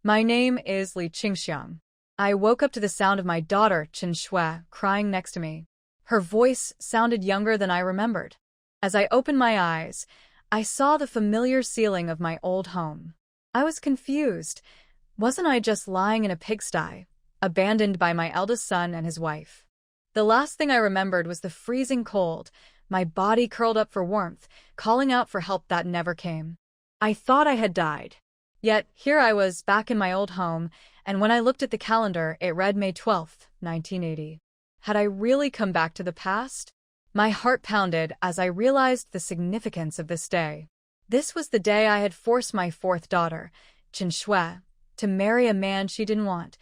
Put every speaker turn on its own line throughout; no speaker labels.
My name is Li Qingxiang. I woke up to the sound of my daughter, Chen Shui, crying next to me. Her voice sounded younger than I remembered. As I opened my eyes, I saw the familiar ceiling of my old home. I was confused. Wasn't I just lying in a pigsty, abandoned by my eldest son and his wife? The last thing I remembered was the freezing cold, my body curled up for warmth, calling out for help that never came. I thought I had died. Yet here I was back in my old home, and when I looked at the calendar, it read May 12th, 1980. Had I really come back to the past? My heart pounded as I realized the significance of this day. This was the day I had forced my fourth daughter, Chen Shui, to marry a man she didn't want,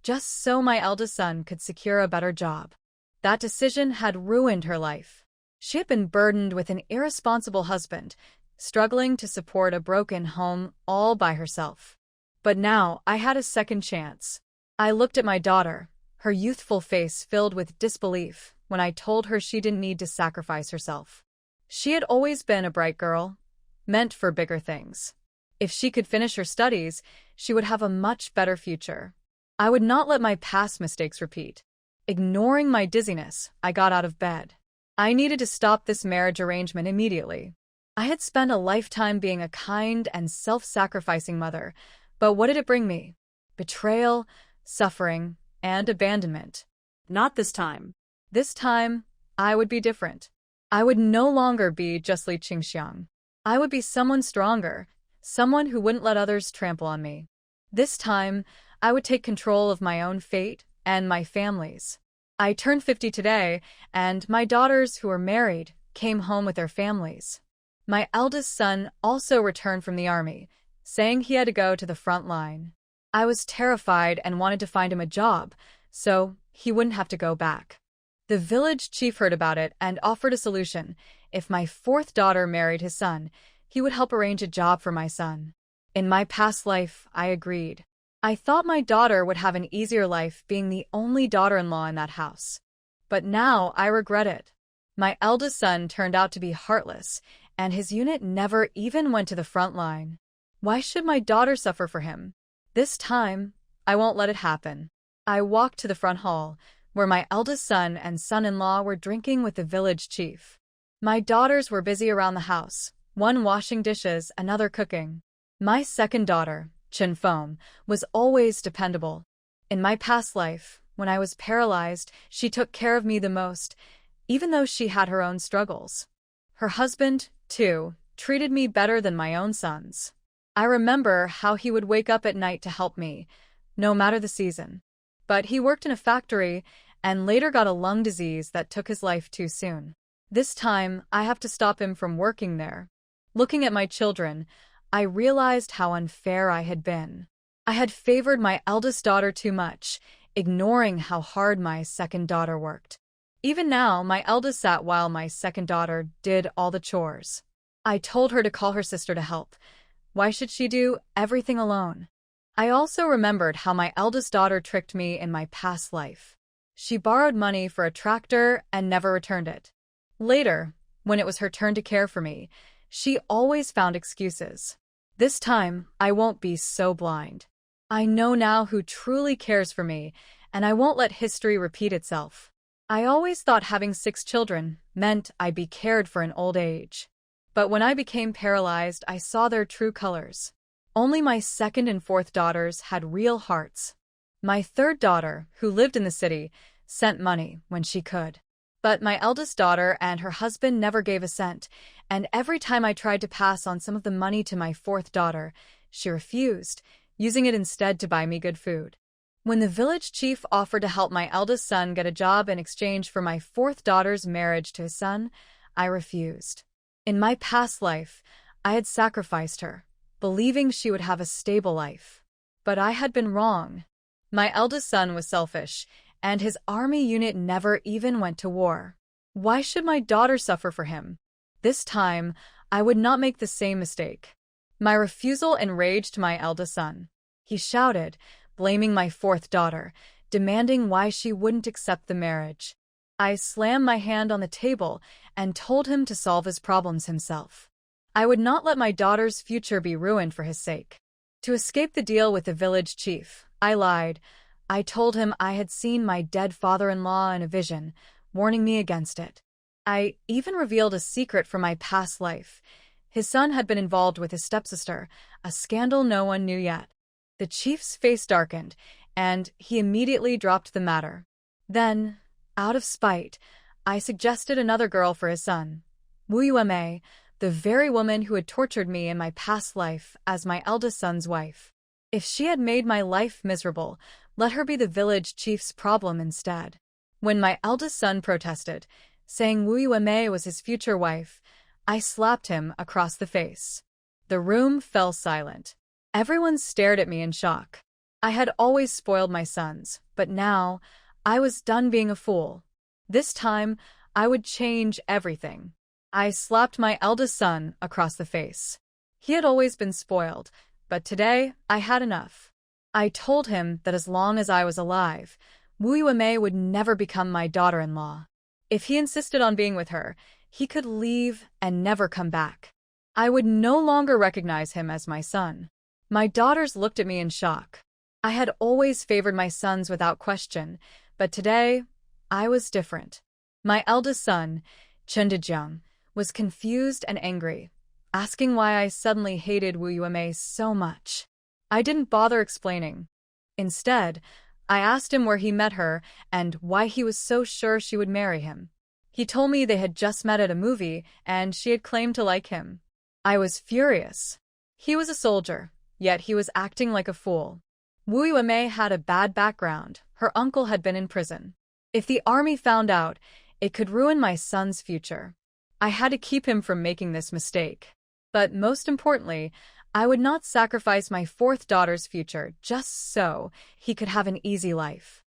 just so my eldest son could secure a better job. That decision had ruined her life. She had been burdened with an irresponsible husband, struggling to support a broken home all by herself. But now I had a second chance. I looked at my daughter, her youthful face filled with disbelief when I told her she didn't need to sacrifice herself. She had always been a bright girl, meant for bigger things. If she could finish her studies, she would have a much better future. I would not let my past mistakes repeat. Ignoring my dizziness, I got out of bed. I needed to stop this marriage arrangement immediately. I had spent a lifetime being a kind and self-sacrificing mother, but what did it bring me? Betrayal, suffering, and abandonment. Not this time. This time, I would be different. I would no longer be just Li Qingxiang. I would be someone stronger, someone who wouldn't let others trample on me. This time, I would take control of my own fate and my family's. I turned 50 today, and my daughters who were married came home with their families. My eldest son also returned from the army, saying he had to go to the front line. I was terrified and wanted to find him a job, so he wouldn't have to go back. The village chief heard about it and offered a solution. If my fourth daughter married his son, he would help arrange a job for my son. In my past life, I agreed. I thought my daughter would have an easier life being the only daughter-in-law in that house. But now I regret it. My eldest son turned out to be heartless, and his unit never even went to the front line. Why should my daughter suffer for him? This time, I won't let it happen. I walked to the front hall, where my eldest son and son-in-law were drinking with the village chief. My daughters were busy around the house, one washing dishes, another cooking. My second daughter, Chen Feng, was always dependable. In my past life, when I was paralyzed, she took care of me the most, even though she had her own struggles. Her husband, too, treated me better than my own sons. I remember how he would wake up at night to help me, no matter the season. But he worked in a factory and later got a lung disease that took his life too soon. This time, I have to stop him from working there. Looking at my children, I realized how unfair I had been. I had favored my eldest daughter too much, ignoring how hard my second daughter worked. Even now, my eldest sat while my second daughter did all the chores. I told her to call her sister to help. Why should she do everything alone? I also remembered how my eldest daughter tricked me in my past life. She borrowed money for a tractor and never returned it. Later, when it was her turn to care for me, she always found excuses. This time, I won't be so blind. I know now who truly cares for me, and I won't let history repeat itself. I always thought having 6 children meant I'd be cared for in old age. But when I became paralyzed, I saw their true colors. Only my second and fourth daughters had real hearts. My third daughter, who lived in the city, sent money when she could. But my eldest daughter and her husband never gave a cent, and every time I tried to pass on some of the money to my fourth daughter, she refused, using it instead to buy me good food. When the village chief offered to help my eldest son get a job in exchange for my fourth daughter's marriage to his son, I refused. In my past life, I had sacrificed her, believing she would have a stable life. But I had been wrong. My eldest son was selfish, and his army unit never even went to war. Why should my daughter suffer for him? This time, I would not make the same mistake. My refusal enraged my eldest son. He shouted, blaming my fourth daughter, demanding why she wouldn't accept the marriage. I slammed my hand on the table and told him to solve his problems himself. I would not let my daughter's future be ruined for his sake. To escape the deal with the village chief, I lied. I told him I had seen my dead father-in-law in a vision, warning me against it. I even revealed a secret from my past life. His son had been involved with his stepsister, a scandal no one knew yet. The chief's face darkened, and he immediately dropped the matter. Then, out of spite, I suggested another girl for his son. Wu Yuemei, the very woman who had tortured me in my past life as my eldest son's wife. If she had made my life miserable, let her be the village chief's problem instead. When my eldest son protested, saying Wu Yuemei was his future wife, I slapped him across the face. The room fell silent. Everyone stared at me in shock. I had always spoiled my sons, but now I was done being a fool. This time, I would change everything. I slapped my eldest son across the face. He had always been spoiled, but today I had enough. I told him that as long as I was alive, Wu Yuemei would never become my daughter-in-law. If he insisted on being with her, he could leave and never come back. I would no longer recognize him as my son. My daughters looked at me in shock. I had always favored my sons without question, but today, I was different. My eldest son, Chen Dejiang, was confused and angry, asking why I suddenly hated Wu Yuemei so much. I didn't bother explaining. Instead, I asked him where he met her and why he was so sure she would marry him. He told me they had just met at a movie and she had claimed to like him. I was furious. He was a soldier, yet he was acting like a fool. Wu Yuemei had a bad background. Her uncle had been in prison. If the army found out, it could ruin my son's future. I had to keep him from making this mistake. But most importantly, I would not sacrifice my fourth daughter's future just so he could have an easy life.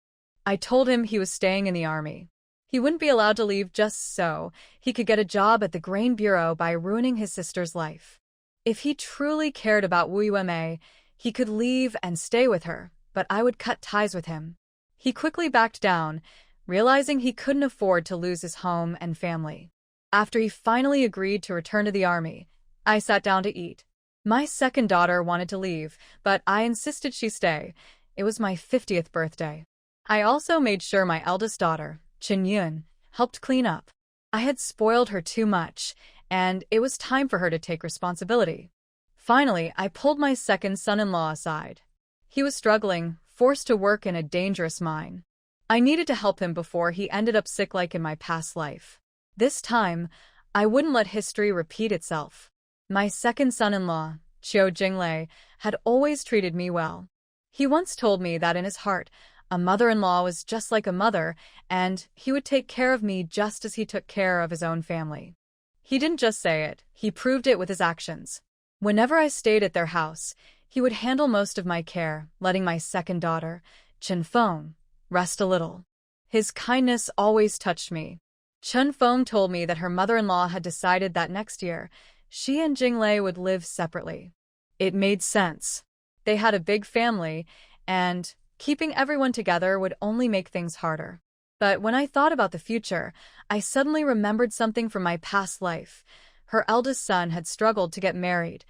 I told him he was staying in the army. He wouldn't be allowed to leave just so he could get a job at the grain bureau by ruining his sister's life. If he truly cared about Wu Yuemei, he could leave and stay with her, but I would cut ties with him. He quickly backed down, realizing he couldn't afford to lose his home and family. After he finally agreed to return to the army, I sat down to eat. My second daughter wanted to leave, but I insisted she stay. It was my 50th birthday. I also made sure my eldest daughter, Chen Yun, helped clean up. I had spoiled her too much, and it was time for her to take responsibility. Finally, I pulled my second son-in-law aside. He was struggling, forced to work in a dangerous mine. I needed to help him before he ended up sick like in my past life. This time, I wouldn't let history repeat itself. My second son-in-law, Qiu Jinglei, had always treated me well. He once told me that in his heart, a mother-in-law was just like a mother, and he would take care of me just as he took care of his own family. He didn't just say it, he proved it with his actions. Whenever I stayed at their house, he would handle most of my care, letting my second daughter, Chen Feng, rest a little. His kindness always touched me. Chen Feng told me that her mother-in-law had decided that next year, she and Jinglei would live separately. It made sense. They had a big family, and keeping everyone together would only make things harder. But when I thought about the future, I suddenly remembered something from my past life. Her eldest son had struggled to get married,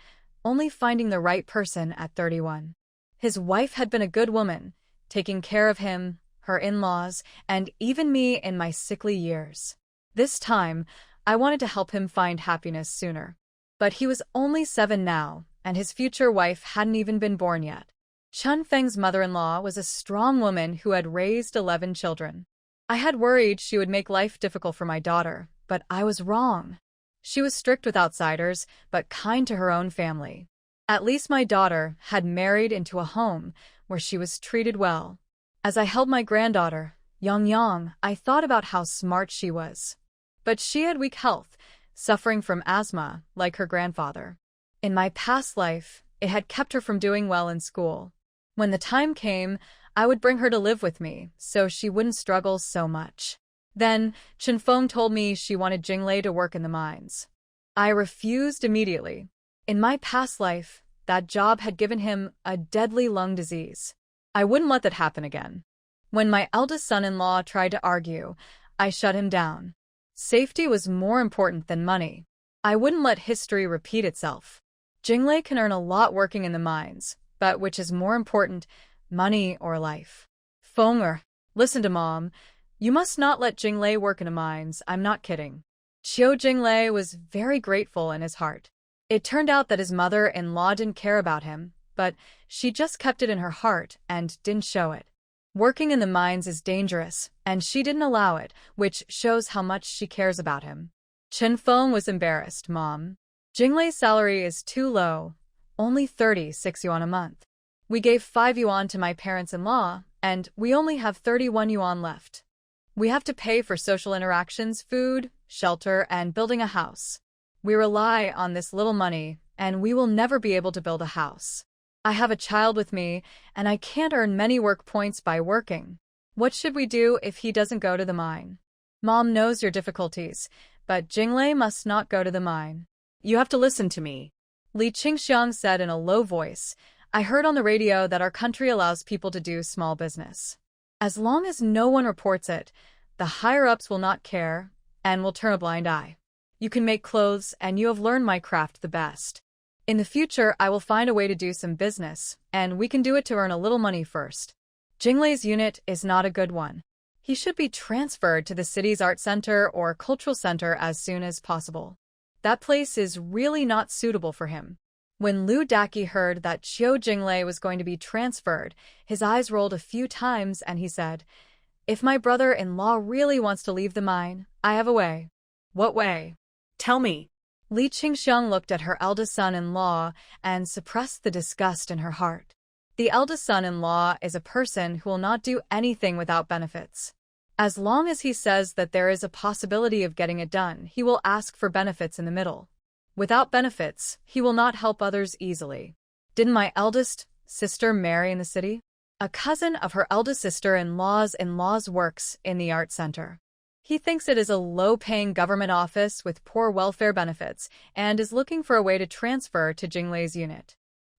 only finding the right person at 31. His wife had been a good woman, taking care of him, her in-laws, and even me in my sickly years. This time, I wanted to help him find happiness sooner. But he was only 7 now, and his future wife hadn't even been born yet. Chen Feng's mother-in-law was a strong woman who had raised 11 children. I had worried she would make life difficult for my daughter, but I was wrong. She was strict with outsiders, but kind to her own family. At least my daughter had married into a home where she was treated well. As I held my granddaughter, Yang, I thought about how smart she was. But she had weak health, suffering from asthma, like her grandfather. In my past life, it had kept her from doing well in school. When the time came, I would bring her to live with me, so she wouldn't struggle so much. Then, Chen Feng told me she wanted Jinglei to work in the mines. I refused immediately. In my past life, that job had given him a deadly lung disease. I wouldn't let that happen again. When my eldest son-in-law tried to argue, I shut him down. Safety was more important than money. I wouldn't let history repeat itself. Jinglei can earn a lot working in the mines, but which is more important, money or life? Fenger, listen to Mom. You must not let Jinglei work in the mines, I'm not kidding. Jinglei was very grateful in his heart. It turned out that his mother-in-law didn't care about him, but she just kept it in her heart and didn't show it. Working in the mines is dangerous, and she didn't allow it, which shows how much she cares about him. Feng was embarrassed. Mom, Jinglei's salary is too low, only 36 yuan a month. We gave 5 yuan to my parents-in-law, and we only have 31 yuan left. We have to pay for social interactions, food, shelter, and building a house. We rely on this little money, and we will never be able to build a house. I have a child with me, and I can't earn many work points by working. What should we do if he doesn't go to the mine? Mom knows your difficulties, but Jinglei must not go to the mine. You have to listen to me. Li Qingxiang said in a low voice, I heard on the radio that our country allows people to do small business. As long as no one reports it, the higher-ups will not care and will turn a blind eye. You can make clothes, and you have learned my craft the best. In the future, I will find a way to do some business, and we can do it to earn a little money first. Jinglei's unit is not a good one. He should be transferred to the city's art center or cultural center as soon as possible. That place is really not suitable for him. When Lu Daqi heard that Jinglei was going to be transferred, his eyes rolled a few times and he said, If my brother-in-law really wants to leave the mine, I have a way. What way? Tell me. Li Qingxiang looked at her eldest son-in-law and suppressed the disgust in her heart. The eldest son-in-law is a person who will not do anything without benefits. As long as he says that there is a possibility of getting it done, he will ask for benefits in the middle. Without benefits, he will not help others easily. Didn't my eldest sister marry in the city? A cousin of her eldest sister-in-law's works in the art center. He thinks it is a low-paying government office with poor welfare benefits and is looking for a way to transfer to Jinglei's unit.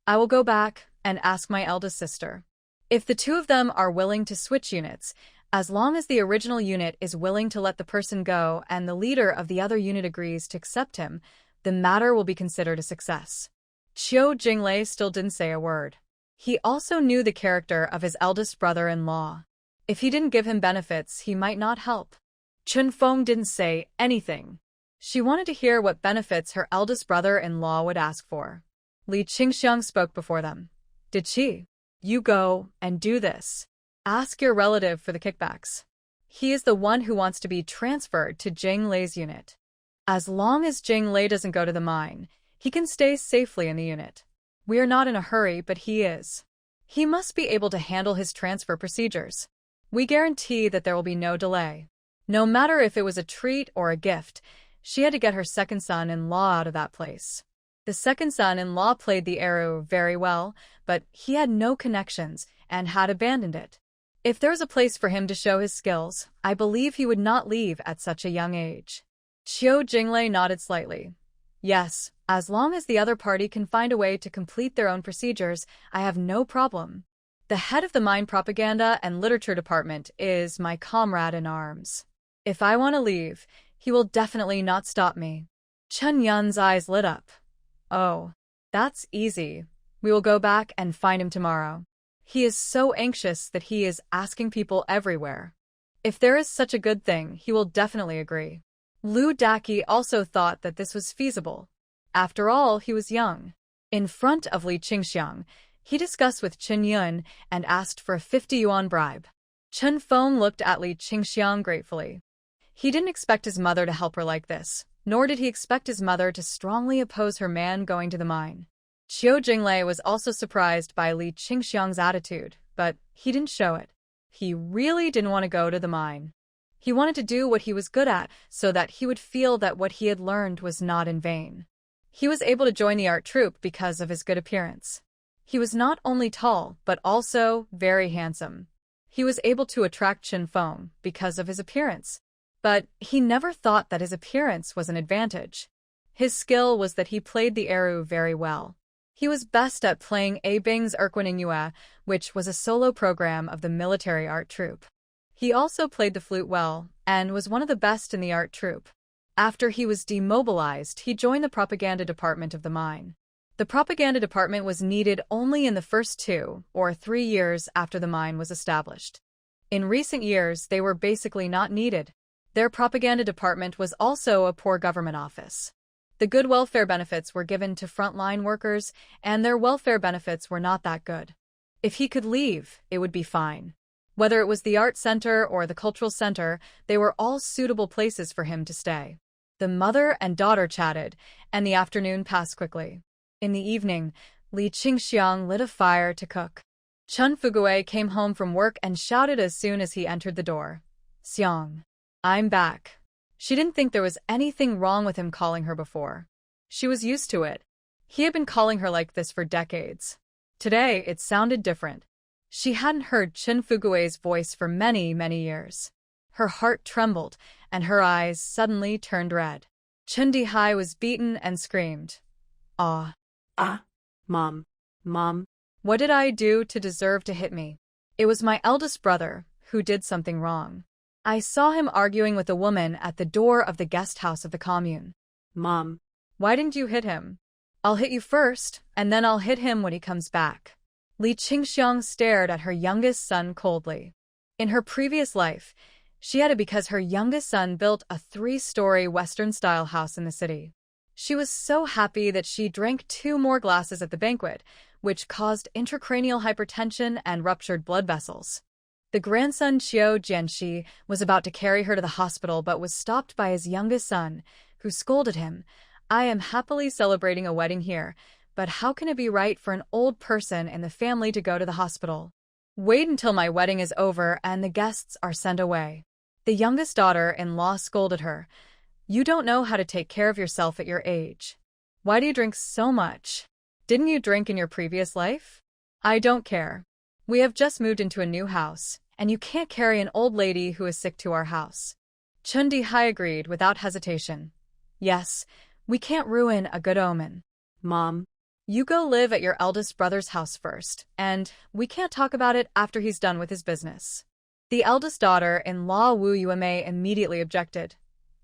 I will go back and ask my eldest sister. If the two of them are willing to switch units, as long as the original unit is willing to let the person go and the leader of the other unit agrees to accept him, the matter will be considered a success. Jinglei still didn't say a word. He also knew the character of his eldest brother-in-law. If he didn't give him benefits, he might not help. Feng didn't say anything. She wanted to hear what benefits her eldest brother-in-law would ask for. Li Qingxiang spoke before them. Did she? You go and do this. Ask your relative for the kickbacks. He is the one who wants to be transferred to Jinglei's unit. As long as Jinglei doesn't go to the mine, he can stay safely in the unit. We are not in a hurry, but he is. He must be able to handle his transfer procedures. We guarantee that there will be no delay. No matter if it was a treat or a gift, she had to get her second son-in-law out of that place. The second son-in-law played the Eru very well, but he had no connections and had abandoned it. If there was a place for him to show his skills, I believe he would not leave at such a young age. Jinglei nodded slightly. Yes, as long as the other party can find a way to complete their own procedures, I have no problem. The head of the mine propaganda and literature department is my comrade in arms. If I want to leave, he will definitely not stop me. Chen Yun's eyes lit up. Oh, that's easy. We will go back and find him tomorrow. He is so anxious that he is asking people everywhere. If there is such a good thing, he will definitely agree. Lu Daqi also thought that this was feasible. After all, he was young. In front of Li Qingxiang, he discussed with Chen Yun and asked for a 50 yuan bribe. Chen Feng looked at Li Qingxiang gratefully. He didn't expect his mother to help her like this, nor did he expect his mother to strongly oppose her man going to the mine. Jinglei was also surprised by Li Qingxiang's attitude, but he didn't show it. He really didn't want to go to the mine. He wanted to do what he was good at so that he would feel that what he had learned was not in vain. He was able to join the art troupe because of his good appearance. He was not only tall, but also very handsome. He was able to attract Chen Feng because of his appearance. But he never thought that his appearance was an advantage. His skill was that he played the Eru very well. He was best at playing A Bing's Erquin Yue, which was a solo program of the military art troupe. He also played the flute well, and was one of the best in the art troupe. After he was demobilized, he joined the propaganda department of the mine. The propaganda department was needed only in the first 2 or 3 years after the mine was established. In recent years, they were basically not needed. Their propaganda department was also a poor government office. The good welfare benefits were given to frontline workers, and their welfare benefits were not that good. If he could leave, it would be fine. Whether it was the art center or the cultural center, they were all suitable places for him to stay. The mother and daughter chatted, and the afternoon passed quickly. In the evening, Li Qingxiang lit a fire to cook. Chun Fugui came home from work and shouted as soon as he entered the door. "Xiang, I'm back." She didn't think there was anything wrong with him calling her before. She was used to it. He had been calling her like this for decades. Today, it sounded different. She hadn't heard Chun Fugui's voice for many, many years. Her heart trembled, and her eyes suddenly turned red. Chun Dihai was beaten and screamed, "Ah!
Mom.
What did I do to deserve to hit me? It was my eldest brother who did something wrong. I saw him arguing with a woman at the door of the guest house of the commune."
Mom.
"Why didn't you hit him?" "I'll hit you first, and then I'll hit him when he comes back." Li Qingxiang stared at her youngest son coldly. In her previous life, she had it because her youngest son built a 3-story Western-style house in the city. She was so happy that she drank 2 more glasses at the banquet, which caused intracranial hypertension and ruptured blood vessels. The grandson Qiu Jianxi was about to carry her to the hospital but was stopped by his youngest son, who scolded him. "I am happily celebrating a wedding here, but how can it be right for an old person in the family to go to the hospital? Wait until my wedding is over and the guests are sent away." The youngest daughter-in-law scolded her. "You don't know how to take care of yourself at your age. Why do you drink so much? Didn't you drink in your previous life? I don't care. We have just moved into a new house, and you can't carry an old lady who is sick to our house." Chun Dihai agreed without hesitation. "Yes, we can't ruin a good omen."
Mom.
"You go live at your eldest brother's house first, and we can't talk about it after he's done with his business." The eldest daughter-in-law Wu Yuemei immediately objected.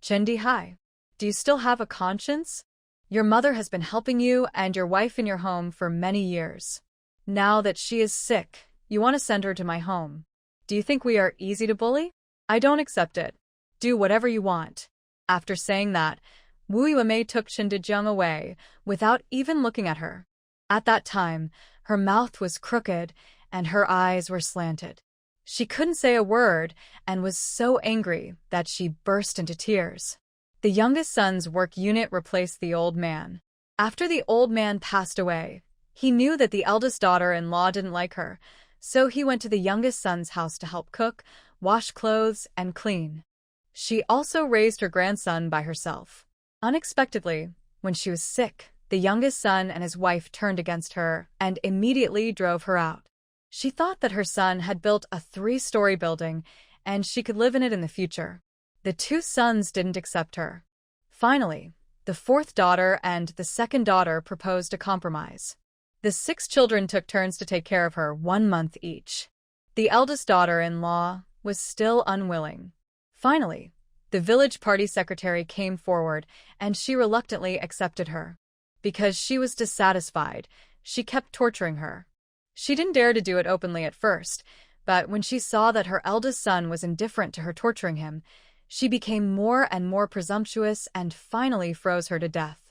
"Chun Dihai, do you still have a conscience? Your mother has been helping you and your wife in your home for many years. Now that she is sick, you want to send her to my home. Do you think we are easy to bully? I don't accept it. Do whatever you want." After saying that, Wu Yuemei took Chun Dejung away without even looking at her. At that time, her mouth was crooked and her eyes were slanted. She couldn't say a word and was so angry that she burst into tears. The youngest son's work unit replaced the old man. After the old man passed away, he knew that the eldest daughter-in-law didn't like her, so he went to the youngest son's house to help cook, wash clothes, and clean. She also raised her grandson by herself. Unexpectedly, when she was sick, the youngest son and his wife turned against her and immediately drove her out. She thought that her son had built a 3-story building and she could live in it in the future. The 2 sons didn't accept her. Finally, the 4th daughter and the 2nd daughter proposed a compromise. The 6 children took turns to take care of her 1 month each. The eldest daughter-in-law was still unwilling. Finally, the village party secretary came forward and she reluctantly accepted her. Because she was dissatisfied, she kept torturing her. She didn't dare to do it openly at first, but when she saw that her eldest son was indifferent to her torturing him, she became more and more presumptuous and finally froze her to death.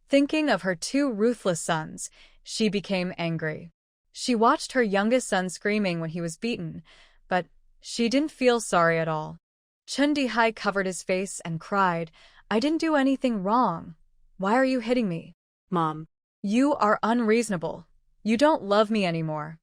Thinking of her 2 ruthless sons, she became angry. She watched her youngest son screaming when he was beaten, but she didn't feel sorry at all. Chun Dihai covered his face and cried, "I didn't do anything wrong. Why are you hitting me?"
Mom.
"You are unreasonable. You don't love me anymore."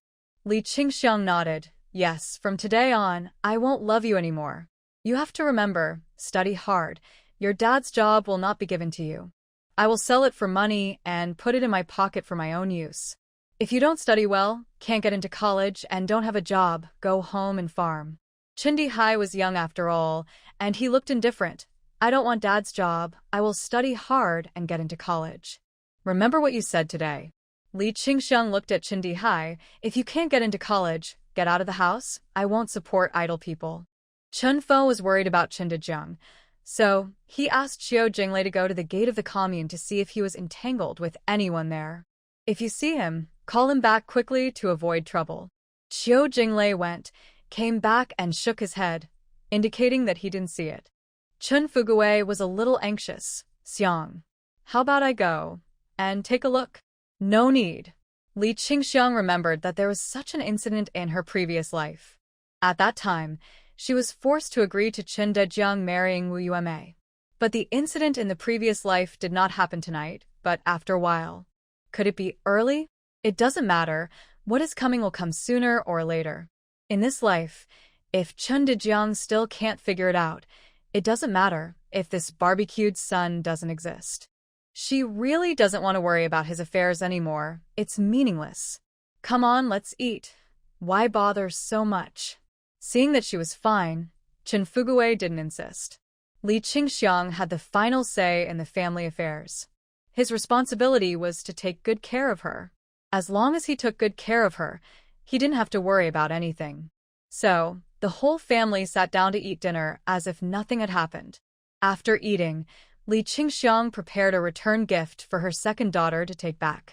Li Qingxiang nodded. "Yes, from today on, I won't love you anymore. You have to remember, study hard. Your dad's job will not be given to you. I will sell it for money and put it in my pocket for my own use. If you don't study well, can't get into college, and don't have a job, go home and farm." Chun Dihai was young after all, and he looked indifferent. "I don't want dad's job. I will study hard and get into college." "Remember what you said today." Li Qingxiang looked at Chun Dihai. "If you can't get into college, get out of the house. I won't support idle people." Chun Fo was worried about Chun Dejung, so he asked Qiu Jinglei to go to the gate of the commune to see if he was entangled with anyone there. If you see him, call him back quickly to avoid trouble. Qiu Jinglei went, came back and shook his head, indicating that he didn't see it. Chun Fugui was a little anxious. Xiang, how about I go and take a look? No need. Li Qingxiang remembered that there was such an incident in her previous life. At that time, she was forced to agree to Chen Dejiang marrying Wu Yuemei. But the incident in the previous life did not happen tonight, but after a while. Could it be early? It doesn't matter. What is coming will come sooner or later. In this life, if Chen Dejiang still can't figure it out, it doesn't matter if this barbecued son doesn't exist. She really doesn't want to worry about his affairs anymore. It's meaningless. Come on, let's eat. Why bother so much? Seeing that she was fine, Chen Fugui didn't insist. Li Qingxiang had the final say in the family affairs. His responsibility was to take good care of her. As long as he took good care of her, he didn't have to worry about anything. So, the whole family sat down to eat dinner as if nothing had happened. After eating, Li Qingxiang prepared a return gift for her second daughter to take back.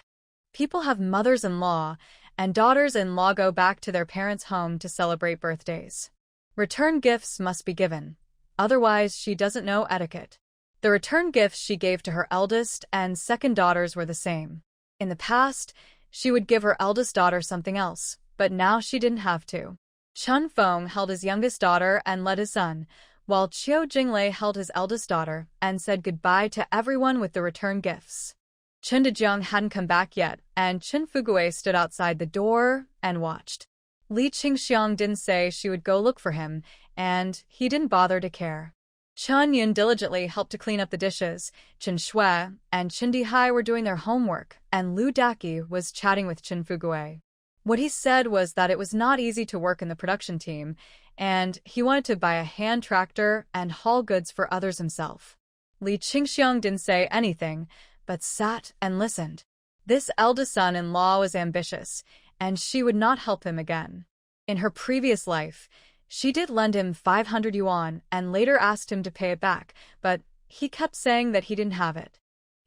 People have mothers-in-law, and daughters-in-law go back to their parents' home to celebrate birthdays. Return gifts must be given, otherwise she doesn't know etiquette. The return gifts she gave to her eldest and second daughters were the same. In the past, she would give her eldest daughter something else, but now she didn't have to. Chun Feng held his youngest daughter and led his son, while Qiu Jinglei held his eldest daughter and said goodbye to everyone with the return gifts. Chen Dejiang hadn't come back yet, and Chen Fugui stood outside the door and watched. Li Qingxiang didn't say she would go look for him, and he didn't bother to care. Chen Yun diligently helped to clean up the dishes, Chen Shui and Chen Dihai were doing their homework, and Lu Daqi was chatting with Chen Fugui. What he said was that it was not easy to work in the production team, and he wanted to buy a hand tractor and haul goods for others himself. Li Qingxiang didn't say anything, but sat and listened. This eldest son-in-law was ambitious, and she would not help him again. In her previous life, she did lend him 500 yuan and later asked him to pay it back, but he kept saying that he didn't have it.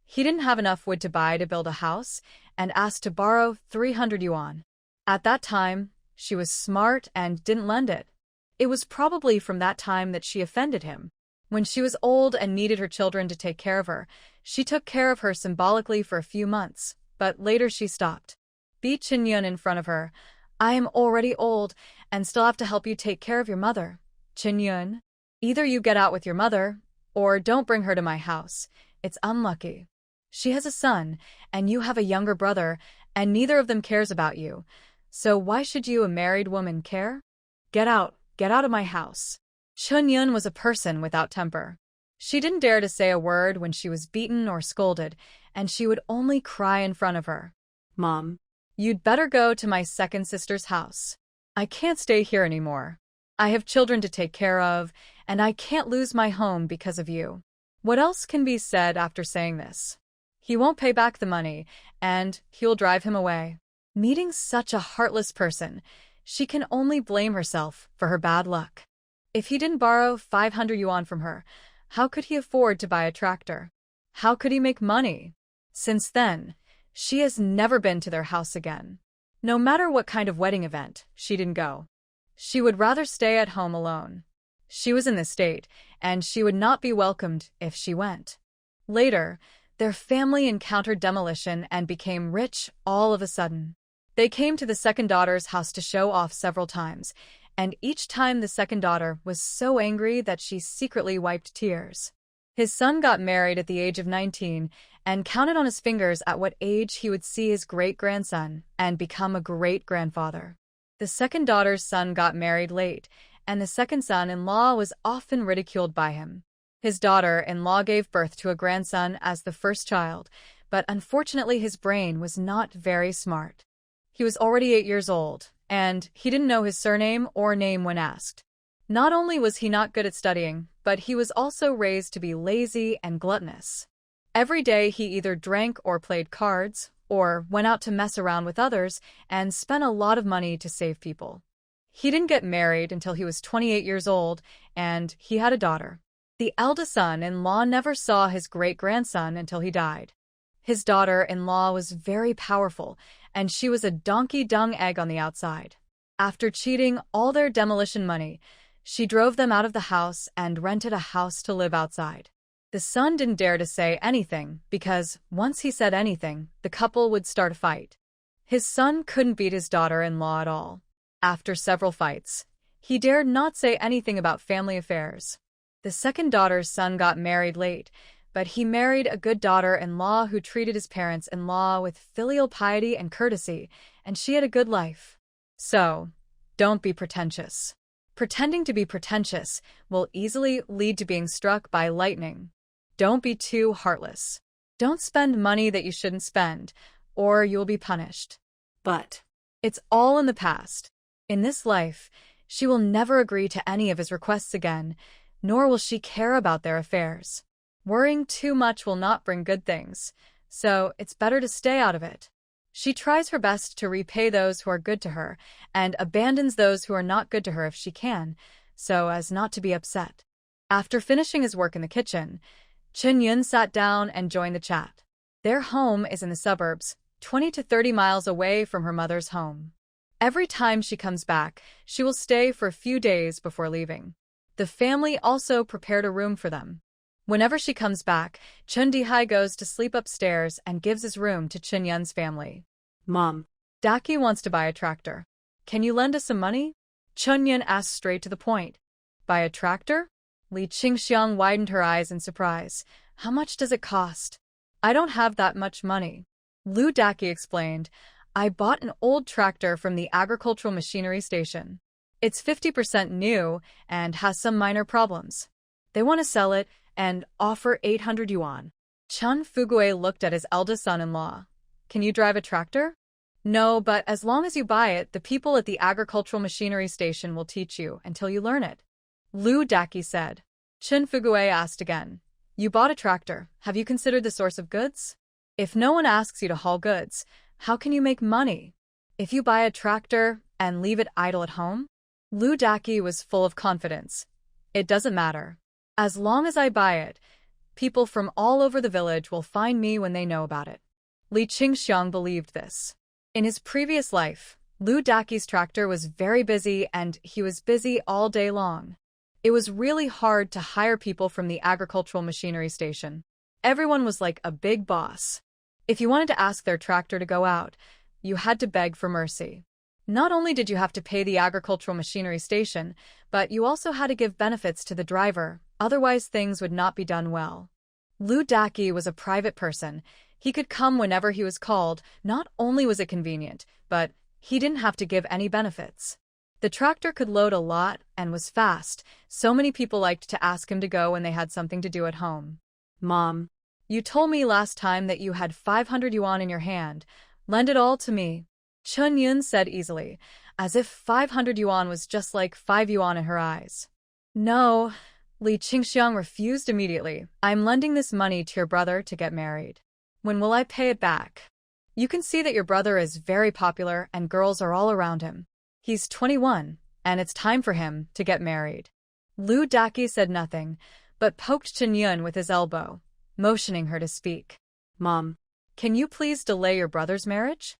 He didn't have enough wood to buy to build a house and asked to borrow 300 yuan. At that time, she was smart and didn't lend it. It was probably from that time that she offended him. When she was old and needed her children to take care of her, she took care of her symbolically for a few months, but later she stopped. Beat Chen Yun in front of her. I am already old and still have to help you take care of your mother. Chen Yun, either you get out with your mother, or don't bring her to my house. It's unlucky. She has a son, and you have a younger brother, and neither of them cares about you. So why should you, a married woman, care? Get out of my house. Chen Yun was a person without temper. She didn't dare to say a word when she was beaten or scolded, and she would only cry in front of her.
Mom.
You'd better go to my second sister's house. I can't stay here anymore. I have children to take care of, and I can't lose my home because of you. What else can be said after saying this? He won't pay back the money, and he'll drive him away. Meeting such a heartless person, she can only blame herself for her bad luck. If he didn't borrow 500 yuan from her, how could he afford to buy a tractor? How could he make money? Since then, she has never been to their house again. No matter what kind of wedding event, she didn't go. She would rather stay at home alone. She was in this state, and she would not be welcomed if she went. Later, their family encountered demolition and became rich all of a sudden. They came to the second daughter's house to show off several times, and each time the second daughter was so angry that she secretly wiped tears. His son got married at the age of 19 and counted on his fingers at what age he would see his great-grandson and become a great-grandfather. The second daughter's son got married late, and the second son-in-law was often ridiculed by him. His daughter-in-law gave birth to a grandson as the first child, but unfortunately his brain was not very smart. He was already 8 years old, and he didn't know his surname or name when asked. Not only was he not good at studying, but he was also raised to be lazy and gluttonous. Every day he either drank or played cards, or went out to mess around with others and spent a lot of money to save people. He didn't get married until he was 28 years old, and he had a daughter. The eldest son-in-law never saw his great-grandson until he died. His daughter-in-law was very powerful, and she was a donkey dung egg on the outside. After cheating all their demolition money, she drove them out of the house and rented a house to live outside. The son didn't dare to say anything because once he said anything, the couple would start a fight. His son couldn't beat his daughter-in-law at all. After several fights, he dared not say anything about family affairs. The second daughter's son got married late, but he married a good daughter-in-law who treated his parents-in-law with filial piety and courtesy, and she had a good life. So, don't be pretentious. Pretending to be pretentious will easily lead to being struck by lightning. Don't be too heartless. Don't spend money that you shouldn't spend, or you'll be punished.
But
It's all in the past. In this life, she will never agree to any of his requests again, nor will she care about their affairs. Worrying too much will not bring good things, so it's better to stay out of it. She tries her best to repay those who are good to her, and abandons those who are not good to her if she can, so as not to be upset. After finishing his work in the kitchen, Chen-yun sat down and joined the chat. Their home is in the suburbs, 20 to 30 miles away from her mother's home. Every time she comes back, she will stay for a few days before leaving. The family also prepared a room for them. Whenever she comes back, Chun Dihai goes to sleep upstairs and gives his room to Chen-yun's family.
Mom,
Daki wants to buy a tractor. Can you lend us some money? Chun-yun asked straight to the point. Buy a tractor? Li Qingxiang widened her eyes in surprise. How much does it cost? I don't have that much money. Lu Daki explained. I bought an old tractor from the agricultural machinery station. It's 50% new and has some minor problems. They want to sell it and offer 800 yuan. Chun Fugue looked at his eldest son-in-law. Can you drive a tractor? No, but as long as you buy it, the people at the agricultural machinery station will teach you until you learn it. Lu Daki said. Chun Fugue asked again. You bought a tractor. Have you considered the source of goods? If no one asks you to haul goods, how can you make money? If you buy a tractor and leave it idle at home? Lu Daki was full of confidence. It doesn't matter. As long as I buy it, people from all over the village will find me when they know about it. Li Qingxiang believed this. In his previous life, Lu Daki's tractor was very busy and he was busy all day long. It was really hard to hire people from the agricultural machinery station. Everyone was like a big boss. If you wanted to ask their tractor to go out, you had to beg for mercy. Not only did you have to pay the agricultural machinery station, but you also had to give benefits to the driver, otherwise things would not be done well. Lu Daki was a private person. He could come whenever he was called. Not only was it convenient, but he didn't have to give any benefits. The tractor could load a lot and was fast. So many people liked to ask him to go when they had something to do at home.
Mom,
You told me last time that you had 500 yuan in your hand. Lend it all to me. Chun Yun said easily, as if 500 yuan was just like 5 yuan in her eyes. No, Li Qingxiang refused immediately. I'm lending this money to your brother to get married. When will I pay it back? You can see that your brother is very popular and girls are all around him. He's 21, and it's time for him to get married. Lu Daki said nothing, but poked Chen Yun with his elbow, motioning her to speak.
Mom,
Can you please delay your brother's marriage?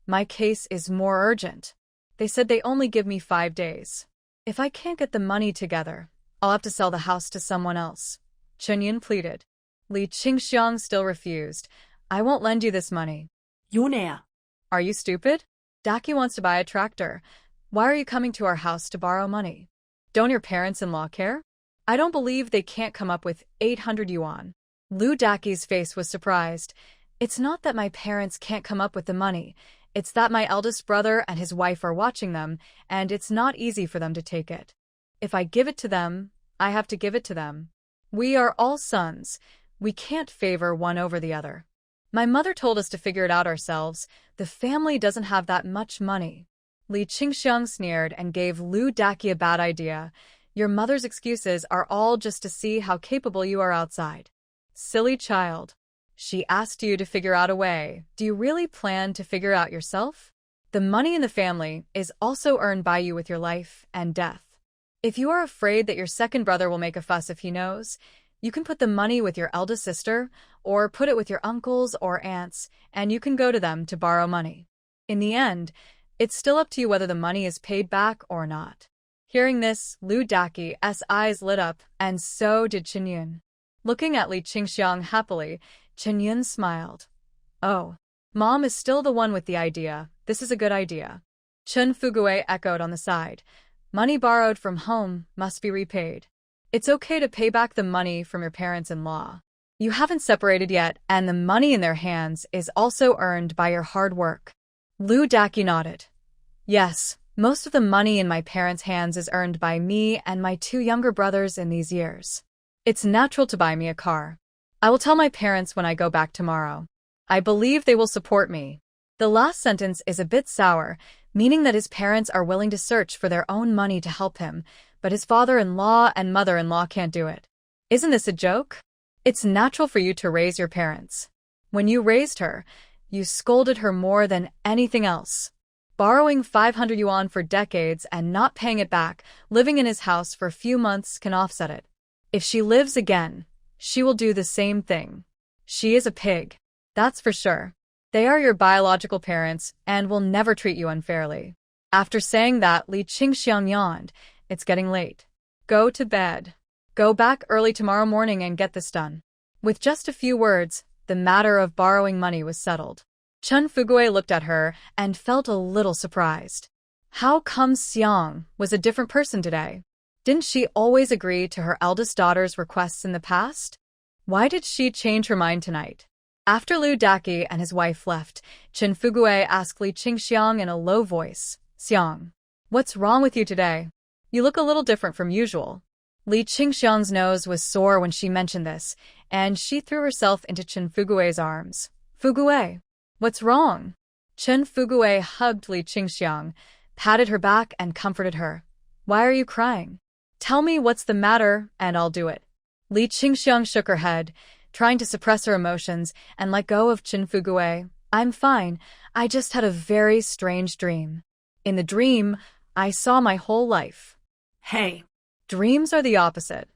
My case is more urgent. They said they only give me 5 days. If I can't get the money together, I'll have to sell the house to someone else. Chen Yun pleaded. Li Qingxiang still refused. I won't lend you this money.
Yunea.
Are you stupid? Daki wants to buy a tractor. Why are you coming to our house to borrow money? Don't your parents-in-law care? I don't believe they can't come up with 800 yuan. Lu Daki's face was surprised. It's not that my parents can't come up with the money. It's that my eldest brother and his wife are watching them, and it's not easy for them to take it. If I give it to them, I have to give it to them. We are all sons. We can't favor one over the other. My mother told us to figure it out ourselves. The family doesn't have that much money. Li Qingxiang sneered and gave Lu Daki a bad idea. Your mother's excuses are all just to see how capable you are outside. Silly child. She asked you to figure out a way. Do you really plan to figure out yourself? The money in the family is also earned by you with your life and death. If you are afraid that your second brother will make a fuss if he knows, You can put the money with your eldest sister, or put it with your uncles or aunts, and you can go to them to borrow money. In the end, it's still up to you whether the money is paid back or not. Hearing this, Lu Daki's eyes lit up, and so did Qinyun. Looking at Li Qingxiang happily, Qinyun smiled. Oh, Mom is still the one with the idea. This is a good idea. Chen Fugui echoed on the side. Money borrowed from home must be repaid. It's okay to pay back the money from your parents-in-law. You haven't separated yet, and the money in their hands is also earned by your hard work. Lu Daki nodded. Yes, most of the money in my parents' hands is earned by me and my 2 younger brothers in these years. It's natural to buy me a car. I will tell my parents when I go back tomorrow. I believe they will support me. The last sentence is a bit sour, meaning that his parents are willing to search for their own money to help him, but his father-in-law and mother-in-law can't do it. Isn't this a joke? It's natural for you to raise your parents. When you raised her, you scolded her more than anything else. Borrowing 500 yuan for decades and not paying it back, living in his house for a few months can offset it. If she lives again, she will do the same thing. She is a pig. That's for sure. They are your biological parents and will never treat you unfairly. After saying that, Li Qingxiang yawned. It's getting late. Go to bed. Go back early tomorrow morning and get this done. With just a few words, the matter of borrowing money was settled. Chen Fugui looked at her and felt a little surprised. How come Xiang was a different person today? Didn't she always agree to her eldest daughter's requests in the past? Why did she change her mind tonight? After Lu Daki and his wife left, Chen Fugui asked Li Qingxiang in a low voice, Xiang, what's wrong with you today? You look a little different from usual. Li Qingxiang's nose was sore when she mentioned this, and she threw herself into Chen Fugui's arms. Fugui, what's wrong? Chen Fugui hugged Li Qingxiang, patted her back and comforted her. Why are you crying? Tell me what's the matter, and I'll do it. Li Qingxiang shook her head, trying to suppress her emotions and let go of Chen Fugui. I'm fine. I just had a very strange dream. In the dream, I saw my whole life.
Hey.
Dreams are the opposite.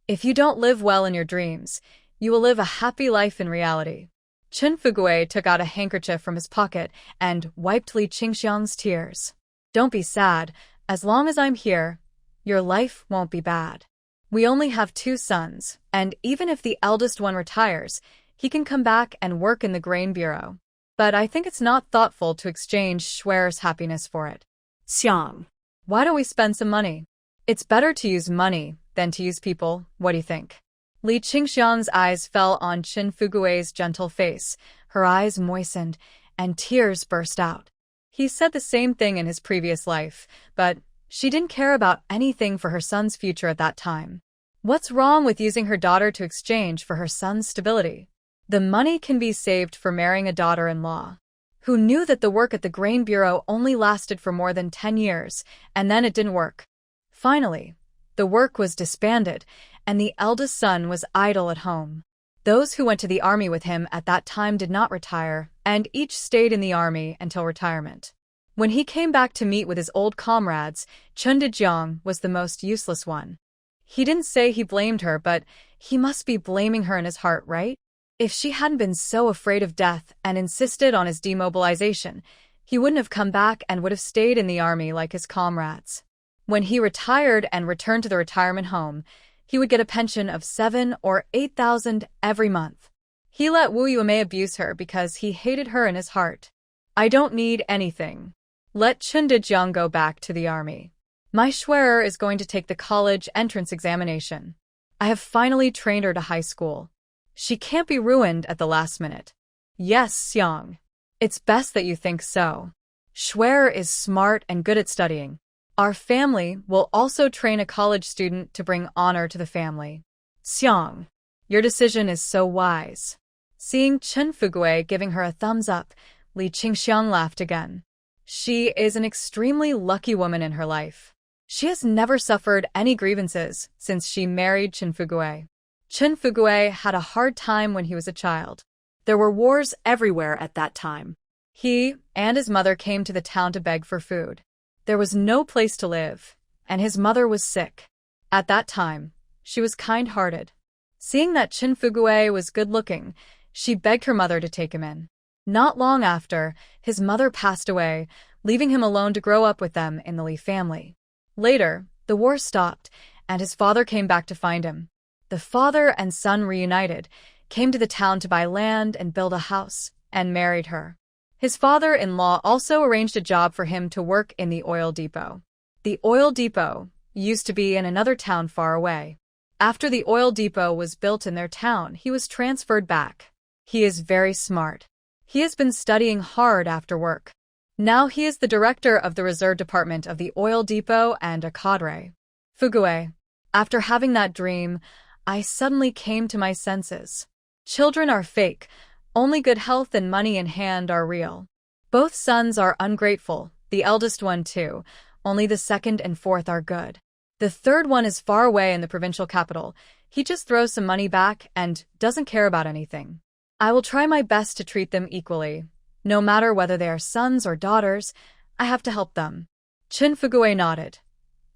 If you don't live well in your dreams, you will live a happy life in reality. Chen Fugui took out a handkerchief from his pocket and wiped Li Qingxiang's tears. Don't be sad. As long as I'm here, your life won't be bad. We only have 2 sons, and even if the eldest one retires, he can come back and work in the grain bureau. But I think it's not thoughtful to exchange Schwer's happiness for it.
Xiang.
Why don't we spend some money? It's better to use money than to use people. What do you think? Li Qingxiang's eyes fell on Chen Fugui's gentle face. Her eyes moistened, and tears burst out. He said the same thing in his previous life, but she didn't care about anything for her son's future at that time. What's wrong with using her daughter to exchange for her son's stability? The money can be saved for marrying a daughter-in-law. Who knew that the work at the grain bureau only lasted for more than 10 years, and then it didn't work? Finally, the work was disbanded, and the eldest son was idle at home. Those who went to the army with him at that time did not retire, and each stayed in the army until retirement. When he came back to meet with his old comrades, Chen Dejiang was the most useless one. He didn't say he blamed her, but he must be blaming her in his heart, right? If she hadn't been so afraid of death and insisted on his demobilization, he wouldn't have come back and would have stayed in the army like his comrades. When he retired and returned to the retirement home, he would get a pension of 7,000 or 8,000 every month. He let Wu Yuemei abuse her because he hated her in his heart. I don't need anything. Let Chen Dejiang go back to the army. My Schwerer is going to take the college entrance examination. I have finally trained her to high school. She can't be ruined at the last minute. Yes, Xiang. It's best that you think so. Schwerer is smart and good at studying. Our family will also train a college student to bring honor to the family. Xiang, your decision is so wise. Seeing Chen Fugui giving her a thumbs up, Li Qingxiang laughed again. She is an extremely lucky woman in her life. She has never suffered any grievances since she married Chen Fugui. Chen Fugui had a hard time when he was a child.
There were wars everywhere at that time.
He and his mother came to the town to beg for food. There was no place to live, and his mother was sick. At that time, she was kind-hearted. Seeing that Chin Fugue was good-looking, she begged her mother to take him in. Not long after, his mother passed away, leaving him alone to grow up with them in the Lee family. Later, the war stopped, and his father came back to find him. The father and son reunited, came to the town to buy land and build a house, and married her. His father-in-law also arranged a job for him to work in the oil depot. The oil depot used to be in another town far away. After the oil depot was built in their town, he was transferred back. He is very smart. He has been studying hard after work. Now he is the director of the reserve department of the oil depot and a cadre. Fugue. After having that dream, I suddenly came to my senses. Children are fake. Only good health and money in hand are real. Both sons are ungrateful, the eldest one too. Only the second and fourth are good. The third one is far away in the provincial capital. He just throws some money back and doesn't care about anything. I will try my best to treat them equally. No matter whether they are sons or daughters, I have to help them. Chin Fugue nodded.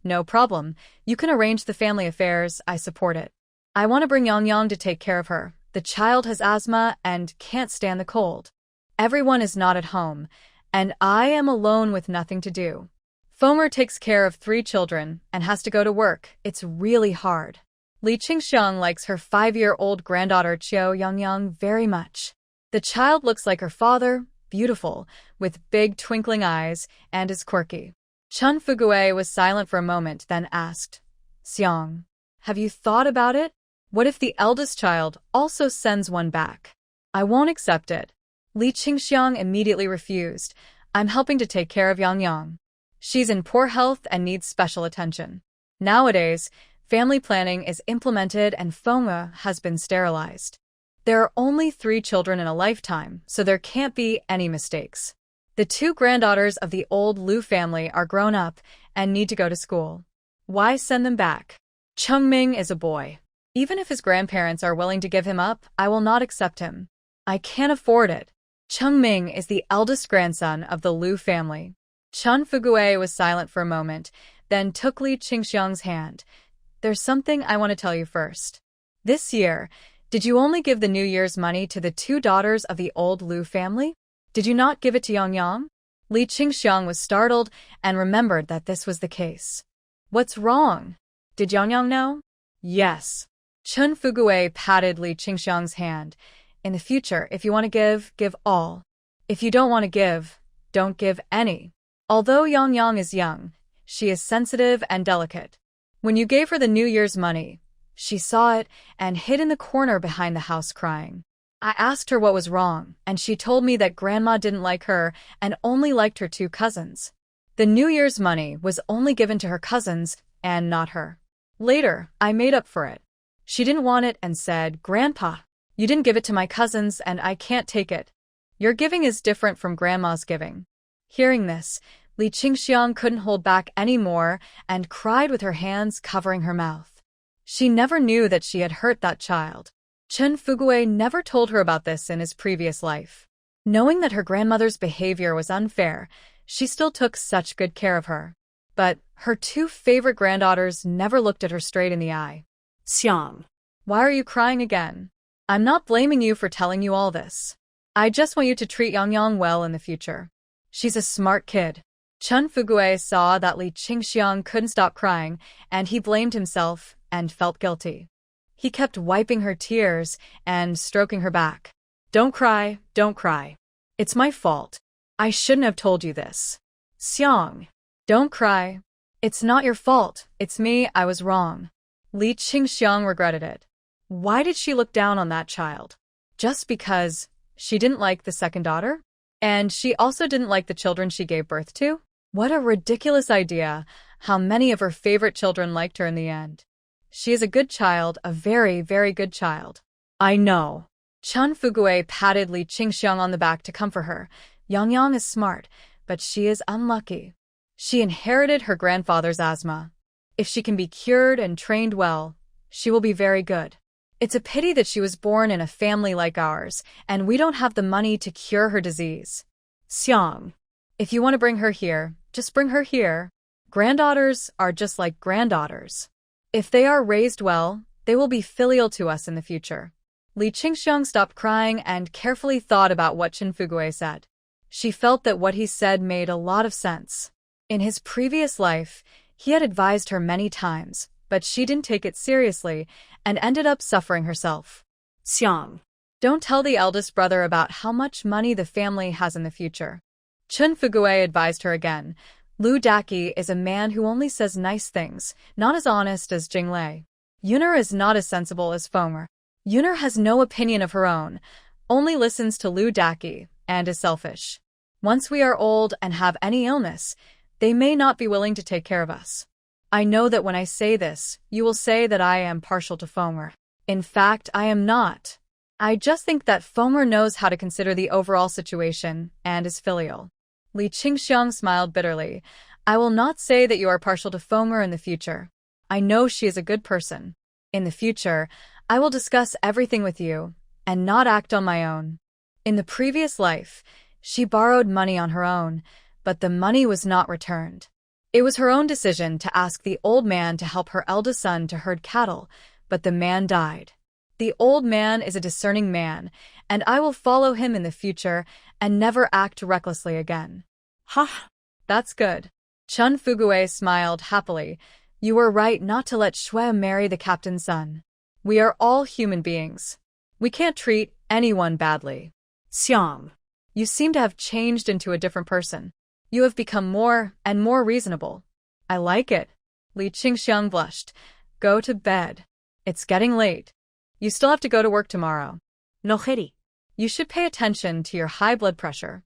No problem. You can arrange the family affairs. I support it. I want to bring Yang to take care of her. The child has asthma and can't stand the cold. Everyone is not at home, and I am alone with nothing to do. Fomer takes care of 3 children and has to go to work. It's really hard. Li Qingxiang likes her 5-year-old granddaughter Qiu Yangyang very much. The child looks like her father, beautiful, with big twinkling eyes, and is quirky. Chun Fugue was silent for a moment, then asked, Xiang, have you thought about it? What if the eldest child also sends one back? I won't accept it. Li Qingxiang immediately refused. I'm helping to take care of Yang. She's in poor health and needs special attention. Nowadays, family planning is implemented and Fenghe has been sterilized. There are only 3 children in a lifetime, so there can't be any mistakes. The 2 granddaughters of the old Lu family are grown up and need to go to school. Why send them back? Chengming is a boy. Even if his grandparents are willing to give him up, I will not accept him. I can't afford it. Chengming is the eldest grandson of the Lu family. Chun Fugue was silent for a moment, then took Li Qingxiang's hand. There's something I want to tell you first. This year, did you only give the New Year's money to the 2 daughters of the old Lu family? Did you not give it to Yang? Li Qingxiang was startled and remembered that this was the case. What's wrong? Did Yang know? Yes. Chun Fugue patted Li Qingxiang's hand. In the future, if you want to give all. If you don't want to give, don't give any. Although Yang is young, she is sensitive and delicate. When you gave her the New Year's money, she saw it and hid in the corner behind the house crying. I asked her what was wrong, and she told me that Grandma didn't like her and only liked her 2 cousins. The New Year's money was only given to her cousins and not her. Later, I made up for it. She didn't want it and said, Grandpa, you didn't give it to my cousins and I can't take it. Your giving is different from Grandma's giving. Hearing this, Li Qingxiang couldn't hold back any more and cried with her hands covering her mouth. She never knew that she had hurt that child. Chun Fugue never told her about this in his previous life. Knowing that her grandmother's behavior was unfair, she still took such good care of her. But her 2 favorite granddaughters never looked at her straight in the eye.
Xiang.
Why are you crying again? I'm not blaming you for telling you all this. I just want you to treat Yang well in the future. She's a smart kid. Chun Fugue saw that Li Qingxiang couldn't stop crying, and he blamed himself and felt guilty. He kept wiping her tears and stroking her back. Don't cry, don't cry. It's my fault. I shouldn't have told you this. Xiang. Don't cry. It's not your fault. It's me. I was wrong. Li Qingxiang regretted it. Why did she look down on that child? Just because she didn't like the second daughter? And she also didn't like the children she gave birth to? What a ridiculous idea. How many of her favorite children liked her in the end. She is a good child, a very, very good child. I know. Chun Fugue patted Li Qingxiang on the back to comfort her. Yang is smart, but she is unlucky. She inherited her grandfather's asthma. If she can be cured and trained well, she will be very good. It's a pity that she was born in a family like ours, and we don't have the money to cure her disease. Xiang. If you want to bring her here, just bring her here. Granddaughters are just like granddaughters. If they are raised well, They will be filial to us in the future. Li Qingxiang stopped crying and carefully thought about what Chen Fugui said. She felt that what he said made a lot of sense. In his previous life, he had advised her many times, but she didn't take it seriously and ended up suffering herself.
Xiang.
Don't tell the eldest brother about how much money the family has in the future. Chen Fugui advised her again. Lu Daqi is a man who only says nice things, not as honest as Jinglei. Yuner is not as sensible as Fenger. Yuner has no opinion of her own, only listens to Lu Daqi, and is selfish. Once we are old and have any illness, they may not be willing to take care of us. I know that when I say this, you will say that I am partial to Fenger. In fact, I am not. I just think that Fenger knows how to consider the overall situation and is filial. Li Qingxiang smiled bitterly. I will not say that you are partial to Fenger in the future. I know she is a good person. In the future, I will discuss everything with you, and not act on my own. In the previous life, she borrowed money on her own, but the money was not returned. It was her own decision to ask the old man to help her eldest son to herd cattle, but the man died. The old man is a discerning man, and I will follow him in the future and never act recklessly again.
Ha!
That's good. Chen Fugui smiled happily. You were right not to let Shui marry the captain's son. We are all human beings. We can't treat anyone badly.
Xiang.
You seem to have changed into a different person. You have become more and more reasonable. I like it. Li Qingxiang blushed. Go to bed. It's getting late. You still have to go to work tomorrow.
Nojeri.
You should pay attention to your high blood pressure.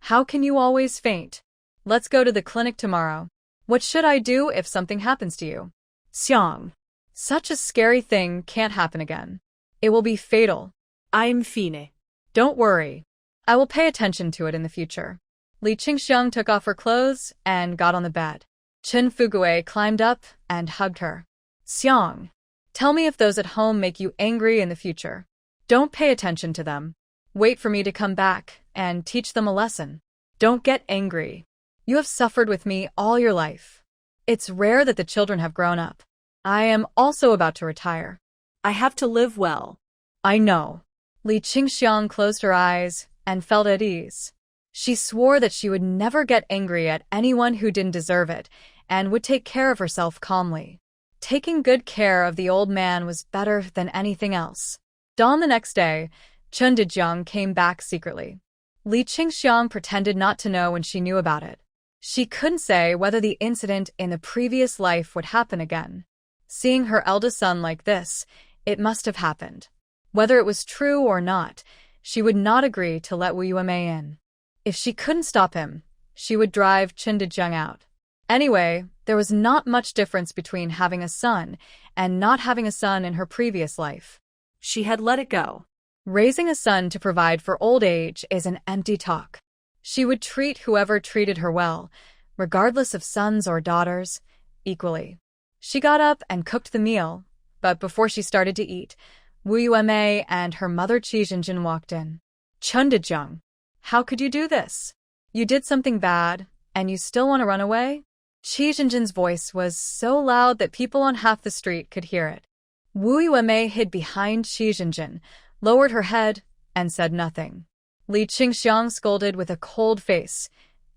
How can you always faint? Let's go to the clinic tomorrow. What should I do if something happens to you?
Xiang.
Such a scary thing can't happen again. It will be fatal.
I'm fine.
Don't worry. I will pay attention to it in the future. Li Qingxiang took off her clothes and got on the bed. Chen Fugui climbed up and hugged her. Xiang. Tell me if those at home make you angry in the future. Don't pay attention to them. Wait for me to come back and teach them a lesson. Don't get angry. You have suffered with me all your life. It's rare that the children have grown up. I am also about to retire.
I have to live well.
I know. Li Qingxiang closed her eyes and felt at ease. She swore that she would never get angry at anyone who didn't deserve it and would take care of herself calmly. Taking good care of the old man was better than anything else. Dawn the next day, Chen Dejiang came back secretly. Li Qingxiang pretended not to know when she knew about it. She couldn't say whether the incident in the previous life would happen again. Seeing her eldest son like this, it must have happened. Whether it was true or not, she would not agree to let Wu Yuemei in. If she couldn't stop him, she would drive Chen Dejiang out. Anyway, there was not much difference between having a son and not having a son in her previous life.
She had let it go.
Raising a son to provide for old age is an empty talk. She would treat whoever treated her well, regardless of sons or daughters, equally. She got up and cooked the meal, but before she started to eat, Wu Yuemei and her mother Qi Jinjin walked in. Chen Dejiang, how could you do this? You did something bad, and you still want to run away? Qi Jinjin's voice was so loud that people on half the street could hear it. Wu Yuemei hid behind Qi Jinjin, lowered her head, and said nothing. Li Qingxiang scolded with a cold face.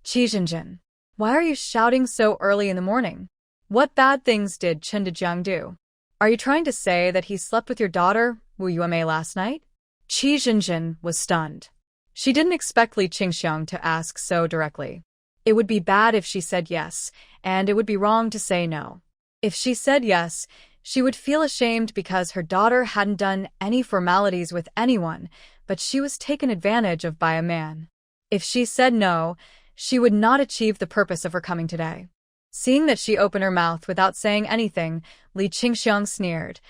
Qi Jinjin, why are you shouting so early in the morning? What bad things did Chen Dejiang do? Are you trying to say that he slept with your daughter, Wu Yuemei, last night? Qi Jinjin was stunned. She didn't expect Li Qingxiang to ask so directly. It would be bad if she said yes, and it would be wrong to say no. If she said yes, she would feel ashamed because her daughter hadn't done any formalities with anyone, but she was taken advantage of by a man. If she said no, she would not achieve the purpose of her coming today. Seeing that she opened her mouth without saying anything, Li Qingxiang sneered.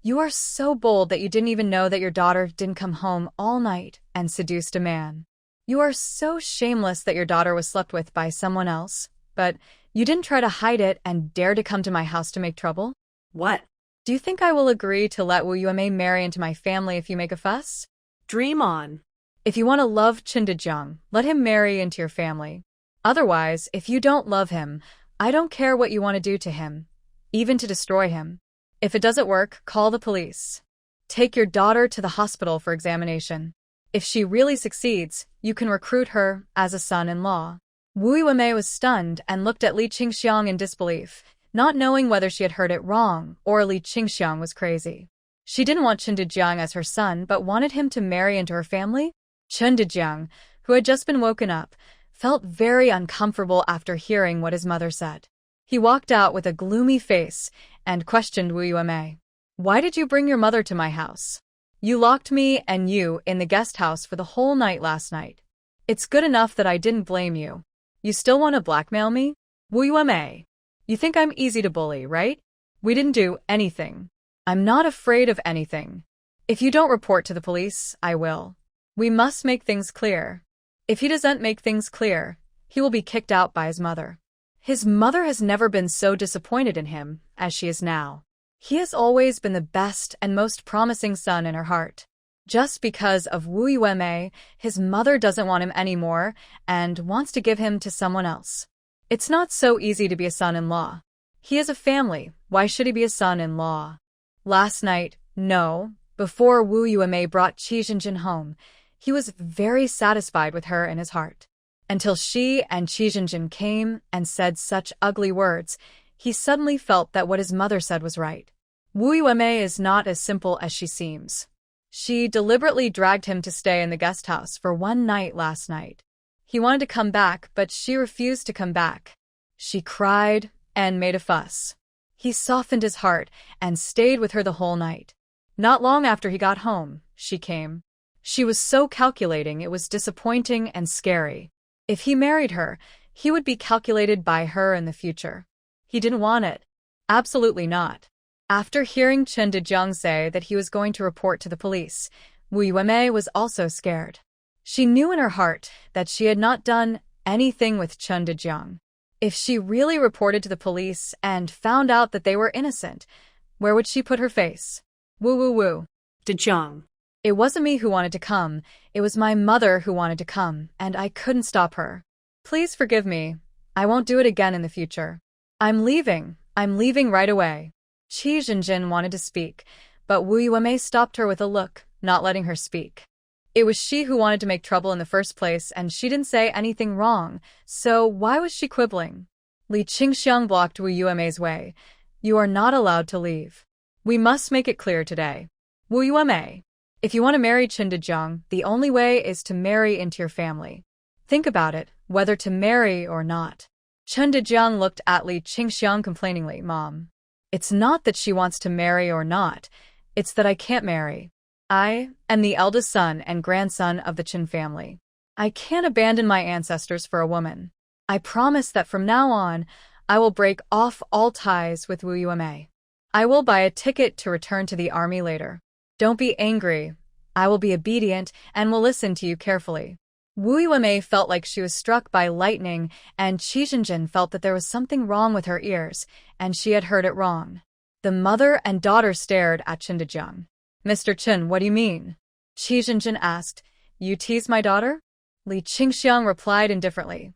You are so bold that you didn't even know that your daughter didn't come home all night and seduced a man. You are so shameless that your daughter was slept with by someone else, but you didn't try to hide it and dare to come to my house to make trouble?
What?
Do you think I will agree to let Wu Yuemei marry into my family if you make a fuss?
Dream on.
If you want to love Chen Dejiang, let him marry into your family. Otherwise, if you don't love him, I don't care what you want to do to him, even to destroy him. If it doesn't work, call the police. Take your daughter to the hospital for examination. If she really succeeds, you can recruit her as a son-in-law. Wu Yuemei was stunned and looked at Li Qingxiang in disbelief, not knowing whether she had heard it wrong or Li Qingxiang was crazy. She didn't want Chen Dejiang as her son but wanted him to marry into her family? Chen Dejiang, who had just been woken up, felt very uncomfortable after hearing what his mother said. He walked out with a gloomy face and questioned Wu Yuemei. Why did you bring your mother to my house? You locked me and you in the guest house for the whole night last night. It's good enough that I didn't blame you. You still want to blackmail me? Wu Yuemei. You think I'm easy to bully, right? We didn't do anything. I'm not afraid of anything. If you don't report to the police, I will. We must make things clear. If he doesn't make things clear, he will be kicked out by his mother. His mother has never been so disappointed in him as she is now. He has always been the best and most promising son in her heart. Just because of Wu Yuemei, his mother doesn't want him anymore and wants to give him to someone else. It's not so easy to be a son-in-law. He has a family, why should he be a son-in-law? Last night, no, before Wu Yuemei brought Qi Jinjin home, he was very satisfied with her in his heart. Until she and Qi Jinjin came and said such ugly words, he suddenly felt that what his mother said was right. Wu Yuemei is not as simple as she seems. She deliberately dragged him to stay in the guest house for one night last night. He wanted to come back, but she refused to come back. She cried and made a fuss. He softened his heart and stayed with her the whole night. Not long after he got home, she came. She was so calculating it was disappointing and scary. If he married her, he would be calculated by her in the future. He didn't want it. Absolutely not. After hearing Chen Dejiang say that he was going to report to the police, Wu Yuemei was also scared. She knew in her heart that she had not done anything with Chen Dejiang. If she really reported to the police and found out that they were innocent, where would she put her face? Woo.
Dejiang.
It wasn't me who wanted to come, it was my mother who wanted to come, and I couldn't stop her. Please forgive me. I won't do it again in the future. I'm leaving right away. Qi Jinjin wanted to speak, but Wu Yuemei stopped her with a look, not letting her speak. It was she who wanted to make trouble in the first place, and she didn't say anything wrong, so why was she quibbling? Li Qingxiang blocked Wu Yuemei's way. You are not allowed to leave. We must make it clear today. Wu Yuemei, if you want to marry Chen Dejiang, the only way is to marry into your family. Think about it, whether to marry or not. Chen Dejiang looked at Li Qingxiang complainingly. Mom. It's not that she wants to marry or not, it's that I can't marry. I am the eldest son and grandson of the Chen family. I can't abandon my ancestors for a woman. I promise that from now on, I will break off all ties with Wu Yuemei. I will buy a ticket to return to the army later. Don't be angry. I will be obedient and will listen to you carefully. Wu Yuemei felt like she was struck by lightning, and Qi Jinjin felt that there was something wrong with her ears, and she had heard it wrong. The mother and daughter stared at Chen Dejiang. Mr. Chen, what do you mean? Qi Jinjin asked. You tease my daughter? Li Qingxiang replied indifferently.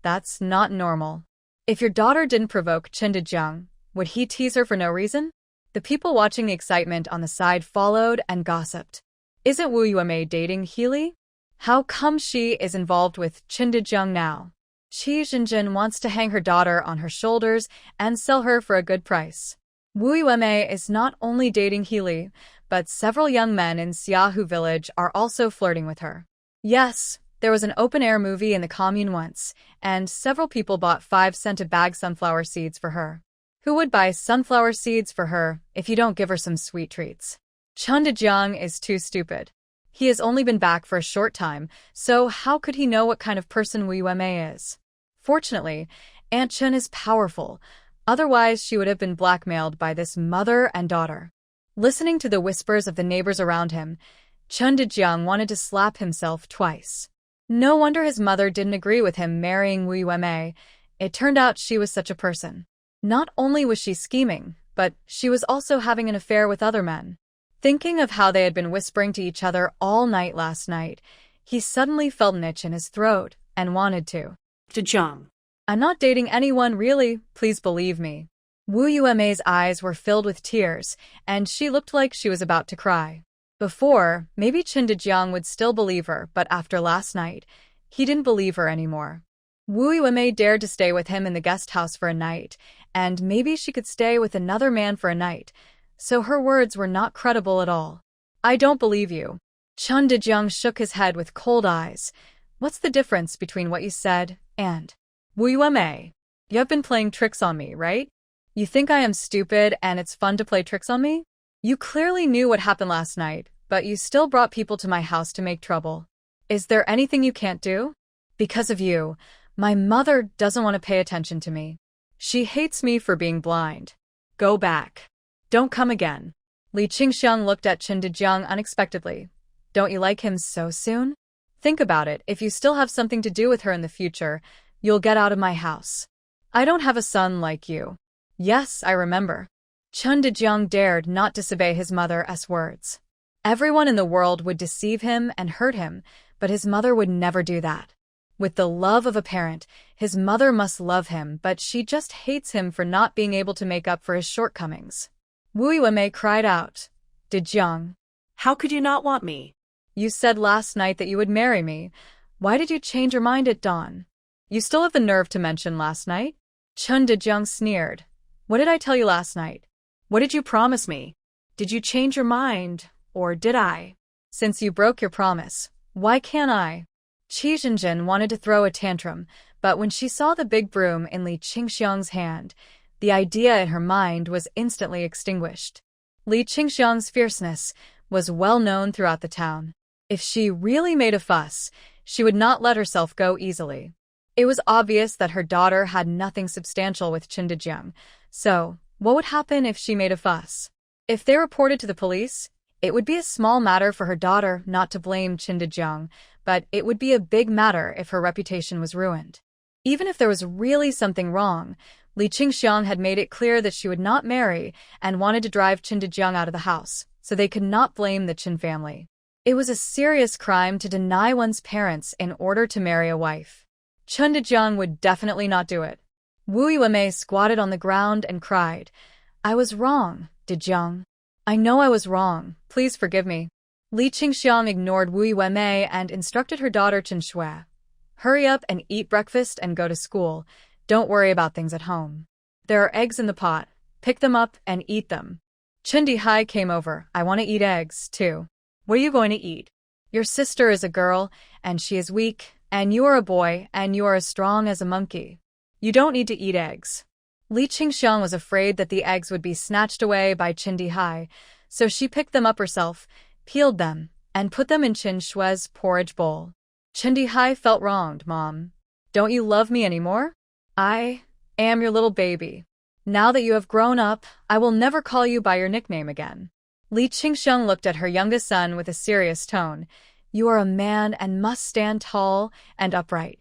That's not normal. If your daughter didn't provoke Chen Dejiang, would he tease her for no reason? The people watching the excitement on the side followed and gossiped. Isn't Wu Yuemei dating Healy? How come she is involved with Chen Dejiang now? Qi Jinjin wants to hang her daughter on her shoulders and sell her for a good price. Wu Yuemei is not only dating Healy, but several young men in Xiahu village are also flirting with her. Yes, there was an open-air movie in the commune once, and several people bought 5 cents a bag sunflower seeds for her. Who would buy sunflower seeds for her if you don't give her some sweet treats? Chen Dejiang is too stupid. He has only been back for a short time, so how could he know what kind of person Wu Yuemei is? Fortunately, Aunt Chen is powerful, otherwise she would have been blackmailed by this mother and daughter. Listening to the whispers of the neighbors around him, Chen Dejiang wanted to slap himself twice. No wonder his mother didn't agree with him marrying Wu Yuemei. It turned out she was such a person. Not only was she scheming, but she was also having an affair with other men. Thinking of how they had been whispering to each other all night last night, he suddenly felt an itch in his throat and wanted to.
Dejiang.
I'm not dating anyone really, please believe me. Wu Yuemei's eyes were filled with tears, and she looked like she was about to cry. Before, maybe Qin Dejiang would still believe her, but after last night, he didn't believe her anymore. Wu Yuemei dared to stay with him in the guest house for a night, and maybe she could stay with another man for a night, so her words were not credible at all. I don't believe you. Qin Dejiang shook his head with cold eyes. What's the difference between what you said and… Wu Yuemei, you have been playing tricks on me, right? You think I am stupid and it's fun to play tricks on me? You clearly knew what happened last night, but you still brought people to my house to make trouble. Is there anything you can't do? Because of you, my mother doesn't want to pay attention to me. She hates me for being blind. Go back. Don't come again. Li Qingxiang looked at Qin Dejiang unexpectedly. Don't you like him so soon? Think about it, if you still have something to do with her in the future, you'll get out of my house. I don't have a son like you. Yes, I remember. Qin Dejiang dared not disobey his mother's words. Everyone in the world would deceive him and hurt him, but his mother would never do that. With the love of a parent, his mother must love him, but she just hates him for not being able to make up for his shortcomings. Wu Yuemei cried out. Dejiang,
How could you not want me?
you said last night that you would marry me. Why did you change your mind at dawn? You still have the nerve to mention last night? Qin Dejiang sneered. What did I tell you last night?
What did you promise me? Did you change your mind, or did I?
Since you broke your promise, why can't I? Qi Zhenjin wanted to throw a tantrum, but when she saw the big broom in Li Qingxiang's hand, the idea in her mind was instantly extinguished. Li Qingxiang's fierceness was well known throughout the town. If she really made a fuss, she would not let herself go easily. It was obvious that her daughter had nothing substantial with Qin Dejiang, so what would happen if she made a fuss? If they reported to the police, it would be a small matter for her daughter not to blame Qin Dejiang, but it would be a big matter if her reputation was ruined. Even if there was really something wrong, Li Qingxiang had made it clear that she would not marry and wanted to drive Qin Dejiang out of the house, so they could not blame the Qin family. It was a serious crime to deny one's parents in order to marry a wife. Qin Dejiang would definitely not do it. Wu Yuemei squatted on the ground and cried, I was wrong, Dejiang. I know I was wrong, please forgive me. Li Qingxiang ignored Wu Yuemei and instructed her daughter Qin Shui. Hurry up and eat breakfast and go to school. Don't worry about things at home. There are eggs in the pot. Pick them up and eat them. Qin Dihai came over. I want to eat eggs, too. What are you going to eat? Your sister is a girl, and she is weak, and you are a boy, and you are as strong as a monkey. You don't need to eat eggs. Li Qingxiang was afraid that the eggs would be snatched away by Qin Dihai, so she picked them up herself, peeled them, and put them in Qin Shui's porridge bowl. Qin Dihai felt wronged, Mom. Don't you love me anymore? I am your little baby. Now that you have grown up, I will never call you by your nickname again. Li Qingxiang looked at her youngest son with a serious tone. You are a man and must stand tall and upright.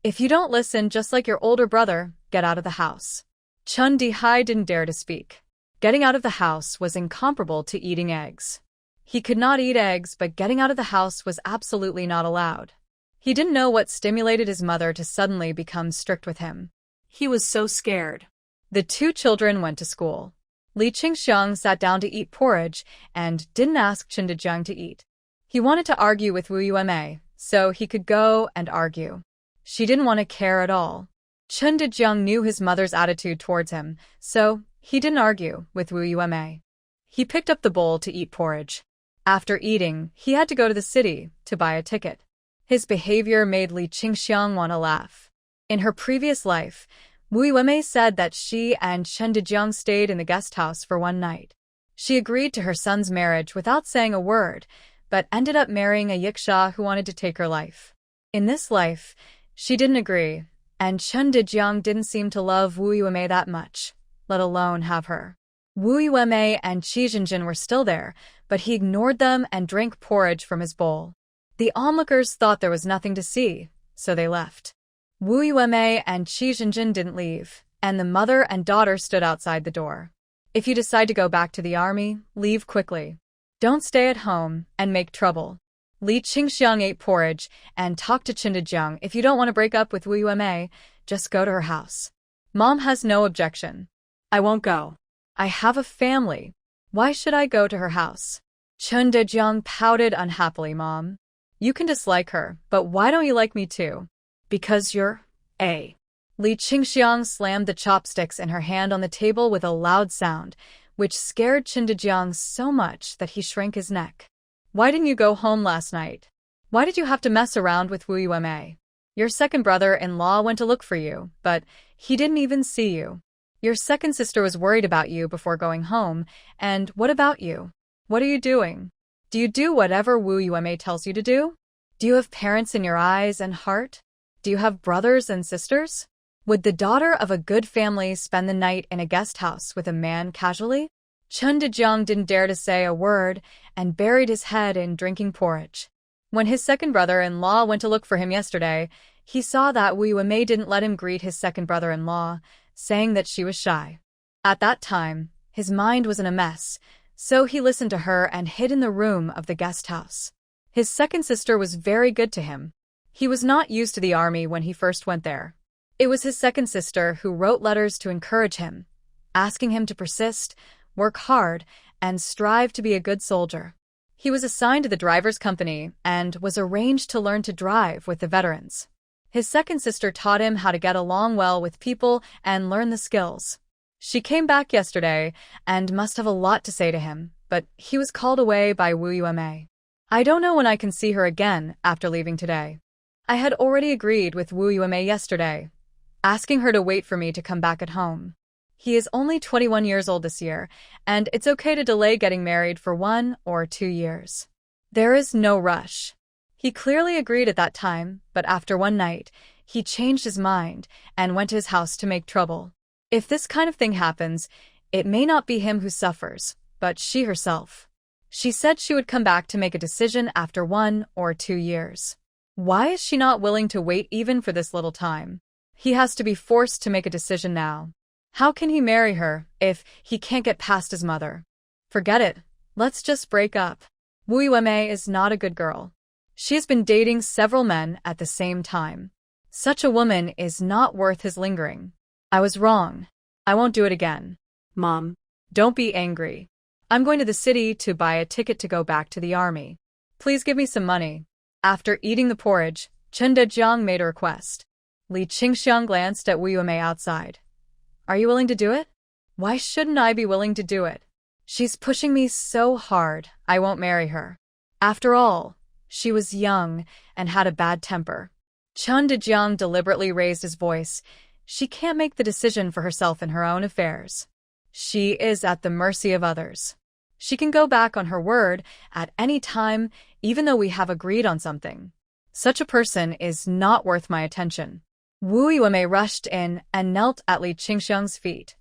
If you don't listen just like your older brother, get out of the house. Qin Dihai didn't dare to speak. Getting out of the house was incomparable to eating eggs. He could not eat eggs, but getting out of the house was absolutely not allowed. He didn't know what stimulated his mother to suddenly become strict with him.
He was so scared.
The two children went to school. Li Qingxiang sat down to eat porridge and didn't ask Qin Dejiang to eat. He wanted to argue with Wu Yuemei, so he could go and argue. She didn't want to care at all. Qin Dejiang knew his mother's attitude towards him, so he didn't argue with Wu Yuemei. He picked up the bowl to eat porridge. After eating, he had to go to the city to buy a ticket. His behavior made Li Qingxiang want to laugh. In her previous life, Wu Yuemei said that she and Qin Dejiang stayed in the guest house for one night. She agreed to her son's marriage without saying a word, but ended up marrying a yiksha who wanted to take her life. In this life, she didn't agree, and Qin Dejiang didn't seem to love Wu Yuemei that much, let alone have her. Wu Yuemei and Qi Zhenjin were still there, but he ignored them and drank porridge from his bowl. The onlookers thought there was nothing to see, so they left. Wu Yuemei and Qi Zhenjin didn't leave, and the mother and daughter stood outside the door. If you decide to go back to the army, leave quickly. Don't stay at home and make trouble. Li Qingxiang ate porridge and talked to Qin Dejiang. If you don't want to break up with Wu Yuemei, just go to her house. Mom has no objection.
I won't go.
I have a family. Why should I go to her house? Chun Dejiang pouted unhappily, Mom. You can dislike her, but why don't you like me too?
Because you're a.
Li Qingxiang slammed the chopsticks in her hand on the table with a loud sound, which scared Chun Dejiang so much that he shrank his neck. Why didn't you go home last night? Why did you have to mess around with Wu Yueme? Your second brother-in-law went to look for you, but he didn't even see you. Your second sister was worried about you before going home, and what about you? What are you doing? Do you do whatever Wu Yueme tells you to do? Do you have parents in your eyes and heart? Do you have brothers and sisters? Would the daughter of a good family spend the night in a guest house with a man casually? Chun Dejiang didn't dare to say a word and buried his head in drinking porridge. When his second brother-in-law went to look for him yesterday, he saw that Wu Yueme didn't let him greet his second brother-in-law, saying that she was shy. At that time, his mind was in a mess, so he listened to her and hid in the room of the guest house. His second sister was very good to him. He was not used to the army when he first went there. It was his second sister who wrote letters to encourage him, asking him to persist, work hard, and strive to be a good soldier. He was assigned to the driver's company and was arranged to learn to drive with the veterans. His second sister taught him how to get along well with people and learn the skills. She came back yesterday and must have a lot to say to him, but he was called away by Wu Yueme. I don't know when I can see her again after leaving today. I had already agreed with Wu Yueme yesterday, asking her to wait for me to come back at home. He is only 21 years old this year, and it's okay to delay getting married for 1 or 2 years. There is no rush. He clearly agreed at that time, but after one night, he changed his mind and went to his house to make trouble. If this kind of thing happens, it may not be him who suffers, but she herself. She said she would come back to make a decision after 1 or 2 years. Why is she not willing to wait even for this little time? He has to be forced to make a decision now. How can he marry her if he can't get past his mother? Forget it. Let's just break up. Wu Yueme is not a good girl. She has been dating several men at the same time. Such a woman is not worth his lingering. I was wrong. I won't do it again.
Mom,
don't be angry. I'm going to the city to buy a ticket to go back to the army. Please give me some money. After eating the porridge, Chun Dejiang made a request. Li Qingxiang glanced at Wu Yueme outside. Are you willing to do it? Why shouldn't I be willing to do it? She's pushing me so hard, I won't marry her. After all, she was young and had a bad temper. Chun Dejiang deliberately raised his voice. She can't make the decision for herself in her own affairs. She is at the mercy of others. She can go back on her word at any time, even though we have agreed on something. Such a person is not worth my attention. Wu Yueme rushed in and knelt at Li Qingxiang's feet.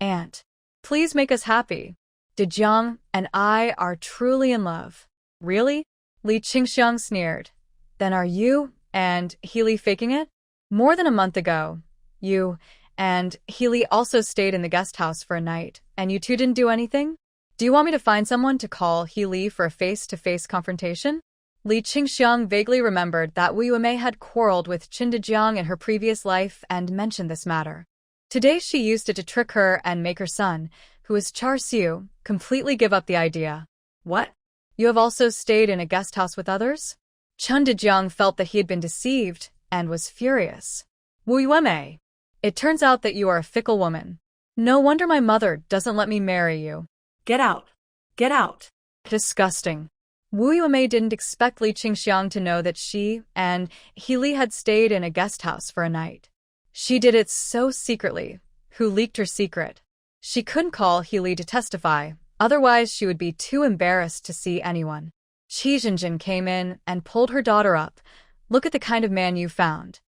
Aunt, please make us happy. Dejiang and I are truly in love. Really? Li Qingxiang sneered. Then are you and Healy faking it? More than a month ago, you and Healy also stayed in the guest house for a night, and you two didn't do anything? Do you want me to find someone to call Healy for a face-to-face confrontation? Li Qingxiang vaguely remembered that Wu Yueme had quarreled with Chun Dejiang in her previous life and mentioned this matter. Today she used it to trick her and make her son, who is Char Siu, completely give up the idea. What? You have also stayed in a guest house with others? Chun Dejiang felt that he had been deceived and was furious. Wu Yueme, it turns out that you are a fickle woman. No wonder my mother doesn't let me marry you.
Get out. Get out.
Disgusting. Wu Yueme didn't expect Li Qingxiang to know that she and Healy had stayed in a guest house for a night. She did it so secretly. Who leaked her secret? She couldn't call Healy to testify, otherwise she would be too embarrassed to see anyone. Qi Zhenjin came in and pulled her daughter up. Look at the kind of man you found.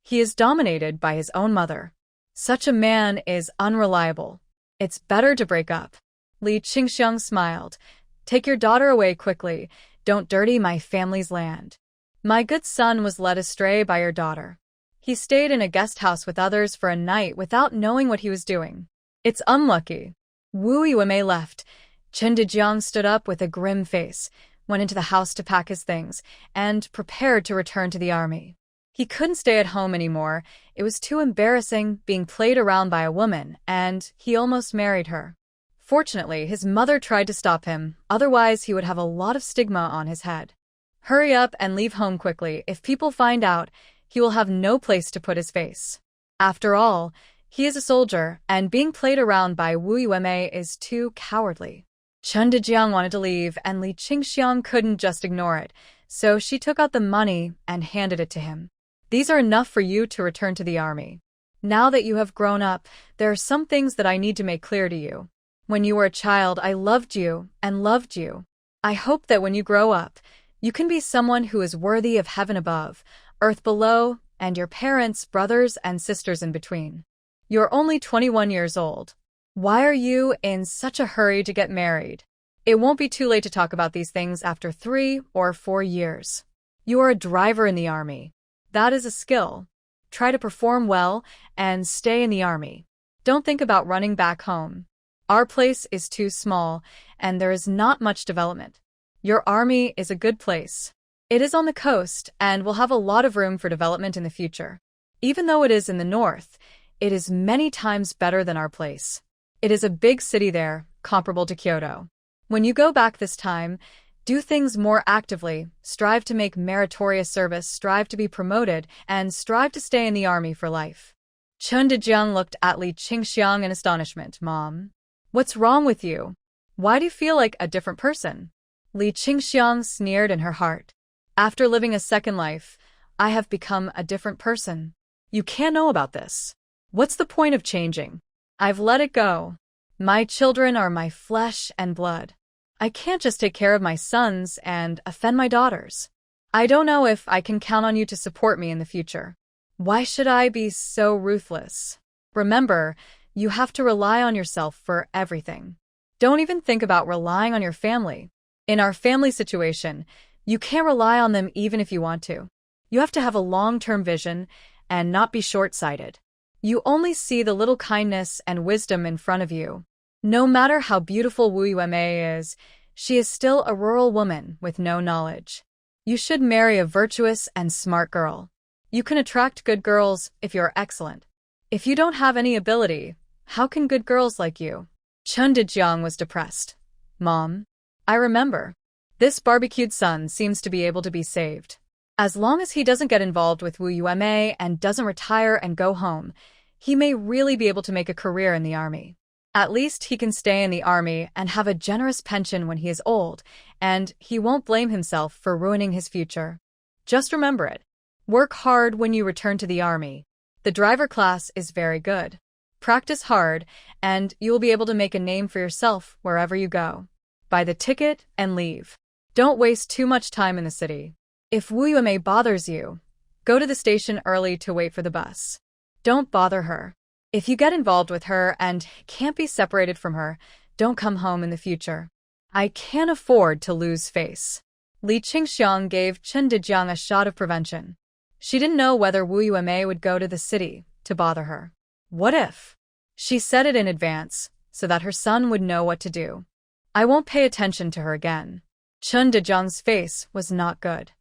He is dominated by his own mother. Such a man is unreliable. It's better to break up. Li Qingxiang smiled. Take your daughter away quickly. Don't dirty my family's land. My good son was led astray by your daughter. He stayed in a guest house with others for a night without knowing what he was doing. It's unlucky. Wu Yueme left. Chun Dejiang stood up with a grim face, went into the house to pack his things, and prepared to return to the army. He couldn't stay at home anymore. It was too embarrassing being played around by a woman, and he almost married her. Fortunately, his mother tried to stop him, otherwise he would have a lot of stigma on his head. Hurry up and leave home quickly. If people find out, he will have no place to put his face. After all, he is a soldier, and being played around by Wu Yueme is too cowardly. Chen Dejiang wanted to leave, and Li Qingxiang couldn't just ignore it, so she took out the money and handed it to him. These are enough for you to return to the army. Now that you have grown up, there are some things that I need to make clear to you. When you were a child, I loved you and loved you. I hope that when you grow up, you can be someone who is worthy of heaven above, earth below, and your parents, brothers, and sisters in between. You're only 21 years old. Why are you in such a hurry to get married? It won't be too late to talk about these things after 3 or 4 years. You are a driver in the army. That is a skill. Try to perform well and stay in the army. Don't think about running back home. Our place is too small, and there is not much development. Your army is a good place. It is on the coast and will have a lot of room for development in the future. Even though it is in the north, it is many times better than our place. It is a big city there, comparable to Kyoto. When you go back this time, do things more actively, strive to make meritorious service, strive to be promoted, and strive to stay in the army for life. Chen Dejiang looked at Li Qingxiang in astonishment. Mom, what's wrong with you? Why do you feel like a different person? Li Qingxiang sneered in her heart. After living a second life, I have become a different person. You can't know about this. What's the point of changing? I've let it go. My children are my flesh and blood. I can't just take care of my sons and offend my daughters. I don't know if I can count on you to support me in the future. Why should I be so ruthless? Remember, you have to rely on yourself for everything. Don't even think about relying on your family. In our family situation, you can't rely on them even if you want to. You have to have a long-term vision and not be short-sighted. You only see the little kindness and wisdom in front of you. No matter how beautiful Wu Yueme is, she is still a rural woman with no knowledge. You should marry a virtuous and smart girl. You can attract good girls if you're excellent. If you don't have any ability, how can good girls like you? Chen Dejiang was depressed. Mom, I remember. This barbecued son seems to be able to be saved. As long as he doesn't get involved with Wu Yueme and doesn't retire and go home, he may really be able to make a career in the army. At least he can stay in the army and have a generous pension when he is old, and he won't blame himself for ruining his future. Just remember it. Work hard when you return to the army. The driver class is very good. Practice hard, and you will be able to make a name for yourself wherever you go. Buy the ticket and leave. Don't waste too much time in the city. If Wu Yueme bothers you, go to the station early to wait for the bus. Don't bother her. If you get involved with her and can't be separated from her, don't come home in the future. I can't afford to lose face. Li Qingxiang gave Chen Dejiang a shot of prevention. She didn't know whether Wu Yueme would go to the city to bother her. What if? She said it in advance, so that her son would know what to do. I won't pay attention to her again. Chen Dejiang's face was not good.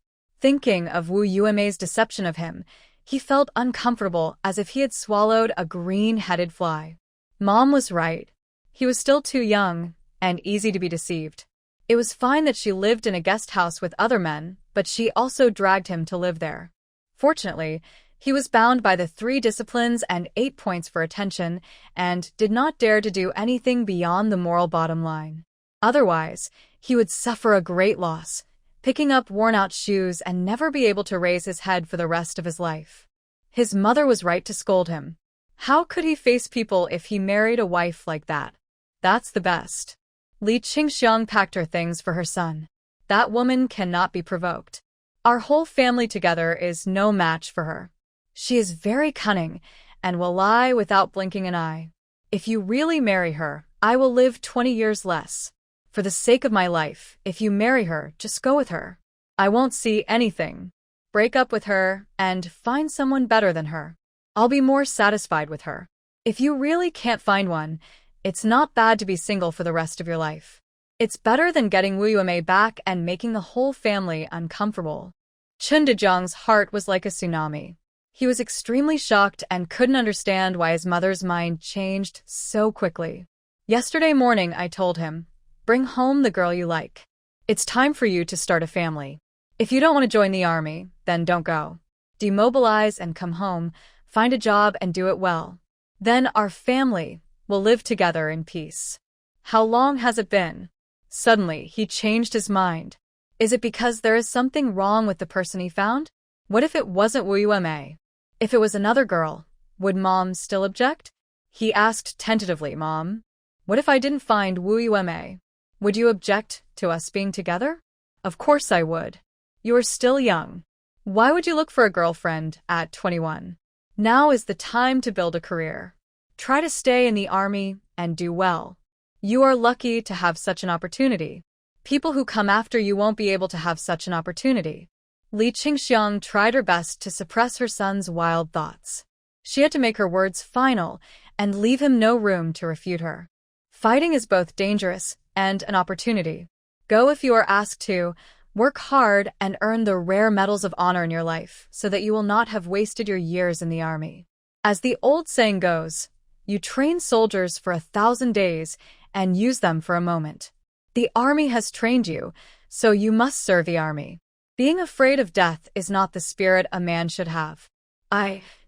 Thinking of Wu Yueme's deception of him, he felt uncomfortable as if he had swallowed a green-headed fly. Mom was right. He was still too young and easy to be deceived. It was fine that she lived in a guest house with other men, but she also dragged him to live there. Fortunately, he was bound by the 3 disciplines and 8 points for attention and did not dare to do anything beyond the moral bottom line. Otherwise, he would suffer a great loss, picking up worn-out shoes and never be able to raise his head for the rest of his life. His mother was right to scold him. How could he face people if he married a wife like that? That's the best. Li Qingxiang packed her things for her son. That woman cannot be provoked. Our whole family together is no match for her. She is very cunning and will lie without blinking an eye. If you really marry her, I will live 20 years less. For the sake of my life, if you marry her, just go with her. I won't see anything. Break up with her and find someone better than her. I'll be more satisfied with her. If you really can't find one, it's not bad to be single for the rest of your life. It's better than getting Wu Yueme back and making the whole family uncomfortable. Chun Dejong's heart was like a tsunami. He was extremely shocked and couldn't understand why his mother's mind changed so quickly. Yesterday morning, I told him, bring home the girl you like. It's time for you to start a family. If you don't want to join the army, then don't go. Demobilize and come home, find a job and do it well. Then our family will live together in peace. How long has it been? Suddenly, he changed his mind. Is it because there is something wrong with the person he found? What if it wasn't Wu Yueme? If it was another girl, would Mom still object? He asked tentatively, Mom, what if I didn't find Wu Yueme? Would you object to us being together? Of course I would. You are still young. Why would you look for a girlfriend at 21? Now is the time to build a career. Try to stay in the army and do well. You are lucky to have such an opportunity. People who come after you won't be able to have such an opportunity. Li Qingxiang tried her best to suppress her son's wild thoughts. She had to make her words final and leave him no room to refute her. Fighting is both dangerous and an opportunity. Go if you are asked to. Work hard and earn the rare medals of honor in your life so that you will not have wasted your years in the army. As the old saying goes, you train soldiers for 1,000 days and use them for a moment. The army has trained you, so you must serve the army. Being afraid of death is not the spirit a man should have.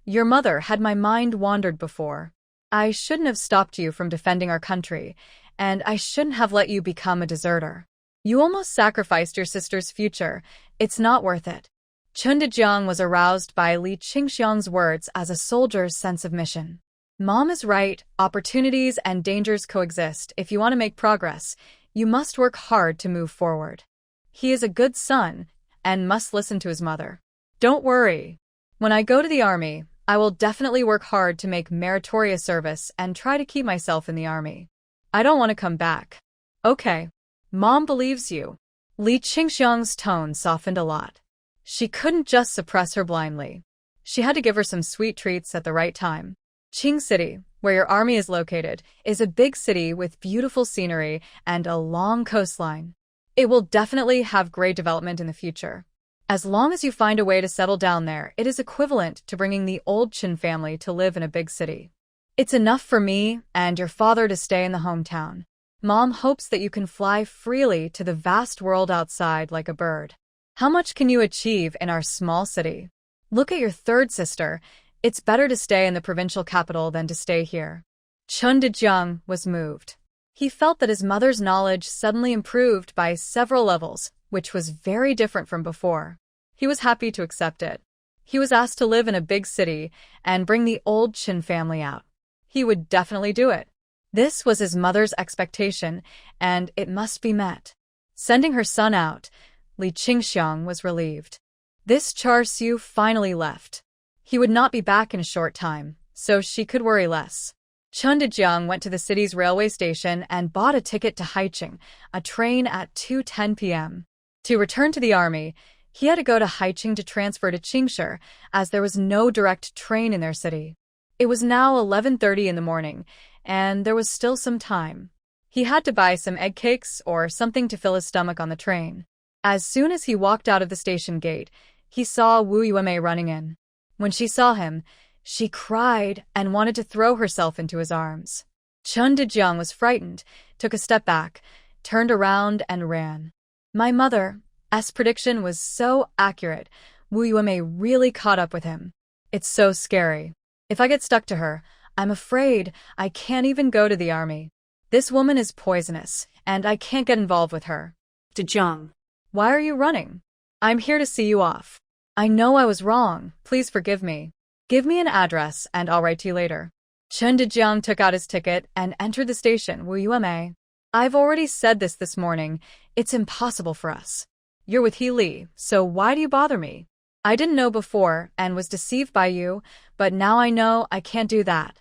Your mother, had my mind wandered before. I shouldn't have stopped you from defending our country, and I shouldn't have let you become a deserter. You almost sacrificed your sister's future. It's not worth it. Chun Dejiang was aroused by Li Qingxiang's words as a soldier's sense of mission. Mom is right, opportunities and dangers coexist. If you want to make progress, you must work hard to move forward. He is a good son and must listen to his mother. Don't worry. When I go to the army, I will definitely work hard to make meritorious service and try to keep myself in the army. I don't want to come back. Okay. Mom believes you. Li Qingxiang's tone softened a lot. She couldn't just suppress her blindly. She had to give her some sweet treats at the right time. Qing City, where your army is located, is a big city with beautiful scenery and a long coastline. It will definitely have great development in the future. As long as you find a way to settle down there, it is equivalent to bringing the old Qin family to live in a big city. It's enough for me and your father to stay in the hometown. Mom hopes that you can fly freely to the vast world outside like a bird. How much can you achieve in our small city? Look at your third sister. It's better to stay in the provincial capital than to stay here. Chun Dejiang was moved. He felt that his mother's knowledge suddenly improved by several levels, which was very different from before. He was happy to accept it. He was asked to live in a big city and bring the old Qin family out. He would definitely do it. This was his mother's expectation, and it must be met. Sending her son out, Li Qingxiang was relieved. This Char Siu finally left. He would not be back in a short time, so she could worry less. Chun Dejiang went to the city's railway station and bought a ticket to Haiqing, a train at 2:10 p.m. To return to the army, he had to go to Haiqing to transfer to Qingshi, as there was no direct train in their city. It was now 11:30 in the morning, and there was still some time. He had to buy some egg cakes or something to fill his stomach on the train. As soon as he walked out of the station gate, he saw Wu Yueme running in. When she saw him, she cried and wanted to throw herself into his arms. Chun Dejiang was frightened, took a step back, turned around and ran. My mother's prediction was so accurate. Wu Yueme really caught up with him. It's so scary. If I get stuck to her, I'm afraid I can't even go to the army. This woman is poisonous, and I can't get involved with her.
Dejiang.
Why are you running? I'm here to see you off. I know I was wrong. Please forgive me. Give me an address, and I'll write to you later. Chun Dejiang took out his ticket and entered the station. Wu Yueme. I've already said this morning. It's impossible for us. You're with He Li, so why do you bother me? I didn't know before and was deceived by you, but now I know I can't do that.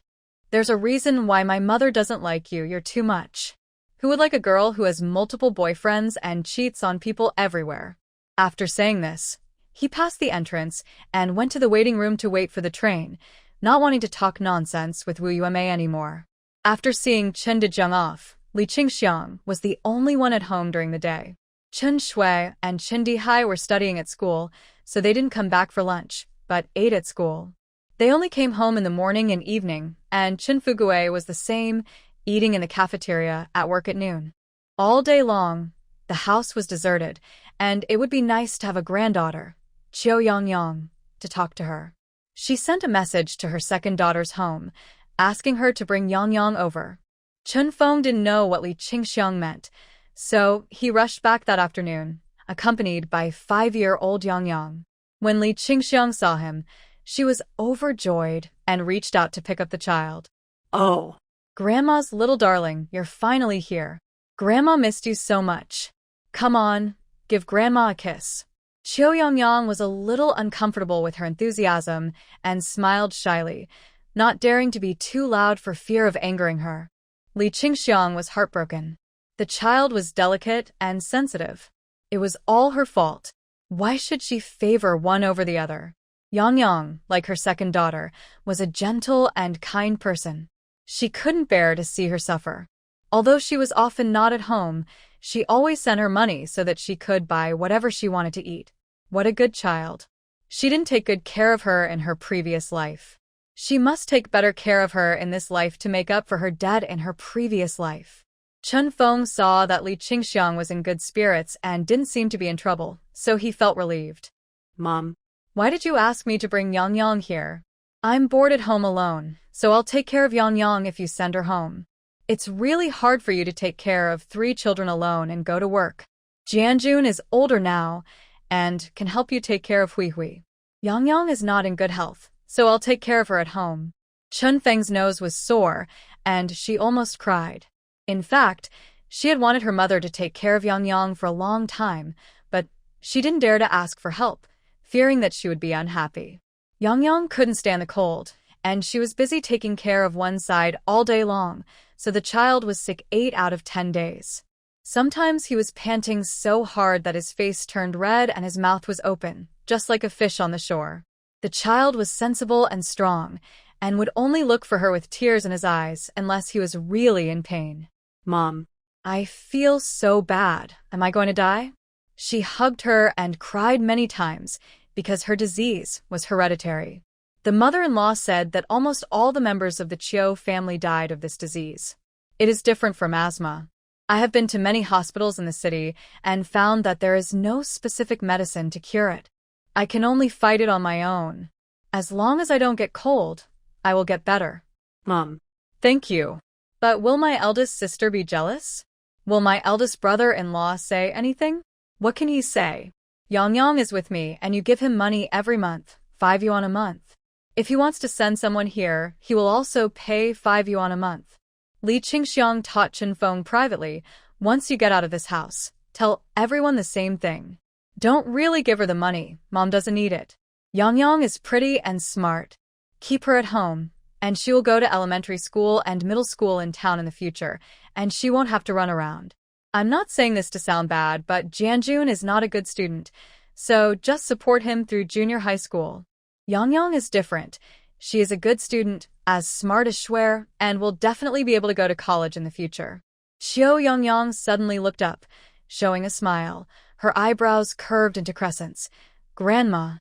There's a reason why my mother doesn't like you. You're too much. Who would like a girl who has multiple boyfriends and cheats on people everywhere? After saying this, he passed the entrance and went to the waiting room to wait for the train, not wanting to talk nonsense with Wu Yueme anymore. After seeing Chun Dejiang off, Li Qingxiang was the only one at home during the day. Chen Shui and Chen Dihai were studying at school, so they didn't come back for lunch, but ate at school. They only came home in the morning and evening, and Chin Fugue was the same, eating in the cafeteria, at work at noon. All day long, the house was deserted, and it would be nice to have a granddaughter, Chiu Yongyong, to talk to her. She sent a message to her second daughter's home, asking her to bring Yongyong over. Chun Feng didn't know what Li Qingxiang meant, so he rushed back that afternoon, accompanied by 5-year-old Yongyong. When Li Qingxiang saw him, she was overjoyed and reached out to pick up the child.
Oh,
Grandma's little darling, you're finally here. Grandma missed you so much. Come on, give Grandma a kiss. Chiu Yongyang was a little uncomfortable with her enthusiasm and smiled shyly, not daring to be too loud for fear of angering her. Li Qingxiang was heartbroken. The child was delicate and sensitive. It was all her fault. Why should she favor one over the other? Yongyang, like her second daughter, was a gentle and kind person. She couldn't bear to see her suffer. Although she was often not at home, she always sent her money so that she could buy whatever she wanted to eat. What a good child. She didn't take good care of her in her previous life. She must take better care of her in this life to make up for her debt in her previous life. Chun Feng saw that Li Qingxiang was in good spirits and didn't seem to be in trouble, so he felt relieved.
Mom.
Why did you ask me to bring Yongyang here? I'm bored at home alone, so I'll take care of Yongyang if you send her home. It's really hard for you to take care of 3 children alone and go to work. Jianjun is older now and can help you take care of Hui Hui. Yongyang is not in good health, so I'll take care of her at home. Chun Feng's nose was sore, and she almost cried. In fact, she had wanted her mother to take care of Yongyang for a long time, but she didn't dare to ask for help, fearing that she would be unhappy. Yongyang couldn't stand the cold, and she was busy taking care of one side all day long, so the child was sick 8 out of 10 days. Sometimes he was panting so hard that his face turned red and his mouth was open, just like a fish on the shore. The child was sensible and strong, and would only look for her with tears in his eyes unless he was really in pain.
Mom.
I feel so bad. Am I going to die? She hugged her and cried many times because her disease was hereditary. The mother-in-law said that almost all the members of the Chiu family died of this disease. It is different from asthma. I have been to many hospitals in the city and found that there is no specific medicine to cure it. I can only fight it on my own. As long as I don't get cold, I will get better.
Mom.
Thank you. But will my eldest sister be jealous? Will my eldest brother-in-law say anything? What can he say? Yongyang is with me and you give him money every month, 5 yuan a month. If he wants to send someone here, he will also pay 5 yuan a month. Li Qingxiang taught Chun Feng privately, once you get out of this house, tell everyone the same thing. Don't really give her the money, Mom doesn't need it. Yongyang is pretty and smart. Keep her at home, and she will go to elementary school and middle school in town in the future, and she won't have to run around. I'm not saying this to sound bad, but Jianjun is not a good student, so just support him through junior high school. Yongyang is different. She is a good student, as smart as Shuer, and will definitely be able to go to college in the future. Xiao Yongyang suddenly looked up, showing a smile, her eyebrows curved into crescents. Grandma.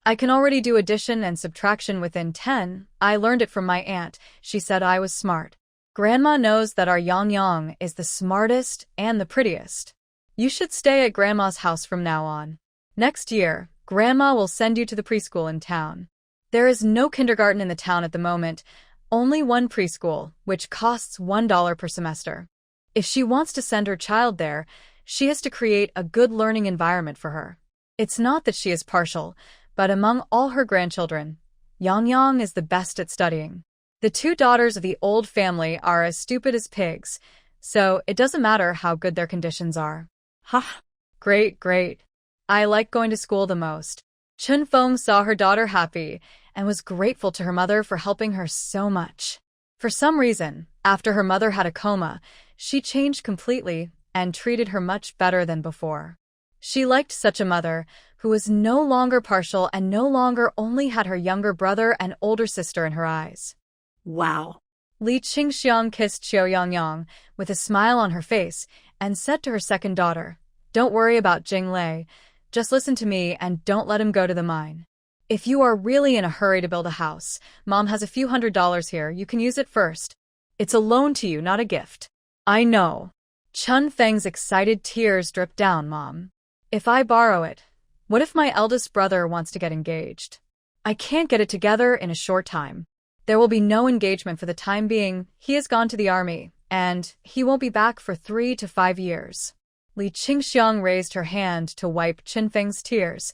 I can already do addition and subtraction within 10. I learned it from my aunt. She said I was smart. Grandma knows that our Yongyang is the smartest and the prettiest. You should stay at Grandma's house from now on. Next year, Grandma will send you to the preschool in town. There is no kindergarten in the town at the moment, only one preschool, which costs $1 per semester. If she wants to send her child there, she has to create a good learning environment for her. It's not that she is partial, but among all her grandchildren, Yongyang is the best at studying. The 2 daughters of the old family are as stupid as pigs, so it doesn't matter how good their conditions are.
Ha!
Great, great. I like going to school the most. Chun Feng saw her daughter happy and was grateful to her mother for helping her so much. For some reason, after her mother had a coma, she changed completely and treated her much better than before. She liked such a mother, who was no longer partial and no longer only had her younger brother and older sister in her eyes.
Wow.
Li Qingxiang kissed Xiao Yongyang with a smile on her face and said to her second daughter, "Don't worry about Jinglei. Just listen to me and don't let him go to the mine. If you are really in a hurry to build a house, Mom has a few $100s here. You can use it first. It's a loan to you, not a gift. I know. Chun Feng's excited tears dripped down, Mom. If I borrow it, what if my eldest brother wants to get engaged? I can't get it together in a short time. There will be no engagement for the time being. He has gone to the army, and he won't be back for 3 to 5 years. Li Qingxiang raised her hand to wipe Chun Feng's tears.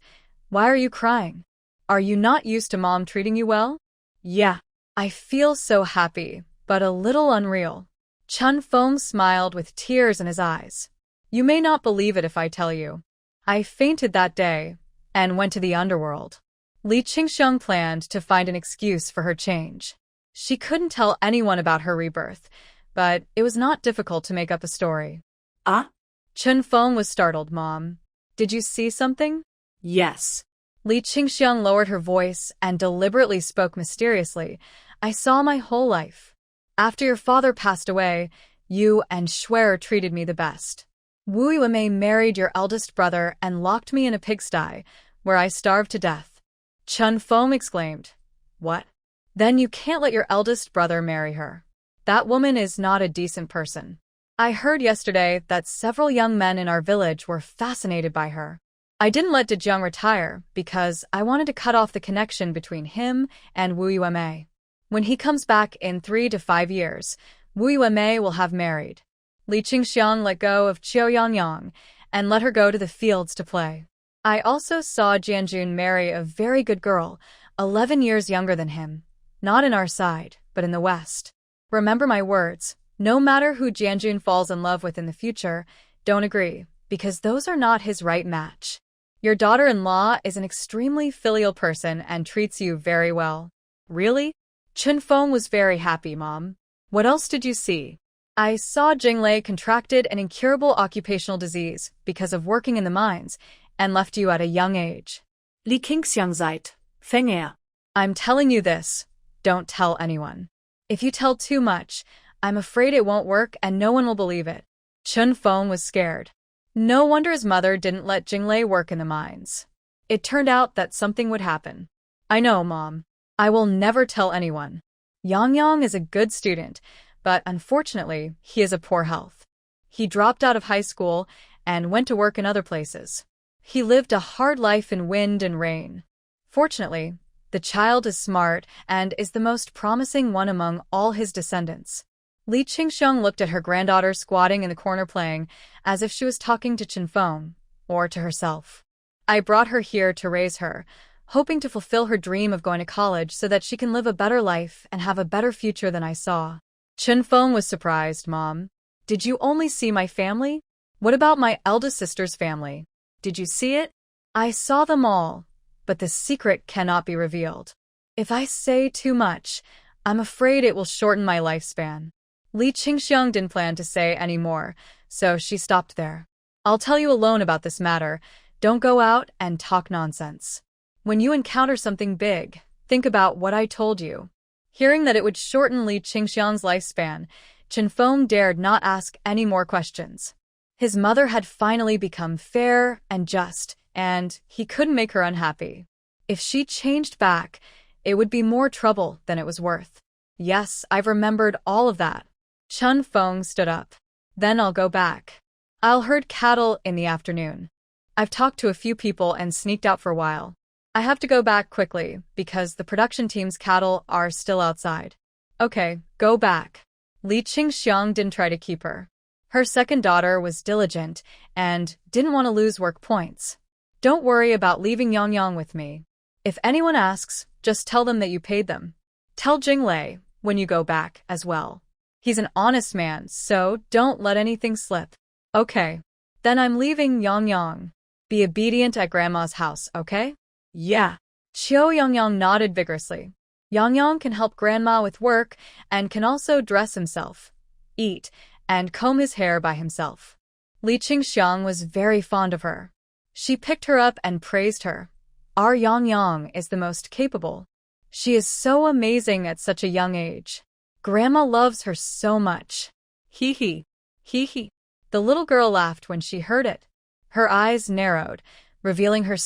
Why are you crying? Are you not used to Mom treating you well? Yeah. I feel so happy, but a little unreal. Chun Feng smiled with tears in his eyes. You may not believe it if I tell you. I fainted that day and went to the underworld. Li Qingxiang planned to find an excuse for her change. She couldn't tell anyone about her rebirth, but it was not difficult to make up a story.
Ah?
Chun Feng was startled, Mom. Did you see something?
Yes.
Li Qingxiang lowered her voice and deliberately spoke mysteriously. I saw my whole life. After your father passed away, you and Schwer treated me the best. Wu Yuemei married your eldest brother and locked me in a pigsty, where I starved to death. Chun Feng exclaimed. What? Then you can't let your eldest brother marry her. That woman is not a decent person. I heard yesterday that several young men in our village were fascinated by her. I didn't let De Jiang retire because I wanted to cut off the connection between him and Wu Yuemei. When he comes back in 3 to 5 years, Wu Yuemei will have married. Li Qingxiang let go of Qiu Yangyang and let her go to the fields to play. I also saw Jianjun marry a very good girl, 11 years younger than him. Not in our side, but in the West. Remember my words, no matter who Jianjun falls in love with in the future, don't agree, because those are not his right match. Your daughter-in-law is an extremely filial person and treats you very well. Really? Chun Feng was very happy, Mom. What else did you see? I saw Jinglei contracted an incurable occupational disease because of working in the mines and left you at a young age.
Li Qingxiang seid, Feng er.
I'm telling you this. Don't tell anyone. If you tell too much, I'm afraid it won't work and no one will believe it. Chun Feng was scared. No wonder his mother didn't let Jinglei work in the mines. It turned out that something would happen. I know, Mom. I will never tell anyone. Yang is a good student, but unfortunately, he has a poor health. He dropped out of high school and went to work in other places. He lived a hard life in wind and rain. Fortunately, the child is smart and is the most promising one among all his descendants. Li Qingxiang looked at her granddaughter squatting in the corner playing, as if she was talking to Chun Feng, or to herself. I brought her here to raise her, hoping to fulfill her dream of going to college so that she can live a better life and have a better future than I saw. Chun Feng was surprised, Mom. Did you only see my family? What about my eldest sister's family? Did you see it? I saw them all, but the secret cannot be revealed. If I say too much, I'm afraid it will shorten my lifespan. Li Qingxiang didn't plan to say any more, so she stopped there. I'll tell you alone about this matter. Don't go out and talk nonsense. When you encounter something big, think about what I told you. Hearing that it would shorten Li Qingxiang's lifespan, Chun Feng dared not ask any more questions. His mother had finally become fair and just, and he couldn't make her unhappy. If she changed back, it would be more trouble than it was worth. Yes, I've remembered all of that. Chun Feng stood up. Then I'll go back. I'll herd cattle in the afternoon. I've talked to a few people and sneaked out for a while. I have to go back quickly because the production team's cattle are still outside. Okay, go back. Li Qingxiang didn't try to keep her. Her second daughter was diligent and didn't want to lose work points. Don't worry about leaving Yang with me. If anyone asks, just tell them that you paid them. Tell Jinglei when you go back as well. He's an honest man, so don't let anything slip. Okay. Then I'm leaving Yang. Be obedient at Grandma's house, okay? Yeah. Qiu Yangyang nodded vigorously. Yang can help Grandma with work and can also dress himself, eat, and comb his hair by himself. Li Qingxiang was very fond of her. She picked her up and praised her. Our Yang is the most capable. She is so amazing at such a young age. Grandma loves her so much. Hee hee. Hee hee. The little girl laughed when she heard it. Her eyes narrowed, revealing her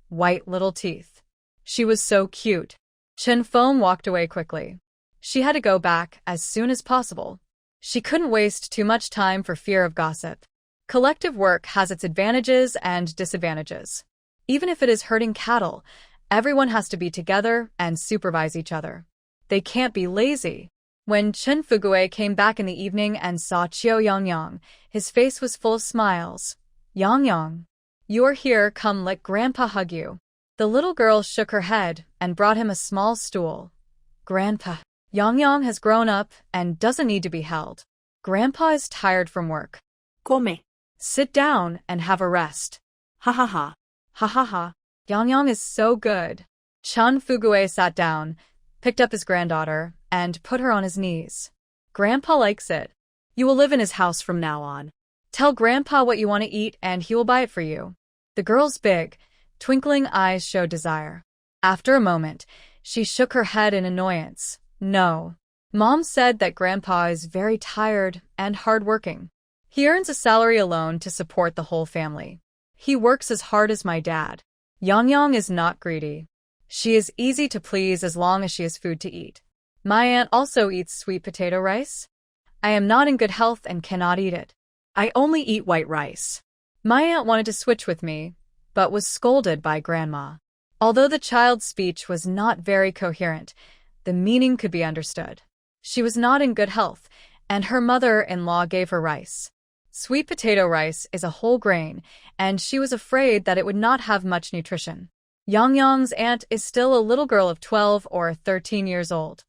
white little teeth. She was so cute. Chen Feng walked away quickly. She had to go back as soon as possible. She couldn't waste too much time for fear of gossip. Collective work has its advantages and disadvantages. Even if it is herding cattle, everyone has to be together and supervise each other. They can't be lazy. When Chen Fugue came back in the evening and saw Qiu Yangyang, his face was full of smiles. Yangyang, you're here, come let Grandpa hug you. The little girl shook her head and brought him a small stool. Grandpa, Yangyang has grown up and doesn't need to be held. Grandpa is tired from work.
Come.
Sit down and have a rest.
Ha ha ha.
Ha ha ha. Yangyang is so good. Chen Fugue sat down, picked up his granddaughter, and put her on his knees. Grandpa likes it.
You will live in his house from now on.
Tell Grandpa what you want to eat and he will buy it for you. The girl's big, twinkling eyes showed desire. After a moment, she shook her head in annoyance. No. Mom said that Grandpa is very tired and hardworking. He earns a salary alone to support the whole family. He works as hard as my dad. Yangyang is not greedy. She is easy to please as long as she has food to eat. My aunt also eats sweet potato rice. I am not in good health and cannot eat it.
I only eat white rice.
My aunt wanted to switch with me, but was scolded by Grandma. Although the child's speech was not very coherent, the meaning could be understood. She was not in good health, and her mother-in-law gave her rice. Sweet potato rice is a whole grain, and she was afraid that it would not have much nutrition. Yangyang's aunt is still a little girl of 12 or 13 years old.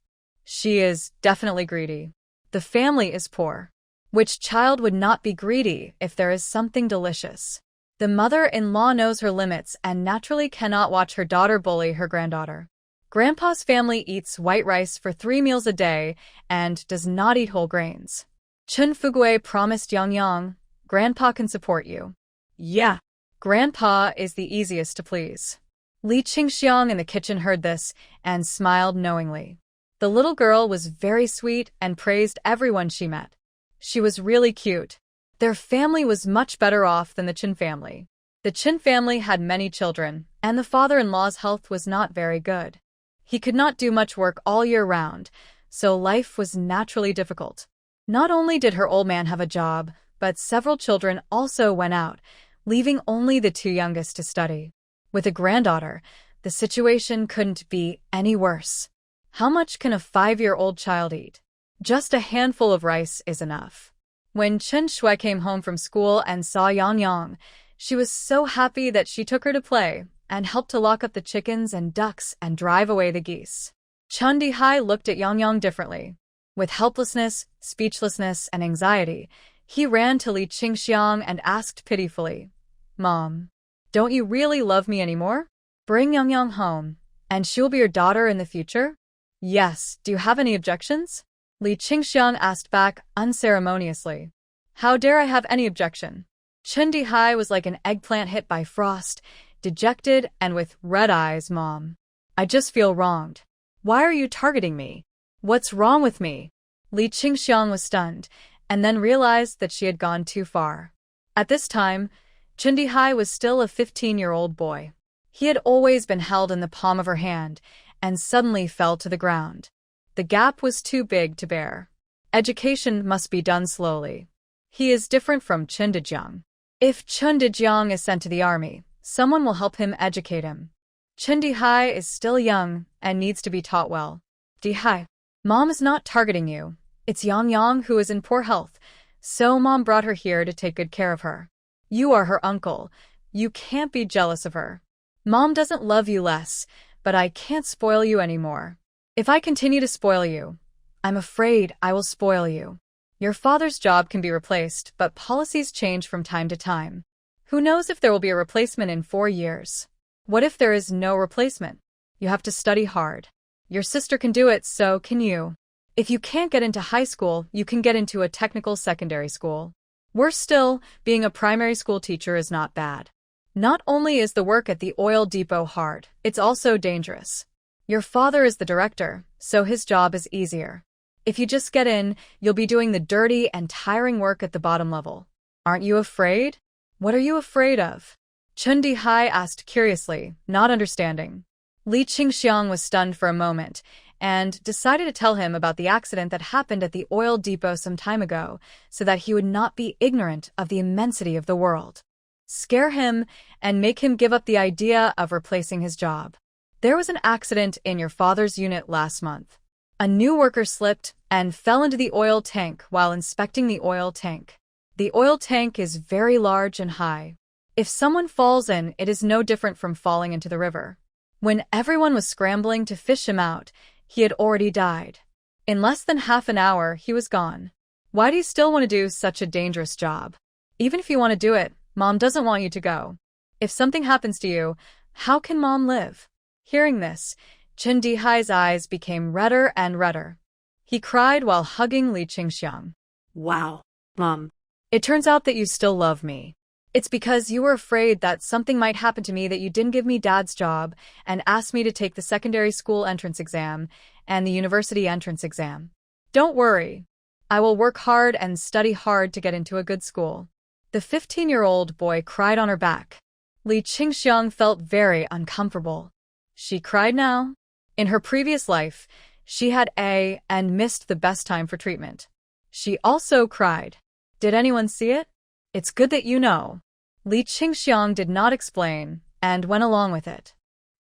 She is definitely greedy. The family is poor. Which child would not be greedy if there is something delicious? The mother-in-law knows her limits and naturally cannot watch her daughter bully her granddaughter. Grandpa's family eats white rice for 3 meals a day and does not eat whole grains. Chen Fugue promised Yangyang, Grandpa can support you.
Yeah.
Grandpa is the easiest to please. Li Qingxiang in the kitchen heard this and smiled knowingly. The little girl was very sweet and praised everyone she met. She was really cute. Their family was much better off than the Chen family. The Chen family had many children, and the father-in-law's health was not very good. He could not do much work all year round, so life was naturally difficult. Not only did her old man have a job, but several children also went out, leaving only the 2 youngest to study. With a granddaughter, the situation couldn't be any worse. How much can a 5-year-old child eat? Just a handful of rice is enough. When Chen Shui came home from school and saw Yangyang, she was so happy that she took her to play and helped to lock up the chickens and ducks and drive away the geese. Chen Dihai looked at Yangyang differently. With helplessness, speechlessness, and anxiety, he ran to Li Qingxiang and asked pitifully, Mom, don't you really love me anymore? Bring Yangyang home, and she'll be your daughter in the future? Yes, do you have any objections? Li Qingxiang asked back unceremoniously. How dare I have any objection? Chen Dihai was like an eggplant hit by frost, dejected and with red eyes. Mom, I just feel wronged. Why are you targeting me? What's wrong with me? Li Qingxiang was stunned, and then realized that she had gone too far. At this time, Chen Dihai was still a 15-year-old boy. He had always been held in the palm of her hand, and suddenly fell to the ground. The gap was too big to bear. Education must be done slowly. He is different from Chen Dejiang. If Chen Dejiang is sent to the army, someone will help him educate him. Chen Dihai is still young and needs to be taught well. Dihai, Mom is not targeting you. It's Yangyang who is in poor health, so Mom brought her here to take good care of her. You are her uncle. You can't be jealous of her. Mom doesn't love you less, but I can't spoil you anymore. If I continue to spoil you, I'm afraid I will spoil you. Your father's job can be replaced, but policies change from time to time. Who knows if there will be a replacement in 4 years? What if there is no replacement? You have to study hard. Your sister can do it, so can you. If you can't get into high school, you can get into a technical secondary school. Worse still, being a primary school teacher is not bad. Not only is the work at the oil depot hard, it's also dangerous. Your father is the director, so his job is easier. If you just get in, you'll be doing the dirty and tiring work at the bottom level. Aren't you afraid? What are you afraid of? Chun Dihai asked curiously, not understanding. Li Qingxiang was stunned for a moment and decided to tell him about the accident that happened at the oil depot some time ago so that he would not be ignorant of the immensity of the world. Scare him and make him give up the idea of replacing his job. There was an accident in your father's unit last month. A new worker slipped and fell into the oil tank while inspecting the oil tank. The oil tank is very large and high. If someone falls in, it is no different from falling into the river. When everyone was scrambling to fish him out, he had already died. In less than half an hour, he was gone. Why do you still want to do such a dangerous job? Even if you want to do it, Mom doesn't want you to go. If something happens to you, how can Mom live? Hearing this, Chun Dihai's eyes became redder and redder. He cried while hugging Li Qingxiang.
Wow, Mom.
It turns out that you still love me. It's because you were afraid that something might happen to me that you didn't give me Dad's job and asked me to take the secondary school entrance exam and the university entrance exam. Don't worry. I will work hard and study hard to get into a good school. The 15-year-old boy cried on her back. Li Qingxiang felt very uncomfortable. She cried now. In her previous life, she had and missed the best time for treatment. She also cried. Did anyone see it? It's good that you know. Li Qingxiang did not explain and went along with it.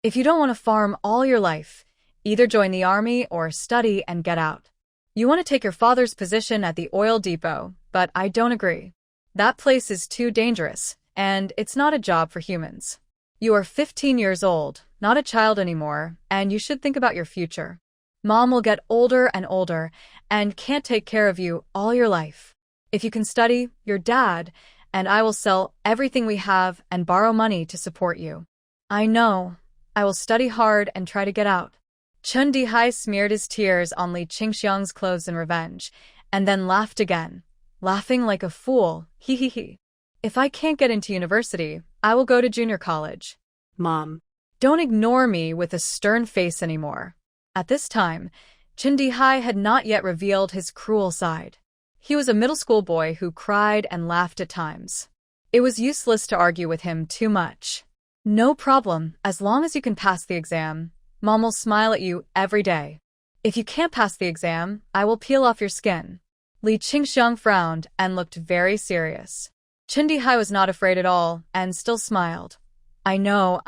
If you don't want to farm all your life, either join the army or study and get out. You want to take your father's position at the oil depot, but I don't agree. That place is too dangerous, and it's not a job for humans. You are 15 years old, not a child anymore, and you should think about your future. Mom will get older and older and can't take care of you all your life. If you can study, your dad and I will sell everything we have and borrow money to support you. I know. I will study hard and try to get out. Chun Dihai smeared his tears on Li Qingxiang's clothes in revenge, and then laughed again, laughing like a fool. He. If I can't get into university, I will go to junior college.
Mom.
Don't ignore me with a stern face anymore. At this time, Chun Dihai had not yet revealed his cruel side. He was a middle school boy who cried and laughed at times. It was useless to argue with him too much. No problem, as long as you can pass the exam. Mom will smile at you every day. If you can't pass the exam, I will peel off your skin. Li Qingxiang frowned and looked very serious. Chun Dihai was not afraid at all and still smiled. I know.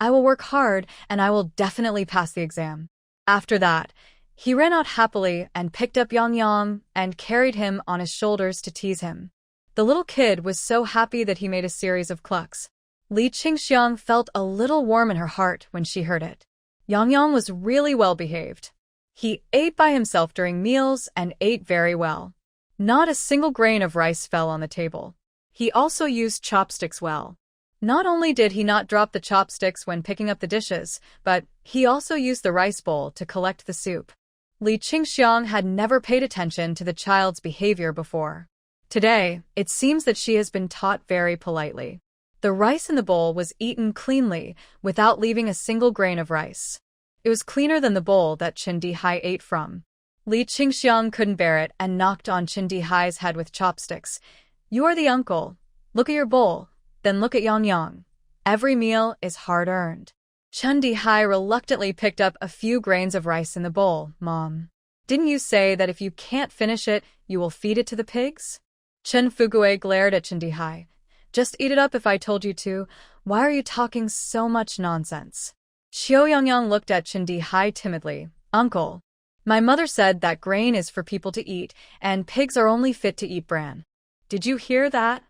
I will work hard and I will definitely pass the exam. After that, he ran out happily and picked up Yang and carried him on his shoulders to tease him. The little kid was so happy that he made a series of clucks. Li Qingxiang felt a little warm in her heart when she heard it. Yang was really well behaved. He ate by himself during meals and ate very well. Not a single grain of rice fell on the table. He also used chopsticks well. Not only did he not drop the chopsticks when picking up the dishes, but he also used the rice bowl to collect the soup. Li Qingxiang had never paid attention to the child's behavior before. Today, it seems that she has been taught very politely. The rice in the bowl was eaten cleanly, without leaving a single grain of rice. It was cleaner than the bowl that Chun Dihai ate from. Li Qingxiang couldn't bear it and knocked on Chun Dihai's head with chopsticks. You are the uncle. Look at your bowl. Then look at Yang. Every meal is hard-earned. Chun Dihai reluctantly picked up a few grains of rice in the bowl. Mom, didn't you say that if you can't finish it, you will feed it to the pigs? Chun Fugue glared at Chun Dihai. Just eat it up if I told you to. Why are you talking so much nonsense? Xiao Yang looked at Chun Dihai timidly. Uncle, my mother said that grain is for people to eat, and pigs are only fit to eat bran. Did you hear that?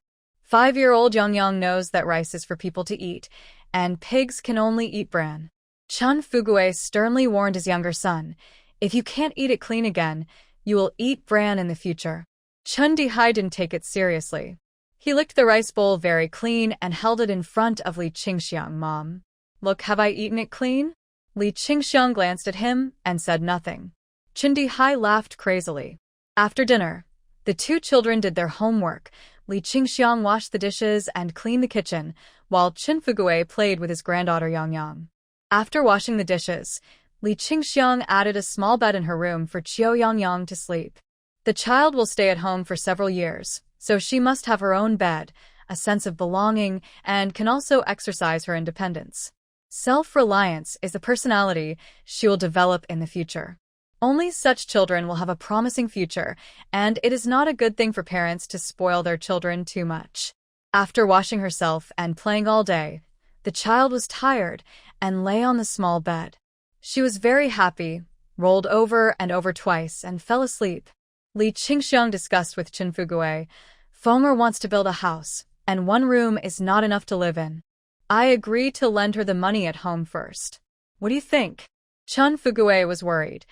5-year-old Yang knows that rice is for people to eat, and pigs can only eat bran. Chun Fugue sternly warned his younger son, if you can't eat it clean again, you will eat bran in the future. Chun Dihai didn't take it seriously. He licked the rice bowl very clean and held it in front of Li Qingxiang. Mom, look, have I eaten it clean? Li Qingxiang glanced at him and said nothing. Chun Dihai laughed crazily. After dinner, the two children did their homework. Li Qingxiang washed the dishes and cleaned the kitchen, while Chun Fugue played with his granddaughter Yang. After washing the dishes, Li Qingxiang added a small bed in her room for Qiu Yang to sleep. The child will stay at home for several years, so she must have her own bed. a sense of belonging, and can also exercise her independence. Self-reliance is a personality she will develop in the future. Only such children will have a promising future, and it is not a good thing for parents to spoil their children too much. After washing herself and playing all day, the child was tired and lay on the small bed. She was very happy, rolled over and over twice, and fell asleep. Li Qingxiang discussed with Chen Fugui, "Fonger wants to build a house, and one room is not enough to live in. I agree to lend her the money at home first. What do you think?" Chen Fugui was worried.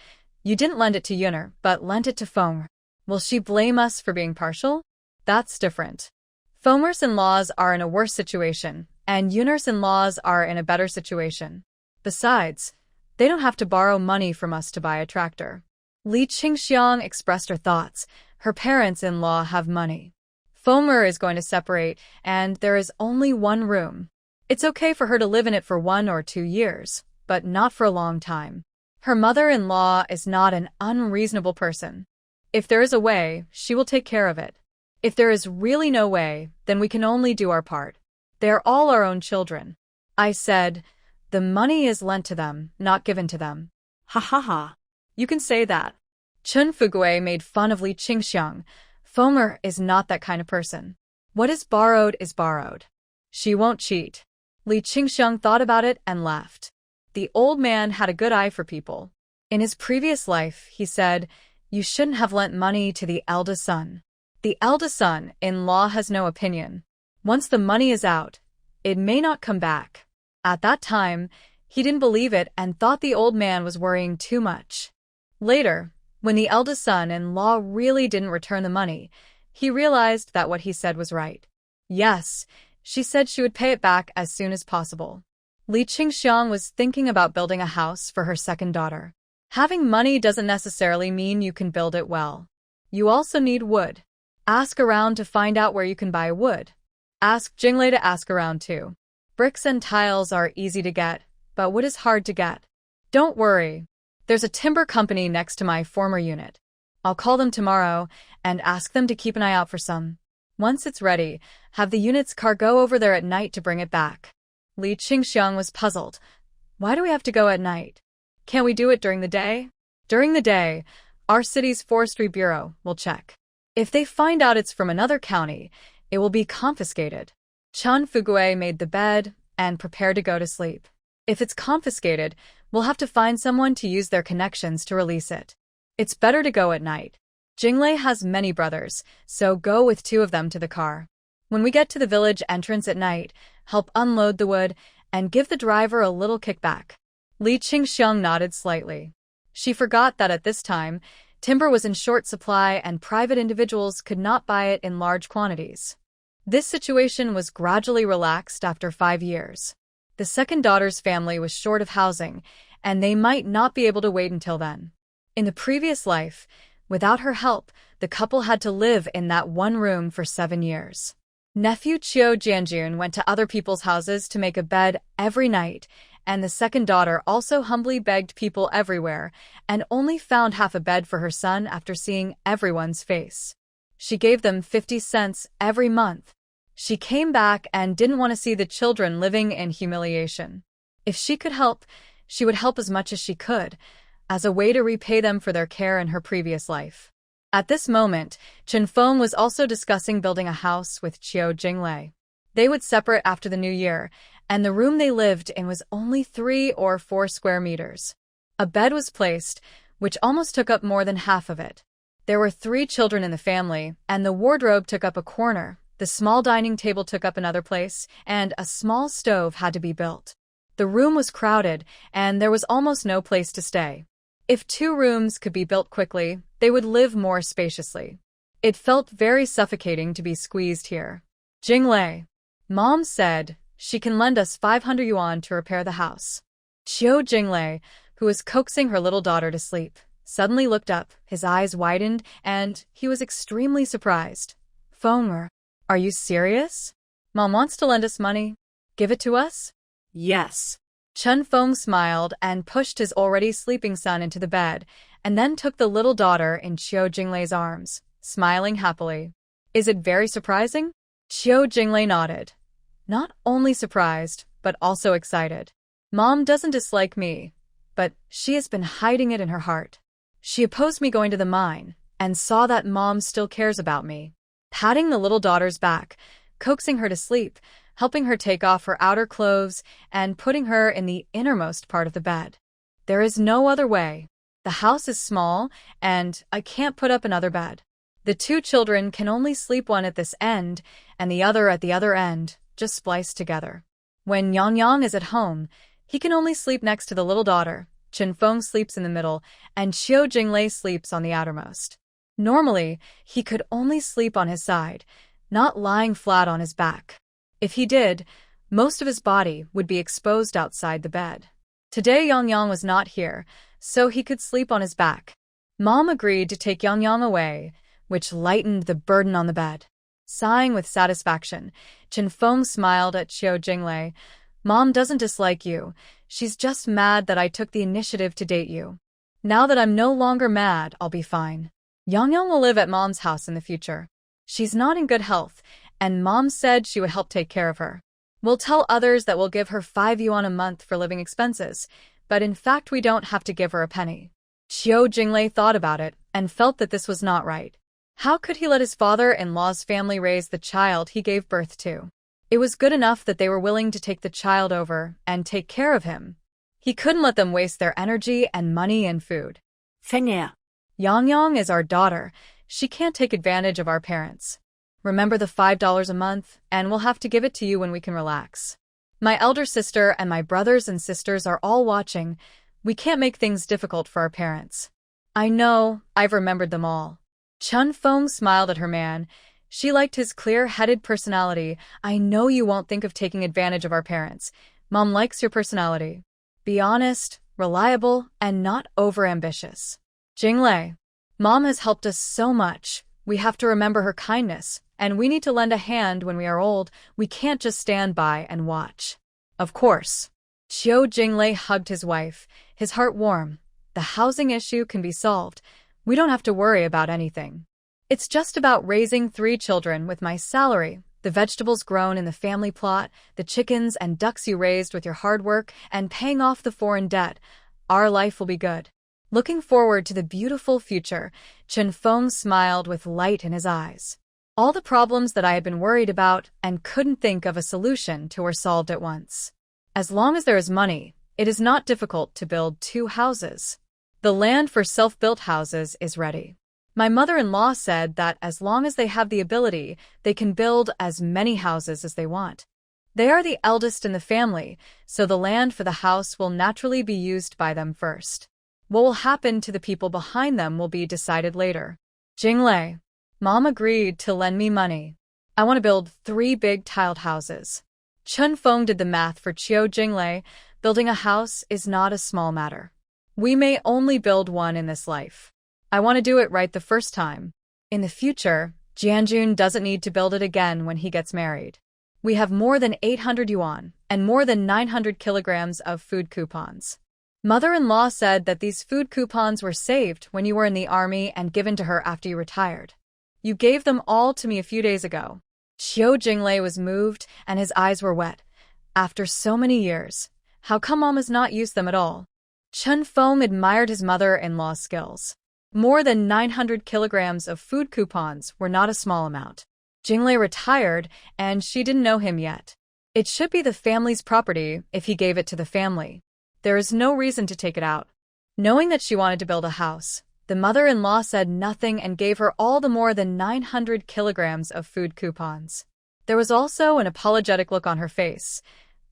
"You didn't lend it to Yuner, but lent it to Fonger. Will she blame us for being partial? That's different. Fonger's in-laws are in a worse situation, and Yuner's in-laws are in a better situation. Besides, they don't have to borrow money from us to buy a tractor." Li Qingxiang expressed her thoughts. Her parents-in-law have money. Fonger is going to separate, and there is only one room. It's okay for her to live in it for 1 or 2 years, but not for a long time. Her mother-in-law is not an unreasonable person. If there is a way, she will take care of it. If there is really no way, then we can only do our part. They are all our own children. I said, "The money is lent to them, not given to them."
Ha ha ha.
You can say that. Chen Fugui made fun of Li Qingxiang. Fonger is not that kind of person. What is borrowed is borrowed. She won't cheat. Li Qingxiang thought about it and laughed. The old man had a good eye for people. In his previous life, he said, "You shouldn't have lent money to the eldest son." The eldest son-in-law has no opinion. Once the money is out, it may not come back. At that time, he didn't believe it and thought the old man was worrying too much. Later, when the eldest son-in-law really didn't return the money, he realized that what he said was right. Yes, she said she would pay it back as soon as possible. Li Qingxiang was thinking about building a house for her second daughter. Having money doesn't necessarily mean you can build it well. You also need wood. Ask around to find out where you can buy wood. Ask Jinglei to ask around too. Bricks and tiles are easy to get, but wood is hard to get. Don't worry. There's a timber company next to my former unit. I'll call them tomorrow and ask them to keep an eye out for some. Once it's ready, have the unit's car go over there at night to bring it back. Li Qingxiang was puzzled. Why do we have to go at night? Can't we do it during the day? During the day, our city's forestry bureau will check. If they find out it's from another county, it will be confiscated. Chen Fugui made the bed and prepared to go to sleep. If it's confiscated, we'll have to find someone to use their connections to release it. It's better to go at night. Jinglei has many brothers, so go with 2 of them to the car. When we get to the village entrance at night, help unload the wood and give the driver a little kickback. Li Qingxiang nodded slightly. She forgot that at this time, timber was in short supply and private individuals could not buy it in large quantities. This situation was gradually relaxed after 5 years. The second daughter's family was short of housing, and they might not be able to wait until then. In the previous life, without her help, the couple had to live in that one room for 7 years. Nephew Qiu Jianjun went to other people's houses to make a bed every night, and the second daughter also humbly begged people everywhere and only found half a bed for her son after seeing everyone's face. She gave them 50 cents every month. She came back and didn't want to see the children living in humiliation. If she could help, she would help as much as she could, as a way to repay them for their care in her previous life. At this moment, Chen Feng was also discussing building a house with Qiu Jinglei. They would separate after the new year, and the room they lived in was only 3 or 4 square meters. A bed was placed, which almost took up more than half of it. There were 3 children in the family, and the wardrobe took up a corner, the small dining table took up another place, and a small stove had to be built. The room was crowded, and there was almost no place to stay. If 2 rooms could be built quickly, they would live more spaciously. It felt very suffocating to be squeezed here. Jinglei. Mom said she can lend us 500 yuan to repair the house. Qiu Jinglei, who was coaxing her little daughter to sleep, suddenly looked up, his eyes widened, and he was extremely surprised. Fonger, are you serious? Mom wants to lend us money. Give it to us?
Yes.
Chen Feng smiled and pushed his already sleeping son into the bed, and then took the little daughter in Qiu Jinglei's arms, smiling happily. Is it very surprising? Qiu Jinglei nodded, not only surprised, but also excited. Mom doesn't dislike me, but she has been hiding it in her heart. She opposed me going to the mine, and saw that Mom still cares about me. Patting the little daughter's back, coaxing her to sleep, helping her take off her outer clothes, and putting her in the innermost part of the bed. There is no other way. The house is small, and I can't put up another bed. The two children can only sleep one at this end, and the other at the other end, just spliced together. When Yang is at home, he can only sleep next to the little daughter. Chenfeng sleeps in the middle, and Qiu Jinglei sleeps on the outermost. Normally, he could only sleep on his side, not lying flat on his back. If he did, most of his body would be exposed outside the bed. Today Yang was not here, so he could sleep on his back. Mom agreed to take Yang away, which lightened the burden on the bed. Sighing with satisfaction, Chenfeng smiled at Qiu Jinglei. Mom doesn't dislike you. She's just mad that I took the initiative to date you. Now that I'm no longer mad, I'll be fine. Yang will live at Mom's house in the future. She's not in good health, and Mom said she would help take care of her. We'll tell others that we'll give her 5 yuan a month for living expenses, but in fact we don't have to give her a penny. Qiu Jinglei thought about it and felt that this was not right. How could he let his father-in-law's family raise the child he gave birth to? It was good enough that they were willing to take the child over and take care of him. He couldn't let them waste their energy and money and food.
Fengyao.
Yang is our daughter. She can't take advantage of our parents. Remember the $5 a month, and we'll have to give it to you when we can relax. My elder sister and my brothers and sisters are all watching. We can't make things difficult for our parents. I know, I've remembered them all. Chenfeng smiled at her man. She liked his clear-headed personality. I know you won't think of taking advantage of our parents. Mom likes your personality. Be honest, reliable, and not overambitious. Jinglei, Mom has helped us so much. We have to remember her kindness, and we need to lend a hand when we are old. We can't just stand by and watch. Of course. Qiu Jinglei hugged his wife, his heart warm. The housing issue can be solved. We don't have to worry about anything. It's just about raising 3 children with my salary, the vegetables grown in the family plot, the chickens and ducks you raised with your hard work, and paying off the foreign debt. Our life will be good. Looking forward to the beautiful future, Chenfeng smiled with light in his eyes. All the problems that I had been worried about and couldn't think of a solution to were solved at once. As long as there is money, it is not difficult to build 2 houses. The land for self-built houses is ready. My mother-in-law said that as long as they have the ability, they can build as many houses as they want. They are the eldest in the family, so the land for the house will naturally be used by them first. What will happen to the people behind them will be decided later. Jinglei, Mom agreed to lend me money. I want to build 3 big tiled houses. Chenfeng did the math for Qiu Jinglei. Building a house is not a small matter. We may only build one in this life. I want to do it right the first time. In the future, Jianjun doesn't need to build it again when he gets married. We have more than 800 yuan and more than 900 kilograms of food coupons. Mother-in-law said that these food coupons were saved when you were in the army and given to her after you retired. You gave them all to me a few days ago. Qiu Jinglei was moved and his eyes were wet. After so many years, how come Mom has not used them at all? Chenfeng admired his mother-in-law's skills. More than 900 kilograms of food coupons were not a small amount. Jinglei retired, and she didn't know him yet. It should be the family's property if he gave it to the family. There is no reason to take it out. Knowing that she wanted to build a house, the mother-in-law said nothing and gave her all the more than 900 kilograms of food coupons. There was also an apologetic look on her face.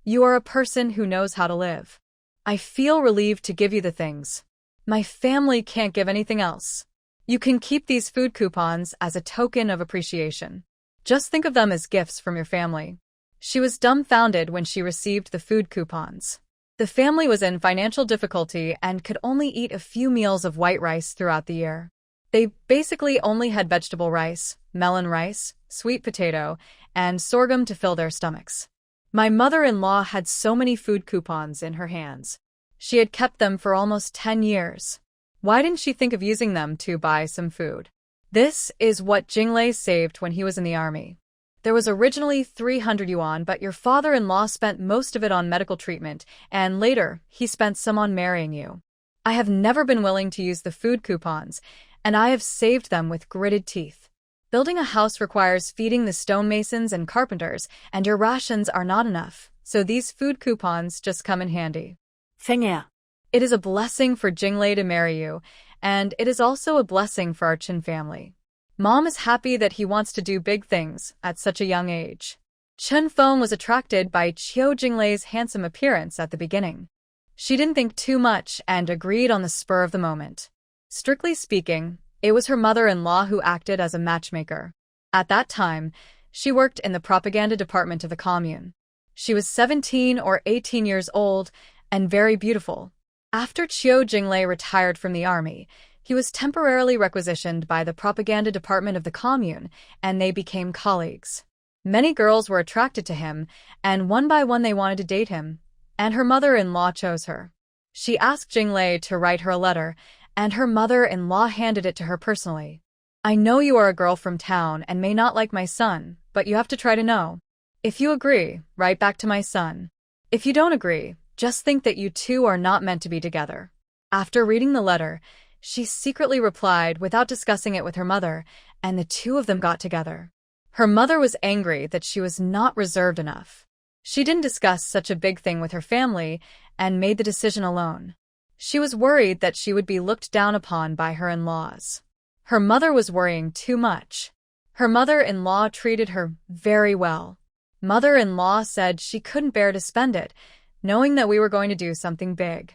You are a person who knows how to live. I feel relieved to give you the things. My family can't give anything else. You can keep these food coupons as a token of appreciation. Just think of them as gifts from your family. She was dumbfounded when she received the food coupons. The family was in financial difficulty and could only eat a few meals of white rice throughout the year. They basically only had vegetable rice, melon rice, sweet potato, and sorghum to fill their stomachs. My mother-in-law had so many food coupons in her hands. She had kept them for almost 10 years. Why didn't she think of using them to buy some food? This is what Jinglei saved when he was in the army. There was originally 300 yuan, but your father-in-law spent most of it on medical treatment, and later, he spent some on marrying you. I have never been willing to use the food coupons, and I have saved them with gritted teeth. Building a house requires feeding the stonemasons and carpenters, and your rations are not enough, so these food coupons just come in handy.
Fengya.
It is a blessing for Jinglei to marry you, and it is also a blessing for our Chen family. Mom is happy that he wants to do big things at such a young age. Chen Feng was attracted by Qiu Jinglei's handsome appearance at the beginning. She didn't think too much and agreed on the spur of the moment. Strictly speaking, it was her mother-in-law who acted as a matchmaker. At that time, she worked in the propaganda department of the commune. She was 17 or 18 years old and very beautiful. After Qiu Jinglei retired from the army, he was temporarily requisitioned by the propaganda department of the commune, and they became colleagues. Many girls were attracted to him, and one by one they wanted to date him, and her mother-in-law chose her. She asked Jinglei to write her a letter, and her mother-in-law handed it to her personally. I know you are a girl from town and may not like my son, but you have to try to know. If you agree, write back to my son. If you don't agree, just think that you two are not meant to be together. After reading the letter, she secretly replied without discussing it with her mother, and the two of them got together. Her mother was angry that she was not reserved enough. She didn't discuss such a big thing with her family and made the decision alone. She was worried that she would be looked down upon by her in-laws. Her mother was worrying too much. Her mother-in-law treated her very well. Mother-in-law said she couldn't bear to spend it, knowing that we were going to do something big.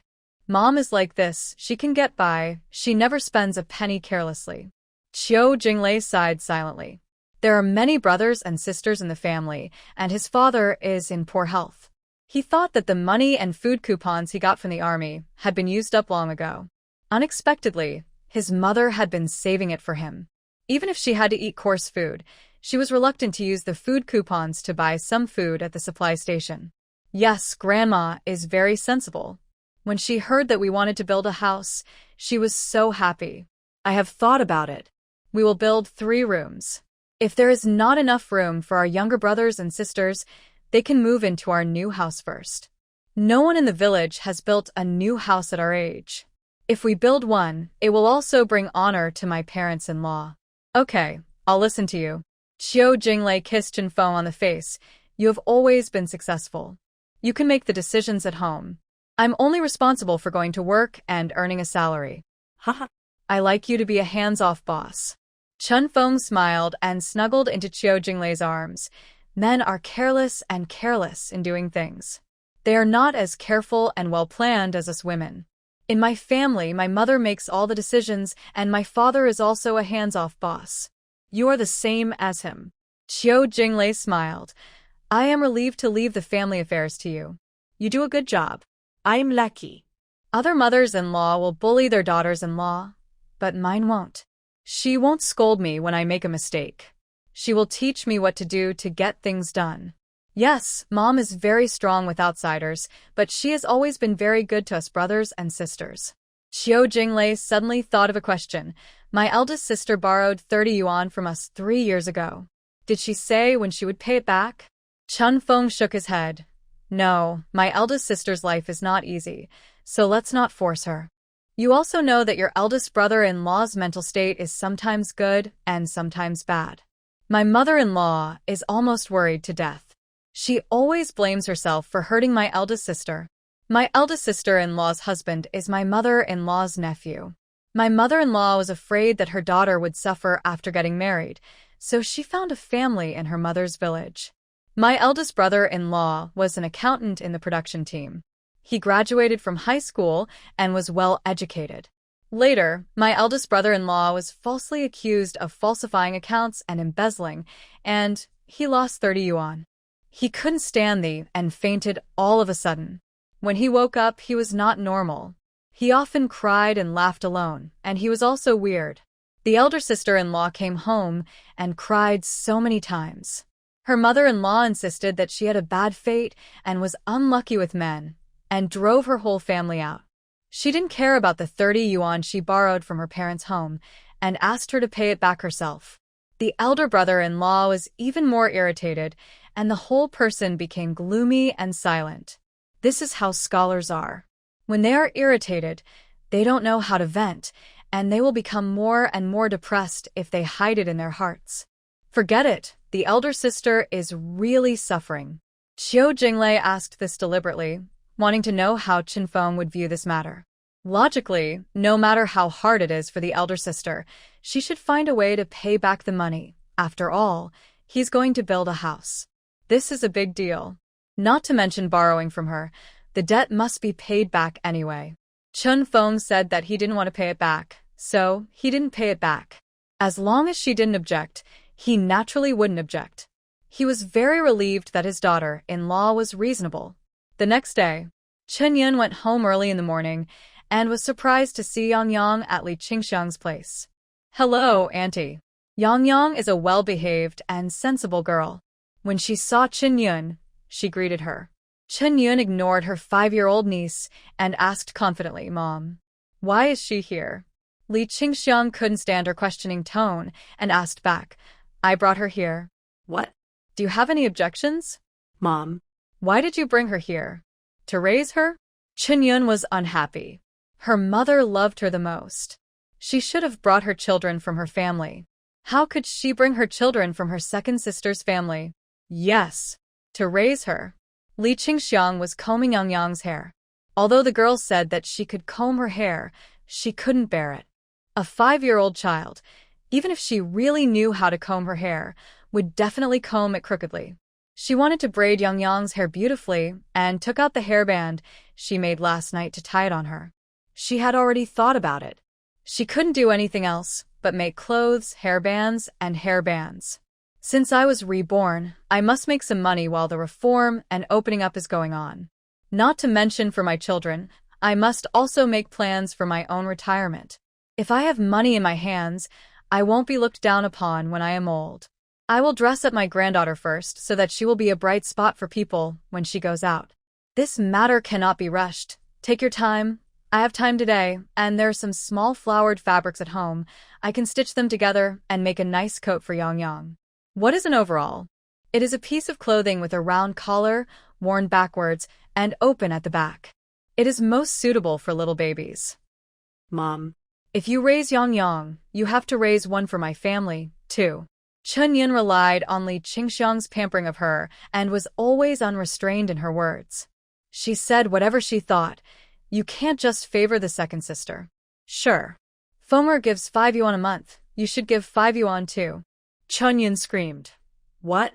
Mom is like this, she can get by, she never spends a penny carelessly. Qiu Jinglei sighed silently. There are many brothers and sisters in the family, and his father is in poor health. He thought that the money and food coupons he got from the army had been used up long ago. Unexpectedly, his mother had been saving it for him. Even if she had to eat coarse food, she was reluctant to use the food coupons to buy some food at the supply station. Yes, Grandma is very sensible. When she heard that we wanted to build a house, she was so happy. I have thought about it. We will build 3 rooms. If there is not enough room for our younger brothers and sisters, they can move into our new house first. No one in the village has built a new house at our age. If we build one, it will also bring honor to my parents-in-law. Okay, I'll listen to you. Qiu Jinglei kissed Chen Feng on the face. You have always been successful. You can make the decisions at home. I'm only responsible for going to work and earning a salary.
Haha.
I like you to be a hands-off boss. Chen Feng smiled and snuggled into Qiu Jinglei's arms. Men are careless in doing things. They are not as careful and well-planned as us women. In my family, my mother makes all the decisions, and my father is also a hands-off boss. You are the same as him. Qiu Jinglei smiled. I am relieved to leave the family affairs to you. You do a good job.
I'm lucky.
Other mothers-in-law will bully their daughters-in-law, but mine won't. She won't scold me when I make a mistake. She will teach me what to do to get things done. Yes, Mom is very strong with outsiders, but she has always been very good to us brothers and sisters. Qiu Jinglei suddenly thought of a question. My eldest sister borrowed 30 yuan from us 3 years ago. Did she say when she would pay it back? Chen Feng shook his head. No, my eldest sister's life is not easy, so let's not force her. You also know that your eldest brother-in-law's mental state is sometimes good and sometimes bad. My mother-in-law is almost worried to death. She always blames herself for hurting my eldest sister. My eldest sister-in-law's husband is my mother-in-law's nephew. My mother-in-law was afraid that her daughter would suffer after getting married, so she found a family in her mother's village. My eldest brother-in-law was an accountant in the production team. He graduated from high school and was well educated. Later, my eldest brother-in-law was falsely accused of falsifying accounts and embezzling, and he lost 30 yuan. He couldn't stand and fainted all of a sudden. When he woke up, he was not normal. He often cried and laughed alone, and he was also weird. The elder sister-in-law came home and cried so many times. Her mother-in-law insisted that she had a bad fate and was unlucky with men, and drove her whole family out. She didn't care about the 30 yuan she borrowed from her parents' home, and asked her to pay it back herself. The elder brother-in-law was even more irritated, and the whole person became gloomy and silent. This is how scholars are. When they are irritated, they don't know how to vent, and they will become more and more depressed if they hide it in their hearts. Forget it, the elder sister is really suffering. Qiu Jinglei asked this deliberately, wanting to know how Chen Feng would view this matter. Logically, no matter how hard it is for the elder sister, she should find a way to pay back the money. After all, he's going to build a house. This is a big deal. Not to mention borrowing from her, the debt must be paid back anyway. Chen Feng said that he didn't want to pay it back, so he didn't pay it back. As long as she didn't object, he naturally wouldn't object. He was very relieved that his daughter-in-law was reasonable. The next day, Chen Yun went home early in the morning and was surprised to see Yang Yang at Li Qingxiang's place. "Hello, Auntie." Yang Yang is a well-behaved and sensible girl. When she saw Chen Yun, she greeted her. Chen Yun ignored her 5-year-old niece and asked confidently, "Mom, why is she here?" Li Qingxiang couldn't stand her questioning tone and asked back, "I brought her here."
What?
"Do you have any objections?"
Mom.
"Why did you bring her here? To raise her?" Chen Yun was unhappy. Her mother loved her the most. She should have brought her children from her family. How could she bring her children from her second sister's family? Yes, to raise her. Li Qingxiang was combing Yang Yang's hair. Although the girl said that she could comb her hair, she couldn't bear it. A 5-year-old child, even if she really knew how to comb her hair, would definitely comb it crookedly. She wanted to braid Yang Yang's hair beautifully and took out the hairband she made last night to tie it on her. She had already thought about it. She couldn't do anything else but make clothes, hairbands, and hairbands. Since I was reborn, I must make some money while the reform and opening up is going on. Not to mention for my children, I must also make plans for my own retirement. If I have money in my hands, I won't be looked down upon when I am old. I will dress up my granddaughter first so that she will be a bright spot for people when she goes out. This matter cannot be rushed. Take your time. I have time today, and there are some small flowered fabrics at home. I can stitch them together and make a nice coat for Yang Yang. What is an overall? It is a piece of clothing with a round collar, worn backwards, and open at the back. It is most suitable for little babies.
Mom.
If you raise Yang Yang, you have to raise one for my family, too. Chen Yun relied on Li Qingxiang's pampering of her and was always unrestrained in her words. She said whatever she thought. You can't just favor the second sister. Sure. Fomer gives 5 yuan a month. You should give 5 yuan too. Chen Yun screamed. What?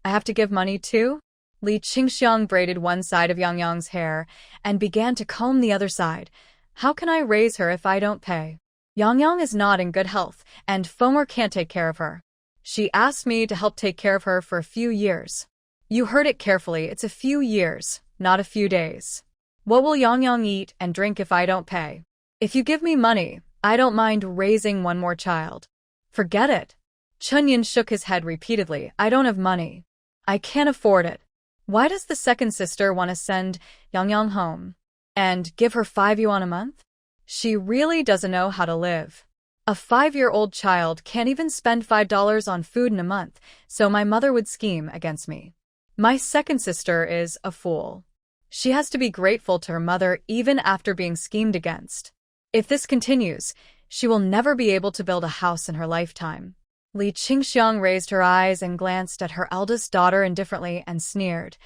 I have to give money too? Li Qingxiang braided one side of Yang Yang's hair and began to comb the other side. How can I raise her if I don't pay? Yang Yang is not in good health, and Fomer can't take care of her. She asked me to help take care of her for a few years. You heard it carefully, it's a few years, not a few days. What will Yang Yang eat and drink if I don't pay? If you give me money, I don't mind raising one more child. Forget it. Chen Yun shook his head repeatedly. I don't have money. I can't afford it. Why does the second sister want to send Yang Yang home? And give her 5 yuan a month? She really doesn't know how to live. A 5-year-old child can't even spend $5 on food in a month, so my mother would scheme against me. My second sister is a fool. She has to be grateful to her mother even after being schemed against. If this continues, she will never be able to build a house in her lifetime. Li Qingxiang raised her eyes and glanced at her eldest daughter indifferently and sneered.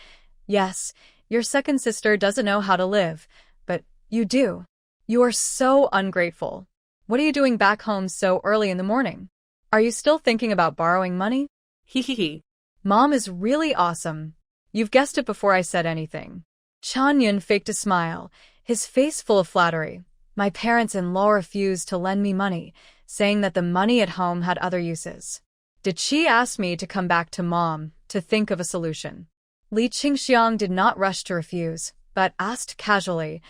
Yes, your second sister doesn't know how to live, but you do. You are so ungrateful. What are you doing back home so early in the morning? Are you still thinking about borrowing money?
Hee.
Mom is really awesome. You've guessed it before I said anything. Chen Yun faked a smile, his face full of flattery. My parents-in-law refused to lend me money, saying that the money at home had other uses. Did she ask me to come back to Mom to think of a solution? Li Qingxiang did not rush to refuse, but asked casually,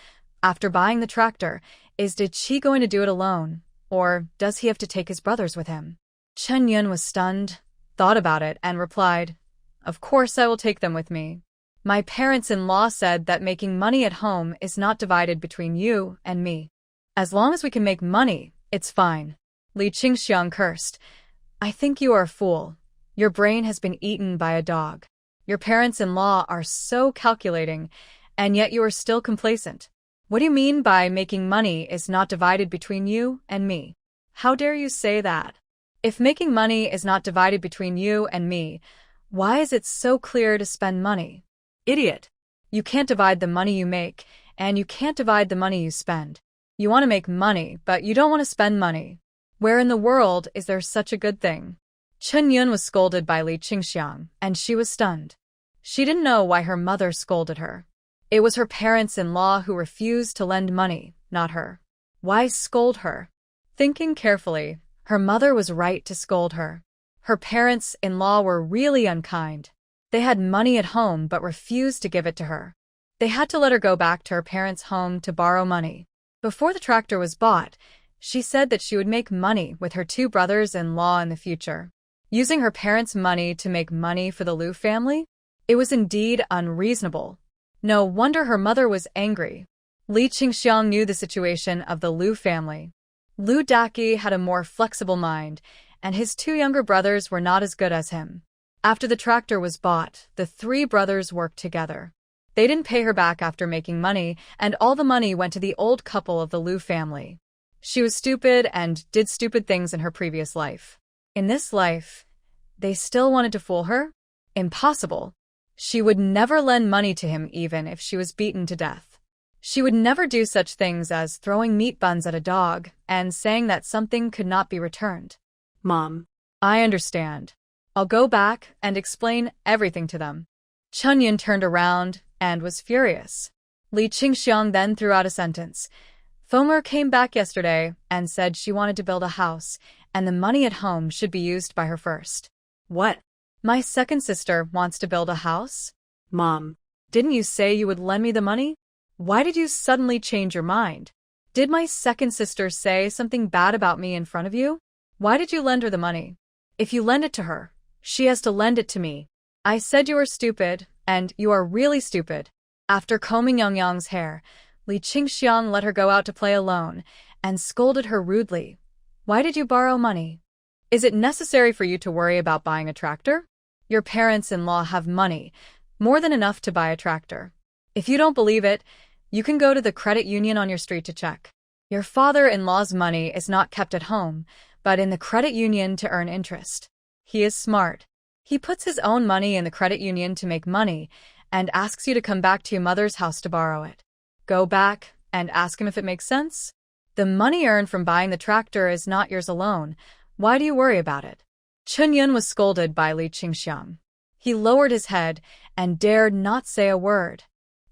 after buying the tractor, did she going to do it alone, or does he have to take his brothers with him? Chen Yun was stunned, thought about it, and replied, Of course I will take them with me. My parents-in-law said that making money at home is not divided between you and me. As long as we can make money, it's fine. Li Qingxiang cursed. I think you are a fool. Your brain has been eaten by a dog. Your parents-in-law are so calculating, and yet you are still complacent. What do you mean by making money is not divided between you and me? How dare you say that? If making money is not divided between you and me, why is it so clear to spend money?
Idiot.
You can't divide the money you make, and you can't divide the money you spend. You want to make money, but you don't want to spend money. Where in the world is there such a good thing? Chen Yun was scolded by Li Qingxiang, and she was stunned. She didn't know why her mother scolded her. It was her parents-in-law who refused to lend money, not her. Why scold her? Thinking carefully, her mother was right to scold her. Her parents-in-law were really unkind. They had money at home but refused to give it to her. They had to let her go back to her parents' home to borrow money. Before the tractor was bought, she said that she would make money with her two brothers-in-law in the future. Using her parents' money to make money for the Liu family? It was indeed unreasonable. No wonder her mother was angry. Li Qingxiang knew the situation of the Liu family. Liu Daqi had a more flexible mind, and his two younger brothers were not as good as him. After the tractor was bought, the three brothers worked together. They didn't pay her back after making money, and all the money went to the old couple of the Liu family. She was stupid and did stupid things in her previous life. In this life, they still wanted to fool her? Impossible. She would never lend money to him even if she was beaten to death. She would never do such things as throwing meat buns at a dog and saying that something could not be returned.
Mom.
I understand. I'll go back and explain everything to them. Chen Yun turned around and was furious. Li Qingxiang then threw out a sentence. Fomer came back yesterday and said she wanted to build a house, and the money at home should be used by her first.
What?
My second sister wants to build a house?
Mom.
Didn't you say you would lend me the money? Why did you suddenly change your mind? Did my second sister say something bad about me in front of you? Why did you lend her the money? If you lend it to her, she has to lend it to me. I said you are stupid, and you are really stupid. After combing Yang hair, Li Qingxiang let her go out to play alone and scolded her rudely. Why did you borrow money? Is it necessary for you to worry about buying a tractor? Your parents-in-law have money, more than enough to buy a tractor. If you don't believe it, you can go to the credit union on your street to check. Your father-in-law's money is not kept at home, but in the credit union to earn interest. He is smart. He puts his own money in the credit union to make money and asks you to come back to your mother's house to borrow it. Go back and ask him if it makes sense. The money earned from buying the tractor is not yours alone. Why do you worry about it? Chen Yun was scolded by Li Qingxiang. He lowered his head and dared not say a word.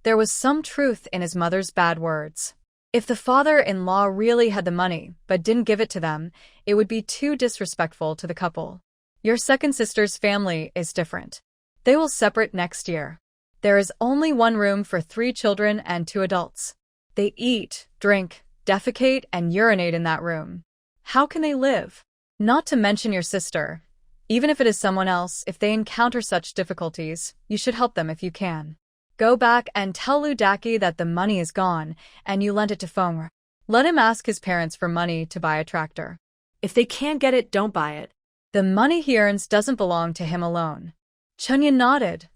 There was some truth in his mother's bad words. If the father-in-law really had the money but didn't give it to them, it would be too disrespectful to the couple. Your second sister's family is different. They will separate next year. There is only one room for 3 children and 2 adults. They eat, drink, defecate, and urinate in that room. How can they live? Not to mention your sister. Even if it is someone else, if they encounter such difficulties, you should help them if you can. Go back and tell Liu Daqi that the money is gone and you lent it to Fonger. Let him ask his parents for money to buy a tractor.
If they can't get it, don't buy it.
The money he earns doesn't belong to him alone. Chen Yun nodded.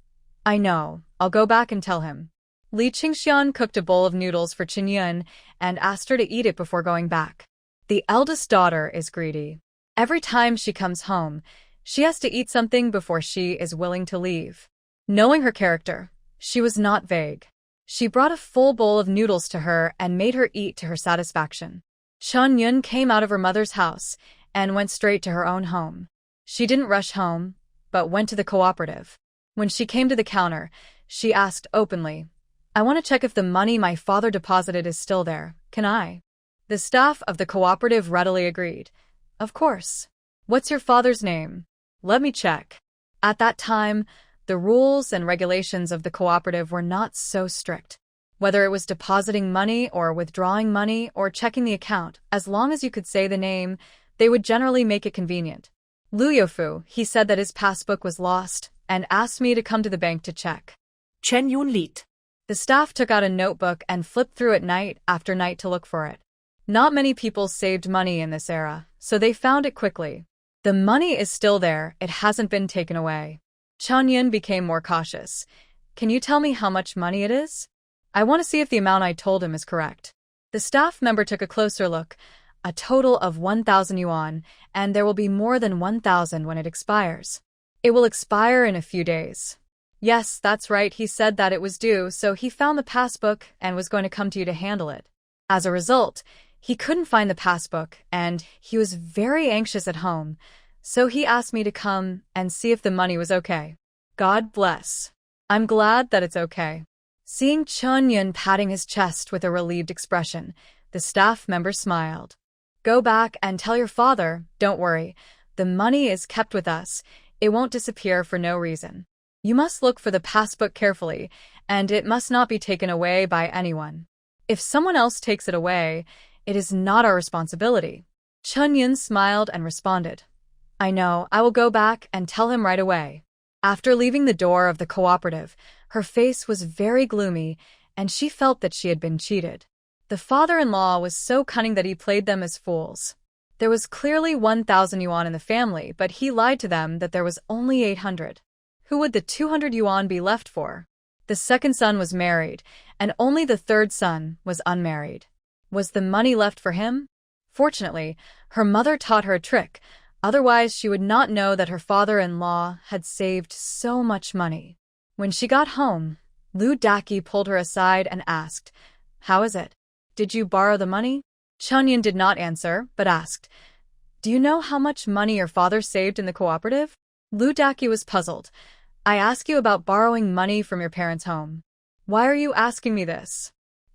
I know. I'll go back and tell him. Li Qingxiang cooked a bowl of noodles for Chen Yun and asked her to eat it before going back. The eldest daughter is greedy. Every time she comes home, she has to eat something before she is willing to leave. Knowing her character, she was not vague. She brought a full bowl of noodles to her and made her eat to her satisfaction. Chen Yun came out of her mother's house and went straight to her own home. She didn't rush home, but went to the cooperative. When she came to the counter, she asked openly, I want to check if the money my father deposited is still there. Can I? The staff of the cooperative readily agreed. Of course. What's your father's name? Let me check. At that time, the rules and regulations of the cooperative were not so strict. Whether it was depositing money or withdrawing money or checking the account, as long as you could say the name, they would generally make it convenient. Liu Youfu, he said that his passbook was lost and asked me to come to the bank to check.
Chen Yun Lit.
The staff took out a notebook and flipped through it night after night to look for it. Not many people saved money in this era, so they found it quickly. The money is still there, it hasn't been taken away. Chunyin became more cautious. Can you tell me how much money it is? I want to see if the amount I told him is correct. The staff member took a closer look. A total of 1,000 yuan, and there will be more than 1,000 when it expires. It will expire in a few days. Yes, that's right, he said that it was due, so he found the passbook and was going to come to you to handle it. As a result, he couldn't find the passbook, and he was very anxious at home, so he asked me to come and see if the money was okay. God bless. I'm glad that it's okay. Seeing Chunyin patting his chest with a relieved expression, the staff member smiled. Go back and tell your father, don't worry. The money is kept with us. It won't disappear for no reason. You must look for the passbook carefully, and it must not be taken away by anyone. If someone else takes it away, it is not our responsibility. Chunyin smiled and responded. I know, I will go back and tell him right away. After leaving the door of the cooperative, her face was very gloomy, and she felt that she had been cheated. The father-in-law was so cunning that he played them as fools. There was clearly 1,000 yuan in the family, but he lied to them that there was only 800. Who would the 200 yuan be left for? The second son was married, and only the third son was unmarried. Was the money left for him? Fortunately, her mother taught her a trick, otherwise she would not know that her father-in-law had saved so much money. When she got home, Lu Daqi pulled her aside and asked, How is it? Did you borrow the money? Chunyin did not answer, but asked, Do you know how much money your father saved in the cooperative? Lu Daqi was puzzled. I ask you about borrowing money from your parents' home. Why are you asking me this?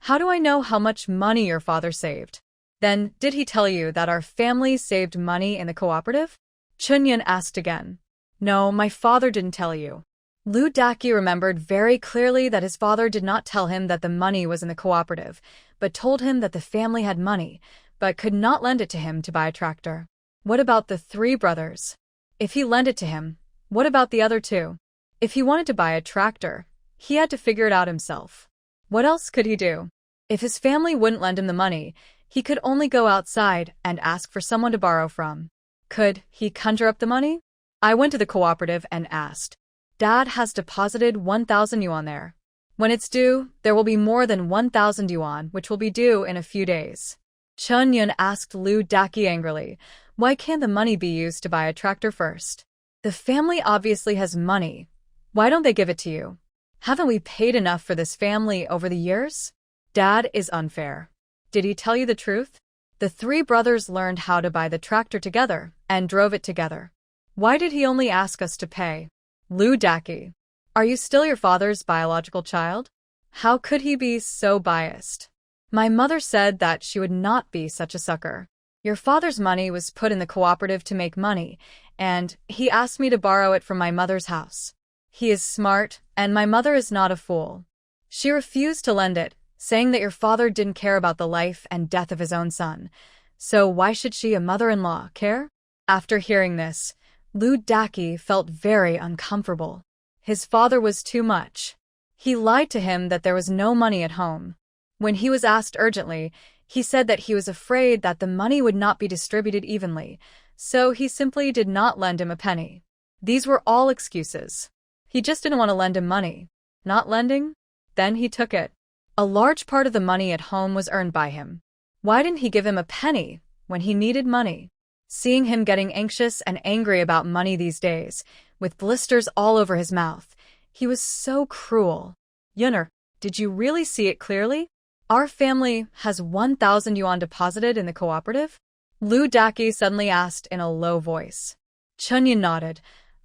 How do I know how much money your father saved? Then, did he tell you that our family saved money in the cooperative? Chunyin asked again. No, my father didn't tell you. Lu Daqi remembered very clearly that his father did not tell him that the money was in the cooperative, but told him that the family had money, but could not lend it to him to buy a tractor. What about the 3 brothers? If he lent it to him, what about the other 2? If he wanted to buy a tractor, he had to figure it out himself. What else could he do? If his family wouldn't lend him the money, he could only go outside and ask for someone to borrow from. Could he conjure up the money? I went to the cooperative and asked. Dad has deposited 1,000 yuan there. When it's due, there will be more than 1,000 yuan, which will be due in a few days. Chunyin asked Lu Daqi angrily, Why can't the money be used to buy a tractor first? The family obviously has money. Why don't they give it to you? Haven't we paid enough for this family over the years? Dad is unfair. Did he tell you the truth? The 3 brothers learned how to buy the tractor together and drove it together. Why did he only ask us to pay? Lu Daqi, are you still your father's biological child? How could he be so biased? My mother said that she would not be such a sucker. Your father's money was put in the cooperative to make money, and he asked me to borrow it from my mother's house. He is smart, and my mother is not a fool. She refused to lend it, saying that your father didn't care about the life and death of his own son. So why should she, a mother-in-law, care? After hearing this, Lu Daqi felt very uncomfortable. His father was too much. He lied to him that there was no money at home. When he was asked urgently, he said that he was afraid that the money would not be distributed evenly, so he simply did not lend him a penny. These were all excuses. He just didn't want to lend him money. Not lending? Then he took it. A large part of the money at home was earned by him. Why didn't he give him a penny when he needed money? Seeing him getting anxious and angry about money these days, with blisters all over his mouth, he was so cruel. Yunner, did you really see it clearly? Our family has 1,000 yuan deposited in the cooperative? Lu Daqi suddenly asked in a low voice. Chunyin nodded.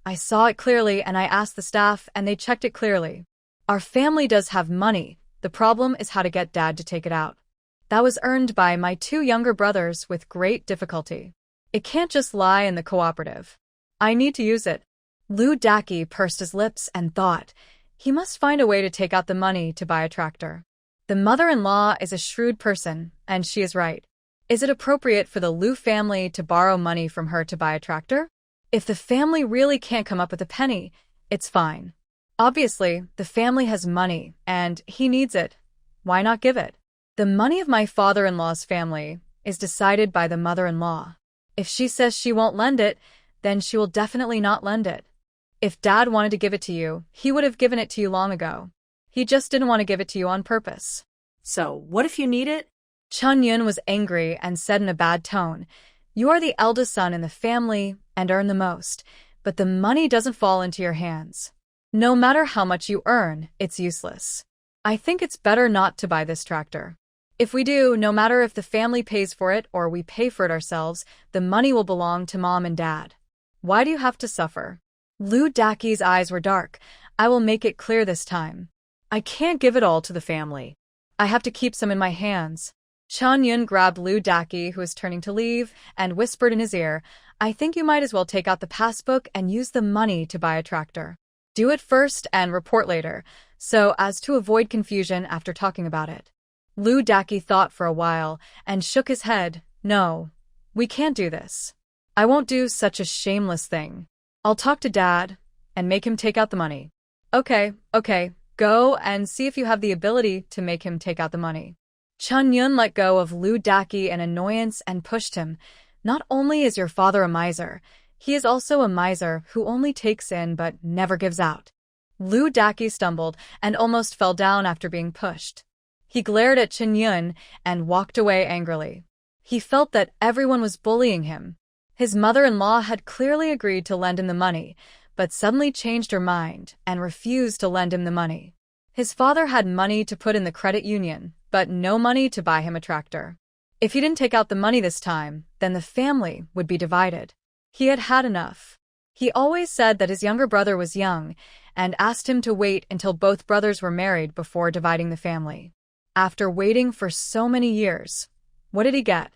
I saw it clearly and I asked the staff and they checked it clearly. Our family does have money. The problem is how to get Dad to take it out. That was earned by my 2 younger brothers with great difficulty. It can't just lie in the cooperative. I need to use it. Lu Daqi pursed his lips and thought, he must find a way to take out the money to buy a tractor. The mother-in-law is a shrewd person, and she is right. Is it appropriate for the Lu family to borrow money from her to buy a tractor? If the family really can't come up with a penny, it's fine. Obviously, the family has money, and he needs it. Why not give it? The money of my father-in-law's family is decided by the mother-in-law. If she says she won't lend it, then she will definitely not lend it. If Dad wanted to give it to you, he would have given it to you long ago. He just didn't want to give it to you on purpose.
So, what if you need it?
Chun Yun was angry and said in a bad tone, "You are the eldest son in the family and earn the most, but the money doesn't fall into your hands. No matter how much you earn, it's useless. I think it's better not to buy this tractor. If we do, no matter if the family pays for it or we pay for it ourselves, the money will belong to Mom and Dad. Why do you have to suffer?" Lu Daki's eyes were dark. "I will make it clear this time. I can't give it all to the family. I have to keep some in my hands." Chun Yun grabbed Lu Daki, who was turning to leave, and whispered in his ear, "I think you might as well take out the passbook and use the money to buy a tractor. Do it first and report later, so as to avoid confusion after talking about it." Lu Daki thought for a while and shook his head. "No, we can't do this. I won't do such a shameless thing. I'll talk to Dad and make him take out the money." Okay, go and see if you have the ability to make him take out the money." Chun Yun let go of Lu Daki in annoyance and pushed him. "Not only is your father a miser, he is also a miser who only takes in but never gives out." Lu Daki stumbled and almost fell down after being pushed. He glared at Chun Yun and walked away angrily. He felt that everyone was bullying him. His mother-in-law had clearly agreed to lend him the money, but suddenly changed her mind and refused to lend him the money. His father had money to put in the credit union, but no money to buy him a tractor. If he didn't take out the money this time, then the family would be divided. He had had enough. He always said that his younger brother was young and asked him to wait until both brothers were married before dividing the family. After waiting for so many years, what did he get?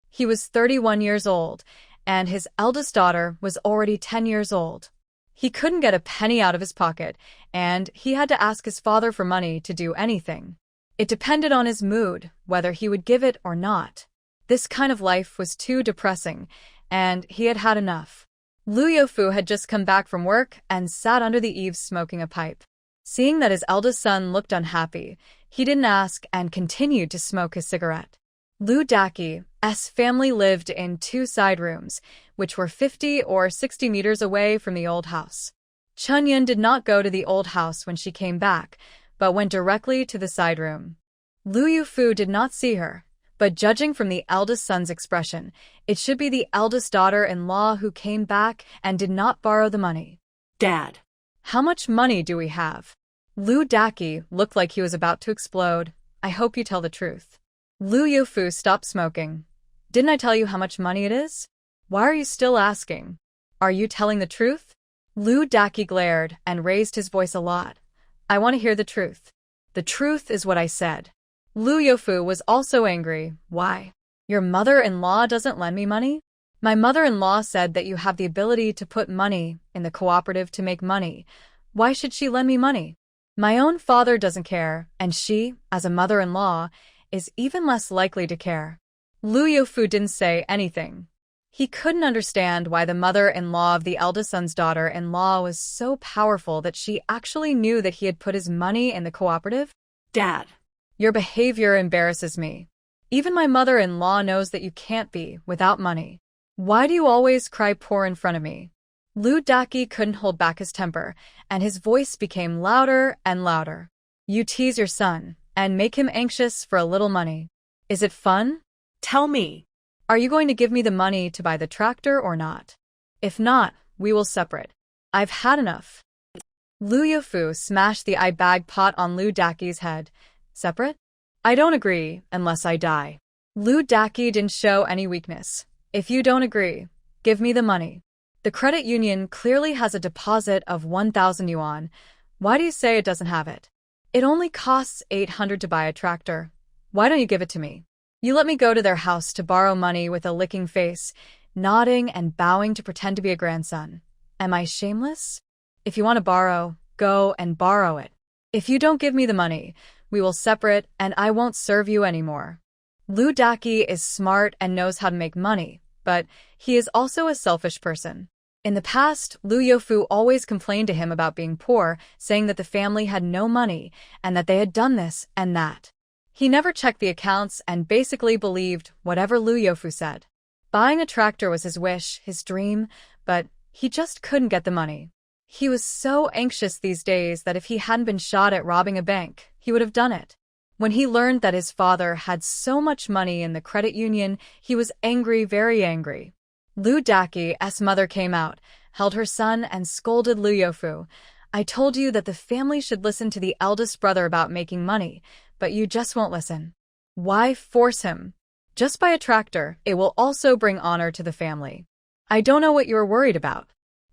He was 31 years old, and his eldest daughter was already 10 years old. He couldn't get a penny out of his pocket, and he had to ask his father for money to do anything. It depended on his mood, whether he would give it or not. This kind of life was too depressing, and he had had enough. Lu Youfu had just come back from work and sat under the eaves smoking a pipe. Seeing that his eldest son looked unhappy, he didn't ask and continued to smoke his cigarette. Lu Daki's family lived in 2 side rooms, which were 50 or 60 meters away from the old house. Chun Yun did not go to the old house when she came back, but went directly to the side room. Lu Youfu did not see her, but judging from the eldest son's expression, it should be the eldest daughter-in-law who came back and did not borrow the money.
"Dad,
how much money do we have?" Lu Daki looked like he was about to explode. "I hope you tell the truth." Lu Youfu stopped smoking. "Didn't I tell you how much money it is? Why are you still asking? Are you telling the truth?" Lu Daki glared and raised his voice a lot. "I want to hear the truth. The truth is what I said." Lu Youfu was also angry. "Why? Your mother-in-law doesn't lend me money? My mother-in-law said that you have the ability to put money in the cooperative to make money. Why should she lend me money? My own father doesn't care, and she, as a mother-in-law, is even less likely to care." Lu Youfu didn't say anything. He couldn't understand why the mother-in-law of the eldest son's daughter-in-law was so powerful that she actually knew that he had put his money in the cooperative.
"Dad,
Your behavior embarrasses me. Even my mother-in-law knows that you can't be without money. Why do you always cry poor in front of me?" Lu Daki couldn't hold back his temper, and his voice became louder and louder. "You tease your son and make him anxious for a little money. Is it fun?
tell me."
Are you going to give me the money to buy the tractor or not? If not, we will separate. I've had enough." Lu Youfu smashed the eye-bag pot on Lu Daki's head. "Separate? I don't agree unless I die." Lu Daki didn't show any weakness. "If you don't agree, give me the money. The credit union clearly has a deposit of 1,000 yuan. Why do you say it doesn't have it? It only costs 800 to buy a tractor. Why don't you give it to me?" You let me go to their house to borrow money with a licking face, nodding and bowing to pretend to be a grandson. Am I shameless? If you want to borrow, go and borrow it. If you don't give me the money, we will separate and I won't serve you anymore. Lu Daki is smart and knows how to make money, but he is also a selfish person. In the past, Lu Youfu always complained to him about being poor, saying that the family had no money and that they had done this and that. He never checked the accounts and basically believed whatever Lu Youfu said. Buying a tractor was his wish, his dream, but He just couldn't get the money. He was so anxious these days that if he hadn't been shot at robbing a bank, he would have done it. When he learned that his father had so much money in the credit union, he was angry, very angry. Lu Daki's mother came out, held her son, and scolded Lu Youfu. I told you that the family should listen to the eldest brother about making money, but you just won't listen. Why force him? Just buy a tractor. It will also bring honor to the family. I don't know what you're worried about.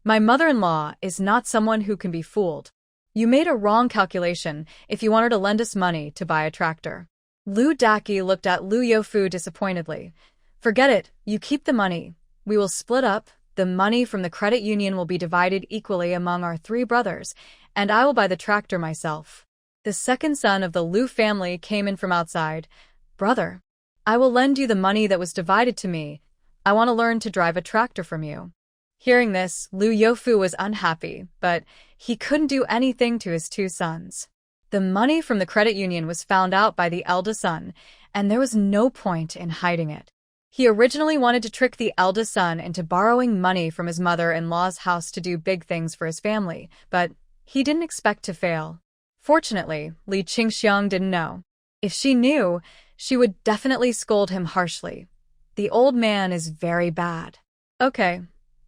My mother-in-law is not someone who can be fooled. You made a wrong calculation if you want her to lend us money to buy a tractor. Lu Daki looked at Lu Youfu disappointedly. Forget it, you keep the money. We will split up. The money from the credit union will be divided equally among our 3 brothers, and I will buy the tractor myself. The second son of the Lu family came in from outside. Brother, I will lend you the money that was divided to me. I want to learn to drive a tractor from you. Hearing this, Lu Youfu was unhappy, but he couldn't do anything to his 2 sons. The money from the credit union was found out by the eldest son, and there was no point in hiding it. He originally wanted to trick the eldest son into borrowing money from his mother-in-law's house to do big things for his family, but he didn't expect to fail. Fortunately, Li Qingxiang didn't know. If she knew, she would definitely scold him harshly. The old man is very bad. Okay,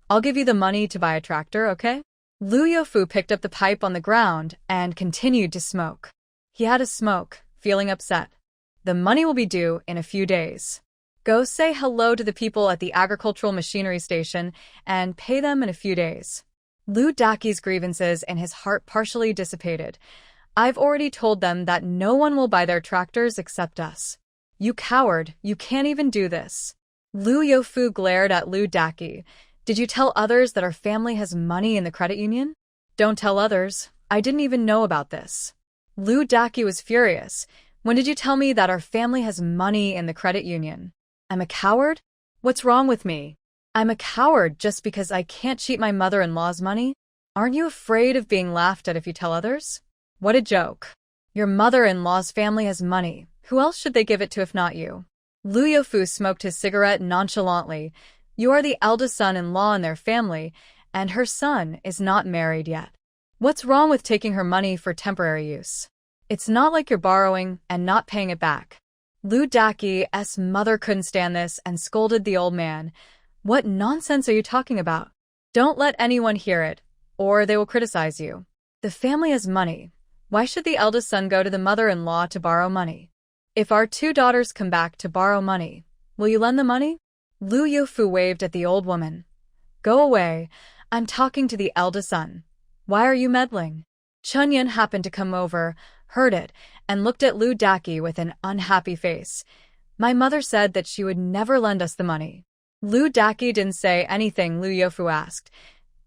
I'll give you the money to buy a tractor, okay? Lu Youfu picked up the pipe on the ground and continued to smoke. He had a smoke, feeling upset. The money will be due in a few days. Go say hello to the people at the agricultural machinery station and pay them in a few days. Lu Daki's grievances in his heart partially dissipated. I've already told them that no one will buy their tractors except us. You coward, you can't even do this. Lu Youfu glared at Lu Daki. Did you tell others that our family has money in the credit union? Don't tell others. I didn't even know about this. Lu Daki was furious. When did you tell me that our family has money in the credit union? I'm a coward? What's wrong with me? I'm a coward just because I can't cheat my mother-in-law's money? Aren't you afraid of being laughed at if you tell others? What a joke. Your mother-in-law's family has money. Who else should they give it to if not you? Lu Youfu smoked his cigarette nonchalantly. You are the eldest son-in-law in their family, and her son is not married yet. What's wrong with taking her money for temporary use? It's not like you're borrowing and not paying it back. Lu Daki's mother couldn't stand this and scolded the old man. What nonsense are you talking about? Don't let anyone hear it, or they will criticize you. The family has money. Why should the eldest son go to the mother-in-law to borrow money? If our 2 daughters come back to borrow money, will you lend the money? Lu Youfu waved at the old woman. Go away. I'm talking to the eldest son. Why are you meddling? Chunyan happened to come over, heard it, and looked at Lu Daki with an unhappy face. My mother said that she would never lend us the money. Lu Daki didn't say anything. Lu Youfu asked.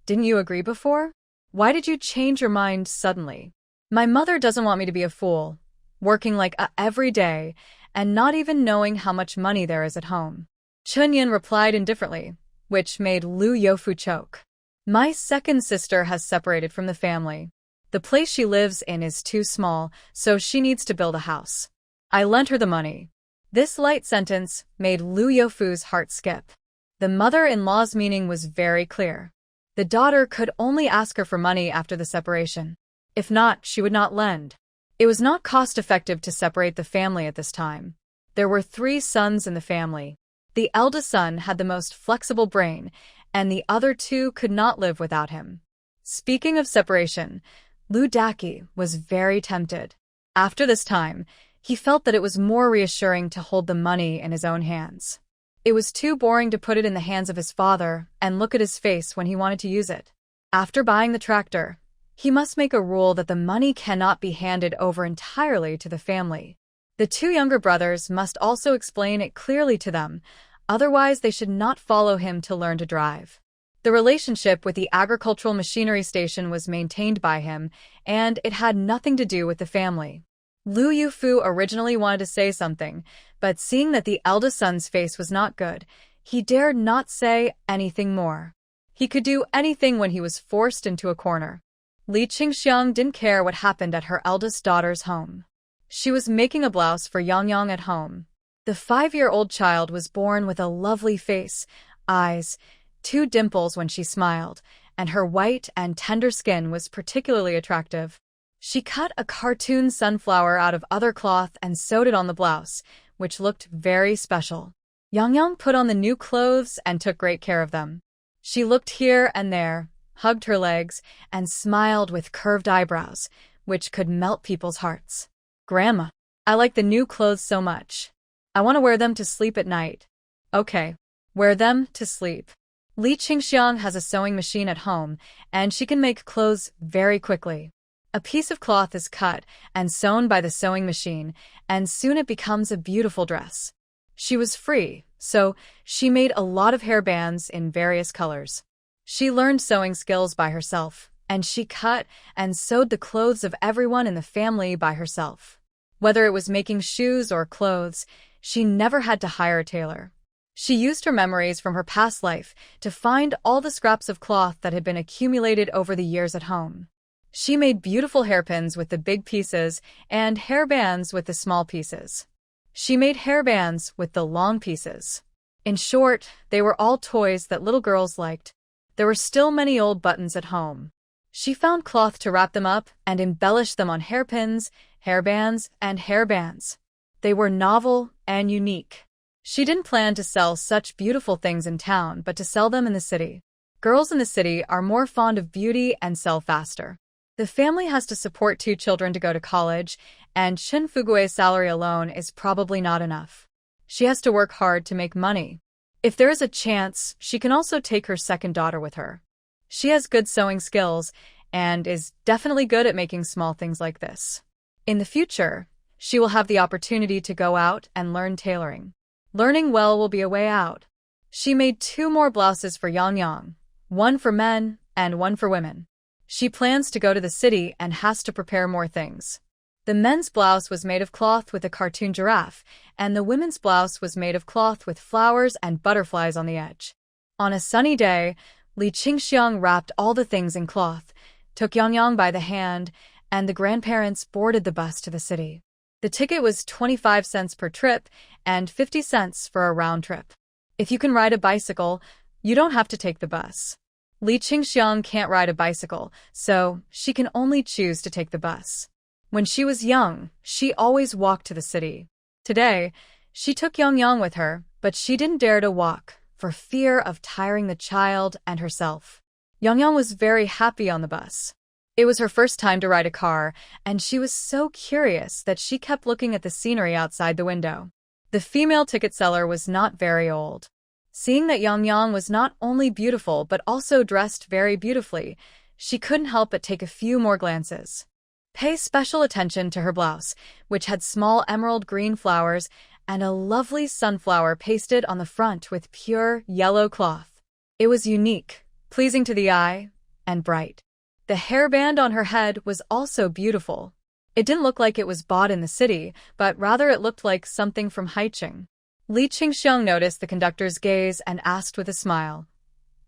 Didn't you agree before? Why did you change your mind suddenly? My mother doesn't want me to be a fool, working like every day, and not even knowing how much money there is at home. Chunyan replied indifferently, which made Lu Youfu choke. My second sister has separated from the family. The place she lives in is too small, so she needs to build a house. I lent her the money. This light sentence made Lu Youfu's heart skip. The mother-in-law's meaning was very clear. The daughter could only ask her for money after the separation. If not, she would not lend. It was not cost-effective to separate the family at this time. There were 3 sons in the family. The eldest son had the most flexible brain, and the other 2 could not live without him. Speaking of separation, Lu Daki was very tempted. After this time, he felt that it was more reassuring to hold the money in his own hands. It was too boring to put it in the hands of his father and look at his face when he wanted to use it. After buying the tractor, he must make a rule that the money cannot be handed over entirely to the family. The 2 younger brothers must also explain it clearly to them, otherwise they should not follow him to learn to drive. The relationship with the agricultural machinery station was maintained by him, and it had nothing to do with the family. Lu Youfu originally wanted to say something, but seeing that the eldest son's face was not good, he dared not say anything more. He could do anything when he was forced into a corner. Li Qingxiang didn't care what happened at her eldest daughter's home. She was making a blouse for Yang at home. The 5-year-old child was born with a lovely face, eyes, two dimples when she smiled, and her white and tender skin was particularly attractive. She cut a cartoon sunflower out of other cloth and sewed it on the blouse, which looked very special. Yang put on the new clothes and took great care of them. She looked here and there, hugged her legs, and smiled with curved eyebrows, which could melt people's hearts. Grandma, I like the new clothes so much. I want to wear them to sleep at night. Okay, wear them to sleep. Li Qingxiang has a sewing machine at home, and she can make clothes very quickly. A piece of cloth is cut and sewn by the sewing machine, and soon it becomes a beautiful dress. She was free, so she made a lot of hairbands in various colors. She learned sewing skills by herself, and she cut and sewed the clothes of everyone in the family by herself. Whether it was making shoes or clothes, she never had to hire a tailor. She used her memories from her past life to find all the scraps of cloth that had been accumulated over the years at home. She made beautiful hairpins with the big pieces and hairbands with the small pieces. She made hairbands with the long pieces. In short, they were all toys that little girls liked. There were still many old buttons at home. She found cloth to wrap them up and embellish them on hairpins, hairbands, and hairbands. They were novel and unique. She didn't plan to sell such beautiful things in town, but to sell them in the city. Girls in the city are more fond of beauty and sell faster. The family has to support 2 children to go to college, and Shin Fugue's salary alone is probably not enough. She has to work hard to make money. If there is a chance, she can also take her second daughter with her. She has good sewing skills and is definitely good at making small things like this. In the future, she will have the opportunity to go out and learn tailoring. Learning well will be a way out. She made 2 more blouses for Yang, one for men and one for women. She plans to go to the city and has to prepare more things. The men's blouse was made of cloth with a cartoon giraffe, and the women's blouse was made of cloth with flowers and butterflies on the edge. On a sunny day, Li Qingxiang wrapped all the things in cloth, took Yang by the hand, and the grandparents boarded the bus to the city. The ticket was 25 cents per trip and 50 cents for a round trip. If you can ride a bicycle, you don't have to take the bus. Li Qingxiang can't ride a bicycle, so she can only choose to take the bus. When she was young, she always walked to the city. Today, she took Yang with her, but she didn't dare to walk for fear of tiring the child and herself. Yang was very happy on the bus. It was her first time to ride a car, and she was so curious that she kept looking at the scenery outside the window. The female ticket seller was not very old. Seeing that Yang was not only beautiful but also dressed very beautifully, she couldn't help but take a few more glances. Pay special attention to her blouse, which had small emerald green flowers and a lovely sunflower pasted on the front with pure yellow cloth. It was unique, pleasing to the eye, and bright. The hairband on her head was also beautiful. It didn't look like it was bought in the city, but rather it looked like something from Haicheng. Li Qingxiang noticed the conductor's gaze and asked with a smile,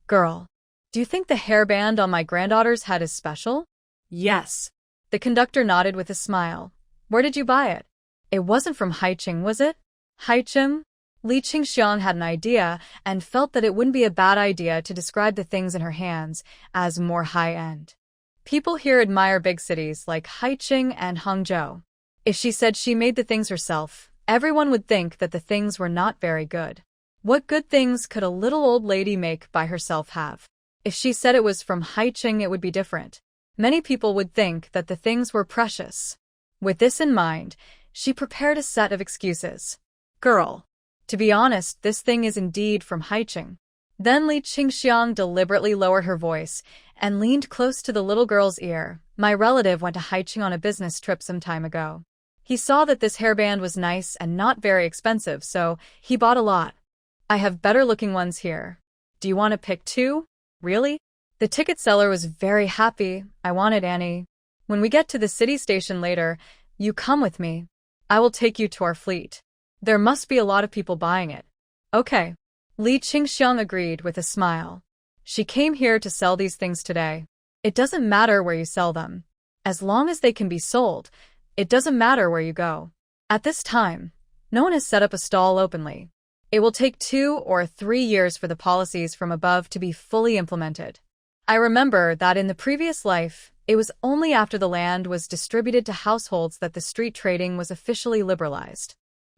"Girl, do you think the hairband on my granddaughter's head is special?"
Yes.
The conductor nodded with a smile. "Where did you buy it?" "It wasn't from Haicheng, was it?" "Haicheng?" Li Qingxiang had an idea and felt that it wouldn't be a bad idea to describe the things in her hands as more high-end. People here admire big cities like Haicheng and Hangzhou. If she said she made the things herself, everyone would think that the things were not very good. What good things could a little old lady make by herself have? If she said it was from Haicheng, it would be different. Many people would think that the things were precious. With this in mind, she prepared a set of excuses. "Girl, to be honest, this thing is indeed from Haicheng." Then Li Qingxiang deliberately lowered her voice and leaned close to the little girl's ear. "My relative went to Haicheng on a business trip some time ago. He saw that this hairband was nice and not very expensive, so he bought a lot. I have better-looking ones here. Do you want to pick 2? Really?" The ticket seller was very happy. "I wanted Annie. When we get to the city station later, you come with me. I will take you to our fleet. There must be a lot of people buying it." "Okay." Li Qingxiang agreed with a smile. She came here to sell these things today. It doesn't matter where you sell them. As long as they can be sold, it doesn't matter where you go. At this time, no one has set up a stall openly. It will take 2 or 3 years for the policies from above to be fully implemented. I remember that in the previous life, it was only after the land was distributed to households that the street trading was officially liberalized.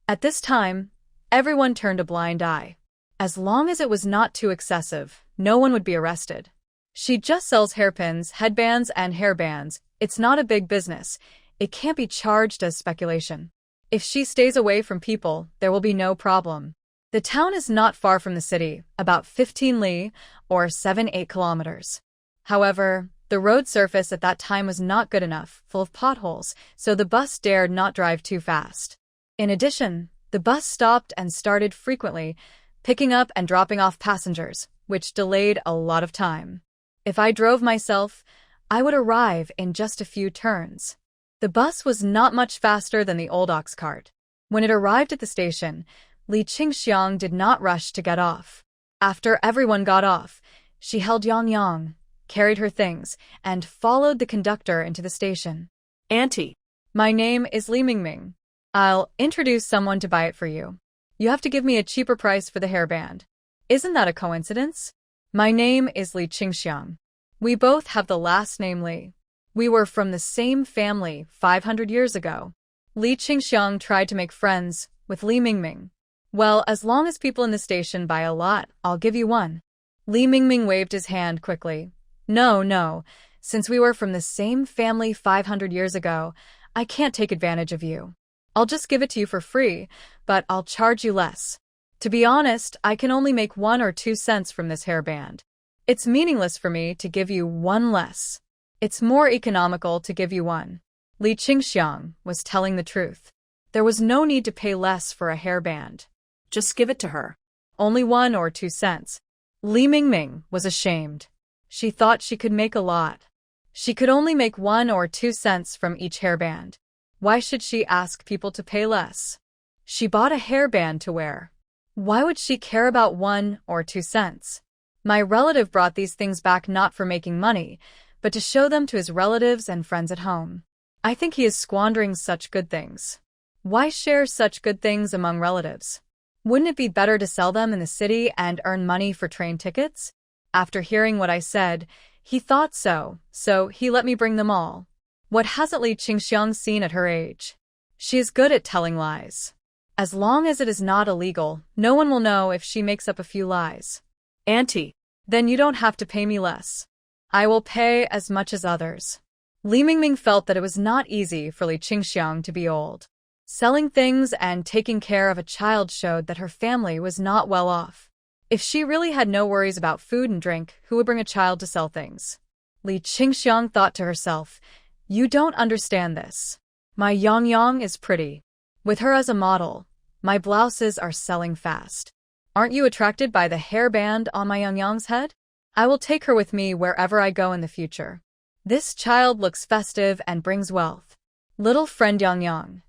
At this time, everyone turned a blind eye. As long as it was not too excessive, no one would be arrested. She just sells hairpins, headbands, and hairbands. It's not a big business. It can't be charged as speculation. If she stays away from people, there will be no problem. The town is not far from the city, about 15 li, or 7-8 kilometers. However, the road surface at that time was not good enough, full of potholes, so the bus dared not drive too fast. In addition, the bus stopped and started frequently, picking up and dropping off passengers, which delayed a lot of time. If I drove myself, I would arrive in just a few turns. The bus was not much faster than the old ox cart. When it arrived at the station, Li Qingxiang did not rush to get off. After everyone got off, she held Yang, carried her things, and followed the conductor into the station.
Auntie.
My name is Li Mingming. I'll introduce someone to buy it for you. You have to give me a cheaper price for the hairband. Isn't that a coincidence? My name is Li Qingxiang. We both have the last name Li. We were from the same family 500 years ago. Li Qingxiang tried to make friends with Li Mingming. Well, as long as people in the station buy a lot, I'll give you one. Li Mingming waved his hand quickly. No. Since we were from the same family 500 years ago, I can't take advantage of you. I'll just give it to you for free, but I'll charge you less. To be honest, I can only make 1 or 2 cents from this hairband. It's meaningless for me to give you one less. It's more economical to give you one. Li Qingxiang was telling the truth. There was no need to pay less for a hairband.
Just give it to her.
Only 1 or 2 cents. Li Mingming was ashamed. She thought she could make a lot. She could only make 1 or 2 cents from each hairband. Why should she ask people to pay less? She bought a hairband to wear. Why would she care about 1 or 2 cents? My relative brought these things back not for making money, but to show them to his relatives and friends at home. I think he is squandering such good things. Why share such good things among relatives? Wouldn't it be better to sell them in the city and earn money for train tickets? After hearing what I said, he thought so he let me bring them all. What hasn't Li Qingxiang seen at her age? She is good at telling lies. As long as it is not illegal, no one will know if she makes up a few lies.
Auntie.
Then you don't have to pay me less. I will pay as much as others. Li Mingming felt that it was not easy for Li Qingxiang to be old. Selling things and taking care of a child showed that her family was not well off. If she really had no worries about food and drink, who would bring a child to sell things? Li Qingxiang thought to herself, you don't understand this. My Yang is pretty. With her as a model, my blouses are selling fast. Aren't you attracted by the hairband on my Yang's head? I will take her with me wherever I go in the future. This child looks festive and brings wealth. Little friend Yang.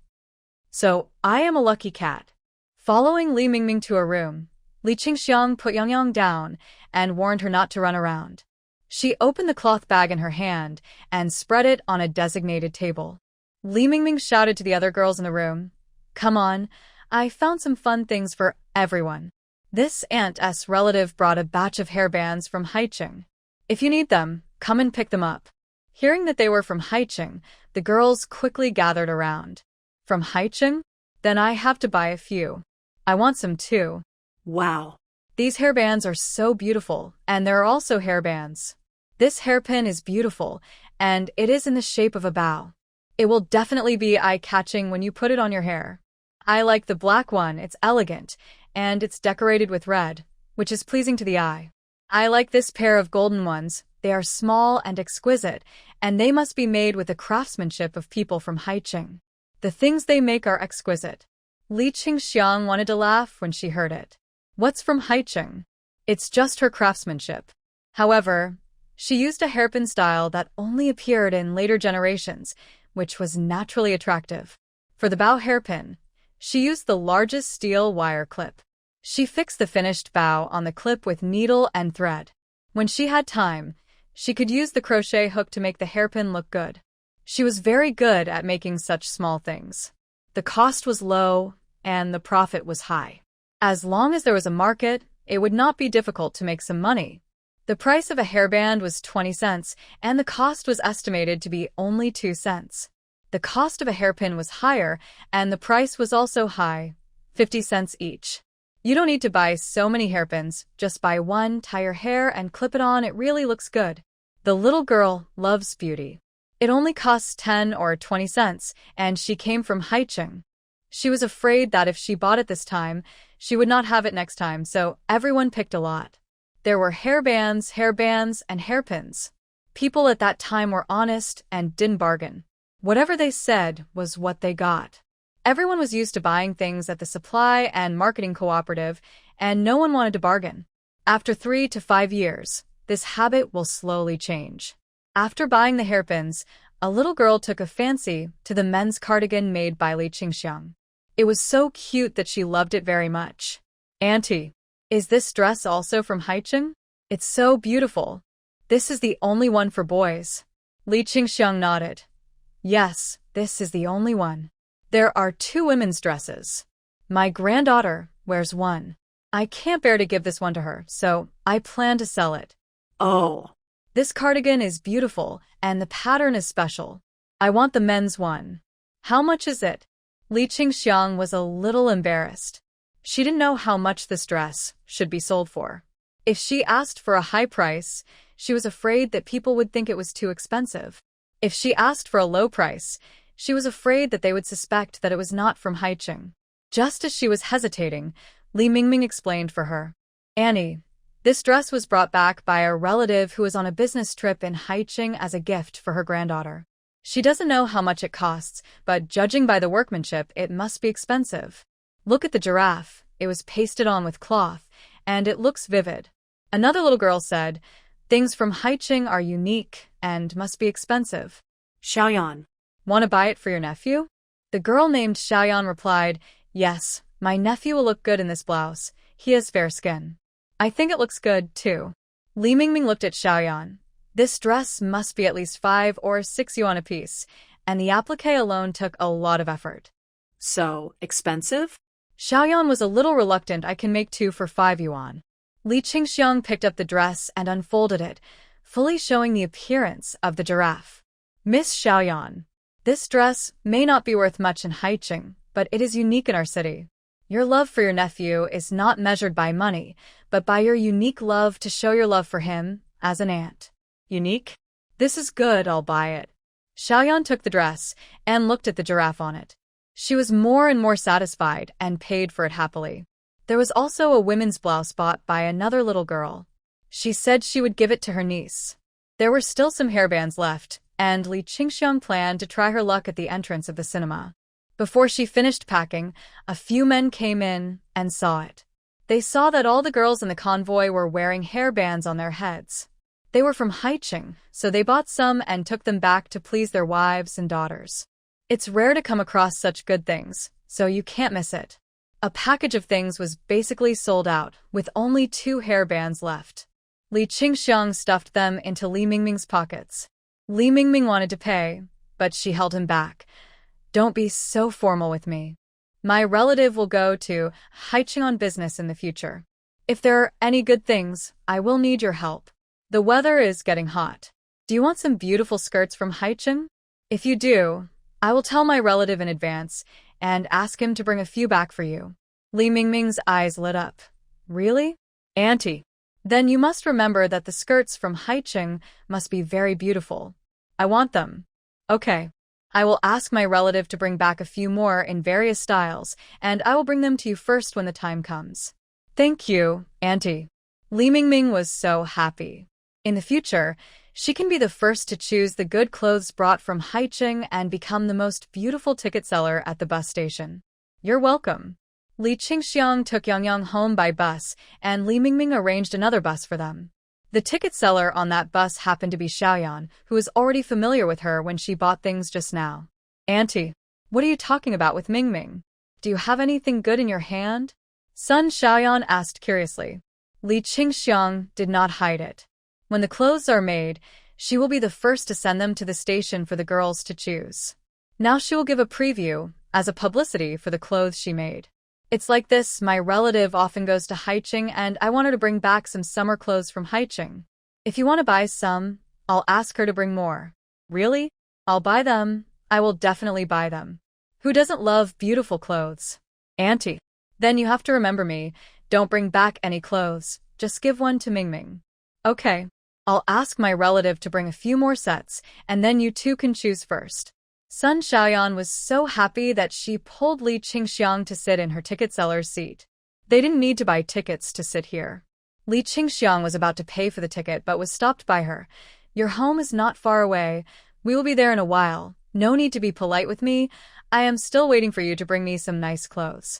So, I am a lucky cat. Following Li Mingming to a room, Li Qingxiang put Yang down and warned her not to run around. She opened the cloth bag in her hand and spread it on a designated table. Li Mingming shouted to the other girls in the room, come on, I found some fun things for everyone. This aunt's relative brought a batch of hairbands from Haicheng. If you need them, come and pick them up. Hearing that they were from Haicheng, the girls quickly gathered around. From Haicheng? Then I have to buy a few. I want some too.
Wow.
These hairbands are so beautiful, and there are also hairbands. This hairpin is beautiful, and it is in the shape of a bow. It will definitely be eye-catching when you put it on your hair. I like the black one, it's elegant, and it's decorated with red, which is pleasing to the eye. I like this pair of golden ones. They are small and exquisite, and they must be made with the craftsmanship of people from Haicheng. The things they make are exquisite. Li Qingxiang wanted to laugh when she heard it. What's from Haicheng? It's just her craftsmanship. However, she used a hairpin style that only appeared in later generations, which was naturally attractive. For the bow hairpin, she used the largest steel wire clip. She fixed the finished bow on the clip with needle and thread. When she had time, she could use the crochet hook to make the hairpin look good. She was very good at making such small things. The cost was low, and the profit was high. As long as there was a market, it would not be difficult to make some money. The price of a hairband was 20 cents, and the cost was estimated to be only 2 cents. The cost of a hairpin was higher, and the price was also high, 50 cents each. You don't need to buy so many hairpins, just buy one, tie your hair, and clip it on. It really looks good. The little girl loves beauty. It only costs 10 or 20 cents, and she came from Haicheng. She was afraid that if she bought it this time, she would not have it next time, so everyone picked a lot. There were hairbands, and hairpins. People at that time were honest and didn't bargain. Whatever they said was what they got. Everyone was used to buying things at the supply and marketing cooperative, and no one wanted to bargain. After 3 to 5 years, this habit will slowly change. After buying the hairpins, a little girl took a fancy to the men's cardigan made by Li Qingxiang. It was so cute that she loved it very much. Auntie, is this dress also from Haicheng? It's so beautiful. This is the only one for boys. Li Qingxiang nodded. Yes, this is the only one. There are 2 women's dresses. My granddaughter wears one. I can't bear to give this one to her, so I plan to sell it.
Oh.
This cardigan is beautiful, and the pattern is special. I want the men's one. How much is it? Li Qingxiang was a little embarrassed. She didn't know how much this dress should be sold for. If she asked for a high price, she was afraid that people would think it was too expensive. If she asked for a low price, she was afraid that they would suspect that it was not from Haicheng. Just as she was hesitating, Li Mingming explained for her. Annie, this dress was brought back by a relative who was on a business trip in Haicheng as a gift for her granddaughter. She doesn't know how much it costs, but judging by the workmanship, it must be expensive. Look at the giraffe. It was pasted on with cloth, and it looks vivid. Another little girl said, things from Haicheng are unique and must be expensive.
Xiaoyan.
Want to buy it for your nephew? The girl named Xiaoyan replied, yes, my nephew will look good in this blouse. He has fair skin. I think it looks good, too. Li Mingming looked at Xiaoyan. This dress must be at least 5 or 6 yuan apiece, and the applique alone took a lot of effort.
So, expensive?
Xiaoyan was a little reluctant. I can make 2 for 5 yuan. Li Qingxiang picked up the dress and unfolded it, fully showing the appearance of the giraffe. Miss Xiaoyan, this dress may not be worth much in Haicheng, but it is unique in our city. Your love for your nephew is not measured by money, but by your unique love to show your love for him as an aunt. Unique? This is good, I'll buy it. Xiaoyan took the dress and looked at the giraffe on it. She was more and more satisfied and paid for it happily. There was also a women's blouse bought by another little girl. She said she would give it to her niece. There were still some hairbands left, and Li Qingxiang planned to try her luck at the entrance of the cinema. Before she finished packing, a few men came in and saw it. They saw that all the girls in the convoy were wearing hairbands on their heads. They were from Haicheng, so they bought some and took them back to please their wives and daughters. It's rare to come across such good things, so you can't miss it. A package of things was basically sold out, with only 2 hairbands left. Li Qingxiang stuffed them into Li Mingming's pockets. Li Mingming wanted to pay, but she held him back. Don't be so formal with me. My relative will go to Haicheng on business in the future. If there are any good things, I will need your help. The weather is getting hot. Do you want some beautiful skirts from Haicheng? If you do, I will tell my relative in advance and ask him to bring a few back for you. Li Mingming's eyes lit up. Really? Auntie. Then you must remember that the skirts from Haicheng must be very beautiful. I want them. Okay. I will ask my relative to bring back a few more in various styles, and I will bring them to you first when the time comes. Thank you, Auntie. Li Mingming was so happy. In the future, she can be the first to choose the good clothes brought from Haicheng and become the most beautiful ticket seller at the bus station. You're welcome. Li Qingxiang took Yangyang home by bus, and Li Mingming arranged another bus for them. The ticket seller on that bus happened to be Xiaoyan, who was already familiar with her when she bought things just now. Auntie, what are you talking about with Mingming? Do you have anything good in your hand? Son Xiaoyan asked curiously. Li Qingxiang did not hide it. When the clothes are made, she will be the first to send them to the station for the girls to choose. Now she will give a preview, as a publicity for the clothes she made. It's like this, my relative often goes to Haiching and I want her to bring back some summer clothes from Haiching. If you want to buy some, I'll ask her to bring more. Really? I'll buy them. I will definitely buy them. Who doesn't love beautiful clothes? Auntie. Then you have to remember me. Don't bring back any clothes. Just give one to Mingming. Okay. I'll ask my relative to bring a few more sets, and then you two can choose first. Sun Xiaoyan was so happy that she pulled Li Qingxiang to sit in her ticket seller's seat. They didn't need to buy tickets to sit here. Li Qingxiang was about to pay for the ticket but was stopped by her. Your home is not far away. We will be there in a while. No need to be polite with me. I am still waiting for you to bring me some nice clothes.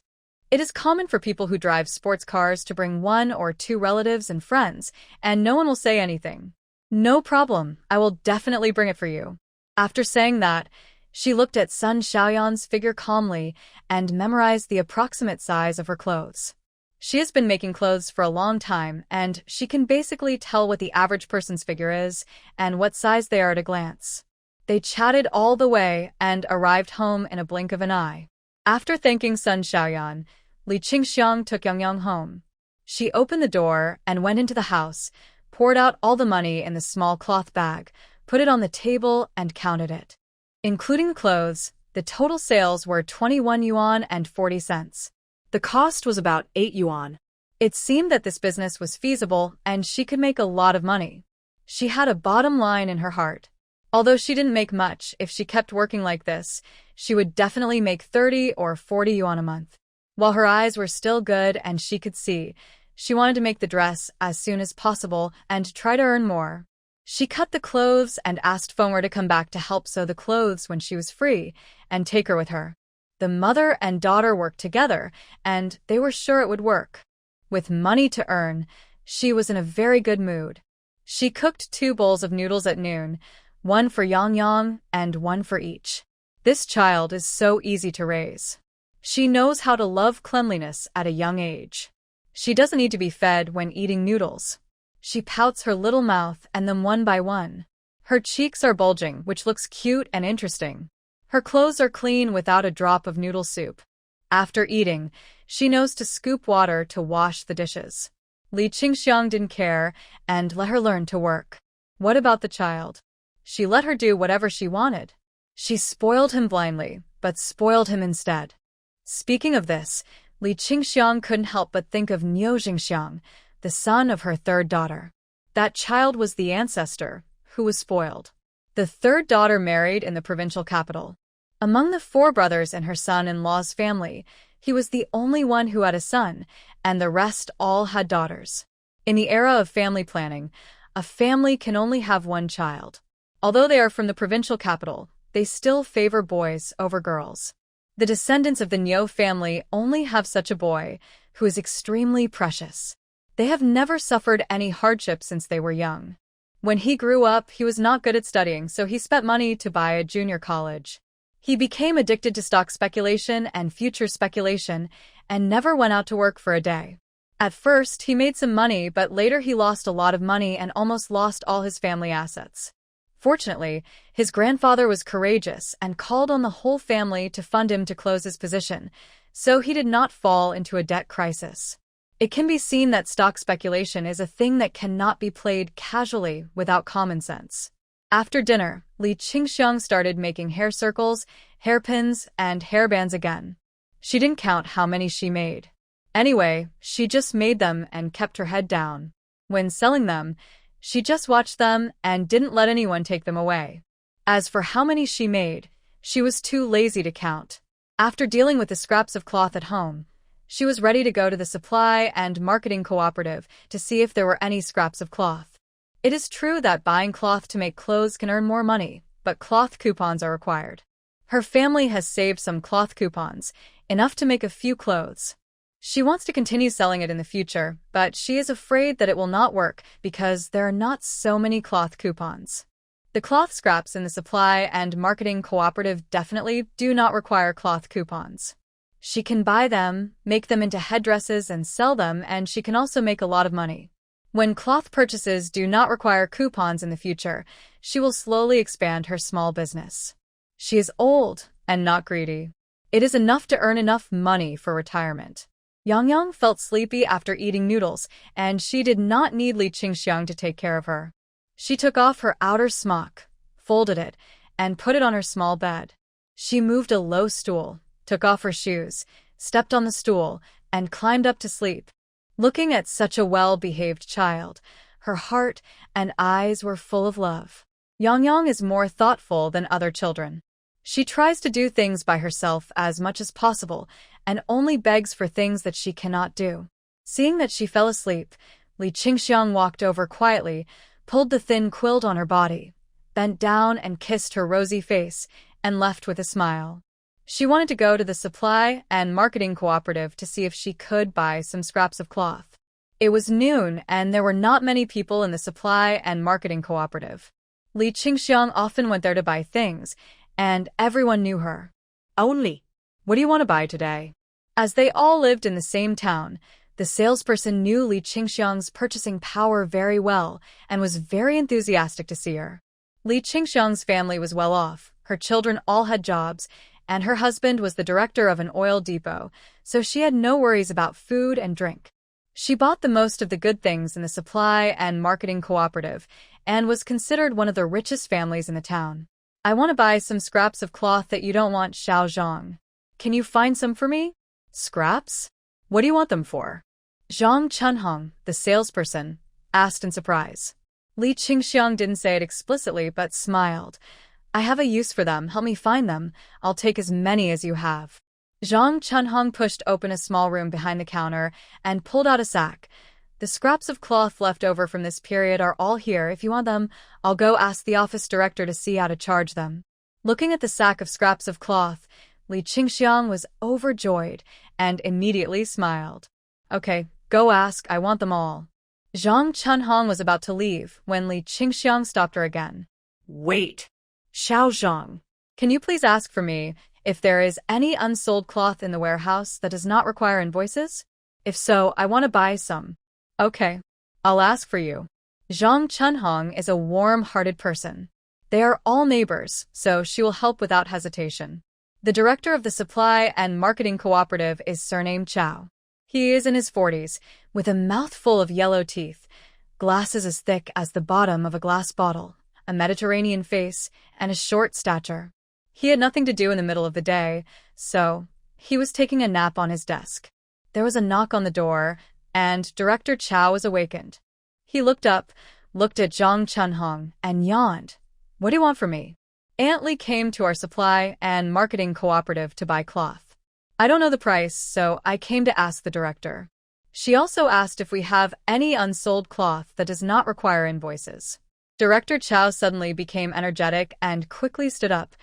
It is common for people who drive sports cars to bring 1 or 2 relatives and friends, and no one will say anything. No problem. I will definitely bring it for you. After saying that, she looked at Sun Xiaoyan's figure calmly and memorized the approximate size of her clothes. She has been making clothes for a long time, and she can basically tell what the average person's figure is and what size they are at a glance. They chatted all the way and arrived home in a blink of an eye. After thanking Sun Xiaoyan, Li Qingxiang took Yang home. She opened the door and went into the house, poured out all the money in the small cloth bag, put it on the table, and counted it. Including the clothes, the total sales were 21 yuan and 40 cents. The cost was about 8 yuan. It seemed that this business was feasible and she could make a lot of money. She had a bottom line in her heart. Although she didn't make much, if she kept working like this, she would definitely make 30 or 40 yuan a month. While her eyes were still good and she could see, she wanted to make the dress as soon as possible and try to earn more. She cut the clothes and asked Feng'er to come back to help sew the clothes when she was free and take her with her. The mother and daughter worked together, and they were sure it would work. With money to earn, she was in a very good mood. She cooked 2 bowls of noodles at noon, one for Yang and one for each. This child is so easy to raise. She knows how to love cleanliness at a young age. She doesn't need to be fed when eating noodles. She pouts her little mouth and them one by one. Her cheeks are bulging, which looks cute and interesting. Her clothes are clean without a drop of noodle soup. After eating, she knows to scoop water to wash the dishes. Li Qingxiang didn't care and let her learn to work. What about the child? She let her do whatever she wanted. She spoiled him blindly, but spoiled him instead. Speaking of this, Li Qingxiang couldn't help but think of Niu Jingxiang, the son of her 3rd daughter. That child was the ancestor, who was spoiled. The 3rd daughter married in the provincial capital. Among the 4 brothers in her son-in-law's family, he was the only one who had a son, and the rest all had daughters. In the era of family planning, a family can only have 1 child. Although they are from the provincial capital, they still favor boys over girls. The descendants of the Niu family only have such a boy, who is extremely precious. They have never suffered any hardship since they were young. When he grew up, he was not good at studying, so he spent money to buy a junior college. He became addicted to stock speculation and future speculation and never went out to work for a day. At first, he made some money, but later he lost a lot of money and almost lost all his family assets. Fortunately, his grandfather was courageous and called on the whole family to fund him to close his position, so he did not fall into a debt crisis. It can be seen that stock speculation is a thing that cannot be played casually without common sense. After dinner, Li Qingxiang started making hair circles, hairpins, and hairbands again. She didn't count how many she made. Anyway, she just made them and kept her head down. When selling them, she just watched them and didn't let anyone take them away. As for how many she made, she was too lazy to count. After dealing with the scraps of cloth at home, she was ready to go to the supply and marketing cooperative to see if there were any scraps of cloth. It is true that buying cloth to make clothes can earn more money, but cloth coupons are required. Her family has saved some cloth coupons, enough to make a few clothes. She wants to continue selling it in the future, but she is afraid that it will not work because there are not so many cloth coupons. The cloth scraps in the supply and marketing cooperative definitely do not require cloth coupons. She can buy them, make them into headdresses and sell them, and she can also make a lot of money. When cloth purchases do not require coupons in the future, she will slowly expand her small business. She is old and not greedy. It is enough to earn enough money for retirement. Yang Yang felt sleepy after eating noodles, and she did not need Li Qingxiang to take care of her. She took off her outer smock, folded it, and put it on her small bed. She moved a low stool, took off her shoes, stepped on the stool, and climbed up to sleep. Looking at such a well-behaved child, her heart and eyes were full of love. Yang Yang is more thoughtful than other children. She tries to do things by herself as much as possible and only begs for things that she cannot do. Seeing that she fell asleep, Li Qingxiang walked over quietly, pulled the thin quilt on her body, bent down and kissed her rosy face, and left with a smile. She wanted to go to the supply and marketing cooperative to see if she could buy some scraps of cloth. It was noon and there were not many people in the supply and marketing cooperative. Li Qingxiang often went there to buy things, and everyone knew her.
Only.
What do you want to buy today? As they all lived in the same town, the salesperson knew Li Qingxiang's purchasing power very well and was very enthusiastic to see her. Li Qingxiang's family was well off, her children all had jobs, and her husband was the director of an oil depot, so she had no worries about food and drink. She bought the most of the good things in the supply and marketing cooperative and was considered one of the richest families in the town. I want to buy some scraps of cloth that you don't want, Xiao Zhang. Can you find some for me? Scraps? What do you want them for? Zhang Chunhong, the salesperson, asked in surprise. Li Qingxiang didn't say it explicitly but smiled. I have a use for them, help me find them. I'll take as many as you have. Zhang Chunhong pushed open a small room behind the counter and pulled out a sack. The scraps of cloth left over from this period are all here. If you want them, I'll go ask the office director to see how to charge them. Looking at the sack of scraps of cloth, Li Qingxiang was overjoyed and immediately smiled. Okay, go ask, I want them all. Zhang Chunhong was about to leave when Li Qingxiang stopped her again.
Wait. Xiao Zhang.
Can you please ask for me if there is any unsold cloth in the warehouse that does not require invoices? If so, I want to buy some. Okay, I'll ask for you. Zhang Chunhong is a warm-hearted person. They are all neighbors, so she will help without hesitation. The director of the supply and marketing cooperative is surnamed Chow. He is in his 40s, with a mouthful of yellow teeth, glasses as thick as the bottom of a glass bottle, a Mediterranean face, and a short stature. He had nothing to do in the middle of the day, so he was taking a nap on his desk. There was a knock on the door, and Director Chow was awakened. He looked up, looked at Zhang Chunhong, and yawned. What do you want from me? Aunt Li came to our supply and marketing cooperative to buy cloth. I don't know the price, so I came to ask the director. She also asked if we have any unsold cloth that does not require invoices. Director Chow suddenly became energetic and quickly stood up.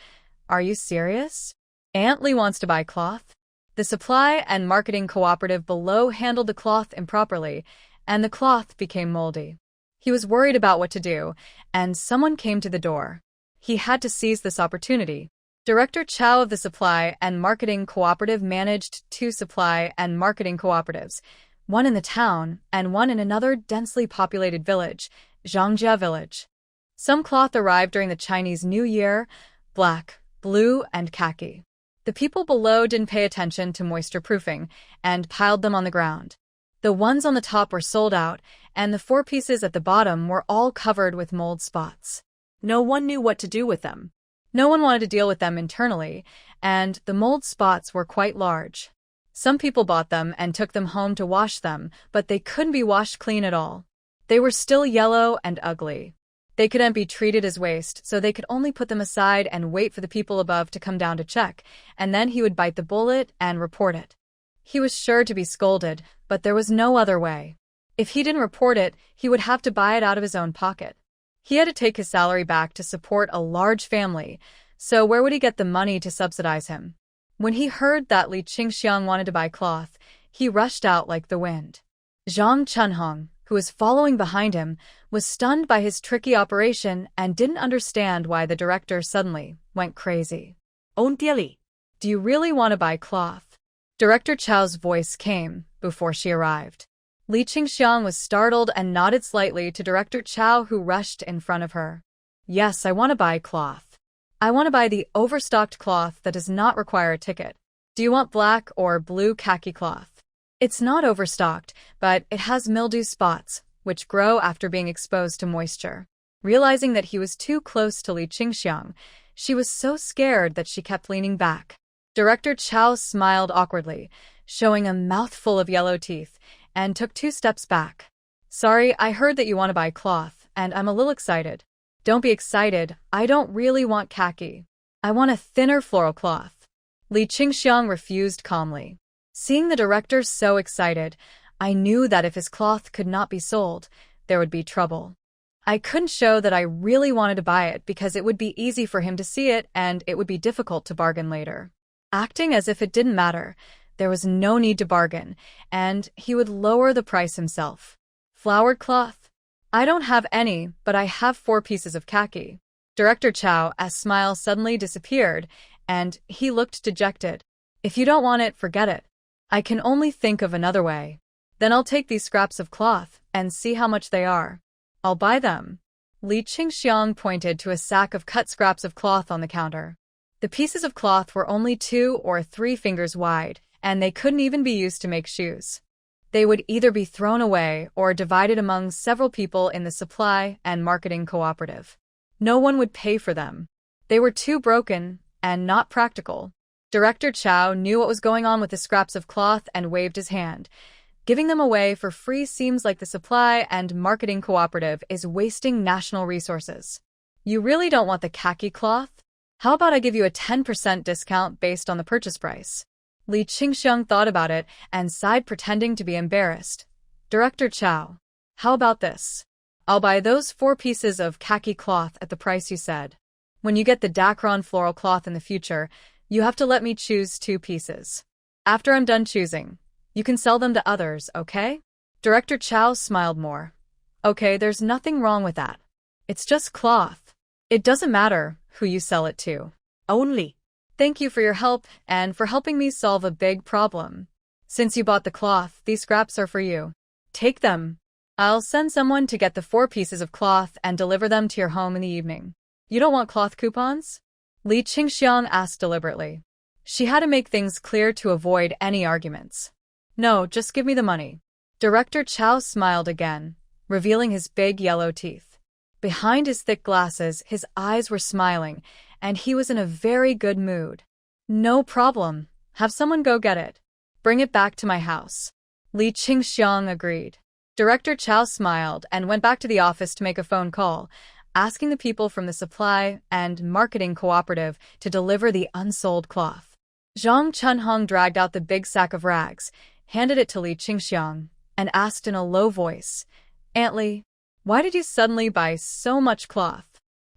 Are you serious? Aunt Li wants to buy cloth? The supply and marketing cooperative below handled the cloth improperly, and the cloth became moldy. He was worried about what to do, and someone came to the door. He had to seize this opportunity. Director Chow of the supply and marketing cooperative managed 2 supply and marketing cooperatives, one in the town and one in another densely populated village, Zhangjia Village. Some cloth arrived during the Chinese New Year, black, blue, and khaki. The people below didn't pay attention to moisture proofing and piled them on the ground. The ones on the top were sold out, and the 4 pieces at the bottom were all covered with mold spots.
No one knew what to do with them.
No one wanted to deal with them internally, and the mold spots were quite large. Some people bought them and took them home to wash them, but they couldn't be washed clean at all. They were still yellow and ugly. They couldn't be treated as waste, so they could only put them aside and wait for the people above to come down to check, and then he would bite the bullet and report it. He was sure to be scolded, but there was no other way. If he didn't report it, he would have to buy it out of his own pocket. He had to take his salary back to support a large family, so where would he get the money to subsidize him? When he heard that Li Qingxiang wanted to buy cloth, he rushed out like the wind. Zhang Chunhong, who was following behind him, was stunned by his tricky operation and didn't understand why the director suddenly went crazy.
Auntie Li,
do you really want to buy cloth? Director Chow's voice came before she arrived. Li Qingxiang was startled and nodded slightly to Director Chow, who rushed in front of her. Yes, I want to buy cloth. I want to buy the overstocked cloth that does not require a ticket. Do you want black or blue khaki cloth? It's not overstocked, but it has mildew spots, which grow after being exposed to moisture. Realizing that he was too close to Li Qingxiang, she was so scared that she kept leaning back. Director Chow smiled awkwardly, showing a mouthful of yellow teeth, and took 2 steps back. Sorry, I heard that you want to buy cloth, and I'm a little excited. Don't be excited, I don't really want khaki. I want a thinner floral cloth. Li Qingxiang refused calmly. Seeing the director so excited, I knew that if his cloth could not be sold, there would be trouble. I couldn't show that I really wanted to buy it because it would be easy for him to see it and it would be difficult to bargain later. Acting as if it didn't matter, there was no need to bargain, and he would lower the price himself. Flowered cloth? I don't have any, but I have 4 pieces of khaki. Director Chow's smile suddenly disappeared, and he looked dejected. If you don't want it, forget it. I can only think of another way. Then I'll take these scraps of cloth and see how much they are. I'll buy them. Li Qingxiang pointed to a sack of cut scraps of cloth on the counter. The pieces of cloth were only 2 or 3 fingers wide, and they couldn't even be used to make shoes. They would either be thrown away or divided among several people in the supply and marketing cooperative. No one would pay for them. They were too broken and not practical. Director Chow knew what was going on with the scraps of cloth and waved his hand. Giving them away for free seems like the supply and marketing cooperative is wasting national resources. You really don't want the khaki cloth? How about I give you a 10% discount based on the purchase price? Li Qingxiang thought about it and sighed, pretending to be embarrassed. Director Chow, how about this? I'll buy those 4 pieces of khaki cloth at the price you said. When you get the Dacron floral cloth in the future, you have to let me choose 2 pieces. After I'm done choosing, you can sell them to others, okay? Director Chow smiled more. Okay, there's nothing wrong with that. It's just cloth. It doesn't matter who you sell it to. Only. Thank you for your help and for helping me solve a big problem. Since you bought the cloth, these scraps are for you. Take them. I'll send someone to get the 4 pieces of cloth and deliver them to your home in the evening. You don't want cloth coupons? Li Qingxiang asked deliberately. She had to make things clear to avoid any arguments. No, just give me the money. Director Chow smiled again, revealing his big yellow teeth. Behind his thick glasses, his eyes were smiling, and he was in a very good mood. No problem. Have someone go get it. Bring it back to my house. Li Qingxiang agreed. Director Chow smiled and went back to the office to make a phone call, asking the people from the supply and marketing cooperative to deliver the unsold cloth. Zhang Chunhong dragged out the big sack of rags, handed it to Li Qingxiang, and asked in a low voice, Aunt Li, why did you suddenly buy so much cloth?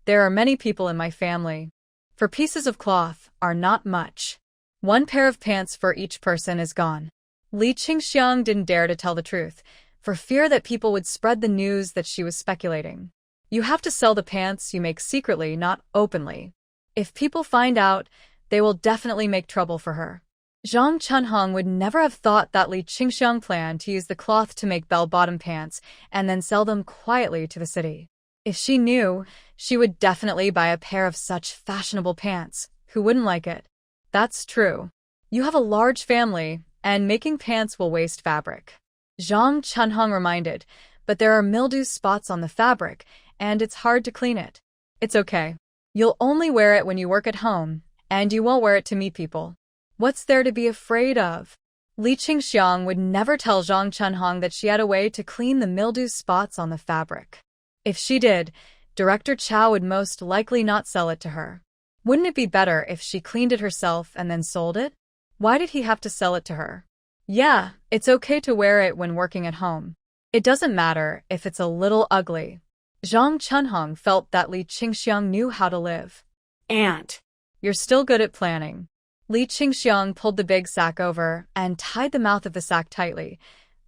There are many people in my family. 4 pieces of cloth are not much. 1 pair of pants for each person is gone. Li Qingxiang didn't dare to tell the truth, for fear that people would spread the news that she was speculating. You have to sell the pants you make secretly, not openly. If people find out, they will definitely make trouble for her. Zhang Chunhong would never have thought that Li Qingxiang planned to use the cloth to make bell-bottom pants and then sell them quietly to the city. If she knew, she would definitely buy a pair of such fashionable pants. Who wouldn't like it? That's true. You have a large family, and making pants will waste fabric. Zhang Chunhong reminded, but there are mildew spots on the fabric, and it's hard to clean it. It's okay. You'll only wear it when you work at home, and you won't wear it to meet people. What's there to be afraid of? Li Qingxiang would never tell Zhang Chunhong that she had a way to clean the mildew spots on the fabric. If she did, Director Chow would most likely not sell it to her. Wouldn't it be better if she cleaned it herself and then sold it? Why did he have to sell it to her? Yeah, it's okay to wear it when working at home. It doesn't matter if it's a little ugly. Zhang Chunhong felt that Li Qingxiang knew how to live. Aunt, you're still good at planning. Li Qingxiang pulled the big sack over and tied the mouth of the sack tightly.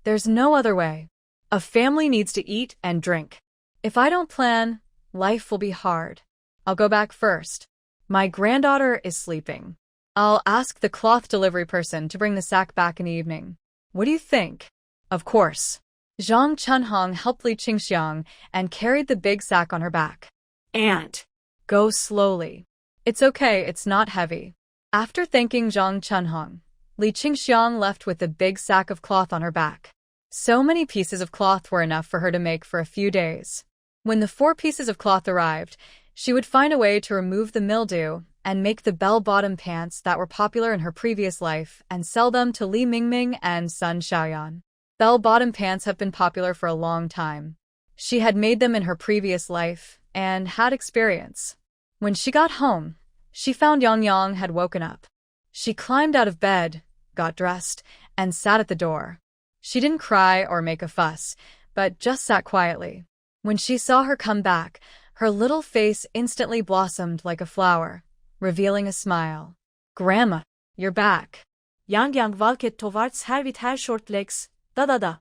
There's no other way. A family needs to eat and drink. If I don't plan, life will be hard. I'll go back first. My granddaughter is sleeping. I'll ask the cloth delivery person to bring the sack back in the evening. What do you think? Of course. Zhang Chunhong helped Li Qingxiang and carried the big sack on her back. Aunt, go slowly. It's okay, it's not heavy. After thanking Zhang Chunhong, Li Qingxiang left with a big sack of cloth on her back. So many pieces of cloth were enough for her to make for a few days. When the 4 pieces of cloth arrived, she would find a way to remove the mildew and make the bell-bottom pants that were popular in her previous life and sell them to Li Mingming and Sun Xiaoyan. Bell-bottom pants have been popular for a long time. She had made them in her previous life and had experience. When she got home, she found Yang Yang had woken up. She climbed out of bed, got dressed, and sat at the door. She didn't cry or make a fuss, but just sat quietly. When she saw her come back, her little face instantly blossomed like a flower, revealing a smile. "Grandma, you're back."
Yang valket towards her with her short legs. Da.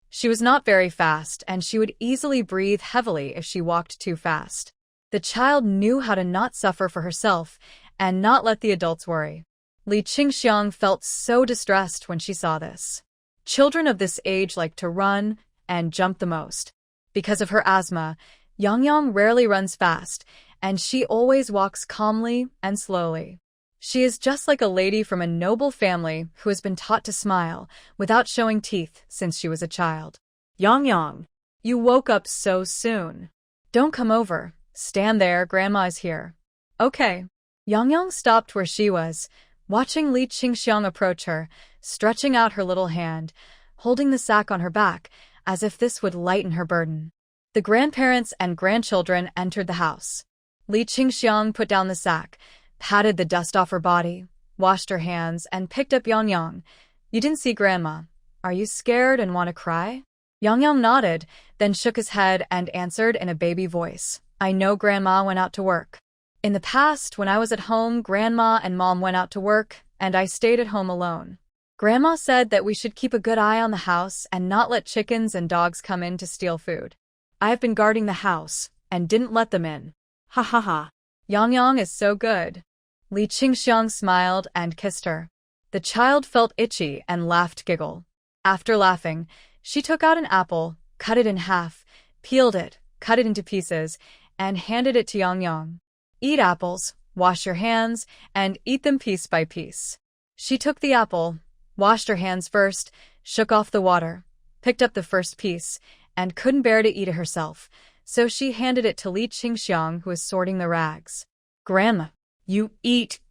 She was not very fast, and she would easily breathe heavily if she walked too fast. The child knew how to not suffer for herself and not let the adults worry. Li Qingxiang felt so distressed when she saw this. Children of this age like to run and jump the most. Because of her asthma, Yang rarely runs fast, and she always walks calmly and slowly. She is just like a lady from a noble family who has been taught to smile without showing teeth since she was a child.
Yang,
you woke up so soon. Don't come over. Stand there, Grandma is here. Okay. Yang stopped where she was, watching Li Qingxiang approach her, stretching out her little hand, holding the sack on her back, as if this would lighten her burden. The grandparents and grandchildren entered the house. Li Qingxiang put down the sack, patted the dust off her body, washed her hands, and picked up Yang. You didn't see Grandma. Are you scared and want to cry? Yang nodded, then shook his head and answered in a baby voice. I know Grandma went out to work. In the past, when I was at home, Grandma and Mom went out to work, and I stayed at home alone. Grandma said that we should keep a good eye on the house and not let chickens and dogs come in to steal food. I have been guarding the house and didn't let them in.
Ha ha ha.
Yang is so good. Li Qingxiang smiled and kissed her. The child felt itchy and laughed giggle. After laughing, she took out an apple, cut it in half, peeled it, cut it into pieces, and handed it to Yang. Eat apples, wash your hands, and eat them piece by piece. She took the apple, washed her hands first, shook off the water, picked up the first piece, and couldn't bear to eat it herself, so she handed it to Li Qingxiang, who was sorting the rags. Grandma, you eat.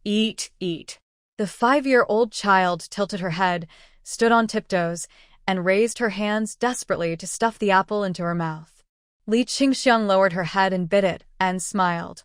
The 5-year-old child tilted her head, stood on tiptoes, and raised her hands desperately to stuff the apple into her mouth. Li Qingxiang lowered her head and bit it, and smiled.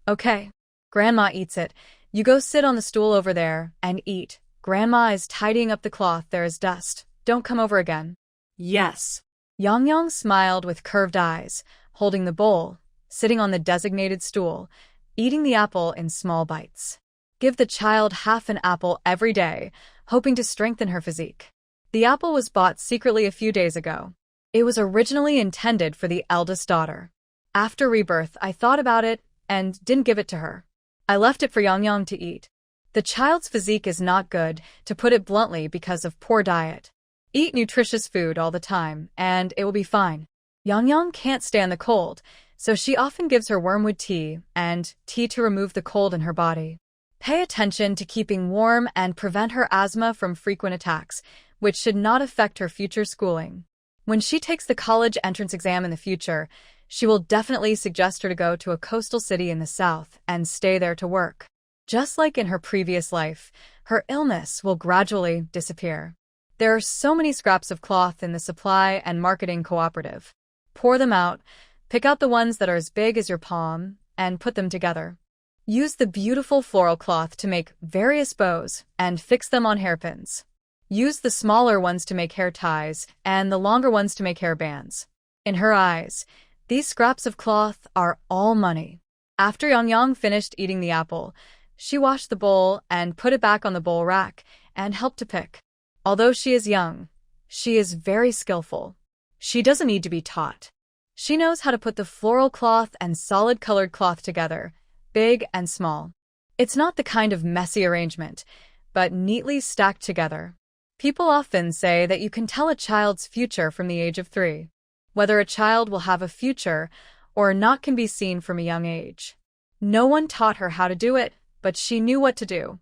Okay. Grandma eats it. You go sit on the stool over there and eat. Grandma is tidying up the cloth. There is dust. Don't come over again.
Yes.
Yang smiled with curved eyes, holding the bowl, sitting on the designated stool, eating the apple in small bites. Give the child half an apple every day, hoping to strengthen her physique. The apple was bought secretly a few days ago. It was originally intended for the eldest daughter. After rebirth, I thought about it and didn't give it to her. I left it for Yang to eat. The child's physique is not good, to put it bluntly, because of poor diet. Eat nutritious food all the time, and it will be fine. Yang can't stand the cold, so she often gives her wormwood tea and tea to remove the cold in her body. Pay attention to keeping warm and prevent her asthma from frequent attacks, which should not affect her future schooling. When she takes the college entrance exam in the future, she will definitely suggest her to go to a coastal city in the south and stay there to work. Just like in her previous life, her illness will gradually disappear. There are so many scraps of cloth in the supply and marketing cooperative. Pour them out, pick out the ones that are as big as your palm, and put them together. Use the beautiful floral cloth to make various bows and fix them on hairpins. Use the smaller ones to make hair ties and the longer ones to make hair bands. In her eyes, these scraps of cloth are all money. After Yang finished eating the apple, she washed the bowl and put it back on the bowl rack and helped to pick. Although she is young, she is very skillful. She doesn't need to be taught. She knows how to put the floral cloth and solid colored cloth together, big and small. It's not the kind of messy arrangement, but neatly stacked together. People often say that you can tell a child's future from the age of 3. Whether a child will have a future or not can be seen from a young age. No one taught her how to do it, but she knew what to do.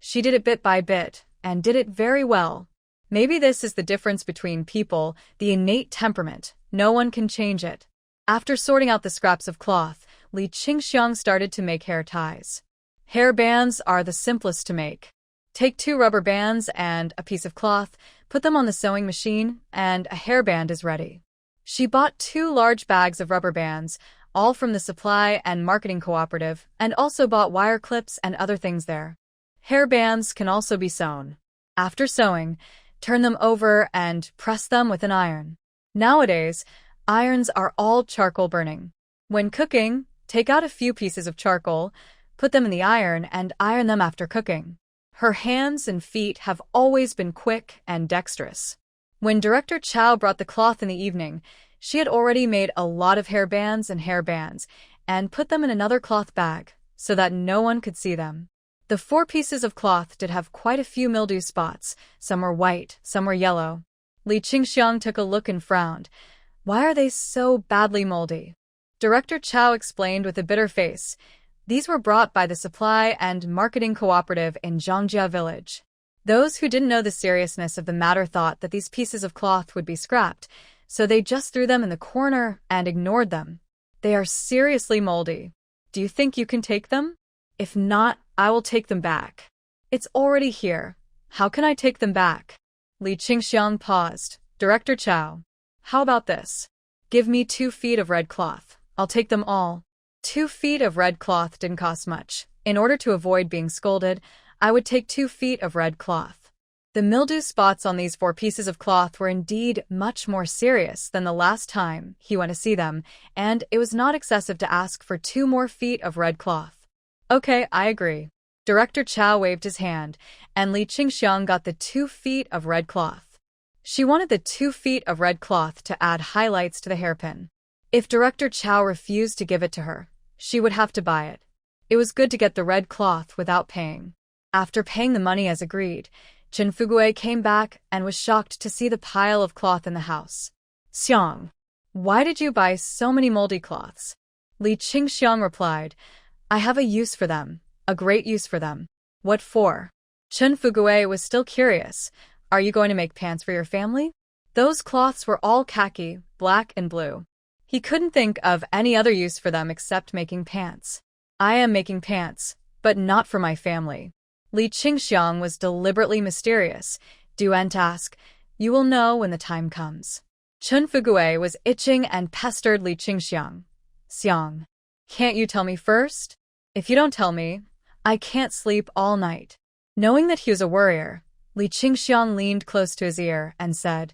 She did it bit by bit, and did it very well. Maybe this is the difference between people, the innate temperament. No one can change it. After sorting out the scraps of cloth, Li Qingxiang started to make hair ties. Hair bands are the simplest to make. Take 2 rubber bands and a piece of cloth, put them on the sewing machine, and a hairband is ready. She bought 2 large bags of rubber bands, all from the supply and marketing cooperative, and also bought wire clips and other things there. Hair bands can also be sewn. After sewing, turn them over and press them with an iron. Nowadays, irons are all charcoal burning. When cooking, take out a few pieces of charcoal, put them in the iron, and iron them after cooking. Her hands and feet have always been quick and dexterous. When Director Chow brought the cloth in the evening, she had already made a lot of hairbands and put them in another cloth bag so that no one could see them. The 4 pieces of cloth did have quite a few mildew spots. Some were white, some were yellow. Li Qingxiang took a look and frowned. Why are they so badly moldy? Director Chow explained with a bitter face. These were brought by the supply and marketing cooperative in Zhongjia village. Those who didn't know the seriousness of the matter thought that these pieces of cloth would be scrapped, so they just threw them in the corner and ignored them. They are seriously moldy. Do you think you can take them? If not, I will take them back. It's already here. How can I take them back? Li Qingxiang paused. Director Chow. How about this? Give me 2 feet of red cloth. I'll take them all. 2 feet of red cloth didn't cost much. In order to avoid being scolded, I would take 2 feet of red cloth. The mildew spots on these 4 pieces of cloth were indeed much more serious than the last time he went to see them, and it was not excessive to ask for 2 more feet of red cloth. Okay, I agree. Director Chow waved his hand, and Li Qingxiang got the 2 feet of red cloth. She wanted the 2 feet of red cloth to add highlights to the hairpin. If Director Chow refused to give it to her, she would have to buy it. It was good to get the red cloth without paying. After paying the money as agreed, Chen Fugue came back and was shocked to see the pile of cloth in the house. Xiang, why did you buy so many moldy cloths? Li Qingxiang replied, I have a use for them, a great use for them. What for? Chen Fugue was still curious. Are you going to make pants for your family? Those cloths were all khaki, black and blue. He couldn't think of any other use for them except making pants. I am making pants, but not for my family. Li Qingxiang was deliberately mysterious. Duan asked, you will know when the time comes. Chen Fugue was itching and pestered Li Qingxiang. Xiang, can't you tell me first? If you don't tell me, I can't sleep all night. Knowing that he was a worrier, Li Qingxiang leaned close to his ear and said,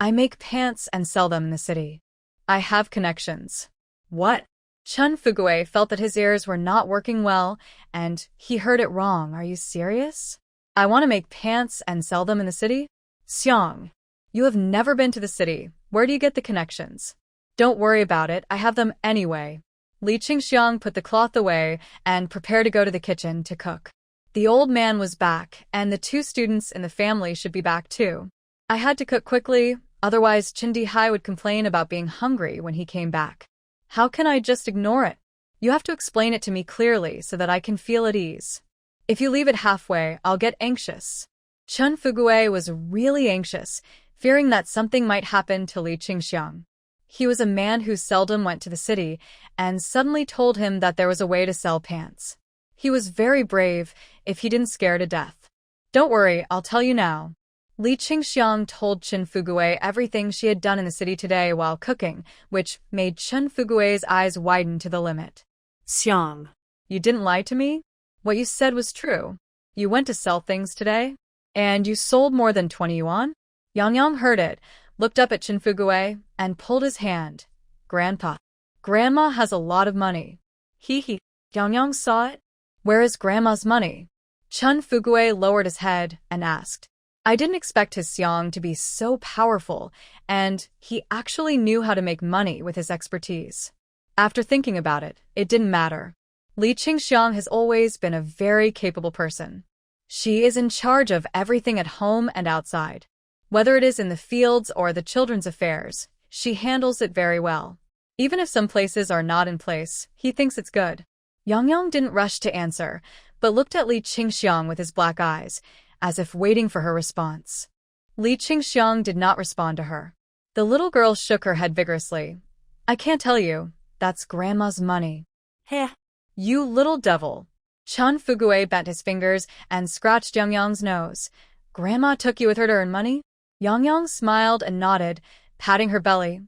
I make pants and sell them in the city. I have connections. What? Chen Fugue felt that his ears were not working well, and he heard it wrong. Are you serious? I want to make pants and sell them in the city? Xiang, you have never been to the city. Where do you get the connections? Don't worry about it. I have them anyway. Li Qingxiang put the cloth away and prepared to go to the kitchen to cook. The old man was back, and the 2 students in the family should be back too. I had to cook quickly, otherwise Chindi Hai would complain about being hungry when he came back. How can I just ignore it? You have to explain it to me clearly so that I can feel at ease. If you leave it halfway, I'll get anxious. Chen Fugue was really anxious, fearing that something might happen to Li Qingxiang. He was a man who seldom went to the city, and suddenly told him that there was a way to sell pants. He was very brave if he didn't scare to death. Don't worry, I'll tell you now. Li Qingxiang told Chen Fugue everything she had done in the city today while cooking, which made Chen Fugue's eyes widen to the limit. Xiang, you didn't lie to me? What you said was true. You went to sell things today? And you sold more than 20 yuan? Yang Yang heard it, looked up at Chen Fugue, and pulled his hand. Grandpa. Grandma has a lot of money. He. Yang Yang saw it. Where is Grandma's money? Chen Fugue lowered his head and asked. I didn't expect his Xiang to be so powerful, and he actually knew how to make money with his expertise. After thinking about it, it didn't matter. Li Qingxiang has always been a very capable person. She is in charge of everything at home and outside. Whether it is in the fields or the children's affairs, she handles it very well. Even if some places are not in place, he thinks it's good. Yang Yang didn't rush to answer, but looked at Li Qingxiang with his black eyes, as if waiting for her response. Li Qingxiang did not respond to her. The little girl shook her head vigorously. I can't tell you. That's Grandma's money.
Heh.
You little devil. Chun Fugui bent his fingers and scratched Yangyang's nose. Grandma took you with her to earn money? Yangyang smiled and nodded, patting her belly.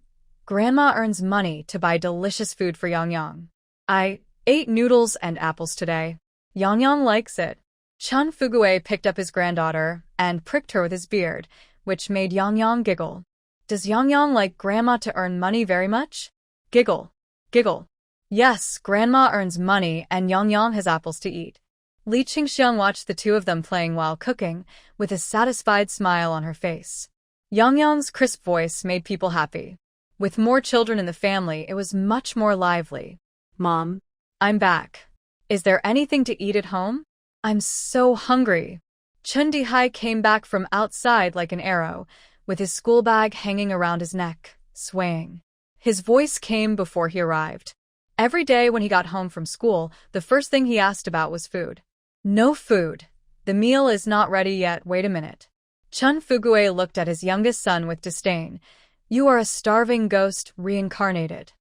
Grandma earns money to buy delicious food for Yangyang. I ate noodles and apples today. Yangyang likes it. Chun Fugui picked up his granddaughter and pricked her with his beard, which made Yangyang giggle. Does Yangyang like Grandma to earn money very much? Giggle. Giggle. Yes, Grandma earns money and Yangyang has apples to eat. Li Qingxiang watched the two of them playing while cooking, with a satisfied smile on her face. Yangyang's crisp voice made people happy. With more children in the family, it was much more lively.
Mom.
I'm back. Is there anything to eat at home? I'm so hungry. Chun Dihai came back from outside like an arrow, with his school bag hanging around his neck, swaying. His voice came before he arrived. Every day when he got home from school, the first thing he asked about was food. No food. The meal is not ready yet, wait a minute. Chun Fugui looked at his youngest son with disdain. You are a starving ghost reincarnated.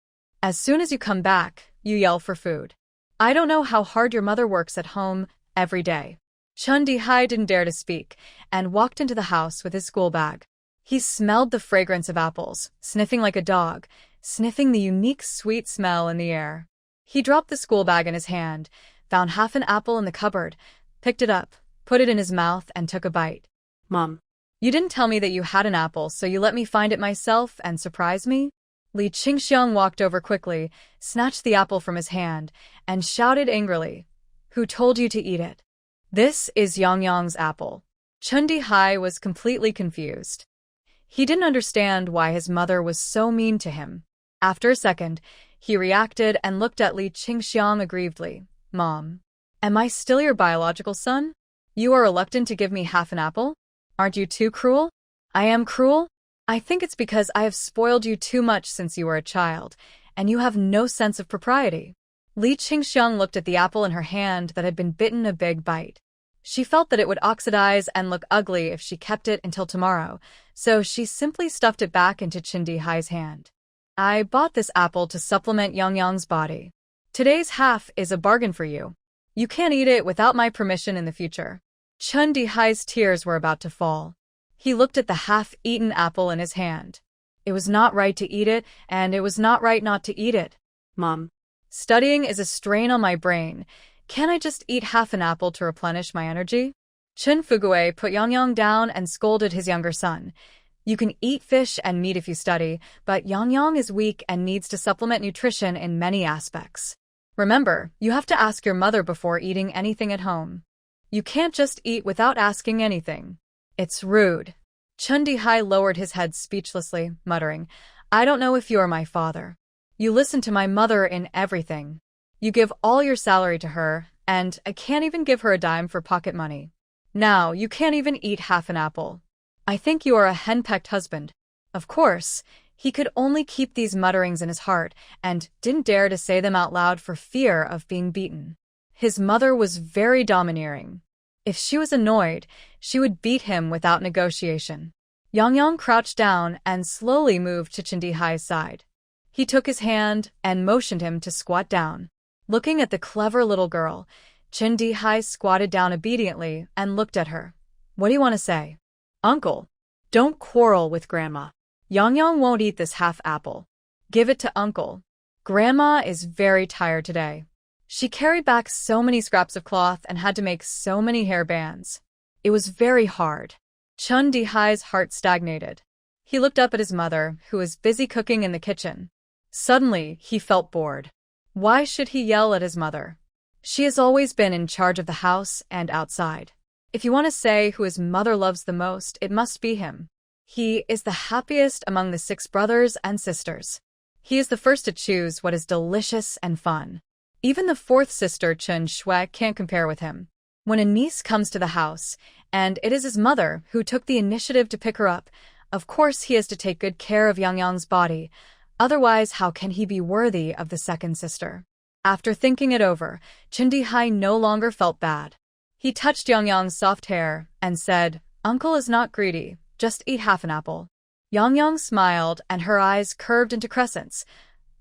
As soon as you come back, you yell for food. I don't know how hard your mother works at home every day. Chun Dihai didn't dare to speak and walked into the house with his school bag. He smelled the fragrance of apples, sniffing like a dog, sniffing the unique sweet smell in the air. He dropped the school bag in his hand, found half an apple in the cupboard, picked it up, put it in his mouth, and took a bite.
Mom.
You didn't tell me that you had an apple, so you let me find it myself and surprise me? Li Qingxiang walked over quickly, snatched the apple from his hand, and shouted angrily, Who told you to eat it? This is Yangyang's apple. Chun Dihai was completely confused. He didn't understand why his mother was so mean to him. After a second, he reacted and looked at Li Qingxiang aggrievedly. Mom, am I still your biological son? You are reluctant to give me half an apple? Aren't you too cruel? I am cruel? I think it's because I have spoiled you too much since you were a child, and you have no sense of propriety. Li Qingxiang looked at the apple in her hand that had been bitten a big bite. She felt that it would oxidize and look ugly if she kept it until tomorrow, so she simply stuffed it back into Chun Dihai's hand. I bought this apple to supplement Yangyang's body. Today's half is a bargain for you. You can't eat it without my permission in the future. Chun Dihai's tears were about to fall. He looked at the half-eaten apple in his hand. It was not right to eat it, and it was not right not to eat it.
Mom.
Studying is a strain on my brain. Can't I just eat half an apple to replenish my energy? Chun Fugui put Yangyang down and scolded his younger son. You can eat fish and meat if you study, but Yangyang is weak and needs to supplement nutrition in many aspects. Remember, you have to ask your mother before eating anything at home. You can't just eat without asking anything. It's rude. Chun Dihai lowered his head speechlessly, muttering, I don't know if you are my father. You listen to my mother in everything. You give all your salary to her, and I can't even give her a dime for pocket money. Now, you can't even eat half an apple. I think you are a henpecked husband. Of course, he could only keep these mutterings in his heart and didn't dare to say them out loud for fear of being beaten. His mother was very domineering. If she was annoyed, she would beat him without negotiation. Yangyang crouched down and slowly moved to Chun Dihai's side. He took his hand and motioned him to squat down. Looking at the clever little girl, Chun Dihai squatted down obediently and looked at her. What do you want to say? Uncle, don't quarrel with Grandma. Yangyang won't eat this half apple. Give it to Uncle. Grandma is very tired today. She carried back so many scraps of cloth and had to make so many hair bands. It was very hard. Chun Dihai's heart stagnated. He looked up at his mother, who was busy cooking in the kitchen. Suddenly, he felt bored. Why should he yell at his mother? She has always been in charge of the house and outside. If you want to say who his mother loves the most, it must be him. He is the happiest among the 6 brothers and sisters. He is the first to choose what is delicious and fun. Even the 4th sister, Chun Shui, can't compare with him. When a niece comes to the house, and it is his mother who took the initiative to pick her up, of course he has to take good care of Yangyang's body. Otherwise, how can he be worthy of the 2nd sister? After thinking it over, Hai no longer felt bad. He touched Yangyang's soft hair and said, "Uncle is not greedy, just eat half an apple." Yangyang smiled and her eyes curved into crescents.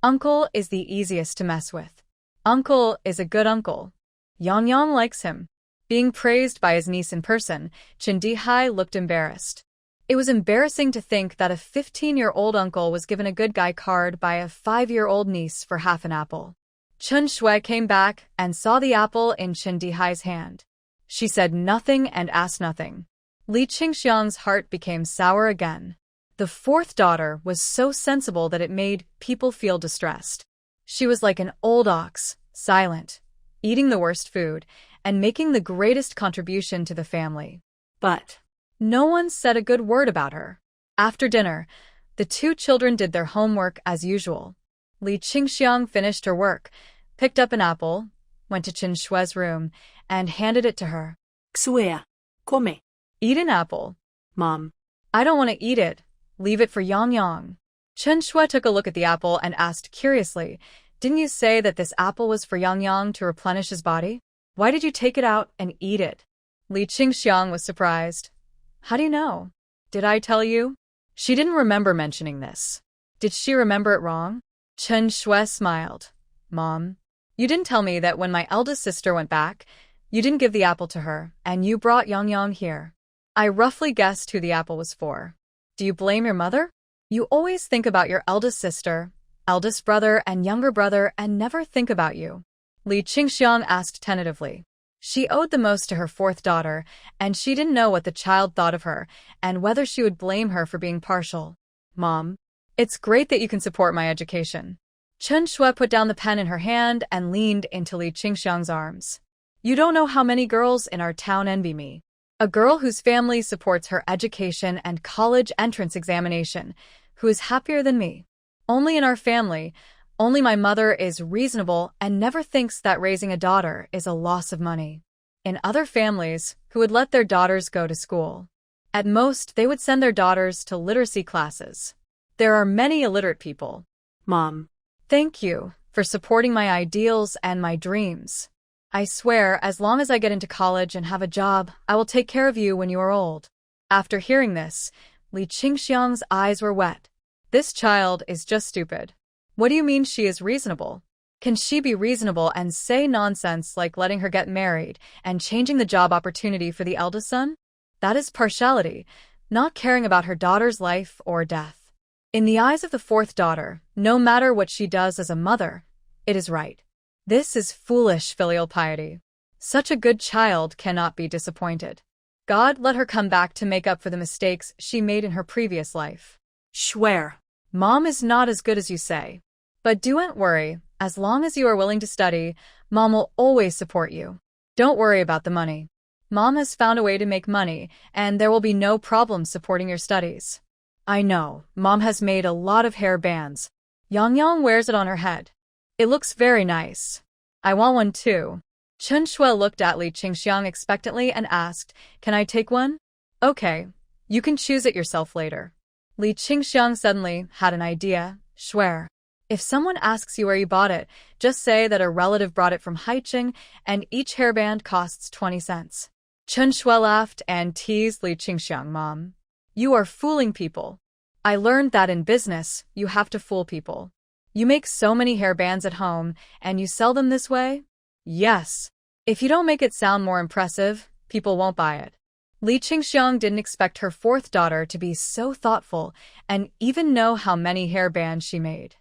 Uncle is the easiest to mess with. Uncle is a good uncle. Yangyang likes him. Being praised by his niece in person, Hai looked embarrassed. It was embarrassing to think that a 15-year-old uncle was given a good guy card by a 5-year-old niece for half an apple. Chen Shui came back and saw the apple in Hai's hand. She said nothing and asked nothing. Li Qingxiang's heart became sour again. The fourth daughter was so sensible that it made people feel distressed. She was like an old ox, silent, eating the worst food, and making the greatest contribution to the family. But no one said a good word about her. After dinner, the two children did their homework as usual. Li Qingxiang finished her work, picked up an apple, went to Chen Shui's room, and handed it to her.
Xue, come.
Eat an apple.
Mom.
I don't want to eat it. Leave it for Yangyang. Chen Shui took a look at the apple and asked curiously, "Didn't you say that this apple was for Yangyang to replenish his body? Why did you take it out and eat it?" Li Qingxiang was surprised. "How do you know? Did I tell you?" She didn't remember mentioning this. Did she remember it wrong? Chen Shui smiled. "Mom, you didn't tell me that when my eldest sister went back, you didn't give the apple to her, and you brought Yangyang here. I roughly guessed who the apple was for. Do you blame your mother? You always think about your eldest sister, eldest brother, and younger brother, and never think about you." Li Qingxiang asked tentatively. She owed the most to her fourth daughter, and she didn't know what the child thought of her, and whether she would blame her for being partial. "Mom, it's great that you can support my education." Chen Shui put down the pen in her hand and leaned into Li Qingxiang's arms. "You don't know how many girls in our town envy me. A girl whose family supports her education and college entrance examination, who is happier than me. Only in our family, only my mother is reasonable and never thinks that raising a daughter is a loss of money. In other families, who would let their daughters go to school? At most, they would send their daughters to literacy classes. There are many illiterate people."
Mom.
"Thank you for supporting my ideals and my dreams. I swear, as long as I get into college and have a job, I will take care of you when you are old." After hearing this, Li Qingxiang's eyes were wet. This child is just stupid. What do you mean she is reasonable? Can she be reasonable and say nonsense like letting her get married and changing the job opportunity for the eldest son? That is partiality, not caring about her daughter's life or death. In the eyes of the fourth daughter, no matter what she does as a mother, it is right. This is foolish filial piety. Such a good child cannot be disappointed. God let her come back to make up for the mistakes she made in her previous life.
Swear.
Mom is not as good as you say. But don't worry, as long as you are willing to study, Mom will always support you. Don't worry about the money. Mom has found a way to make money, and there will be no problem supporting your studies. I know, Mom has made a lot of hair bands. Yangyang wears it on her head. It looks very nice. I want one too. Chen Shui looked at Li Qingxiang expectantly and asked, "Can I take one?" "Okay, you can choose it yourself later." Li Qingxiang suddenly had an idea. "Swear. If someone asks you where you bought it, just say that a relative brought it from Haicheng, and each hairband costs 20 cents. Chen Shui laughed and teased Li Qingxiang. "Mom, you are fooling people. I learned that in business, you have to fool people. You make so many hairbands at home, and you sell them this way?" "Yes. If you don't make it sound more impressive, people won't buy it." Li Qingxiang didn't expect her fourth daughter to be so thoughtful and even know how many hairbands she made.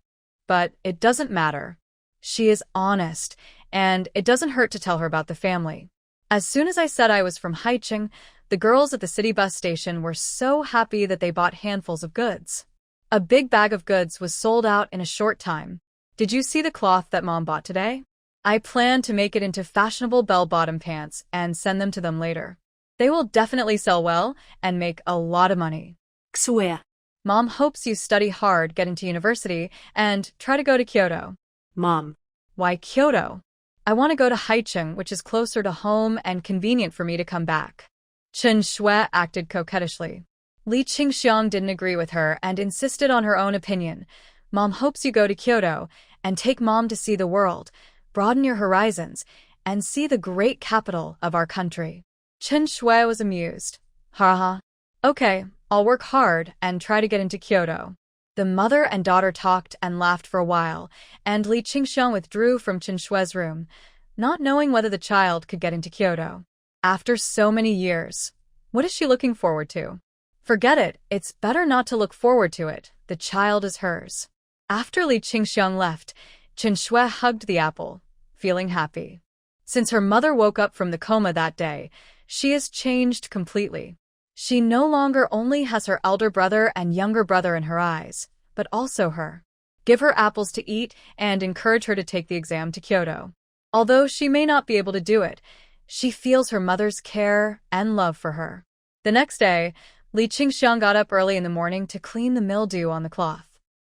But it doesn't matter. She is honest, and it doesn't hurt to tell her about the family. As soon as I said I was from Haicheng, the girls at the city bus station were so happy that they bought handfuls of goods. A big bag of goods was sold out in a short time. Did you see the cloth that Mom bought today? I plan to make it into fashionable bell-bottom pants and send them to them later. They will definitely sell well and make a lot of money.
Xue.
Mom hopes you study hard, get into university, and try to go to Kyoto.
Mom.
Why Kyoto? I want to go to Haicheng, which is closer to home and convenient for me to come back. Chen Shui acted coquettishly. Li Qingxiang didn't agree with her and insisted on her own opinion. Mom hopes you go to Kyoto and take Mom to see the world, broaden your horizons, and see the great capital of our country. Chen Shui was amused. Haha. Okay, I'll work hard and try to get into Kyoto. The mother and daughter talked and laughed for a while, and Li Qingxiang withdrew from Chen Shui's room, not knowing whether the child could get into Kyoto. After so many years, what is she looking forward to? Forget it, it's better not to look forward to it. The child is hers. After Li Qingxiang left, Chen Shui hugged the apple, feeling happy. Since her mother woke up from the coma that day, she has changed completely. She no longer only has her elder brother and younger brother in her eyes, but also her. Give her apples to eat and encourage her to take the exam to Kyoto. Although she may not be able to do it, she feels her mother's care and love for her. The next day, Li Qingxiang got up early in the morning to clean the mildew on the cloth.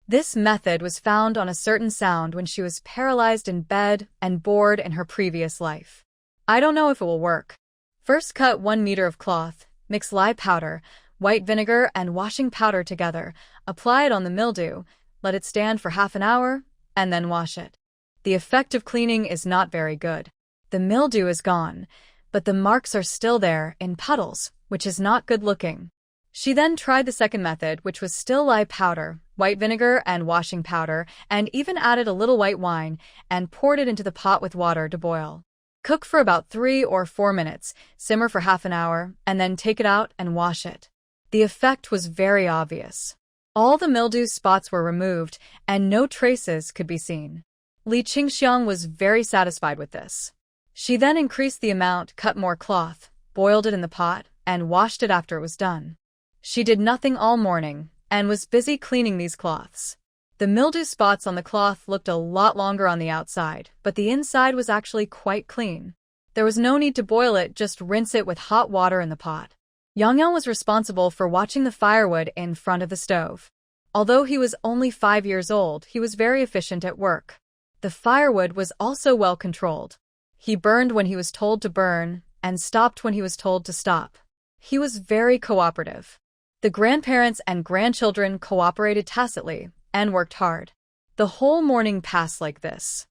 This method was found on a certain sound when she was paralyzed in bed and bored in her previous life. I don't know if it will work. First, cut 1 meter of cloth, mix lye powder, white vinegar, and washing powder together, apply it on the mildew, let it stand for half an hour, and then wash it. The effect of cleaning is not very good. The mildew is gone, but the marks are still there in puddles, which is not good looking. She then tried the second method, which was still lye powder, white vinegar, and washing powder, and even added a little white wine and poured it into the pot with water to boil. Cook for about 3 or 4 minutes, simmer for half an hour, and then take it out and wash it. The effect was very obvious. All the mildew spots were removed, and no traces could be seen. Li Qingxiang was very satisfied with this. She then increased the amount, cut more cloth, boiled it in the pot, and washed it after it was done. She did nothing all morning, and was busy cleaning these cloths. The mildew spots on the cloth looked a lot longer on the outside, but the inside was actually quite clean. There was no need to boil it, just rinse it with hot water in the pot. Yang Yang was responsible for watching the firewood in front of the stove. Although he was only 5 years old, he was very efficient at work. The firewood was also well controlled. He burned when he was told to burn, and stopped when he was told to stop. He was very cooperative. The grandparents and grandchildren cooperated tacitly and worked hard. The whole morning passed like this.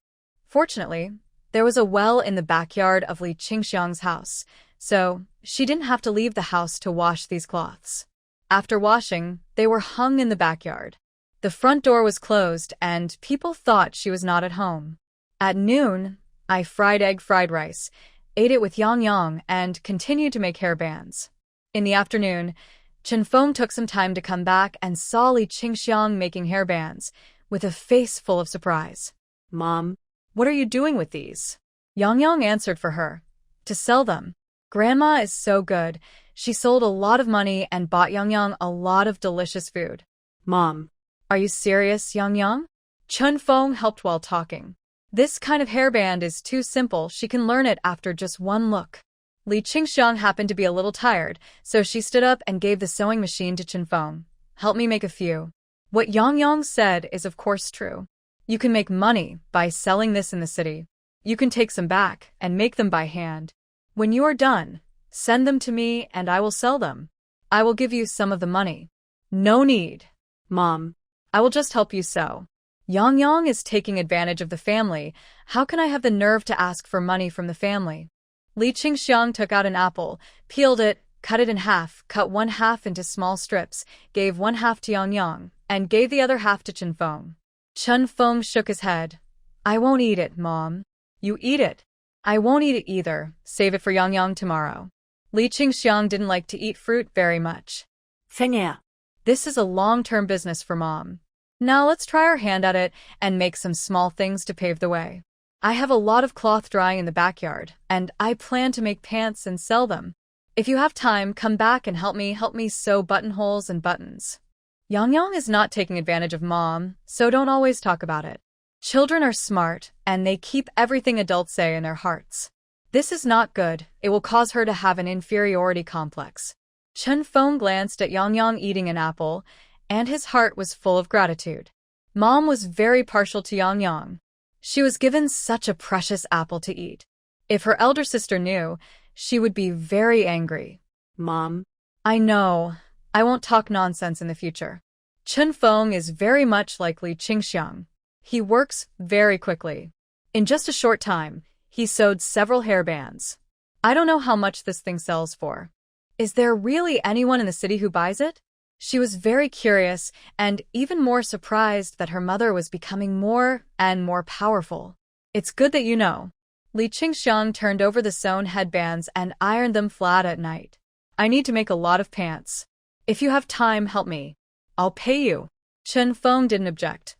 Fortunately, there was a well in the backyard of Li Qingxiang's house, so she didn't have to leave the house to wash these cloths. After washing, they were hung in the backyard. The front door was closed, and people thought she was not at home. At noon, I fried egg fried rice, ate it with Yang Yang, and continued to make hair bands. In the afternoon, Chen Feng took some time to come back and saw Li Qingxiang making hair bands, with a face full of surprise.
Mom,
what are you doing with these? Yang Yang answered for her. To sell them. Grandma is so good. She sold a lot of money and bought Yang Yang a lot of delicious food.
Mom.
Are you serious, Yang Yang? Chen Feng helped while talking. This kind of hairband is too simple, she can learn it after just one look. Li Qingxiang happened to be a little tired, so she stood up and gave the sewing machine to Chen Feng. Help me make a few. What Yang Yang said is of course true. You can make money by selling this in the city. You can take some back and make them by hand. When you are done, send them to me and I will sell them. I will give you some of the money. No need.
Mom.
I will just help you sew. Yang Yang is taking advantage of the family. How can I have the nerve to ask for money from the family? Li Qingxiang took out an apple, peeled it, cut it in half, cut 1/2 into small strips, gave 1/2 to Yang Yang, and gave the other half to Chen Feng. Chen Feng shook his head. I won't eat it, Mom. You eat it. I won't eat it either. Save it for Yang Yang tomorrow. Li Qingxiang didn't like to eat fruit very much.
Fenya.
This is a long-term business for Mom. Now let's try our hand at it and make some small things to pave the way. I have a lot of cloth drying in the backyard, and I plan to make pants and sell them. If you have time, come back and help me sew buttonholes and buttons. Yang Yang is not taking advantage of Mom, so don't always talk about it. Children are smart, and they keep everything adults say in their hearts. This is not good. It will cause her to have an inferiority complex. Chen Feng glanced at Yang Yang eating an apple, and his heart was full of gratitude. Mom was very partial to Yang Yang. She was given such a precious apple to eat. If her elder sister knew, she would be very angry.
Mom.
I know. I won't talk nonsense in the future. Chen Feng is very much like Li Qingxiang. He works very quickly. In just a short time, he sewed several hairbands. I don't know how much this thing sells for. Is there really anyone in the city who buys it? She was very curious and even more surprised that her mother was becoming more and more powerful. It's good that you know. Li Qingxiang turned over the sewn headbands and ironed them flat at night. I need to make a lot of pants. If you have time, help me. I'll pay you. Chen Feng didn't object.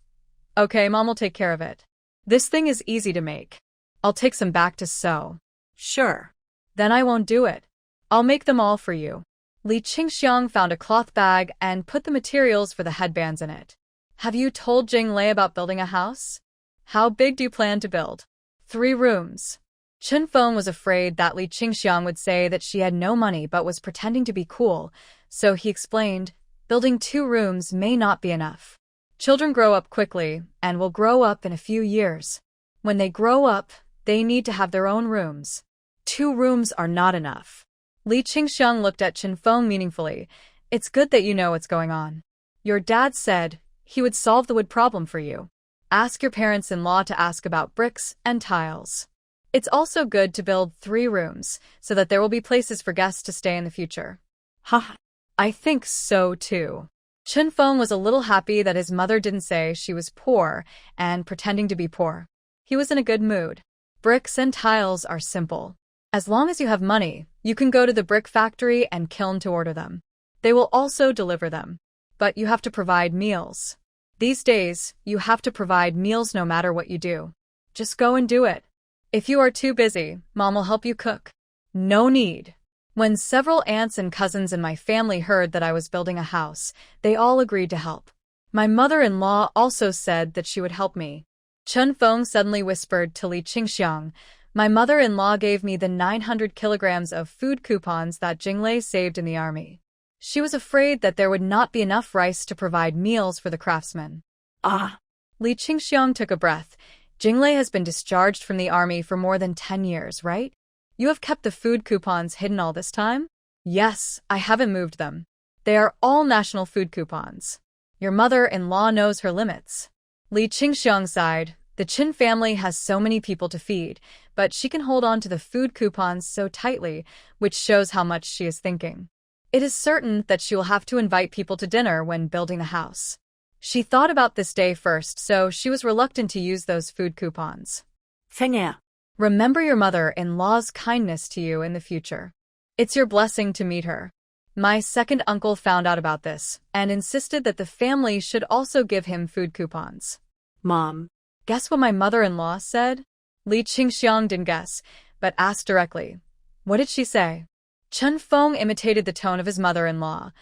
Okay, Mom will take care of it. This thing is easy to make. I'll take some back to sew.
Sure.
Then I won't do it. I'll make them all for you. Li Qingxiang found a cloth bag and put the materials for the headbands in it. Have you told Jinglei about building a house? How big do you plan to build? 3 rooms. Chen Feng was afraid that Li Qingxiang would say that she had no money but was pretending to be cool, so he explained, building 2 rooms may not be enough. Children grow up quickly and will grow up in a few years. When they grow up, they need to have their own rooms. 2 rooms are not enough. Li Qingxiang looked at Chen Feng meaningfully. It's good that you know what's going on. Your dad said he would solve the wood problem for you. Ask your parents-in-law to ask about bricks and tiles. It's also good to build 3 rooms so that there will be places for guests to stay in the future.
Ha!
I think so too. Chen Feng was a little happy that his mother didn't say she was poor and pretending to be poor. He was in a good mood. Bricks and tiles are simple. As long as you have money, you can go to the brick factory and kiln to order them. They will also deliver them. But you have to provide meals. These days, you have to provide meals no matter what you do. Just go and do it. If you are too busy, Mom will help you cook. No need. When several aunts and cousins in my family heard that I was building a house, they all agreed to help. My mother-in-law also said that she would help me. Chen Feng suddenly whispered to Li Qingxiang, my mother-in-law gave me the 900 kilograms of food coupons that Jinglei saved in the army. She was afraid that there would not be enough rice to provide meals for the craftsmen.
Ah!
Li Qingxiang took a breath. Jinglei has been discharged from the army for more than 10 years, right? You have kept the food coupons hidden all this time? Yes, I haven't moved them. They are all national food coupons. Your mother-in-law knows her limits. Li Qingxiang sighed. The Qin family has so many people to feed, but she can hold on to the food coupons so tightly, which shows how much she is thinking. It is certain that she will have to invite people to dinner when building the house. She thought about this day first, so she was reluctant to use those food coupons.
Feng'er.
Remember your mother-in-law's kindness to you in the future. It's your blessing to meet her. My second uncle found out about this and insisted that the family should also give him food coupons.
Mom.
Guess what my mother-in-law said? Li Qingxiang didn't guess, but asked directly. What did she say? Chen Feng imitated the tone of his mother-in-law.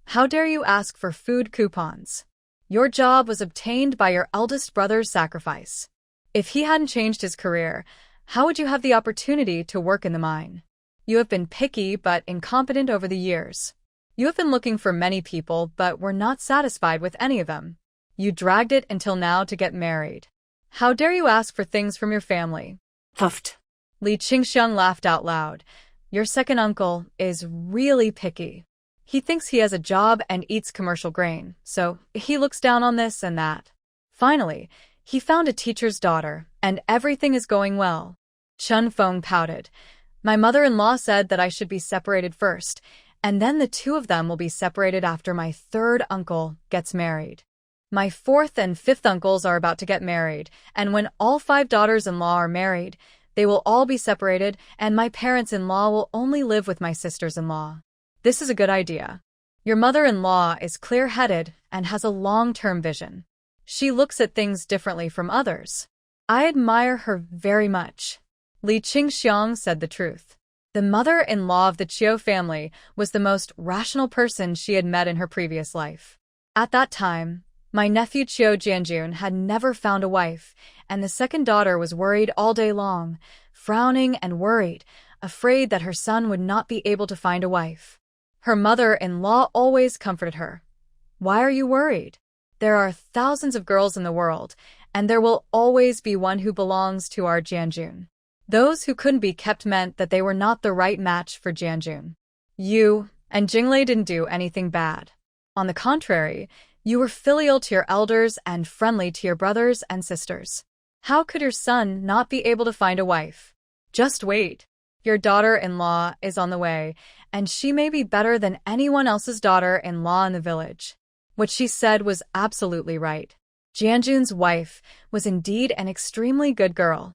How dare you ask for food coupons? Your job was obtained by your eldest brother's sacrifice. If he hadn't changed his career, how would you have the opportunity to work in the mine? You have been picky but incompetent over the years. You have been looking for many people but were not satisfied with any of them. You dragged it until now to get married. How dare you ask for things from your family?
Huffed.
Li Qingxiang laughed out loud. Your second uncle is really picky. He thinks he has a job and eats commercial grain, so he looks down on this and that. Finally, he found a teacher's daughter, and everything is going well. Chen Feng pouted. My mother-in-law said that I should be separated first, and then the 2 of them will be separated after my 3rd uncle gets married. My 4th and 5th uncles are about to get married, and when all 5 daughters-in-law are married, they will all be separated, and my parents-in-law will only live with my sisters-in-law. This is a good idea. Your mother-in-law is clear-headed and has a long-term vision. She looks at things differently from others. I admire her very much. Li Qingxiang said the truth. The mother-in-law of the Qiu family was the most rational person she had met in her previous life. At that time, my nephew Qiu Jianjun had never found a wife, and the second daughter was worried all day long, frowning and worried, afraid that her son would not be able to find a wife. Her mother-in-law always comforted her. Why are you worried? There are thousands of girls in the world, and there will always be one who belongs to our Jianjun. Those who couldn't be kept meant that they were not the right match for Jianjun. You and Jinglei didn't do anything bad. On the contrary, you were filial to your elders and friendly to your brothers and sisters. How could your son not be able to find a wife? Just wait. Your daughter-in-law is on the way, and she may be better than anyone else's daughter-in-law in the village. What she said was absolutely right. Jianjun's wife was indeed an extremely good girl.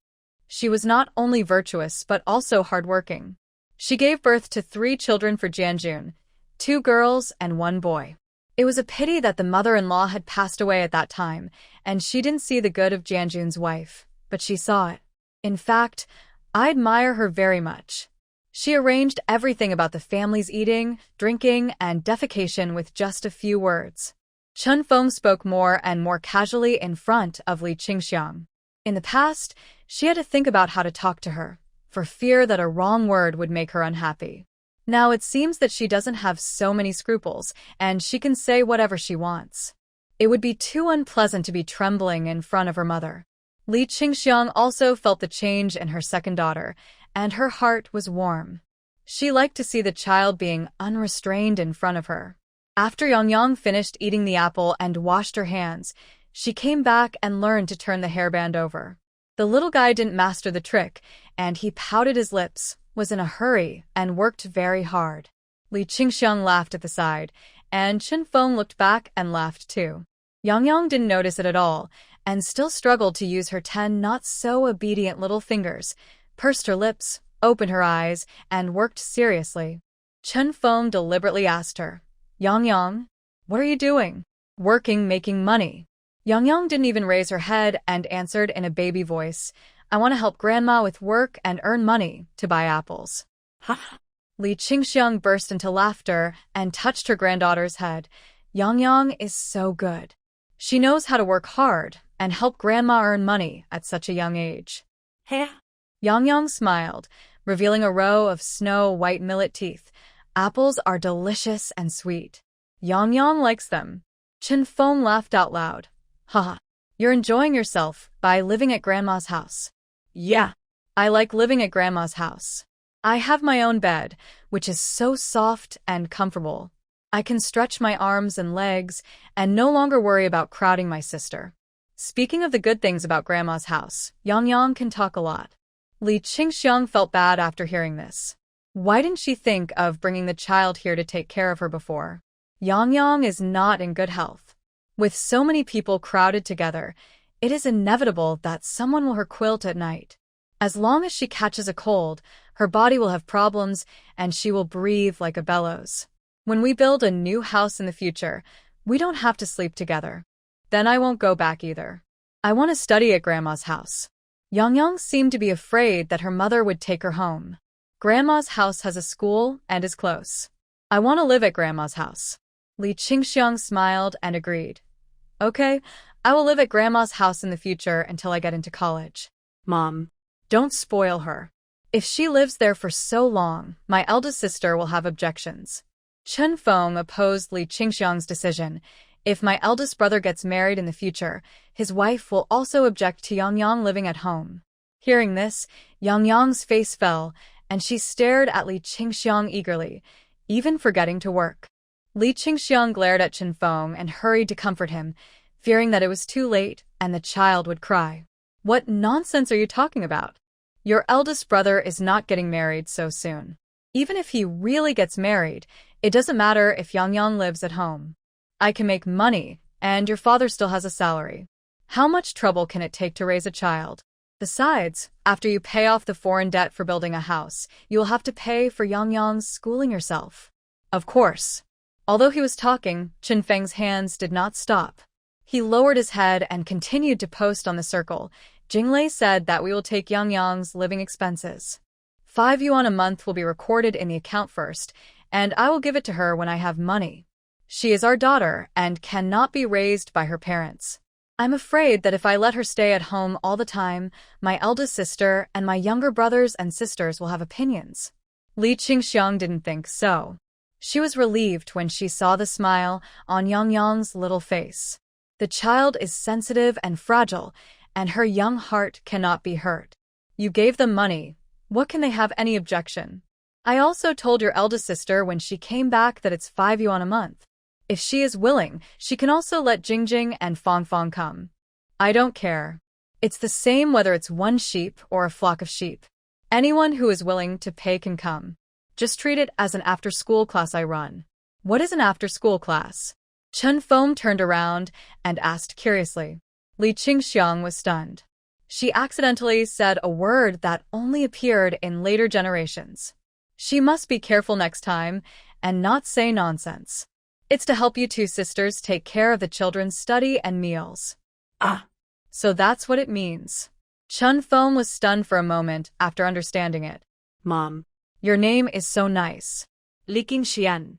She was not only virtuous but also hardworking. She gave birth to 3 children for Jianjun, 2 girls and 1 boy. It was a pity that the mother-in-law had passed away at that time, and she didn't see the good of Jianjun's wife, but she saw it. In fact, I admire her very much. She arranged everything about the family's eating, drinking, and defecation with just a few words. Chen Feng spoke more and more casually in front of Li Qingxiang. In the past, she had to think about how to talk to her, for fear that a wrong word would make her unhappy. Now it seems that she doesn't have so many scruples, and she can say whatever she wants. It would be too unpleasant to be trembling in front of her mother. Li Qingxiang also felt the change in her second daughter, and her heart was warm. She liked to see the child being unrestrained in front of her. After Yang finished eating the apple and washed her hands, she came back and learned to turn the hairband over. The little guy didn't master the trick, and he pouted his lips, was in a hurry, and worked very hard. Li Qingxiang laughed at the side, and Chen Feng looked back and laughed too. Yang didn't notice it at all, and still struggled to use her 10 not-so-obedient little fingers, pursed her lips, opened her eyes, and worked seriously. Chen Feng deliberately asked her, Yang, what are you doing? Working, making money. Yang didn't even raise her head and answered in a baby voice, I want to help Grandma with work and earn money to buy apples. Li Qingxiang burst into laughter and touched her granddaughter's head. Yang is so good. She knows how to work hard and help Grandma earn money at such a young age. Yang smiled, revealing a row of snow-white millet teeth. Apples are delicious and sweet. Yang likes them. Chen Feng laughed out loud. Haha, you're enjoying yourself by living at Grandma's house. Yeah, I like living at Grandma's house. I have my own bed, which is so soft and comfortable. I can stretch my arms and legs and no longer worry about crowding my sister. Speaking of the good things about Grandma's house, Yang can talk a lot. Li Qingxiang felt bad after hearing this. Why didn't she think of bringing the child here to take care of her before? Yang is not in good health. With so many people crowded together, it is inevitable that someone will her quilt at night. As long as she catches a cold, her body will have problems and she will breathe like a bellows. When we build a new house in the future, we don't have to sleep together. Then I won't go back either. I want to study at Grandma's house. Yang seemed to be afraid that her mother would take her home. Grandma's house has a school and is close. I want to live at Grandma's house. Li Qingxiang smiled and agreed. Okay, I will live at Grandma's house in the future until I get into college. Mom, don't spoil her. If she lives there for so long, my eldest sister will have objections. Chen Feng opposed Li Qingxiang's decision. If my eldest brother gets married in the future, his wife will also object to Yang living at home. Hearing this, Yang's face fell, and she stared at Li Qingxiang eagerly, even forgetting to work. Li Qingxiang glared at Chen Feng and hurried to comfort him, fearing that it was too late and the child would cry. What nonsense are you talking about? Your eldest brother is not getting married so soon. Even if he really gets married, it doesn't matter if Yang lives at home. I can make money, and your father still has a salary. How much trouble can it take to raise a child? Besides, after you pay off the foreign debt for building a house, you will have to pay for Yang's schooling yourself. Of course. Although he was talking, Chen Feng's hands did not stop. He lowered his head and continued to post on the circle. Jinglei said that we will take Yang's living expenses. 5 yuan a month will be recorded in the account first, and I will give it to her when I have money. She is our daughter and cannot be raised by her parents. I'm afraid that if I let her stay at home all the time, my eldest sister and my younger brothers and sisters will have opinions. Li Qingxiang didn't think so. She was relieved when she saw the smile on Yang's little face. The child is sensitive and fragile, and her young heart cannot be hurt. You gave them money. What can they have any objection? I also told your eldest sister when she came back that it's 5 yuan a month. If she is willing, she can also let Jingjing and Fong come. I don't care. It's the same whether it's one sheep or a flock of sheep. Anyone who is willing to pay can come. Just treat it as an after-school class I run. What is an after-school class? Chen Feng turned around and asked curiously. Li Qingxiang was stunned. She accidentally said a word that only appeared in later generations. She must be careful next time and not say nonsense. It's to help you two sisters take care of the children's study and meals.
Ah,
So that's what it means. Chen Feng was stunned for a moment after understanding it.
Mom.
Your name is so nice.
Li Qingxian.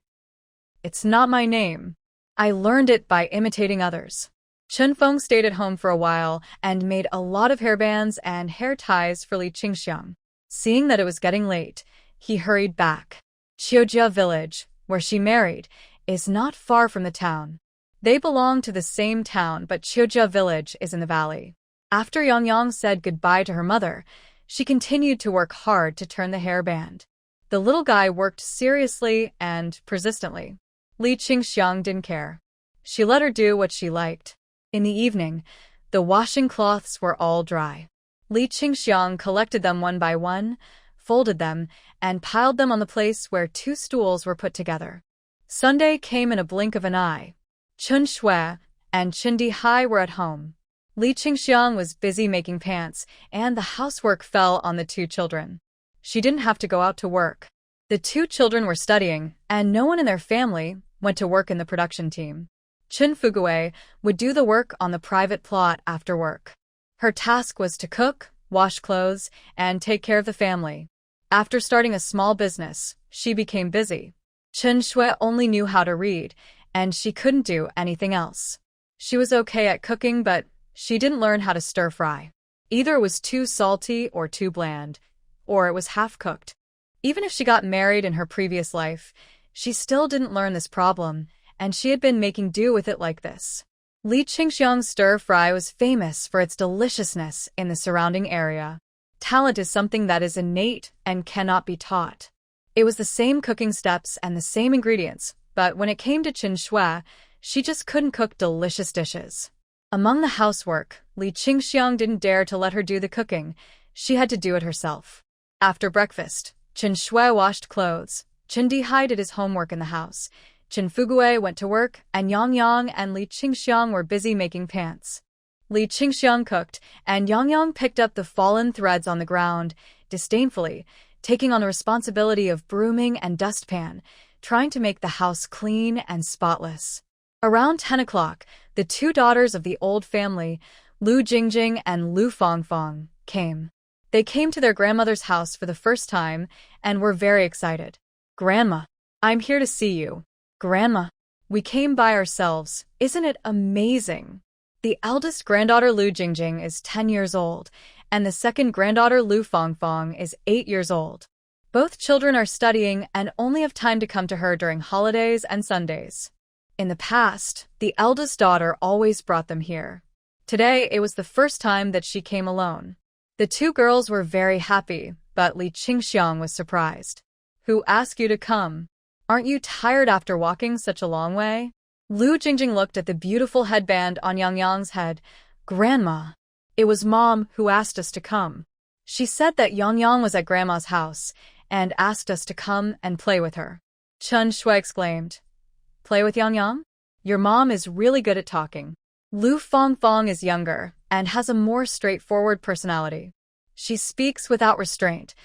It's not my name. I learned it by imitating others. Chen Feng stayed at home for a while and made a lot of hairbands and hair ties for Li Qingxiang. Seeing that it was getting late, he hurried back. Qiujia village, where she married, is not far from the town. They belong to the same town, but Qiujia village is in the valley. After Yang Yang said goodbye to her mother, she continued to work hard to turn the hairband. The little guy worked seriously and persistently. Li Qingxiang didn't care. She let her do what she liked. In the evening, the washing cloths were all dry. Li Qingxiang collected them one by one, folded them, and piled them on the place where two stools were put together. Sunday came in a blink of an eye. Chun Shui and Chindi Hai were at home. Li Qingxiang was busy making pants, and the housework fell on the two children. She didn't have to go out to work. The two children were studying, and no one in their family went to work in the production team. Chen Fugui would do the work on the private plot after work. Her task was to cook, wash clothes, and take care of the family. After starting a small business, she became busy. Chen Shui only knew how to read, and she couldn't do anything else. She was okay at cooking, but she didn't learn how to stir-fry. Either it was too salty or too bland, or it was half-cooked. Even if she got married in her previous life, she still didn't learn this problem, and she had been making do with it like this. Li Qingxiang's stir-fry was famous for its deliciousness in the surrounding area. Talent is something that is innate and cannot be taught. It was the same cooking steps and the same ingredients, but when it came to Chen Shui, she just couldn't cook delicious dishes. Among the housework, Li Qingxiang didn't dare to let her do the cooking. She had to do it herself. After breakfast, Chen Shui washed clothes. Chen Dihai did his homework in the house. Chen Fugui went to work, and Yang Yang and Li Qingxiang were busy making pants. Li Qingxiang cooked, and Yang Yang picked up the fallen threads on the ground, disdainfully, taking on the responsibility of brooming and dustpan, trying to make the house clean and spotless. Around 10 o'clock, the two daughters of the old family, Lu Jingjing and Lu Fongfong, came. They came to their grandmother's house for the first time and were very excited. "Grandma, I'm here to see you." "Grandma, we came by ourselves. Isn't it amazing?" The eldest granddaughter Lu Jingjing is 10 years old, and the second granddaughter Lu Fongfong is 8 years old. Both children are studying and only have time to come to her during holidays and Sundays. In the past, the eldest daughter always brought them here. Today, it was the first time that she came alone. The two girls were very happy, but Li Qingxiang was surprised. "Who asked you to come? Aren't you tired after walking such a long way?" Lu Jingjing looked at the beautiful headband on Yang Yang's head. "Grandma, it was Mom who asked us to come. She said that Yang Yang was at Grandma's house and asked us to come and play with her." Chen Shui exclaimed. "Play with Yang Yang? Your mom is really good at talking." Lu Fongfong is younger and has a more straightforward personality. She speaks without restraint.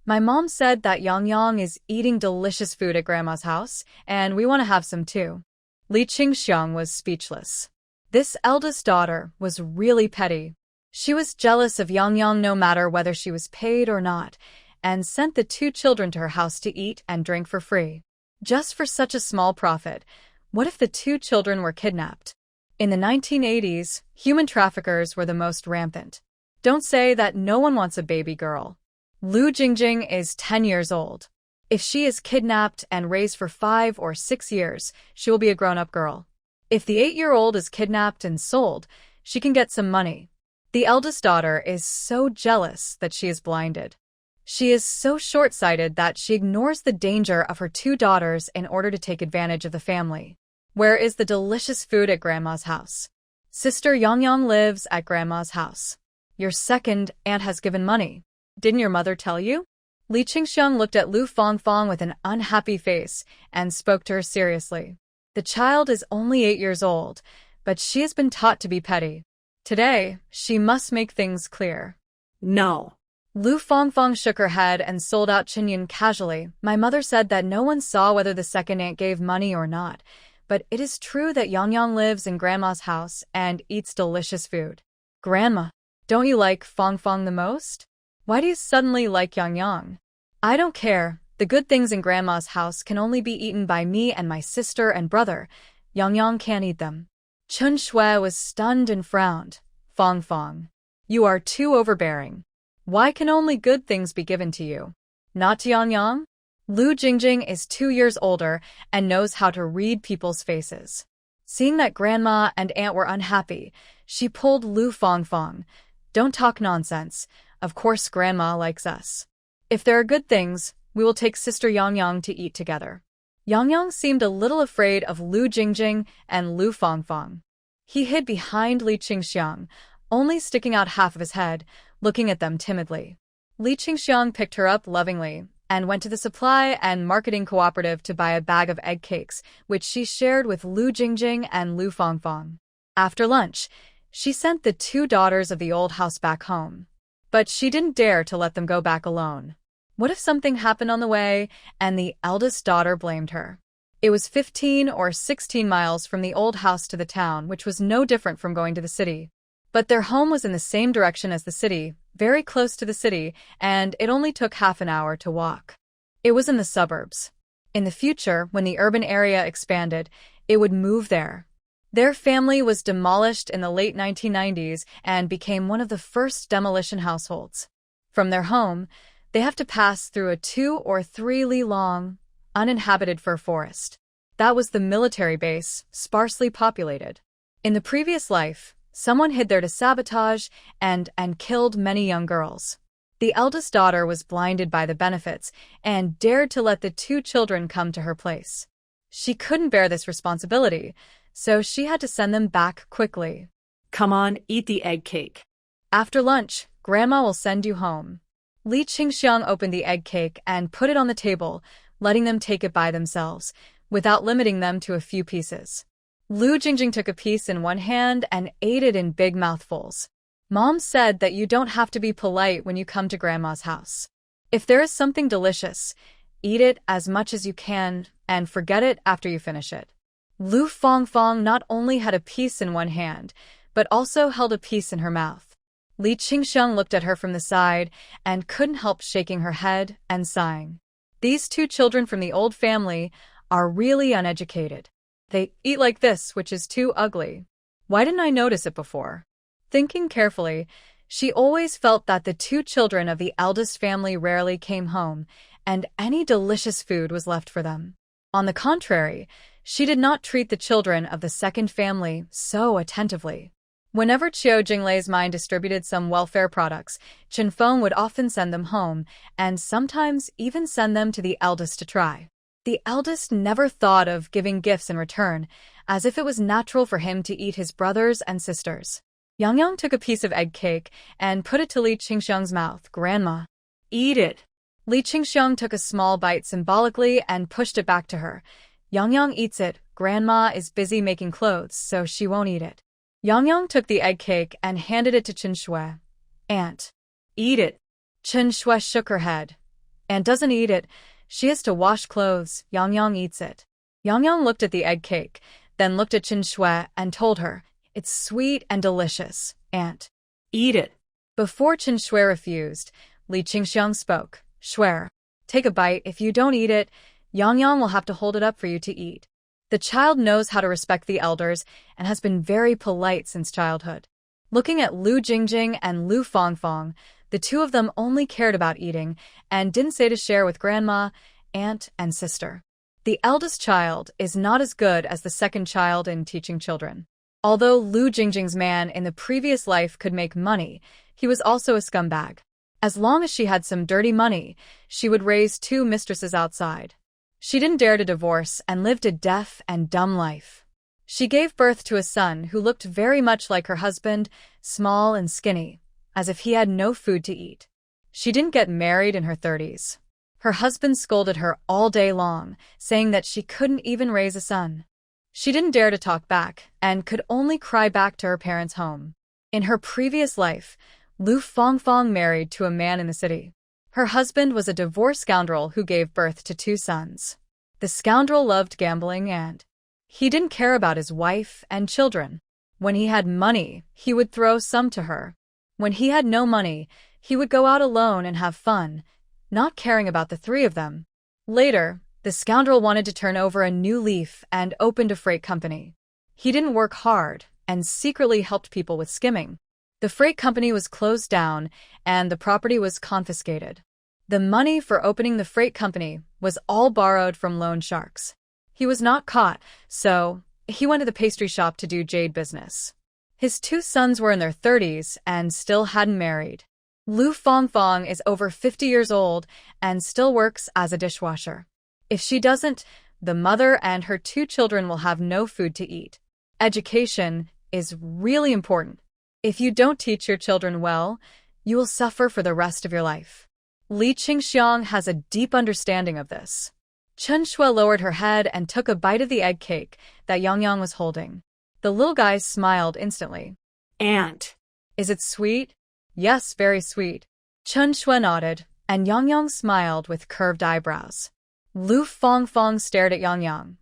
"My mom said that Yang Yang is eating delicious food at Grandma's house, and we want to have some too." Li Qingxiang was speechless. This eldest daughter was really petty. She was jealous of Yang Yang no matter whether she was paid or not, and sent the two children to her house to eat and drink for free. Just for such a small profit, what if the two children were kidnapped? In the 1980s, human traffickers were the most rampant. Don't say that no one wants a baby girl. Lu Jingjing is 10 years old. If she is kidnapped and raised for 5 or 6 years, she will be a grown-up girl. If the 8-year-old is kidnapped and sold, she can get some money. The eldest daughter is so jealous that she is blinded. She is so short-sighted that she ignores the danger of her two daughters in order to take advantage of the family. Where is the delicious food at Grandma's house? Sister Yang Yang lives at Grandma's house. Your second aunt has given money. Didn't your mother tell you? Li Qingxiang looked at Lu Fangfang with an unhappy face and spoke to her seriously. The child is only 8 years old, but she has been taught to be petty. Today, she must make things clear.
No.
Lu Fangfang shook her head and sold out Qinyan casually. My mother said that no one saw whether the second aunt gave money or not, but it is true that Yang lives in Grandma's house and eats delicious food. Grandma, don't you like Fangfang the most? Why do you suddenly like Yang? I don't care. The good things in Grandma's house can only be eaten by me and my sister and brother. Yang can't eat them. Chen Shui was stunned and frowned. Fangfang, you are too overbearing. Why can only good things be given to you? Not to Yang? Lu Jingjing is 2 years older and knows how to read people's faces. Seeing that Grandma and Aunt were unhappy, she pulled Lu Fangfang. Don't talk nonsense. Of course Grandma likes us. If there are good things, we will take Sister Yang to eat together. Yang seemed a little afraid of Lu Jingjing and Lu Fangfang. He hid behind Li Qingxiang, only sticking out half of his head, looking at them timidly. Li Qingxiang picked her up lovingly and went to the supply and marketing cooperative to buy a bag of egg cakes, which she shared with Lu Jingjing and Lu Fangfang. After lunch, she sent the 2 daughters of the old house back home. But she didn't dare to let them go back alone. What if something happened on the way and the eldest daughter blamed her? It was 15 or 16 miles from the old house to the town, which was no different from going to the city. But their home was in the same direction as the city, very close to the city, and it only took half an hour to walk. It was in the suburbs. In the future, when the urban area expanded, it would move there. Their family was demolished in the late 1990s and became one of the first demolition households. From their home, they have to pass through a 2 or 3 li long, uninhabited fir forest. That was the military base, sparsely populated. In the previous life, someone hid there to sabotage and killed many young girls. The eldest daughter was blinded by the benefits and dared to let the 2 children come to her place. She couldn't bear this responsibility, so she had to send them back quickly.
Come on, eat the egg cake.
After lunch, Grandma will send you home. Li Qingxiang opened the egg cake and put it on the table, letting them take it by themselves, without limiting them to a few pieces. Lu Jingjing took a piece in one hand and ate it in big mouthfuls. Mom said that you don't have to be polite when you come to Grandma's house. If there is something delicious, eat it as much as you can and forget it after you finish it. Lu Fangfang not only had a piece in one hand, but also held a piece in her mouth. Li Qingxiang looked at her from the side and couldn't help shaking her head and sighing. These 2 children from the old family are really uneducated. They eat like this, which is too ugly. Why didn't I notice it before? Thinking carefully, she always felt that the 2 children of the eldest family rarely came home, and any delicious food was left for them. On the contrary, she did not treat the children of the second family so attentively. Whenever Qiu Jinglei's mine distributed some welfare products, Chen Feng would often send them home, and sometimes even send them to the eldest to try. The eldest never thought of giving gifts in return, as if it was natural for him to eat his brothers and sisters. Yang took a piece of egg cake and put it to Li Qingxiang's mouth. Grandma, eat it. Li Qingxiang took a small bite symbolically and pushed it back to her. Yang eats it. Grandma is busy making clothes, so she won't eat it. Yang took the egg cake and handed it to Chen Shui. Aunt, eat it. Chen Shui shook her head. Aunt doesn't eat it. She has to wash clothes. Yang eats it. Yang looked at the egg cake, then looked at Chen Shui and told her, it's sweet and delicious, Aunt. Eat it. Before Chen Shui refused, Li Qingxiang spoke. Shui, take a bite. If you don't eat it, Yang will have to hold it up for you to eat. The child knows how to respect the elders and has been very polite since childhood. Looking at Lu Jingjing and Lu Fangfang, the 2 of them only cared about eating and didn't say to share with Grandma, Aunt, and sister. The eldest child is not as good as the second child in teaching children. Although Lu Jingjing's man in the previous life could make money, he was also a scumbag. As long as she had some dirty money, she would raise 2 mistresses outside. She didn't dare to divorce and lived a deaf and dumb life. She gave birth to a son who looked very much like her husband, small and skinny. as if he had no food to eat. She didn't get married in her 30s. Her husband scolded her all day long, saying that she couldn't even raise a son. She didn't dare to talk back and could only cry back to her parents' home. In her previous life, Lu Fangfang married to a man in the city. Her husband was a divorced scoundrel who gave birth to 2 sons. The scoundrel loved gambling and he didn't care about his wife and children. When he had money, he would throw some to her. When he had no money, he would go out alone and have fun, not caring about the 3 of them. Later, the scoundrel wanted to turn over a new leaf and opened a freight company. He didn't work hard and secretly helped people with skimming. The freight company was closed down and the property was confiscated. The money for opening the freight company was all borrowed from loan sharks. He was not caught, so he went to the pastry shop to do jade business. His 2 sons were in their 30s and still hadn't married. Lu Fangfang is over 50 years old and still works as a dishwasher. If she doesn't, the mother and her 2 children will have no food to eat. Education is really important. If you don't teach your children well, you will suffer for the rest of your life. Li Qingxiang has a deep understanding of this. Chen Shui lowered her head and took a bite of the egg cake that Yang Yang was holding. The little guy smiled instantly.
Aunt.
Is it sweet? Yes, very sweet. Chen Shui nodded, and Yang Yang smiled with curved eyebrows. Lu Fangfang stared at Yang Yang.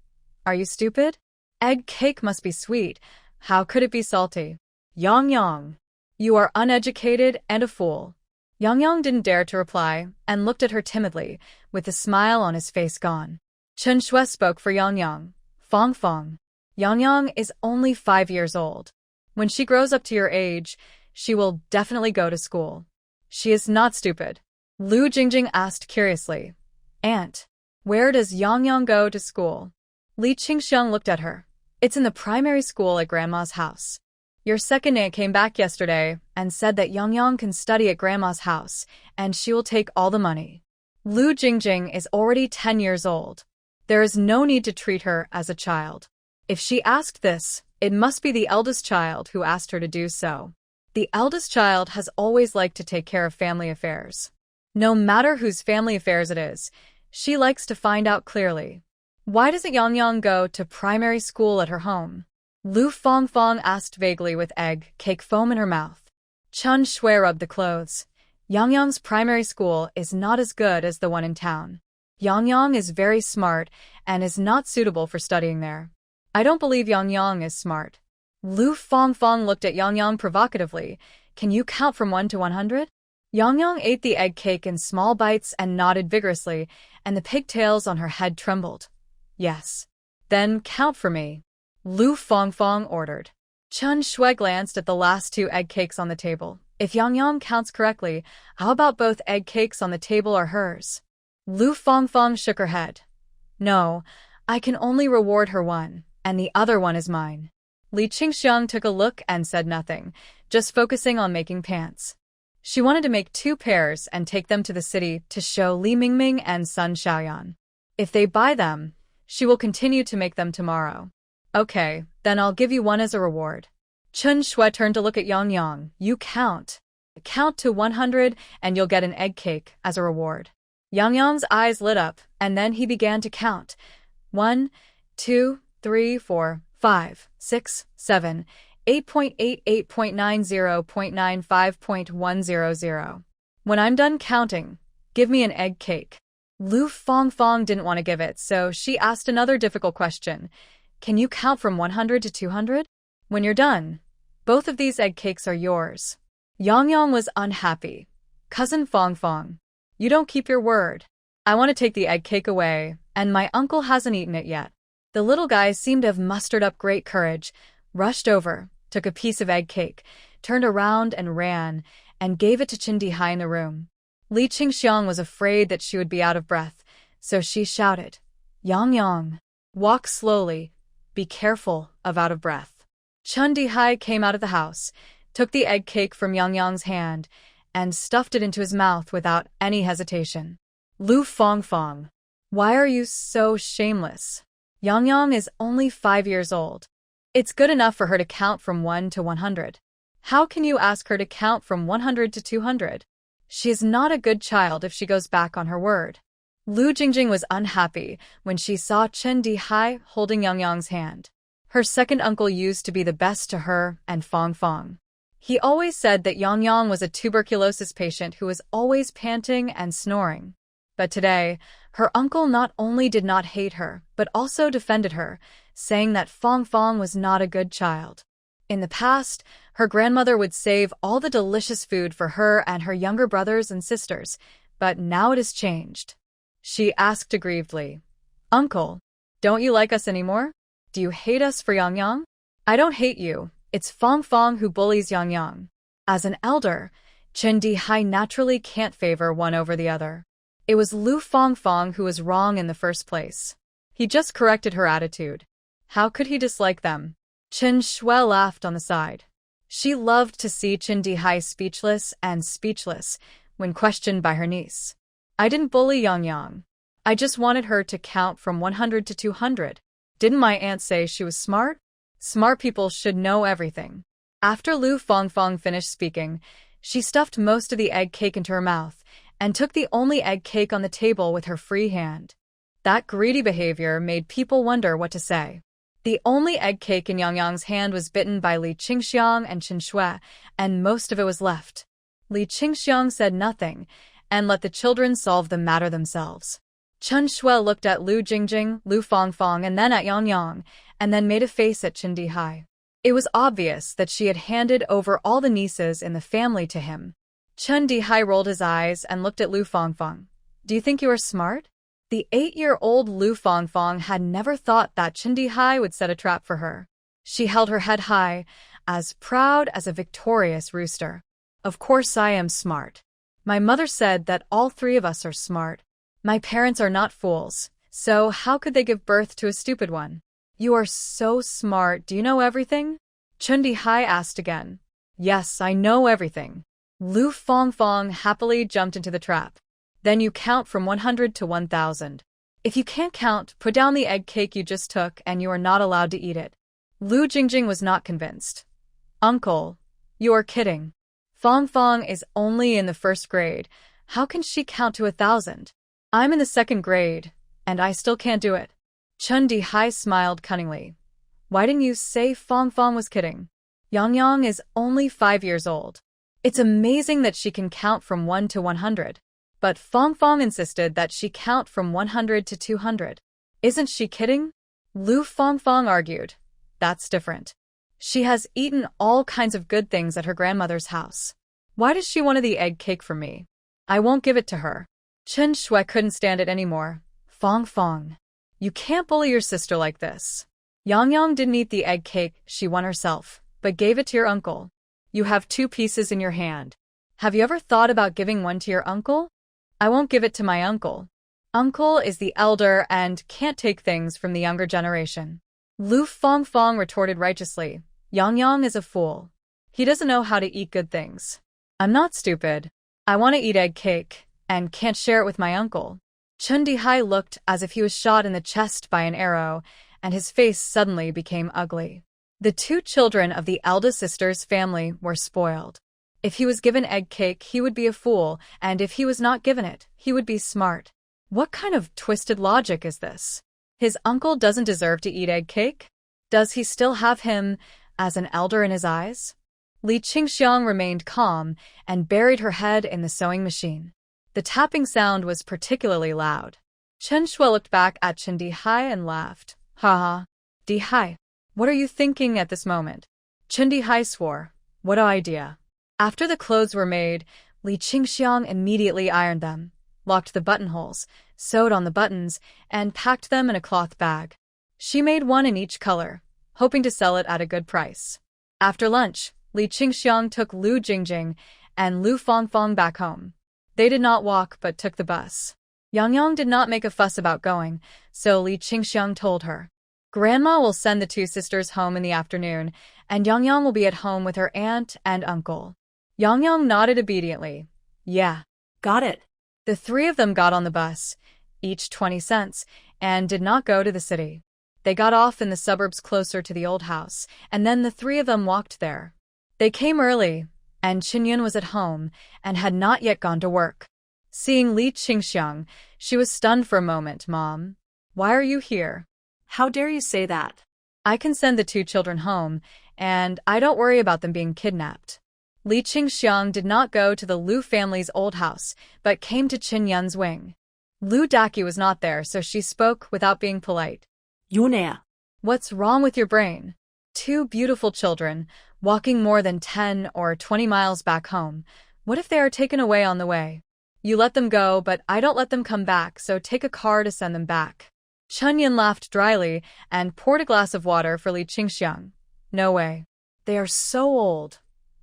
Are you stupid? Egg cake must be sweet. How could it be salty? Yang Yang, you are uneducated and a fool. Yang Yang didn't dare to reply and looked at her timidly, with the smile on his face gone. Chen Shui spoke for Yang Yang. Fangfang. Yang Yang is only 5 years old. When she grows up to your age, she will definitely go to school. She is not stupid. Lu Jingjing asked curiously. Aunt, where does Yang Yang go to school? Li Qingxiang looked at her. It's in the primary school at Grandma's house. Your second aunt came back yesterday and said that Yang Yang can study at Grandma's house and she will take all the money. Lu Jingjing is already 10 years old. There is no need to treat her as a child. If she asked this, it must be the eldest child who asked her to do so. The eldest child has always liked to take care of family affairs. No matter whose family affairs it is, she likes to find out clearly. Why doesn't Yang Yang go to primary school at her home? Lu Fangfang asked vaguely with egg cake foam in her mouth. Chen Shui rubbed the clothes. Yang Yang's primary school is not as good as the one in town. Yang Yang is very smart and is not suitable for studying there. I don't believe Yang Yang is smart. Lu Fangfang looked at Yang Yang provocatively. Can you count from 1 to 100? Yang Yang ate the egg cake in small bites and nodded vigorously, and the pigtails on her head trembled. Yes. Then count for me. Lu Fangfang ordered. Chen Shui glanced at the last 2 egg cakes on the table. If Yang Yang counts correctly, how about both egg cakes on the table are hers? Lu Fangfang shook her head. No, I can only reward her one, and the other one is mine. Li Qingxiang took a look and said nothing, just focusing on making pants. She wanted to make 2 pairs and take them to the city to show Li Mingming and Sun Xiaoyan. If they buy them, she will continue to make them tomorrow. Okay, then I'll give you one as a reward. Chen Shui turned to look at Yang Yang. You count. Count to 100 and you'll get an egg cake as a reward. Yang Yang's eyes lit up, and then he began to count. 1, 2, 3, 4, 5, 6, 7, 8.88.90.95.100. When I'm done counting, give me an egg cake. Lu Fangfang didn't want to give it, so she asked another difficult question. Can you count from 100 to 200? When you're done, both of these egg cakes are yours. Yang Yang was unhappy. Cousin Fangfang, you don't keep your word. I want to take the egg cake away, and my uncle hasn't eaten it yet. The little guy seemed to have mustered up great courage, rushed over, took a piece of egg cake, turned around and ran, and gave it to Qindihai in the room. Li Qingxiang was afraid that she would be out of breath, so she shouted, Yang Yang, walk slowly, be careful of out of breath. Qindihai came out of the house, took the egg cake from Yang Yang's hand, and stuffed it into his mouth without any hesitation. Lu Fangfang, why are you so shameless? Yang Yang is only 5 years old. It's good enough for her to count from 1 to 100. How can you ask her to count from 100 to 200? She is not a good child if she goes back on her word. Lu Jingjing was unhappy when she saw Chen Dihai holding Yang Yang's hand. Her second uncle used to be the best to her and Fong Fong. He always said that Yang Yang was a tuberculosis patient who was always panting and snoring. But today, her uncle not only did not hate her, but also defended her, saying that Fong Fong was not a good child. In the past, her grandmother would save all the delicious food for her and her younger brothers and sisters, but now it has changed. She asked aggrievedly, "Uncle, don't you like us anymore? Do you hate us for Yang Yang?" "I don't hate you. It's Fong Fong who bullies Yang Yang." As an elder, Chen Dihai naturally can't favor one over the other. It was Lu Fong Fong who was wrong in the first place. He just corrected her attitude. How could he dislike them? Chen Shui laughed on the side. She loved to see Chen Dihai speechless when questioned by her niece. "I didn't bully Yang Yang. I just wanted her to count from 100 to 200. Didn't my aunt say she was smart? Smart people should know everything." After Lu Fong Fong finished speaking, she stuffed most of the egg cake into her mouth and took the only egg cake on the table with her free hand. That greedy behavior made people wonder what to say. The only egg cake in Yang Yang's hand was bitten by Li Qingxiang and Chen Shui, and most of it was left. Li Qingxiang said nothing and let the children solve the matter themselves. Chen Shui looked at Lu Jingjing, Lu Fong Fong, and then at Yang Yang, and then made a face at Chen Dihai. It was obvious that she had handed over all the nieces in the family to him. Chen Dihai rolled his eyes and looked at Lu Fong Fong. "Do you think you are smart?" The 8-year-old Lu Fong Fong had never thought that Chen Dihai would set a trap for her. She held her head high, as proud as a victorious rooster. "Of course I am smart. My mother said that all three of us are smart. My parents are not fools, so how could they give birth to a stupid one?" "You are so smart. Do you know everything?" Chen Dihai asked again. "Yes, I know everything." Lu Fong Fong happily jumped into the trap. "Then you count from 100 to 1000. If you can't count, put down the egg cake you just took and you are not allowed to eat it." Lu Jingjing was not convinced. "Uncle, you are kidding. Fong Fong is only in the first grade. How can she count to 1000? I'm in the second grade, and I still can't do it." Chen Dihai smiled cunningly. "Why didn't you say Fong Fong was kidding? Yang Yang is only 5 years old. It's amazing that she can count from 1 to 100. But Fong Fong insisted that she count from 100 to 200. Isn't she kidding?" Lu Fong Fong argued. "That's different. She has eaten all kinds of good things at her grandmother's house. Why does she want the egg cake from me? I won't give it to her." Chen Shui couldn't stand it anymore. "Fong Fong, you can't bully your sister like this. Yang Yang didn't eat the egg cake she won herself, but gave it to your uncle. You have 2 pieces in your hand. Have you ever thought about giving one to your uncle?" "I won't give it to my uncle. Uncle is the elder and can't take things from the younger generation." Lu Fong Fong retorted righteously. "Yang Yang is a fool. He doesn't know how to eat good things. I'm not stupid. I want to eat egg cake and can't share it with my uncle." Chen Dihai looked as if he was shot in the chest by an arrow, and his face suddenly became ugly. The 2 children of the eldest sister's family were spoiled. If he was given egg cake, he would be a fool, and if he was not given it, he would be smart. What kind of twisted logic is this? His uncle doesn't deserve to eat egg cake? Does he still have him as an elder in his eyes? Li Qingxiang remained calm and buried her head in the sewing machine. The tapping sound was particularly loud. Chen Shui looked back at Chen Dihai and laughed. "Ha ha. Dihai, what are you thinking at this moment?" Chen Dihai swore. "What an idea." After the clothes were made, Li Qingxiang immediately ironed them, locked the buttonholes, sewed on the buttons, and packed them in a cloth bag. She made one in each color, hoping to sell it at a good price. After lunch, Li Qingxiang took Lu Jingjing and Lu Fong Fong back home. They did not walk but took the bus. Yang Yang did not make a fuss about going, so Li Qingxiang told her. Grandma will send the 2 sisters home in the afternoon, and Yang Yang will be at home with her aunt and uncle. Yang Yang nodded obediently. "Yeah,
Got it."
The 3 of them got on the bus, each 20 cents, and did not go to the city. They got off in the suburbs closer to the old house, and then the 3 of them walked there. They came early, and Qingyun was at home and had not yet gone to work. Seeing Li Qingxiang, she was stunned for a moment. Mom, why are you here?
How dare you say that?
I can send the two children home, and I don't worry about them being kidnapped. Li Qingxiang did not go to the Lu family's old house, but came to Qingyun's wing. Lu Daqi was not there, so she spoke without being polite.
Yunea.
What's wrong with your brain? Two beautiful children, walking more than 10 or 20 miles back home. What if they are taken away on the way? You let them go, but I don't let them come back, so take a car to send them back. Chunyin laughed dryly and poured a glass of water for Li Qingxiang. No way. They are so old.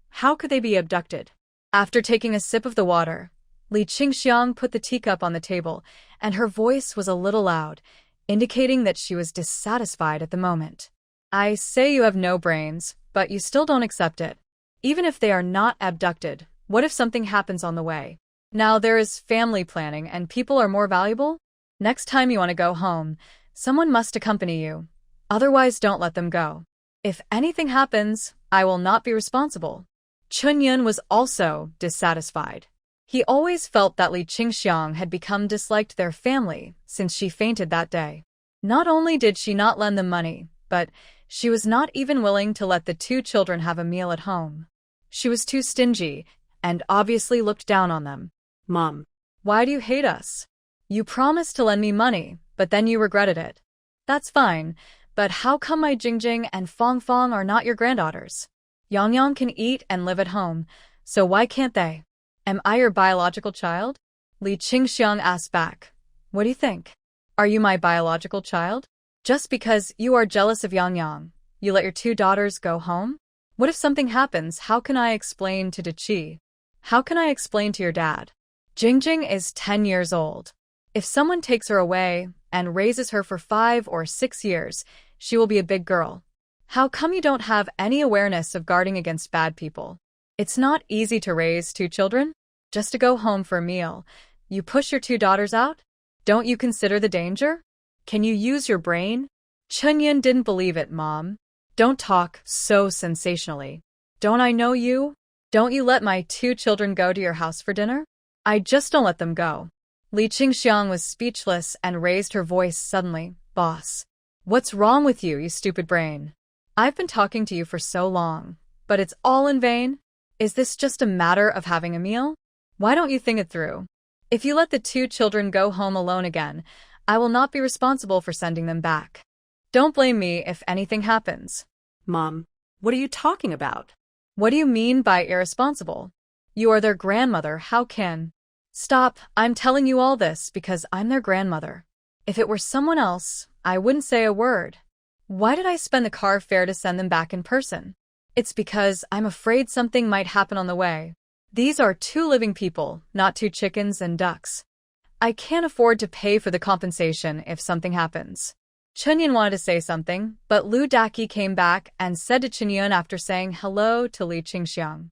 How could they be abducted? After taking a sip of the water, Li Qingxiang put the teacup on the table, and her voice was a little loud, indicating that she was dissatisfied at the moment. I say you have no brains, but you still don't accept it. Even if they are not abducted, what if something happens on the way? Now there is family planning and people are more valuable? Next time you want to go home, someone must accompany you. Otherwise, don't let them go. If anything happens, I will not be responsible. Chunyin was also dissatisfied. He always felt that Li Qingxiang had become disliked their family since she fainted that day. Not only did she not lend them money, but she was not even willing to let the two children have a meal at home. She was too stingy and obviously looked down on them.
Mom.
Why do you hate us? You promised to lend me money, but then you regretted it. That's fine, but how come my Jingjing and Fong Fong are not your granddaughters? Yang Yang can eat and live at home, so why can't they? Am I your biological child? Li Qingxiang asked back. What do you think? Are you my biological child? Just because you are jealous of Yang Yang, you let your two daughters go home? What if something happens? How can I explain to Dachi? How can I explain to your dad? Jingjing is 10 years old. If someone takes her away and raises her for 5 or 6 years, she will be a big girl. How come you don't have any awareness of guarding against bad people? It's not easy to raise two children. Just to go home for a meal, you push your two daughters out? Don't you consider the danger? Can you use your brain? Chunyin didn't believe it, Mom. Don't talk so sensationally. Don't I know you? Don't you let my two children go to your house for dinner? I just don't let them go. Li Qingxiang was speechless and raised her voice suddenly. Boss. What's wrong with you, you stupid brain? I've been talking to you for so long, but it's all in vain? Is this just a matter of having a meal? Why don't you think it through? If you let the two children go home alone again, I will not be responsible for sending them back. Don't blame me if anything happens.
Mom, what are you talking about?
What do you mean by irresponsible? You are their grandmother, how can... Stop, I'm telling you all this because I'm their grandmother. If it were someone else, I wouldn't say a word. Why did I spend the car fare to send them back in person? It's because I'm afraid something might happen on the way. These are two living people, not two chickens and ducks. I can't afford to pay for the compensation if something happens. Chunyin wanted to say something, but Lu Daqi came back and said to Chunyin after saying hello to Li Qingxiang.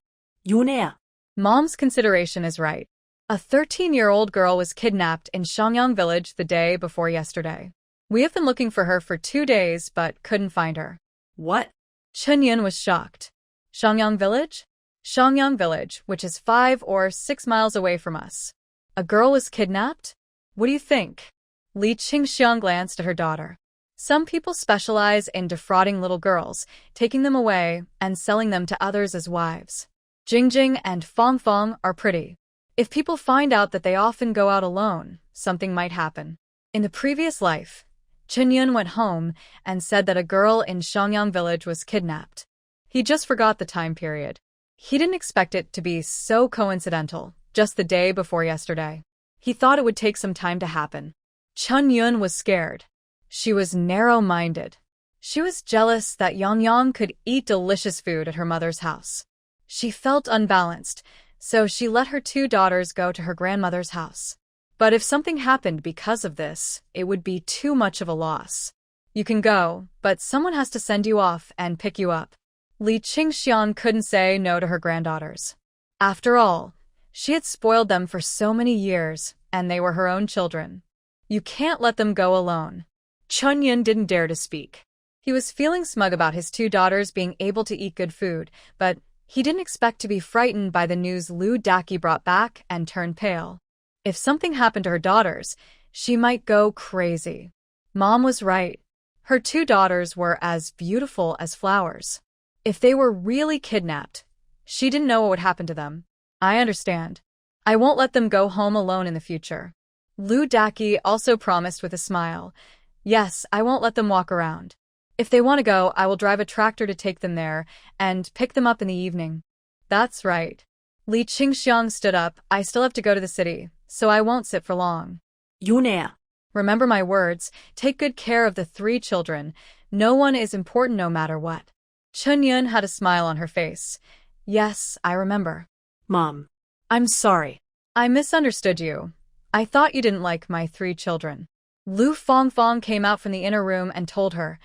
Yunea.
Mom's consideration is right. A 13-year-old girl was kidnapped in Shangyang village the day before yesterday. We have been looking for her for 2 days but couldn't find her.
What?
Chunyin was shocked. Shangyang village? Shangyang village, which is 5 or 6 miles away from us. A girl was kidnapped? What do you think? Li Qingxiang glanced at her daughter. Some people specialize in defrauding little girls, taking them away, and selling them to others as wives. Jingjing and Fong Fong are pretty. If people find out that they often go out alone, something might happen. In the previous life, Chunyin went home and said that a girl in Shangyang village was kidnapped. He just forgot the time period. He didn't expect it to be so coincidental, just the day before yesterday. He thought it would take some time to happen. Chunyin was scared. She was narrow-minded. She was jealous that Yang Yang could eat delicious food at her mother's house. She felt unbalanced, so she let her two daughters go to her grandmother's house. But if something happened because of this, it would be too much of a loss. You can go, but someone has to send you off and pick you up. Li Qingxiang couldn't say no to her granddaughters. After all, she had spoiled them for so many years, and they were her own children. You can't let them go alone. Chunyin didn't dare to speak. He was feeling smug about his two daughters being able to eat good food, but He didn't expect to be frightened by the news Lu Daki brought back and turned pale. If something happened to her daughters, she might go crazy. Mom was right. Her 2 daughters were as beautiful as flowers. If they were really kidnapped, she didn't know what would happen to them. I understand. I won't let them go home alone in the future. Lu Daki also promised with a smile. Yes, I won't let them walk around. If they want to go, I will drive a tractor to take them there and pick them up in the evening. That's right. Li Qingxiang stood up. I still have to go to the city, so I won't sit for long.
Yunea.
Remember my words. Take good care of the 3 children. No one is important no matter what. Chunyun had a smile on her face. Yes, I remember.
Mom. I'm sorry.
I misunderstood you. I thought you didn't like my 3 children. Lu Fongfong came out from the inner room and told her,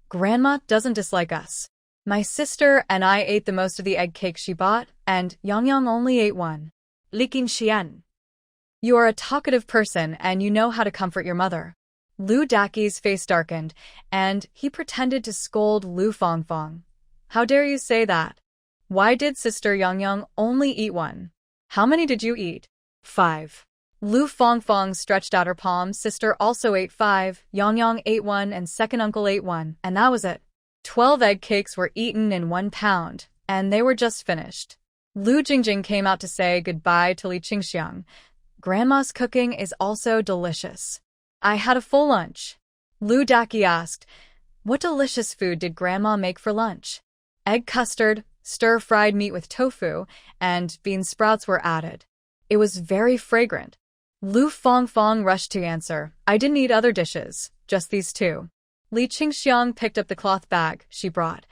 Grandma doesn't dislike us. My sister and I ate the most of the egg cake she bought, and Yangyang only ate one.
Li Qingxian.
You are a talkative person and you know how to comfort your mother. Lu Daki's face darkened, and he pretended to scold Lu Fongfong. How dare you say that? Why did Sister Yangyang only eat one? How many did you eat?
5.
Lu Fongfong stretched out her palm. Sister also ate 5, Yangyang ate 1, and second uncle ate 1, and that was it. 12 egg cakes were eaten in 1 pound, and they were just finished. Lu Jingjing came out to say goodbye to Li Qingxiang. Grandma's cooking is also delicious. I had a full lunch. Lu Daki asked, what delicious food did Grandma make for lunch? Egg custard, stir-fried meat with tofu, and bean sprouts were added. It was very fragrant. Lu Fongfong rushed to answer, I didn't eat other dishes, just these 2. Li Qingxiang picked up the cloth bag she brought.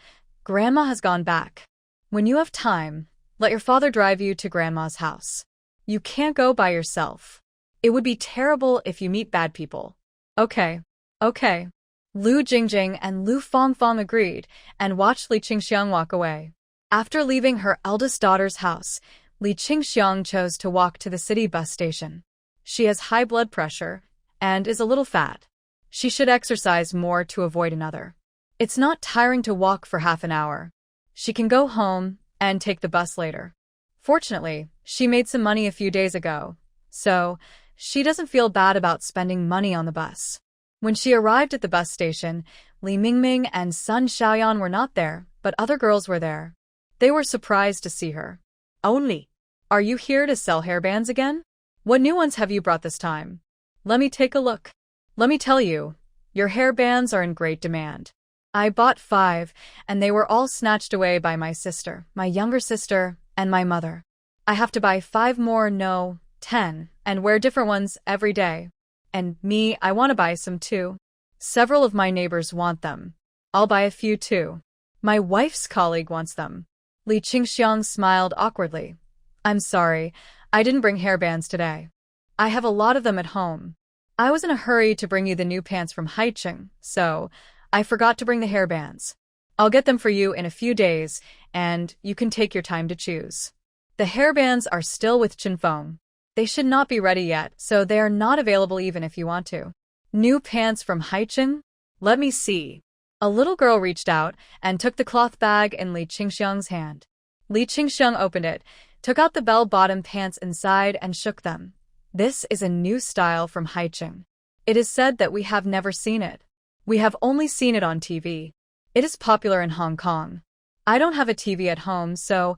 Grandma has gone back. When you have time, let your father drive you to Grandma's house. You can't go by yourself. It would be terrible if you meet bad people. Okay. Lu Jingjing and Lu Fongfong agreed and watched Li Qingxiang walk away. After leaving her eldest daughter's house, Li Qingxiang chose to walk to the city bus station. She has high blood pressure and is a little fat. She should exercise more to avoid another. It's not tiring to walk for half an hour. She can go home and take the bus later. Fortunately, she made some money a few days ago, so she doesn't feel bad about spending money on the bus. When she arrived at the bus station, Li Mingming and Sun Xiaoyan were not there, but other girls were there. They were surprised to see her.
Only.
Are you here to sell hairbands again? What new ones have you brought this time? Let me take a look. Let me tell you, your hairbands are in great demand. I bought 5, and they were all snatched away by my sister, my younger sister, and my mother. I have to buy 5 more, no, 10, and wear different ones every day. And me, I want to buy some too. Several of my neighbors want them. I'll buy a few too. My wife's colleague wants them. Li Qingxiang smiled awkwardly. I'm sorry, I didn't bring hairbands today. I have a lot of them at home. I was in a hurry to bring you the new pants from Haicheng, so I forgot to bring the hairbands. I'll get them for you in a few days, and you can take your time to choose. The hairbands are still with Chinfeng. They should not be ready yet, so they are not available even if you want to. New pants from Haicheng? Let me see. A little girl reached out and took the cloth bag in Li Qingxiang's hand. Li Qingxiang opened it, took out the bell-bottom pants inside and shook them. This is a new style from Haicheng. It is said that we have never seen it. We have only seen it on TV. It is popular in Hong Kong. I don't have a TV at home, so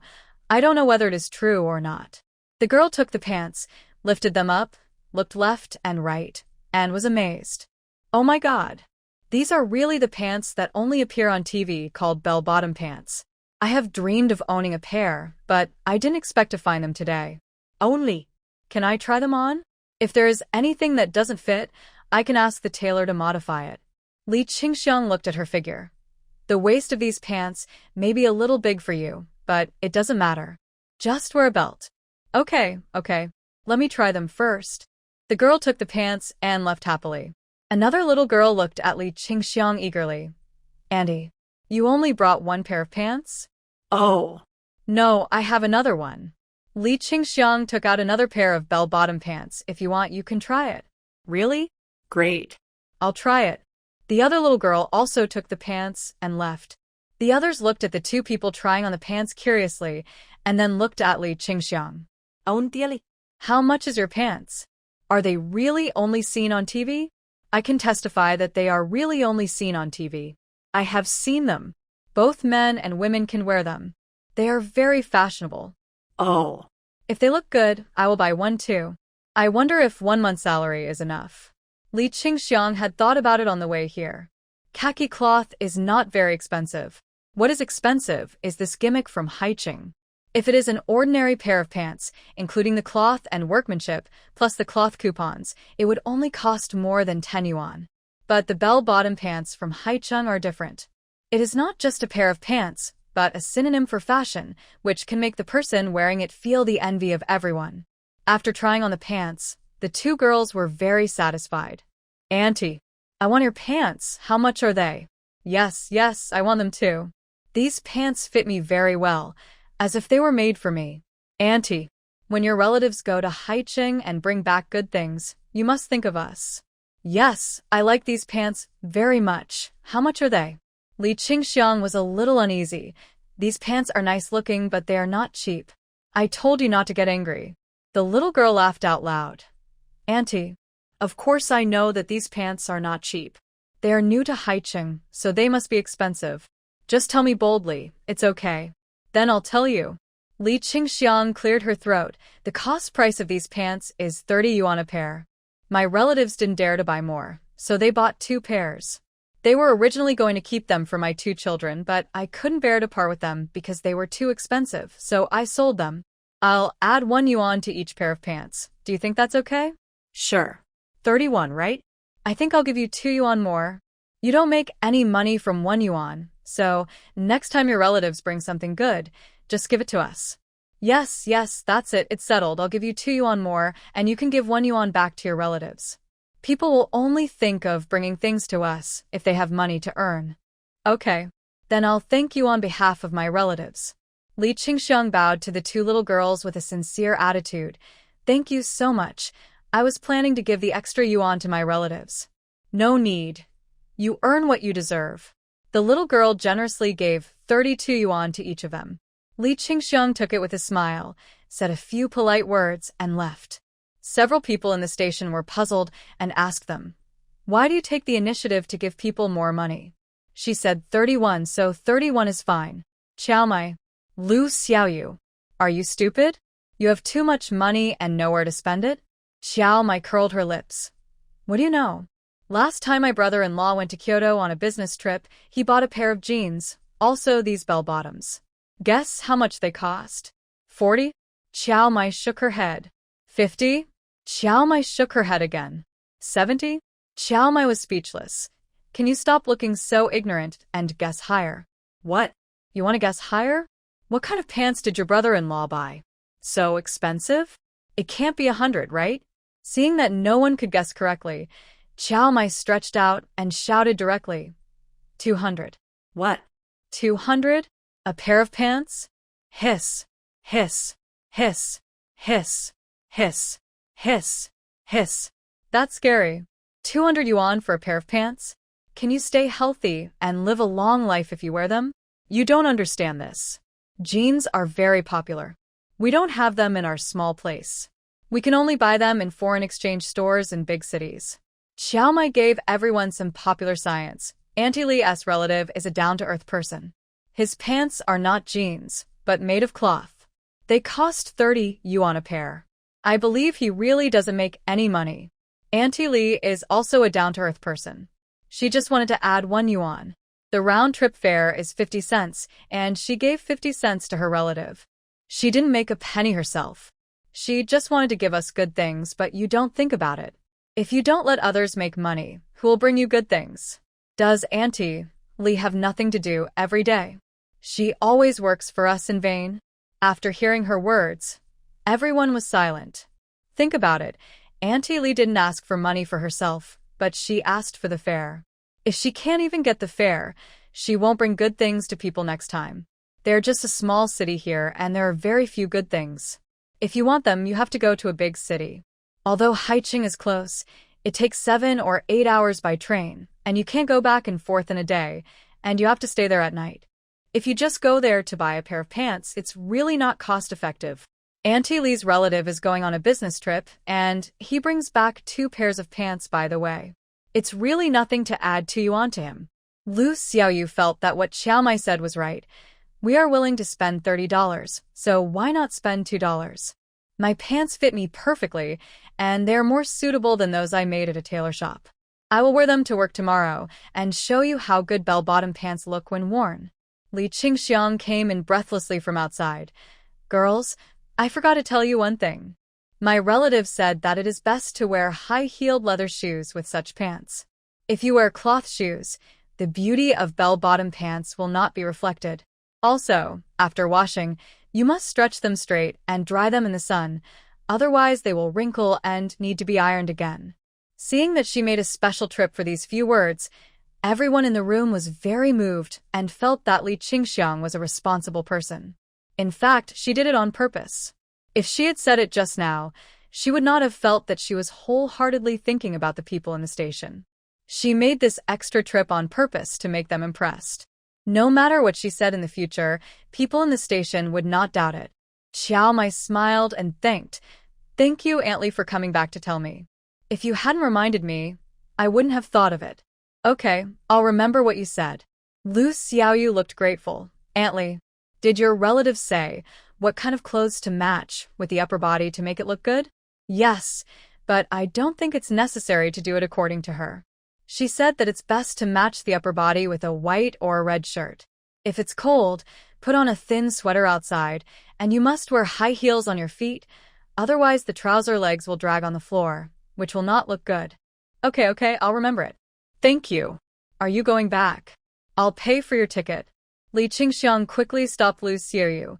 I don't know whether it is true or not. The girl took the pants, lifted them up, looked left and right, and was amazed. Oh my God! These are really the pants that only appear on TV called bell-bottom pants. I have dreamed of owning a pair, but I didn't expect to find them today. Only. Can I try them on? If there is anything that doesn't fit, I can ask the tailor to modify it. Li Qingxiang looked at her figure. The waist of these pants may be a little big for you, but it doesn't matter. Just wear a belt. Okay. Let me try them first. The girl took the pants and left happily. Another little girl looked at Li Qingxiang eagerly. Andy, you only brought 1 pair of pants?
Oh.
No, I have another one. Li Qingxiang took out another pair of bell-bottom pants. If you want, you can try it.
Really? Great.
I'll try it. The other little girl also took the pants and left. The others looked at the two people trying on the pants curiously, and then looked at Li Qingxiang.
Ontieli.
How much is your pants? Are they really only seen on TV? I can testify that they are really only seen on TV. I have seen them. Both men and women can wear them. They are very fashionable.
Oh.
If they look good, I will buy one too. I wonder if 1 month's salary is enough. Li Qingxiang had thought about it on the way here. Khaki cloth is not very expensive. What is expensive is this gimmick from Haiqing. If it is an ordinary pair of pants, including the cloth and workmanship, plus the cloth coupons, it would only cost more than 10 yuan. But the bell-bottom pants from Haiqing are different. It is not just a pair of pants, but a synonym for fashion, which can make the person wearing it feel the envy of everyone. After trying on the pants, the two girls were very satisfied. Auntie, I want your pants. How much are they? Yes, I want them too. These pants fit me very well, as if they were made for me. Auntie, when your relatives go to Haiqing and bring back good things, you must think of us. Yes, I like these pants very much. How much are they? Li Qingxiang was a little uneasy. These pants are nice looking, but they are not cheap. I told you not to get angry. The little girl laughed out loud. Auntie, of course I know that these pants are not cheap. They are new to Haiqing, so they must be expensive. Just tell me boldly, it's okay. Then I'll tell you. Li Qingxiang cleared her throat. The cost price of these pants is 30 yuan a pair. My relatives didn't dare to buy more, so they bought 2 pairs. They were originally going to keep them for my 2 children, but I couldn't bear to part with them because they were too expensive, so I sold them. I'll add 1 yuan to each pair of pants. Do you think that's okay?
Sure.
31, right? I think I'll give you 2 yuan more. You don't make any money from 1 yuan, so next time your relatives bring something good, just give it to us. Yes, that's it. It's settled. I'll give you 2 yuan more, and you can give 1 yuan back to your relatives. People will only think of bringing things to us if they have money to earn. Okay. Then I'll thank you on behalf of my relatives. Li Qingxiang bowed to the 2 little girls with a sincere attitude. Thank you so much. I was planning to give the extra yuan to my relatives. No need. You earn what you deserve. The little girl generously gave 32 yuan to each of them. Li Qingxiang took it with a smile, said a few polite words, and left. Several people in the station were puzzled and asked them, "Why do you take the initiative to give people more money?" She said 31, so 31 is fine. Qiao Mai. Lu Xiaoyu. Are you stupid? You have too much money and nowhere to spend it? Qiao Mai curled her lips. What do you know? Last time my brother-in-law went to Kyoto on a business trip, he bought a pair of jeans, also these bell-bottoms. Guess how much they cost? 40? Qiao Mai shook her head. 50? Qiao Mai shook her head again. 70? Qiao Mai was speechless. Can you stop looking so ignorant and guess higher? What? You want to guess higher? What kind of pants did your brother-in-law buy? So expensive? It can't be 100, right? Seeing that no one could guess correctly, Qiao Mai stretched out and shouted directly. 200.
What?
200? A pair of pants? Hiss, hiss, hiss, hiss, hiss, hiss, hiss. That's scary. 200 yuan for a pair of pants? Can you stay healthy and live a long life if you wear them? You don't understand this. Jeans are very popular. We don't have them in our small place. We can only buy them in foreign exchange stores in big cities. Qiao Mai gave everyone some popular science. Auntie Li's relative is a down-to-earth person. His pants are not jeans, but made of cloth. They cost 30 yuan a pair. I believe he really doesn't make any money. Auntie Li is also a down-to-earth person. She just wanted to add 1 yuan. The round-trip fare is 50 cents, and she gave 50 cents to her relative. She didn't make a penny herself. She just wanted to give us good things, but you don't think about it. If you don't let others make money, who will bring you good things? Does Auntie Li have nothing to do every day? She always works for us in vain. After hearing her words, everyone was silent. Think about it. Auntie Li didn't ask for money for herself, but she asked for the fare. If she can't even get the fare, she won't bring good things to people next time. They're just a small city here, and there are very few good things. If you want them, you have to go to a big city. Although Haiqing is close, it takes 7 or 8 hours by train, and you can't go back and forth in a day, and you have to stay there at night. If you just go there to buy a pair of pants, it's really not cost-effective. Auntie Lee's relative is going on a business trip, and he brings back 2 pairs of pants, by the way. It's really nothing to add to you onto him. Lu Xiaoyu felt that what Xiaomai said was right. We are willing to spend $30, so why not spend $2? My pants fit me perfectly, and they're more suitable than those I made at a tailor shop. I will wear them to work tomorrow and show you how good bell-bottom pants look when worn. Li Qingxiang came in breathlessly from outside. Girls, I forgot to tell you one thing. My relative said that it is best to wear high-heeled leather shoes with such pants. If you wear cloth shoes, the beauty of bell-bottom pants will not be reflected. Also, after washing, you must stretch them straight and dry them in the sun, otherwise they will wrinkle and need to be ironed again. Seeing that she made a special trip for these few words, everyone in the room was very moved and felt that Li Qingxiang was a responsible person. In fact, she did it on purpose. If she had said it just now, she would not have felt that she was wholeheartedly thinking about the people in the station. She made this extra trip on purpose to make them impressed. No matter what she said in the future, people in the station would not doubt it. Xiao Mai smiled and thanked. Thank you, Aunt Li, for coming back to tell me. If you hadn't reminded me, I wouldn't have thought of it. Okay, I'll remember what you said. Lu Xiaoyu looked grateful. Aunt Li, did your relative say what kind of clothes to match with the upper body to make it look good? Yes, but I don't think it's necessary to do it according to her. She said that it's best to match the upper body with a white or a red shirt. If it's cold, put on a thin sweater outside, and you must wear high heels on your feet, otherwise the trouser legs will drag on the floor, which will not look good. Okay, I'll remember it. Thank you. Are you going back? I'll pay for your ticket. Li Qingxiang quickly stopped Lu Xiaoyu.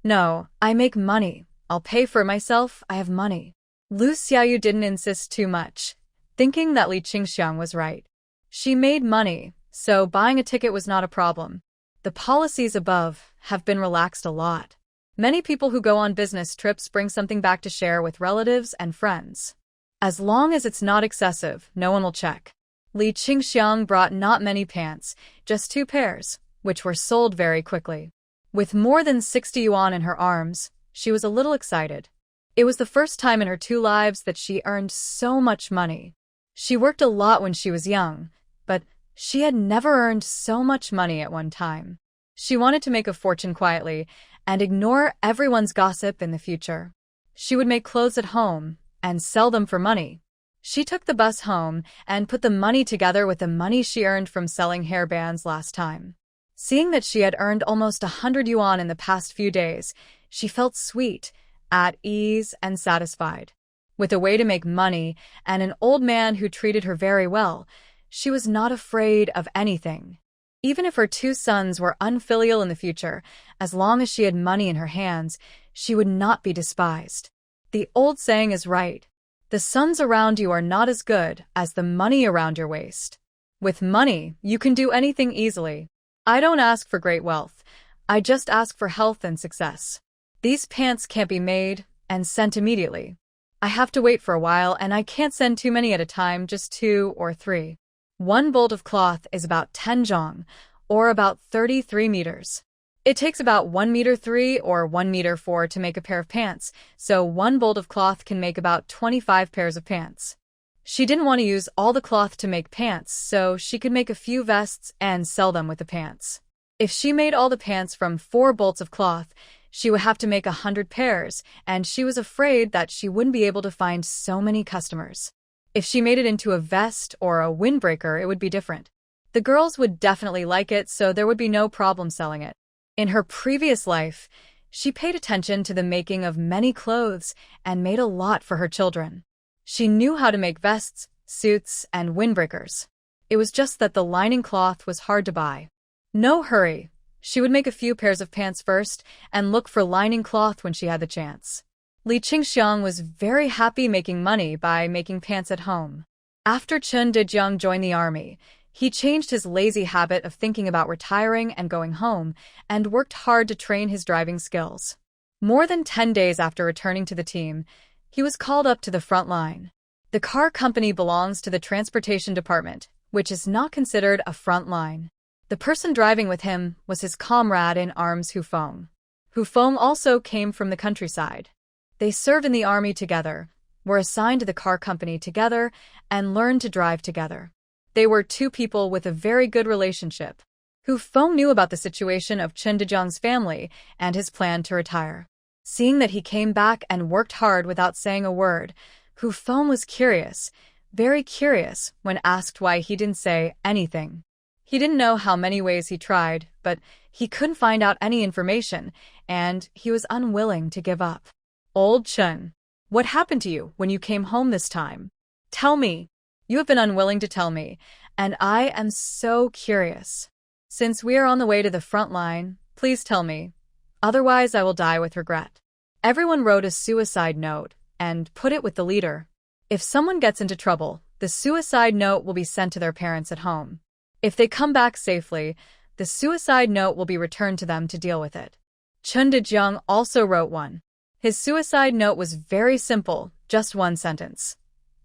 No, I make money. I'll pay for it myself, I have money. Lu Xiaoyu didn't insist too much, thinking that Li Qingxiang was right. She made money, so buying a ticket was not a problem. The policies above have been relaxed a lot. Many people who go on business trips bring something back to share with relatives and friends. As long as it's not excessive, no one will check. Li Qingxiang brought not many pants, just 2 pairs, which were sold very quickly. With more than 60 yuan in her arms, she was a little excited. It was the first time in her 2 lives that she earned so much money. She worked a lot when she was young, but she had never earned so much money at one time. She wanted to make a fortune quietly and ignore everyone's gossip in the future. She would make clothes at home and sell them for money. She took the bus home and put the money together with the money she earned from selling hairbands last time. Seeing that she had earned almost 100 yuan in the past few days, she felt sweet, at ease, and satisfied. With a way to make money and an old man who treated her very well, she was not afraid of anything. Even if her 2 sons were unfilial in the future, as long as she had money in her hands, she would not be despised. The old saying is right. The sons around you are not as good as the money around your waist. With money, you can do anything easily. I don't ask for great wealth. I just ask for health and success. These pants can't be made and sent immediately. I have to wait for a while, and I can't send too many at a time, just 2 or 3. 1 bolt of cloth is about 10 zhong, or about 33 meters. It takes about 1 meter 3 or 1 meter 4 to make a pair of pants, so 1 bolt of cloth can make about 25 pairs of pants. She didn't want to use all the cloth to make pants, so she could make a few vests and sell them with the pants. If she made all the pants from 4 bolts of cloth, she would have to make 100 pairs, and she was afraid that she wouldn't be able to find so many customers. If she made it into a vest or a windbreaker, it would be different. The girls would definitely like it, so there would be no problem selling it. In her previous life, she paid attention to the making of many clothes and made a lot for her children. She knew how to make vests, suits, and windbreakers. It was just that the lining cloth was hard to buy. No hurry. She would make a few pairs of pants first and look for lining cloth when she had the chance. Li Qingxiang was very happy making money by making pants at home. After Chun Dejiang joined the army, he changed his lazy habit of thinking about retiring and going home and worked hard to train his driving skills. More than 10 days after returning to the team, he was called up to the front line. The car company belongs to the transportation department, which is not considered a front line. The person driving with him was his comrade in arms Hu Feng. Hu Feng also came from the countryside. They served in the army together, were assigned to the car company together, and learned to drive together. They were two people with a very good relationship. Hu Feng knew about the situation of Chen Dejiang's family and his plan to retire. Seeing that he came back and worked hard without saying a word, Hu Feng was curious, very curious, when asked why he didn't say anything. He didn't know how many ways he tried, but he couldn't find out any information, and he was unwilling to give up. Old Chen, what happened to you when you came home this time? Tell me. You have been unwilling to tell me, and I am so curious. Since we are on the way to the front line, please tell me. Otherwise, I will die with regret. Everyone wrote a suicide note and put it with the leader. If someone gets into trouble, the suicide note will be sent to their parents at home. If they come back safely, the suicide note will be returned to them to deal with it. Chen Dejiang also wrote one. His suicide note was very simple, just one sentence.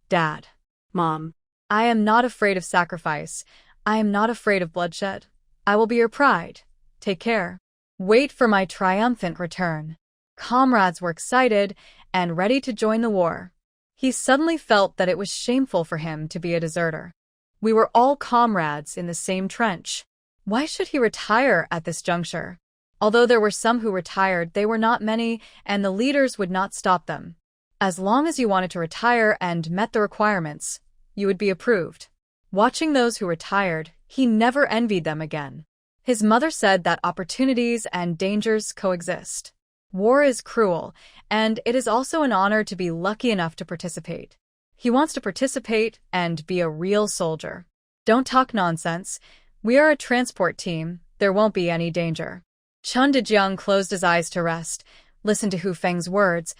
Dad. Mom. I am not afraid of sacrifice. I am not afraid of bloodshed. I will be your pride. Take care. Wait for my triumphant return. Comrades were excited and ready to join the war. He suddenly felt that it was shameful for him to be a deserter. We were all comrades in the same trench. Why should he retire at this juncture? Although there were some who retired, they were not many, and the leaders would not stop them. As long as you wanted to retire and met the requirements, you would be approved. Watching those who retired, he never envied them again. His mother said that opportunities and dangers coexist. War is cruel, and it is also an honor to be lucky enough to participate. He wants to participate and be a real soldier. Don't talk nonsense. We are a transport team. There won't be any danger. Chen Dejiang closed his eyes to rest, listened to Hu Feng's words,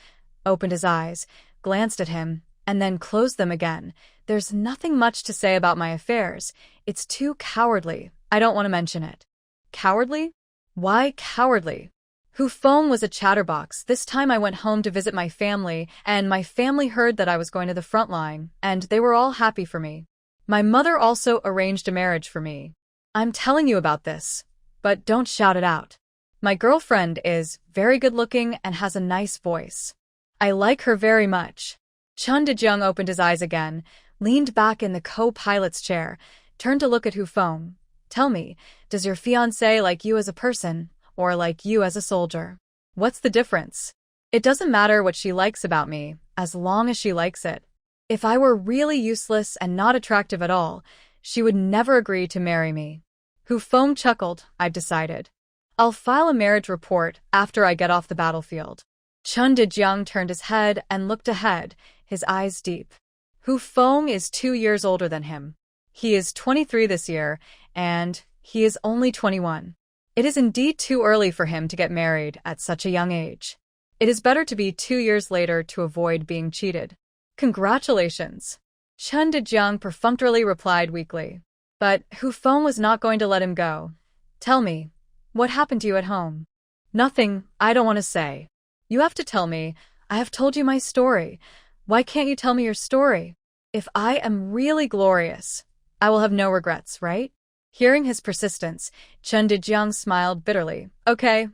opened his eyes, glanced at him, and then closed them again. There's nothing much to say about my affairs. It's too cowardly. I don't want to mention it. Cowardly? Why cowardly? Hu Feng was a chatterbox. This time I went home to visit my family, and my family heard that I was going to the front line, and they were all happy for me. My mother also arranged a marriage for me. I'm telling you about this, but don't shout it out. My girlfriend is very good-looking and has a nice voice. I like her very much. Chen Dejiang opened his eyes again, leaned back in the co-pilot's chair, turned to look at Hu Feng. Tell me, does your fiancé like you as a person, or like you as a soldier? What's the difference? It doesn't matter what she likes about me, as long as she likes it. If I were really useless and not attractive at all, she would never agree to marry me. Hu Feng chuckled. I've decided. I'll file a marriage report after I get off the battlefield. Chen Dejiang turned his head and looked ahead, his eyes deep. Hu Feng is 2 years older than him. He is 23 this year, and he is only 21. It is indeed too early for him to get married at such a young age. It is better to be 2 years later to avoid being cheated. Congratulations. Chen Dejiang perfunctorily replied weakly. But Hu Feng was not going to let him go. Tell me, what happened to you at home? Nothing, I don't want to say. You have to tell me. I have told you my story. Why can't you tell me your story? If I am really glorious, I will have no regrets, right? Hearing his persistence, Chen Dejiang smiled bitterly. Okay,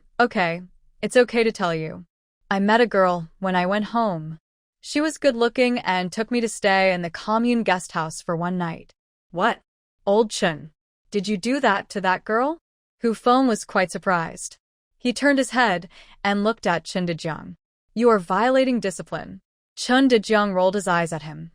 it's okay to tell you. I met a girl when I went home. She was good-looking and took me to stay in the commune guest house for one night. What? Old Chen, did you do that to that girl? Hu Feng was quite surprised. He turned his head and looked at Chen Dejiang. You are violating discipline. Chen Dejiang rolled his eyes at him.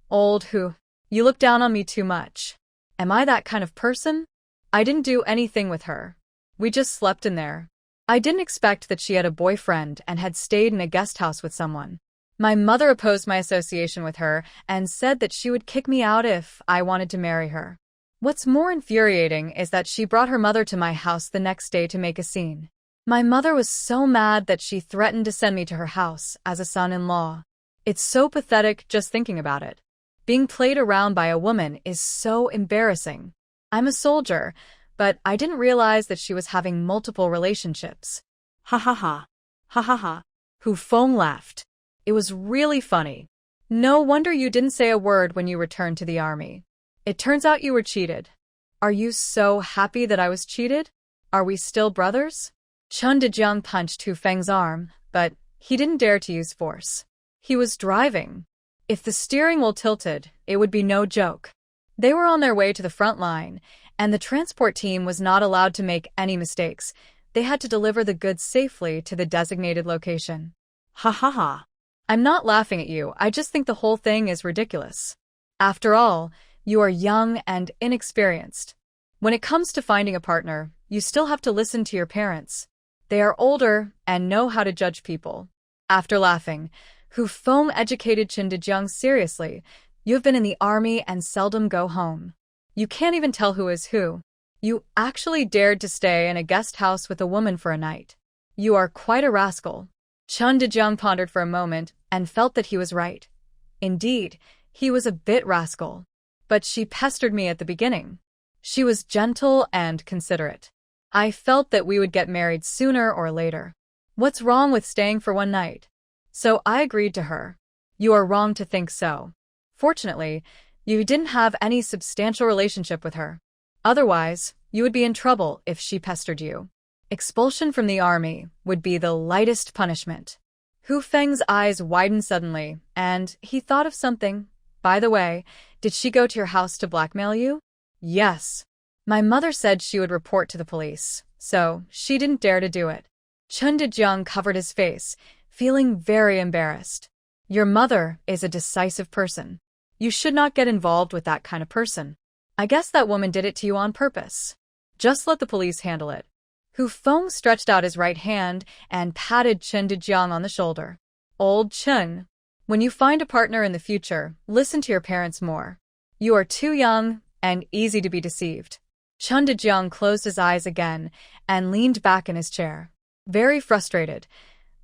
Old Hu, you look down on me too much. Am I that kind of person? I didn't do anything with her. We just slept in there. I didn't expect that she had a boyfriend and had stayed in a guest house with someone. My mother opposed my association with her and said that she would kick me out if I wanted to marry her. What's more infuriating is that she brought her mother to my house the next day to make a scene. My mother was so mad that she threatened to send me to her house as a son-in-law. It's so pathetic just thinking about it. Being played around by a woman is so embarrassing. I'm a soldier, but I didn't realize that she was having multiple relationships. Ha ha ha. Ha ha ha. Hu Feng laughed. It was really funny. No wonder you didn't say a word when you returned to the army. It turns out you were cheated. Are you so happy that I was cheated? Are we still brothers? Chun Dejung punched Hu Feng's arm, but he didn't dare to use force. He was driving. If the steering wheel tilted, it would be no joke. They were on their way to the front line, and the transport team was not allowed to make any mistakes. They had to deliver the goods safely to the designated location.
Ha ha ha.
I'm not laughing at you, I just think the whole thing is ridiculous. After all, you are young and inexperienced. When it comes to finding a partner, you still have to listen to your parents. They are older and know how to judge people. After laughing, Hu Feng educated Chun Dejung seriously. You have been in the army and seldom go home. You can't even tell who is who. You actually dared to stay in a guest house with a woman for a night. You are quite a rascal. Chun Dejung pondered for a moment and felt that he was right. Indeed, he was a bit rascal. But she pestered me at the beginning. She was gentle and considerate. I felt that we would get married sooner or later. What's wrong with staying for one night? So I agreed to her. You are wrong to think so. Fortunately, you didn't have any substantial relationship with her. Otherwise, you would be in trouble if she pestered you. Expulsion from the army would be the lightest punishment. Hu Feng's eyes widened suddenly, and he thought of something. By the way, did she go to your house to blackmail you? Yes. My mother said she would report to the police, so she didn't dare to do it. Chun Dejung covered his face, feeling very embarrassed. Your mother is a decisive person. You should not get involved with that kind of person. I guess that woman did it to you on purpose. Just let the police handle it. Hu Feng stretched out his right hand and patted Chun Dejung on the shoulder. Old Chun, when you find a partner in the future, listen to your parents more. You are too young and easy to be deceived. Chun Dejung closed his eyes again and leaned back in his chair. Very frustrated.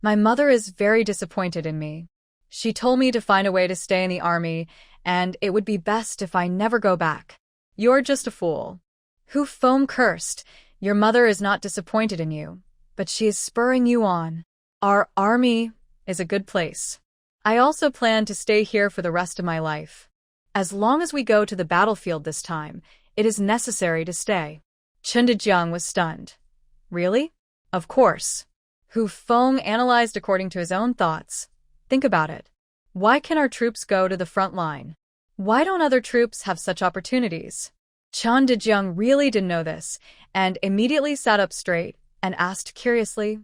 My mother is very disappointed in me. She told me to find a way to stay in the army, and it would be best if I never go back. You're just a fool. Hu Feng cursed. Your mother is not disappointed in you, but she is spurring you on. Our army is a good place. I also plan to stay here for the rest of my life. As long as we go to the battlefield this time, it is necessary to stay. Chun Dejung was stunned. Really? Of course. Hu Feng analyzed according to his own thoughts. Think about it. Why can our troops go to the front line? Why don't other troops have such opportunities? Chun Dejung really didn't know this, and immediately sat up straight and asked curiously,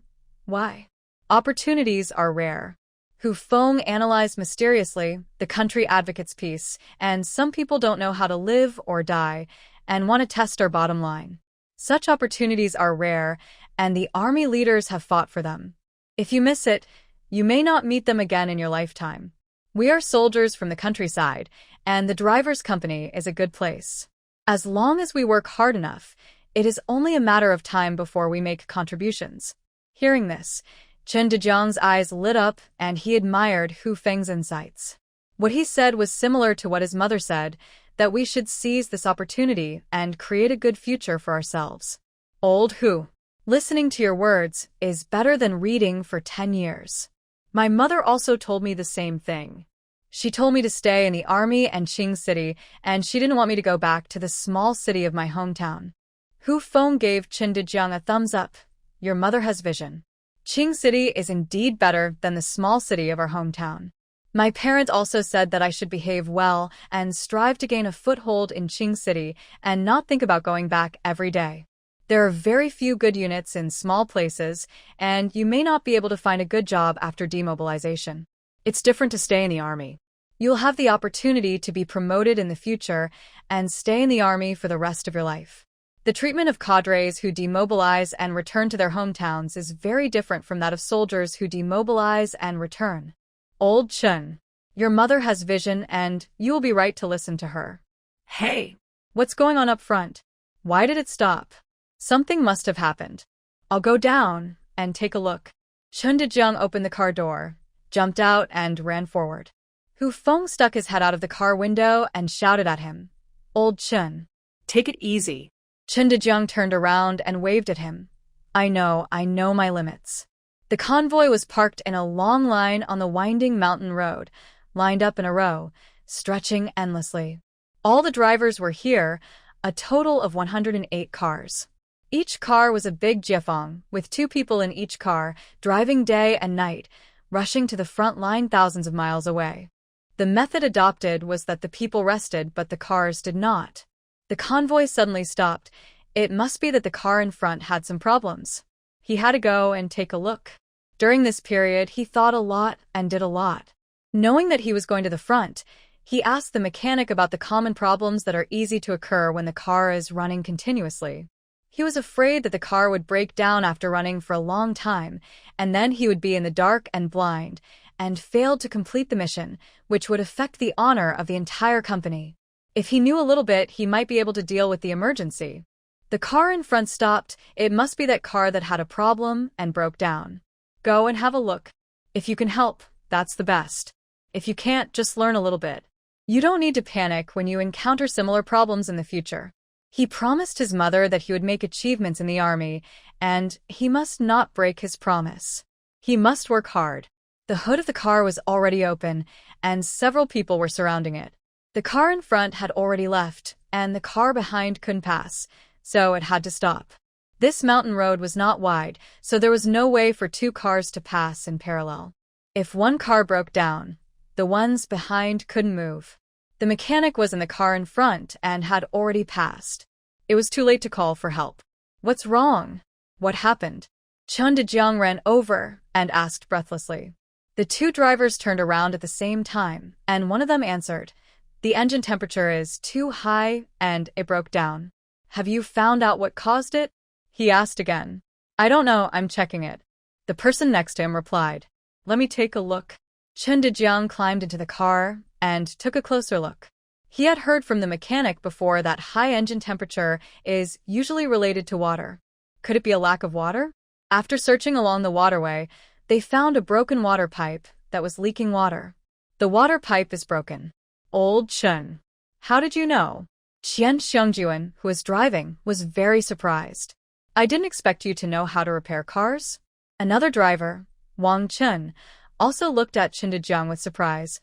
why? Opportunities are rare. Hu Feng analyzed mysteriously. The country advocates peace, and some people don't know how to live or die and want to test our bottom line. Such opportunities are rare, and the army leaders have fought for them. If you miss it, you may not meet them again in your lifetime. We are soldiers from the countryside, and the driver's company is a good place. As long as we work hard enough, it is only a matter of time before we make contributions. Hearing this, Chun Dejung's eyes lit up and he admired Hu Feng's insights. What he said was similar to what his mother said, that we should seize this opportunity and create a good future for ourselves. Old Hu, listening to your words is better than reading for 10 years. My mother also told me the same thing. She told me to stay in the army and Qing City, and she didn't want me to go back to the small city of my hometown. Hu Feng gave Chun Dejung a thumbs up. Your mother has vision. Qing City is indeed better than the small city of our hometown. My parents also said that I should behave well and strive to gain a foothold in Qing City and not think about going back every day. There are very few good units in small places, and you may not be able to find a good job after demobilization. It's different to stay in the army. You'll have the opportunity to be promoted in the future and stay in the army for the rest of your life. The treatment of cadres who demobilize and return to their hometowns is very different from that of soldiers who demobilize and return. Old Chun, your mother has vision and you will be right to listen to her. Hey, what's going on up front? Why did it stop? Something must have happened. I'll go down and take a look. Chun Dejung opened the car door, jumped out, and ran forward. Hu Feng stuck his head out of the car window and shouted at him. Old Chun,
Take it easy.
Chun Dejung turned around and waved at him. I know my limits. The convoy was parked in a long line on the winding mountain road, lined up in a row, stretching endlessly. All the drivers were here. a total of 108 cars. Each car was a big jiefeng, with 2 people in each car, driving day and night, rushing to the front line thousands of miles away. The method adopted was that the people rested, but the cars did not. The convoy suddenly stopped. It must be that the car in front had some problems. He had to go and take a look. During this period, he thought a lot and did a lot. Knowing that he was going to the front, he asked the mechanic about the common problems that are easy to occur when the car is running continuously. He was afraid that the car would break down after running for a long time, and then he would be in the dark and blind, and failed to complete the mission, which would affect the honor of the entire company. If he knew a little bit, he might be able to deal with the emergency. The car in front stopped. It must be that car that had a problem and broke down. Go and have a look. If you can help, that's the best. If you can't, just learn a little bit. You don't need to panic when you encounter similar problems in the future. He promised his mother that he would make achievements in the army, and he must not break his promise. He must work hard. The hood of the car was already open, and several people were surrounding it. The car in front had already left, and the car behind couldn't pass, so it had to stop. This mountain road was not wide, so there was no way for 2 cars to pass in parallel. If one car broke down, the ones behind couldn't move. The mechanic was in the car in front and had already passed. It was too late to call for help. What's wrong? What happened? Chun Dejiang ran over and asked breathlessly. The 2 drivers turned around at the same time, and one of them answered, "The engine temperature is too high and it broke down." "Have you found out what caused it?" he asked again. "I don't know, I'm checking it." The person next to him replied, "Let me take a look." Chun Dejiang climbed into the car and took a closer look. He had heard from the mechanic before that high engine temperature is usually related to water. Could it be a lack of water? After searching along the waterway, they found a broken water pipe that was leaking water. "The water pipe is broken." "Old Chun, how did you know?" Qian Xiangjuan, who was driving, was very surprised. "I didn't expect you to know how to repair cars." Another driver, Wang Chun, also looked at Chun Dejiang with surprise.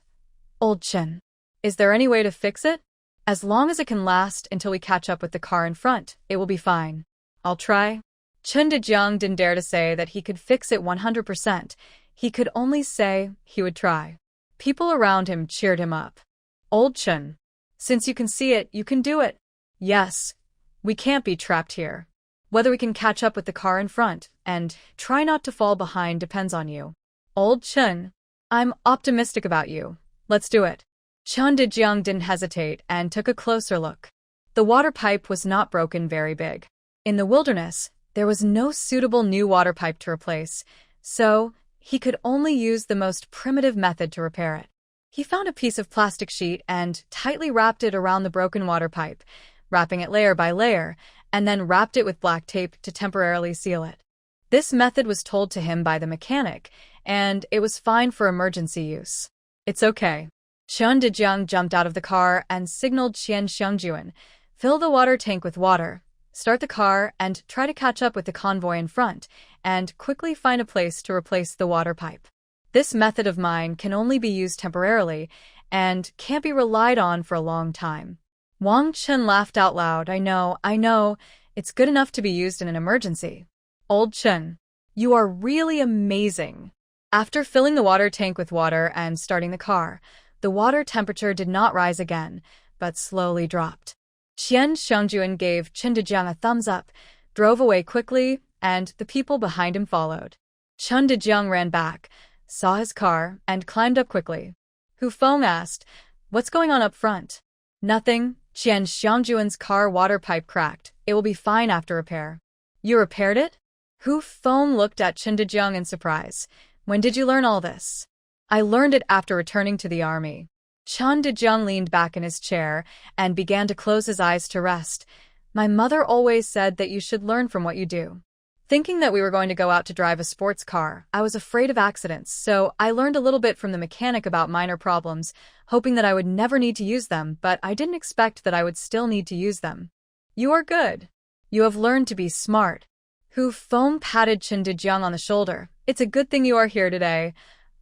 "Old Chun, is there any way to fix it?" "As long as it can last until we catch up with the car in front, it will be fine." "I'll try." Chun Dejiang didn't dare to say that he could fix it 100%. He could only say he would try. People around him cheered him up. "Old Chun, since you can see it, you can do it." "Yes, we can't be trapped here. Whether we can catch up with the car in front and try not to fall behind depends on you." "Old Chun, I'm optimistic about you. Let's do it." Chun Dejiang didn't hesitate and took a closer look. The water pipe was not broken very big. In the wilderness, there was no suitable new water pipe to replace, so he could only use the most primitive method to repair it. He found a piece of plastic sheet and tightly wrapped it around the broken water pipe, wrapping it layer by layer, and then wrapped it with black tape to temporarily seal it. This method was told to him by the mechanic, and it was fine for emergency use. "It's okay." Chun Dejiang jumped out of the car and signaled Qian Xiangjuan, "Fill the water tank with water, start the car, and try to catch up with the convoy in front, and quickly find a place to replace the water pipe. This method of mine can only be used temporarily and can't be relied on for a long time." Wang Chun laughed out loud. I know. It's good enough to be used in an emergency." "Old Chun, you are really amazing." After filling the water tank with water and starting the car, the water temperature did not rise again, but slowly dropped. Qian Xiangjuan gave Chun Dejiang a thumbs up, drove away quickly, and the people behind him followed. Chun Dejiang ran back, saw his car, and climbed up quickly. Hu Feng asked, "What's going on up front?" "Nothing. Qian Xiangjuan's car water pipe cracked. It will be fine after repair." "You repaired it?" Hu Feng looked at Chun Dejiang in surprise. "When did you learn all this?" "I learned it after returning to the army." Chun Dejiang leaned back in his chair and began to close his eyes to rest. "My mother always said that you should learn from what you do." Thinking that we were going to go out to drive a sports car, I was afraid of accidents, so I learned a little bit from the mechanic about minor problems, hoping that I would never need to use them, but I didn't expect that I would still need to use them. "You are good. You have learned to be smart." Hu Feng patted Chun Dejiang on the shoulder. "It's a good thing you are here today.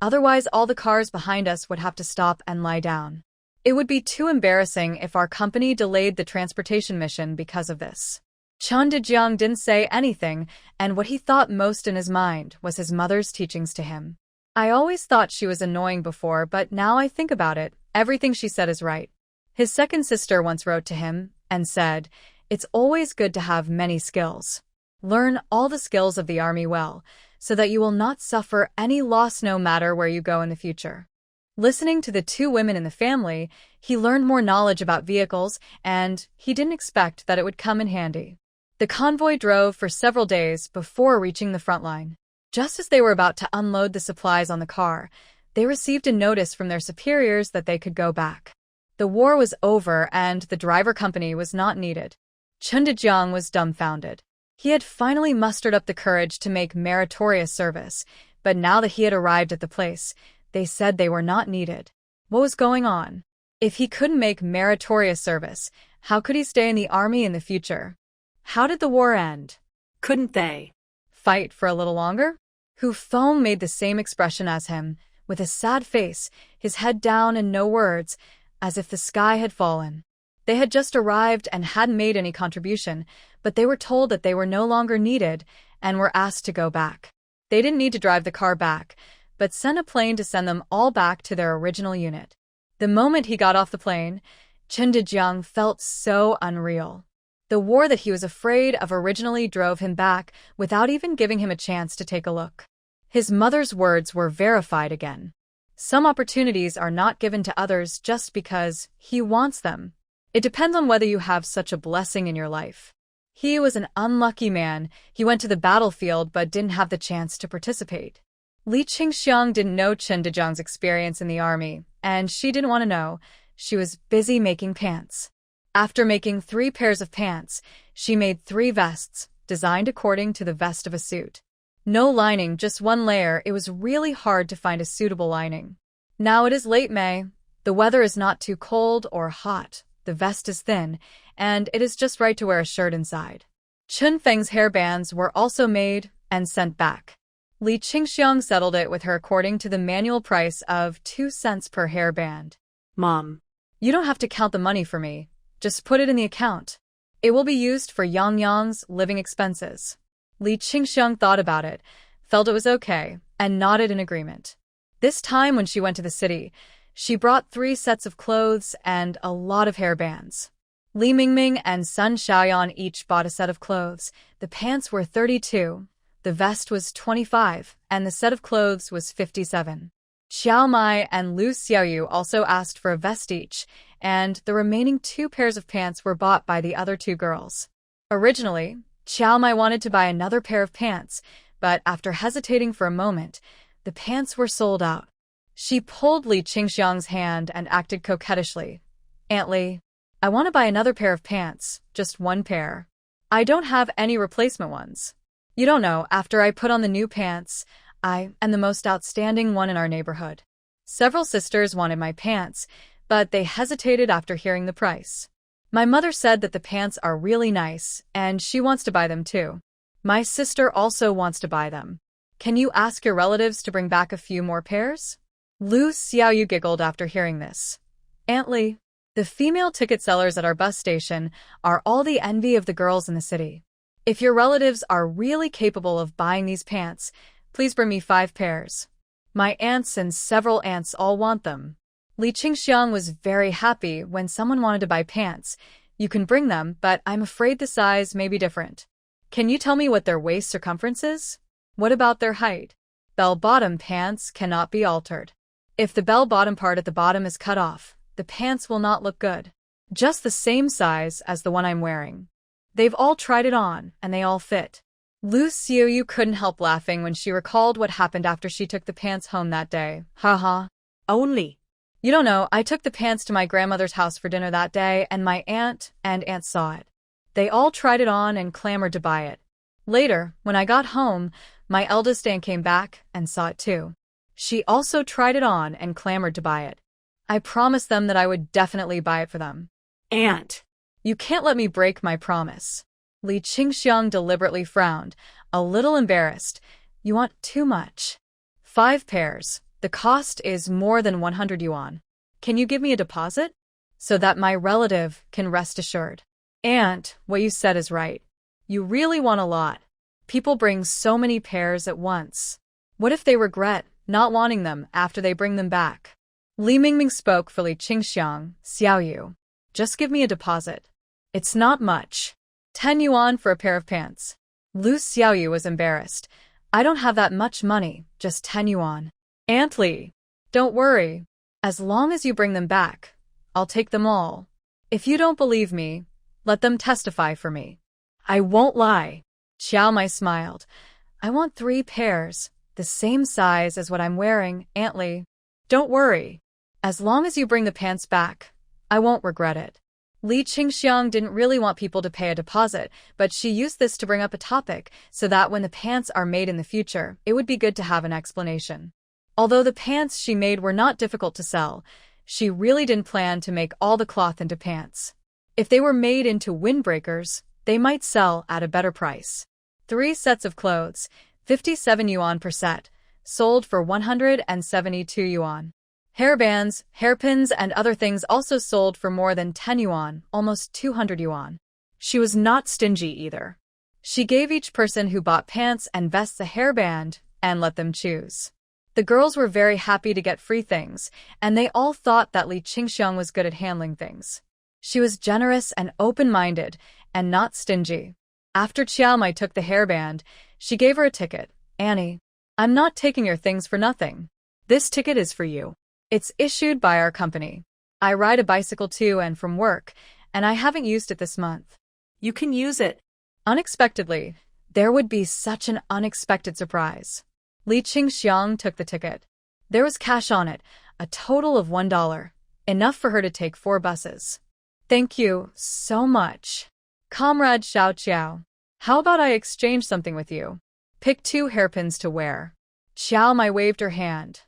Otherwise, all the cars behind us would have to stop and lie down." It would be too embarrassing if our company delayed the transportation mission because of this. Chun Dejiang didn't say anything, and what he thought most in his mind was his mother's teachings to him. I always thought she was annoying before, but now I think about it, everything she said is right. His second sister once wrote to him and said, "It's always good to have many skills. Learn all the skills of the army well, so that you will not suffer any loss no matter where you go in the future." Listening to the two women in the family, he learned more knowledge about vehicles, and he didn't expect that it would come in handy. The convoy drove for several days before reaching the front line. Just as they were about to unload the supplies on the car, they received a notice from their superiors that they could go back. The war was over and the driver company was not needed. Chun Dejiang was dumbfounded. He had finally mustered up the courage to make meritorious service, but now that he had arrived at the place, they said they were not needed. What was going on? If he couldn't make meritorious service, how could he stay in the army in the future? How did the war end?
Couldn't they
fight for a little longer? Hu Feng made the same expression as him, with a sad face, his head down and no words, as if the sky had fallen. They had just arrived and hadn't made any contribution, but they were told that they were no longer needed and were asked to go back. They didn't need to drive the car back, but sent a plane to send them all back to their original unit. The moment he got off the plane, Chun Dejiang felt so unreal. The war that he was afraid of originally drove him back without even giving him a chance to take a look. His mother's words were verified again. Some opportunities are not given to others just because he wants them. It depends on whether you have such a blessing in your life. He was an unlucky man. He went to the battlefield but didn't have the chance to participate. Li Qingxiang didn't know Chun Dejiang's experience in the army, and she didn't want to know. She was busy making pants. After making 3 pairs of pants, she made 3 vests, designed according to the vest of a suit. No lining, just 1 layer. It was really hard to find a suitable lining. Now it is late May. The weather is not too cold or hot. The vest is thin, and it is just right to wear a shirt inside. Chun Feng's hairbands were also made and sent back. Li Qingxiang settled it with her according to the manual price of 2 cents per hairband.
Mom,
you don't have to count the money for me. Just put it in the account. It will be used for Yang Yang's living expenses. Li Qingxiang thought about it, felt it was okay, and nodded in agreement. This time when she went to the city, she brought 3 sets of clothes and a lot of hairbands. Li Mingming and Sun Xiaoyan each bought a set of clothes. The pants were 32, the vest was 25, and the set of clothes was 57. Xiao Mai and Lu Xiaoyu also asked for a vest each, and the remaining 2 pairs of pants were bought by the other 2 girls. Originally, Xiao Mai wanted to buy another pair of pants, but after hesitating for a moment, the pants were sold out. She pulled Li Qingxiang's hand and acted coquettishly. "Aunt Li, I want to buy another pair of pants, just 1 pair. I don't have any replacement ones. You don't know, after I put on the new pants, I am the most outstanding one in our neighborhood." Several sisters wanted my pants, but they hesitated after hearing the price. My mother said that the pants are really nice, and she wants to buy them too. My sister also wants to buy them. Can you ask your relatives to bring back a few more pairs? Lu Xiaoyu giggled after hearing this. "Aunt Li, the female ticket sellers at our bus station are all the envy of the girls in the city. If your relatives are really capable of buying these pants, please bring me 5 pairs. My aunts and several aunts all want them." Li Qingxiang was very happy when someone wanted to buy pants. "You can bring them, but I'm afraid the size may be different. Can you tell me what their waist circumference is? What about their height? Bell-bottom pants cannot be altered. If the bell-bottom part at the bottom is cut off, the pants will not look good. Just the same size as the one I'm wearing." They've all tried it on, and they all fit. Lu Xiaoyu couldn't help laughing when she recalled what happened after she took the pants home that day. "Haha.
only.
You don't know, I took the pants to my grandmother's house for dinner that day, and my aunt and aunt saw it. They all tried it on and clamored to buy it. Later, when I got home, my eldest aunt came back and saw it too. She also tried it on and clamored to buy it. I promised them that I would definitely buy it for them."
"Aunt,
"You can't let me break my promise." Li Qingxiang deliberately frowned, a little embarrassed. "You want too much. 5 pairs. The cost is more than 100 yuan. Can you give me a deposit? So that my relative can rest assured. Aunt, what you said is right. You really want a lot. People bring so many pairs at once. What if they regret not wanting them after they bring them back? Li Mingming spoke for Li Qingxiang, Xiaoyu. Just give me a deposit. It's not much. 10 yuan for a pair of pants. Lu Xiaoyu was embarrassed. I don't have that much money, just 10 yuan. Aunt Li, don't worry. As long as you bring them back, I'll take them all. If you don't believe me, let them testify for me. I won't lie. Xiao Mai smiled. I want 3 pairs, the same size as what I'm wearing, Aunt Li. Don't worry. As long as you bring the pants back, I won't regret it. Li Qingxiang didn't really want people to pay a deposit, but she used this to bring up a topic so that when the pants are made in the future, it would be good to have an explanation. Although the pants she made were not difficult to sell, she really didn't plan to make all the cloth into pants. If they were made into windbreakers, they might sell at a better price. 3 sets of clothes, 57 yuan per set, sold for 172 yuan. Hairbands, hairpins, and other things also sold for more than 10 yuan, almost 200 yuan. She was not stingy either. She gave each person who bought pants and vests a hairband and let them choose. The girls were very happy to get free things, and they all thought that Li Qingxiang was good at handling things. She was generous and open-minded, and not stingy. After Qiao Mai took the hairband, she gave her a ticket. Annie, I'm not taking your things for nothing. This ticket is for you. It's issued by our company. I ride a bicycle to and from work, and I haven't used it this month.
You can use it.
Unexpectedly, there would be such an unexpected surprise. Li Qingxiang took the ticket. There was cash on it, a total of $1, enough for her to take 4 buses. Thank you so much. Comrade Xiao Qiao, how about I exchange something with you? Pick 2 hairpins to wear. Xiao Mai waved her hand.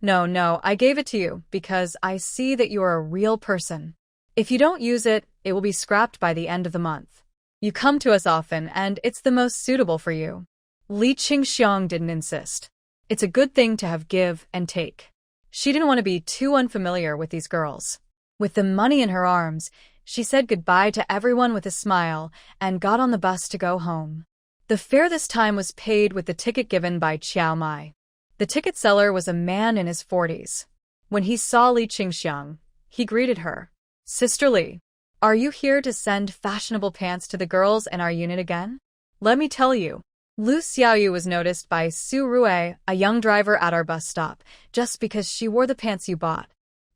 No, I gave it to you because I see that you are a real person. If you don't use it, it will be scrapped by the end of the month. You come to us often, and it's the most suitable for you. Li Qingxiang didn't insist. It's a good thing to have give and take. She didn't want to be too unfamiliar with these girls. With the money in her arms, she said goodbye to everyone with a smile and got on the bus to go home. The fare this time was paid with the ticket given by Qiao Mai. The ticket seller was a man in his 40s. When he saw Li Qingxiang, he greeted her. Sister Li, are you here to send fashionable pants to the girls in our unit again? Let me tell you, Lu Xiaoyu was noticed by Su Rui, a young driver at our bus stop, just because she wore the pants you bought.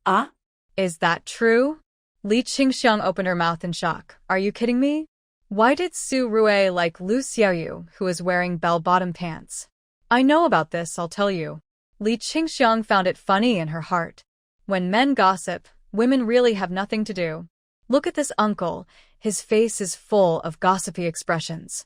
Ah?
Is that true? Li Qingxiang opened her mouth in shock. Are you kidding me? Why did Su Rui like Lu Xiaoyu, who is wearing bell-bottom pants? I know about this, I'll tell you. Li Qingxiang found it funny in her heart. When men gossip, women really have nothing to do. Look at this uncle, his face is full of gossipy expressions.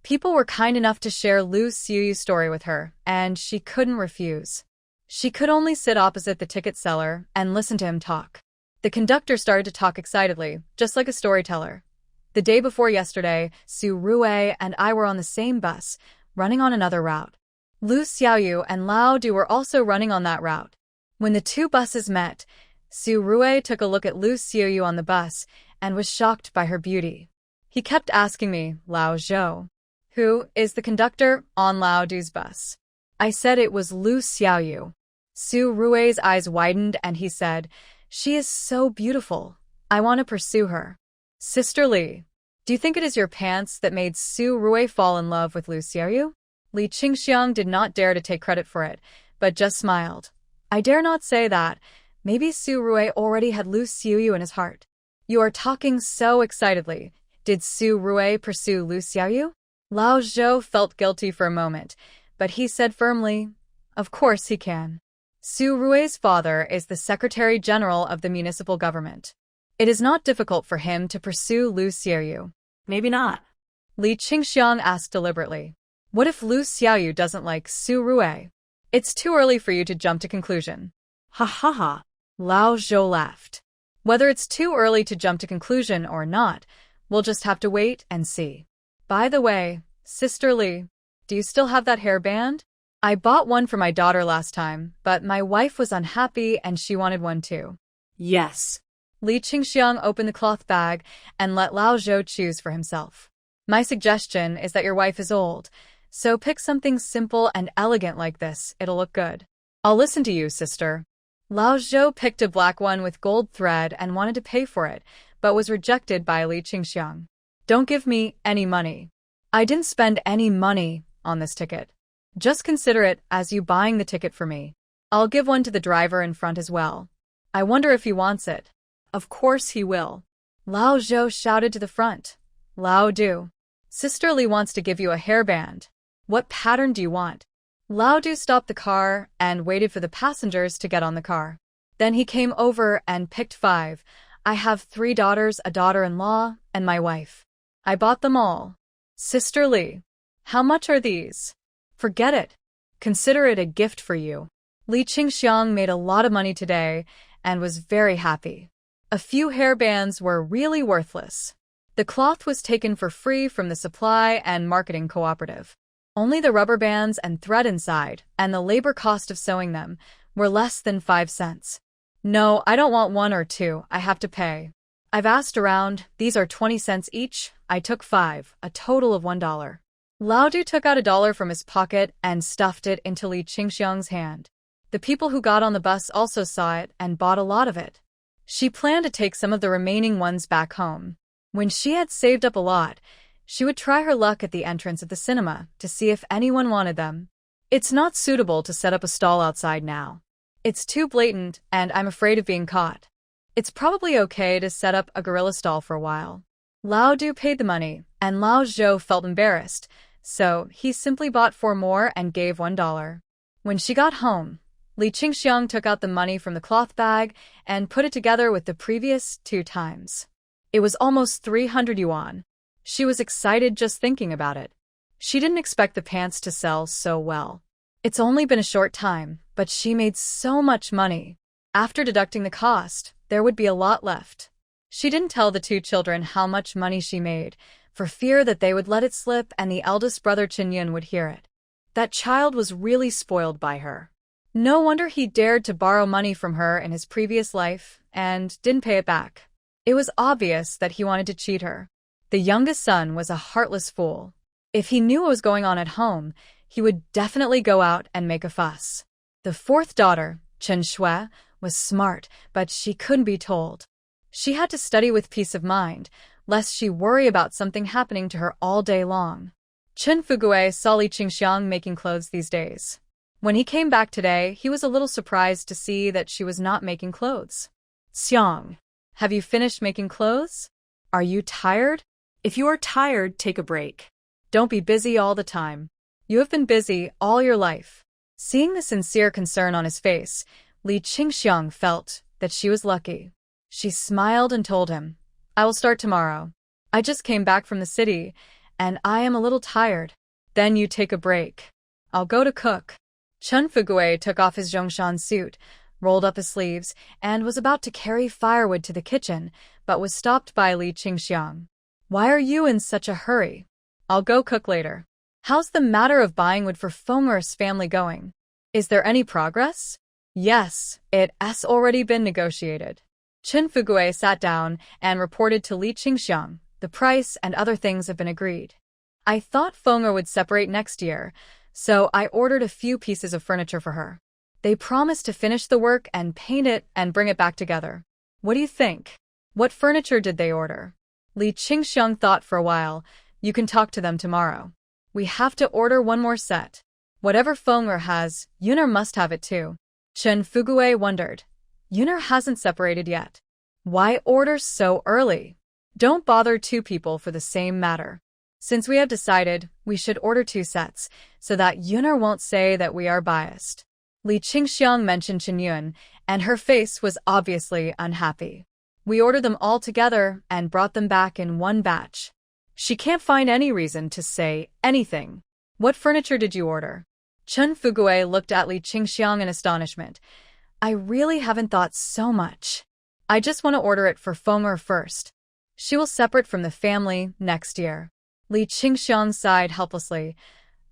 People were kind enough to share Lu Xiaoyu's story with her, and she couldn't refuse. She could only sit opposite the ticket seller and listen to him talk. The conductor started to talk excitedly, just like a storyteller. The day before yesterday, Su Rui and I were on the same bus, running on another route. Lu Xiaoyu and Lao Du were also running on that route. When the 2 buses met, Su Rui took a look at Lu Xiaoyu on the bus and was shocked by her beauty. He kept asking me, Lao Zhou, who is the conductor on Lao Du's bus? I said it was Lu Xiaoyu. Su Rui's eyes widened and he said, she is so beautiful. I want to pursue her. Sister Li, do you think it is your pants that made Su Rui fall in love with Lu Xiaoyu? Li Qingxiang did not dare to take credit for it, but just smiled. I dare not say that. Maybe Su Rui already had Lu Xiaoyu in his heart. You are talking so excitedly. Did Su Rui pursue Lu Xiaoyu? Lao Zhou felt guilty for a moment, but he said firmly, of course he can. Su Rui's father is the Secretary General of the municipal government. It is not difficult for him to pursue Lu Xiaoyu.
Maybe not.
Li Qingxiang asked deliberately. What if Lu Xiaoyu doesn't like Su Rui? It's too early for you to jump to conclusion.
Ha ha ha.
Lao Zhou laughed. Whether it's too early to jump to conclusion or not, we'll just have to wait and see. By the way, Sister Li, do you still have that hairband? I bought one for my daughter last time, but my wife was unhappy and she wanted one too.
Yes.
Li Qingxiang opened the cloth bag and let Lao Zhou choose for himself. My suggestion is that your wife is old, so pick something simple and elegant like this, it'll look good. I'll listen to you, sister. Lao Zhou picked a black one with gold thread and wanted to pay for it, but was rejected by Li Qingxiang. Don't give me any money. I didn't spend any money on this ticket. Just consider it as you buying the ticket for me. I'll give one to the driver in front as well. I wonder if he wants it. Of course he will. Lao Zhou shouted to the front. Lao Du. Sister Li wants to give you a hairband. What pattern do you want? Lao Du stopped the car and waited for the passengers to get on the car. Then he came over and picked 5. I have 3 daughters, a daughter-in-law, and my wife. I bought them all. Sister Li. How much are these? Forget it. Consider it a gift for you. Li Qingxiang made a lot of money today and was very happy. A few hairbands were really worthless. The cloth was taken for free from the supply and marketing cooperative. Only the rubber bands and thread inside, and the labor cost of sewing them, were less than 5 cents. No, I don't want 1 or 2, I have to pay. I've asked around, these are 20 cents each, I took 5, a total of $1. Lao Du took out $1 from his pocket and stuffed it into Li Qingxiang's hand. The people who got on the bus also saw it and bought a lot of it. She planned to take some of the remaining ones back home. When she had saved up a lot, she would try her luck at the entrance of the cinema to see if anyone wanted them. It's not suitable to set up a stall outside now. It's too blatant, and I'm afraid of being caught. It's probably okay to set up a gorilla stall for a while. Lao Du paid the money, and Lao Zhou felt embarrassed, so he simply bought 4 more and gave $1. When she got home, Li Qingxiang took out the money from the cloth bag and put it together with the previous 2 times. It was almost 300 yuan. She was excited just thinking about it. She didn't expect the pants to sell so well. It's only been a short time, but she made so much money. After deducting the cost, there would be a lot left. She didn't tell the 2 children how much money she made, for fear that they would let it slip and the eldest brother Qinyun would hear it. That child was really spoiled by her. No wonder he dared to borrow money from her in his previous life and didn't pay it back. It was obvious that he wanted to cheat her. The youngest son was a heartless fool. If he knew what was going on at home, he would definitely go out and make a fuss. The 4th daughter, Chen Shui, was smart, but she couldn't be told. She had to study with peace of mind, lest she worry about something happening to her all day long. Chen Fugue saw Li Qingxiang making clothes these days. When he came back today, he was a little surprised to see that she was not making clothes. Xiang, have you finished making clothes? Are you tired?
If you are tired, take a break.
Don't be busy all the time. You have been busy all your life. Seeing the sincere concern on his face, Li Qingxiang felt that she was lucky. She smiled and told him, I will start tomorrow. I just came back from the city, and I am a little tired. Then you take a break. I'll go to cook. Chen Fugue took off his Zhongshan suit, rolled up his sleeves, and was about to carry firewood to the kitchen, but was stopped by Li Qingxiang. Why are you in such a hurry? I'll go cook later. How's the matter of buying wood for Feng'er's family going? Is there any progress? Yes, it's already been negotiated. Chen Fugue sat down and reported to Li Qingxiang, the price and other things have been agreed. I thought Feng'er would separate next year, so I ordered a few pieces of furniture for her. They promised to finish the work and paint it and bring it back together. What do you think? What furniture did they order? Li Qingxiang thought for a while. You can talk to them tomorrow. We have to order 1 more set. Whatever Feng'er has, Yuner must have it too. Chen Fugue wondered. Yuner hasn't separated yet. Why order so early? Don't bother 2 people for the same matter. Since we have decided, we should order 2 sets, so that Yuner won't say that we are biased. Li Qingxiang mentioned Qinyun, and her face was obviously unhappy. We ordered them all together and brought them back in 1 batch. She can't find any reason to say anything. What furniture did you order? Chen Fugue looked at Li Qingxiang in astonishment. I really haven't thought so much. I just want to order it for Feng'er first. She will separate from the family next year. Li Qingxiang sighed helplessly.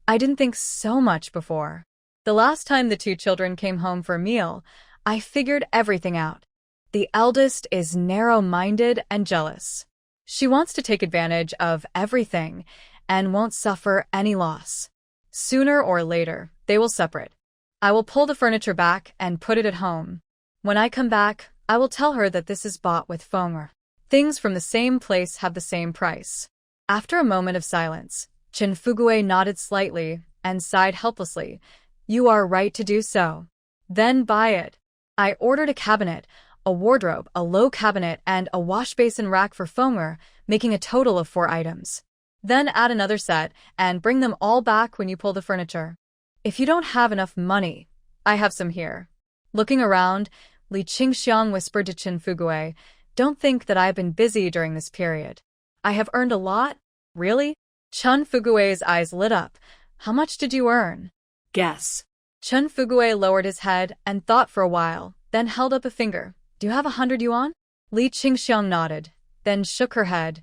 I didn't think so much before. The last time the 2 children came home for a meal, I figured everything out. The eldest is narrow-minded and jealous. She wants to take advantage of everything and won't suffer any loss. Sooner or later, they will separate. I will pull the furniture back and put it at home. When I come back, I will tell her that this is bought with Fenger. Things from the same place have the same price. After a moment of silence, Chin Fugue nodded slightly and sighed helplessly. You are right to do so. Then buy it. I ordered a cabinet, a wardrobe, a low cabinet, and a wash basin rack for Fenger, making a total of 4 items. Then add another set and bring them all back when you pull the furniture. If you don't have enough money, I have some here. Looking around, Li Qingxiang whispered to Chin Fugue, don't think that I have been busy during this period. I have earned a lot? Really? Chin Fugue's eyes lit up. How much did you earn?
Guess.
Chin Fugue lowered his head and thought for a while, then held up a finger. Do you have 100 yuan? Li Qingxiang nodded, then shook her head.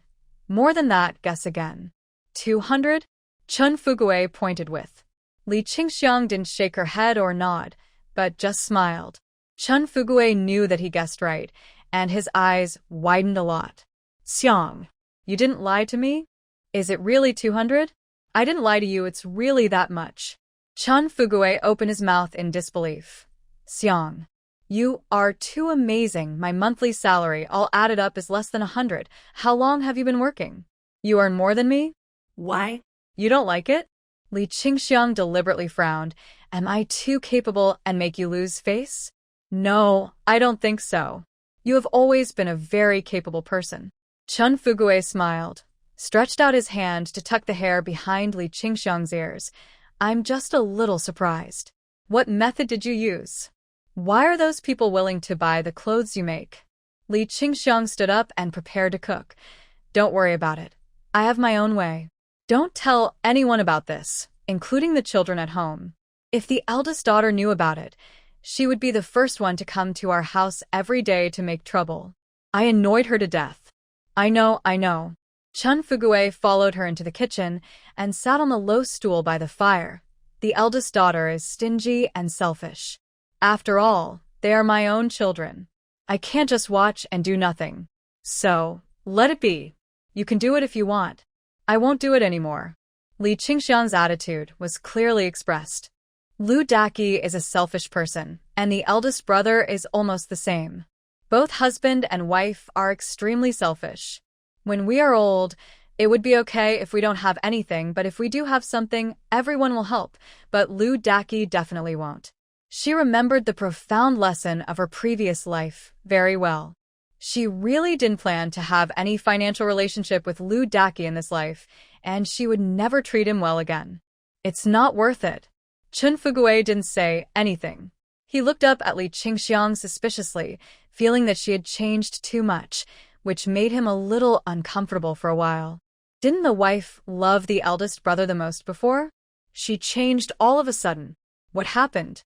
More than that, guess again. 200? Chin Fugue pointed with. Li Qingxiang didn't shake her head or nod, but just smiled. Chin Fugue knew that he guessed right, and his eyes widened a lot. Xiang, you didn't lie to me? Is it really 200? I didn't lie to you, it's really that much. Chin Fugue opened his mouth in disbelief. Xiang, you are too amazing. My monthly salary all added up is less than 100. How long have you been working? You earn more than me?
Why?
You don't like it? Li Qingxiang deliberately frowned. Am I too capable and make you lose face? No, I don't think so. You have always been a very capable person. Chin Fugue smiled, stretched out his hand to tuck the hair behind Li Qingxiang's ears. I'm just a little surprised. What method did you use? Why are those people willing to buy the clothes you make? Li Qingxiang stood up and prepared to cook. Don't worry about it. I have my own way. Don't tell anyone about this, including the children at home. If the eldest daughter knew about it, she would be the first one to come to our house every day to make trouble. I annoyed her to death. I know. Chin Fugue followed her into the kitchen and sat on the low stool by the fire. The eldest daughter is stingy and selfish. After all, they are my own children. I can't just watch and do nothing. So, let it be. You can do it if you want. I won't do it anymore. Li Qingxiang's attitude was clearly expressed. Lu Daqi is a selfish person, and the eldest brother is almost the same. Both husband and wife are extremely selfish. When we are old, it would be okay if we don't have anything, but if we do have something, everyone will help, but Lu Daqi definitely won't. She remembered the profound lesson of her previous life very well. She really didn't plan to have any financial relationship with Lu Daqi in this life, and she would never treat him well again. It's not worth it. Chin Fugue didn't say anything. He looked up at Li Qingxiang suspiciously, feeling that she had changed too much, which made him a little uncomfortable for a while. Didn't the wife love the eldest brother the most before? She changed all of a sudden. What happened?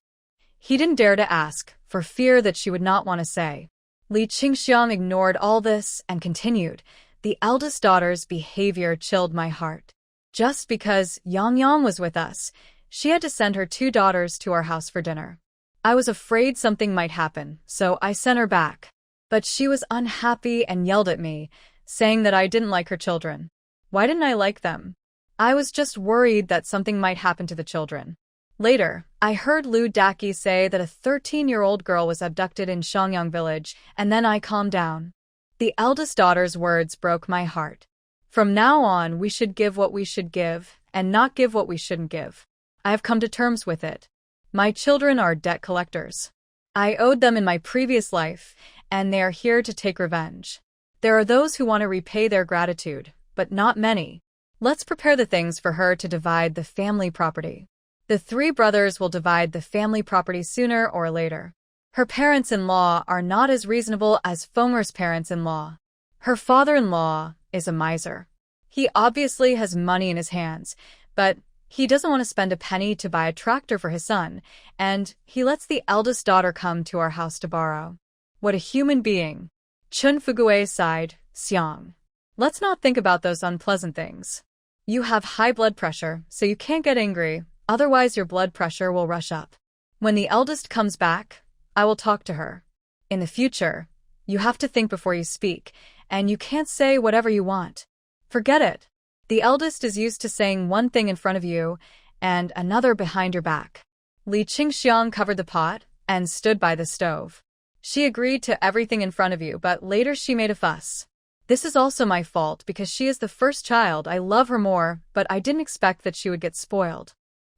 He didn't dare to ask, for fear that she would not want to say. Li Qingxiang ignored all this and continued. The eldest daughter's behavior chilled my heart. Just because Yang Yang was with us, she had to send her 2 daughters to our house for dinner. I was afraid something might happen, so I sent her back. But she was unhappy and yelled at me, saying that I didn't like her children. Why didn't I like them? I was just worried that something might happen to the children. Later, I heard Lu Daqi say that a 13-year-old girl was abducted in Shangyang village, and then I calmed down. The eldest daughter's words broke my heart. From now on, we should give what we should give, and not give what we shouldn't give. I have come to terms with it. My children are debt collectors. I owed them in my previous life, and they are here to take revenge. There are those who want to repay their gratitude, but not many. Let's prepare the things for her to divide the family property. The 3 brothers will divide the family property sooner or later. Her parents-in-law are not as reasonable as Fenger's parents-in-law. Her father-in-law is a miser. He obviously has money in his hands, but he doesn't want to spend a penny to buy a tractor for his son, and he lets the eldest daughter come to our house to borrow. What a human being. Chin Fugue sighed. Xiang, let's not think about those unpleasant things. You have high blood pressure, so you can't get angry, otherwise your blood pressure will rush up. When the eldest comes back, I will talk to her. In the future, You have to think before you speak, and you can't say whatever you want. Forget it. The eldest is used to saying one thing in front of you and another behind your back. Li Qingxiang covered the pot and stood by the stove. She agreed to everything in front of you, but later she made a fuss. This is also my fault because she is the first child. I love her more, but I didn't expect that she would get spoiled.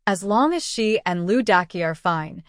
As long as she and Lu Daki are fine,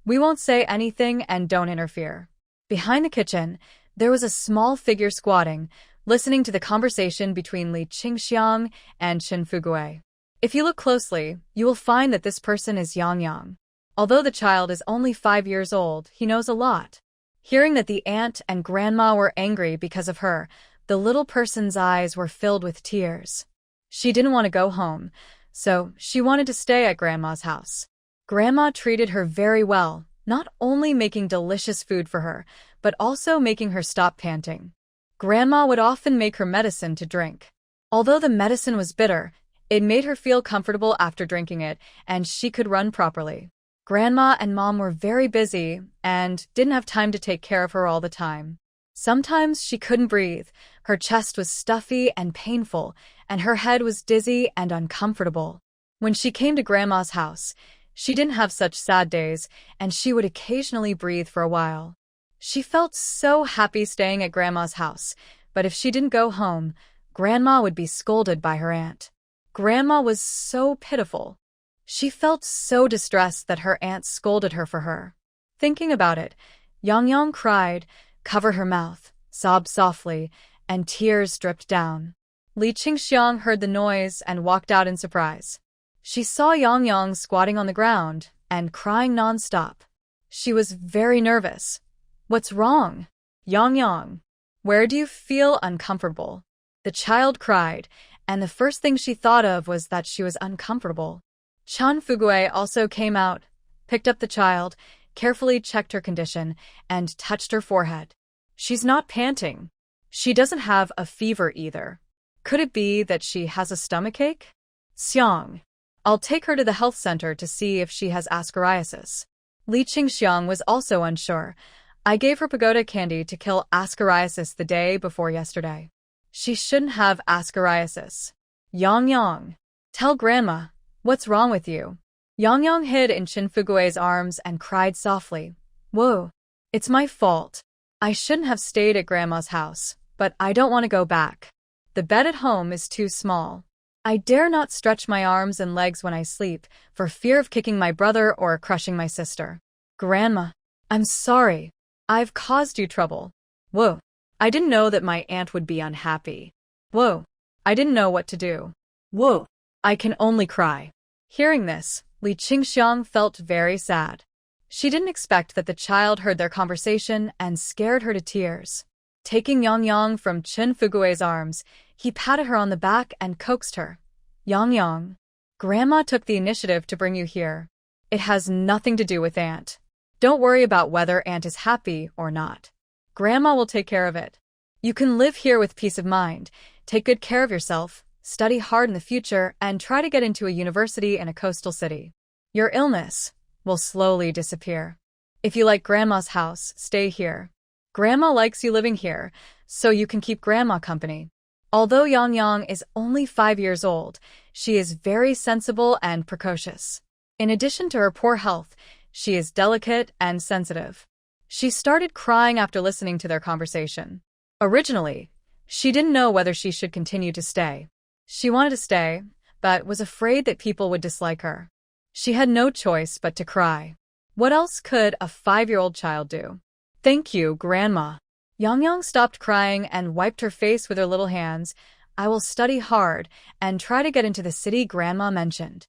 we won't say anything and don't interfere. Behind the kitchen, there was a small figure squatting, listening to the conversation between Li Qingxiang and Qin Fugui. If you look closely, you will find that this person is Yang Yang. Although the child is only 5 years old, he knows a lot. Hearing that the aunt and grandma were angry because of her, the little person's eyes were filled with tears. She didn't want to go home, so she wanted to stay at grandma's house. Grandma treated her very well, not only making delicious food for her, but also making her stop panting. Grandma would often make her medicine to drink. Although the medicine was bitter, it made her feel comfortable after drinking it, and she could run properly. Grandma and Mom were very busy and didn't have time to take care of her all the time. Sometimes she couldn't breathe, her chest was stuffy and painful, and her head was dizzy and uncomfortable. When she came to Grandma's house, she didn't have such sad days, and she would occasionally breathe for a while. She felt so happy staying at Grandma's house, but if she didn't go home, Grandma would be scolded by her aunt. Grandma was so pitiful. She felt so distressed that her aunt scolded her for her. Thinking about it, Yang Yang cried, covered her mouth, sobbed softly, and tears dripped down. Li Qingxiang heard the noise and walked out in surprise. She saw Yang Yang squatting on the ground and crying non-stop. She was very nervous. What's wrong? Yang Yang, where do you feel uncomfortable? The child cried, and the first thing she thought of was that she was uncomfortable. Qin Fugui also came out, picked up the child, carefully checked her condition, and touched her forehead. She's not panting. She doesn't have a fever either. Could it be that she has a stomachache? Xiang, I'll take her to the health center to see if she has ascariasis. Li Qingxiang was also unsure. I gave her pagoda candy to kill ascariasis the day before yesterday. She shouldn't have ascariasis. Yang Yang, tell Grandma, what's wrong with you? Yang Yang hid in Qin Fugui's arms and cried softly. Whoa, it's my fault. I shouldn't have stayed at Grandma's house, but I don't want to go back. The bed at home is too small. I dare not stretch my arms and legs when I sleep, for fear of kicking my brother or crushing my sister. Grandma, I'm sorry. I've caused you trouble. Whoa, I didn't know that my aunt would be unhappy. Whoa, I didn't know what to do. Whoa, I can only cry. Hearing this, Li Qingxiang felt very sad. She didn't expect that the child heard their conversation and scared her to tears. Taking Yang Yang from Qin Fugui's arms, he patted her on the back and coaxed her. Yang Yang, Grandma took the initiative to bring you here. It has nothing to do with Aunt. Don't worry about whether Aunt is happy or not. Grandma will take care of it. You can live here with peace of mind, take good care of yourself, study hard in the future, and try to get into a university in a coastal city. Your illness will slowly disappear. If you like Grandma's house, stay here. Grandma likes you living here, so you can keep Grandma company. Although Yang Yang is only 5 years old, she is very sensible and precocious. In addition to her poor health, she is delicate and sensitive. She started crying after listening to their conversation. Originally, she didn't know whether she should continue to stay. She wanted to stay, but was afraid that people would dislike her. She had no choice but to cry. What else could a 5-year-old child do? Thank you, Grandma. Yang Yang stopped crying and wiped her face with her little hands. I will study hard and try to get into the city Grandma mentioned.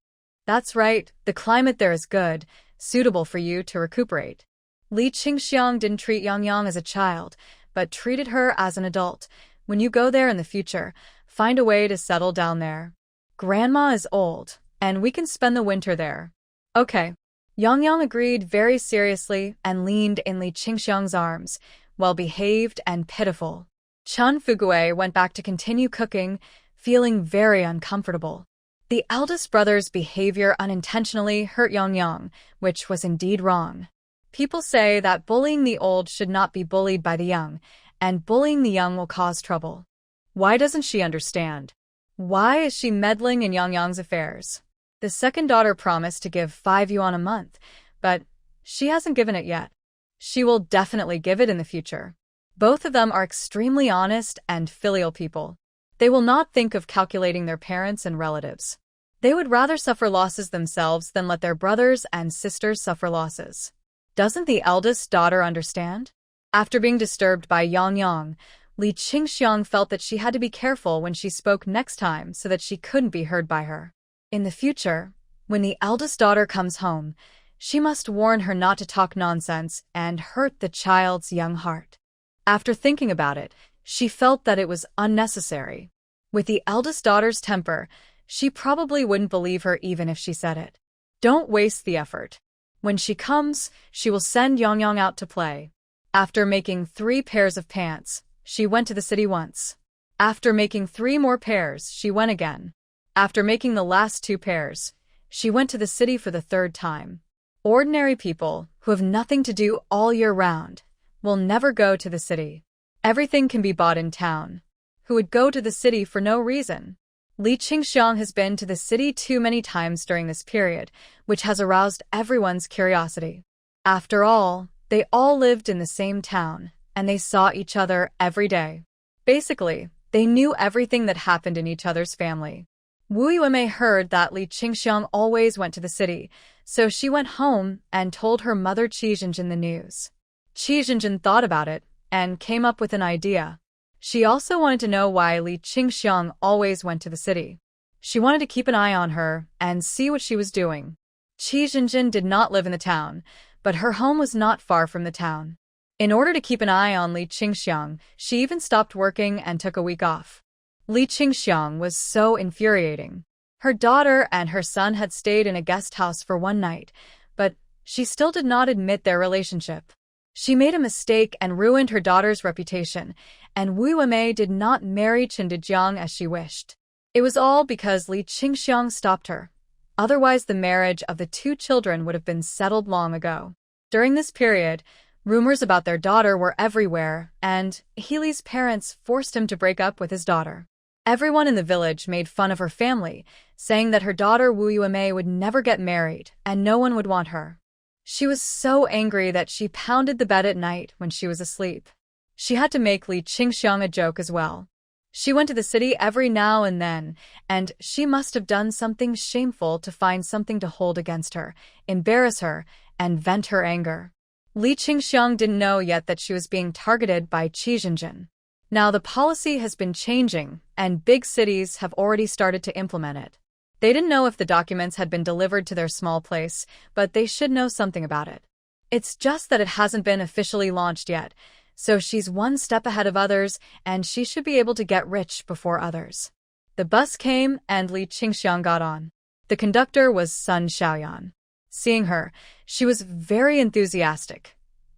That's right, the climate there is good, suitable for you to recuperate. Li Qingxiang didn't treat Yang Yang as a child, but treated her as an adult. When you go there in the future, find a way to settle down there. Grandma is old, and we can spend the winter there. Okay. Yang Yang agreed very seriously and leaned in Li Qingxiang's arms, well-behaved and pitiful. Qin Fugui went back to continue cooking, feeling very uncomfortable. The eldest brother's behavior unintentionally hurt Yang Yang, which was indeed wrong. People say that bullying the old should not be bullied by the young, and bullying the young will cause trouble.
Why doesn't she understand?
Why is she meddling in Yang Yang's affairs? The second daughter promised to give 5 yuan a month, but she hasn't given it yet. She will definitely give it in the future. Both of them are extremely honest and filial people. They will not think of calculating their parents and relatives. They would rather suffer losses themselves than let their brothers and sisters suffer losses. Doesn't the eldest daughter understand? After being disturbed by Yang Yang, Li Qingxiang felt that she had to be careful when she spoke next time so that she couldn't be heard by her. In the future, when the eldest daughter comes home, she must warn her not to talk nonsense and hurt the child's young heart. After thinking about it, she felt that it was unnecessary. With the eldest daughter's temper, she probably wouldn't believe her even if she said it. Don't waste the effort. When she comes, she will send Yang Yang out to play. After making 3 pairs of pants, she went to the city once. After making 3 more pairs, she went again. After making the last 2 pairs, she went to the city for the 3rd time. Ordinary people, who have nothing to do all year round, will never go to the city. Everything can be bought in town. Who would go to the city for no reason? Li Qingxiang has been to the city too many times during this period, which has aroused everyone's curiosity. After all, they all lived in the same town, and they saw each other every day. Basically, they knew everything that happened in each other's family. Wu Yuemei heard that Li Qingxiang always went to the city, so she went home and told her mother Qi Jinjin the news. Qi Jinjin thought about it and came up with an idea. She also wanted to know why Li Qingxiang always went to the city. She wanted to keep an eye on her and see what she was doing. Qi Jinjin did not live in the town, but her home was not far from the town. In order to keep an eye on Li Qingxiang, she even stopped working and took a week off. Li Qingxiang was so infuriating. Her daughter and her son had stayed in a guest house for one night, but she still did not admit their relationship. She made a mistake and ruined her daughter's reputation, and Wu Yuemei did not marry Qin Dejiang as she wished. It was all because Li Qingxiang stopped her. Otherwise, the marriage of the 2 children would have been settled long ago. During this period, rumors about their daughter were everywhere, and Healy's parents forced him to break up with his daughter. Everyone in the village made fun of her family, saying that her daughter Wu Yuemei would never get married and no one would want her. She was so angry that she pounded the bed at night when she was asleep. She had to make Li Qingxiang a joke as well. She went to the city every now and then, and she must have done something shameful to find something to hold against her, embarrass her, and vent her anger. Li Qingxiang didn't know yet that she was being targeted by Qi Jinjin. Now the policy has been changing, and big cities have already started to implement it. They didn't know if the documents had been delivered to their small place, but they should know something about it. It's just that it hasn't been officially launched yet, so she's one step ahead of others, and she should be able to get rich before others. The bus came, and Li Qingxiang got on. The conductor was Sun Xiaoyan. Seeing her, she was very enthusiastic.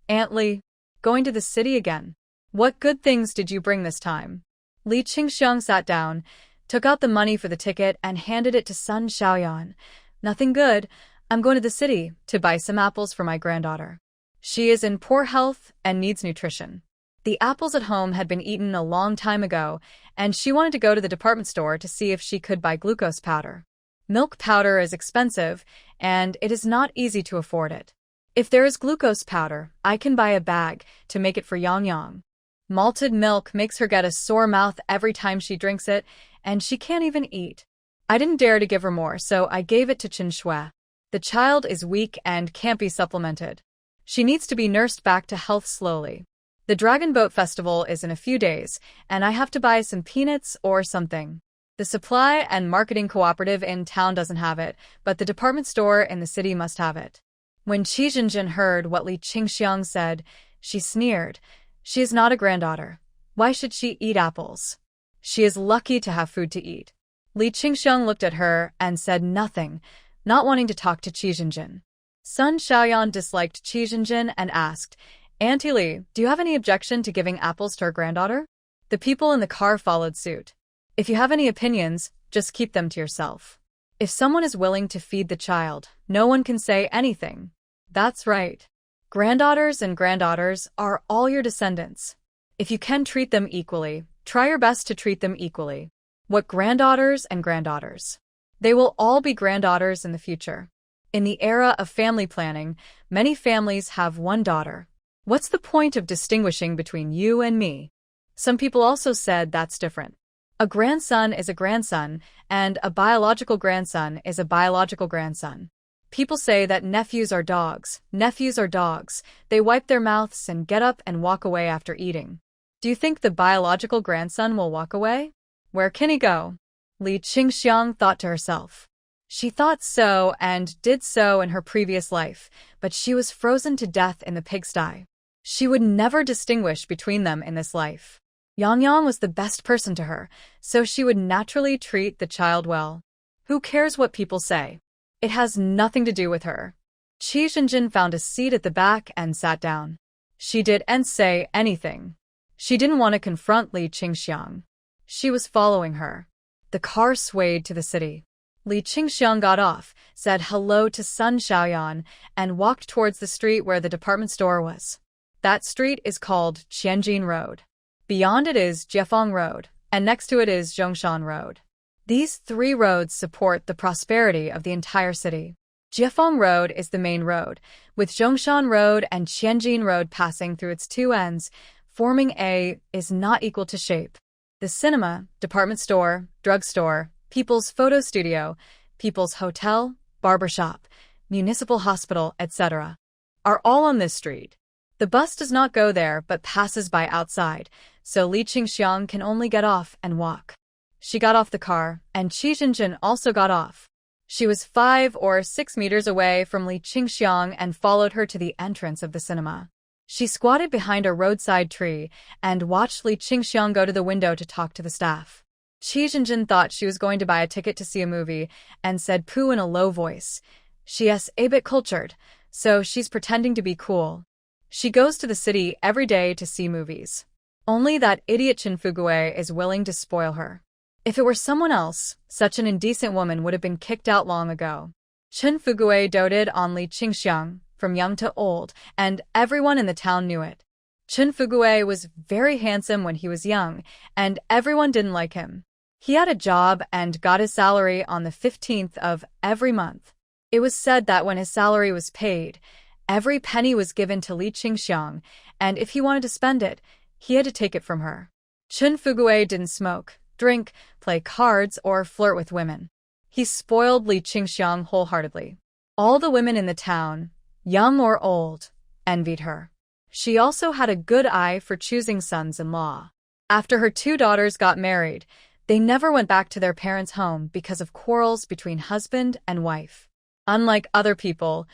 "Aunt Li, going to the city again. What good things did you bring this time?" Li Qingxiang sat down, took out the money for the ticket, and handed it to Sun Xiaoyan. "Nothing good. I'm going to the city to buy some apples for my granddaughter. She is in poor health and needs nutrition." The apples at home had been eaten a long time ago, and she wanted to go to the department store to see if she could buy glucose powder. Milk powder is expensive, and it is not easy to afford it. If there is glucose powder, I can buy a bag to make it for Yang Yang. Malted milk makes her get a sore mouth every time she drinks it, and she can't even eat. I didn't dare to give her more, so I gave it to Chen Shui. The child is weak and can't be supplemented. She needs to be nursed back to health slowly. The Dragon Boat Festival is in a few days, and I have to buy some peanuts or something. The supply and marketing cooperative in town doesn't have it, but the department store in the city must have it. When Qi Jinjin heard what Li Qingxiang said, she sneered. She is not a granddaughter. Why should she eat apples? She is lucky to have food to eat. Li Qingxiang looked at her and said nothing, not wanting to talk to Qi Jinjin. Sun Xiaoyan disliked Qi Jinjin and asked, "Auntie Li, do you have any objection to giving apples to her granddaughter?" The people in the car followed suit. "If you have any opinions, just keep them to yourself. If someone is willing to feed the child, no one can say anything." "That's right. Granddaughters and granddaughters are all your descendants. If you can treat them equally, try your best to treat them equally. What granddaughters and granddaughters? They will all be granddaughters in the future. In the era of family planning, many families have one daughter. What's the point of distinguishing between you and me? Some people also said that's different. A grandson is a grandson, and a biological grandson is a biological grandson. People say that nephews are dogs. Nephews are dogs. They wipe their mouths and get up and walk away after eating. Do you think the biological grandson will walk away? Where can he go? Li Qingxiang thought to herself. She thought so and did so in her previous life, but she was frozen to death in the pigsty. She would never distinguish between them in this life. Yang Yang was the best person to her, so she would naturally treat the child well. Who cares what people say? It has nothing to do with her. Qi Zhenjin found a seat at the back and sat down. She didn't say anything. She didn't want to confront Li Qingxiang. She was following her. The car swayed to the city. Li Qingxiang got off, said hello to Sun Xiaoyan, and walked towards the street where the department store was. That street is called Qianjin Road. Beyond it is Jiefeng Road, and next to it is Zhongshan Road. These three roads support the prosperity of the entire city. Jiefeng Road is the main road, with Zhongshan Road and Qianjin Road passing through its two ends, forming A is not equal to shape. The cinema, department store, drugstore, people's photo studio, people's hotel, barbershop, municipal hospital, etc. are all on this street. The bus does not go there but passes by outside, so Li Qingxiang can only get off and walk. She got off the car, and Qi Zhenjin also got off. She was 5 or 6 meters away from Li Qingxiang and followed her to the entrance of the cinema. She squatted behind a roadside tree and watched Li Qingxiang go to the window to talk to the staff. Qi Zhenjin thought she was going to buy a ticket to see a movie and said poo in a low voice. She's a bit cultured, so she's pretending to be cool. She goes to the city every day to see movies. Only that idiot Chen Fugue is willing to spoil her. If it were someone else, such an indecent woman would have been kicked out long ago. Chen Fugue doted on Li Qingxiang, from young to old, and everyone in the town knew it. Chen Fugue was very handsome when he was young, and everyone didn't like him. He had a job and got his salary on the 15th of every month. It was said that when his salary was paid, every penny was given to Li Qingxiang, and if he wanted to spend it, he had to take it from her. Chen Fugue didn't smoke, drink, play cards, or flirt with women. He spoiled Li Qingxiang wholeheartedly. All the women in the town, young or old, envied her. She also had a good eye for choosing sons-in-law. After her 2 daughters got married, they never went back to their parents' home because of quarrels between husband and wife. Unlike other people,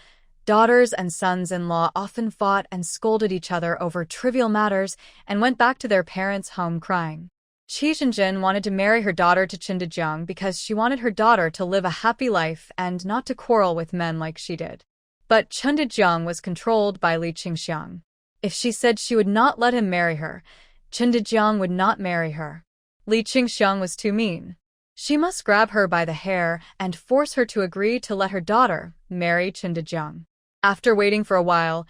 daughters and sons-in-law often fought and scolded each other over trivial matters and went back to their parents' home crying. Qi Zhenjin wanted to marry her daughter to Chen Dejiang because she wanted her daughter to live a happy life and not to quarrel with men like she did. But Chen Dejiang was controlled by Li Qingxiang. If she said she would not let him marry her, Chen Dejiang would not marry her. Li Qingxiang was too mean. She must grab her by the hair and force her to agree to let her daughter marry Chen Dejiang. After waiting for a while,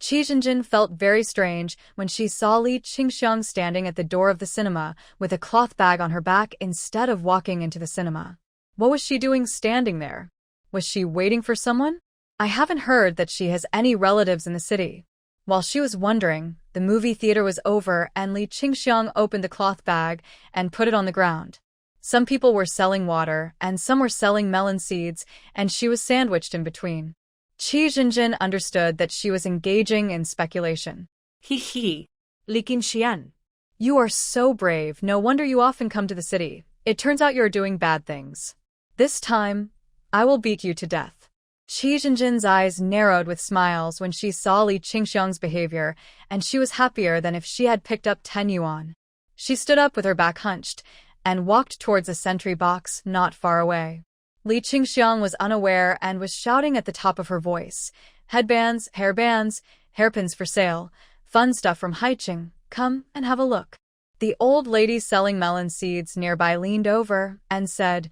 Qi Zhenjin felt very strange when she saw Li Qingxiang standing at the door of the cinema with a cloth bag on her back instead of walking into the cinema. What was she doing standing there? Was she waiting for someone? I haven't heard that she has any relatives in the city. While she was wondering, the movie theater was over and Li Qingxiang opened the cloth bag and put it on the ground. Some people were selling water and some were selling melon seeds, and she was sandwiched in between. Qi Zhenjin understood that she was engaging in speculation.
He, Li Qingxian.
You are so brave, no wonder you often come to the city. It turns out you're doing bad things. This time, I will beat you to death. Qi Zhenjin's eyes narrowed with smiles when she saw Li Qingxiang's behavior, and she was happier than if she had picked up 10 yuan. She stood up with her back hunched and walked towards a sentry box not far away. Li Qingxiang was unaware and was shouting at the top of her voice. Headbands, hairpins for sale, fun stuff from Haiqing, come and have a look. The old lady selling melon seeds nearby leaned over and said,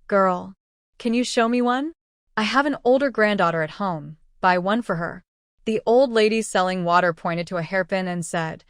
Girl, can you show me one? I have an older granddaughter at home, buy one for her. The old lady selling water pointed to a hairpin and said,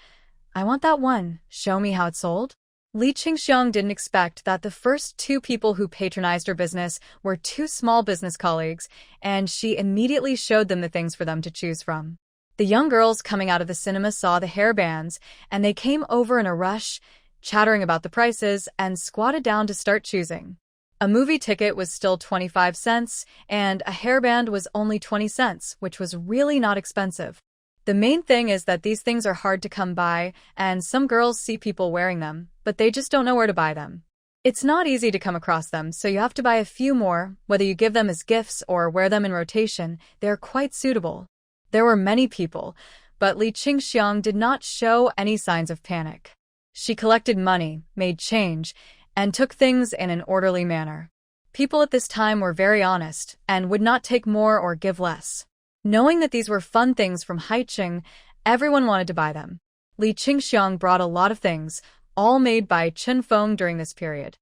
I want that one. Show me how it's sold. Li Qingxiang didn't expect that the first two people who patronized her business were two small business colleagues, and she immediately showed them the things for them to choose from. The young girls coming out of the cinema saw the hairbands, and they came over in a rush, chattering about the prices, and squatted down to start choosing. A movie ticket was still 25 cents, and a hairband was only 20 cents, which was really not expensive. The main thing is that these things are hard to come by, and some girls see people wearing them, but they just don't know where to buy them. It's not easy to come across them, so you have to buy a few more, whether you give them as gifts or wear them in rotation. They are quite suitable. There were many people, but Li Qingxiang did not show any signs of panic. She collected money, made change, and took things in an orderly manner. People at this time were very honest and would not take more or give less. Knowing that these were fun things from Haiqing, everyone wanted to buy them. Li Qingxiang brought a lot of things, all made by Chen Feng during this period.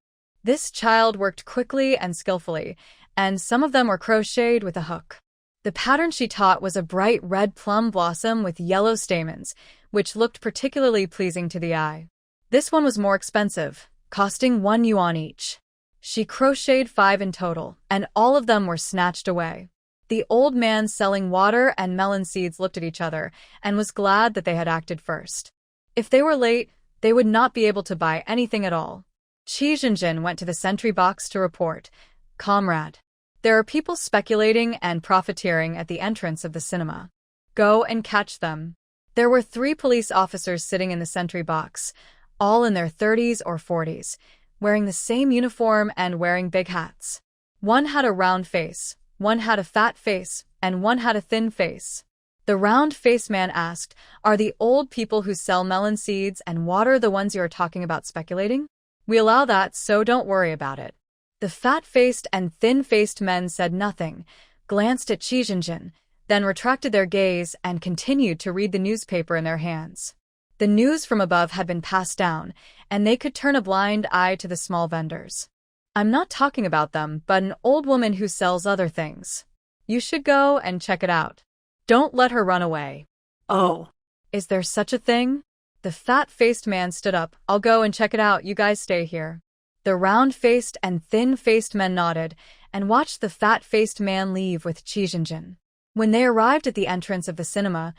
This child worked quickly and skillfully, and some of them were crocheted with a hook. The pattern she taught was a bright red plum blossom with yellow stamens, which looked particularly pleasing to the eye. This one was more expensive, costing 1 yuan each. She crocheted 5 in total, and all of them were snatched away. The old man selling water and melon seeds looked at each other and was glad that they had acted first. If they were late, they would not be able to buy anything at all. Qi Zhenjin went to the sentry box to report, "Comrade, there are people speculating and profiteering at the entrance of the cinema. Go and catch them." There were 3 police officers sitting in the sentry box, all in their 30s or 40s, wearing the same uniform and wearing big hats. One had a round face, one had a fat face, and one had a thin face. The round-faced man asked, "Are the old people who sell melon seeds and water the ones you are talking about speculating? We allow that, so don't worry about it." The fat-faced and thin-faced men said nothing, glanced at Qi Zhenjin, then retracted their gaze and continued to read the newspaper in their hands. The news from above had been passed down, and they could turn a blind eye to the small vendors. "I'm not talking about them, but an old woman who sells other things. You should go and check it out. Don't let her run away."
Oh,
"Is there such a thing?" The fat-faced man stood up. "I'll go and check it out, you guys stay here." The round-faced and thin-faced men nodded and watched the fat-faced man leave with Qi Zhenjin. When they arrived at the entrance of the cinema,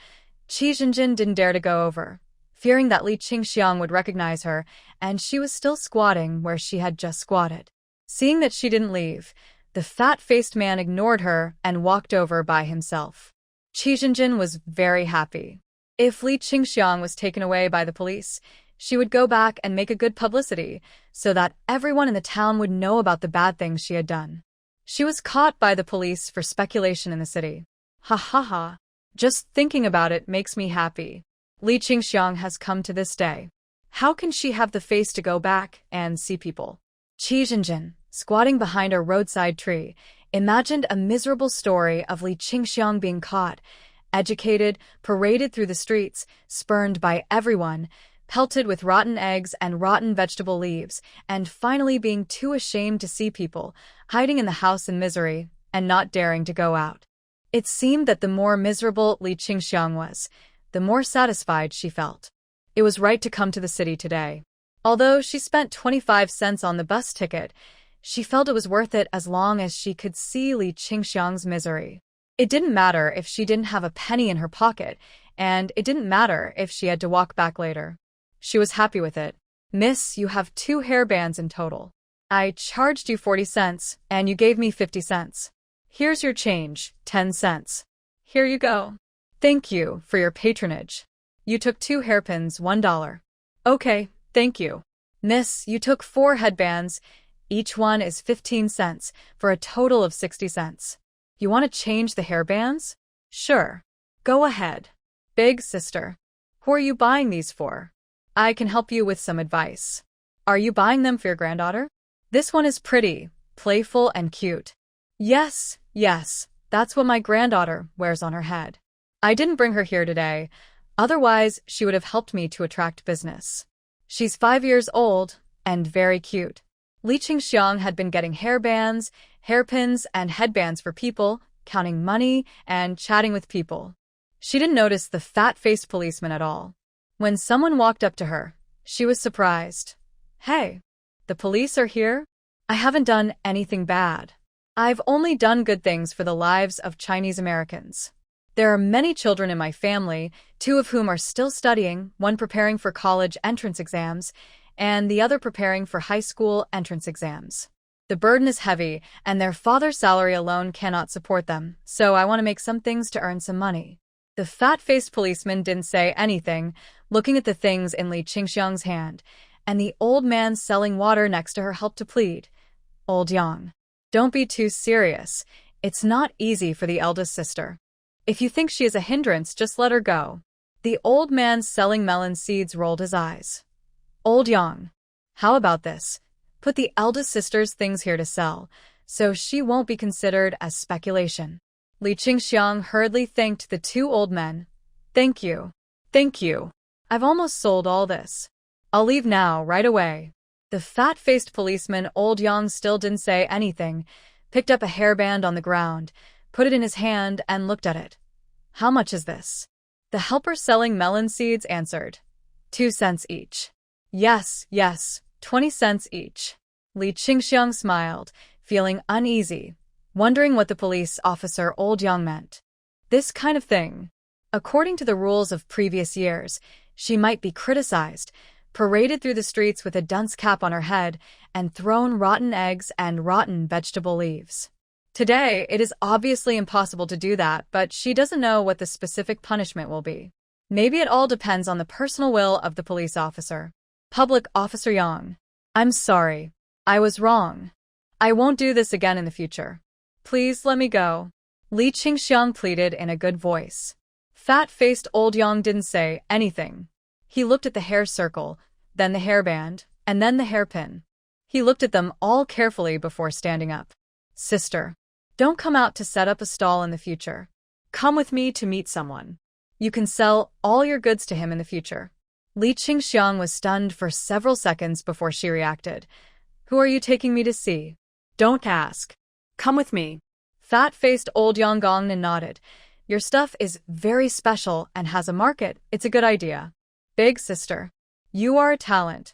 Qi Zhenjin didn't dare to go over, fearing that Li Qingxiang would recognize her, and she was still squatting where she had just squatted. Seeing that she didn't leave, the fat-faced man ignored her and walked over by himself. Qi Zhenjin was very happy. If Li Qingxiang was taken away by the police, she would go back and make a good publicity so that everyone in the town would know about the bad things she had done. She was caught by the police for speculation in the city. Ha ha ha. Just thinking about it makes me happy. Li Qingxiang has come to this day. How can she have the face to go back and see people? Qi Zhenjin, squatting behind a roadside tree, imagined a miserable story of Li Qingxiang being caught, educated, paraded through the streets, spurned by everyone, pelted with rotten eggs and rotten vegetable leaves, and finally being too ashamed to see people, hiding in the house in misery, and not daring to go out. It seemed that the more miserable Li Qingxiang was, the more satisfied she felt. It was right to come to the city today. Although she spent 25 cents on the bus ticket, she felt it was worth it as long as she could see Li Qingxiang's misery. It didn't matter if she didn't have a penny in her pocket, and it didn't matter if she had to walk back later. She was happy with it. "Miss, you have 2 hairbands in total. I charged you 40 cents, and you gave me 50 cents. Here's your change, 10 cents. Here you go. Thank you for your patronage. You took 2 hairpins, $1. Okay, thank you. Miss, you took 4 headbands. Each one is 15 cents, for a total of 60 cents. You want to change the hairbands? Sure. Go ahead. Big sister. Who are you buying these for? I can help you with some advice. Are you buying them for your granddaughter? This one is pretty, playful, and cute. Yes, that's what my granddaughter wears on her head. I didn't bring her here today, otherwise she would have helped me to attract business. She's 5 years old and very cute." Li Qingxiang had been getting hairbands, hairpins, and headbands for people, counting money, and chatting with people. She didn't notice the fat-faced policeman at all. When someone walked up to her, she was surprised. Hey, the police are here? I haven't done anything bad. I've only done good things for the lives of Chinese Americans. There are many children in my family, 2 of whom are still studying, one preparing for college entrance exams, and the other preparing for high school entrance exams. The burden is heavy, and their father's salary alone cannot support them, so I want to make some things to earn some money. The fat-faced policeman didn't say anything, looking at the things in Li Qingxiang's hand, and the old man selling water next to her helped to plead. Old Yang, don't be too serious. It's not easy for the eldest sister. If you think she is a hindrance, just let her go. The old man selling melon seeds rolled his eyes. Old Yang, how about this? Put the eldest sister's things here to sell, so she won't be considered as speculation. Li Qingxiang hurriedly thanked the 2 old men. Thank you. Thank you. I've almost sold all this. I'll leave now, right away. The fat-faced policeman, Old Yang, still didn't say anything, picked up a hairband on the ground, put it in his hand, and looked at it. How much is this? The helper selling melon seeds answered. 2 cents each. Yes, 20 cents each. Li Qingxiang smiled, feeling uneasy, wondering what the police officer Old Yang meant. This kind of thing. According to the rules of previous years, she might be criticized, paraded through the streets with a dunce cap on her head, and thrown rotten eggs and rotten vegetable leaves. Today, it is obviously impossible to do that, but she doesn't know what the specific punishment will be. Maybe it all depends on the personal will of the police officer. Public Officer Yang, I'm sorry. I was wrong. I won't do this again in the future. Please let me go. Li Qingxiang pleaded in a good voice. Fat-faced Old Yang didn't say anything. He looked at the hair circle, then the hairband, and then the hairpin. He looked at them all carefully before standing up. Sister, don't come out to set up a stall in the future. Come with me to meet someone. You can sell all your goods to him in the future. Li Qingxiang was stunned for several seconds before she reacted. Who are you taking me to see? Don't ask. Come with me. Fat-faced Old Yang gonged and nodded. Your stuff is very special and has a market. It's a good idea. Big sister, you are a talent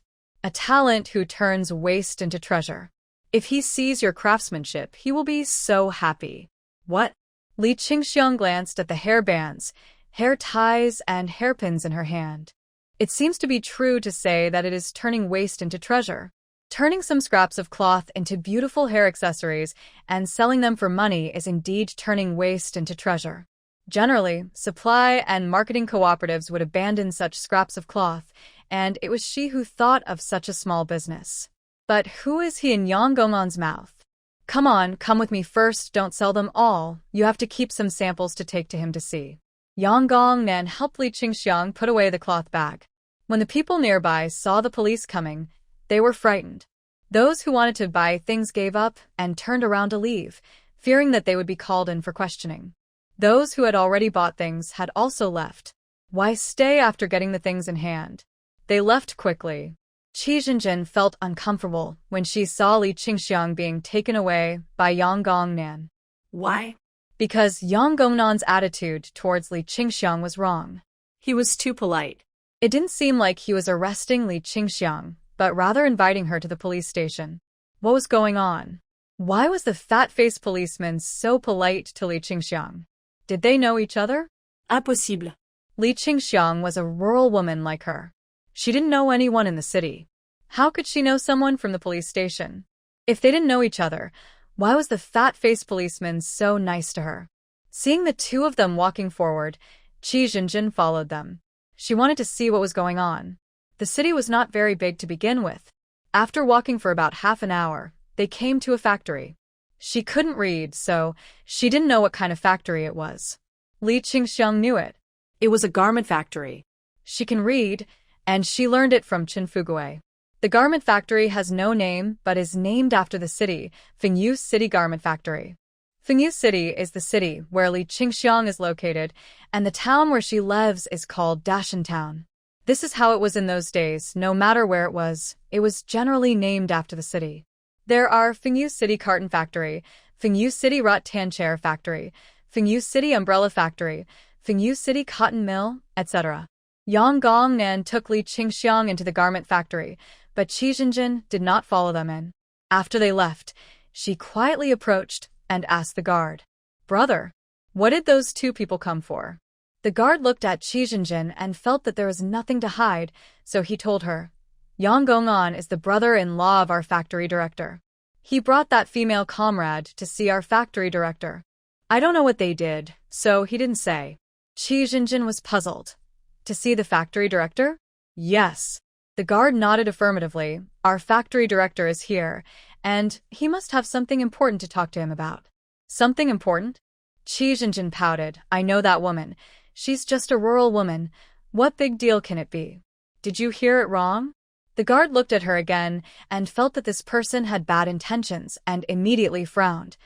who turns waste into treasure. If he sees your craftsmanship, he will be so happy. What? Li Qingxiang glanced at the hairbands, hair ties, and hairpins in her hand. It seems to be true to say that it is turning waste into treasure. Turning some scraps of cloth into beautiful hair accessories and selling them for money is indeed turning waste into treasure. Generally, supply and marketing cooperatives would abandon such scraps of cloth, and it was she who thought of such a small business. But who is he in Yang Gong'an's mouth? Come on, come with me first, don't sell them all, you have to keep some samples to take to him to see. Yang Gongnan helped Li Qingxiang put away the cloth bag. When the people nearby saw the police coming, they were frightened. Those who wanted to buy things gave up and turned around to leave, fearing that they would be called in for questioning. Those who had already bought things had also left. Why stay after getting the things in hand? They left quickly. Qi Zhenjin felt uncomfortable when she saw Li Qingxiang being taken away by Yang Gongnan.
Why?
Because Yang Gongnan's attitude towards Li Qingxiang was wrong.
He was too polite.
It didn't seem like he was arresting Li Qingxiang, but rather inviting her to the police station. What was going on? Why was the fat-faced policeman so polite to Li Qingxiang? Did they know each other?
Impossible.
Li Qingxiang was a rural woman like her. She didn't know anyone in the city. How could she know someone from the police station? If they didn't know each other, why was the fat-faced policeman so nice to her? Seeing the 2 of them walking forward, Qi Zhenjin followed them. She wanted to see what was going on. The city was not very big to begin with. After walking for about half an hour, they came to a factory. She couldn't read, so she didn't know what kind of factory it was. Li Qingxiang knew it.
It was a garment factory.
She can read, and she learned it from Qin Fugui. The garment factory has no name but is named after the city, Fengyu City Garment Factory. Fengyu City is the city where Li Qingxiang is located, and the town where she lives is called Dashan Town. This is how it was in those days. No matter where it was generally named after the city. There are Fengyu City Carton Factory, Fengyu City Rattan Chair Factory, Fengyu City Umbrella Factory, Fengyu City Cotton Mill, etc. Yang Gongnan took Li Qingxiang into the garment factory, but Qi Jinjin did not follow them in. After they left, she quietly approached and asked the guard, "Brother, what did those two people come for?" The guard looked at Qi Jinjin and felt that there was nothing to hide, so he told her, "Yang Gong'an is the brother-in-law of our factory director. He brought that female comrade to see our factory director. I don't know what they did, so he didn't say." Qi Jinjin was puzzled. "To see the factory director?" "Yes." The guard nodded affirmatively. "Our factory director is here, and he must have something important to talk to him about." "Something important?" Qi Jinjin pouted. "I know that woman. She's just a rural woman. What big deal can it be?" "Did you hear it wrong?" The guard looked at her again and felt that this person had bad intentions and immediately frowned.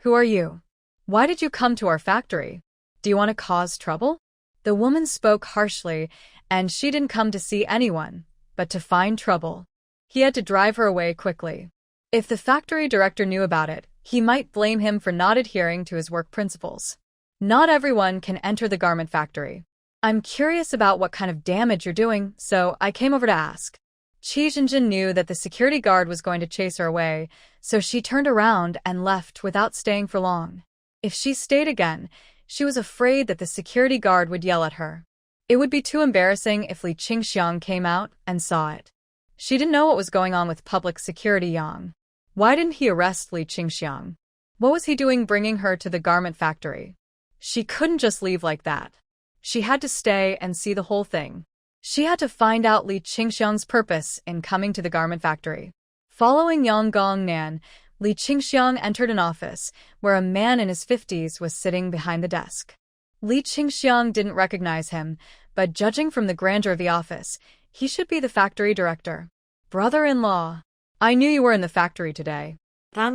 "Who are you? Why did you come to our factory? Do you want to cause trouble?" The woman spoke harshly, and she didn't come to see anyone, but to find trouble. He had to drive her away quickly. If the factory director knew about it, he might blame him for not adhering to his work principles. Not everyone can enter the garment factory. "I'm curious about what kind of damage you're doing, so I came over to ask." Qi Jinjin knew that the security guard was going to chase her away, so she turned around and left without staying for long. If she stayed again, she was afraid that the security guard would yell at her. It would be too embarrassing if Li Qingxiang came out and saw it. She didn't know what was going on with public security Yang. Why didn't he arrest Li Qingxiang? What was he doing bringing her to the garment factory? She couldn't just leave like that. She had to stay and see the whole thing. She had to find out Li Qingxiang's purpose in coming to the garment factory. Following Yang Gongnan, Li Qingxiang entered an office where a man in his 50s was sitting behind the desk. Li Qingxiang didn't recognize him, but judging from the grandeur of the office, he should be the factory director. "Brother-in-law, I knew you were in the factory today."
Come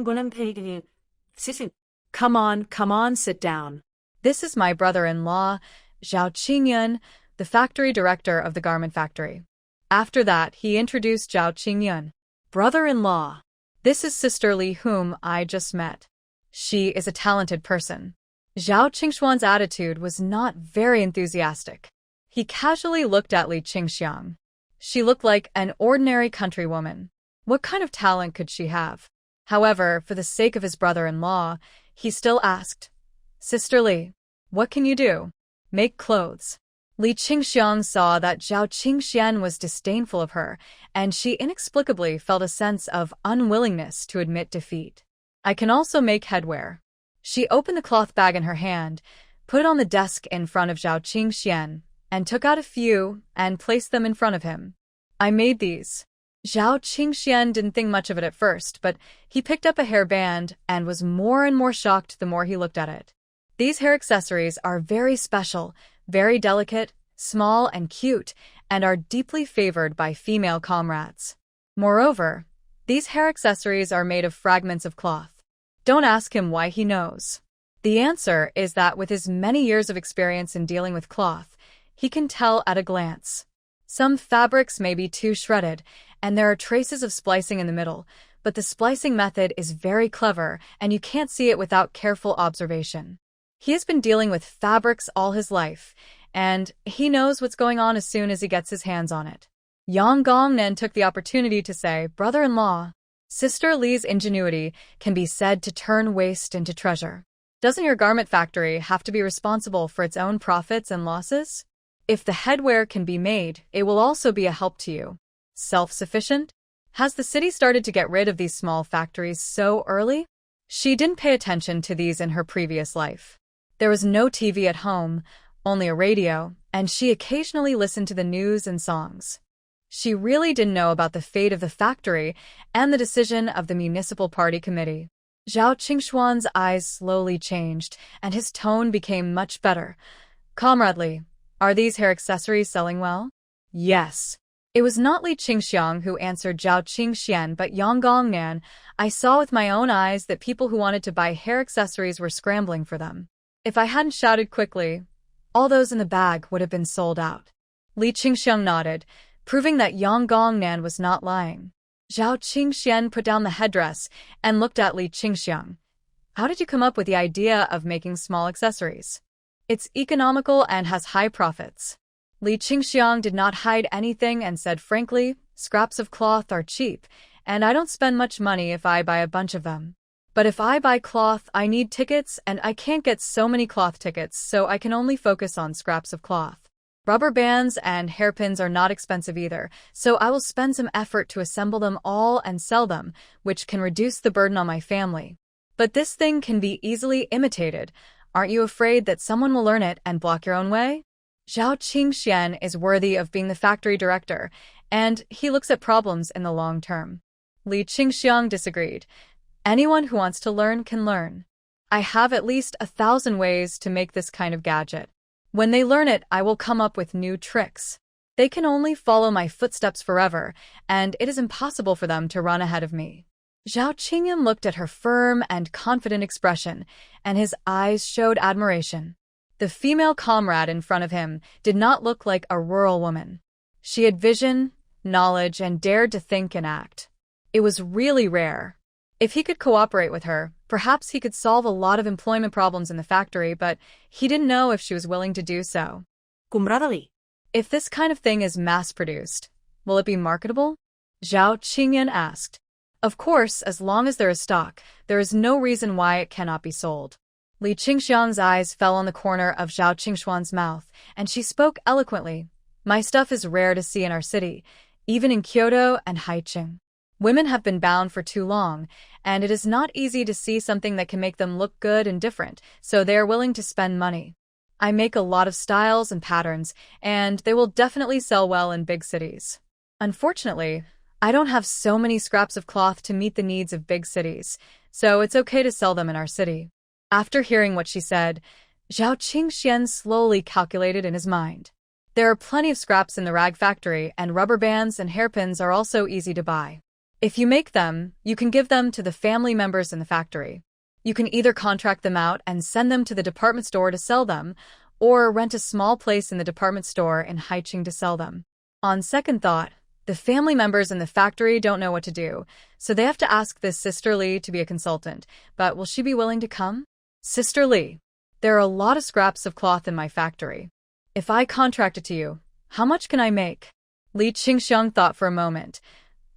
on, sit down.
"This is my brother-in-law, Zhao Qingyun, the factory director of the garment factory." After that, he introduced Zhao Qingyun. "Brother-in-law, this is Sister Li whom I just met. She is a talented person." Zhao Qingxuan's attitude was not very enthusiastic. He casually looked at Li Qingxiang. She looked like an ordinary countrywoman. What kind of talent could she have? However, for the sake of his brother-in-law, he still asked, "Sister Li, what can you do?" "Make clothes." Li Qingxiang saw that Zhao Qingxian was disdainful of her, and she inexplicably felt a sense of unwillingness to admit defeat. "I can also make headwear." She opened the cloth bag in her hand, put it on the desk in front of Zhao Qingxian, and took out a few and placed them in front of him. "I made these." Zhao Qingxian didn't think much of it at first, but he picked up a hairband and was more and more shocked the more he looked at it. These hair accessories are very special, very delicate, small and cute, and are deeply favored by female comrades. Moreover, these hair accessories are made of fragments of cloth. Don't ask him why he knows. The answer is that with his many years of experience in dealing with cloth, he can tell at a glance. Some fabrics may be too shredded, and there are traces of splicing in the middle, but the splicing method is very clever, and you can't see it without careful observation. He has been dealing with fabrics all his life, and he knows what's going on as soon as he gets his hands on it. Yang Gongnan took the opportunity to say, "Brother-in-law, Sister Li's ingenuity can be said to turn waste into treasure. Doesn't your garment factory have to be responsible for its own profits and losses? If the headwear can be made, it will also be a help to you. Self-sufficient? Has the city started to get rid of these small factories so early?" She didn't pay attention to these in her previous life. There was no TV at home, only a radio, and she occasionally listened to the news and songs. She really didn't know about the fate of the factory and the decision of the municipal party committee. Zhao Qingxuan's eyes slowly changed, and his tone became much better. "Comrade Li, are these hair accessories selling well?" "Yes." It was not Li Qingxiang who answered Zhao Qingxian but Yang Gongnan. "I saw with my own eyes that people who wanted to buy hair accessories were scrambling for them. If I hadn't shouted quickly, all those in the bag would have been sold out." Li Qingxiang nodded, proving that Yang Gongnan was not lying. Zhao Qingxian put down the headdress and looked at Li Qingxiang. "How did you come up with the idea of making small accessories? It's economical and has high profits." Li Qingxiang did not hide anything and said frankly, scraps of cloth are cheap, and I don't spend much money if I buy a bunch of them. But if I buy cloth, I need tickets, and I can't get so many cloth tickets, so I can only focus on scraps of cloth. Rubber bands and hairpins are not expensive either, so I will spend some effort to assemble them all and sell them, which can reduce the burden on my family. But this thing can be easily imitated. Aren't you afraid that someone will learn it and block your own way? Zhao Qingxian is worthy of being the factory director, and he looks at problems in the long term. Li Qingxiang disagreed. Anyone who wants to learn can learn. I have at least 1,000 ways to make this kind of gadget. When they learn it, I will come up with new tricks. They can only follow my footsteps forever, and it is impossible for them to run ahead of me. Zhao Qingyan looked at her firm and confident expression, and his eyes showed admiration. The female comrade in front of him did not look like a rural woman. She had vision, knowledge, and dared to think and act. It was really rare. If he could cooperate with her, perhaps he could solve a lot of employment problems in the factory, but he didn't know if she was willing to do so.
Kumradali.
If this kind of thing is mass-produced, will it be marketable? Zhao Qingyan asked. Of course, as long as there is stock, there is no reason why it cannot be sold. Li Qingxiang's eyes fell on the corner of Zhao Qingshuan's mouth, and she spoke eloquently. My stuff is rare to see in our city, even in Kyoto and Haicheng. Women have been bound for too long, and it is not easy to see something that can make them look good and different, so they are willing to spend money. I make a lot of styles and patterns, and they will definitely sell well in big cities. Unfortunately, I don't have so many scraps of cloth to meet the needs of big cities, so it's okay to sell them in our city. After hearing what she said, Zhao Qingxian slowly calculated in his mind. There are plenty of scraps in the rag factory, and rubber bands and hairpins are also easy to buy. If you make them, you can give them to the family members in the factory. You can either contract them out and send them to the department store to sell them, or rent a small place in the department store in Haicheng to sell them. On second thought, the family members in the factory don't know what to do, so they have to ask this Sister Li to be a consultant, but will she be willing to come? Sister Li, there are a lot of scraps of cloth in my factory. If I contract it to you, how much can I make? Li Qingxiang thought for a moment.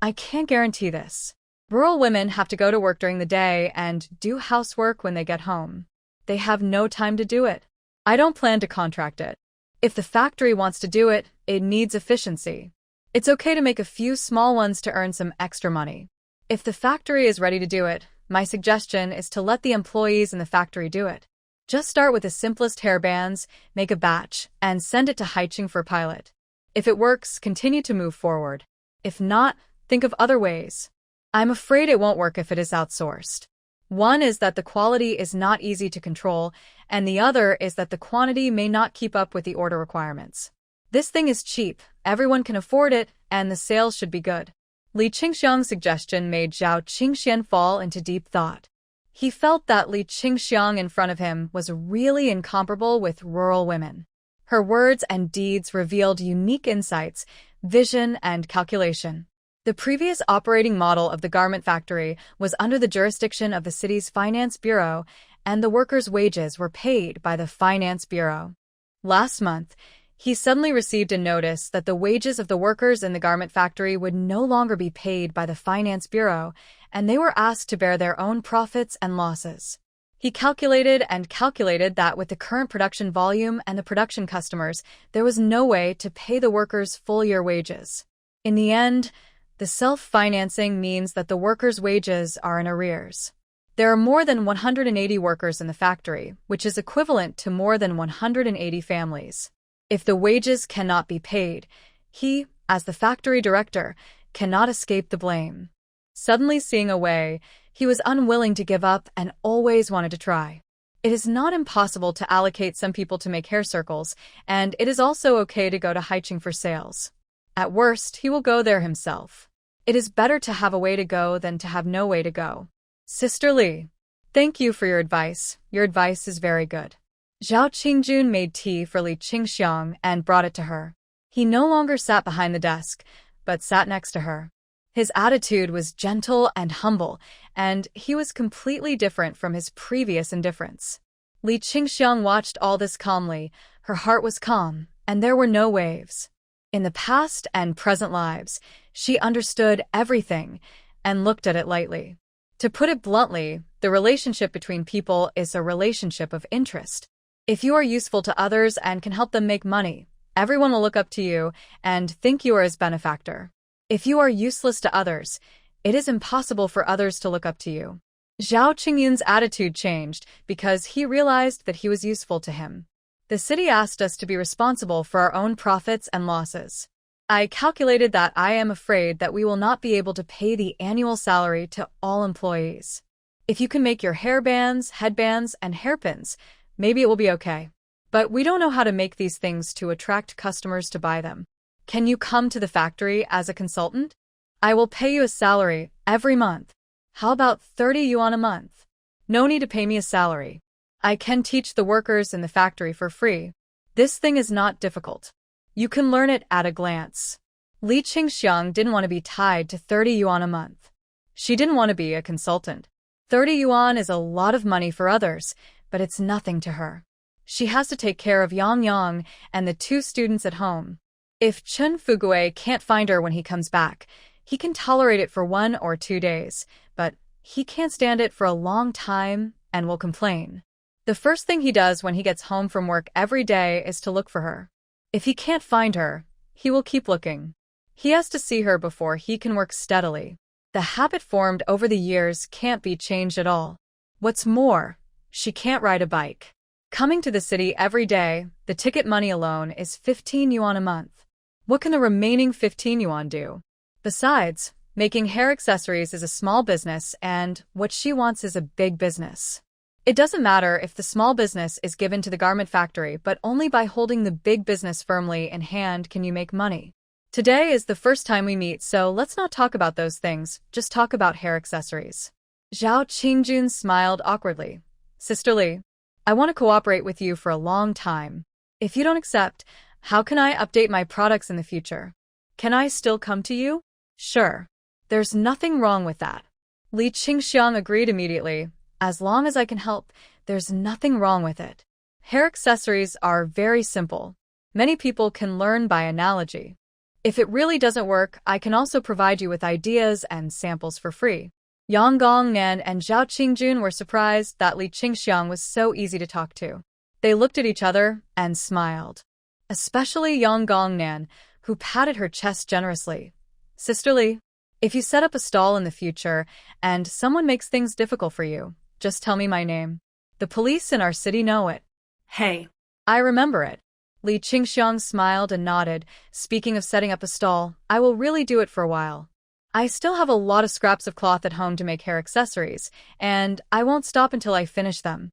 I can't guarantee this. Rural women have to go to work during the day and do housework when they get home. They have no time to do it. I don't plan to contract it. If the factory wants to do it, it needs efficiency. It's okay to make a few small ones to earn some extra money. If the factory is ready to do it, my suggestion is to let the employees in the factory do it. Just start with the simplest hairbands, make a batch, and send it to Haicheng for pilot. If it works, continue to move forward. If not, think of other ways. I'm afraid it won't work if it is outsourced. One is that the quality is not easy to control, and the other is that the quantity may not keep up with the order requirements. This thing is cheap, everyone can afford it, and the sales should be good. Li Qingxiang's suggestion made Zhao Qingxian fall into deep thought. He felt that Li Qingxiang in front of him was really incomparable with rural women. Her words and deeds revealed unique insights, vision, and calculation. The previous operating model of the garment factory was under the jurisdiction of the city's finance bureau, and the workers' wages were paid by the finance bureau. Last month, he suddenly received a notice that the wages of the workers in the garment factory would no longer be paid by the finance bureau, and they were asked to bear their own profits and losses. He calculated that with the current production volume and the production customers, there was no way to pay the workers full-year wages. In the end, the self-financing means that the workers' wages are in arrears. There are more than 180 workers in the factory, which is equivalent to more than 180 families. If the wages cannot be paid, he, as the factory director, cannot escape the blame. Suddenly seeing a way, he was unwilling to give up and always wanted to try. It is not impossible to allocate some people to make hair circles, and it is also okay to go to Haicheng for sales. At worst, he will go there himself. It is better to have a way to go than to have no way to go. Sister Li, thank you for your advice. Your advice is very good. Zhao Qingjun made tea for Li Qingxiang and brought it to her. He no longer sat behind the desk, but sat next to her. His attitude was gentle and humble, and he was completely different from his previous indifference. Li Qingxiang watched all this calmly. Her heart was calm, and there were no waves. In the past and present lives, she understood everything and looked at it lightly. To put it bluntly, the relationship between people is a relationship of interest. If you are useful to others and can help them make money, everyone will look up to you and think you are his benefactor. If you are useless to others, it is impossible for others to look up to you. Zhao Qingyun's attitude changed because he realized that he was useful to him. The city asked us to be responsible for our own profits and losses. I calculated that I am afraid that we will not be able to pay the annual salary to all employees. If you can make your hairbands, headbands, and hairpins, maybe it will be okay. But we don't know how to make these things to attract customers to buy them. Can you come to the factory as a consultant? I will pay you a salary every month. How about 30 yuan a month? No need to pay me a salary. I can teach the workers in the factory for free. This thing is not difficult. You can learn it at a glance. Li Qingxiang didn't want to be tied to 30 yuan a month. She didn't want to be a consultant. 30 yuan is a lot of money for others, but it's nothing to her. She has to take care of Yang Yang and the 2 students at home. If Chen Fugue can't find her when he comes back, he can tolerate it for 1 or 2 days, but he can't stand it for a long time and will complain. The first thing he does when he gets home from work every day is to look for her. If he can't find her, he will keep looking. He has to see her before he can work steadily. The habit formed over the years can't be changed at all. What's more, she can't ride a bike. Coming to the city every day, the ticket money alone is 15 yuan a month. What can the remaining 15 yuan do? Besides, making hair accessories is a small business, and what she wants is a big business. It doesn't matter if the small business is given to the garment factory, but only by holding the big business firmly in hand can you make money. Today is the first time we meet, so let's not talk about those things, just talk about hair accessories. Zhao Qingjun smiled awkwardly. Sister Li, I want to cooperate with you for a long time. If you don't accept, how can I update my products in the future? Can I still come to you? Sure. There's nothing wrong with that. Li Qingxiang agreed immediately. As long as I can help, there's nothing wrong with it. Hair accessories are very simple. Many people can learn by analogy. If it really doesn't work, I can also provide you with ideas and samples for free. Yang Gongnan and Zhao Qingjun were surprised that Li Qingxiang was so easy to talk to. They looked at each other and smiled. Especially Yang Gongnan, who patted her chest generously. Sister Li, if you set up a stall in the future and someone makes things difficult for you, just tell me my name. The police in our city know it.
Hey.
I remember it. Li Qingxiang smiled and nodded. Speaking of setting up a stall, I will really do it for a while. I still have a lot of scraps of cloth at home to make hair accessories, and I won't stop until I finish them.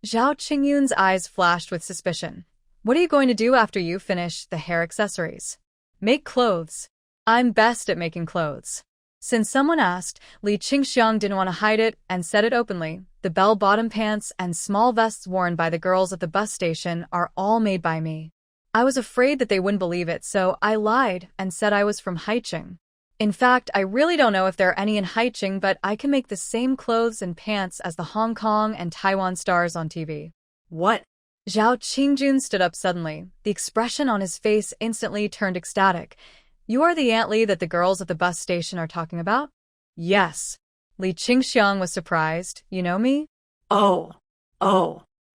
Zhao Qingyun's eyes flashed with suspicion. What are you going to do after you finish the hair accessories? Make clothes. I'm best at making clothes. Since someone asked, Li Qingxiang didn't want to hide it and said it openly. The bell-bottom pants and small vests worn by the girls at the bus station are all made by me. I was afraid that they wouldn't believe it, so I lied and said I was from Haicheng. In fact, I really don't know if there are any in Haicheng, but I can make the same clothes and pants as the Hong Kong and Taiwan stars on TV.
What?
Zhao Qingjun stood up suddenly. The expression on his face instantly turned ecstatic. You are the Aunt Li that the girls at the bus station are talking about?
Yes.
Li Qingxiang was surprised. You know me?
Oh.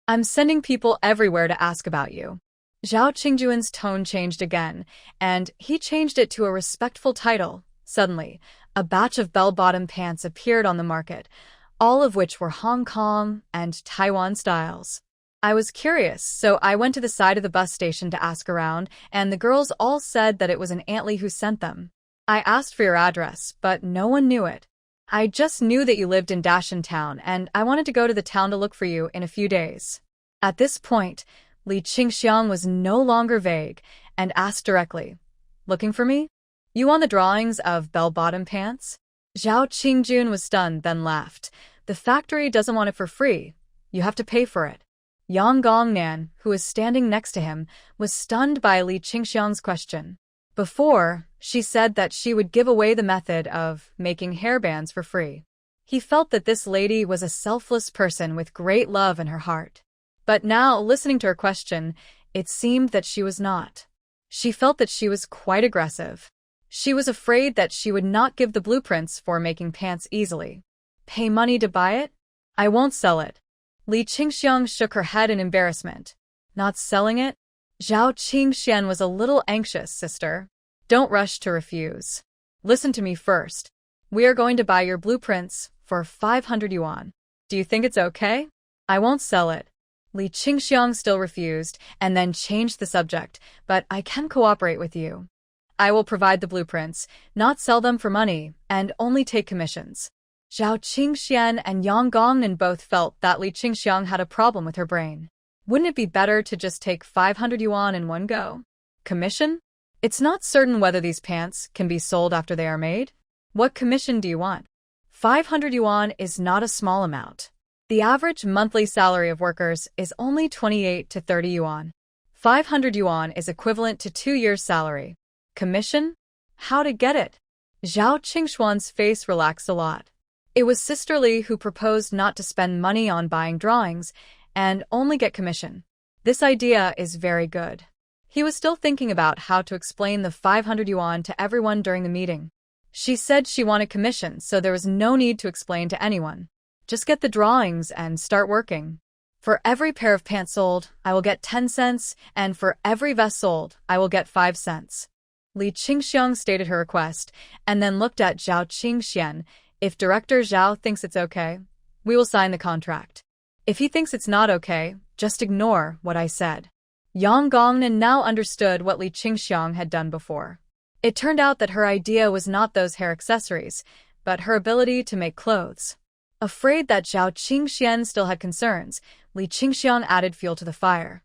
I'm sending people everywhere to ask about you. Zhao Qingjun's tone changed again, and he changed it to a respectful title. Suddenly, a batch of bell-bottom pants appeared on the market, all of which were Hong Kong and Taiwan styles. I was curious, so I went to the side of the bus station to ask around, and the girls all said that it was an Aunt Li who sent them. I asked for your address, but no one knew it. I just knew that you lived in Dashan town, and I wanted to go to the town to look for you in a few days. At this point, Li Qingxiang was no longer vague and asked directly, Looking for me? You on the drawings of bell-bottom pants? Zhao Qingjun was stunned, then laughed. The factory doesn't want it for free. You have to pay for it. Yang Gongnan, who was standing next to him, was stunned by Li Qingxiang's question. Before, she said that she would give away the method of making hairbands for free. He felt that this lady was a selfless person with great love in her heart. But now, listening to her question, it seemed that she was not. She felt that she was quite aggressive. She was afraid that she would not give the blueprints for making pants easily. Pay money to buy it? I won't sell it. Li Qingxiang shook her head in embarrassment. Not selling it? Zhao Qingxian was a little anxious, sister. Don't rush to refuse. Listen to me first. We are going to buy your blueprints for 500 yuan. Do you think it's okay? I won't sell it. Li Qingxiang still refused and then changed the subject, but I can cooperate with you. I will provide the blueprints, not sell them for money, and only take commissions. Zhao Qingxian and Yang Gongnan both felt that Li Qingxiang had a problem with her brain. Wouldn't it be better to just take 500 yuan in one go? Commission? It's not certain whether these pants can be sold after they are made. What commission do you want? 500 yuan is not a small amount. The average monthly salary of workers is only 28 to 30 yuan. 500 yuan is equivalent to 2 years' salary. Commission? How to get it? Zhao Qingxuan's face relaxed a lot. It was Sister Li who proposed not to spend money on buying drawings and only get commission. This idea is very good. He was still thinking about how to explain the 500 yuan to everyone during the meeting. She said she wanted commission, so there was no need to explain to anyone. Just get the drawings and start working. For every pair of pants sold, I will get 10 cents, and for every vest sold, I will get 5 cents. Li Qingxiang stated her request, and then looked at Zhao Qingxian. If Director Zhao thinks it's okay, we will sign the contract. If he thinks it's not okay, just ignore what I said. Yang Gongnan now understood what Li Qingxiang had done before. It turned out that her idea was not those hair accessories, but her ability to make clothes. Afraid that Zhao Qingxian still had concerns, Li Qingxiang added fuel to the fire.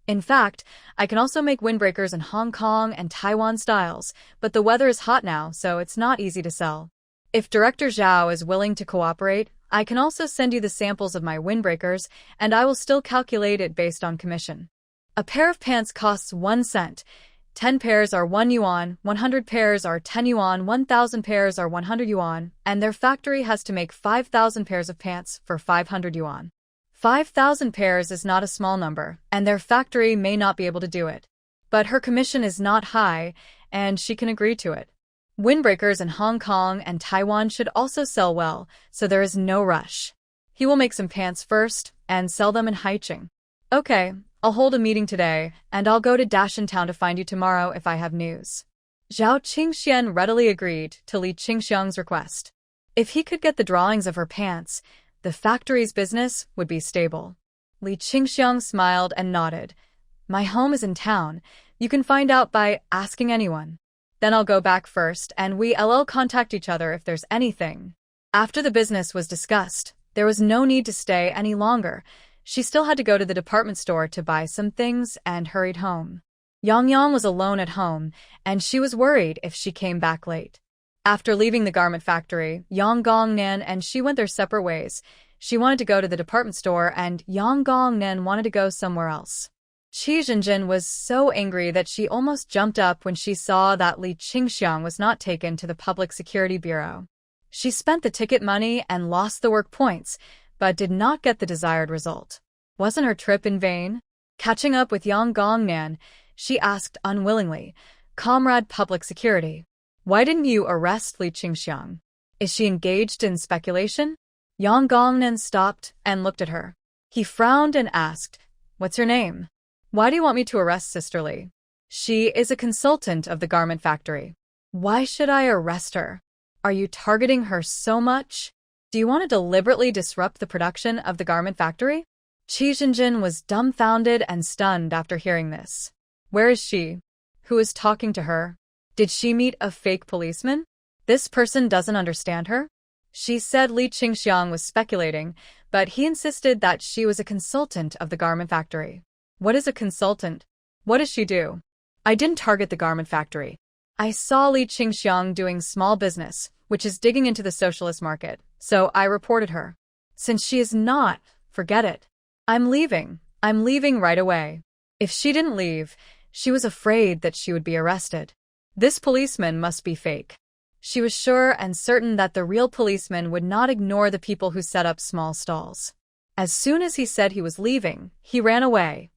In fact, I can also make windbreakers in Hong Kong and Taiwan styles, but the weather is hot now, so it's not easy to sell. If Director Zhao is willing to cooperate, I can also send you the samples of my windbreakers, and I will still calculate it based on commission. A pair of pants costs 1 cent. 10 pairs are 1 yuan, 100 pairs are 10 yuan, 1,000 pairs are 100 yuan, and their factory has to make 5,000 pairs of pants for 500 yuan. 5,000 pairs is not a small number, and their factory may not be able to do it. But her commission is not high, and she can agree to it. Windbreakers in Hong Kong and Taiwan should also sell well, so there is no rush. He will make some pants first and sell them in Haicheng. Okay, I'll hold a meeting today, and I'll go to Dashan Town to find you tomorrow if I have news. Zhao Qingxian readily agreed to Li Qingxiang's request. If he could get the drawings of her pants, the factory's business would be stable. Li Qingxiang smiled and nodded. My home is in town. You can find out by asking anyone. Then I'll go back first, and we'll contact each other if there's anything. After the business was discussed, there was no need to stay any longer. She still had to go to the department store to buy some things and hurried home. Yang Yang was alone at home, and she was worried if she came back late. After leaving the garment factory, Yang Gongnan and she went their separate ways. She wanted to go to the department store, and Yang Gongnan wanted to go somewhere else. Qi Zhenjin was so angry that she almost jumped up when she saw that Li Qingxiang was not taken to the Public Security Bureau. She spent the ticket money and lost the work points, but did not get the desired result. Wasn't her trip in vain? Catching up with Yang Gongnan, she asked unwillingly, Comrade Public Security, why didn't you arrest Li Qingxiang? Is she engaged in speculation? Yang Gongnan stopped and looked at her. He frowned and asked, What's her name? Why do you want me to arrest Sister Li? She is a consultant of the garment factory. Why should I arrest her? Are you targeting her so much? Do you want to deliberately disrupt the production of the garment factory? Qi Zhenjin was dumbfounded and stunned after hearing this. Where is she? Who is talking to her? Did she meet a fake policeman? This person doesn't understand her? She said Li Qingxiang was speculating, but he insisted that she was a consultant of the garment factory. What is a consultant? What does she do? I didn't target the garment factory. I saw Li Qingxiang doing small business, which is digging into the socialist market, so I reported her. Since she is not, forget it. I'm leaving right away. If she didn't leave, she was afraid that she would be arrested. This policeman must be fake. She was sure and certain that the real policeman would not ignore the people who set up small stalls. As soon as he said he was leaving, he ran away.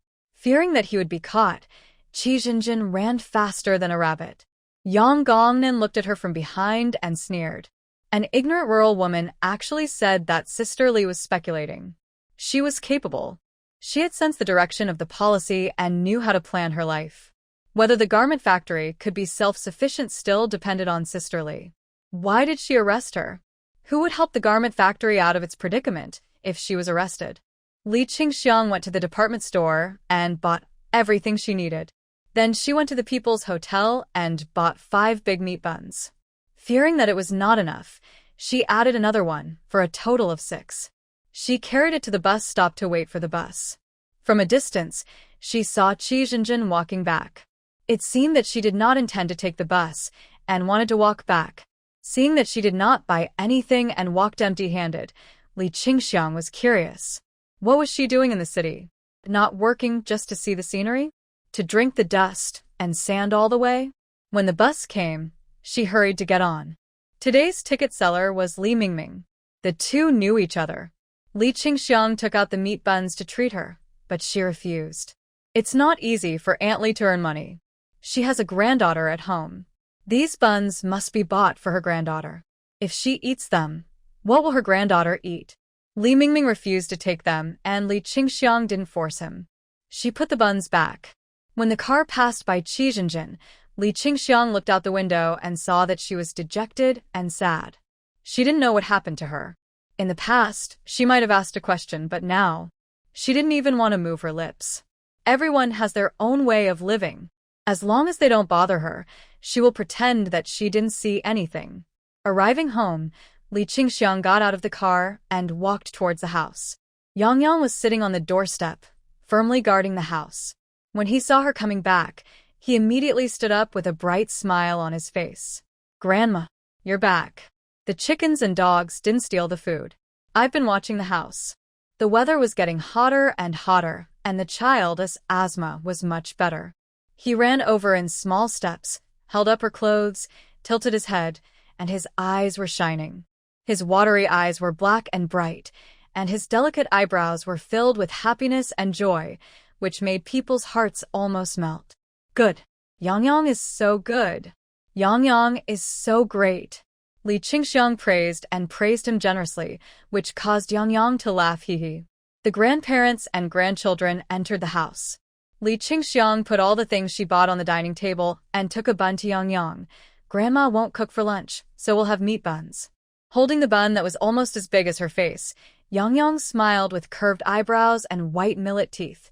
Fearing that he would be caught, Qi Jinjin ran faster than a rabbit. Yang Gongnan looked at her from behind and sneered. An ignorant rural woman actually said that Sister Li was speculating. She was capable. She had sensed the direction of the policy and knew how to plan her life. Whether the garment factory could be self-sufficient still depended on Sister Li. Why did she arrest her? Who would help the garment factory out of its predicament if she was arrested? Li Qingxiang went to the department store and bought everything she needed. Then she went to the People's Hotel and bought 5 big meat buns. Fearing that it was not enough, she added another one for a total of 6. She carried it to the bus stop to wait for the bus. From a distance, she saw Qi Jinjin walking back. It seemed that she did not intend to take the bus and wanted to walk back. Seeing that she did not buy anything and walked empty-handed, Li Qingxiang was curious. What was she doing in the city? Not working just to see the scenery? To drink the dust and sand all the way? When the bus came, she hurried to get on. Today's ticket seller was Li Mingming. The two knew each other. Li Qingxiang took out the meat buns to treat her, but she refused. It's not easy for Aunt Li to earn money. She has a granddaughter at home. These buns must be bought for her granddaughter. If she eats them, what will her granddaughter eat? Li Mingming refused to take them, and Li Qingxiang didn't force him. She put the buns back. When the car passed by Qi Jinjin, Li Qingxiang looked out the window and saw that she was dejected and sad. She didn't know what happened to her. In the past, she might have asked a question, but now, she didn't even want to move her lips. Everyone has their own way of living. As long as they don't bother her, she will pretend that she didn't see anything. Arriving home, Li Qingxiang got out of the car and walked towards the house. Yang Yang was sitting on the doorstep, firmly guarding the house. When he saw her coming back, he immediately stood up with a bright smile on his face. "Grandma, you're back. The chickens and dogs didn't steal the food. I've been watching the house." The weather was getting hotter and hotter, and the child's asthma was much better. He ran over in small steps, held up her clothes, tilted his head, and his eyes were shining. His watery eyes were black and bright, and his delicate eyebrows were filled with happiness and joy, which made people's hearts almost melt. "Good. Yang Yang is so good. Yang Yang is so great." Li Qingxiang praised him generously, which caused Yang Yang to laugh hee. The grandparents and grandchildren entered the house. Li Qingxiang put all the things she bought on the dining table and took a bun to Yang Yang. "Grandma won't cook for lunch, so we'll have meat buns." Holding the bun that was almost as big as her face, Yang Yang smiled with curved eyebrows and white millet teeth.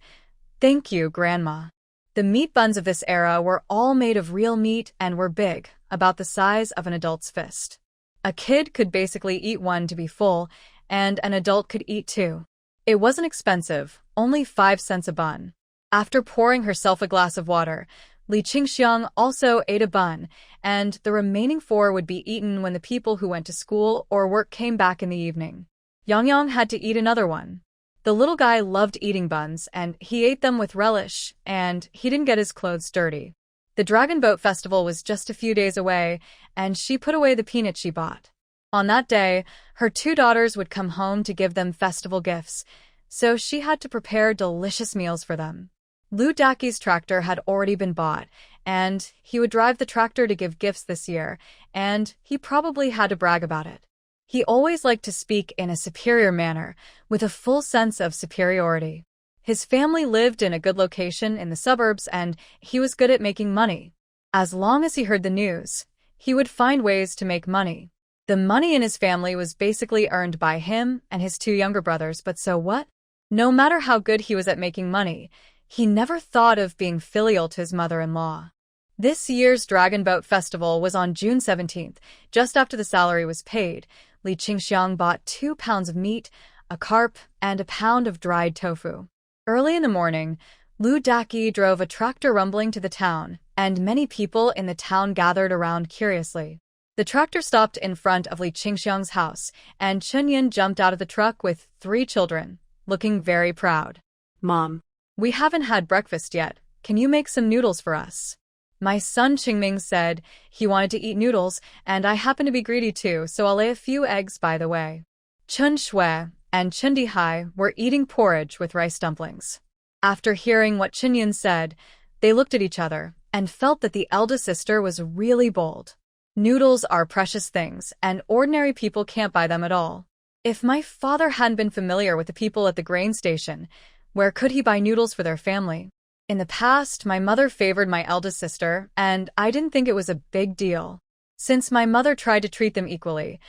"Thank you, Grandma." The meat buns of this era were all made of real meat and were big, about the size of an adult's fist. A kid could basically eat one to be full, and an adult could eat 2. It wasn't expensive, only 5 cents a bun. After pouring herself a glass of water, Li Qingxiang also ate a bun, and the remaining 4 would be eaten when the people who went to school or work came back in the evening. Yang Yang had to eat another one. The little guy loved eating buns, and he ate them with relish, and he didn't get his clothes dirty. The Dragon Boat Festival was just a few days away, and she put away the peanuts she bought. On that day, her 2 daughters would come home to give them festival gifts, so she had to prepare delicious meals for them. Lu Daki's tractor had already been bought, and he would drive the tractor to give gifts this year, and he probably had to brag about it. He always liked to speak in a superior manner, with a full sense of superiority. His family lived in a good location in the suburbs, and he was good at making money. As long as he heard the news, he would find ways to make money. The money in his family was basically earned by him and his 2 younger brothers, but so what? No matter how good he was at making money, he never thought of being filial to his mother-in-law. This year's Dragon Boat Festival was on June 17th, just after the salary was paid. Li Qingxiang bought 2 pounds of meat, a carp, and a pound of dried tofu. Early in the morning, Lu Daki drove a tractor rumbling to the town, and many people in the town gathered around curiously. The tractor stopped in front of Li Qingxiang's house, and Chunyin jumped out of the truck with 3 children, looking very proud.
"Mom,
we haven't had breakfast yet. Can you make some noodles for us?" My son Qingming said he wanted to eat noodles, and I happen to be greedy too, so I'll lay a few eggs by the way. Chun Shui and Chun Dihai were eating porridge with rice dumplings. After hearing what Chinyan said, they looked at each other and felt that the eldest sister was really bold. Noodles are precious things, and ordinary people can't buy them at all. If my father hadn't been familiar with the people at the grain station, where could he buy noodles for their family? In the past, my mother favored my eldest sister, and I didn't think it was a big deal. Since my mother tried to treat them equally,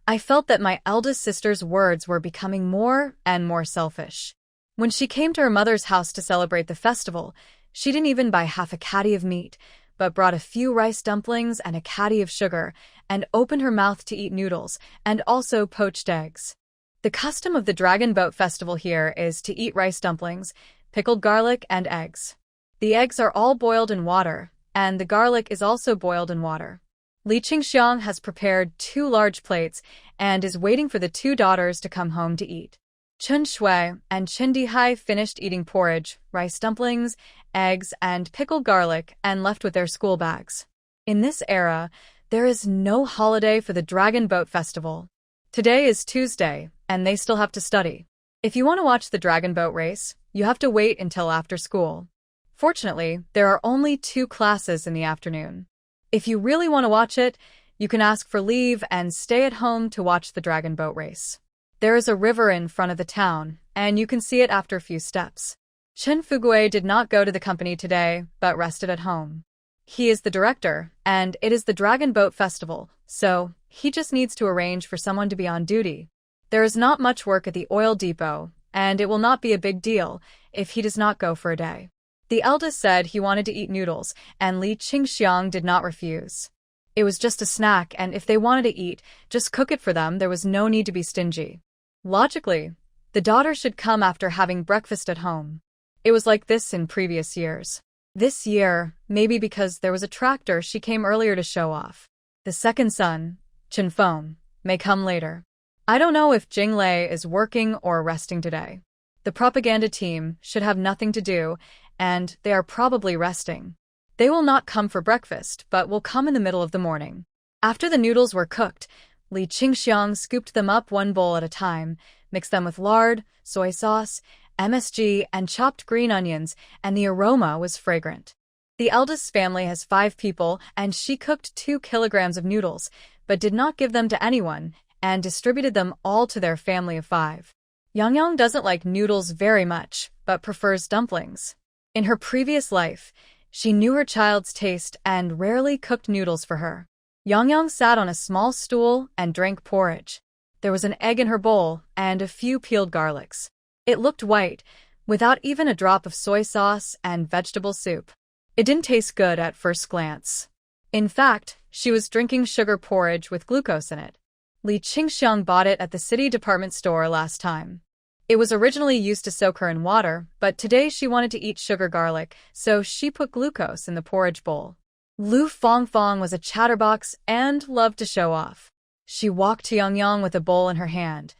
I felt that my eldest sister's words were becoming more and more selfish. When she came to her mother's house to celebrate the festival, she didn't even buy half a caddy of meat, but brought a few rice dumplings and a caddy of sugar, and opened her mouth to eat noodles, and also poached eggs. The custom of the Dragon Boat Festival here is to eat rice dumplings, pickled garlic, and eggs. The eggs are all boiled in water, and the garlic is also boiled in water. Li Qingxiang has prepared 2 large plates and is waiting for the 2 daughters to come home to eat. Chen Shui and Chen Dihai finished eating porridge, rice dumplings, eggs, and pickled garlic and left with their school bags. In this era, there is no holiday for the Dragon Boat Festival. Today is Tuesday, and they still have to study. If you want to watch the Dragon Boat race, you have to wait until after school. Fortunately, there are only 2 classes in the afternoon. If you really want to watch it, you can ask for leave and stay at home to watch the Dragon Boat race. There is a river in front of the town, and you can see it after a few steps. Chen Fugui did not go to the company today, but rested at home. He is the director, and it is the Dragon Boat Festival, so he just needs to arrange for someone to be on duty. There is not much work at the oil depot, and it will not be a big deal if he does not go for a day. The eldest said he wanted to eat noodles, and Li Qingxiang did not refuse. It was just a snack, and if they wanted to eat, just cook it for them. There was no need to be stingy. Logically, the daughter should come after having breakfast at home. It was like this in previous years. This year, maybe because there was a tractor, she came earlier to show off. The second son, Chen Feng, may come later. I don't know if Jing Lei is working or resting today. The propaganda team should have nothing to do, and they are probably resting. They will not come for breakfast, but will come in the middle of the morning. After the noodles were cooked, Li Qingxiang scooped them up 1 bowl at a time, mixed them with lard, soy sauce, MSG, and chopped green onions, and the aroma was fragrant. The eldest family has 5 people, and she cooked 2 kilograms of noodles, but did not give them to anyone, and distributed them all to their family of 5. Yang doesn't like noodles very much, but prefers dumplings. In her previous life, she knew her child's taste and rarely cooked noodles for her. Yang sat on a small stool and drank porridge. There was an egg in her bowl and a few peeled garlics. It looked white, without even a drop of soy sauce and vegetable soup. It didn't taste good at first glance. In fact, she was drinking sugar porridge with glucose in it. Li Qingxiang bought it at the city department store last time. It was originally used to soak her in water, but today she wanted to eat sugar garlic, so she put glucose in the porridge bowl. Lu Fongfong was a chatterbox and loved to show off. She walked to Yang with a bowl in her hand.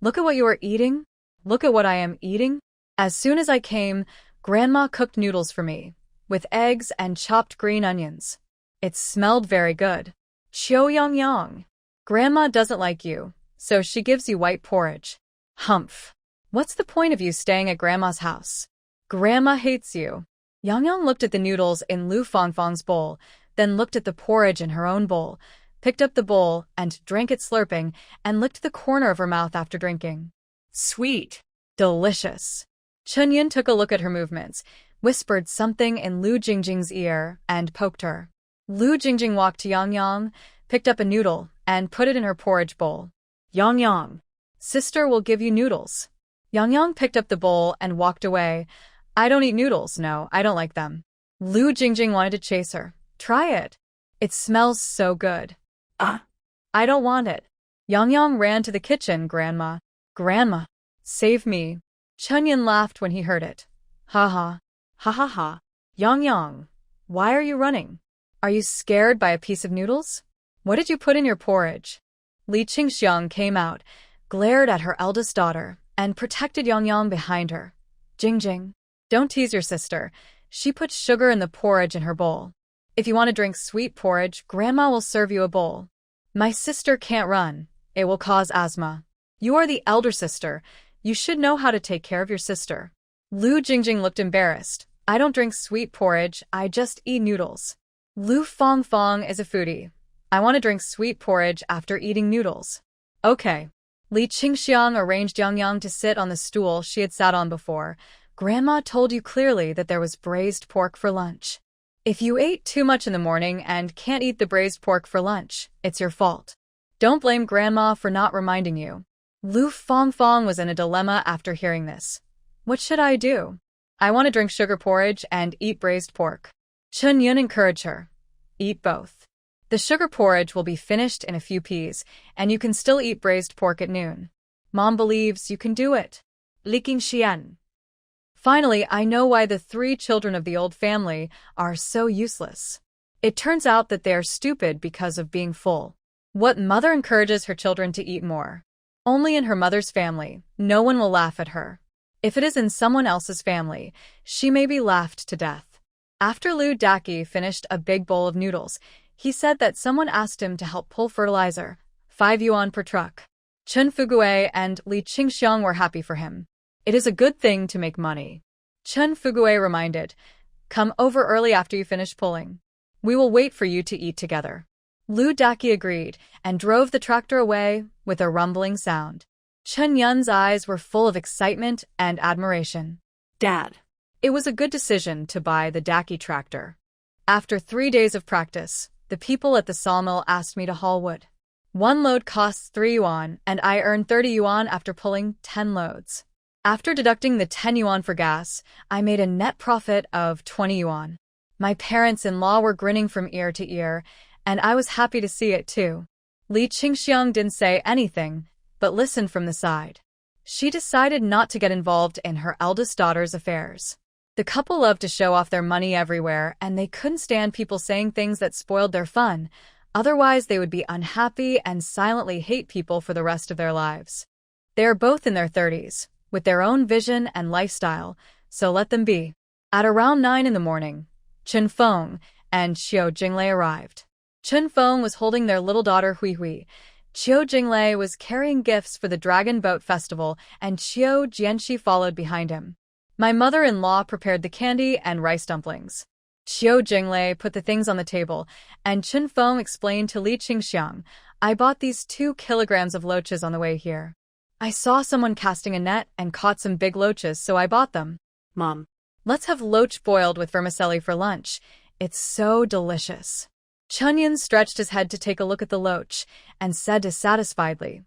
"Look at what you are eating. Look at what I am eating." As soon as I came, Grandma cooked noodles for me, with eggs and chopped green onions. It smelled very good. Chiu Yang. Grandma doesn't like you, so she gives you white porridge. Humph. What's the point of you staying at Grandma's house? Grandma hates you. Yang looked at the noodles in Lu Fongfong's bowl, then looked at the porridge in her own bowl, picked up the bowl and drank it slurping, and licked the corner of her mouth after drinking. Sweet. Delicious. Chunyin took a look at her movements, whispered something in Lu Jingjing's ear, and poked her. Lu Jingjing walked to Yang, picked up a noodle, and put it in her porridge bowl. Yang, sister will give you noodles. Yang picked up the bowl and walked away. I don't eat noodles, no, I don't like them. Lu Jingjing wanted to chase her. Try it. It smells so good. I don't want it. Yang ran to the kitchen. Grandma. Grandma. Save me. Chunyin laughed when he heard it. Ha ha. Ha ha ha. Yang, why are you running? Are you scared by a piece of noodles? What did you put in your porridge? Li Qingxiang came out, glared at her eldest daughter, and protected Yang behind her. Jingjing. Don't tease your sister. She put sugar in the porridge in her bowl. If you want to drink sweet porridge, Grandma will serve you a bowl. My sister can't run. It will cause asthma. You are the elder sister. You should know how to take care of your sister. Lu Jingjing looked embarrassed. I don't drink sweet porridge, I just eat noodles. Lu Fongfong is a foodie. I want to drink sweet porridge after eating noodles. Okay. Li Qingxiang arranged Yang to sit on the stool she had sat on before. Grandma told you clearly that there was braised pork for lunch. If you ate too much in the morning and can't eat the braised pork for lunch, it's your fault. Don't blame Grandma for not reminding you. Lu Fongfong was in a dilemma after hearing this. What should I do? I want to drink sugar porridge and eat braised pork. Chen Yun encouraged her. Eat both. The sugar porridge will be finished in a few peas, and you can still eat braised pork at noon. Mom believes you can do it. Li Qingxian. Finally, I know why the 3 children of the old family are so useless. It turns out that they are stupid because of being full. What mother encourages her children to eat more? Only in her mother's family, no one will laugh at her. If it is in someone else's family, she may be laughed to death. After Lu Daqi finished a big bowl of noodles, he said that someone asked him to help pull fertilizer, 5 yuan per truck. Chen Fugue and Li Qingxiang were happy for him. It is a good thing to make money. Chen Fugue reminded, come over early after you finish pulling. We will wait for you to eat together. Lu Daqi agreed and drove the tractor away with a rumbling sound. Chen Yun's eyes were full of excitement and admiration.
Dad.
It was a good decision to buy the Daqi tractor. After 3 days of practice, the people at the sawmill asked me to haul wood. 1 load costs 3 yuan, and I earned 30 yuan after pulling 10 loads. After deducting the 10 yuan for gas, I made a net profit of 20 yuan. My parents-in-law were grinning from ear to ear, and I was happy to see it too. Li Qingxiang didn't say anything, but listened from the side. She decided not to get involved in her eldest daughter's affairs. The couple loved to show off their money everywhere, and they couldn't stand people saying things that spoiled their fun. Otherwise, they would be unhappy and silently hate people for the rest of their lives. They are both in their 30s, with their own vision and lifestyle, so let them be. At around 9 in the morning, Chen Feng and Xiao Jinglei arrived. Chen Feng was holding their little daughter Hui Hui. Xiao Jinglei was carrying gifts for the Dragon Boat Festival, and Xiao Jianxi followed behind him. My mother-in-law prepared the candy and rice dumplings. Xiao Jinglei put the things on the table, and Chen Feng explained to Li Qingxiang, I bought these 2 kilograms of loaches on the way here. I saw someone casting a net and caught some big loaches, so I bought them.
Mom.
Let's have loach boiled with vermicelli for lunch. It's so delicious. Chunyan stretched his head to take a look at the loach and said dissatisfiedly,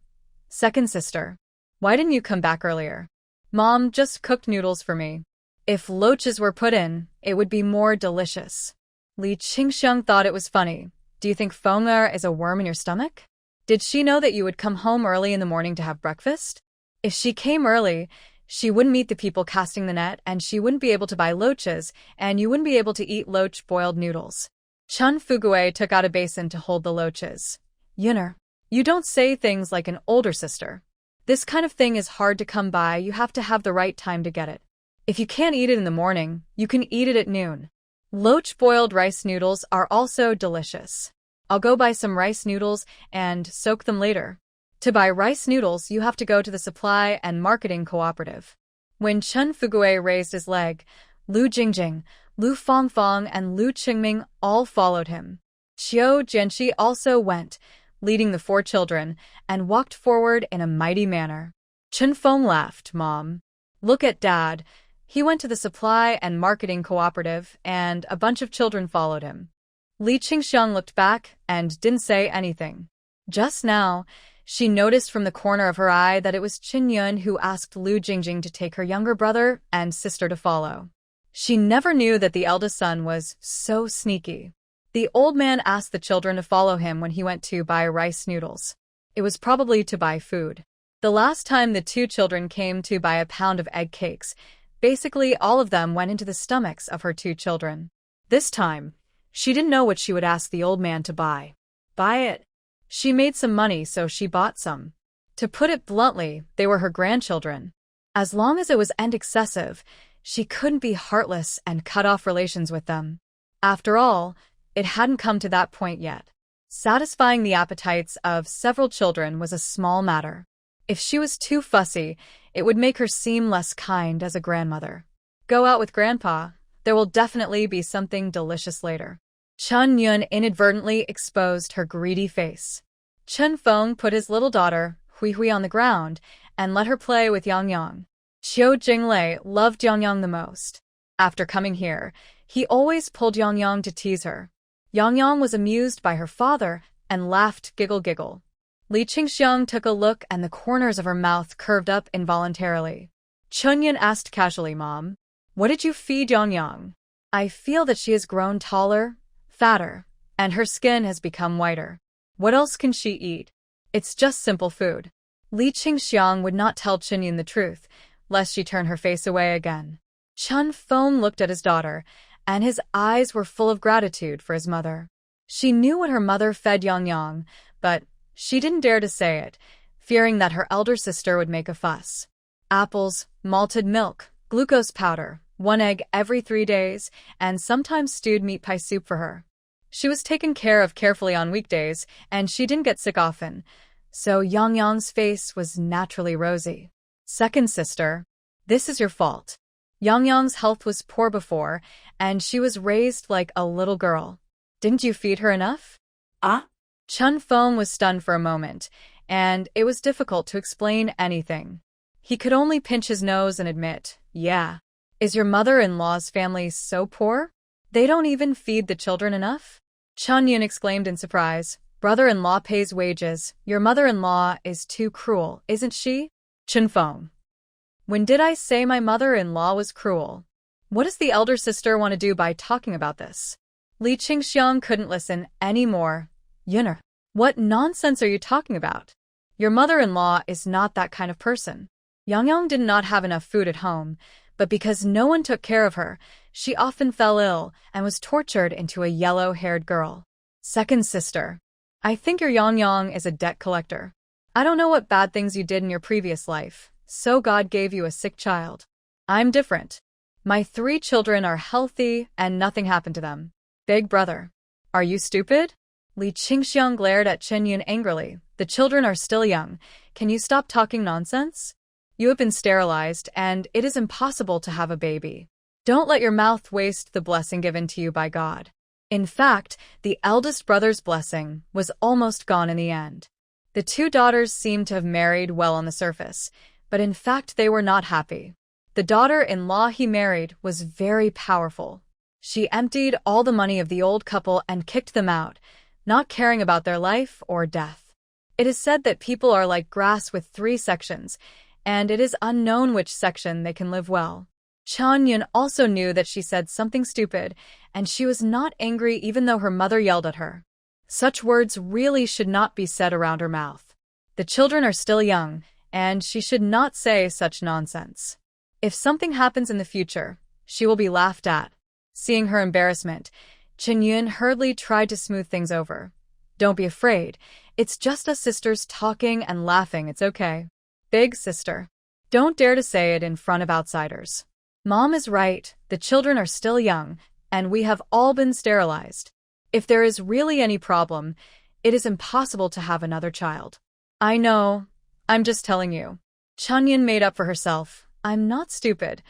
Second sister, why didn't you come back earlier? Mom just cooked noodles for me. If loaches were put in, it would be more delicious. Li Qingxiang thought it was funny. Do you think Feng'er is a worm in your stomach? Did she know that you would come home early in the morning to have breakfast? If she came early, she wouldn't meet the people casting the net, and she wouldn't be able to buy loaches, and you wouldn't be able to eat loach boiled noodles. Chen Fugue took out a basin to hold the loaches. Yunner, you don't say things like an older sister. This kind of thing is hard to come by, you have to have the right time to get it. If you can't eat it in the morning, you can eat it at noon. Loach boiled rice noodles are also delicious. I'll go buy some rice noodles and soak them later. To buy rice noodles, you have to go to the supply and marketing cooperative. When Chen Fugue raised his leg, Lu Jingjing, Lu Fongfong, and Lu Qingming all followed him. Xiao Jianxi also went, leading the 4 children, and walked forward in a mighty manner. Chen Feng laughed, Mom. Look at Dad. He went to the supply and marketing cooperative, and a bunch of children followed him. Li Qingxiang looked back and didn't say anything. Just now, she noticed from the corner of her eye that it was Qin Yun who asked Lu Jingjing to take her younger brother and sister to follow. She never knew that the eldest son was so sneaky. The old man asked the children to follow him when he went to buy rice noodles. It was probably to buy food. The last time the 2 children came to buy a pound of egg cakes, basically all of them went into the stomachs of her 2 children. This time, she didn't know what she would ask the old man to buy. Buy it. She made some money, so she bought some. To put it bluntly, they were her grandchildren. As long as it was excessive, she couldn't be heartless and cut off relations with them. After all, it hadn't come to that point yet. Satisfying the appetites of several children was a small matter. If she was too fussy, it would make her seem less kind as a grandmother. Go out with Grandpa. There will definitely be something delicious later. Chun Yun inadvertently exposed her greedy face. Chen Feng put his little daughter, Hui Hui, on the ground and let her play with Yang Yang. Qiu Jinglei loved Yang Yang the most. After coming here, he always pulled Yang Yang to tease her. Yang Yang was amused by her father and laughed giggle. Li Qingxiang took a look and the corners of her mouth curved up involuntarily. Chunyan asked casually, Mom, what did you feed Yang Yang? I feel that she has grown taller, fatter, and her skin has become whiter. What else can she eat? It's just simple food. Li Qingxiang would not tell Chunyan the truth, lest she turn her face away again. Chun Feng looked at his daughter, and his eyes were full of gratitude for his mother. She knew what her mother fed Yang Yang, but she didn't dare to say it, fearing that her elder sister would make a fuss. Apples, malted milk, glucose powder, 1 egg every 3 days, and sometimes stewed meat pie soup for her. She was taken care of carefully on weekdays, and she didn't get sick often, so Yang Yang's face was naturally rosy. Second sister, this is your fault. Yang Yang's health was poor before, and she was raised like a little girl. Didn't you feed her enough? Chun Feng was stunned for a moment, and it was difficult to explain anything. He could only pinch his nose and admit, yeah. Is your mother-in-law's family so poor? They don't even feed the children enough? Chun Yun exclaimed in surprise. Brother-in-law pays wages. Your mother-in-law is too cruel, isn't she? Chun Feng. When did I say my mother-in-law was cruel? What does the elder sister want to do by talking about this? Li Qingxiang couldn't listen anymore. Yunner, what nonsense are you talking about? Your mother-in-law is not that kind of person. Yang Yang did not have enough food at home, but because no one took care of her, she often fell ill and was tortured into a yellow-haired girl. Second sister, I think your Yang Yang is a debt collector. I don't know what bad things you did in your previous life, so God gave you a sick child. I'm different. My 3 children are healthy and nothing happened to them. Big brother, are you stupid? Li Qingxiang glared at Chen Yun angrily. The children are still young. Can you stop talking nonsense? You have been sterilized, and it is impossible to have a baby. Don't let your mouth waste the blessing given to you by God. In fact, the eldest brother's blessing was almost gone in the end. The 2 daughters seemed to have married well on the surface, but in fact they were not happy. The daughter-in-law he married was very powerful. She emptied all the money of the old couple and kicked them out, not caring about their life or death. It is said that people are like grass with 3 sections, and it is unknown which section they can live well. Chun Yun also knew that she said something stupid, and she was not angry even though her mother yelled at her. Such words really should not be said around her mouth. The children are still young, and she should not say such nonsense. If something happens in the future, she will be laughed at. Seeing her embarrassment, Chen Yun hurriedly tried to smooth things over. Don't be afraid. It's just us sisters talking and laughing, it's okay. Big sister, don't dare to say it in front of outsiders. Mom is right, the children are still young, and we have all been sterilized. If there is really any problem, it is impossible to have another child. I know, I'm just telling you. Chun Yun made up for herself. I'm not stupid.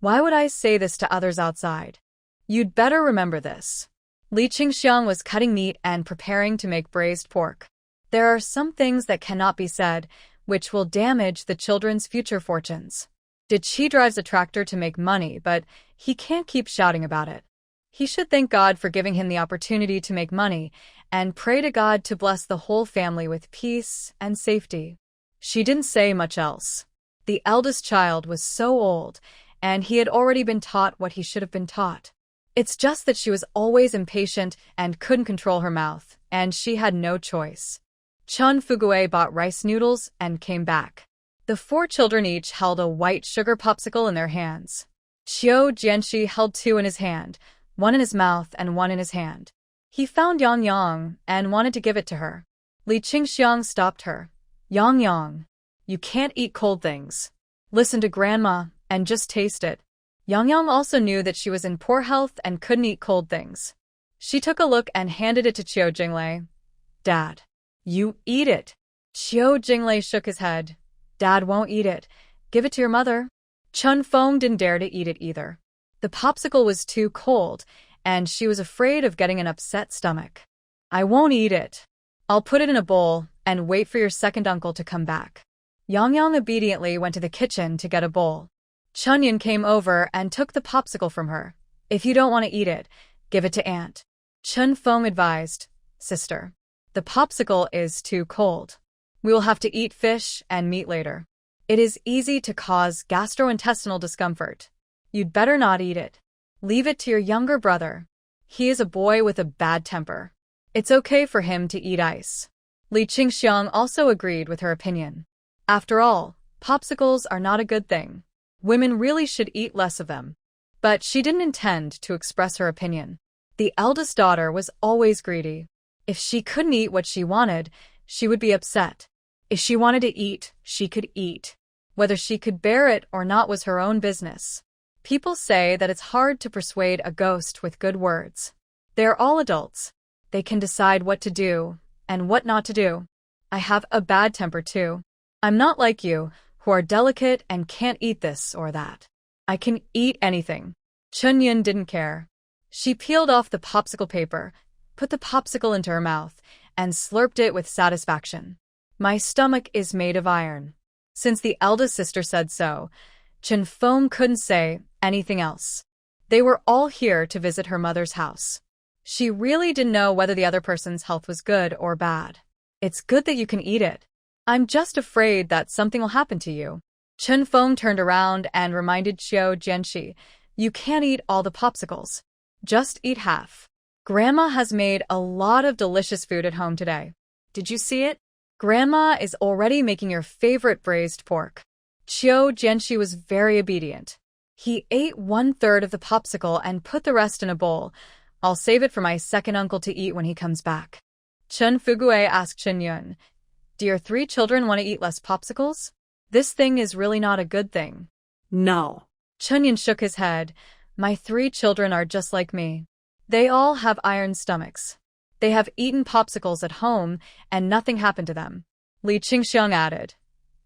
Why would I say this to others outside? You'd better remember this. Li Qingxiang was cutting meat and preparing to make braised pork. There are some things that cannot be said, which will damage the children's future fortunes. Chi drives a tractor to make money, but he can't keep shouting about it. He should thank God for giving him the opportunity to make money and pray to God to bless the whole family with peace and safety. She didn't say much else. The eldest child was so old, and he had already been taught what he should have been taught. It's just that she was always impatient and couldn't control her mouth, and she had no choice. Chun Fugui bought rice noodles and came back. The 4 children each held a white sugar popsicle in their hands. Qiu Jianxi held 2 in his hand, 1 in his mouth and 1 in his hand. He found Yang Yang and wanted to give it to her. Li Qingxiang stopped her. Yang Yang, you can't eat cold things. Listen to Grandma and just taste it. Yang Yang also knew that she was in poor health and couldn't eat cold things. She took a look and handed it to Qiu Jinglei. Dad, you eat it. Qiu Jinglei shook his head. Dad won't eat it. Give it to your mother. Chun Feng didn't dare to eat it either. The popsicle was too cold, and she was afraid of getting an upset stomach. I won't eat it. I'll put it in a bowl and wait for your second uncle to come back. Yang obediently went to the kitchen to get a bowl. Chunyun came over and took the popsicle from her. If you don't want to eat it, give it to Aunt. Chun Feng advised, Sister, the popsicle is too cold. We will have to eat fish and meat later. It is easy to cause gastrointestinal discomfort. You'd better not eat it. Leave it to your younger brother. He is a boy with a bad temper. It's okay for him to eat ice. Li Qingxiang also agreed with her opinion. After all, popsicles are not a good thing. Women really should eat less of them. But she didn't intend to express her opinion. The eldest daughter was always greedy. If she couldn't eat what she wanted, she would be upset. If she wanted to eat, she could eat. Whether she could bear it or not was her own business. People say that it's hard to persuade a ghost with good words. They're all adults. They can decide what to do and what not to do. I have a bad temper too. I'm not like you, who are delicate and can't eat this or that. I can eat anything. Chunyun didn't care. She peeled off the popsicle paper, put the popsicle into her mouth, and slurped it with satisfaction. My stomach is made of iron. Since the eldest sister said so, Chun Feng couldn't say anything else. They were all here to visit her mother's house. She really didn't know whether the other person's health was good or bad. It's good that you can eat it. I'm just afraid that something will happen to you. Chun Feng turned around and reminded Qiu Jianxi, you can't eat all the popsicles. Just eat half. Grandma has made a lot of delicious food at home today. Did you see it? Grandma is already making your favorite braised pork. Qiu Jianxi was very obedient. He ate 1/3 of the popsicle and put the rest in a bowl. I'll save it for my second uncle to eat when he comes back. Chun Fugue asked Chunyun, do your 3 children want to eat less popsicles? This thing is really not a good thing.
No.
Chunyun shook his head. My 3 children are just like me. They all have iron stomachs. They have eaten popsicles at home, and nothing happened to them. Li Qingxiang added,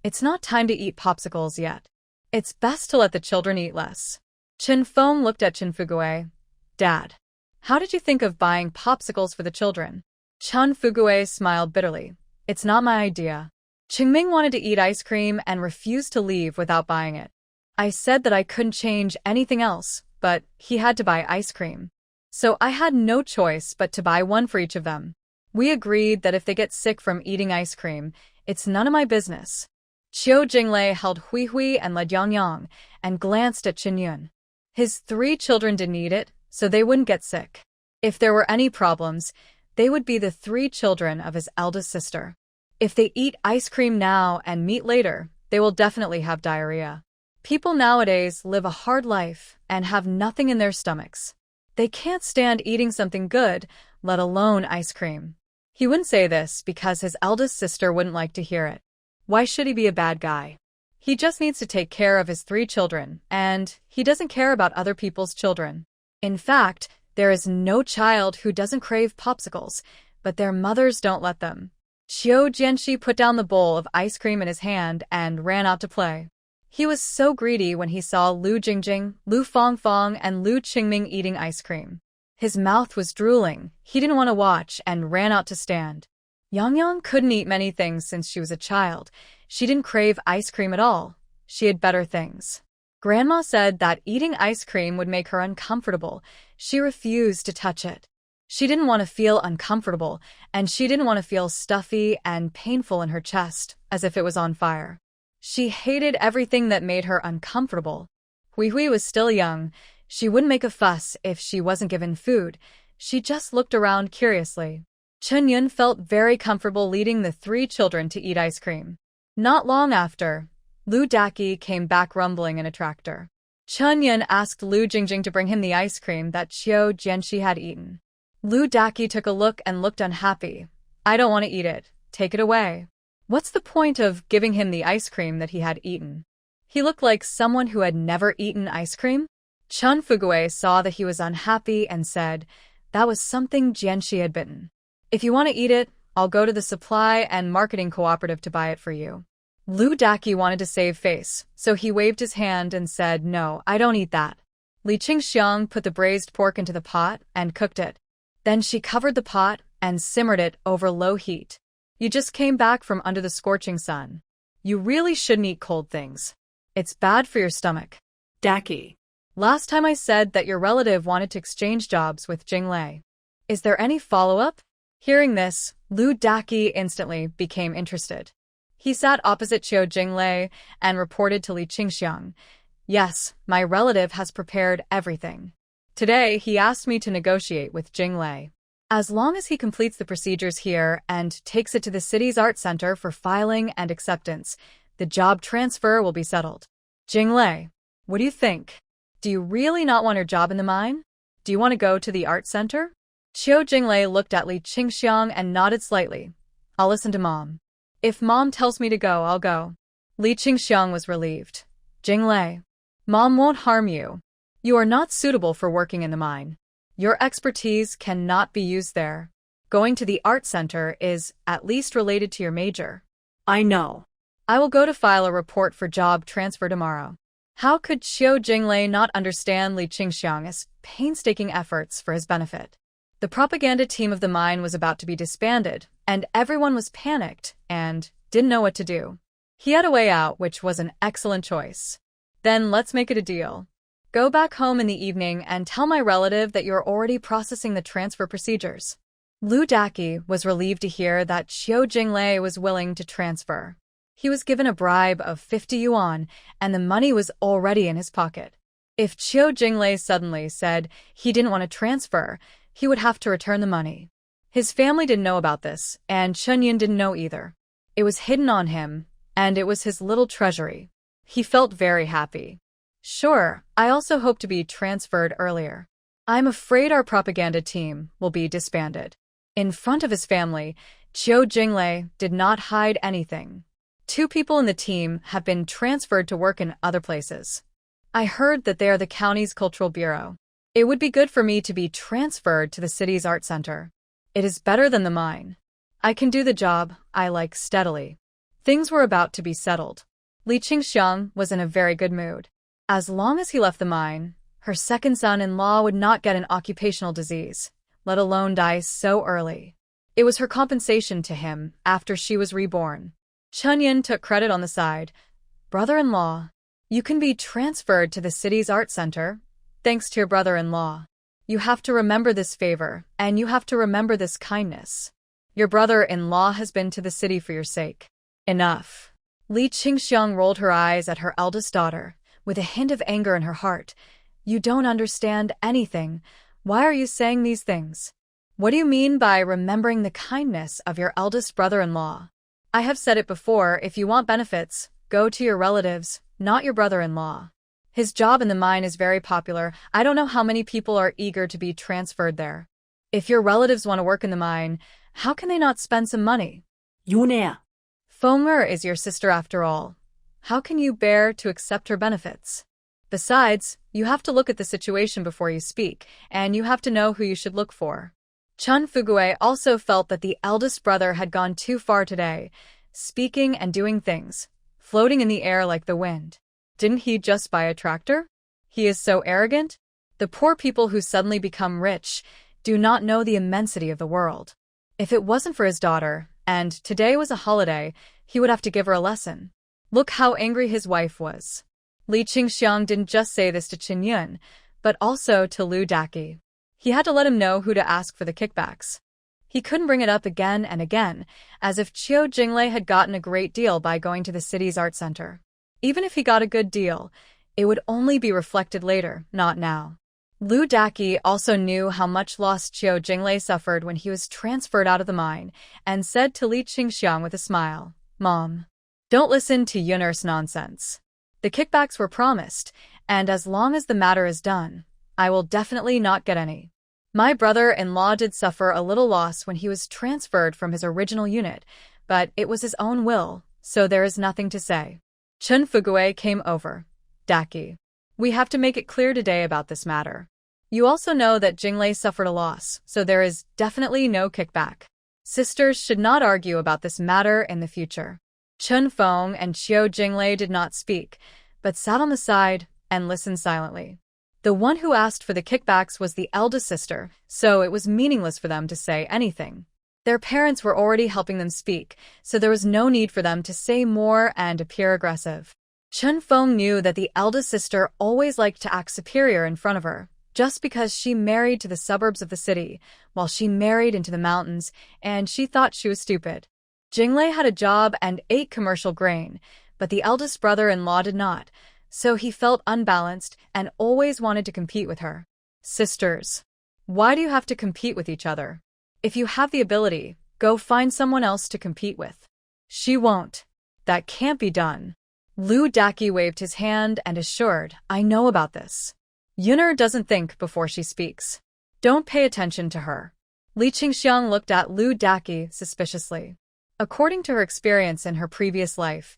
it's not time to eat popsicles yet. It's best to let the children eat less. Chun Feng looked at Chun Fugue. Dad, how did you think of buying popsicles for the children? Chun Fugue smiled bitterly. It's not my idea. Qingming wanted to eat ice cream and refused to leave without buying it. I said that I couldn't change anything else, but he had to buy ice cream. So I had no choice but to buy one for each of them. We agreed that if they get sick from eating ice cream, it's none of my business. Qiu Jinglei held Hui Hui and led Yang Yang and glanced at Chunyun. His 3 children didn't eat it, so they wouldn't get sick. If there were any problems, they would be the 3 children of his eldest sister. If they eat ice cream now and meat later, they will definitely have diarrhea. People nowadays live a hard life and have nothing in their stomachs. They can't stand eating something good, let alone ice cream. He wouldn't say this because his eldest sister wouldn't like to hear it. Why should he be a bad guy? He just needs to take care of his 3 children, and he doesn't care about other people's children. In fact, there is no child who doesn't crave popsicles, but their mothers don't let them. Qiu Jianxi put down the bowl of ice cream in his hand and ran out to play. He was so greedy when he saw Lu Jingjing, Lu Fangfang, and Lu Qingming eating ice cream. His mouth was drooling, he didn't want to watch and ran out to stand. Yang Yang couldn't eat many things since she was a child. She didn't crave ice cream at all. She had better things. Grandma said that eating ice cream would make her uncomfortable. She refused to touch it. She didn't want to feel uncomfortable, and she didn't want to feel stuffy and painful in her chest, as if it was on fire. She hated everything that made her uncomfortable. Hui Hui was still young. She wouldn't make a fuss if she wasn't given food. She just looked around curiously. Chunyun felt very comfortable leading the 3 children to eat ice cream. Not long after, Lu Daqi came back rumbling in a tractor. Chunyun asked Lu Jingjing to bring him the ice cream that Qiu Jianxi had eaten. Lu Daqi took a look and looked unhappy. I don't want to eat it. Take it away. What's the point of giving him the ice cream that he had eaten? He looked like someone who had never eaten ice cream. Chun Fugue saw that he was unhappy and said, that was something Jianxi had bitten. If you want to eat it, I'll go to the supply and marketing cooperative to buy it for you. Lu Daqi wanted to save face, so he waved his hand and said, no, I don't eat that. Li Qingxiang put the braised pork into the pot and cooked it. Then she covered the pot and simmered it over low heat. You just came back from under the scorching sun. You really shouldn't eat cold things. It's bad for your stomach.
Daki.
Last time I said that your relative wanted to exchange jobs with Jinglei. Is there any follow-up? Hearing this, Lu Daki instantly became interested. He sat opposite Qiu Jinglei and reported to Li Qingxiang. Yes, my relative has prepared everything. Today, he asked me to negotiate with Jinglei. As long as he completes the procedures here and takes it to the city's art center for filing and acceptance, the job transfer will be settled. Jinglei, what do you think? Do you really not want your job in the mine? Do you want to go to the art center? Qiu Jinglei looked at Li Qingxiang and nodded slightly. I'll listen to Mom. If Mom tells me to go, I'll go. Li Qingxiang was relieved. Jinglei, Mom won't harm you. You are not suitable for working in the mine. Your expertise cannot be used there. Going to the art center is at least related to your major.
I know.
I will go to file a report for job transfer tomorrow. How could Qiu Jinglei not understand Li Qingxiang's painstaking efforts for his benefit? The propaganda team of the mine was about to be disbanded, and everyone was panicked and didn't know what to do. He had a way out, which was an excellent choice. Then let's make it a deal. Go back home in the evening and tell my relative that you're already processing the transfer procedures. Lu Daki was relieved to hear that Qiu Jinglei was willing to transfer. He was given a bribe of 50 yuan, and the money was already in his pocket. If Qiu Jinglei suddenly said he didn't want to transfer, he would have to return the money. His family didn't know about this, and Chunyin didn't know either. It was hidden on him, and it was his little treasury. He felt very happy. Sure, I also hope to be transferred earlier. I'm afraid our propaganda team will be disbanded. In front of his family, Qiu Jinglei did not hide anything. 2 people in the team have been transferred to work in other places. I heard that they are the county's cultural bureau. It would be good for me to be transferred to the city's art center. It is better than the mine. I can do the job I like steadily. Things were about to be settled. Li Qingxiang was in a very good mood. As long as he left the mine, her second son-in-law would not get an occupational disease, let alone die so early. It was her compensation to him after she was reborn. Chunyin took credit on the side. Brother-in-law, you can be transferred to the city's art center, thanks to your brother-in-law. You have to remember this favor, and you have to remember this kindness. Your brother-in-law has been to the city for your sake. Enough. Li Qingxiang rolled her eyes at her eldest daughter, with a hint of anger in her heart. You don't understand anything. Why are you saying these things? What do you mean by remembering the kindness of your eldest brother-in-law? I have said it before, if you want benefits, go to your relatives, not your brother-in-law. His job in the mine is very popular. I don't know how many people are eager to be transferred there. If your relatives want to work in the mine, how can they not spend some money?
Yunea.
Fonger is your sister after all. How can you bear to accept her benefits? Besides, you have to look at the situation before you speak, and you have to know who you should look for. Chun Fugue also felt that the eldest brother had gone too far today, speaking and doing things, floating in the air like the wind. Didn't he just buy a tractor? He is so arrogant. The poor people who suddenly become rich do not know the immensity of the world. If it wasn't for his daughter, and today was a holiday, he would have to give her a lesson. Look how angry his wife was. Li Qingxiang didn't just say this to Qin Yun, but also to Lu Daki. He had to let him know who to ask for the kickbacks. He couldn't bring it up again and again, as if Qiu Jinglei had gotten a great deal by going to the city's art center. Even if he got a good deal, it would only be reflected later, not now. Lu Daki also knew how much loss Qiu Jinglei suffered when he was transferred out of the mine, and said to Li Qingxiang with a smile, Mom, don't listen to Yun'er's nonsense. The kickbacks were promised, and as long as the matter is done, I will definitely not get any. My brother-in-law did suffer a little loss when he was transferred from his original unit, but it was his own will, so there is nothing to say. Chun Fugue came over. Daki, we have to make it clear today about this matter. You also know that Jinglei suffered a loss, so there is definitely no kickback. Sisters should not argue about this matter in the future. Chun Feng and Qiu Jinglei did not speak, but sat on the side and listened silently. The one who asked for the kickbacks was the eldest sister, so it was meaningless for them to say anything. Their parents were already helping them speak, so there was no need for them to say more and appear aggressive. Chun Feng knew that the eldest sister always liked to act superior in front of her, just because she married to the suburbs of the city, while she married into the mountains, and she thought she was stupid. Jinglei had a job and ate commercial grain, but the eldest brother-in-law did not, so he felt unbalanced and always wanted to compete with her. Sisters, why do you have to compete with each other? If you have the ability, go find someone else to compete with. She won't. That can't be done. Lu Daqi waved his hand and assured, I know about this. Yuner doesn't think before she speaks. Don't pay attention to her. Li Qingxiang looked at Lu Daqi suspiciously. According to her experience in her previous life,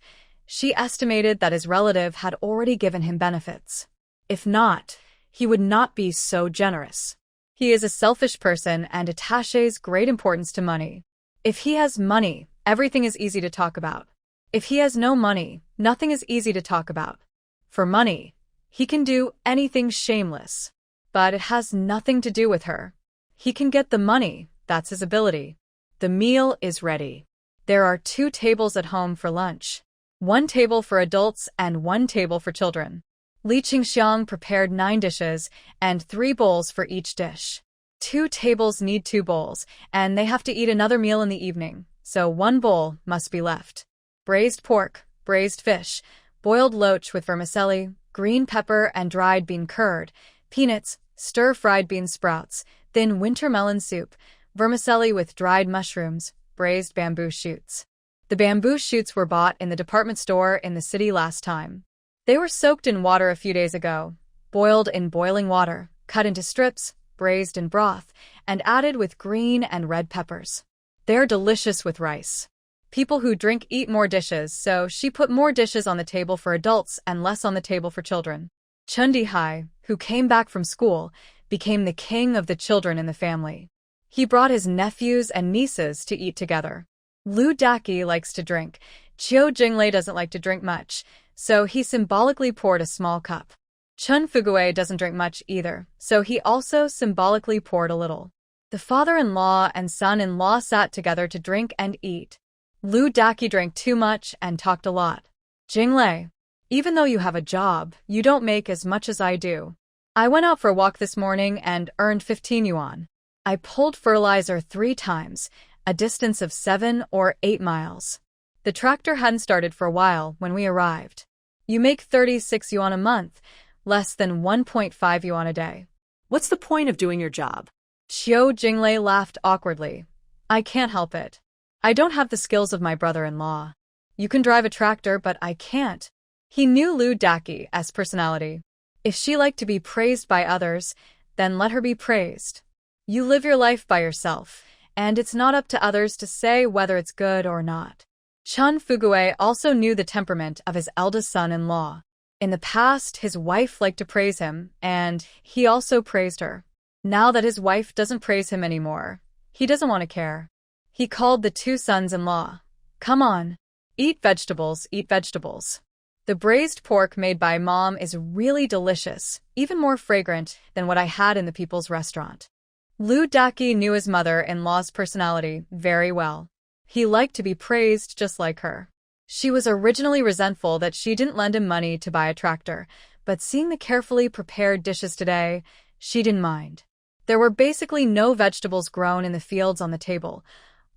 she estimated that his relative had already given him benefits. If not, he would not be so generous. He is a selfish person and attaches great importance to money. If he has money, everything is easy to talk about. If he has no money, nothing is easy to talk about. For money, he can do anything shameless. But it has nothing to do with her. He can get the money, that's his ability. The meal is ready. There are 2 tables at home for lunch. 1 table for adults and 1 table for children. Li Qingxiang prepared 9 dishes and 3 bowls for each dish. 2 tables need 2 bowls, and they have to eat another meal in the evening, so 1 bowl must be left. Braised pork, braised fish, boiled loach with vermicelli, green pepper and dried bean curd, peanuts, stir-fried bean sprouts, thin winter melon soup, vermicelli with dried mushrooms, braised bamboo shoots. The bamboo shoots were bought in the department store in the city last time. They were soaked in water a few days ago, boiled in boiling water, cut into strips, braised in broth, and added with green and red peppers. They're delicious with rice. People who drink eat more dishes, so she put more dishes on the table for adults and less on the table for children. Chun Dihai, who came back from school, became the king of the children in the family. He brought his nephews and nieces to eat together. Lu Daqi likes to drink. Qiu Jinglei doesn't like to drink much, so he symbolically poured a small cup. Chun Fugui doesn't drink much either, so he also symbolically poured a little. The father-in-law and son-in-law sat together to drink and eat. Lu Daqi drank too much and talked a lot. Jinglei, even though you have a job, you don't make as much as I do. I went out for a walk this morning and earned 15 yuan. I pulled fertilizer 3 times, a distance of 7 or 8 miles. The tractor hadn't started for a while when we arrived. You make 36 yuan a month, less than 1.5 yuan a day.
What's the point of doing your job?
Qiu Jinglei laughed awkwardly. I can't help it. I don't have the skills of my brother-in-law. You can drive a tractor, but I can't. He knew Lu Daqi's personality. If she liked to be praised by others, then let her be praised. You live your life by yourself, and it's not up to others to say whether it's good or not. Chun Fugui also knew the temperament of his eldest son-in-law. In the past, his wife liked to praise him, and he also praised her. Now that his wife doesn't praise him anymore, he doesn't want to care. He called the 2 sons-in-law. Come on. Eat vegetables, eat vegetables. The braised pork made by Mom is really delicious, even more fragrant than what I had in the people's restaurant. Lu Daqi knew his mother-in-law's personality very well. He liked to be praised just like her. She was originally resentful that she didn't lend him money to buy a tractor, but seeing the carefully prepared dishes today, she didn't mind. There were basically no vegetables grown in the fields on the table,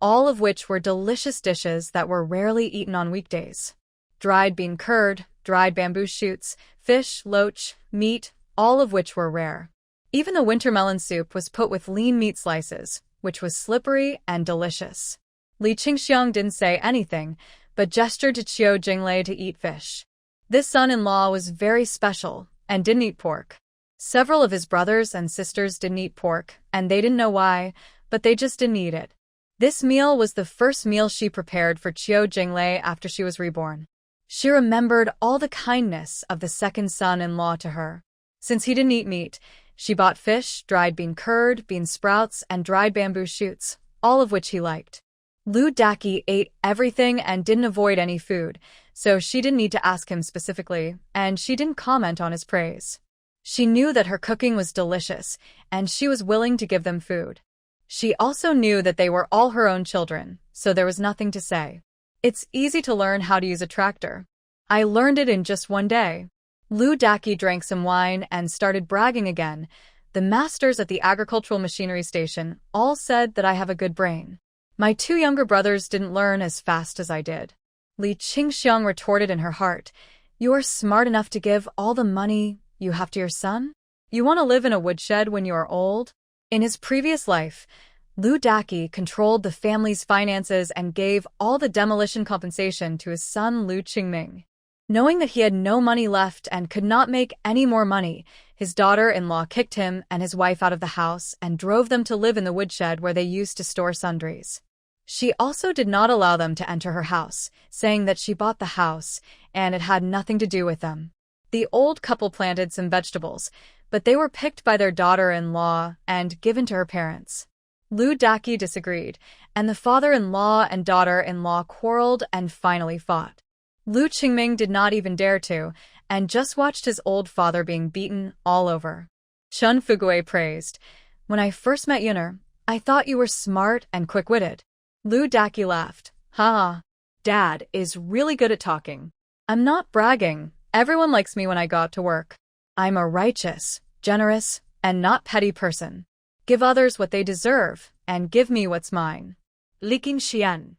all of which were delicious dishes that were rarely eaten on weekdays. Dried bean curd, dried bamboo shoots, fish, loach, meat, all of which were rare. Even the winter melon soup was put with lean meat slices, which was slippery and delicious. Li Qingxiang didn't say anything, but gestured to Qiu Jinglei to eat fish. This son-in-law was very special and didn't eat pork. Several of his brothers and sisters didn't eat pork, and they didn't know why, but they just didn't eat it. This meal was the first meal she prepared for Qiu Jinglei after she was reborn. She remembered all the kindness of the second son-in-law to her. Since he didn't eat meat, she bought fish, dried bean curd, bean sprouts, and dried bamboo shoots, all of which he liked. Lu Daqi ate everything and didn't avoid any food, so she didn't need to ask him specifically, and she didn't comment on his praise. She knew that her cooking was delicious, and she was willing to give them food. She also knew that they were all her own children, so there was nothing to say. It's easy to learn how to use a tractor. I learned it in just one day. Lu Daki drank some wine and started bragging again. The masters at the agricultural machinery station all said that I have a good brain. My two younger brothers didn't learn as fast as I did. Li Qingxiang retorted in her heart, "You are smart enough to give all the money you have to your son? You want to live in a woodshed when you are old?" In his previous life, Lu Daki controlled the family's finances and gave all the demolition compensation to his son Lu Qingming. Knowing that he had no money left and could not make any more money, his daughter-in-law kicked him and his wife out of the house and drove them to live in the woodshed where they used to store sundries. She also did not allow them to enter her house, saying that she bought the house and it had nothing to do with them. The old couple planted some vegetables, but they were picked by their daughter-in-law and given to her parents. Lu Daki disagreed, and the father-in-law and daughter-in-law quarreled and finally fought. Lu Qingming did not even dare to, and just watched his old father being beaten all over. Chun Fugui praised, "When I first met Yuner, I thought you were smart and quick-witted." Lu Daki laughed, "Ha! Dad is really good at talking. I'm not bragging. Everyone likes me when I go out to work. I'm a righteous, generous, and not petty person. Give others what they deserve, and give me what's mine." Li Qingxian.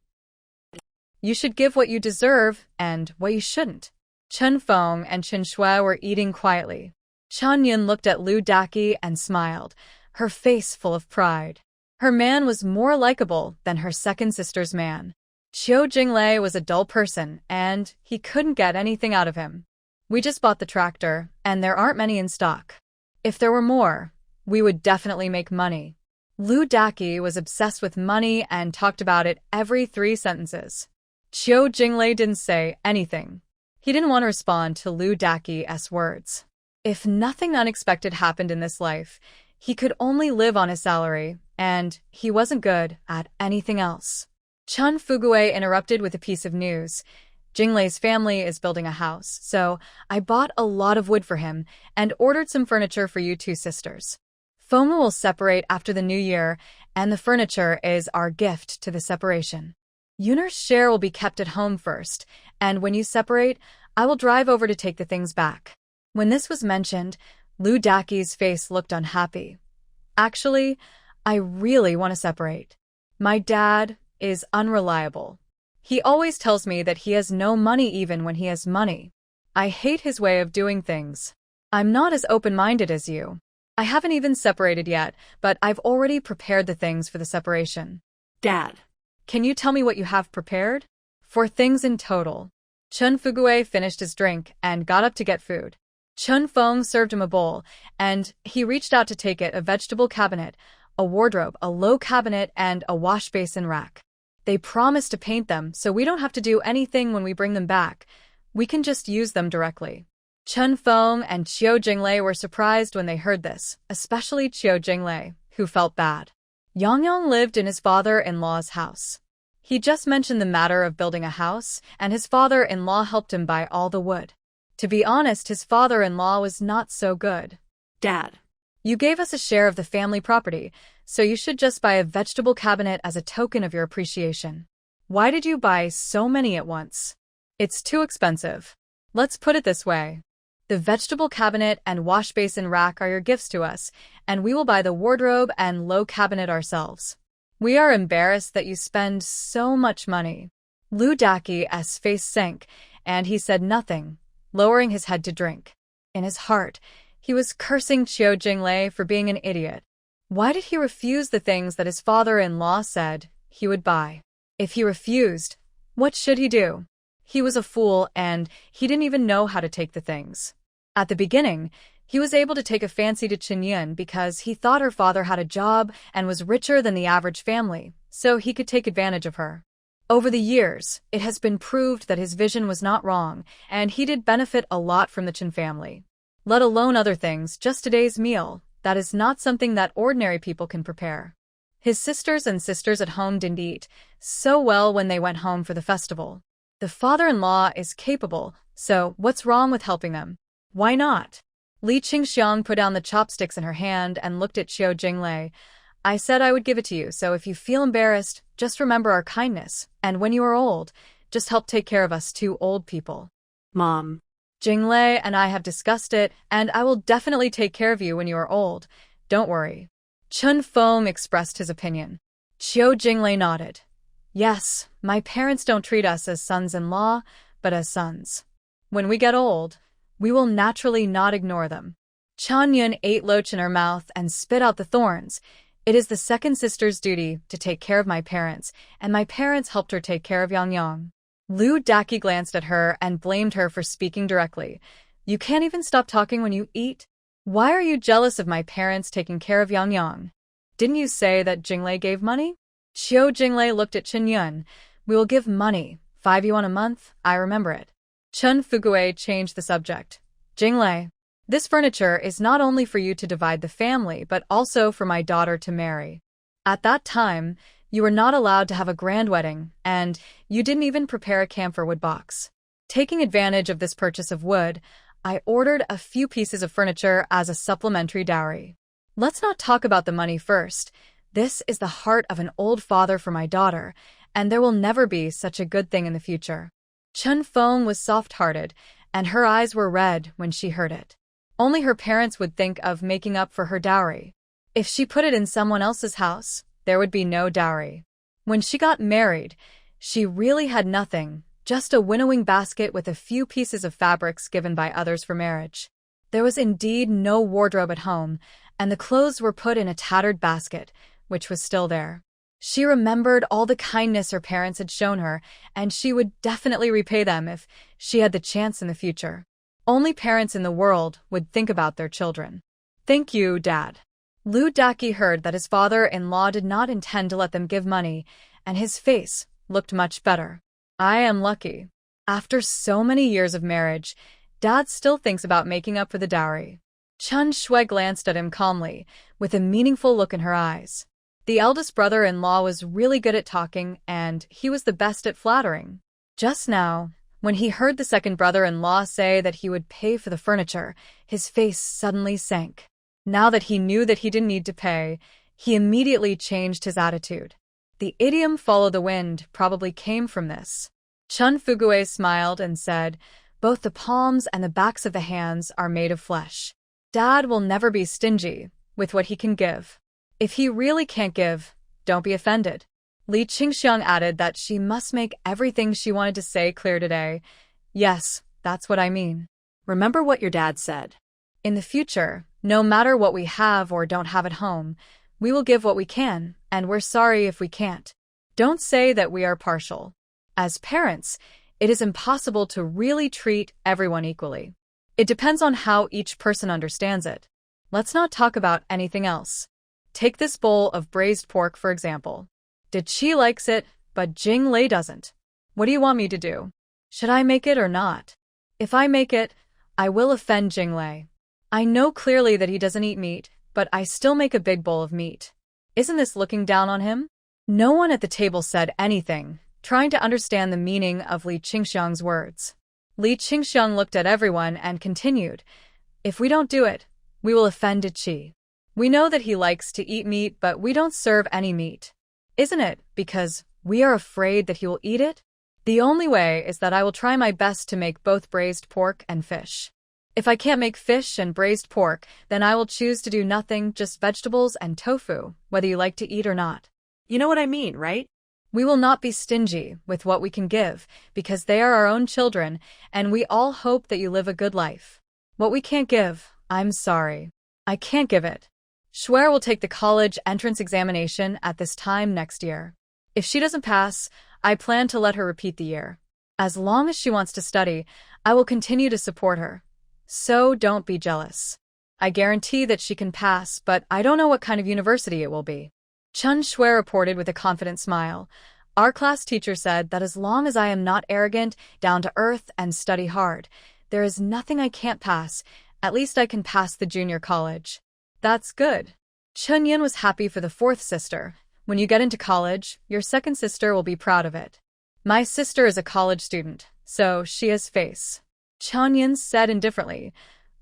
You should give what you deserve and what you shouldn't. Chen Feng and Chen Shui were eating quietly. Chen Yun looked at Lu Daki and smiled, her face full of pride. Her man was more likable than her second sister's man. Qiu Jinglei was a dull person, and he couldn't get anything out of him. "We just bought the tractor, and there aren't many in stock. If there were more, we would definitely make money." Lu Daki was obsessed with money and talked about it every 3 sentences. Qiu Jinglei didn't say anything. He didn't want to respond to Lu Daki's words. If nothing unexpected happened in this life, he could only live on his salary, and he wasn't good at anything else. Chun Fugui interrupted with a piece of news. "Jinglei's family is building a house, so I bought a lot of wood for him and ordered some furniture for you 2 sisters. Foma will separate after the new year, and the furniture is our gift to the separation. Yunar's share will be kept at home first, and when you separate, I will drive over to take the things back." When this was mentioned, Lu Daki's face looked unhappy. "Actually, I really want to separate. My dad is unreliable. He always tells me that he has no money even when he has money. I hate his way of doing things. I'm not as open-minded as you. I haven't even separated yet, but I've already prepared the things for the separation." "Dad, can you tell me what you have prepared?" "4 things in total." Chun Fugui finished his drink and got up to get food. Chun Feng served him a bowl, and he reached out to take it: a vegetable cabinet, a wardrobe, a low cabinet, and a wash basin rack. "They promised to paint them, so we don't have to do anything when we bring them back. We can just use them directly." Chun Feng and Qiu Jinglei were surprised when they heard this, especially Qiu Jinglei, who felt bad. Yang Yang lived in his father-in-law's house. He just mentioned the matter of building a house, and his father-in-law helped him buy all the wood. To be honest, his father-in-law was not so good. "Dad, you gave us a share of the family property, so you should just buy a vegetable cabinet as a token of your appreciation. Why did you buy so many at once? It's too expensive. Let's put it this way. The vegetable cabinet and wash basin rack are your gifts to us, and we will buy the wardrobe and low cabinet ourselves. We are embarrassed that you spend so much money." Lu Daki's face sank, and he said nothing, lowering his head to drink. In his heart, he was cursing Qiu Jinglei for being an idiot. Why did he refuse the things that his father-in-law said he would buy? If he refused, what should he do? He was a fool, and he didn't even know how to take the things. At the beginning, he was able to take a fancy to Qinyun because he thought her father had a job and was richer than the average family, so he could take advantage of her. Over the years, it has been proved that his vision was not wrong, and he did benefit a lot from the Chen family. Let alone other things, just today's meal, that is not something that ordinary people can prepare. His sisters at home didn't eat so well when they went home for the festival. The father-in-law is capable, so what's wrong with helping them? Why not? Li Qingxiang put down the chopsticks in her hand and looked at Qiu Jinglei. I said I would give it to you, so if you feel embarrassed, just remember our kindness, and when you are old, just help take care of us two old people.
Mom.
Jinglei and I have discussed it, and I will definitely take care of you when you are old. Don't worry. Chun Feng expressed his opinion. Qiu Jinglei nodded. Yes, my parents don't treat us as sons-in-law, but as sons. When we get old, we will naturally not ignore them. Chan Yun ate loach in her mouth and spit out the thorns. It is the second sister's duty to take care of my parents, and my parents helped her take care of Yang Yang. Lu Daqi glanced at her and blamed her for speaking directly. You can't even stop talking when you eat? Why are you jealous of my parents taking care of Yang Yang? Didn't you say that Jinglei gave money? Qiu Jinglei looked at Chen Yun. We will give money. 5 yuan a month, I remember it. Chun Fugui changed the subject. Jinglei, this furniture is not only for you to divide the family, but also for my daughter to marry. At that time, you were not allowed to have a grand wedding, and you didn't even prepare a camphor wood box. Taking advantage of this purchase of wood, I ordered a few pieces of furniture as a supplementary dowry. Let's not talk about the money first. This is the heart of an old father for my daughter, and there will never be such a good thing in the future. Chun Feng was soft-hearted, and her eyes were red when she heard it. Only her parents would think of making up for her dowry. If she put it in someone else's house, there would be no dowry. When she got married, she really had nothing, just a winnowing basket with a few pieces of fabrics given by others for marriage. There was indeed no wardrobe at home, and the clothes were put in a tattered basket, which was still there. She remembered all the kindness her parents had shown her, and she would definitely repay them if she had the chance in the future. Only parents in the world would think about their children. Thank you, Dad. Lu Daqi heard that his father-in-law did not intend to let them give money, and his face looked much better. I am lucky. After so many years of marriage, Dad still thinks about making up for the dowry. Chun Shui glanced at him calmly, with a meaningful look in her eyes. The eldest brother-in-law was really good at talking, and he was the best at flattering. Just now, when he heard the second brother-in-law say that he would pay for the furniture, his face suddenly sank. Now that he knew that he didn't need to pay, he immediately changed his attitude. The idiom "follow the wind" probably came from this. Chun Fugui smiled and said, both the palms and the backs of the hands are made of flesh. Dad will never be stingy with what he can give. If he really can't give, don't be offended. Li Qingxiang added that she must make everything she wanted to say clear today. Yes, that's what I mean.
Remember what your dad said.
In the future, no matter what we have or don't have at home, we will give what we can, and we're sorry if we can't. Don't say that we are partial. As parents, it is impossible to really treat everyone equally. It depends on how each person understands it. Let's not talk about anything else. Take this bowl of braised pork, for example. Did Qi likes it, but Jinglei doesn't. What do you want me to do? Should I make it or not? If I make it, I will offend Jinglei. I know clearly that he doesn't eat meat, but I still make a big bowl of meat. Isn't this looking down on him? No one at the table said anything, trying to understand the meaning of Li Qingxiang's words. Li Qingxiang looked at everyone and continued, if we don't do it, we will offend Qi. We know that he likes to eat meat, but we don't serve any meat. Isn't it because we are afraid that he will eat it? The only way is that I will try my best to make both braised pork and fish. If I can't make fish and braised pork, then I will choose to do nothing, just vegetables and tofu, whether you like to eat or not.
You know what I mean, right?
We will not be stingy with what we can give, because they are our own children, and we all hope that you live a good life. What we can't give, I'm sorry. I can't give it. Shuer will take the college entrance examination at this time next year. If she doesn't pass, I plan to let her repeat the year. As long as she wants to study, I will continue to support her. So don't be jealous. I guarantee that she can pass, but I don't know what kind of university it will be. Chun Shui reported with a confident smile. Our class teacher said that as long as I am not arrogant, down to earth, and study hard, there is nothing I can't pass. At least I can pass the junior college. That's good. Chun Yin was happy for the fourth sister. When you get into college, your second sister will be proud of it. My sister is a college student, so she has face. Chun Yin said indifferently,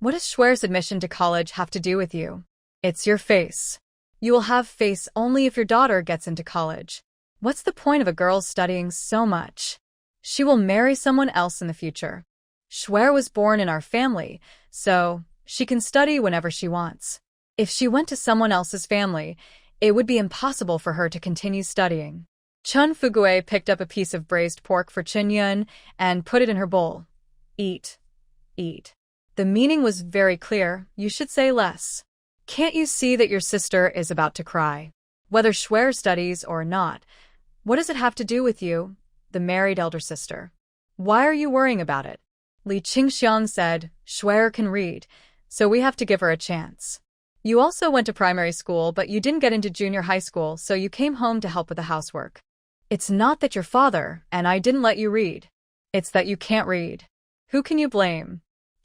What does Schwer's admission to college have to do with you? It's your face. You will have face only if your daughter gets into college. What's the point of a girl studying so much? She will marry someone else in the future. Schwer was born in our family, so she can study whenever she wants. If she went to someone else's family, it would be impossible for her to continue studying. Chun Fugue picked up a piece of braised pork for Chin Yun and put it in her bowl. Eat. Eat. The meaning was very clear. You should say less. Can't you see that your sister is about to cry? Whether Schwer studies or not, what does it have to do with you, the married elder sister? Why are you worrying about it? Li Qingxiang said, Schwer can read, so we have to give her a chance. You also went to primary school, but you didn't get into junior high school, so you came home to help with the housework. It's not that your father and I didn't let you read. It's that you can't read. Who can you blame?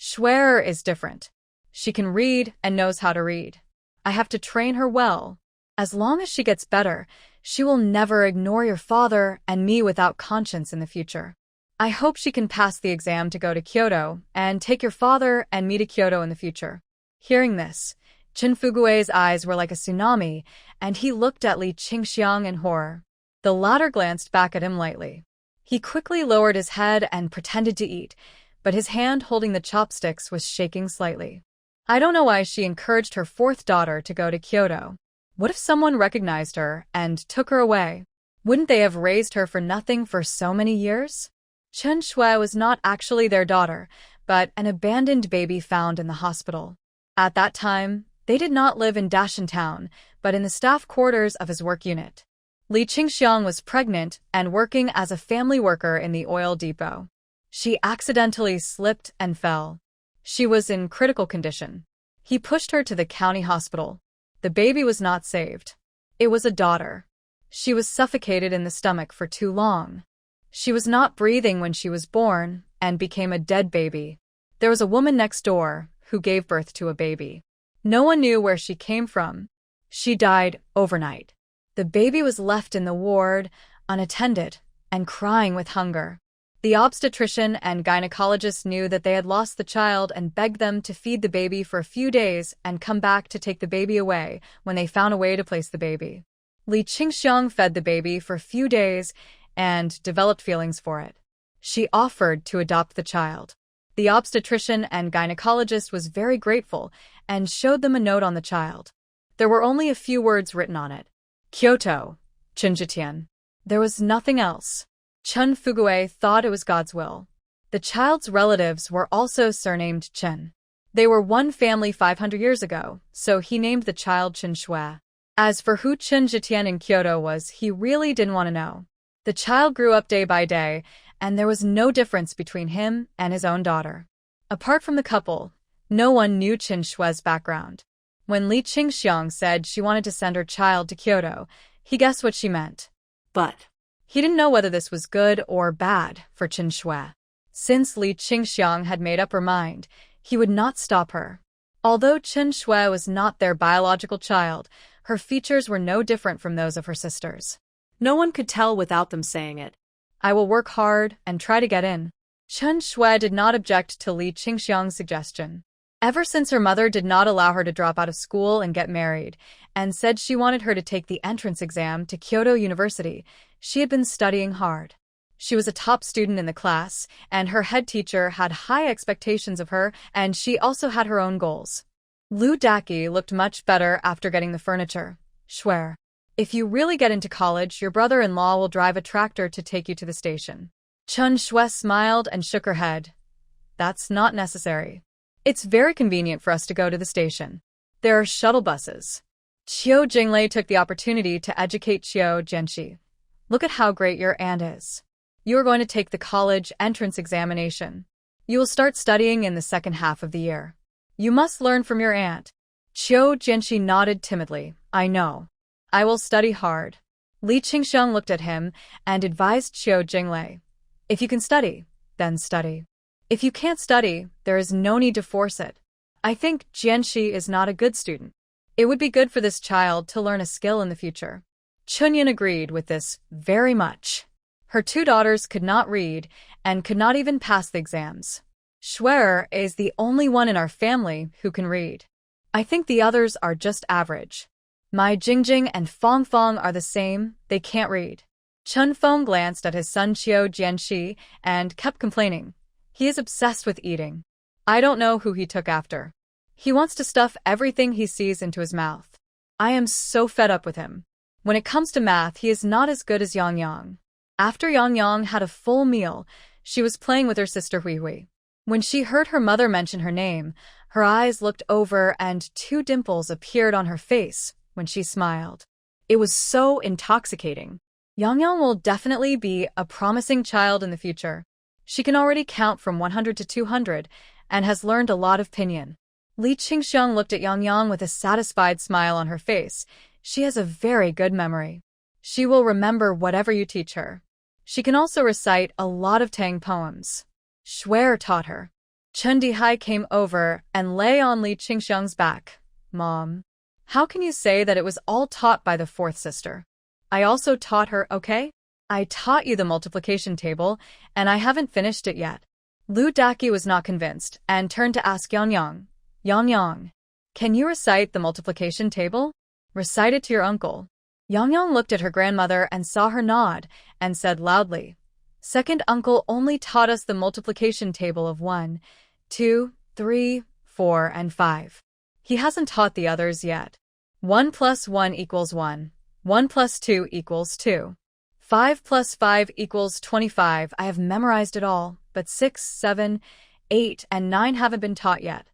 Schwer is different. She can read and knows how to read. I have to train her well. As long as she gets better, she will never ignore your father and me without conscience in the future. I hope she can pass the exam to go to Kyoto and take your father and me to Kyoto in the future. Hearing this, Chin Fugue's eyes were like a tsunami, and he looked at Li Qingxiang in horror. The latter glanced back at him lightly. He quickly lowered his head and pretended to eat, but his hand holding the chopsticks was shaking slightly. I don't know why she encouraged her fourth daughter to go to Kyoto. What if someone recognized her and took her away? Wouldn't they have raised her for nothing for so many years? Chen Shui was not actually their daughter, but an abandoned baby found in the hospital. At that time, they did not live in Dashan Town, but in the staff quarters of his work unit. Li Qingxiang was pregnant and working as a family worker in the oil depot. She accidentally slipped and fell. She was in critical condition. He pushed her to the county hospital. The baby was not saved. It was a daughter. She was suffocated in the stomach for too long. She was not breathing when she was born and became a dead baby. There was a woman next door who gave birth to a baby. No one knew where she came from. She died overnight. The baby was left in the ward, unattended, and crying with hunger. The obstetrician and gynecologist knew that they had lost the child and begged them to feed the baby for a few days and come back to take the baby away when they found a way to place the baby. Li Qingxiang fed the baby for a few days and developed feelings for it. She offered to adopt the child. The obstetrician and gynecologist was very grateful and showed them a note on the child. There were only a few words written on it. Kyoto, Chinjitian. There was nothing else. Chun Fugue thought it was God's will. The child's relatives were also surnamed Chen. They were one family 500 years ago, so he named the child Chen Shui. As for who Chen Jitian in Kyoto was, he really didn't want to know. The child grew up day by day, and there was no difference between him and his own daughter. Apart from the couple, no one knew Chen Shui's background. When Li Qingxiang said she wanted to send her child to Kyoto, he guessed what she meant. But he didn't know whether this was good or bad for Chen Shui. Since Li Qingxiang had made up her mind, he would not stop her. Although Chen Shui was not their biological child, her features were no different from those of her sisters. No one could tell without them saying it. I will work hard and try to get in. Chen Shui did not object to Li Qingxiang's suggestion. Ever since her mother did not allow her to drop out of school and get married, and said she wanted her to take the entrance exam to Kyoto University, she had been studying hard. She was a top student in the class, and her head teacher had high expectations of her, and she also had her own goals. Lu Daki looked much better after getting the furniture. Schwer, if you really get into college, your brother-in-law will drive a tractor to take you to the station. Chen Shui smiled and shook her head. That's not necessary. It's very convenient for us to go to the station. There are shuttle buses. Qiu Jinglei took the opportunity to educate Qiu Jianxi. Look at how great your aunt is. You are going to take the college entrance examination. You will start studying in the second half of the year. You must learn from your aunt. Qiu Jianxi nodded timidly. I know. I will study hard. Li Qingxiang looked at him and advised Qiu Jinglei. If you can study, then study. If you can't study, there is no need to force it. I think Jianxi is not a good student. It would be good for this child to learn a skill in the future. Chunyan agreed with this very much. Her two daughters could not read and could not even pass the exams. Schwer is the only one in our family who can read. I think the others are just average. My Jingjing and Fong Fong are the same, they can't read. Chun Feng glanced at his son Qiu Jianxi and kept complaining. He is obsessed with eating. I don't know who he took after. He wants to stuff everything he sees into his mouth. I am so fed up with him. When it comes to math, he is not as good as Yang Yang. After Yang Yang had a full meal, she was playing with her sister Hui Hui. When she heard her mother mention her name, her eyes looked over and 2 dimples appeared on her face when she smiled. It was so intoxicating. Yang Yang will definitely be a promising child in the future. She can already count from 100 to 200 and has learned a lot of pinyin. Li Qingxiang looked at Yang Yang with a satisfied smile on her face. She has a very good memory. She will remember whatever you teach her. She can also recite a lot of Tang poems. Schwer taught her. Chen Dihai came over and lay on Li Qingxiang's back. Mom, how can you say that it was all taught by the 4th sister? I also taught her, okay? I taught you the multiplication table, and I haven't finished it yet. Lu Daqi was not convinced and turned to ask Yang Yang. Yang Yang, can you recite the multiplication table? Recite it to your uncle. Yang Yang looked at her grandmother and saw her nod and said loudly, Second uncle only taught us the multiplication table of 1, 2, 3, 4, and 5. He hasn't taught the others yet. 1 plus 1 equals 1. 1 plus 2 equals 2. 5 plus 5 equals 25. I have memorized it all, but 6, 7, 8, and 9 haven't been taught yet.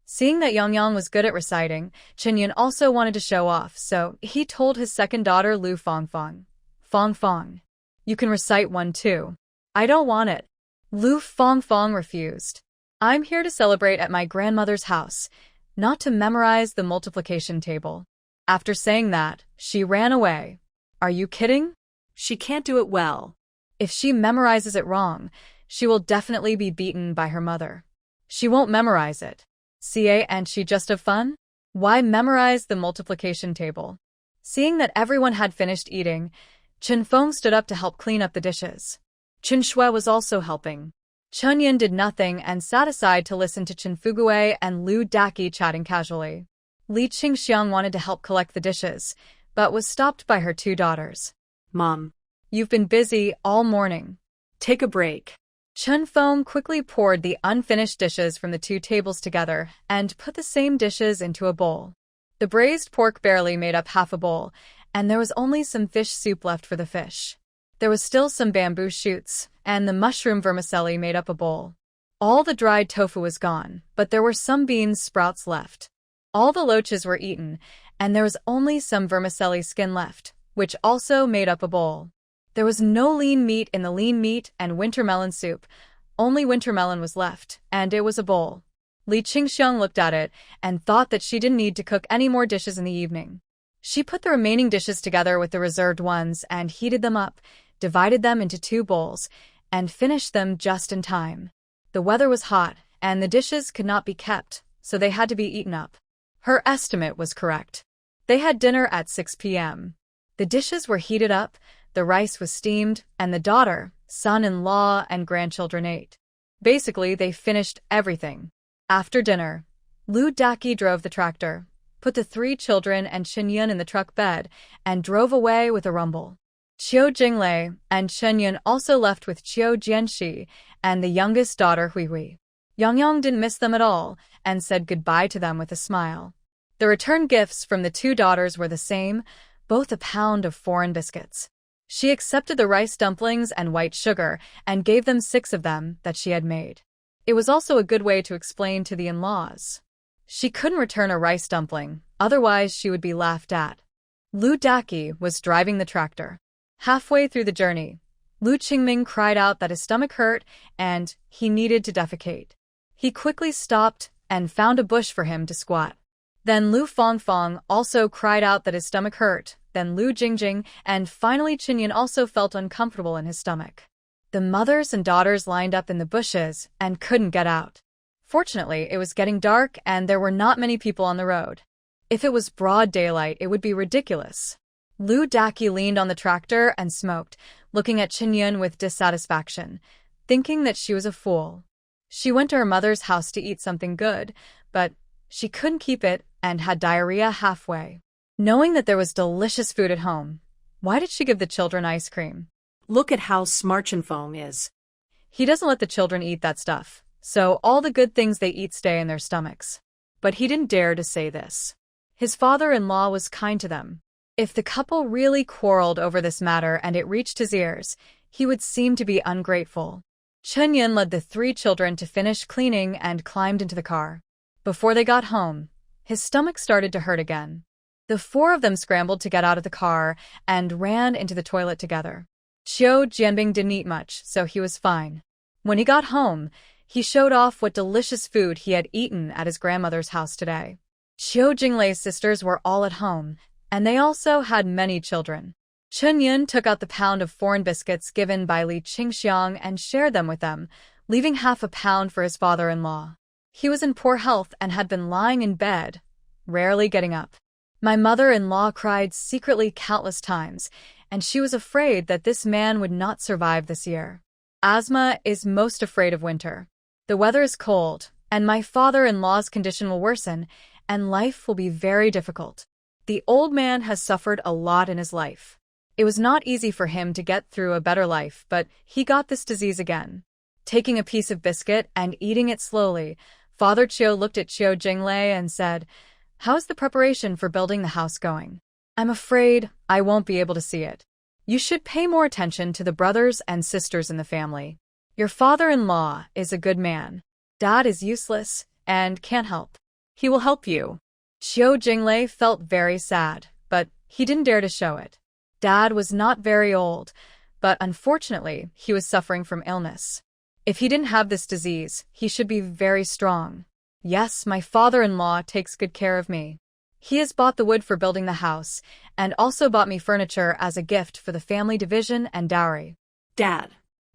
Seeing that Yang Yang was good at reciting, Chinyan also wanted to show off, so he told his second daughter Lu Fongfong. Fongfong, you can recite 1 too. I don't want it. Lu Fongfong refused. I'm here to celebrate at my grandmother's house, not to memorize the multiplication table. After saying that, she ran away. Are you kidding?
She can't do it well.
If she memorizes it wrong, she will definitely be beaten by her mother. She won't memorize it. CA and she just have fun? Why memorize the multiplication table? Seeing that everyone had finished eating, Chen Feng stood up to help clean up the dishes. Chen Shui was also helping. Chen Yin did nothing and sat aside to listen to Chen Fugui and Lu Daqi chatting casually. Li Qingxiang wanted to help collect the dishes, but was stopped by her 2 daughters.
Mom,
you've been busy all morning.
Take a break.
Chen Feng quickly poured the unfinished dishes from the 2 tables together and put the same dishes into a bowl. The braised pork barely made up half a bowl, and there was only some fish soup left for the fish. There was still some bamboo shoots, and the mushroom vermicelli made up a bowl. All the dried tofu was gone, but there were some beans sprouts left. All the loaches were eaten, and there was only some vermicelli skin left, which also made up a bowl. There was no lean meat in the lean meat and winter melon soup. Only winter melon was left, and it was a bowl. Li Qingxiang looked at it and thought that she didn't need to cook any more dishes in the evening. She put the remaining dishes together with the reserved ones and heated them up, divided them into 2 bowls, and finished them just in time. The weather was hot, and the dishes could not be kept, so they had to be eaten up. Her estimate was correct. They had dinner at 6 p.m. The dishes were heated up, the rice was steamed, and the daughter, son-in-law, and grandchildren ate. Basically, they finished everything. After dinner, Lu Daqi drove the tractor, put the 3 children and Chen Yun in the truck bed, and drove away with a rumble. Qiu Jinglei and Chen Yun also left with Qiu Jianxi and the youngest daughter Hui Hui. Yang Yang didn't miss them at all and said goodbye to them with a smile. The return gifts from the 2 daughters were the same, both a pound of foreign biscuits. She accepted the rice dumplings and white sugar and gave them 6 of them that she had made. It was also a good way to explain to the in-laws. She couldn't return a rice dumpling, otherwise she would be laughed at. Lu Daqi was driving the tractor. Halfway through the journey, Lu Qingming cried out that his stomach hurt and he needed to defecate. He quickly stopped and found a bush for him to squat. Then Lu Fongfong also cried out that his stomach hurt, then Lu Jingjing, and finally Chinyan also felt uncomfortable in his stomach. The mothers and daughters lined up in the bushes and couldn't get out. Fortunately, it was getting dark and there were not many people on the road. If it was broad daylight, it would be ridiculous. Lu Daqi leaned on the tractor and smoked, looking at Chinyan with dissatisfaction, thinking that she was a fool. She went to her mother's house to eat something good, but she couldn't keep it and had diarrhea halfway. Knowing that there was delicious food at home, why did she give the children ice cream?
Look at how smart Chinfeng is.
He doesn't let the children eat that stuff, so all the good things they eat stay in their stomachs. But he didn't dare to say this. His father-in-law was kind to them. If the couple really quarreled over this matter and it reached his ears, he would seem to be ungrateful. Chunyin led the 3 children to finish cleaning and climbed into the car. Before they got home, his stomach started to hurt again. The 4 of them scrambled to get out of the car and ran into the toilet together. Qiu Jianbing didn't eat much, so he was fine. When he got home, he showed off what delicious food he had eaten at his grandmother's house today. Qiu Jinglei's sisters were all at home, and they also had many children. Chunyin took out the pound of foreign biscuits given by Li Qingxiang and shared them with them, leaving half a pound for his father-in-law. He was in poor health and had been lying in bed, rarely getting up. My mother-in-law cried secretly countless times, and she was afraid that this man would not survive this year. Asma is most afraid of winter. The weather is cold, and my father-in-law's condition will worsen, and life will be very difficult. The old man has suffered a lot in his life. It was not easy for him to get through a better life, but he got this disease again. Taking a piece of biscuit and eating it slowly, Father Qiu looked at Qiu Jinglei and said, "How is the preparation for building the house going? I'm afraid I won't be able to see it. You should pay more attention to the brothers and sisters in the family. Your father-in-law is a good man. Dad is useless and can't help. He will help you." Qiu Jinglei felt very sad, but he didn't dare to show it. Dad was not very old, but unfortunately, he was suffering from illness. If he didn't have this disease, he should be very strong. Yes, my father-in-law takes good care of me. He has bought the wood for building the house, and also bought me furniture as a gift for the family division and dowry.
Dad.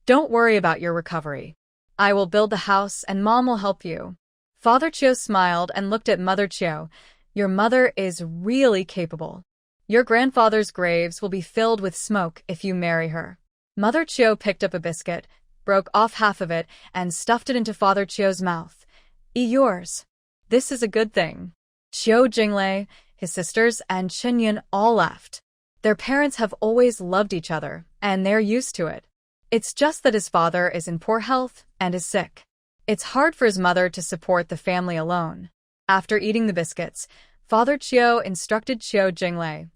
Don't worry about your recovery. I will build the house and Mom will help you. Father Qiu smiled and looked at Mother Qiu. Your mother is really capable. Your grandfather's graves will be filled with smoke if you marry her. Mother Qiu picked up a biscuit, broke off half of it, and stuffed it into Father Qiu's mouth. Eat yours. This is a good thing. Qiu Jinglei, his sisters, and Chunyin all laughed. Their parents have always loved each other, and they're used to it. It's just that his father is in poor health and is sick. It's hard for his mother to support the family alone. After eating the biscuits, Father Qiu instructed Qiu Jinglei,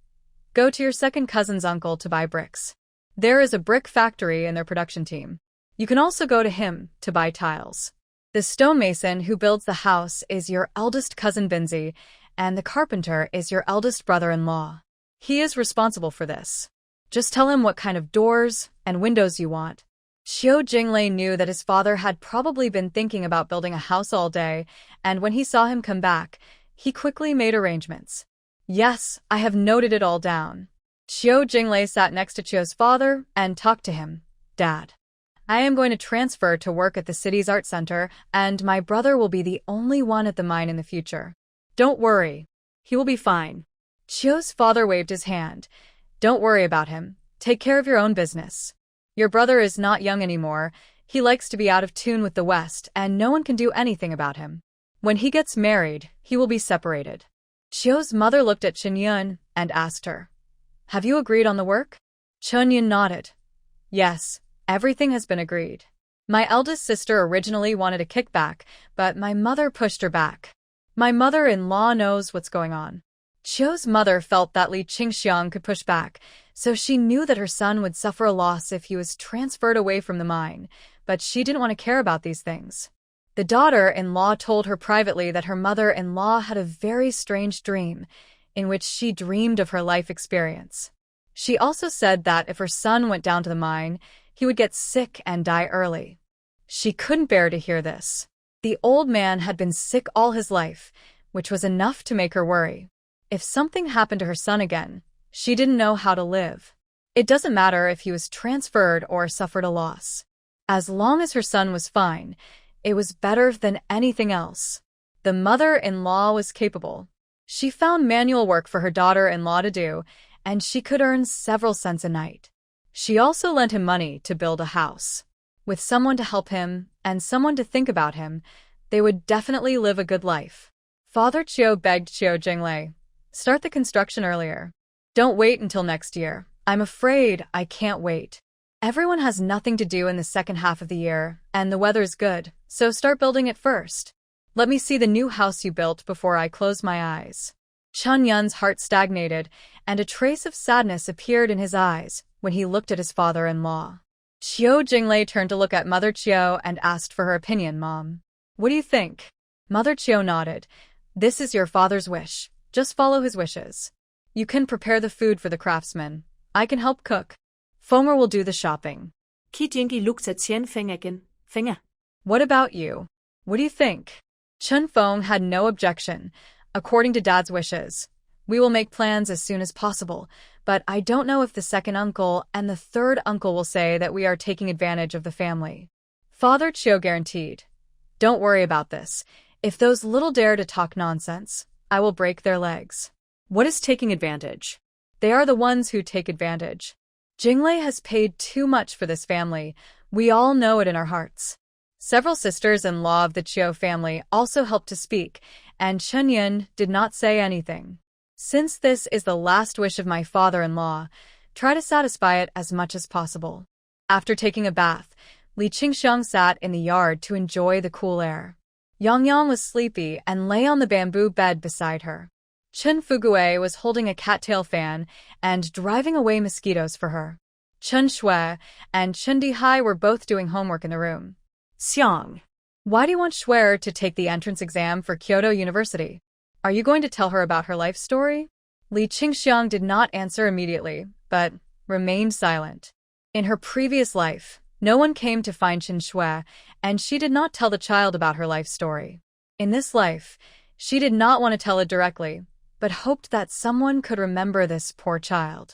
"Go to your second cousin's uncle to buy bricks. There is a brick factory in their production team. You can also go to him to buy tiles. The stonemason who builds the house is your eldest cousin Binzi, and the carpenter is your eldest brother-in-law. He is responsible for this. Just tell him what kind of doors and windows you want." Qiu Jinglei knew that his father had probably been thinking about building a house all day, and when he saw him come back, he quickly made arrangements. "Yes, I have noted it all down." Qiu Jinglei sat next to Qiu's father and talked to him. "Dad, I am going to transfer to work at the city's art center, and my brother will be the only one at the mine in the future. Don't worry. He will be fine." Qiu's father waved his hand. "Don't worry about him. Take care of your own business. Your brother is not young anymore. He likes to be out of tune with the West, and no one can do anything about him. When he gets married, he will be separated." Qiu's mother looked at Chunyun and asked her, "Have you agreed on the work?" Chunyun nodded. "Yes, everything has been agreed. My eldest sister originally wanted a kickback, but my mother pushed her back. My mother-in-law knows what's going on." Qiu's mother felt that Li Qingxiang could push back, so she knew that her son would suffer a loss if he was transferred away from the mine, but she didn't want to care about these things. The daughter-in-law told her privately that her mother-in-law had a very strange dream, in which she dreamed of her life experience. She also said that if her son went down to the mine, he would get sick and die early. She couldn't bear to hear this. The old man had been sick all his life, which was enough to make her worry. If something happened to her son again, she didn't know how to live. It doesn't matter if he was transferred or suffered a loss. As long as her son was fine, it was better than anything else. The mother-in-law was capable. She found manual work for her daughter-in-law to do, and she could earn several cents a night. She also lent him money to build a house. With someone to help him and someone to think about him, they would definitely live a good life. Father Chiu begged Chiu Jinglei, "Start the construction earlier. Don't wait until next year. I'm afraid I can't wait. Everyone has nothing to do in the second half of the year, and the weather's good, so start building it first. Let me see the new house you built before I close my eyes." Chun Yun's heart stagnated, and a trace of sadness appeared in his eyes when he looked at his father-in-law. Chiu Jinglei turned to look at Mother Chiu and asked for her opinion. "Mom, what do you think?" Mother Chiu nodded. "This is your father's wish. Just follow his wishes. You can prepare the food for the craftsmen. I can help cook. Fonger will do the shopping."
Kijingi looked at Qian Feng again. Fenger.
"What about you? What do you think?" Chun Feng had no objection. "According to Dad's wishes, we will make plans as soon as possible, but I don't know if the second uncle and the third uncle will say that we are taking advantage of the family." Father Chiu guaranteed, "Don't worry about this. If those little dare to talk nonsense, I will break their legs."
What is taking advantage?
They are the ones who take advantage. Jinglei has paid too much for this family. We all know it in our hearts. Several sisters-in-law of the Chiu family also helped to speak, and Chun Yun did not say anything. "Since this is the last wish of my father-in-law, try to satisfy it as much as possible." After taking a bath, Li Qingxiang sat in the yard to enjoy the cool air. Yang Yang was sleepy and lay on the bamboo bed beside her. Chun Fugue was holding a cattail fan and driving away mosquitoes for her. Chun Shui and Chun Dihai were both doing homework in the room.
Xiang.
"Why do you want Shui to take the entrance exam for Kyoto University? Are you going to tell her about her life story?" Li Qingxiang did not answer immediately, but remained silent. In her previous life, no one came to find Chen Shui, and she did not tell the child about her life story. In this life, she did not want to tell it directly, but hoped that someone could remember this poor child.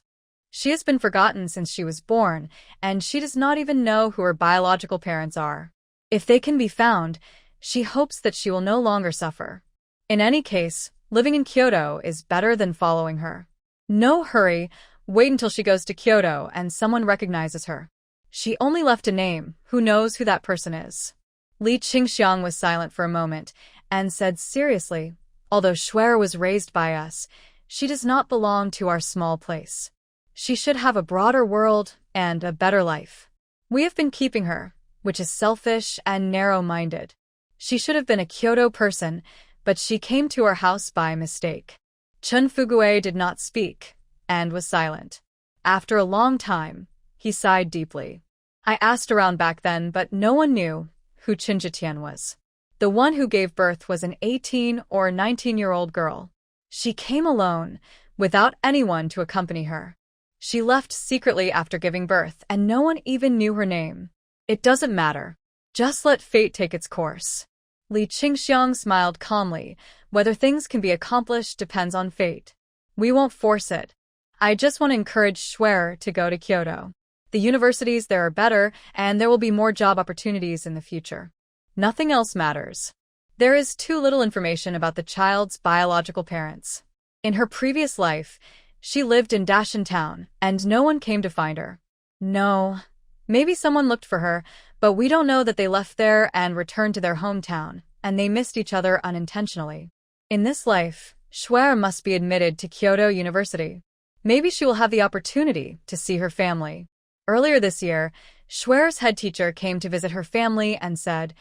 She has been forgotten since she was born, and she does not even know who her biological parents are. If they can be found, she hopes that she will no longer suffer. In any case, living in Kyoto is better than following her. No hurry, wait until she goes to Kyoto and someone recognizes her. She only left a name, who knows who that person is? Li Qingxiang was silent for a moment, and said seriously, "Although Shui was raised by us, she does not belong to our small place. She should have a broader world and a better life. We have been keeping her, which is selfish and narrow-minded. She should have been a Kyoto person, but she came to our house by mistake." Chun Fugue did not speak, and was silent. After a long time, he sighed deeply. "I asked around back then, but no one knew who Qin Jitian was. The one who gave birth was an 18 or 19-year-old girl. She came alone, without anyone to accompany her. She left secretly after giving birth, and no one even knew her name. It doesn't matter. Just let fate take its course." Li Qingxiang smiled calmly. "Whether things can be accomplished depends on fate. We won't force it. I just want to encourage Shui to go to Kyoto. The universities there are better, and there will be more job opportunities in the future. Nothing else matters." There is too little information about the child's biological parents. In her previous life, she lived in Dashan Town, and no one came to find her. No, maybe someone looked for her, but we don't know that they left there and returned to their hometown, and they missed each other unintentionally. In this life, Shui must be admitted to Kyoto University. Maybe she will have the opportunity to see her family. Earlier this year, Shui's head teacher came to visit her family and said,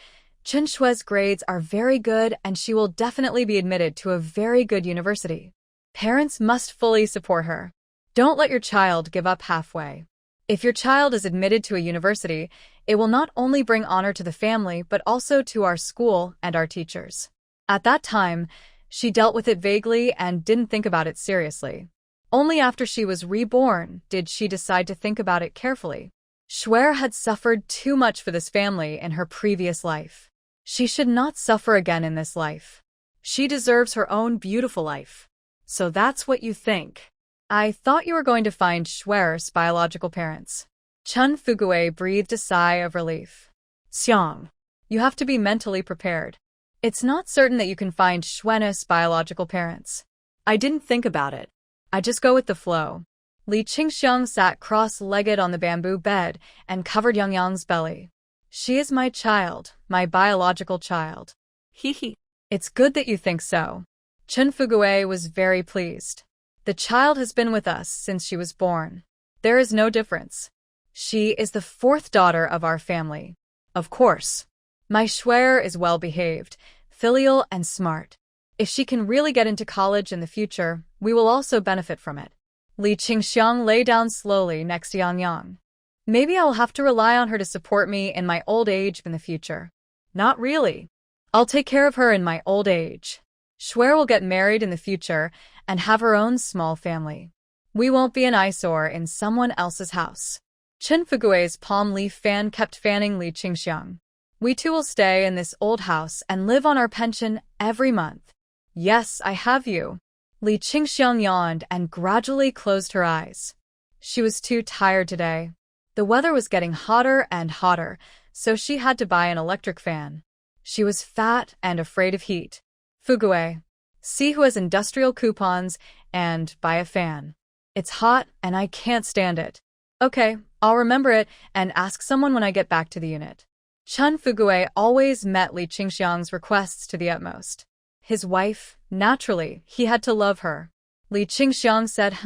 "Chen Shui's grades are very good and she will definitely be admitted to a very good university. Parents must fully support her. Don't let your child give up halfway. If your child is admitted to a university, it will not only bring honor to the family but also to our school and our teachers." At that time, she dealt with it vaguely and didn't think about it seriously. Only after she was reborn did she decide to think about it carefully. Shui had suffered too much for this family in her previous life. She should not suffer again in this life. She deserves her own beautiful life. So that's what you think. I thought you were going to find Shui's biological parents. Chun Fugue breathed a sigh of relief. Xiang, you have to be mentally prepared. It's not certain that you can find Shui's biological parents. I didn't think about it. I just go with the flow. Li Qingxiang sat cross-legged on the bamboo bed and covered Yang Yang's belly. She is my child, my biological child.
Hee.
It's good that you think so. Chen Fugue was very pleased. The child has been with us since she was born. There is no difference. She is the fourth daughter of our family. Of course. My Schwer is well-behaved, filial and smart. If she can really get into college in the future, we will also benefit from it. Li Qingxiang lay down slowly next to Yang Yang. Maybe I will have to rely on her to support me in my old age in the future. Not really. I'll take care of her in my old age. Schwer will get married in the future and have her own small family. We won't be an eyesore in someone else's house. Chen Fugue's palm leaf fan kept fanning Li Qingxiang. We two will stay in this old house and live on our pension every month. Yes, I have you. Li Qingxiang yawned and gradually closed her eyes. She was too tired today. The weather was getting hotter and hotter, so she had to buy an electric fan. She was fat and afraid of heat. Fugue, see who has industrial coupons and buy a fan. It's hot and I can't stand it. Okay, I'll remember it and ask someone when I get back to the unit. Chen Fugue always met Li Qingxiang's requests to the utmost. His wife, naturally, he had to love her. Li Qingxiang said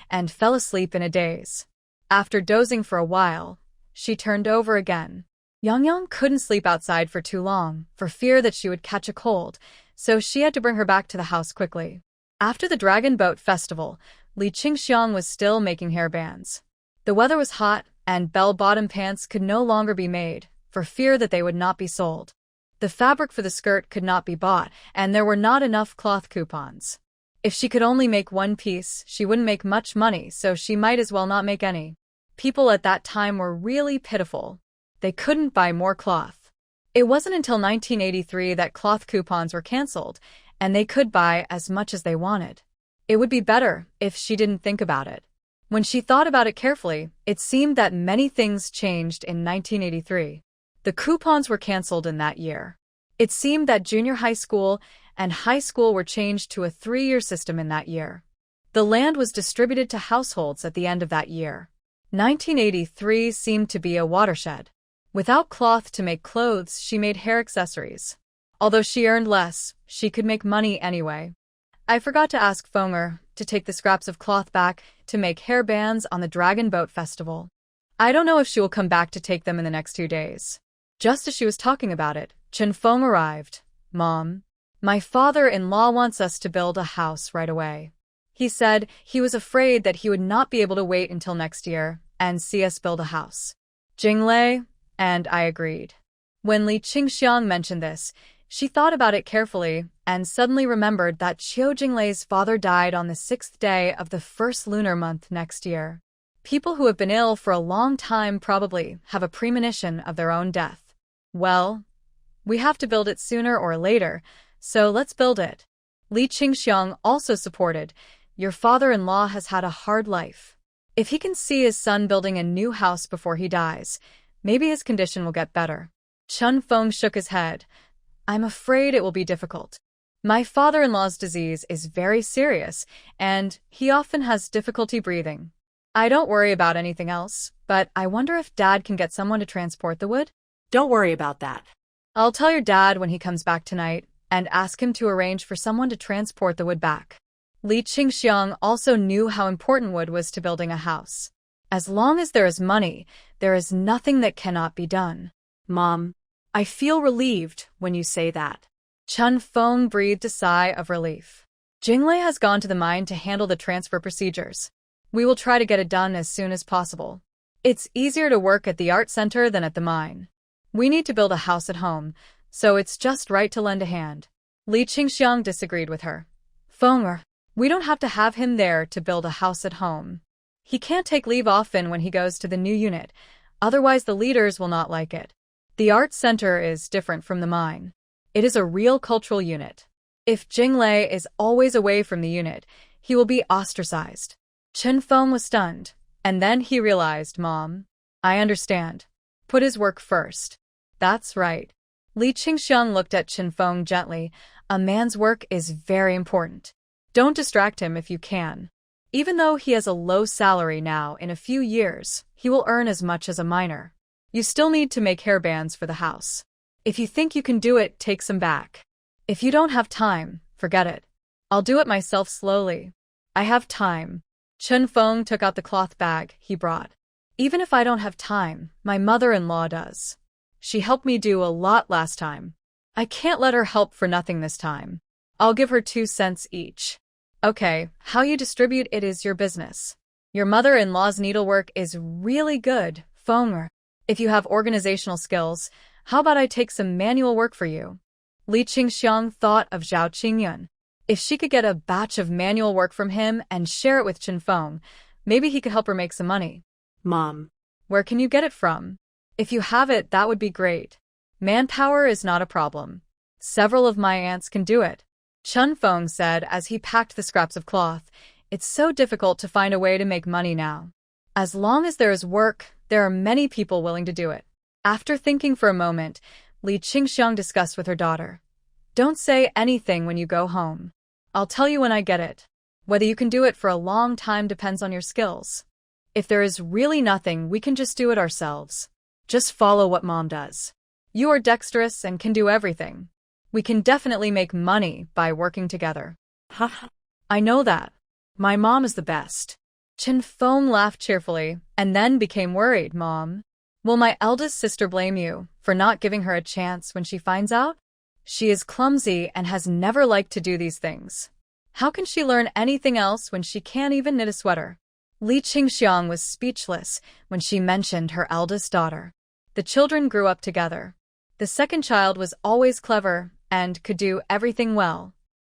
and fell asleep in a daze. After dozing for a while, she turned over again. Yang Yang couldn't sleep outside for too long, for fear that she would catch a cold, so she had to bring her back to the house quickly. After the Dragon Boat Festival, Li Qingxiang was still making hairbands. The weather was hot, and bell-bottom pants could no longer be made, for fear that they would not be sold. The fabric for the skirt could not be bought, and there were not enough cloth coupons. If she could only make one piece, she wouldn't make much money, so she might as well not make any. People at that time were really pitiful. They couldn't buy more cloth. It wasn't until 1983 that cloth coupons were cancelled, and they could buy as much as they wanted. It would be better if she didn't think about it. When she thought about it carefully, it seemed that many things changed in 1983. The coupons were cancelled in that year. It seemed that junior high school and high school were changed to a 3-year system in that year. The land was distributed to households at the end of that year. 1983 seemed to be a watershed. Without cloth to make clothes, she made hair accessories. Although she earned less, she could make money anyway. I forgot to ask Fenger to take the scraps of cloth back to make hair bands on the Dragon Boat Festival. I don't know if she will come back to take them in the next 2 days. Just as she was talking about it, Chen Feng arrived. Mom, my father-in-law wants us to build a house right away. He said he was afraid that he would not be able to wait until next year and see us build a house. Jinglei, and I agreed. When Li Qingxiang mentioned this, she thought about it carefully and suddenly remembered that Qiu Jinglei's father died on the 6th day of the first lunar month next year. People who have been ill for a long time probably have a premonition of their own death. Well, we have to build it sooner or later, so let's build it. Li Qingxiang also supported. Your father-in-law has had a hard life. If he can see his son building a new house before he dies, maybe his condition will get better. Chen Feng shook his head. I'm afraid it will be difficult. My father-in-law's disease is very serious, and he often has difficulty breathing. I don't worry about anything else, but I wonder if Dad can get someone to transport the wood?
Don't worry about that.
I'll tell your dad when he comes back tonight and ask him to arrange for someone to transport the wood back. Li Qingxiang also knew how important wood was to building a house. As long as there is money, there is nothing that cannot be done.
Mom, I feel relieved when you say that.
Chen Feng breathed a sigh of relief. Jinglei has gone to the mine to handle the transfer procedures. We will try to get it done as soon as possible. It's easier to work at the art center than at the mine. We need to build a house at home, so it's just right to lend a hand. Li Qingxiang disagreed with her. Fenger, we don't have to have him there to build a house at home. He can't take leave often when he goes to the new unit, otherwise the leaders will not like it. The art center is different from the mine. It is a real cultural unit. If Jinglei is always away from the unit, he will be ostracized. Chen Feng was stunned, and then he realized, Mom, I understand. Put his work first. That's right. Li Qingxiang looked at Chen Feng gently. A man's work is very important. Don't distract him if you can. Even though he has a low salary now, in a few years, he will earn as much as a miner. You still need to make hairbands for the house. If you think you can do it, take some back. If you don't have time, forget it. I'll do it myself slowly. I have time. Chun Feng took out the cloth bag he brought. Even if I don't have time, my mother-in-law does. She helped me do a lot last time. I can't let her help for nothing this time. I'll give her 2 cents each. Okay, how you distribute it is your business. Your mother-in-law's needlework is really good, Feng. If you have organizational skills, how about I take some manual work for you? Li Qingxiang thought of Zhao Qingyun. If she could get a batch of manual work from him and share it with Chen Feng, maybe he could help her make some money.
Mom.
Where can you get it from? If you have it, that would be great. Manpower is not a problem. Several of my aunts can do it. Chen Feng said as he packed the scraps of cloth. It's so difficult to find a way to make money now. As long as there is work, there are many people willing to do it. After thinking for a moment, Li Qingxiang discussed with her daughter. Don't say anything when you go home. I'll tell you when I get it. Whether you can do it for a long time depends on your skills. If there is really nothing, we can just do it ourselves. Just follow what Mom does. You are dexterous and can do everything. We can definitely make money by working together.
Haha.
I know that. My mom is the best. Chen Feng laughed cheerfully and then became worried. Mom, will my eldest sister blame you for not giving her a chance when she finds out? She is clumsy and has never liked to do these things. How can she learn anything else when she can't even knit a sweater? Li Qingxiang was speechless when she mentioned her eldest daughter. The children grew up together. The second child was always clever and could do everything well.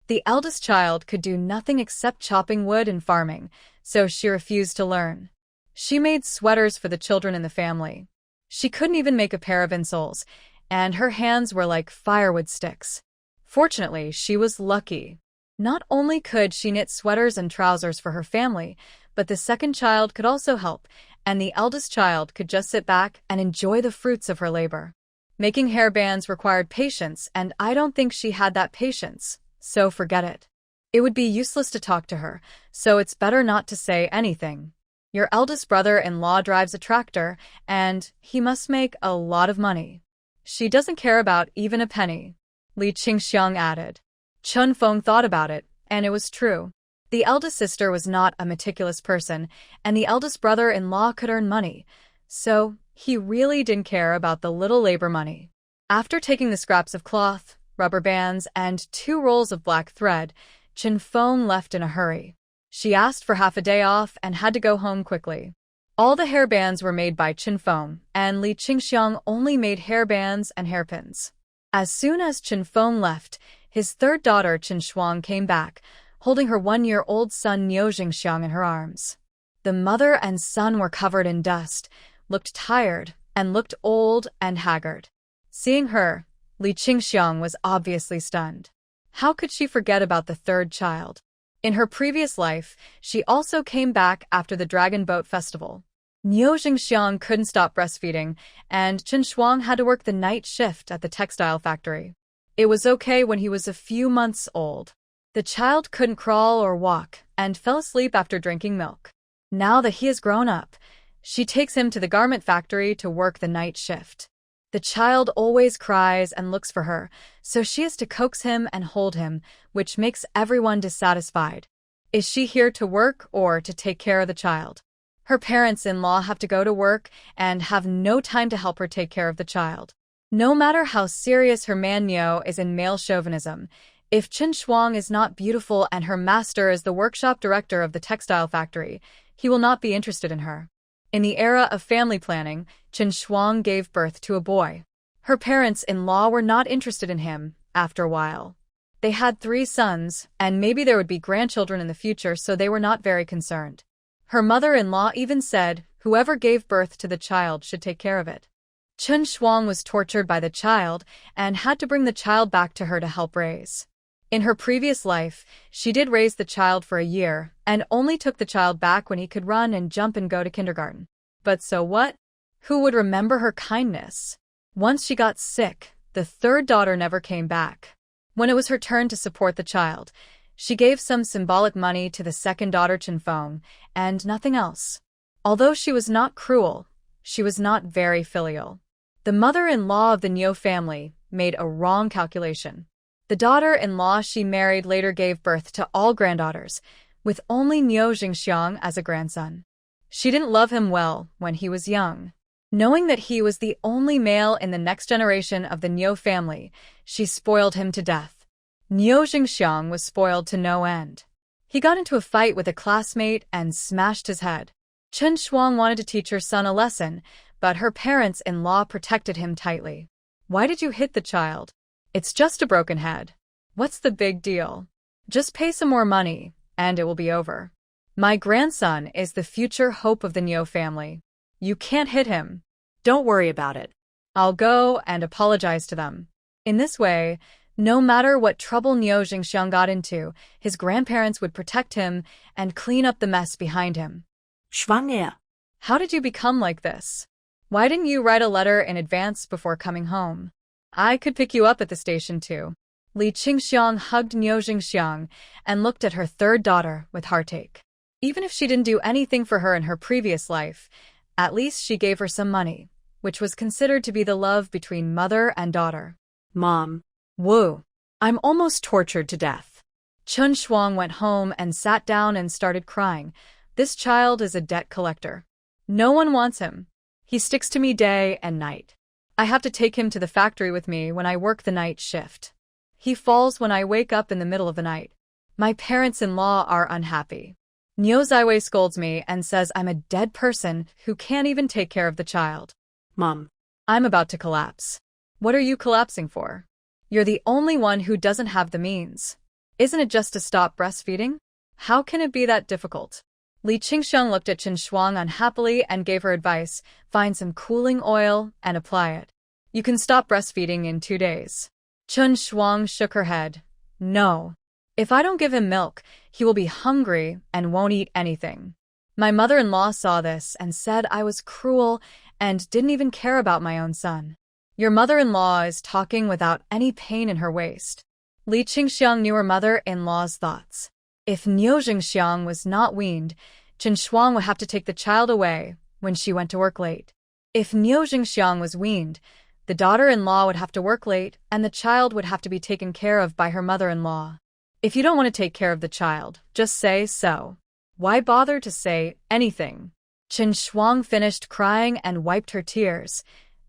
The eldest child could do nothing except chopping wood and farming, so she refused to learn. She made sweaters for the children in the family. She couldn't even make a pair of insoles, and her hands were like firewood sticks. Fortunately, she was lucky. Not only could she knit sweaters and trousers for her family, but the second child could also help, and the eldest child could just sit back and enjoy the fruits of her labor. Making hairbands required patience, and I don't think she had that patience, so forget it. It would be useless to talk to her, so it's better not to say anything. Your eldest brother-in-law drives a tractor, and he must make a lot of money. She doesn't care about even a penny. Li Qingxiang added. Chen Feng thought about it, and it was true. The eldest sister was not a meticulous person, and the eldest brother-in-law could earn money, so he really didn't care about the little labor money. After taking the scraps of cloth, rubber bands, and 2 rolls of black thread, Chen Feng left in a hurry. She asked for half a day off and had to go home quickly. All the hairbands were made by Chen Feng, and Li Qingxiang only made hairbands and hairpins. As soon as Chen Feng left, his third daughter Chen Shuang came back, holding her 1-year-old son Niu Jingxiang in her arms. The mother and son were covered in dust, looked tired, and looked old and haggard. Seeing her, Li Qingxiang was obviously stunned. How could she forget about the third child? In her previous life, she also came back after the Dragon Boat Festival. Niu Jingxiang couldn't stop breastfeeding, and Chen Shuang had to work the night shift at the textile factory. It was okay when he was a few months old. The child couldn't crawl or walk and fell asleep after drinking milk. Now that he is grown up, she takes him to the garment factory to work the night shift. The child always cries and looks for her, so she has to coax him and hold him, which makes everyone dissatisfied. Is she here to work or to take care of the child? Her parents-in-law have to go to work and have no time to help her take care of the child. No matter how serious her man Niu is in male chauvinism, if Chen Shuang is not beautiful and her master is the workshop director of the textile factory, he will not be interested in her. In the era of family planning, Chen Shuang gave birth to a boy. Her parents-in-law were not interested in him, after a while. They had 3 sons, and maybe there would be grandchildren in the future, so they were not very concerned. Her mother-in-law even said, whoever gave birth to the child should take care of it. Chen Shuang was tortured by the child and had to bring the child back to her to help raise. In her previous life, she did raise the child for a year and only took the child back when he could run and jump and go to kindergarten. But so what? Who would remember her kindness? Once she got sick, the third daughter never came back. When it was her turn to support the child, she gave some symbolic money to the second daughter Chen Feng, and nothing else. Although she was not cruel, She was not very filial. The mother-in-law of the Neo family made a wrong calculation. The daughter-in-law she married later gave birth to all granddaughters, with only Neo Jingxiang as a grandson. She didn't love him well when he was young. Knowing that he was the only male in the next generation of the Neo family, she spoiled him to death. Neo Jingxiang was spoiled to no end. He got into a fight with a classmate and smashed his head. Chen Shuang wanted to teach her son a lesson, but her parents-in-law protected him tightly. Why did you hit the child? It's just a broken head. What's the big deal? Just pay some more money, and it will be over. My grandson is the future hope of the Neo family. You can't hit him.
Don't worry about it.
I'll go and apologize to them. In this way, no matter what trouble Neo Jingxiang got into, his grandparents would protect him and clean up the mess behind him.
Schwanger.
How did you become like this? Why didn't you write a letter in advance before coming home? I could pick you up at the station too. Li Qingxiang hugged Neo Jingxiang and looked at her third daughter with heartache. Even if she didn't do anything for her in her previous life, at least she gave her some money, which was considered to be the love between mother and daughter.
Mom.
Woo. I'm almost tortured to death. Chen Shuang went home and sat down and started crying. This child is a debt collector. No one wants him. He sticks to me day and night. I have to take him to the factory with me when I work the night shift. He falls when I wake up in the middle of the night. My parents-in-law are unhappy. Niu Ziwei scolds me and says I'm a dead person who can't even take care of the child.
Mom.
I'm about to collapse. What are you collapsing for? You're the only one who doesn't have the means. Isn't it just to stop breastfeeding? How can it be that difficult? Li Qingxiang looked at Chen Shuang unhappily and gave her advice, find some cooling oil and apply it. You can stop breastfeeding in 2 days. Chen Shuang shook her head. No. If I don't give him milk, he will be hungry and won't eat anything. My mother-in-law saw this and said I was cruel and didn't even care about my own son. Your mother-in-law is talking without any pain in her waist. Li Qingxiang knew her mother-in-law's thoughts. If Niu Jingxiang was not weaned, Chen Shuang would have to take the child away when she went to work late. If Niu Jingxiang was weaned, the daughter-in-law would have to work late and the child would have to be taken care of by her mother-in-law. If you don't want to take care of the child, just say so. Why bother to say anything? Chen Shuang finished crying and wiped her tears.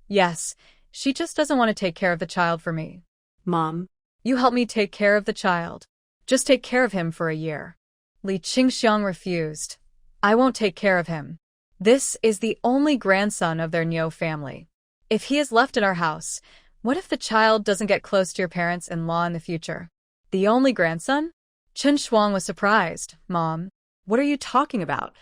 Yes, she just doesn't want to take care of the child for me.
Mom.
You help me take care of the child. Just take care of him for a year. Li Qingxiang refused. I won't take care of him. This is the only grandson of their Niu family. If he is left in our house, what if the child doesn't get close to your parents-in-law in the future? The only grandson? Chen Shuang was surprised. Mom,
what are you talking about?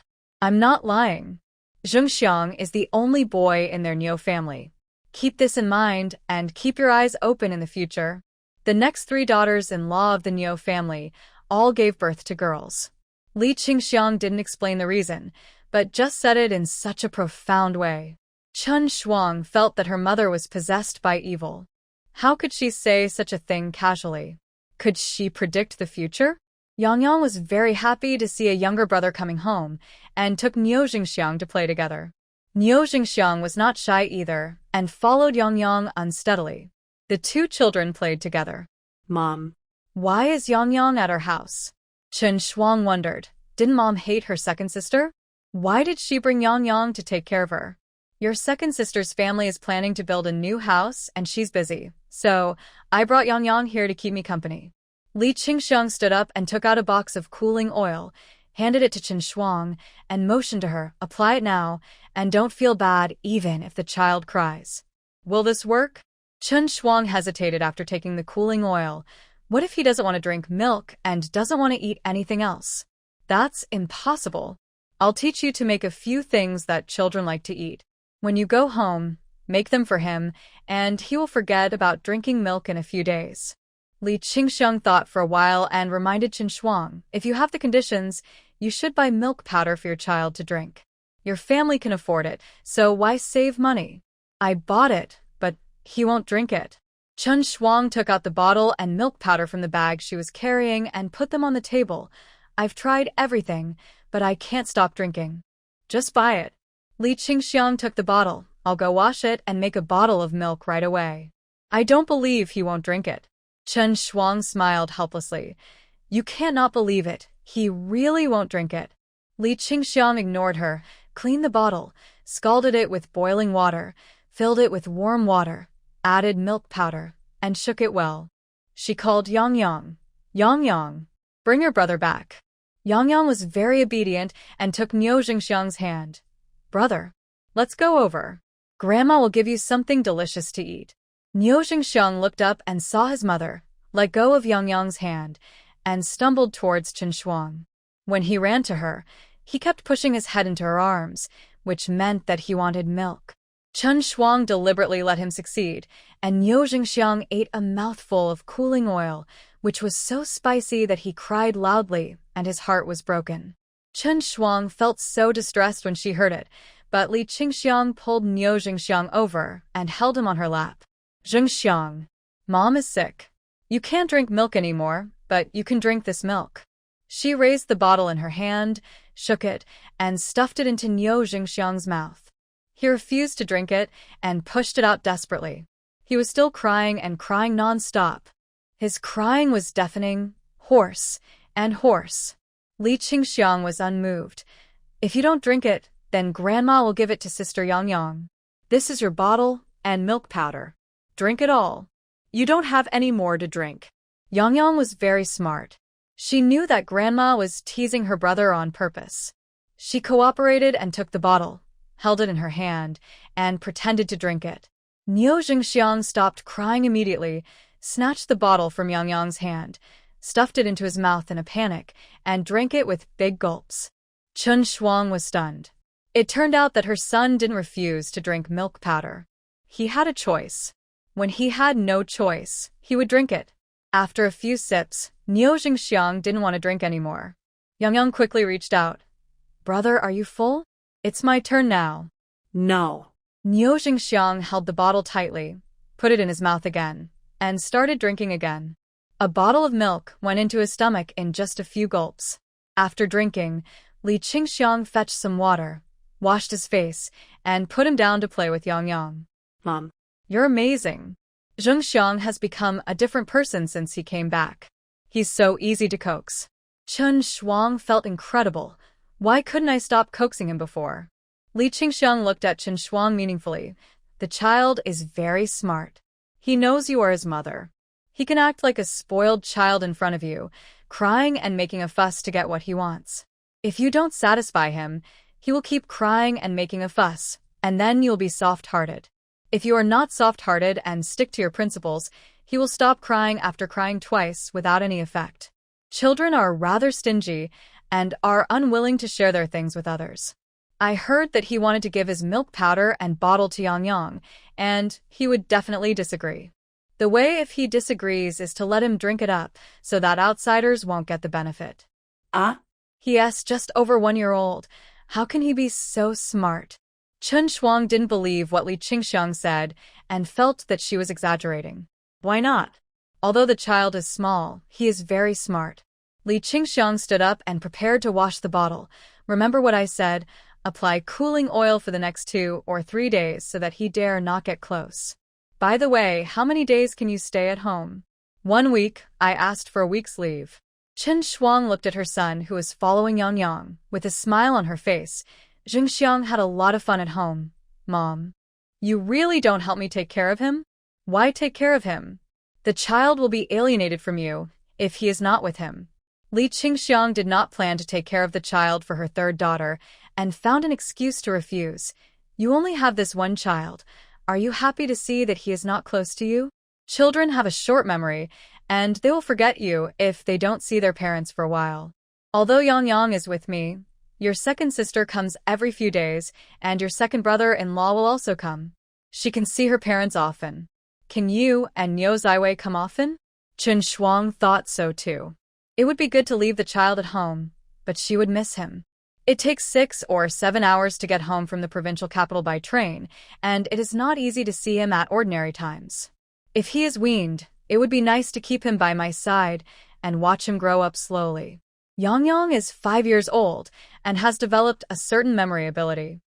I'm not lying. Zhengxiang is the only boy in their Niu family. Keep this in mind and keep your eyes open in the future. The next 3 daughters-in-law of the Niu family all gave birth to girls. Li Qingxiang didn't explain the reason, but just said it in such a profound way. Chen Shuang felt that her mother was possessed by evil. How could she say such a thing casually? Could she predict the future? Yang Yang was very happy to see a younger brother coming home and took Niu Jingxiang to play together. Niu Jingxiang was not shy either and followed Yang Yang unsteadily. The 2 children played together.
Mom.
Why is Yang Yang at our house? Chen Shuang wondered. Didn't Mom hate her second sister? Why did she bring Yang Yang to take care of her? Your second sister's family is planning to build a new house and she's busy, so I brought Yang Yang here to keep me company. Li Qingxiang stood up and took out a box of cooling oil, handed it to Chen Shuang, and motioned to her, apply it now, and don't feel bad even if the child cries. Will this work? Chen Shuang hesitated after taking the cooling oil. What if he doesn't want to drink milk and doesn't want to eat anything else? That's impossible. I'll teach you to make a few things that children like to eat. When you go home, make them for him, and he will forget about drinking milk in a few days. Li Qingxiang thought for a while and reminded Chen Shuang, if you have the conditions, you should buy milk powder for your child to drink. Your family can afford it, so why save money? I bought it, but he won't drink it. Chen Shuang took out the bottle and milk powder from the bag she was carrying and put them on the table. I've tried everything, but I can't stop drinking. Just buy it. Li Qingxiang took the bottle. I'll go wash it and make a bottle of milk right away. I don't believe he won't drink it. Chen Shuang smiled helplessly. You cannot believe it. He really won't drink it. Li Qingxiang ignored her, cleaned the bottle, scalded it with boiling water, filled it with warm water, added milk powder, and shook it well. She called Yang Yang. Yang Yang, bring your brother back. Yang Yang was very obedient and took Niu Jingxiang's hand. Brother, let's go over. Grandma will give you something delicious to eat. Niu Jingxiang looked up and saw his mother, let go of Yang Yang's hand, and stumbled towards Chen Shuang. When he ran to her, he kept pushing his head into her arms, which meant that he wanted milk. Chen Shuang deliberately let him succeed, and Niu Jingxiang ate a mouthful of cooling oil, which was so spicy that he cried loudly, and his heart was broken. Chen Shuang felt so distressed when she heard it, but Li Qingxiang pulled Niu Jingxiang over and held him on her lap. Jingxiang, Mom is sick. You can't drink milk anymore, but you can drink this milk. She raised the bottle in her hand, shook it, and stuffed it into Niu Jingxiang's mouth. He refused to drink it and pushed it out desperately. He was still crying and crying non-stop. His crying was deafening, hoarse, and hoarse. Li Qingxiang was unmoved. If you don't drink it, then Grandma will give it to Sister Yang Yang. This is your bottle and milk powder. Drink it all. You don't have any more to drink. Yang Yang was very smart. She knew that Grandma was teasing her brother on purpose. She cooperated and took the bottle, held it in her hand, and pretended to drink it. Niu Jingxiang stopped crying immediately, snatched the bottle from Yang Yang's hand, stuffed it into his mouth in a panic, and drank it with big gulps. Chen Shuang was stunned. It turned out that her son didn't refuse to drink milk powder. He had a choice. When he had no choice, he would drink it. After a few sips, Niu Jingxiang didn't want to drink anymore. Yang Yang quickly reached out. Brother, are you full? It's my turn now.
No.
Niu Jingxiang held the bottle tightly, put it in his mouth again, and started drinking again. A bottle of milk went into his stomach in just a few gulps. After drinking, Li Qingxiang fetched some water, washed his face, and put him down to play with Yang Yang.
Mom.
You're amazing. Jingxiang has become a different person since he came back. He's so easy to coax. Chen Shuang felt incredible. Why couldn't I stop coaxing him before? Li Qingxiang looked at Chen Shuang meaningfully. The child is very smart. He knows you are his mother. He can act like a spoiled child in front of you, crying and making a fuss to get what he wants. If you don't satisfy him, he will keep crying and making a fuss, and then you'll be soft-hearted. If you are not soft-hearted and stick to your principles, he will stop crying after crying twice without any effect. Children are rather stingy and are unwilling to share their things with others. I heard that he wanted to give his milk powder and bottle to Yang Yang, and he would definitely disagree. The way if he disagrees is to let him drink it up so that outsiders won't get the benefit. He is just over 1 year old. How can he be so smart? Chen Shuang didn't believe what Li Qingxiang said and felt that she was exaggerating. Why not? Although the child is small, he is very smart. Li Qingxiang stood up and prepared to wash the bottle. Remember what I said? Apply cooling oil for the next 2 or 3 days so that he dare not get close. By the way, how many days can you stay at home? 1 week. I asked for a week's leave. Chen Shuang looked at her son, who was following Yang Yang, with a smile on her face. Jingxiang had a lot of fun at home. Mom, you really don't help me take care of him? Why take care of him? The child will be alienated from you if he is not with him. Li Qingxiang did not plan to take care of the child for her third daughter and found an excuse to refuse. You only have this one child. Are you happy to see that he is not close to you? Children have a short memory, and they will forget you if they don't see their parents for a while. Although Yang Yang is with me, your second sister comes every few days, and your second brother-in-law will also come. She can see her parents often. Can you and Niu Ziwei come often? Chen Shuang thought so too. It would be good to leave the child at home, but she would miss him. It takes 6 or 7 hours to get home from the provincial capital by train, and it is not easy to see him at ordinary times. If he is weaned, it would be nice to keep him by my side and watch him grow up slowly. Yang Yang is 5 years old and has developed a certain memory ability.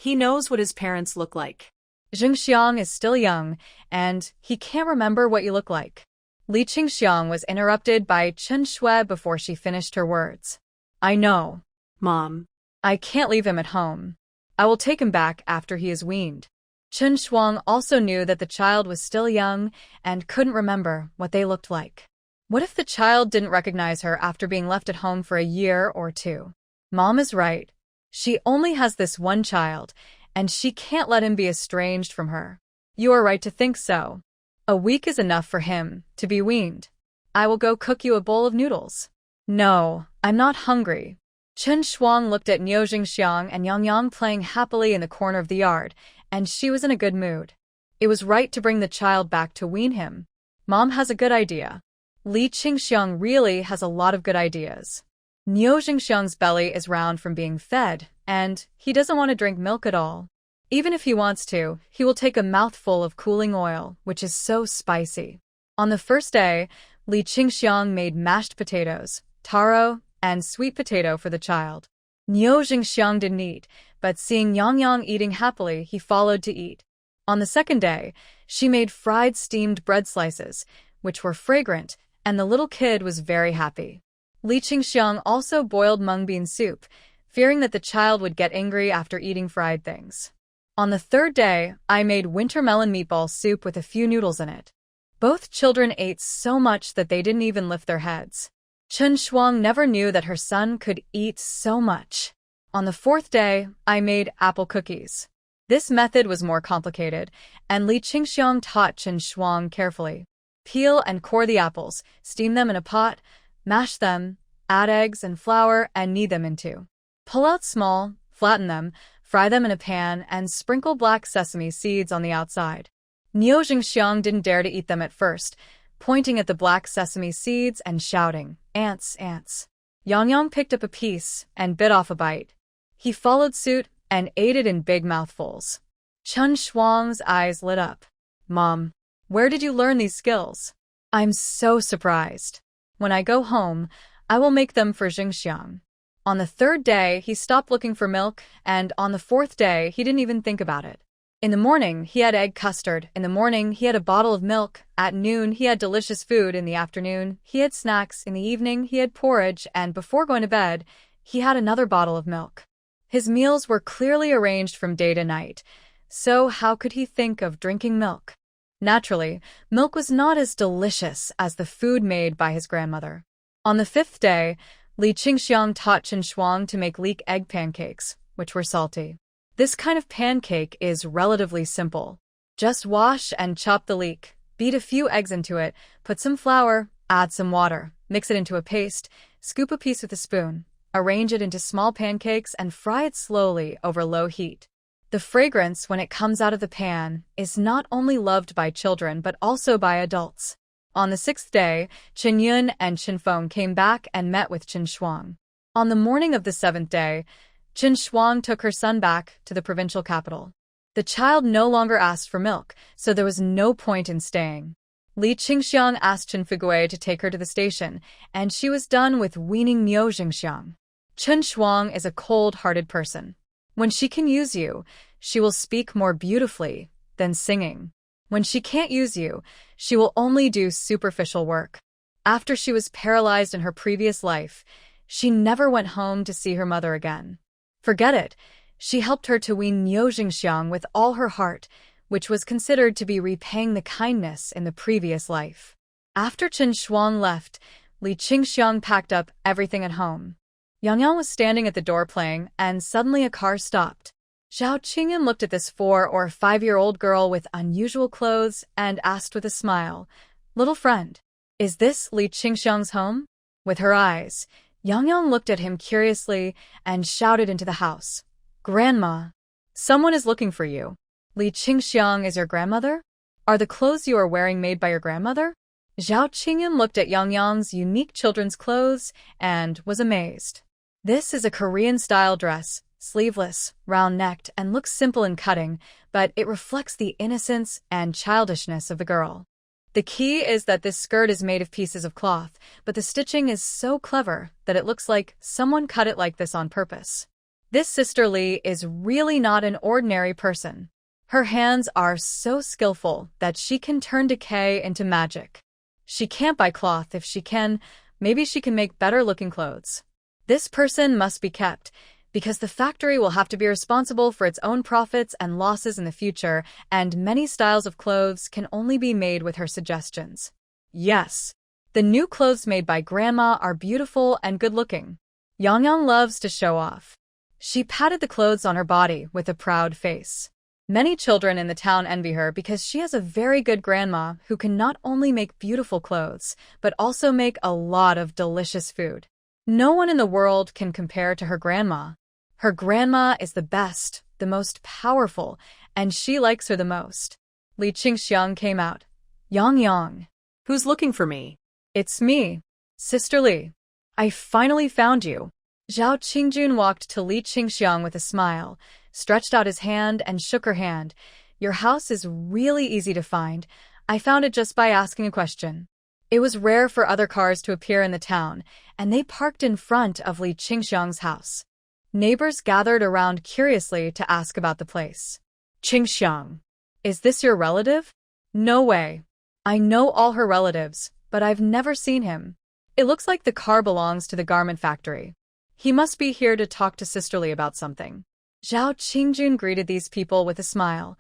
He knows what his parents look like.
Jingxiang is still young, and he can't remember what you look like. Li Qingxiang was interrupted by Chen Shui before she finished her words. I know.
Mom.
I can't leave him at home. I will take him back after he is weaned. Chen Shuang also knew that the child was still young and couldn't remember what they looked like. What if the child didn't recognize her after being left at home for a year or two? Mom is right. She only has this one child, and she can't let him be estranged from her. You are right to think so. A week is enough for him to be weaned. I will go cook you a bowl of noodles. No, I'm not hungry. Chen Shuang looked at Niu Jingxiang and Yang Yang playing happily in the corner of the yard, and she was in a good mood. It was right to bring the child back to wean him. Mom has a good idea. Li Qingxiang really has a lot of good ideas. Niu Jingxiang's belly is round from being fed, and he doesn't want to drink milk at all. Even if he wants to, he will take a mouthful of cooling oil, which is so spicy. On the first day, Li Qingxiang made mashed potatoes, taro, and sweet potato for the child. Niu Jingxiang didn't eat, but seeing Yang Yang eating happily, he followed to eat. On the second day, she made fried steamed bread slices, which were fragrant, and the little kid was very happy. Li Qingxiang also boiled mung bean soup, fearing that the child would get angry after eating fried things. On the third day, I made winter melon meatball soup with a few noodles in it. Both children ate so much that they didn't even lift their heads. Chen Shuang never knew that her son could eat so much. On the fourth day, I made apple cookies. This method was more complicated, and Li Qingxiang taught Chen Shuang carefully. Peel and core the apples, steam them in a pot, mash them, add eggs and flour, and knead them into. Pull out small, flatten them, fry them in a pan, and sprinkle black sesame seeds on the outside. Niu Jingxiang didn't dare to eat them at first, pointing at the black sesame seeds and shouting, "Ants, ants." Yang Yang picked up a piece and bit off a bite. He followed suit and ate it in big mouthfuls. Chen Shuang's eyes lit up. Mom, where did you learn these skills? I'm so surprised. When I go home, I will make them for Jingxiang. On the third day, he stopped looking for milk, and on the fourth day, he didn't even think about it. In the morning, he had egg custard. In the morning, he had a bottle of milk. At noon, he had delicious food. In the afternoon, he had snacks. In the evening, he had porridge. And before going to bed, he had another bottle of milk. His meals were clearly arranged from day to night. So how could he think of drinking milk? Naturally, milk was not as delicious as the food made by his grandmother. On the fifth day, Li Qingxiang taught Chen Shuang to make leek egg pancakes, which were salty. This kind of pancake is relatively simple. Just wash and chop the leek, beat a few eggs into it, put some flour, add some water, mix it into a paste, scoop a piece with a spoon, arrange it into small pancakes, and fry it slowly over low heat. The fragrance when it comes out of the pan is not only loved by children but also by adults. On the sixth day, Chen Yun and Chen Feng came back and met with Chen Shuang. On the morning of the seventh day, Chen Shuang took her son back to the provincial capital. The child no longer asked for milk, so there was no point in staying. Li Qingxiang asked Chen Fugui to take her to the station, and she was done with weaning Niu Jingxiang. Chen Shuang is a cold-hearted person. When she can use you, she will speak more beautifully than singing. When she can't use you, she will only do superficial work. After she was paralyzed in her previous life, she never went home to see her mother again. Forget it. She helped her to wean Niu Jingxiang with all her heart, which was considered to be repaying the kindness in the previous life. After Chen Shuang left, Li Qingxiang packed up everything at home. Yang Yang was standing at the door playing, and suddenly a car stopped. Zhao Qingyan looked at this 4- or 5-year-old girl with unusual clothes and asked with a smile, "Little friend, is this Li Qingxiang's home?" With her eyes, Yang Yang looked at him curiously and shouted into the house, "Grandma, someone is looking for you. Li Qingxiang is your grandmother? Are the clothes you are wearing made by your grandmother?" Zhao Qingyan looked at Yang Yang's unique children's clothes and was amazed. This is a Korean-style dress, sleeveless, round-necked, and looks simple in cutting, but it reflects the innocence and childishness of the girl. The key is that this skirt is made of pieces of cloth, but the stitching is so clever that it looks like someone cut it like this on purpose. This Sister Lee is really not an ordinary person. Her hands are so skillful that she can turn decay into magic. She can't buy cloth. If she can, maybe she can make better-looking clothes. This person must be kept, because the factory will have to be responsible for its own profits and losses in the future, and many styles of clothes can only be made with her suggestions. Yes, the new clothes made by Grandma are beautiful and good-looking. Yang loves to show off. She patted the clothes on her body with a proud face. Many children in the town envy her because she has a very good grandma who can not only make beautiful clothes, but also make a lot of delicious food. No one in the world can compare to her grandma. Her grandma is the best, the most powerful, and she likes her the most. Li Qingxiang came out. Yang.
Who's looking for me?
It's me, Sister Li. I finally found you. Zhao Qingjun walked to Li Qingxiang with a smile, stretched out his hand and shook her hand. Your house is really easy to find. I found it just by asking a question. It was rare for other cars to appear in the town, and they parked in front of Li Qingxiang's house. Neighbors gathered around curiously to ask about the place. Qingxiang, is this your relative? No way. I know all her relatives, but I've never seen him. It looks like the car belongs to the garment factory. He must be here to talk to Sister Lee about something. Zhao Qingjun greeted these people with a smile.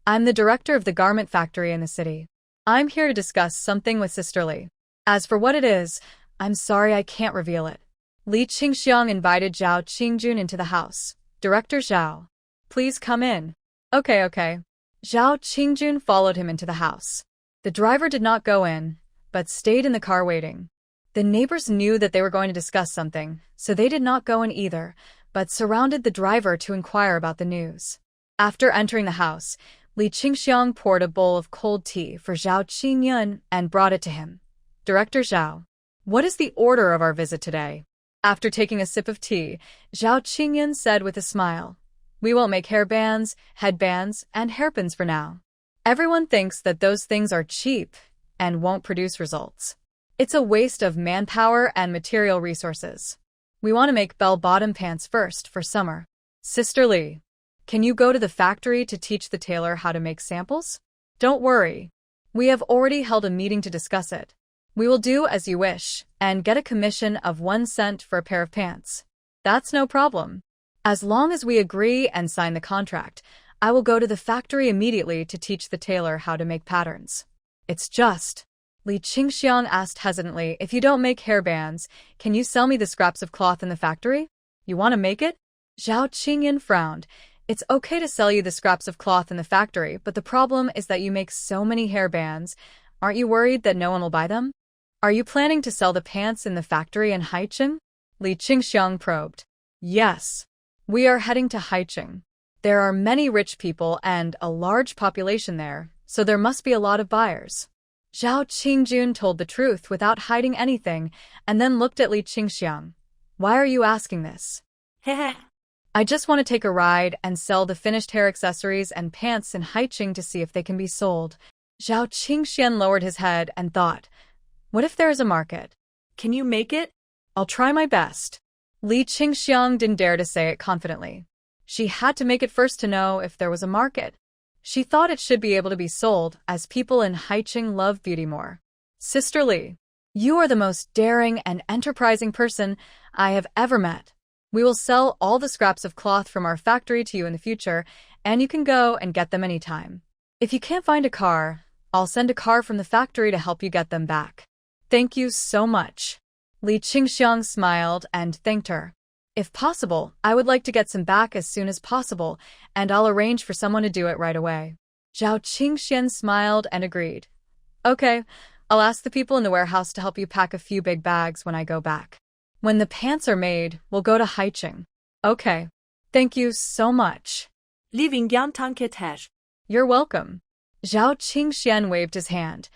I'm the director of the garment factory in the city. I'm here to discuss something with Sister Lee. As for what it is, I'm sorry I can't reveal it. Li Qingxiang invited Zhao Qingjun into the house. Director Zhao, please come in. Okay. Zhao Qingjun followed him into the house. The driver did not go in, but stayed in the car waiting. The neighbors knew that they were going to discuss something, so they did not go in either, but surrounded the driver to inquire about the news. After entering the house, Li Qingxiang poured a bowl of cold tea for Zhao Qingyun and brought it to him. Director Zhao, what is the order of our visit today? After taking a sip of tea, Zhao Qingyun said with a smile, we won't make hairbands, headbands, and hairpins for now. Everyone thinks that those things are cheap and won't produce results. It's a waste of manpower and material resources. We want to make bell-bottom pants first for summer. Sister Lee, can you go to the factory to teach the tailor how to make samples? Don't worry. We have already held a meeting to discuss it. We will do as you wish and get a commission of 1 cent for a pair of pants. That's no problem. As long as we agree and sign the contract, I will go to the factory immediately to teach the tailor how to make patterns. It's just... Li Qingxiang asked hesitantly, if you don't make hairbands, can you sell me the scraps of cloth in the factory? You want to make it? Zhao Qingyun frowned. It's okay to sell you the scraps of cloth in the factory, but the problem is that you make so many hairbands. Aren't you worried that no one will buy them? Are you planning to sell the pants in the factory in Haicheng? Li Qingxiang probed. Yes. We are heading to Haicheng. There are many rich people and a large population there, so there must be a lot of buyers. Zhao Qingjun told the truth without hiding anything, and then looked at Li Qingxiang. Why are you asking this? I just want to take a ride and sell the finished hair accessories and pants in Haicheng to see if they can be sold. Zhao Qingxian lowered his head and thought, what if there is a market?
Can you make it?
I'll try my best. Li Qingxiang didn't dare to say it confidently. She had to make it first to know if there was a market. She thought it should be able to be sold, as people in Haicheng love beauty more. Sister Lee, you are the most daring and enterprising person I have ever met. We will sell all the scraps of cloth from our factory to you in the future, and you can go and get them anytime. If you can't find a car, I'll send a car from the factory to help you get them back. Thank you so much. Li Qingxiang smiled and thanked her. If possible, I would like to get some back as soon as possible, and I'll arrange for someone to do it right away. Zhao Qingxian smiled and agreed. Okay, I'll ask the people in the warehouse to help you pack a few big bags when I go back. When the pants are made, we'll go to Haicheng. Okay. Thank you so much.
Leaving Yantanketesh.
You're welcome. Zhao Qingxian waved his hand.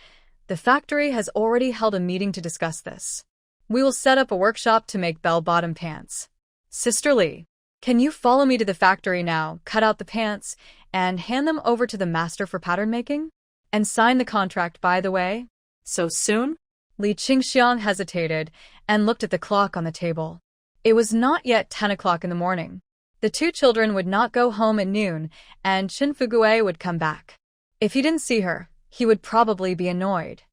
The factory has already held a meeting to discuss this. We will set up a workshop to make bell-bottom pants. Sister Lee, can you follow me to the factory now, cut out the pants, and hand them over to the master for pattern making? And sign the contract, by the way?
So soon?
Li Qingxiang hesitated and looked at the clock on the table. It was not yet 10 o'clock in the morning. The two children would not go home at noon, and Chin Fugue would come back. If he didn't see her, he would probably be annoyed.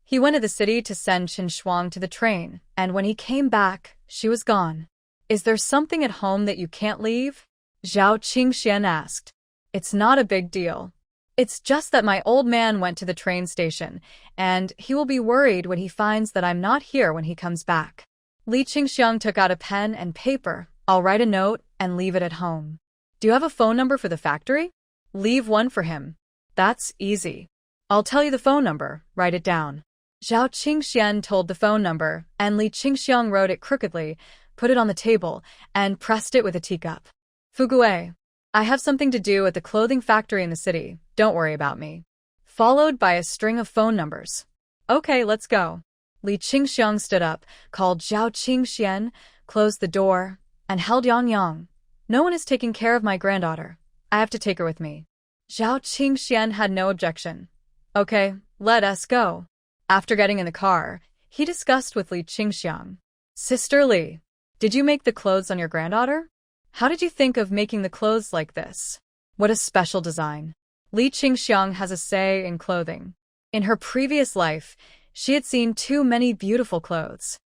He went to the city to send Chin Shuang to the train, and when he came back, she was gone. Is there something at home that you can't leave? Zhao Qingxian asked. It's not a big deal. It's just that my old man went to the train station, and he will be worried when he finds that I'm not here when he comes back. Li Qingxiang took out a pen and paper. I'll write a note and leave it at home. Do you have a phone number for the factory? Leave one for him. That's easy. I'll tell you the phone number. Write it down. Zhao Qingxian told the phone number, and Li Qingxiang wrote it crookedly, put it on the table, and pressed it with a teacup. Fugue, I have something to do at the clothing factory in the city. Don't worry about me. Followed by a string of phone numbers. Okay, let's go. Li Qingxiang stood up, called Zhao Qingxian, closed the door, and held Yang. No one is taking care of my granddaughter. I have to take her with me. Zhao Qingxian had no objection. Okay, let us go. After getting in the car, he discussed with Li Qingxiang. Sister Li, did you make the clothes on your granddaughter? How did you think of making the clothes like this? What a special design. Li Qingxiang has a say in clothing. In her previous life, she had seen too many beautiful clothes.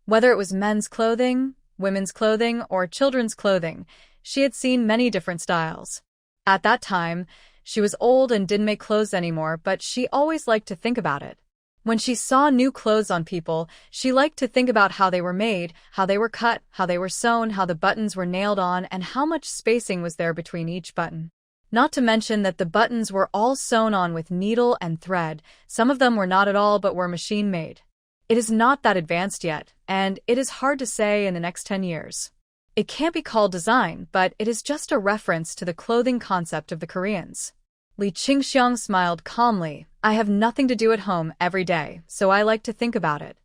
Whether it was men's clothing, women's clothing, or children's clothing, she had seen many different styles. At that time, she was old and didn't make clothes anymore, but she always liked to think about it. When she saw new clothes on people, she liked to think about how they were made, how they were cut, how they were sewn, how the buttons were nailed on, and how much spacing was there between each button. Not to mention that the buttons were all sewn on with needle and thread. Some of them were not at all but were machine-made. It is not that advanced yet, and it is hard to say in the next 10 years. It can't be called design, but it is just a reference to the clothing concept of the Koreans. Li Qingxiang smiled calmly. I have nothing to do at home every day, so I like to think about it.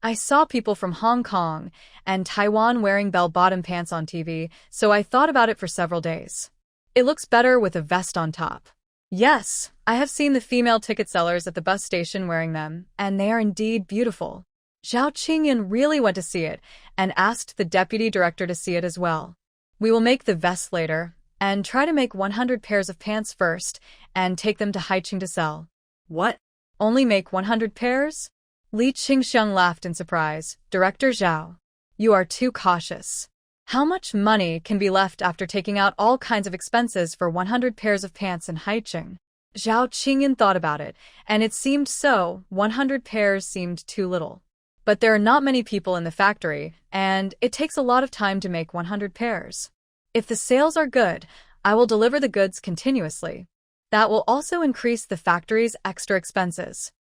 I saw people from Hong Kong and Taiwan wearing bell-bottom pants on TV, so I thought about it for several days. It looks better with a vest on top. Yes, I have seen the female ticket sellers at the bus station wearing them, and they are indeed beautiful. Zhao Qingyan really went to see it and asked the deputy director to see it as well. We will make the vest later, and try to make 100 pairs of pants first, and take them to Haicheng to sell. What? Only make 100 pairs? Li Qingxiang laughed in surprise. Director Zhao, you are too cautious. How much money can be left after taking out all kinds of expenses for 100 pairs of pants in Haicheng? Zhao Qingyan thought about it, and it seemed so. 100 pairs seemed too little. But there are not many people in the factory, and it takes a lot of time to make 100 pairs. If the sales are good, I will deliver the goods continuously. That will also increase the factory's extra expenses.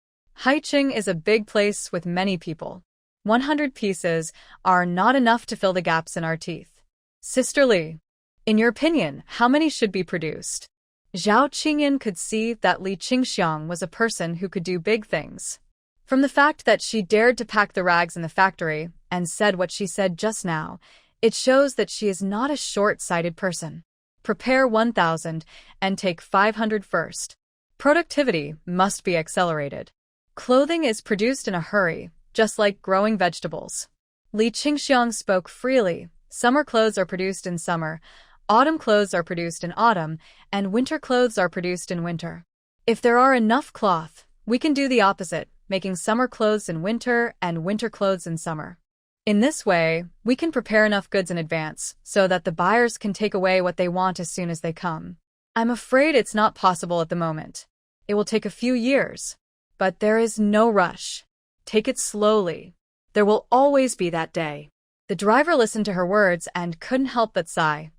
Haicheng is a big place with many people. 100 pieces are not enough to fill the gaps in our teeth. Sister Li, in your opinion, how many should be produced? Zhao Qingyan could see that Li Qingxiang was a person who could do big things. From the fact that she dared to pack the rags in the factory and said what she said just now, it shows that she is not a short-sighted person. Prepare 1,000 and take 500 first. Productivity must be accelerated. Clothing is produced in a hurry, just like growing vegetables. Li Qingxiang spoke freely. Summer clothes are produced in summer, autumn clothes are produced in autumn, and winter clothes are produced in winter. If there are enough cloth, we can do the opposite, making summer clothes in winter and winter clothes in summer. In this way, we can prepare enough goods in advance so that the buyers can take away what they want as soon as they come. I'm afraid it's not possible at the moment. It will take a few years. But there is no rush. Take it slowly. There will always be that day. The driver listened to her words and couldn't help but sigh.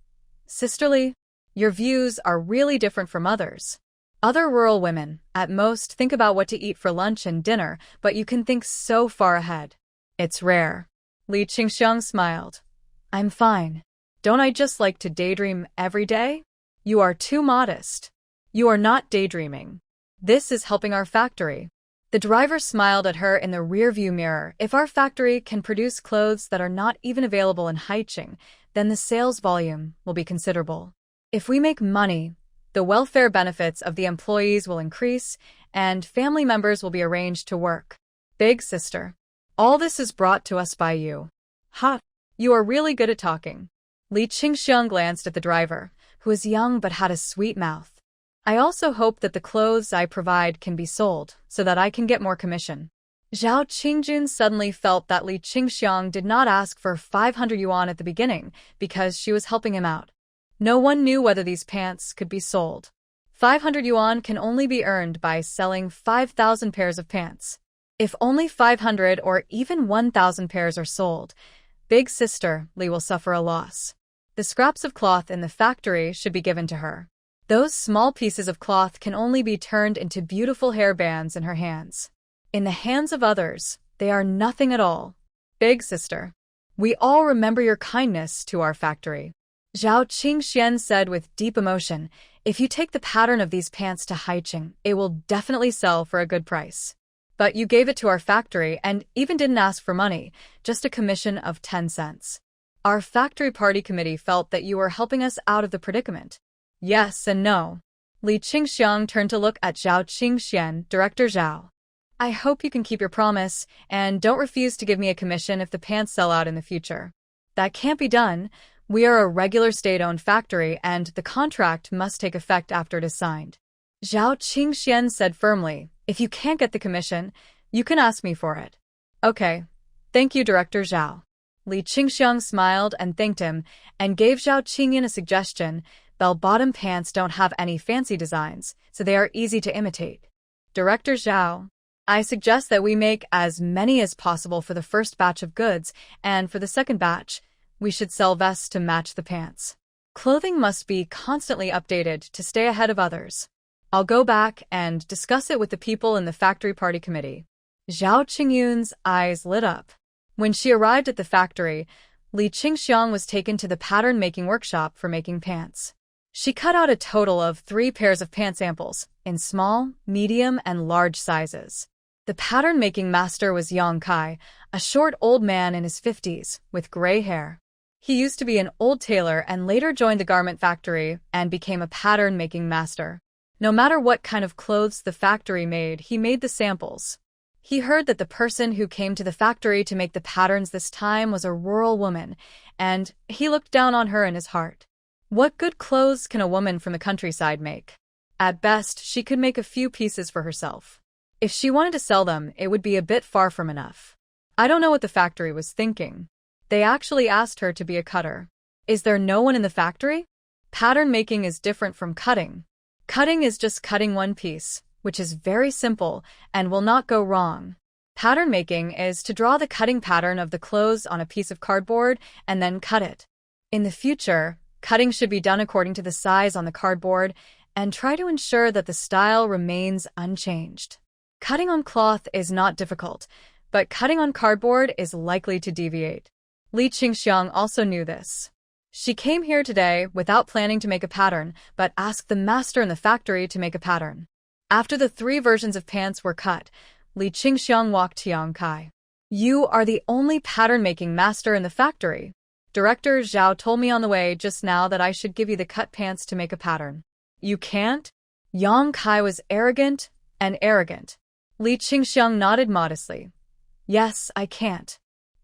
Sister Li, your views are really different from others. Other rural women, at most, think about what to eat for lunch and dinner, but you can think so far ahead. It's rare. Li Qingxiang smiled. I'm fine. Don't I just like to daydream every day? You are too modest. You are not daydreaming. This is helping our factory. The driver smiled at her in the rearview mirror. If our factory can produce clothes that are not even available in Haicheng, then the sales volume will be considerable. If we make money, the welfare benefits of the employees will increase, and family members will be arranged to work. Big sister. All this is brought to us by you. Ha! You are really good at talking. Li Qingxiang glanced at the driver, who was young but had a sweet mouth. I also hope that the clothes I provide can be sold, so that I can get more commission. Zhao Qingjun suddenly felt that Li Qingxiang did not ask for 500 yuan at the beginning because she was helping him out. No one knew whether these pants could be sold. 500 yuan can only be earned by selling 5,000 pairs of pants. If only 500 or even 1,000 pairs are sold, big sister Li will suffer a loss. The scraps of cloth in the factory should be given to her. Those small pieces of cloth can only be turned into beautiful hairbands in her hands. In the hands of others, they are nothing at all. Big sister, we all remember your kindness to our factory. Zhao Qingxian said with deep emotion, if you take the pattern of these pants to Haiqing, it will definitely sell for a good price. But you gave it to our factory and even didn't ask for money, just a commission of 10 cents. Our factory party committee felt that you were helping us out of the predicament. Yes and no. Li Qingxiang turned to look at Zhao Qingxian, Director Zhao. I hope you can keep your promise and don't refuse to give me a commission if the pants sell out in the future. That can't be done. We are a regular state-owned factory and the contract must take effect after it is signed. Zhao Qingxian said firmly, if you can't get the commission, you can ask me for it. Okay. Thank you, Director Zhao. Li Qingxiang smiled and thanked him and gave Zhao Qingyan a suggestion. Bell-bottom pants don't have any fancy designs, so they are easy to imitate. Director Zhao, I suggest that we make as many as possible for the first batch of goods, and for the second batch, we should sell vests to match the pants. Clothing must be constantly updated to stay ahead of others. I'll go back and discuss it with the people in the factory party committee. Zhao Qingyun's eyes lit up. When she arrived at the factory, Li Qingxiang was taken to the pattern-making workshop for making pants. She cut out a total of 3 pairs of pant samples, in small, medium, and large sizes. The pattern-making master was Yang Kai, a short old man in his 50s, with gray hair. He used to be an old tailor and later joined the garment factory and became a pattern-making master. No matter what kind of clothes the factory made, he made the samples. He heard that the person who came to the factory to make the patterns this time was a rural woman, and he looked down on her in his heart. What good clothes can a woman from the countryside make? At best, she could make a few pieces for herself. If she wanted to sell them, it would be a bit far from enough. I don't know what the factory was thinking. They actually asked her to be a cutter. Is there no one in the factory? Pattern making is different from cutting. Cutting is just cutting one piece, which is very simple and will not go wrong. Pattern making is to draw the cutting pattern of the clothes on a piece of cardboard and then cut it. In the future, cutting should be done according to the size on the cardboard and try to ensure that the style remains unchanged. Cutting on cloth is not difficult, but cutting on cardboard is likely to deviate. Li Qingxiang also knew this. She came here today without planning to make a pattern, but asked the master in the factory to make a pattern. After the 3 versions of pants were cut, Li Qingxiang walked to Yang Kai. You are the only pattern-making master in the factory. Director Zhao told me on the way just now that I should give you the cut pants to make a pattern. You can't? Yang Kai was arrogant and arrogant. Li Qingxiang nodded modestly. Yes, I can't.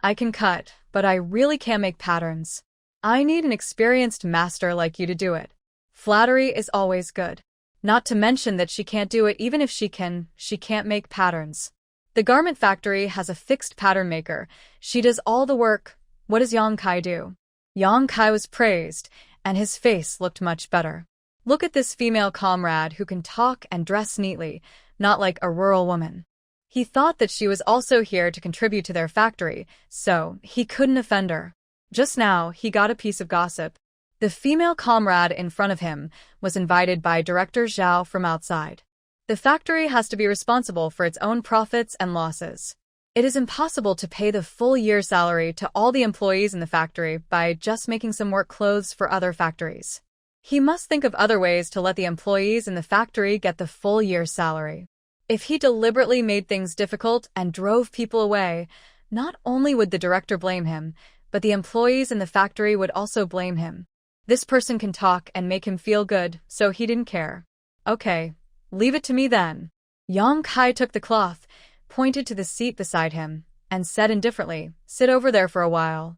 I can cut, but I really can't make patterns. I need an experienced master like you to do it. Flattery is always good. Not to mention that she can't do it even if she can't make patterns. The garment factory has a fixed pattern maker. She does all the work. What does Yang Kai do? Yang Kai was praised, and his face looked much better. Look at this female comrade who can talk and dress neatly, not like a rural woman. He thought that she was also here to contribute to their factory, so he couldn't offend her. Just now, he got a piece of gossip. The female comrade in front of him was invited by Director Zhao from outside. The factory has to be responsible for its own profits and losses. It is impossible to pay the full year salary to all the employees in the factory by just making some work clothes for other factories. He must think of other ways to let the employees in the factory get the full year's salary. If he deliberately made things difficult and drove people away, not only would the director blame him, but the employees in the factory would also blame him. This person can talk and make him feel good, so he didn't care. Okay, leave it to me then. Yang Kai took the cloth, pointed to the seat beside him, and said indifferently, sit over there for a while.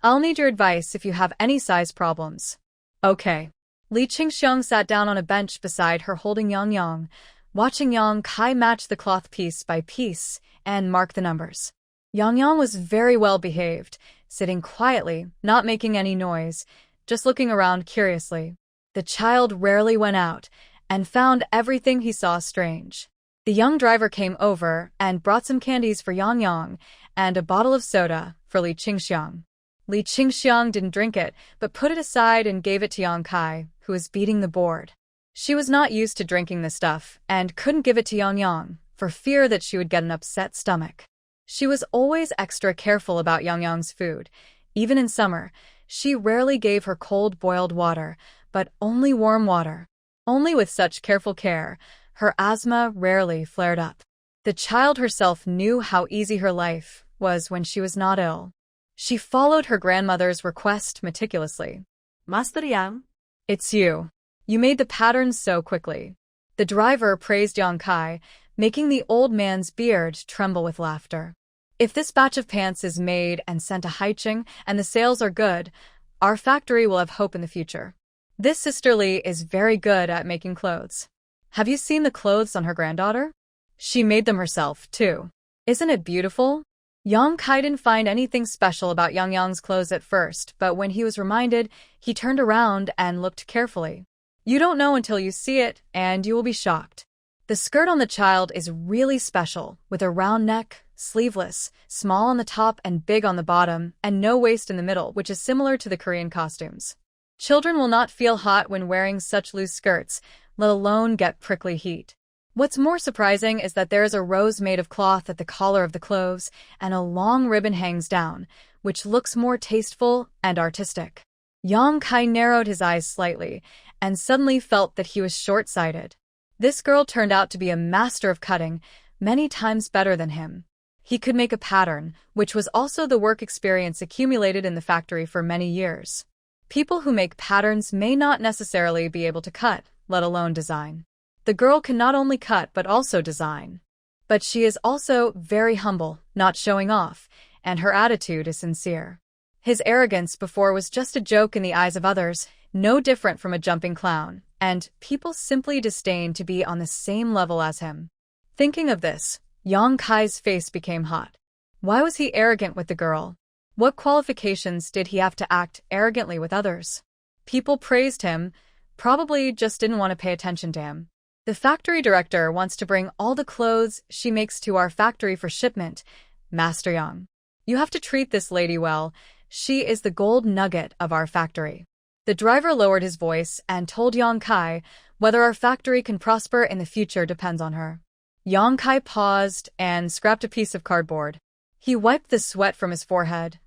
I'll need your advice if you have any size problems. Okay. Li Qingxiang sat down on a bench beside her holding Yang Yang, watching Yang Kai match the cloth piece by piece and mark the numbers. Yang Yang was very well behaved, sitting quietly, not making any noise, just looking around curiously. The child rarely went out and found everything he saw strange. The young driver came over and brought some candies for Yang Yang and a bottle of soda for Li Qingxiang. Li Qingxiang didn't drink it, but put it aside and gave it to Yang Kai, who was beating the board. She was not used to drinking the stuff and couldn't give it to Yang Yang for fear that she would get an upset stomach. She was always extra careful about Yang Yang's food. Even in summer, she rarely gave her cold boiled water, but only warm water. Only with such careful care, her asthma rarely flared up. The child herself knew how easy her life was when she was not ill. She followed her grandmother's request meticulously.
Master Yang.
It's you. You made the patterns so quickly. The driver praised Yang Kai, making the old man's beard tremble with laughter. If this batch of pants is made and sent to Haicheng and the sales are good, our factory will have hope in the future. This sister Li is very good at making clothes. Have you seen the clothes on her granddaughter? She made them herself, too. Isn't it beautiful? Yang Kai didn't find anything special about Yang Yang's clothes at first, but when he was reminded, he turned around and looked carefully. You don't know until you see it, and you will be shocked. The skirt on the child is really special, with a round neck, sleeveless, small on the top and big on the bottom, and no waist in the middle, which is similar to the Korean costumes. Children will not feel hot when wearing such loose skirts, let alone get prickly heat. What's more surprising is that there is a rose made of cloth at the collar of the clothes, and a long ribbon hangs down, which looks more tasteful and artistic. Yang Kai narrowed his eyes slightly, and suddenly felt that he was short-sighted. This girl turned out to be a master of cutting, many times better than him. He could make a pattern, which was also the work experience accumulated in the factory for many years. People who make patterns may not necessarily be able to cut, let alone design. The girl can not only cut but also design. But she is also very humble, not showing off, and her attitude is sincere. His arrogance before was just a joke in the eyes of others, no different from a jumping clown, and people simply disdained to be on the same level as him. Thinking of this, Yang Kai's face became hot. Why was he arrogant with the girl? What qualifications did he have to act arrogantly with others? People praised him, probably just didn't want to pay attention to him. The factory director wants to bring all the clothes she makes to our factory for shipment, Master Yang. You have to treat this lady well. She is the gold nugget of our factory. The driver lowered his voice and told Yang Kai whether our factory can prosper in the future depends on her. Yang Kai paused and scrapped a piece of cardboard. He wiped the sweat from his forehead.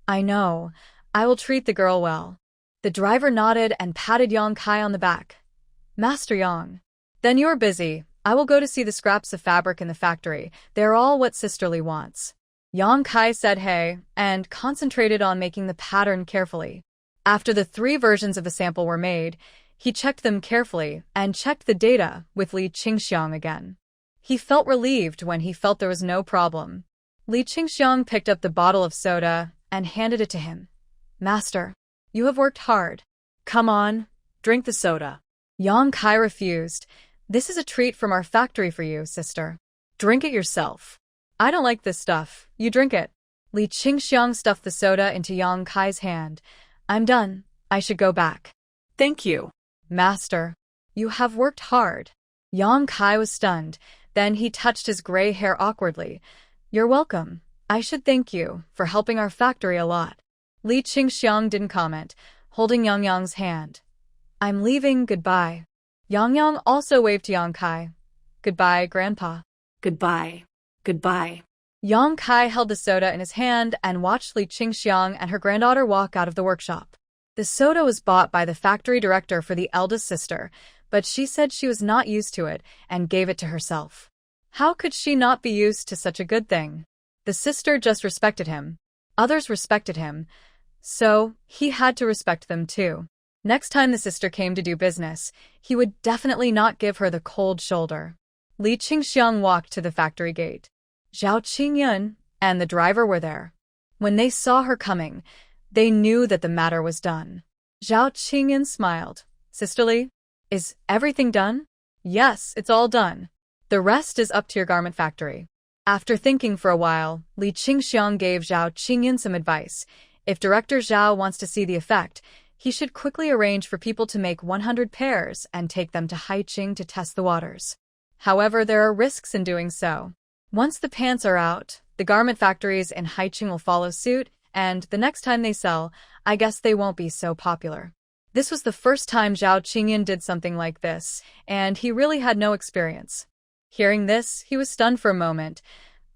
I know. I will treat the girl well. The driver nodded and patted Yang Kai on the back. Master Yang. Then you're busy. I will go to see the scraps of fabric in the factory. They're all what Sister Li wants. Yang Kai said hey and concentrated on making the pattern carefully. After the 3 versions of the sample were made, he checked them carefully and checked the data with Li Qingxiang again. He felt relieved when he felt there was no problem. Li Qingxiang picked up the bottle of soda and handed it to him. Master, you have worked hard.
Come on, drink the soda.
Yang Kai refused. This is a treat from our factory for you, sister.
Drink it yourself.
I don't like this stuff. You drink it. Li Qingxiang stuffed the soda into Yang Kai's hand. I'm done. I should go back.
Thank you.
Master, you have worked hard. Yang Kai was stunned. Then he touched his gray hair awkwardly. You're welcome. I should thank you for helping our factory a lot. Li Qingxiang didn't comment, holding Yang Yang's hand. I'm leaving, goodbye. Yang Yang also waved to Yang Kai. Goodbye, Grandpa.
Goodbye. Goodbye.
Yang Kai held the soda in his hand and watched Li Qingxiang and her granddaughter walk out of the workshop. The soda was bought by the factory director for the eldest sister, but she said she was not used to it and gave it to herself. How could she not be used to such a good thing? The sister just respected him. Others respected him, so he had to respect them too. Next time the sister came to do business, he would definitely not give her the cold shoulder. Li Qingxiang walked to the factory gate. Zhao Qingyun and the driver were there. When they saw her coming, They knew that the matter was done. Zhao Qingyan smiled. Sister Li, is everything done? Yes, it's all done. The rest is up to your garment factory. After thinking for a while, Li Qingxiang gave Zhao Qingyan some advice. If Director Zhao wants to see the effect, he should quickly arrange for people to make 100 pairs and take them to Haiqing to test the waters. However, there are risks in doing so. Once the pants are out, the garment factories in Haiqing will follow suit, and the next time they sell, I guess they won't be so popular. This was the first time Zhao Qingyan did something like this, and he really had no experience. Hearing this, he was stunned for a moment.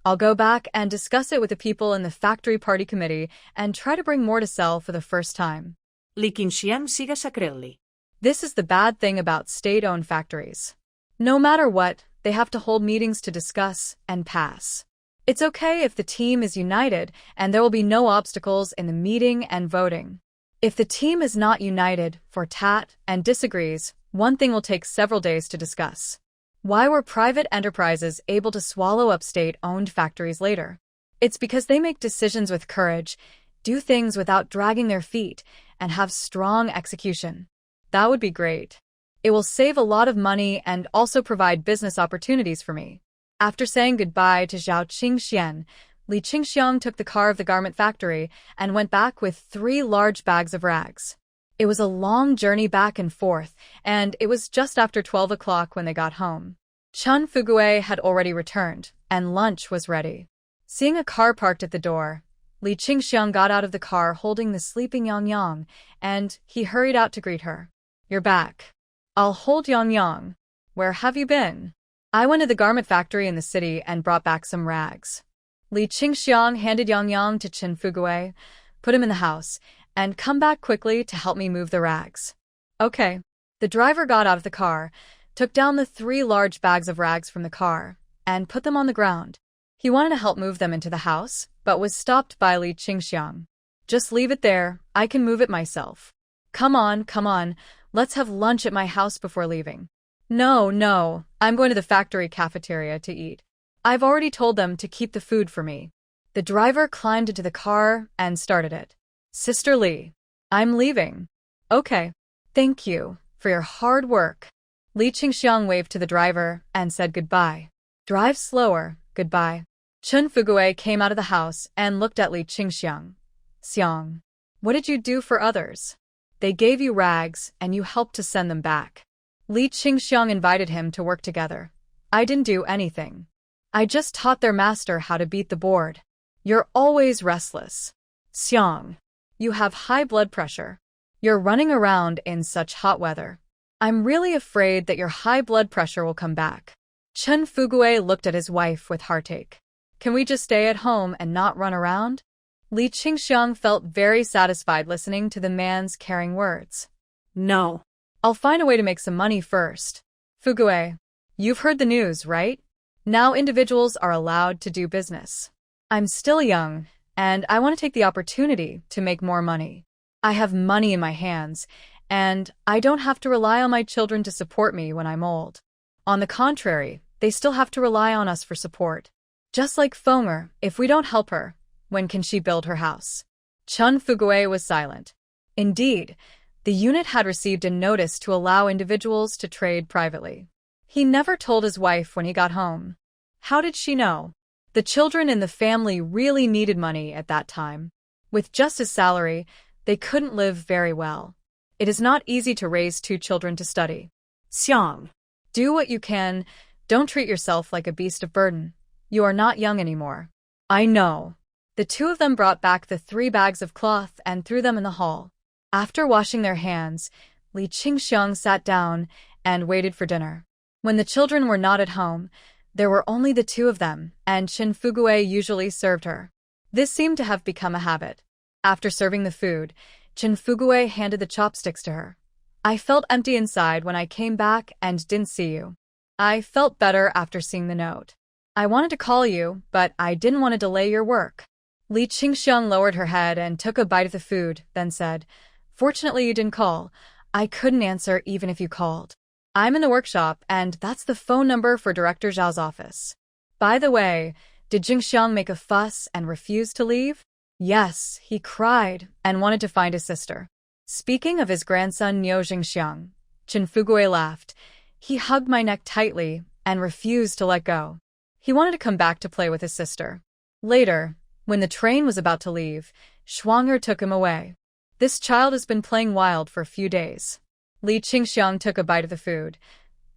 I'll go back and discuss it with the people in the factory party committee and try to bring more to sell for the first time.
Li Qingxiang siga sa creure-li.
This is the bad thing about state-owned factories. No matter what, they have to hold meetings to discuss and pass. It's okay if the team is united and there will be no obstacles in the meeting and voting. If the team is not united, for tat, and disagrees, one thing will take several days to discuss. Why were private enterprises able to swallow up state-owned factories later? It's because they make decisions with courage, do things without dragging their feet, and have strong execution. That would be great. It will save a lot of money and also provide business opportunities for me. After saying goodbye to Zhao Qingxian, Li Qingxiang took the car of the garment factory and went back with 3 large bags of rags. It was a long journey back and forth, and it was just after 12 o'clock when they got home. Chun Fugue had already returned, and lunch was ready. Seeing a car parked at the door, Li Qingxiang got out of the car holding the sleeping Yang Yang, and he hurried out to greet her. You're back. I'll hold Yang Yang. Where have you been? I went to the garment factory in the city and brought back some rags. Li Qingxiang handed Yang Yang to Chun Fugue, put him in the house, and come back quickly to help me move the rags. Okay. The driver got out of the car, took down the 3 large bags of rags from the car, and put them on the ground. He wanted to help move them into the house, but was stopped by Li Qingxiang. Just leave it there, I can move it myself. Come on, let's have lunch at my house before leaving. No, I'm going to the factory cafeteria to eat. I've already told them to keep the food for me. The driver climbed into the car and started it. Sister Li, I'm leaving. Okay. Thank you for your hard work. Li Qingxiang waved to the driver and said goodbye. Drive slower, goodbye. Chun Fugue came out of the house and looked at Li Qingxiang. Xiang, what did you do for others? They gave you rags and you helped to send them back. Li Qingxiang invited him to work together. I didn't do anything. I just taught their master how to beat the board. You're always restless. Xiang, you have high blood pressure. You're running around in such hot weather. I'm really afraid that your high blood pressure will come back. Chun Fugue looked at his wife with heartache. Can we just stay at home and not run around? Li Qingxiang felt very satisfied listening to the man's caring words. No. I'll find a way to make some money first. Fugue, you've heard the news, right? Now individuals are allowed to do business. I'm still young, and I want to take the opportunity to make more money. I have money in my hands, and I don't have to rely on my children to support me when I'm old. On the contrary, they still have to rely on us for support. Just like Fenger, if we don't help her, when can she build her house? Chun Fugue was silent. Indeed, the unit had received a notice to allow individuals to trade privately. He never told his wife when he got home. How did she know? The children in the family really needed money at that time. With just his salary, they couldn't live very well. It is not easy to raise 2 children to study. Xiang, do what you can. Don't treat yourself like a beast of burden. You are not young anymore. I know. The 2 of them brought back the 3 bags of cloth and threw them in the hall. After washing their hands, Li Qingxiang sat down and waited for dinner. When the children were not at home, there were only the 2 of them, and Chun Fugue usually served her. This seemed to have become a habit. After serving the food, Chun Fugue handed the chopsticks to her. I felt empty inside when I came back and didn't see you. I felt better after seeing the note. I wanted to call you, but I didn't want to delay your work. Li Qingxiang lowered her head and took a bite of the food, then said, Fortunately you didn't call. I couldn't answer even if you called. I'm in the workshop, and that's the phone number for Director Zhao's office. By the way, did Jingxiang make a fuss and refuse to leave? Yes, he cried and wanted to find his sister. Speaking of his grandson Niu Jingxiang, Chen Fuguei laughed. He hugged my neck tightly and refused to let go. He wanted to come back to play with his sister. Later, when the train was about to leave, Schwanger took him away. This child has been playing wild for a few days. Li Qingxiang took a bite of the food.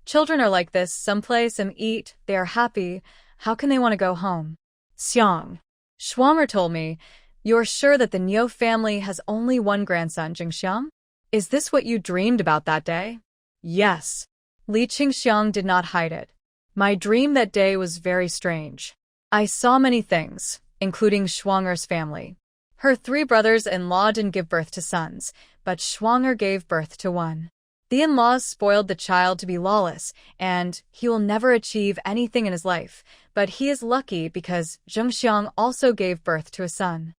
Children are like this, some play, some eat, they are happy. How can they want to go home? Xiang. Schwanger told me, you're sure that the Niu family has only one grandson, Jingxiang? Is this what you dreamed about that day? Yes. Li Qingxiang did not hide it. My dream that day was very strange. I saw many things, including Schwanger's family. Her 3 brothers-in-law didn't give birth to sons, but Schwanger gave birth to one. The in-laws spoiled the child to be lawless, and he will never achieve anything in his life, but he is lucky because Zhengxiang also gave birth to a son.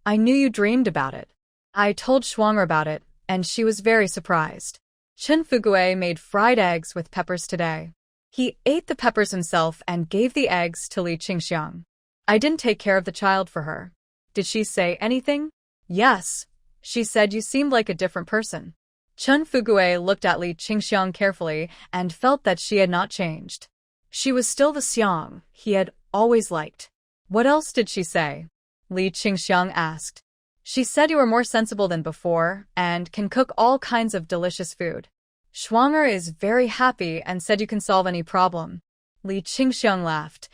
I knew you dreamed about it. I told Schwanger about it, and she was very surprised. Chen Fuguei made fried eggs with peppers today. He ate the peppers himself and gave the eggs to Li Qingxiang. I didn't take care of the child for her. Did she say anything? Yes. She said you seemed like a different person. Chen Fuguei looked at Li Qingxiang carefully and felt that she had not changed. She was still the Xiang he had always liked. What else did she say? Li Qingxiang asked. She said you were more sensible than before and can cook all kinds of delicious food. Schwanger is very happy and said you can solve any problem. Li Qingxiang laughed.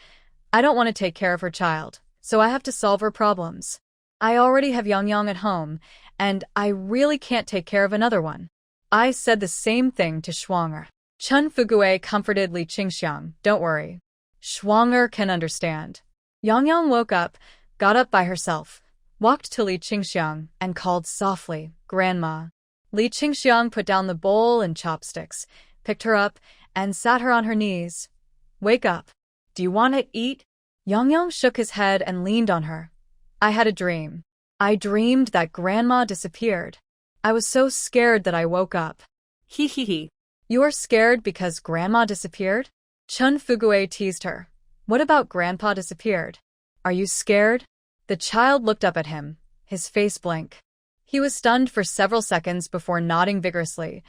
I don't want to take care of her child, so I have to solve her problems. I already have Yang at home, and I really can't take care of another one. I said the same thing to Schwanger. Chen Fuguei comforted Li Qingxiang. Don't worry. Schwanger can understand. Yang woke up, got up by herself, walked to Li Qingxiang, and called softly, Grandma. Li Qingxiang put down the bowl and chopsticks, picked her up, and sat her on her knees. Wake up. Do you want to eat? Yang shook his head and leaned on her. I had a dream. I dreamed that Grandma disappeared. I was so scared that I woke up. Hee hee hee. You're scared because Grandma disappeared? Chen Fuguei teased her. What about Grandpa disappeared? Are you scared? The child looked up at him, his face blank. He was stunned for several seconds before nodding vigorously.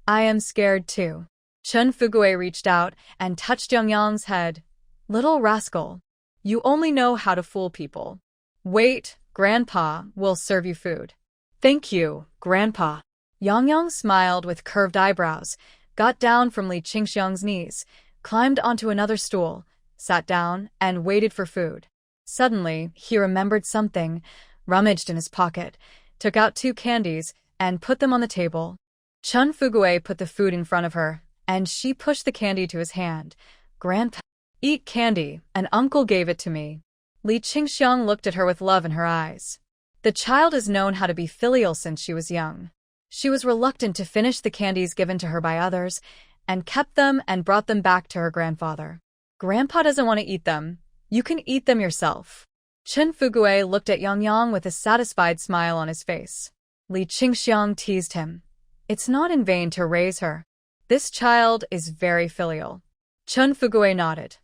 I am scared too. Chen Fuguei reached out and touched Yang's head. Little rascal. You only know how to fool people. Wait, Grandpa will serve you food. Thank you, Grandpa. Yang smiled with curved eyebrows, got down from Li Qingxiang's knees, climbed onto another stool, sat down, and waited for food. Suddenly, he remembered something, rummaged in his pocket, took out 2 candies, and put them on the table. Chen Fuguei put the food in front of her, and she pushed the candy to his hand. Grandpa, eat candy, and Uncle gave it to me. Li Qingxiang looked at her with love in her eyes. The child has known how to be filial since she was young. She was reluctant to finish the candies given to her by others, and kept them and brought them back to her grandfather. Grandpa doesn't want to eat them. You can eat them yourself. Chen Fuguei looked at Yang with a satisfied smile on his face. Li Qingxiang teased him. It's not in vain to raise her. This child is very filial. Chen Fuguei nodded.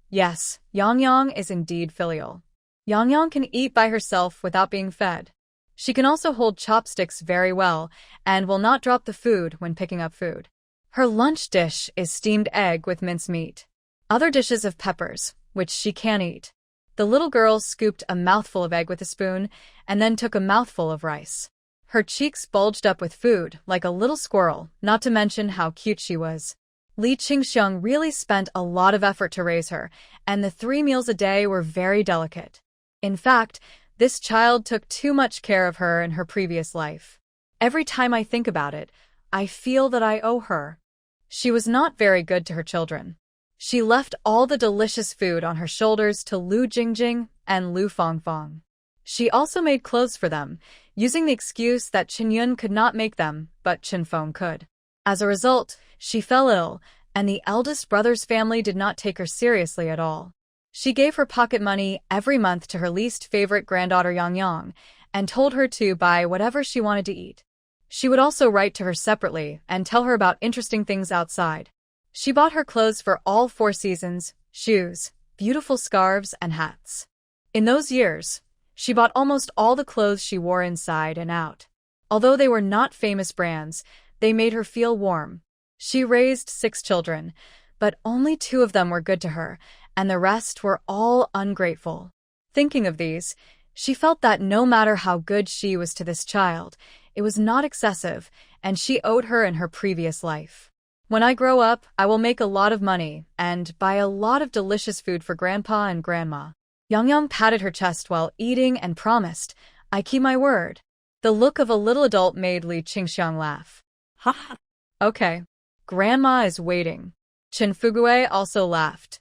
Yes, Yang is indeed filial. Yang can eat by herself without being fed. She can also hold chopsticks very well and will not drop the food when picking up food. Her lunch dish is steamed egg with mincemeat. Other dishes have peppers, which she can eat. The little girl scooped a mouthful of egg with a spoon and then took a mouthful of rice. Her cheeks bulged up with food like a little squirrel, not to mention how cute she was. Li Qingxiang really spent a lot of effort to raise her, and the 3 meals a day were very delicate. In fact, this child took too much care of her in her previous life. Every time I think about it, I feel that I owe her. She was not very good to her children. She left all the delicious food on her shoulders to Lu Jingjing and Lu Fangfang. She also made clothes for them, using the excuse that Chen Yun could not make them, but Chen Feng could. As a result, she fell ill, and the eldest brother's family did not take her seriously at all. She gave her pocket money every month to her least favorite granddaughter Yang, and told her to buy whatever she wanted to eat. She would also write to her separately and tell her about interesting things outside. She bought her clothes for all 4 seasons, shoes, beautiful scarves, and hats. In those years, She bought almost all the clothes she wore inside and out. Although they were not famous brands, they made her feel warm. She raised 6 children, but only 2 of them were good to her, and the rest were all ungrateful. Thinking of these, she felt that no matter how good she was to this child, it was not excessive, and she owed her in her previous life. When I grow up, I will make a lot of money and buy a lot of delicious food for Grandpa and Grandma. Yang patted her chest while eating and promised, I keep my word. The look of a little adult made Li Qingxiang laugh. Ha ha. Okay. Grandma is waiting. Chen Fugui also laughed.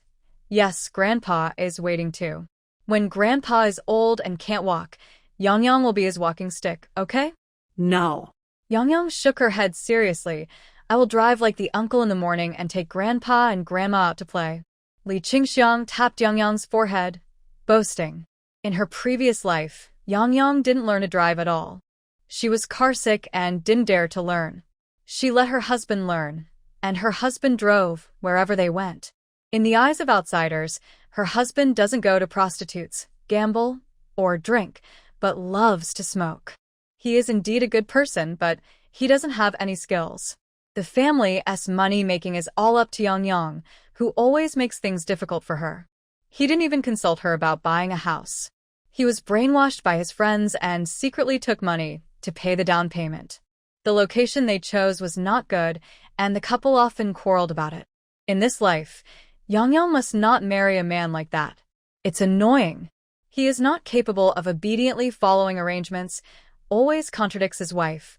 Yes, Grandpa is waiting too. When Grandpa is old and can't walk, Yang will be his walking stick, okay?
No.
Yang shook her head seriously. I will drive like the uncle in the morning and take Grandpa and Grandma out to play. Li Qingxiang tapped Yang forehead, boasting. In her previous life, Yang didn't learn to drive at all. She was carsick and didn't dare to learn. She let her husband learn, and her husband drove wherever they went. In the eyes of outsiders, her husband doesn't go to prostitutes, gamble, or drink, but loves to smoke. He is indeed a good person, but he doesn't have any skills. The family's money-making is all up to Yang, who always makes things difficult for her. He didn't even consult her about buying a house. He was brainwashed by his friends and secretly took money to pay the down payment. The location they chose was not good, and the couple often quarreled about it. In this life, Yang must not marry a man like that. It's annoying. He is not capable of obediently following arrangements, always contradicts his wife,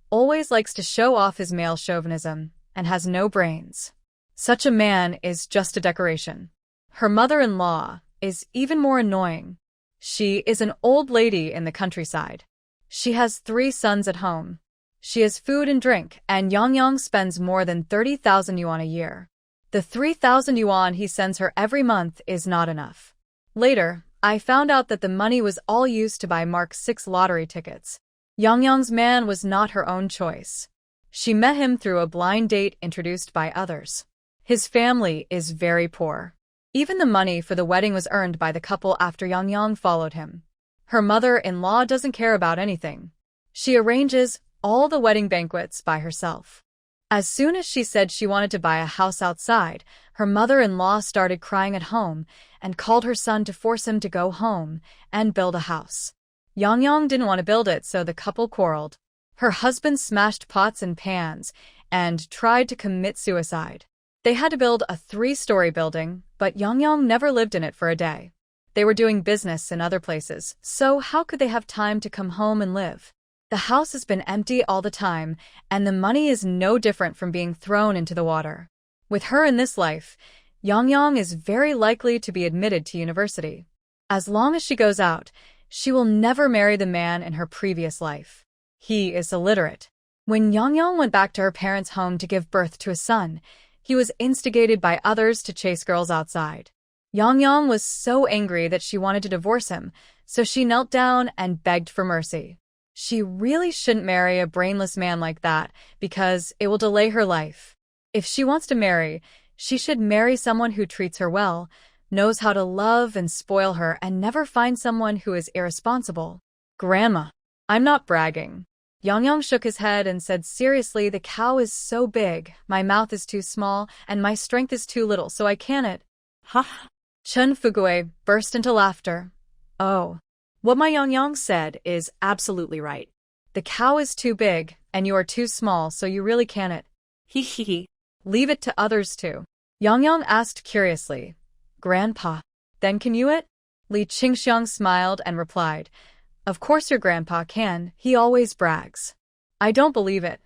always likes to show off his male chauvinism, and has no brains. Such a man is just a decoration. Her mother-in-law is even more annoying. She is an old lady in the countryside. She has 3 sons at home. She has food and drink, and Yang spends more than 30,000 yuan a year. The 3,000 yuan he sends her every month is not enough. Later, I found out that the money was all used to buy Mark 6 lottery tickets. Yang's man was not her own choice. She met him through a blind date introduced by others. His family is very poor. Even the money for the wedding was earned by the couple after Yang followed him. Her mother-in-law doesn't care about anything. She arranges all the wedding banquets by herself. As soon as she said she wanted to buy a house outside, her mother-in-law started crying at home and called her son to force him to go home and build a house. Yang didn't want to build it, so the couple quarreled. Her husband smashed pots and pans and tried to commit suicide. They had to build a 3-story building, but Yang never lived in it for a day. They were doing business in other places, so how could they have time to come home and live? The house has been empty all the time, and the money is no different from being thrown into the water. With her in this life, Yang is very likely to be admitted to university. As long as she goes out, she will never marry the man in her previous life. He is illiterate. When Yang went back to her parents' home to give birth to a son, he was instigated by others to chase girls outside. Yang was so angry that she wanted to divorce him, so she knelt down and begged for mercy. She really shouldn't marry a brainless man like that because it will delay her life. If she wants to marry, she should marry someone who treats her well, knows how to love and spoil her, and never find someone who is irresponsible. Grandma, I'm not bragging. Yang shook his head and said seriously, the cow is so big, my mouth is too small, and my strength is too little, so I can't. Ha! Chen Fugui burst into laughter. Oh.
What my Yang said is absolutely right.
The cow is too big, and you are too small, so you really can't.
He.
Leave it to others too. Yang asked curiously. Grandpa, then can you it? Li Qingxiang smiled and replied, of course your grandpa can, he always brags. I don't believe it.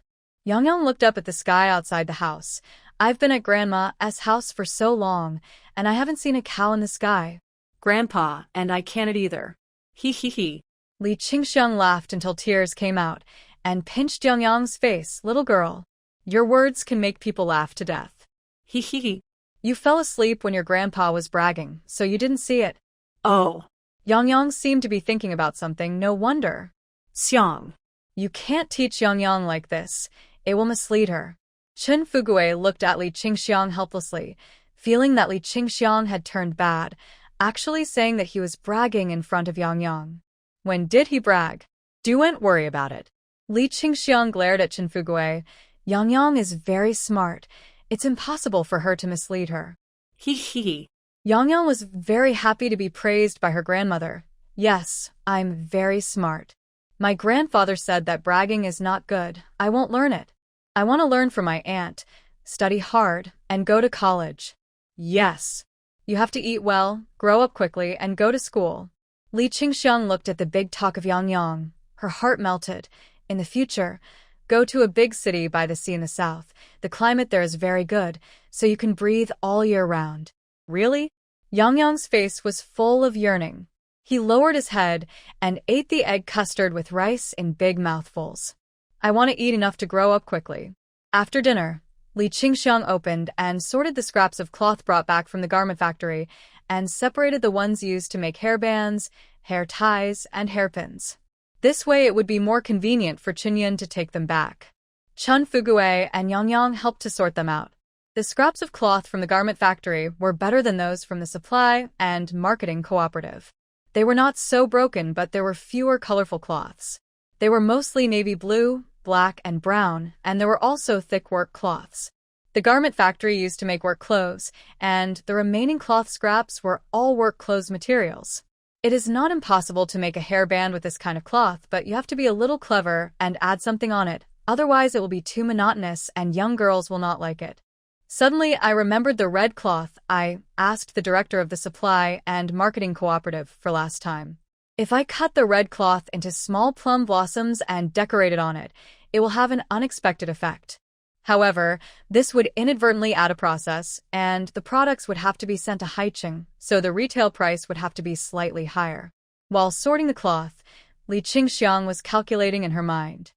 Yang looked up at the sky outside the house. I've been at Grandma's house for so long, and I haven't seen a cow in the sky.
Grandpa, and I can't either. He.
Li Qingxiang laughed until tears came out and pinched Yang's face. Little girl, your words can make people laugh to death.
He.
You fell asleep when your grandpa was bragging, so you didn't see it.
Oh.
Yang seemed to be thinking about something, no wonder.
Xiang.
You can't teach Yang like this. It will mislead her. Chen Fugui looked at Li Qingxiang helplessly, feeling that Li Qingxiang had turned bad, actually saying that he was bragging in front of Yang. When did he brag? Don't worry about it. Li Qingxiang glared at Chen Fugui. Yang is very smart. It's impossible for her to mislead her.
Hee hee.
Yang was very happy to be praised by her grandmother. Yes, I'm very smart. My grandfather said that bragging is not good. I won't learn it. I want to learn from my aunt, study hard, and go to college. Yes. You have to eat well, grow up quickly, and go to school. Li Qingxiang looked at the big talk of Yang. Her heart melted. In the future, go to a big city by the sea in the south. The climate there is very good, so you can breathe all year round. Really? Yang's face was full of yearning. He lowered his head and ate the egg custard with rice in big mouthfuls. I want to eat enough to grow up quickly. After dinner, Li Qingxiang opened and sorted the scraps of cloth brought back from the garment factory and separated the ones used to make hairbands, hair ties, and hairpins. This way it would be more convenient for Qinyun to take them back. Chen Fugui and Yang helped to sort them out. The scraps of cloth from the garment factory were better than those from the supply and marketing cooperative. They were not so broken, but there were fewer colorful cloths. They were mostly navy blue, black, and brown, and there were also thick work cloths. The garment factory used to make work clothes, and the remaining cloth scraps were all work clothes materials. It is not impossible to make a hairband with this kind of cloth, but you have to be a little clever and add something on it, otherwise it will be too monotonous and young girls will not like it. Suddenly, I remembered the red cloth I asked the director of the supply and marketing cooperative for last time. If I cut the red cloth into small plum blossoms and decorate it on it, it will have an unexpected effect. However, this would inadvertently add a process, and the products would have to be sent to Haicheng, so the retail price would have to be slightly higher. While sorting the cloth, Li Qingxiang was calculating in her mind.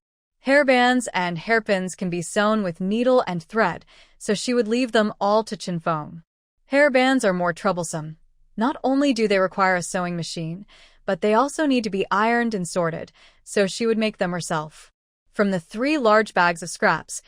Hairbands and hairpins can be sewn with needle and thread, so she would leave them all to Qinfeng. Hairbands are more troublesome. Not only do they require a sewing machine, but they also need to be ironed and sorted, so she would make them herself. From the 3 large bags of scraps,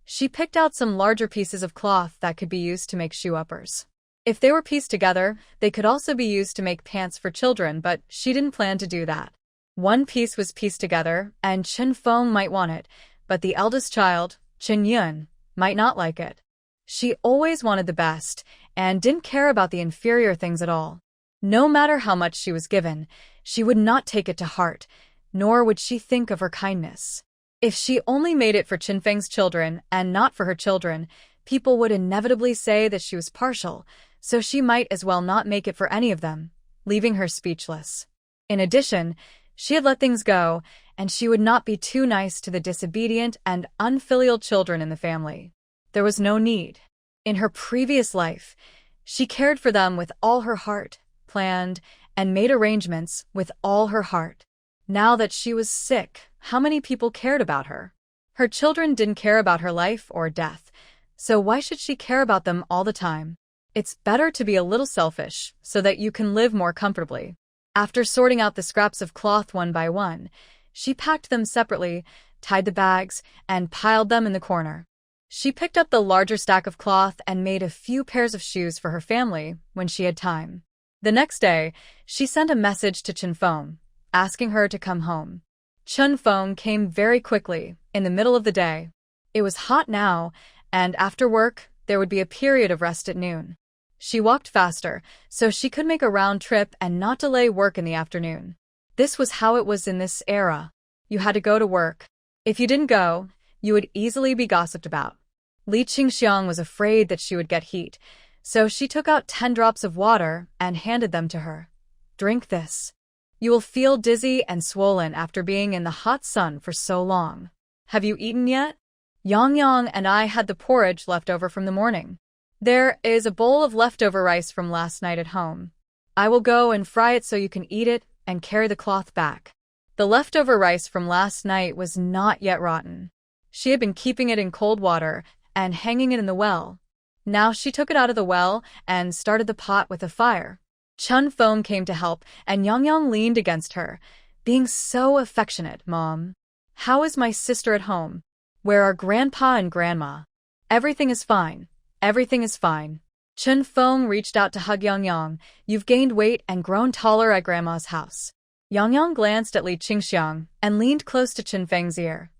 she picked out some larger pieces of cloth that could be used to make shoe uppers. If they were pieced together, they could also be used to make pants for children, but she didn't plan to do that. One piece was pieced together, and Chen Feng might want it, but the eldest child, Chen Yun, might not like it. She always wanted the best, and didn't care about the inferior things at all. No matter how much she was given, she would not take it to heart, nor would she think of her kindness. If she only made it for Chen Feng's children and not for her children, people would inevitably say that she was partial, so she might as well not make it for any of them, leaving her speechless. In addition, she had let things go, and she would not be too nice to the disobedient and unfilial children in the family. There was no need. In her previous life, she cared for them with all her heart, planned, and made arrangements with all her heart. Now that she was sick, how many people cared about her? Her children didn't care about her life or death, so why should she care about them all the time? It's better to be a little selfish, so that you can live more comfortably. After sorting out the scraps of cloth one by one, she packed them separately, tied the bags, and piled them in the corner. She picked up the larger stack of cloth and made a few pairs of shoes for her family when she had time. The next day, she sent a message to Chen Feng, asking her to come home. Chen Feng came very quickly, in the middle of the day. It was hot now, and after work, there would be a period of rest at noon. She walked faster, so she could make a round trip and not delay work in the afternoon. This was how it was in this era. You had to go to work. If you didn't go, you would easily be gossiped about. Li Qingxiang was afraid that she would get heat, so she took out 10 drops of water and handed them to her. Drink this. You will feel dizzy and swollen after being in the hot sun for so long. Have you eaten yet? Yang and I had the porridge left over from the morning. There is a bowl of leftover rice from last night at home. I will go and fry it so you can eat it and carry the cloth back. The leftover rice from last night was not yet rotten. She had been keeping it in cold water and hanging it in the well. Now she took it out of the well and started the pot with a fire. Chen Feng came to help, and Yang leaned against her, being so affectionate. Mom, how is my sister at home? Where are Grandpa and Grandma? Everything is fine. Everything is fine. Chen Feng reached out to hug Yang. You've gained weight and grown taller at Grandma's house. Yang Yang glanced at Li Qingxiang and leaned close to Chen Feng's ear.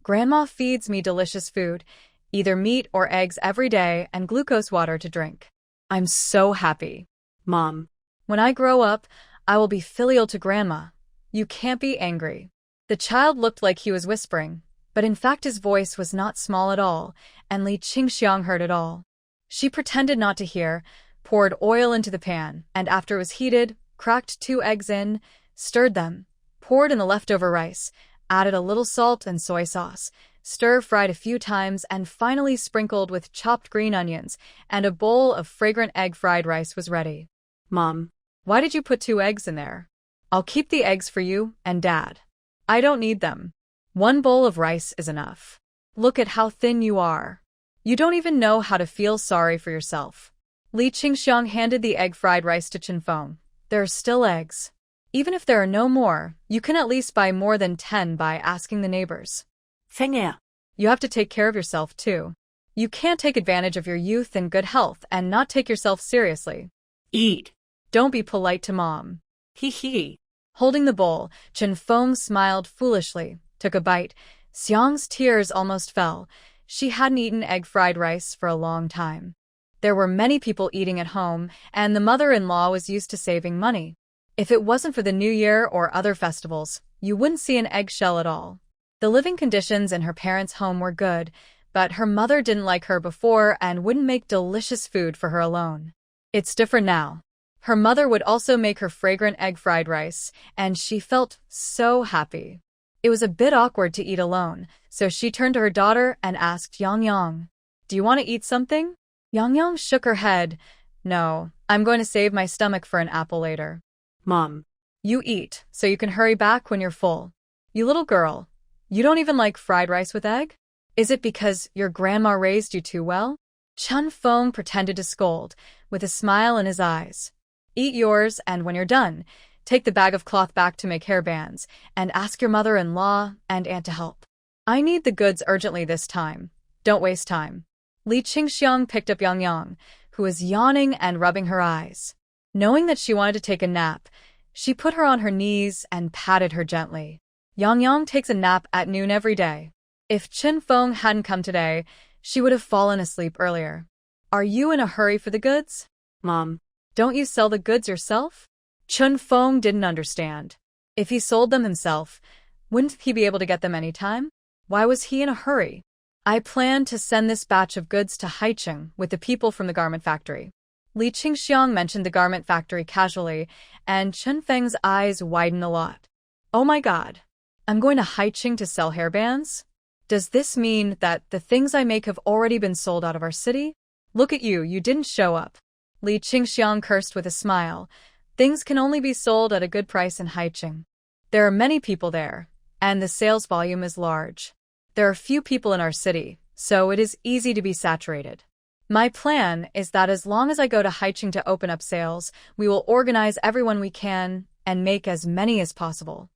Grandma feeds me delicious food, either meat or eggs every day and glucose water to drink. I'm so happy.
Mom.
When I grow up, I will be filial to Grandma. You can't be angry. The child looked like he was whispering, but in fact his voice was not small at all, and Li Qingxiang heard it all. She pretended not to hear, poured oil into the pan, and after it was heated, cracked 2 eggs in, stirred them, poured in the leftover rice, added a little salt and soy sauce, stir-fried a few times, and finally sprinkled with chopped green onions, and a bowl of fragrant egg fried rice was ready.
Mom.
Why did you put 2 eggs in there? I'll keep the eggs for you and Dad. I don't need them. 1 bowl of rice is enough. Look at how thin you are. You don't even know how to feel sorry for yourself. Li Qingxiang handed the egg-fried rice to Chen Feng. There are still eggs. Even if there are no more, you can at least buy more than 10 by asking the neighbors.
Feng.
You have to take care of yourself, too. You can't take advantage of your youth and good health and not take yourself seriously.
Eat.
Don't be polite to Mom.
Hee.
Holding the bowl, Chen Feng smiled foolishly, took a bite. Xiang's tears almost fell. She hadn't eaten egg-fried rice for a long time. There were many people eating at home, and the mother-in-law was used to saving money. If it wasn't for the New Year or other festivals, you wouldn't see an eggshell at all. The living conditions in her parents' home were good, but her mother didn't like her before and wouldn't make delicious food for her alone. It's different now. Her mother would also make her fragrant egg-fried rice, and she felt so happy. It was a bit awkward to eat alone, so she turned to her daughter and asked Yang Yang, "Do you want to eat something?" Yang Yang shook her head. "No, I'm going to save my stomach for an apple later."
Mom.
You eat, so you can hurry back when you're full. You little girl, you don't even like fried rice with egg? Is it because your grandma raised you too well? Chen Feng pretended to scold, with a smile in his eyes. Eat yours, and when you're done, take the bag of cloth back to make hairbands, and ask your mother-in-law and aunt to help. I need the goods urgently this time. Don't waste time. Li Qingxiang picked up Yang Yang, who was yawning and rubbing her eyes. Knowing that she wanted to take a nap, she put her on her knees and patted her gently. Yang Yang takes a nap at noon every day. If Chen Feng hadn't come today, she would have fallen asleep earlier. Are you in a hurry for the goods?
Mom.
Don't you sell the goods yourself? Chen Feng didn't understand. If he sold them himself, wouldn't he be able to get them anytime? Why was he in a hurry? I plan to send this batch of goods to Haicheng with the people from the garment factory. Li Qingxiang mentioned the garment factory casually, and Chen Feng's eyes widened a lot. Oh my god. I'm going to Haicheng to sell hairbands? Does this mean that the things I make have already been sold out of our city? Look at you, you didn't show up. Li Qingxiang cursed with a smile. Things can only be sold at a good price in Haicheng. There are many people there, and the sales volume is large. There are few people in our city, so it is easy to be saturated. My plan is that as long as I go to Haicheng to open up sales, we will organize everyone we can and make as many as possible.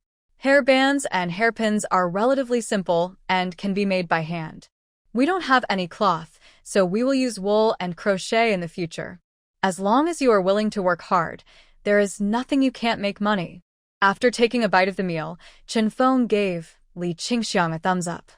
Hairbands and hairpins are relatively simple and can be made by hand. We don't have any cloth, so we will use wool and crochet in the future. As long as you are willing to work hard, there is nothing you can't make money. After taking a bite of the meal, Chen Feng gave Li Qingxiang a thumbs up.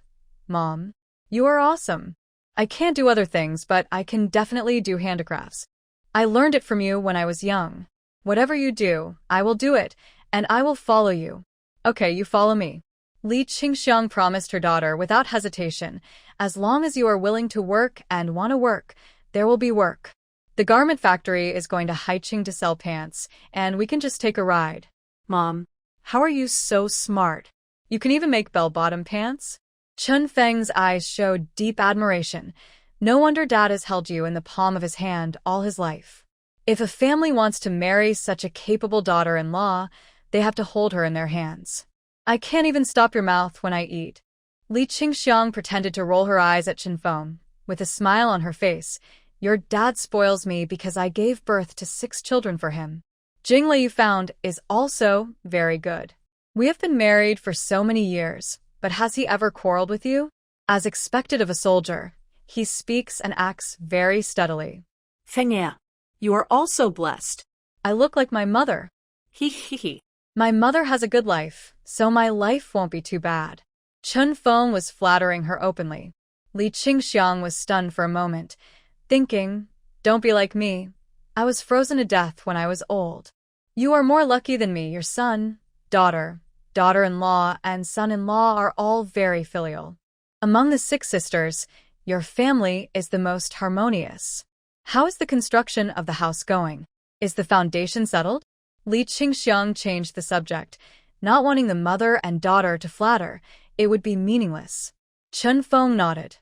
Mom, you are awesome. I can't do other things, but I can definitely do handicrafts. I learned it from you when I was young. Whatever you do, I will do it, and I will follow you. Okay, you follow me. Li Qingxiang promised her daughter without hesitation, as long as you are willing to work and want to work, there will be work. The garment factory is going to Haicheng to sell pants, and we can just take a ride.
Mom.
How are you so smart? You can even make bell-bottom pants? Chen Feng's eyes showed deep admiration. No wonder Dad has held you in the palm of his hand all his life. If a family wants to marry such a capable daughter-in-law, they have to hold her in their hands. I can't even stop your mouth when I eat. Li Qingxiang pretended to roll her eyes at Chen Feng, with a smile on her face. Your dad spoils me because I gave birth to 6 children for him. Jingle you found is also very good. We have been married for so many years, but has he ever quarreled with you? As expected of a soldier, he speaks and acts very steadily.
Feng, you are also blessed.
I look like my mother.
Hee.
My mother has a good life, so my life won't be too bad. Chun Feng was flattering her openly. Li Qingxiang was stunned for a moment, thinking, don't be like me. I was frozen to death when I was old. You are more lucky than me. Your son, daughter, daughter-in-law, and son-in-law are all very filial. Among the 6 sisters, your family is the most harmonious. How is the construction of the house going? Is the foundation settled? Li Qingxiang changed the subject, not wanting the mother and daughter to flatter. It would be meaningless. Chun Feng nodded.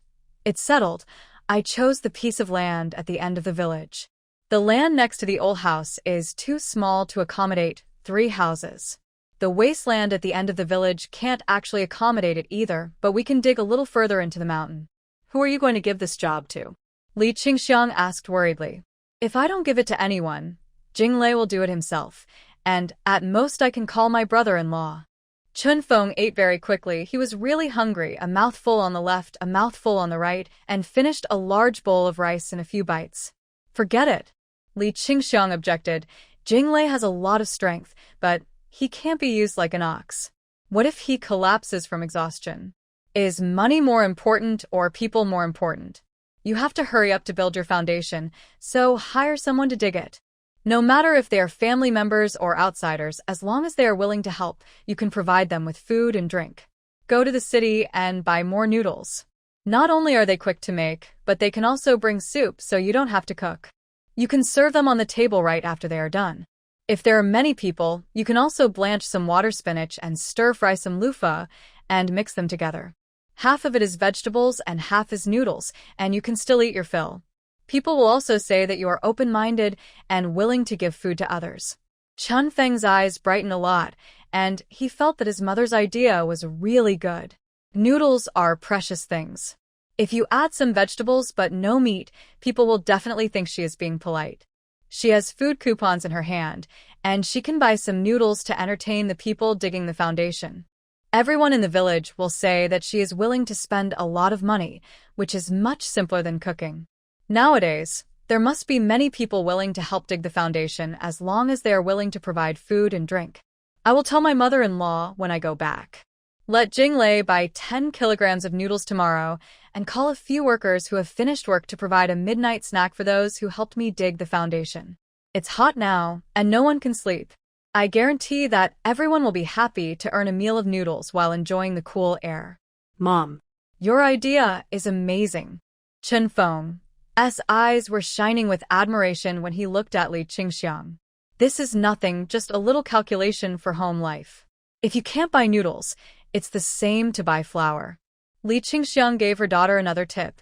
It's settled. I chose the piece of land at the end of the village. The land next to the old house is too small to accommodate 3 houses. The wasteland at the end of the village can't actually accommodate it either, but we can dig a little further into the mountain. Who are you going to give this job to? Li Qingxiang asked worriedly. If I don't give it to anyone, Jinglei will do it himself, and at most I can call my brother-in-law. Chun Feng ate very quickly. He was really hungry, a mouthful on the left, a mouthful on the right, and finished a large bowl of rice in a few bites. Forget it. Li Qingxiang objected. Jinglei has a lot of strength, but he can't be used like an ox. What if he collapses from exhaustion? Is money more important or people more important? You have to hurry up to build your foundation, so hire someone to dig it. No matter if they are family members or outsiders, as long as they are willing to help, you can provide them with food and drink. Go to the city and buy more noodles. Not only are they quick to make, but they can also bring soup so you don't have to cook. You can serve them on the table right after they are done. If there are many people, you can also blanch some water spinach and stir-fry some loofah and mix them together. Half of it is vegetables and half is noodles, and you can still eat your fill. People will also say that you are open-minded and willing to give food to others. Chun Feng's eyes brightened a lot, and he felt that his mother's idea was really good. Noodles are precious things. If you add some vegetables but no meat, people will definitely think she is being polite. She has food coupons in her hand, and she can buy some noodles to entertain the people digging the foundation. Everyone in the village will say that she is willing to spend a lot of money, which is much simpler than cooking. Nowadays, there must be many people willing to help dig the foundation as long as they are willing to provide food and drink. I will tell my mother-in-law when I go back. Let Jinglei buy 10 kilograms of noodles tomorrow and call a few workers who have finished work to provide a midnight snack for those who helped me dig the foundation. It's hot now, and no one can sleep. I guarantee that everyone will be happy to earn a meal of noodles while enjoying the cool air.
Mom,
Your idea is amazing. Chun Feng's eyes were shining with admiration when he looked at Li Qingxiang. This is nothing, just a little calculation for home life. If you can't buy noodles, it's the same to buy flour. Li Qingxiang gave her daughter another tip.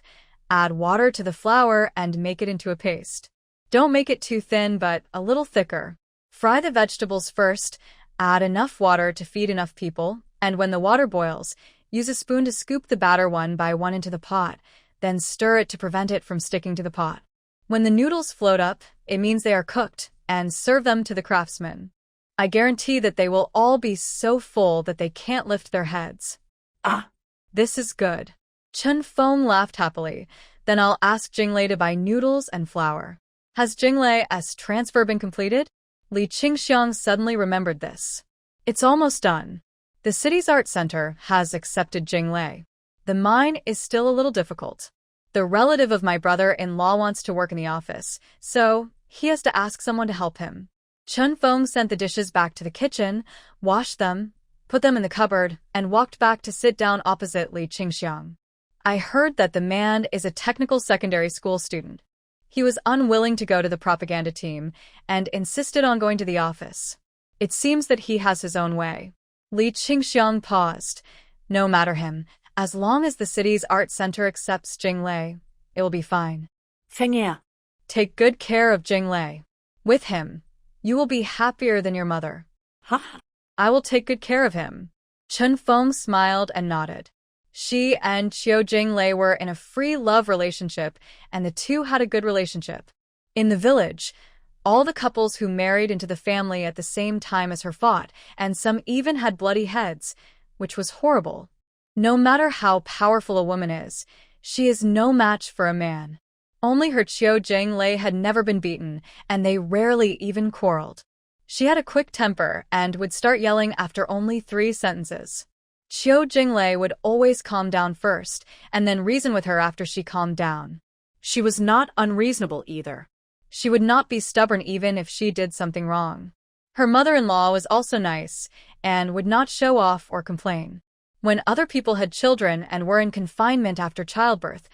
Add water to the flour and make it into a paste. Don't make it too thin, but a little thicker. Fry the vegetables first, add enough water to feed enough people, and when the water boils, use a spoon to scoop the batter one by one into the pot, then stir it to prevent it from sticking to the pot. When the noodles float up, it means they are cooked, and serve them to the craftsmen. I guarantee that they will all be so full that they can't lift their heads.
Ah,
This is good. Chun Feng laughed happily. Then I'll ask Jinglei to buy noodles and flour. Has Jinglei's transfer been completed? Li Qingxiang suddenly remembered this. It's almost done. The city's art center has accepted Jinglei. The mine is still a little difficult. The relative of my brother-in-law wants to work in the office, so he has to ask someone to help him. Chun Feng sent the dishes back to the kitchen, washed them, put them in the cupboard, and walked back to sit down opposite Li Qingxiang. I heard that the man is a technical secondary school student. He was unwilling to go to the propaganda team and insisted on going to the office. It seems that he has his own way. Li Qingxiang paused. No matter him, as long as the city's art center accepts Jinglei, it will be fine.
Fengya.
Take good care of Jinglei. With him, you will be happier than your mother.
Ha.
I will take good care of him. Chun Feng smiled and nodded. She and Qiu Jinglei were in a free love relationship, and the two had a good relationship. In the village, all the couples who married into the family at the same time as her fought, and some even had bloody heads, which was horrible. No matter how powerful a woman is, she is no match for a man. Only her Qiu Jinglei had never been beaten, and they rarely even quarreled. She had a quick temper and would start yelling after only 3 sentences. Qiu Jinglei would always calm down first, and then reason with her after she calmed down.
She was not unreasonable either.
She would not be stubborn even if she did something wrong. Her mother-in-law was also nice, and would not show off or complain. When other people had children and were in confinement after childbirth,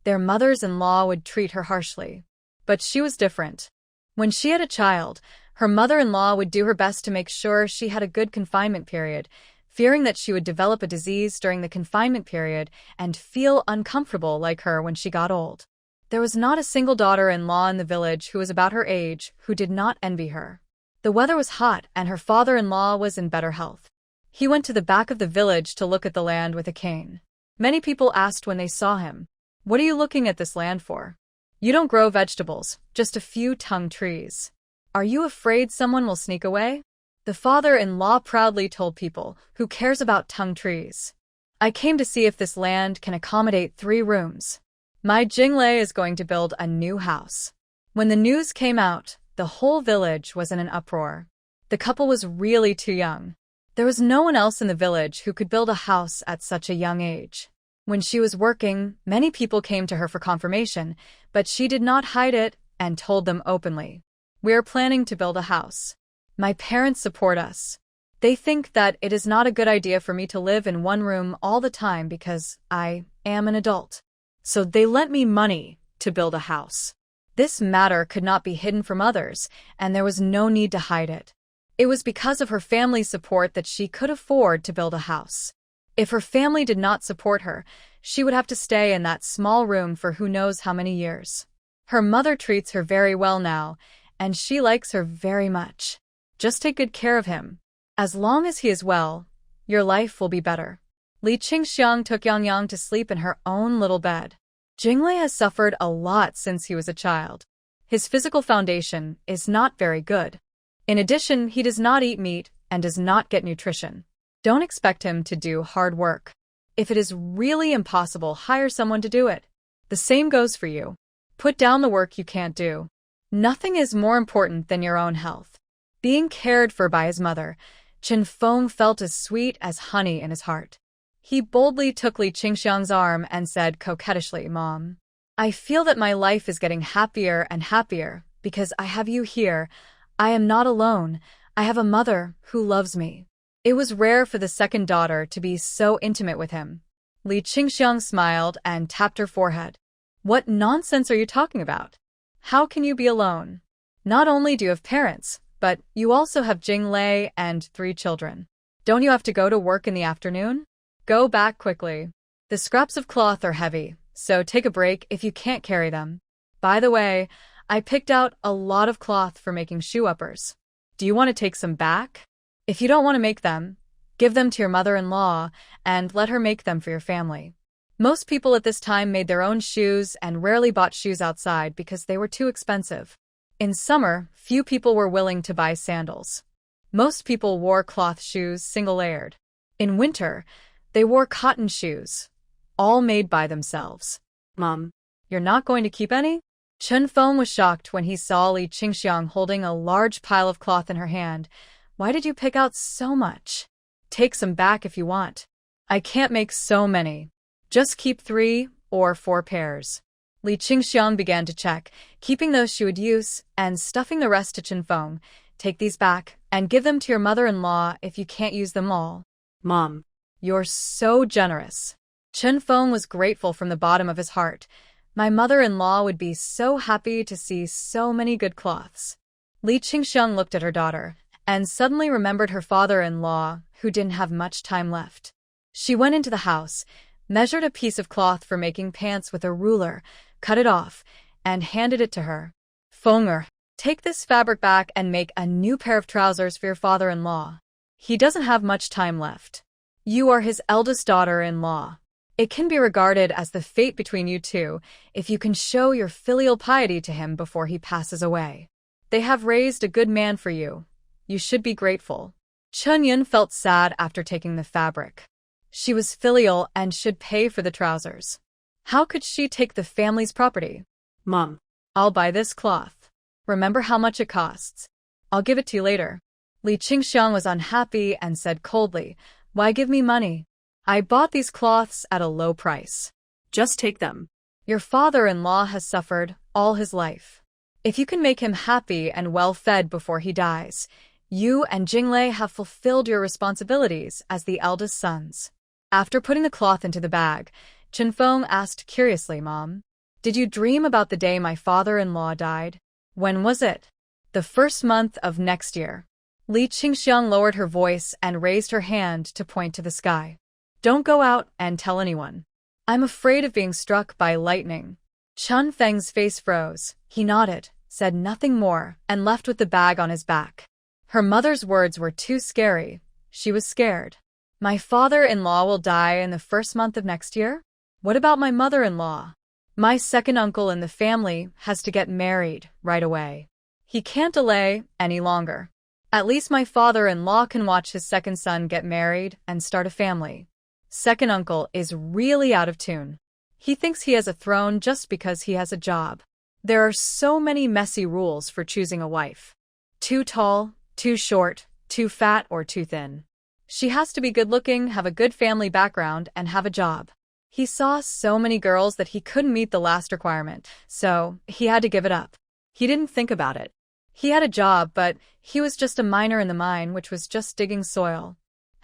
their mothers-in-law would treat her harshly. But she was different. When she had a child, her mother-in-law would do her best to make sure she had a good confinement period, fearing that she would develop a disease during the confinement period and feel uncomfortable like her when she got old. There was not a single daughter-in-law in the village who was about her age who did not envy her. The weather was hot and her father-in-law was in better health. He went to the back of the village to look at the land with a cane. Many people asked when they saw him, "What are you looking at this land for? You don't grow vegetables, just a few tung trees. Are you afraid someone will sneak away?" The father-in-law proudly told people, "Who cares about tung trees? I came to see if this land can accommodate 3 rooms. My Jinglei is going to build a new house." When the news came out, the whole village was in an uproar. The couple was really too young. There was no one else in the village who could build a house at such a young age. When she was working, many people came to her for confirmation, but she did not hide it and told them openly, "We are planning to build a house. My parents support us. They think that it is not a good idea for me to live in one room all the time because I am an adult. So they lent me money to build a house." This matter could not be hidden from others, and there was no need to hide it. It was because of her family's support that she could afford to build a house. If her family did not support her, she would have to stay in that small room for who knows how many years. Her mother treats her very well now, and she likes her very much. Just take good care of him. As long as he is well, your life will be better. Li Qingxiang took Yang Yang to sleep in her own little bed. Jinglei has suffered a lot since he was a child. His physical foundation is not very good. In addition, he does not eat meat and does not get nutrition. Don't expect him to do hard work. If it is really impossible, hire someone to do it. The same goes for you. Put down the work you can't do. Nothing is more important than your own health. Being cared for by his mother, Chen Feng felt as sweet as honey in his heart. He boldly took Li Qingxiang's arm and said coquettishly, "Mom, I feel that my life is getting happier and happier because I have you here. I am not alone. I have a mother who loves me." It was rare for the second daughter to be so intimate with him. Li Qingxiang smiled and tapped her forehead. "What nonsense are you talking about? How can you be alone? Not only do you have parents, but you also have Jinglei and 3 children. Don't you have to go to work in the afternoon? Go back quickly. The scraps of cloth are heavy, so take a break if you can't carry them. By the way, I picked out a lot of cloth for making shoe uppers. Do you want to take some back? If you don't want to make them, give them to your mother-in-law and let her make them for your family." Most people at this time made their own shoes and rarely bought shoes outside because they were too expensive. In summer, few people were willing to buy sandals. Most people wore cloth shoes single-layered. In winter, they wore cotton shoes, all made by themselves.
"Mom,
you're not going to keep any?" Chen Feng was shocked when he saw Li Qingxiang holding a large pile of cloth in her hand. "Why did you pick out so much? Take some back if you want. I can't make so many. Just keep 3 or 4 pairs." Li Qingxiang began to check, keeping those she would use and stuffing the rest to Chen Feng. "Take these back and give them to your mother-in-law if you can't use them all."
"Mom,
you're so generous." Chen Feng was grateful from the bottom of his heart. "My mother-in-law would be so happy to see so many good cloths." Li Qingxiang looked at her daughter and suddenly remembered her father-in-law, who didn't have much time left. She went into the house, measured a piece of cloth for making pants with a ruler, cut it off, and handed it to her. "Fenger, take this fabric back and make a new pair of trousers for your father-in-law. He doesn't have much time left. You are his eldest daughter-in-law. It can be regarded as the fate between you two if you can show your filial piety to him before he passes away. They have raised a good man for you. You should be grateful." Chen Yun felt sad after taking the fabric. She was filial and should pay for the trousers. How could she take the family's property?
"Mom,
I'll buy this cloth. Remember how much it costs. I'll give it to you later." Li Qingxiang was unhappy and said coldly, "Why give me money? I bought these cloths at a low price.
Just take them.
Your father-in-law has suffered all his life. If you can make him happy and well-fed before he dies, you and Jinglei have fulfilled your responsibilities as the eldest sons." After putting the cloth into the bag, Chenfeng asked curiously, "Mom, did you dream about the day my father-in-law died? When was it?" "The first month of next year." Li Qingxiang lowered her voice and raised her hand to point to the sky. "Don't go out and tell anyone. I'm afraid of being struck by lightning." Chen Feng's face froze. He nodded, said nothing more, and left with the bag on his back. Her mother's words were too scary. She was scared. My father-in-law will die in the first month of next year? What about my mother-in-law? My second uncle in the family has to get married right away. He can't delay any longer. At least my father-in-law can watch his second son get married and start a family. Second uncle is really out of tune. He thinks he has a throne just because he has a job. There are so many messy rules for choosing a wife. Too tall, too short, too fat, or too thin. She has to be good-looking, have a good family background, and have a job. He saw so many girls that he couldn't meet the last requirement, so he had to give it up. He didn't think about it. He had a job, but he was just a miner in the mine, which was just digging soil.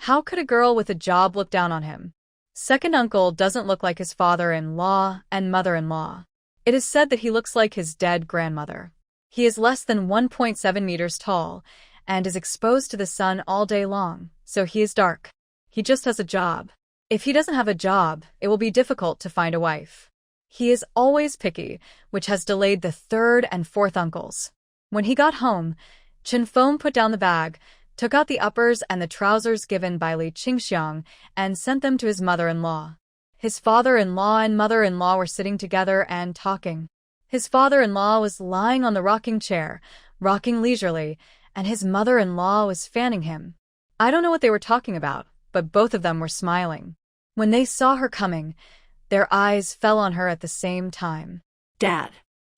How could a girl with a job look down on him? Second uncle doesn't look like his father-in-law and mother-in-law. It is said that he looks like his dead grandmother. He is less than 1.7 meters tall and is exposed to the sun all day long, so he is dark. He just has a job. If he doesn't have a job, it will be difficult to find a wife. He is always picky, which has delayed the third and fourth uncles. When he got home, Chenfeng put down the bag, took out the uppers and the trousers given by Li Qingxiang, and sent them to his mother-in-law. His father-in-law and mother-in-law were sitting together and talking. His father-in-law was lying on the rocking chair, rocking leisurely, and his mother-in-law was fanning him. I don't know what they were talking about, but both of them were smiling. When they saw her coming, their eyes fell on her at the same time.
Dad.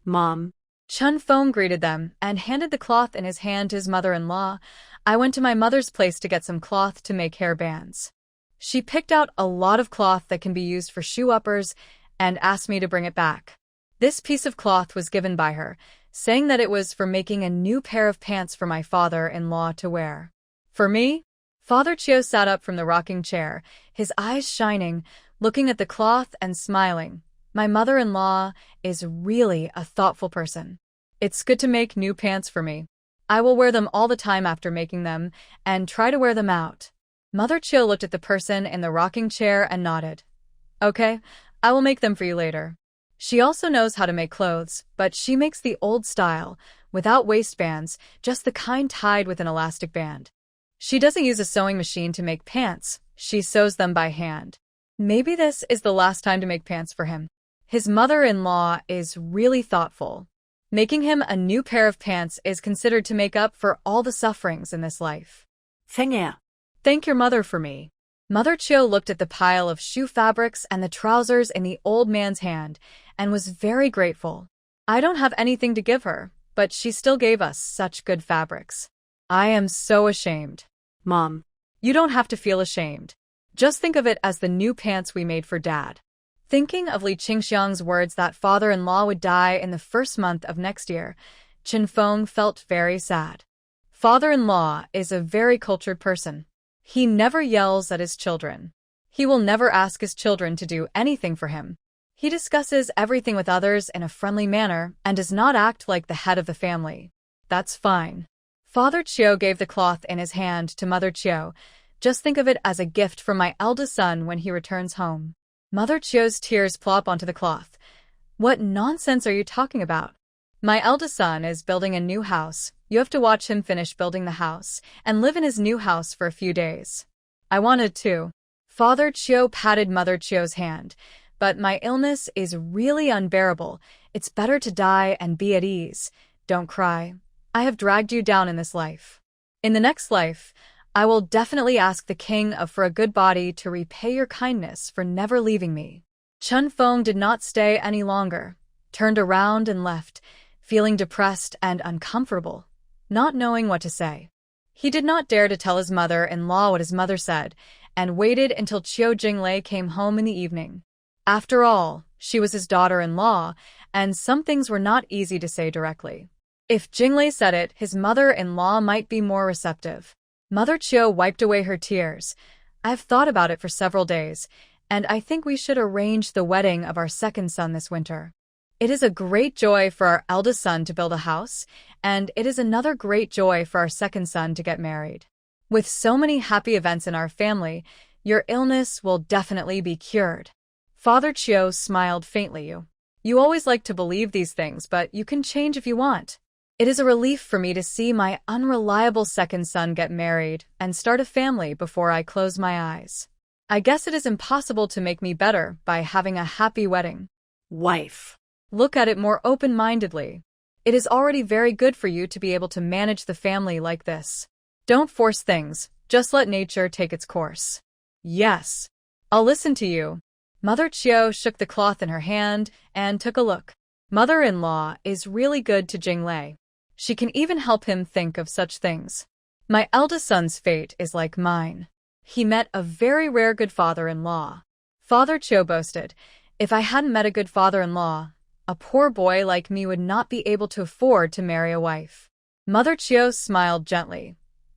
Mom.
Chen Feng greeted them and handed the cloth in his hand to his mother-in-law. "I went to my mother's place to get some cloth to make hair bands. She picked out a lot of cloth that can be used for shoe uppers and asked me to bring it back. This piece of cloth was given by her, saying that it was for making a new pair of pants for my father-in-law to wear." "For me?" Father Chiu sat up from the rocking chair, his eyes shining, looking at the cloth and smiling. "My mother-in-law is really a thoughtful person. It's good to make new pants for me. I will wear them all the time after making them and try to wear them out." Mother Chiu looked at the person in the rocking chair and nodded. "Okay, I will make them for you later." She also knows how to make clothes, but she makes the old style, without waistbands, just the kind tied with an elastic band. She doesn't use a sewing machine to make pants, she sews them by hand. Maybe this is the last time to make pants for him. His mother-in-law is really thoughtful. Making him a new pair of pants is considered to make up for all the sufferings in this life. Thank your mother for me." Mother Chiu looked at the pile of shoe fabrics and the trousers in the old man's hand and was very grateful. "I don't have anything to give her, but she still gave us such good fabrics. I am so ashamed."
Mom.
"You don't have to feel ashamed. Just think of it as the new pants we made for Dad." Thinking of Li Qingxiang's words that father-in-law would die in the first month of next year, Chenfeng felt very sad. Father-in-law is a very cultured person. He never yells at his children. He will never ask his children to do anything for him. He discusses everything with others in a friendly manner and does not act like the head of the family. That's fine. Father Chiu gave the cloth in his hand to Mother Chiu. "Just think of it as a gift from my eldest son when he returns home." Mother Chiu's tears plop onto the cloth. "What nonsense are you talking about? My eldest son is building a new house. You have to watch him finish building the house and live in his new house for a few days." "I wanted to." Father Chiu patted Mother Chiu's hand. "But my illness is really unbearable. It's better to die and be at ease. Don't cry. I have dragged you down in this life. In the next life, I will definitely ask the king for a good body to repay your kindness for never leaving me." Chen Feng did not stay any longer, turned around and left, feeling depressed and uncomfortable, not knowing what to say. He did not dare to tell his mother-in-law what his mother said, and waited until Chiu Jinglei came home in the evening. After all, she was his daughter-in-law, and some things were not easy to say directly. If Jinglei said it, his mother-in-law might be more receptive. Mother Chiu wiped away her tears. "I've thought about it for several days, and I think we should arrange the wedding of our second son this winter. It is a great joy for our eldest son to build a house, and it is another great joy for our second son to get married. With so many happy events in our family, your illness will definitely be cured." Father Chiu smiled faintly. You always like to believe these things, but you can change if you want. It is a relief for me to see my unreliable second son get married and start a family before I close my eyes. I guess it is impossible to make me better by having a happy wedding.
Wife.
Look at it more open-mindedly. It is already very good for you to be able to manage the family like this. Don't force things, just let nature take its course. Yes, I'll listen to you. Mother Chiu shook the cloth in her hand and took a look. Mother-in-law is really good to Jinglei. She can even help him think of such things. My eldest son's fate is like mine. He met a very rare good father-in-law. Father Chiu boasted, "If I hadn't met a good father-in-law, a poor boy like me would not be able to afford to marry a wife." Mother Chiu smiled gently.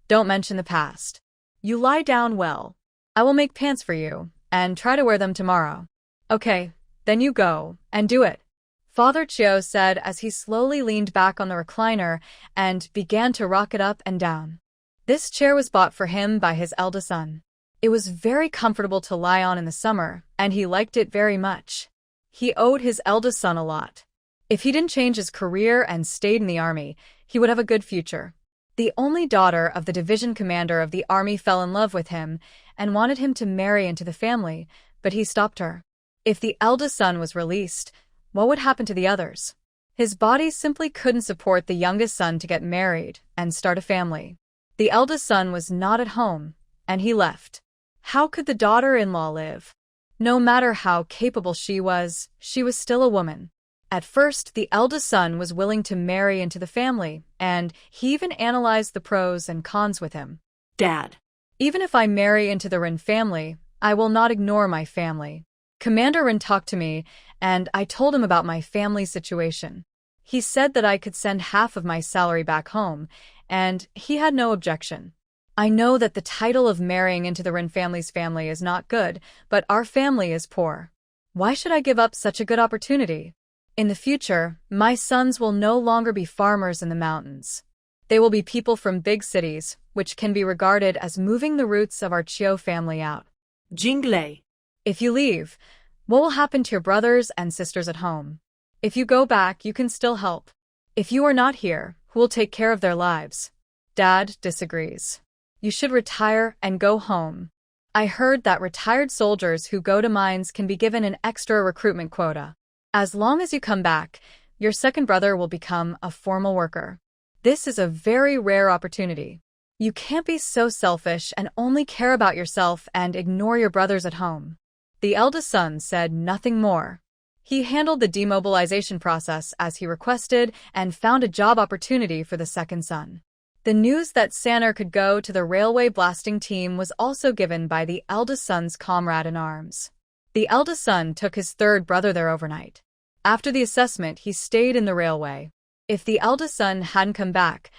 "Don't mention the past. You lie down well. I will make pants for you, and try to wear them tomorrow." "Okay, then you go, and do it," Father Chiu said as he slowly leaned back on the recliner and began to rock it up and down. This chair was bought for him by his eldest son. It was very comfortable to lie on in the summer, and he liked it very much. He owed his eldest son a lot. If he didn't change his career and stayed in the army, he would have a good future. The only daughter of the division commander of the army fell in love with him and wanted him to marry into the family, but he stopped her. If the eldest son was released, what would happen to the others? His body simply couldn't support the youngest son to get married and start a family. The eldest son was not at home, and he left. How could the daughter-in-law live? No matter how capable she was still a woman. At first, the eldest son was willing to marry into the family, and he even analyzed the pros and cons with him.
"Dad,
even if I marry into the Rin family, I will not ignore my family. Commander Rin talked to me, and I told him about my family situation. He said that I could send half of my salary back home, and he had no objection. I know that the title of marrying into the Rin family's family is not good, but our family is poor. Why should I give up such a good opportunity? In the future, my sons will no longer be farmers in the mountains. They will be people from big cities, which can be regarded as moving the roots of our Chiu family out."
Jinglei.
"If you leave, what will happen to your brothers and sisters at home? If you go back, you can still help. If you are not here, who will take care of their lives?" Dad disagrees. "You should retire and go home. I heard that retired soldiers who go to mines can be given an extra recruitment quota. As long as you come back, your second brother will become a formal worker. This is a very rare opportunity. You can't be so selfish and only care about yourself and ignore your brothers at home." The eldest son said nothing more. He handled the demobilization process as he requested and found a job opportunity for the second son. The news that Sanner could go to the railway blasting team was also given by the eldest son's comrade-in-arms. The eldest son took his third brother there overnight. After the assessment, he stayed in the railway. If the eldest son hadn't come back,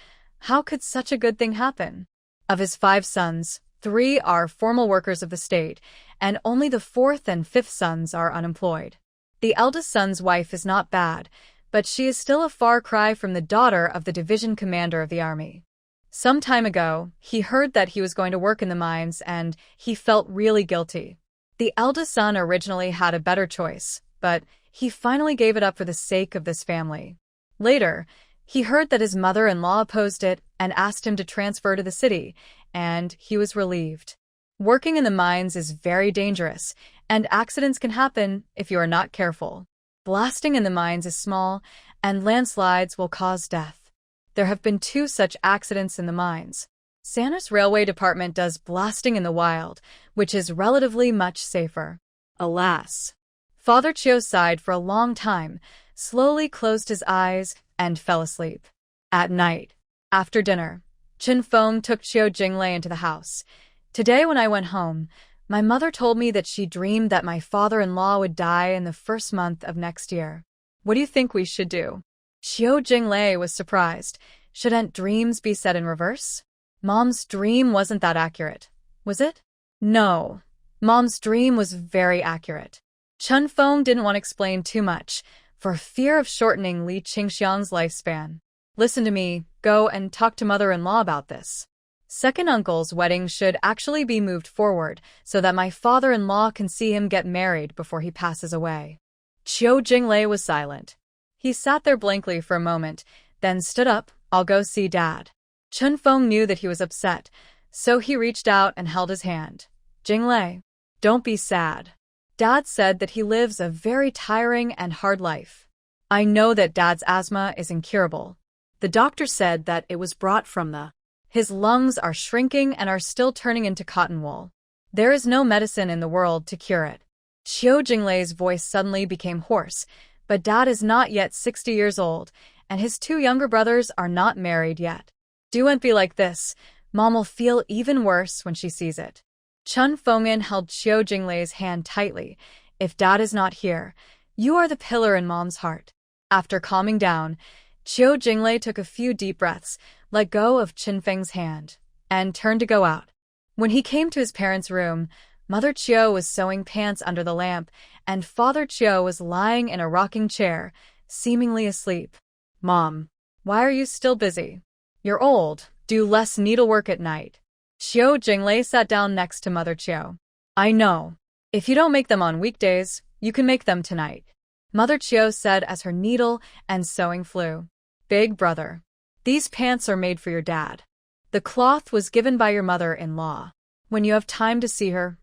how could such a good thing happen? Of his 5 sons, 3 are formal workers of the state, and only the 4th and 5th sons are unemployed. The eldest son's wife is not bad, but she is still a far cry from the daughter of the division commander of the army. Some time ago, he heard that he was going to work in the mines and he felt really guilty. The eldest son originally had a better choice, but he finally gave it up for the sake of this family. Later, he heard that his mother-in-law opposed it and asked him to transfer to the city, and he was relieved. Working in the mines is very dangerous, and accidents can happen if you are not careful. Blasting in the mines is small, and landslides will cause death. There have been 2 such accidents in the mines. Sanner's railway department does blasting in the wild, which is relatively much safer. Alas. Father Chiu sighed for a long time, slowly closed his eyes, and fell asleep. At night, after dinner, Chen Feng took Qiu Jinglei into the house. Today when I went home, my mother told me that she dreamed that my father-in-law would die in the first month of next year. What do you think we should do? Qiu Jinglei was surprised. Shouldn't dreams be said in reverse? Mom's dream wasn't that accurate, was it? No. Mom's dream was very accurate. Chen Feng didn't want to explain too much, for fear of shortening Li Qingxiang's lifespan. Listen to me, go and talk to mother-in-law about this. Second uncle's wedding should actually be moved forward so that my father-in-law can see him get married before he passes away. Qiu Jinglei was silent. He sat there blankly for a moment, then stood up. I'll go see Dad. Chen Feng knew that he was upset, so he reached out and held his hand. Jinglei, don't be sad. Dad said that he lives a very tiring and hard life. I know that Dad's asthma is incurable. The doctor said that it was brought from his lungs are shrinking and are still turning into cotton wool. There is no medicine in the world to cure it. Qiu Jinglei's voice suddenly became hoarse, but Dad is not yet 60 years old, and his two younger brothers are not married yet. Don't be like this. Mom will feel even worse when she sees it. Chen Fengyan held Qiu Jinglei's hand tightly. If Dad is not here, you are the pillar in Mom's heart. After calming down, Qiu Jinglei took a few deep breaths, let go of Chen Feng's hand, and turned to go out. When he came to his parents' room, Mother Qiu was sewing pants under the lamp, and Father Qiu was lying in a rocking chair, seemingly asleep. Mom, why are you still busy? You're old. Do less needlework at night. Qiu Jinglei sat down next to Mother Qiu. I know. If you don't make them on weekdays, you can make them tonight, Mother Qiu said as her needle and sewing flew. Big brother, these pants are made for your dad. The cloth was given by your mother-in-law. When you have time to see her,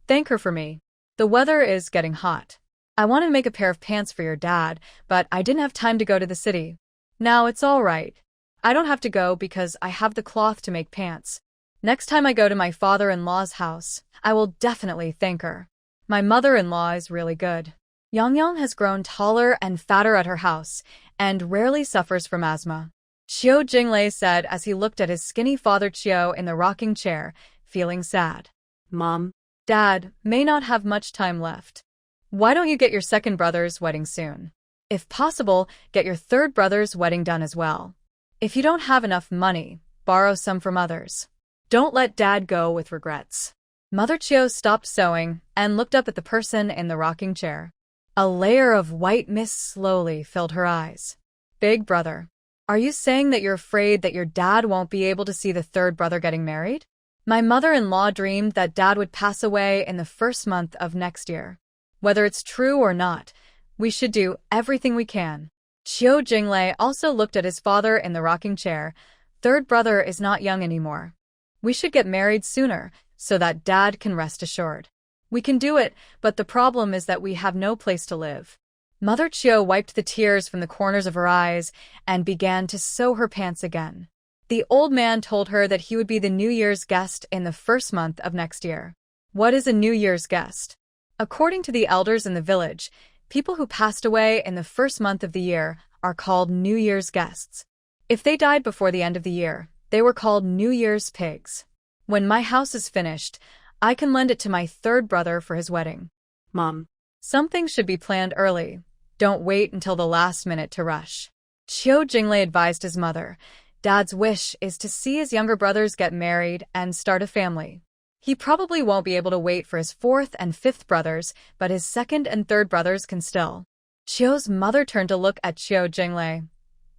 thank her for me. The weather is getting hot. I want to make a pair of pants for your dad, but I didn't have time to go to the city. Now it's all right. I don't have to go because I have the cloth to make pants. Next time I go to my father-in-law's house, I will definitely thank her. My mother-in-law is really good. Yang has grown taller and fatter at her house, and rarely suffers from asthma, Qiu Jinglei said as he looked at his skinny father Qiu in the rocking chair, feeling sad. Mom, Dad may not have much time left. Why don't you get your second brother's wedding soon? If possible, get your third brother's wedding done as well. If you don't have enough money, borrow some from others. Don't let Dad go with regrets. Mother Qiu stopped sewing and looked up at the person in the rocking chair. A layer of white mist slowly filled her eyes. Big brother, are you saying that you're afraid that your dad won't be able to see the third brother getting married? My mother-in-law dreamed that Dad would pass away in the first month of next year. Whether it's true or not, we should do everything we can. Qiu Jinglei also looked at his father in the rocking chair. Third brother is not young anymore. We should get married sooner, so that Dad can rest assured. We can do it, but the problem is that we have no place to live. Mother Qiu wiped the tears from the corners of her eyes and began to sew her pants again. The old man told her that he would be the New Year's guest in the first month of next year. What is a New Year's guest? According to the elders in the village, people who passed away in the first month of the year are called New Year's guests. If they died before the end of the year, they were called New Year's pigs. When my house is finished, I can lend it to my third brother for his wedding. Mom, something should be planned early. Don't wait until the last minute to rush. Qiu Jinglei advised his mother. Dad's wish is to see his younger brothers get married and start a family. He probably won't be able to wait for his fourth and fifth brothers, but his second and third brothers can still. Qiu's mother turned to look at Qiu Jinglei.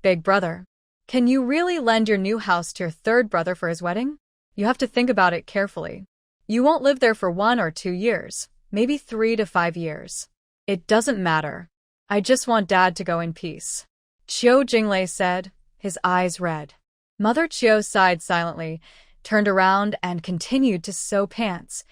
Big brother, can you really lend your new house to your third brother for his wedding? You have to think about it carefully. You won't live there for 1 or 2 years, maybe 3 to 5 years. It doesn't matter. I just want Dad to go in peace, Qiu Jinglei said, his eyes red. Mother Qiu sighed silently, turned around and continued to sew pants.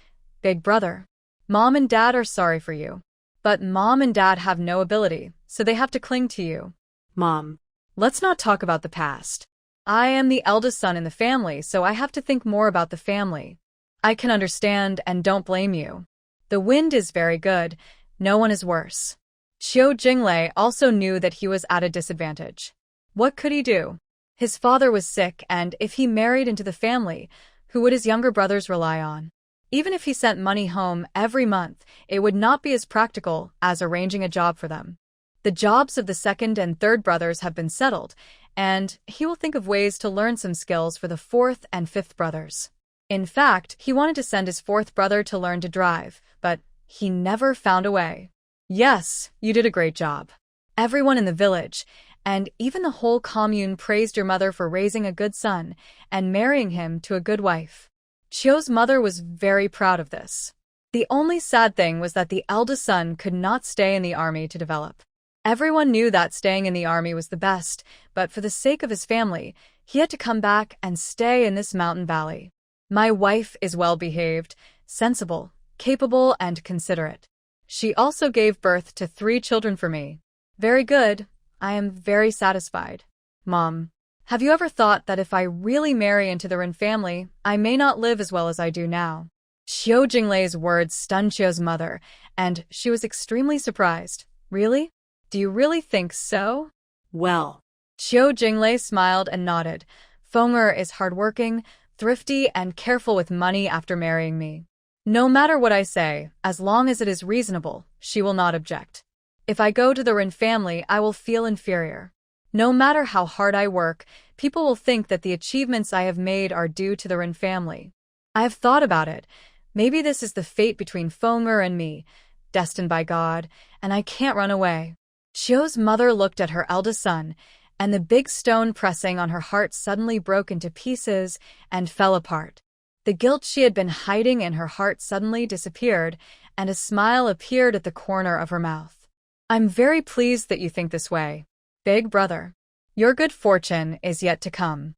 Big brother, Mom and Dad are sorry for you. But Mom and Dad have no ability, so they have to cling to you. Mom, let's not talk about the past. I am the eldest son in the family, so I have to think more about the family. I can understand and don't blame you. The wind is very good. No one is worse. Qiu Jinglei also knew that he was at a disadvantage. What could he do? His father was sick, and if he married into the family, who would his younger brothers rely on? Even if he sent money home every month, it would not be as practical as arranging a job for them. The jobs of the second and third brothers have been settled, and he will think of ways to learn some skills for the fourth and fifth brothers. In fact, he wanted to send his fourth brother to learn to drive, but he never found a way. Yes, you did a great job. Everyone in the village, and even the whole commune, praised your mother for raising a good son and marrying him to a good wife. Chio's mother was very proud of this. The only sad thing was that the eldest son could not stay in the army to develop. Everyone knew that staying in the army was the best, but for the sake of his family, he had to come back and stay in this mountain valley. My wife is well-behaved, sensible, capable, and considerate. She also gave birth to 3 children for me. Very good. I am very satisfied. Mom, have you ever thought that if I really marry into the Rin family, I may not live as well as I do now? Xiao Jinglei's words stunned Chio's mother, and she was extremely surprised. Really? Do you really think so?
Well,
Xiao Jinglei smiled and nodded. Feng'er is hardworking, thrifty, and careful with money after marrying me. No matter what I say, as long as it is reasonable, she will not object. If I go to the Rin family, I will feel inferior. No matter how hard I work, people will think that the achievements I have made are due to the Rin family. I have thought about it. Maybe this is the fate between Feng'er and me, destined by God, and I can't run away. Xiao's mother looked at her eldest son, and the big stone pressing on her heart suddenly broke into pieces and fell apart. The guilt she had been hiding in her heart suddenly disappeared, and a smile appeared at the corner of her mouth. I'm very pleased that you think this way, big brother. Your good fortune is yet to come.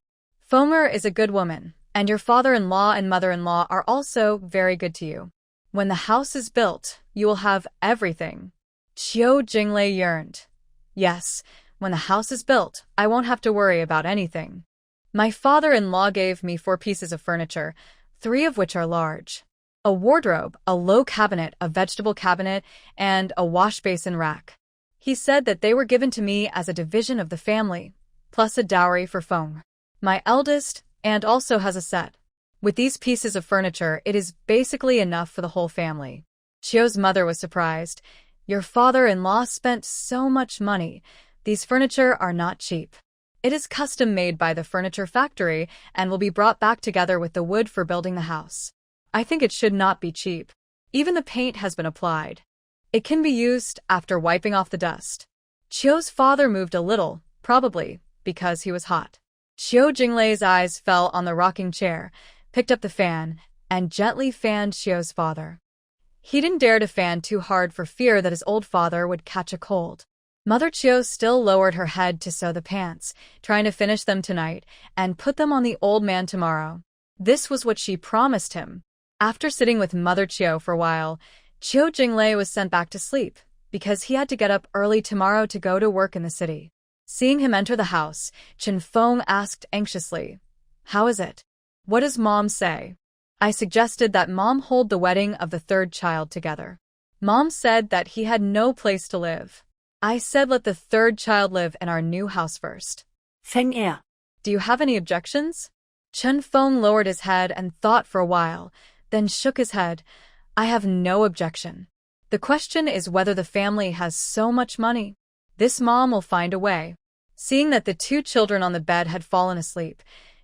Feng'er is a good woman, and your father-in-law and mother-in-law are also very good to you. When the house is built, you will have everything. Xiao Jinglei yearned. Yes, when the house is built, I won't have to worry about anything. My father-in-law gave me 4 pieces of furniture, 3 of which are large. A wardrobe, a low cabinet, a vegetable cabinet, and a wash-basin rack. He said that they were given to me as a division of the family, plus a dowry for Feng, my eldest, and also has a set. With these pieces of furniture, it is basically enough for the whole family. Chio's mother was surprised. Your father-in-law spent so much money. These furniture are not cheap. It is custom made by the furniture factory and will be brought back together with the wood for building the house. I think it should not be cheap. Even the paint has been applied. It can be used after wiping off the dust. Chio's father moved a little, probably because he was hot. Xiao Jinglei's eyes fell on the rocking chair, picked up the fan, and gently fanned Chio's father. He didn't dare to fan too hard for fear that his old father would catch a cold. Mother Chio still lowered her head to sew the pants, trying to finish them tonight and put them on the old man tomorrow. This was what she promised him. After sitting with Mother Chio for a while, Xiao Jinglei was sent back to sleep because he had to get up early tomorrow to go to work in the city. Seeing him enter the house, Chen Feng asked anxiously, "How is it? What does Mom say?" I suggested that Mom hold the wedding of the 3rd child together. Mom said that he had no place to live. I said let the 3rd child live in our new house first.
Feng'er,
Do you have any objections? Chen Feng lowered his head and thought for a while, then shook his head. I have no objection. The question is whether the family has so much money. This mom will find a way. Seeing that the 2 children on the bed had fallen asleep,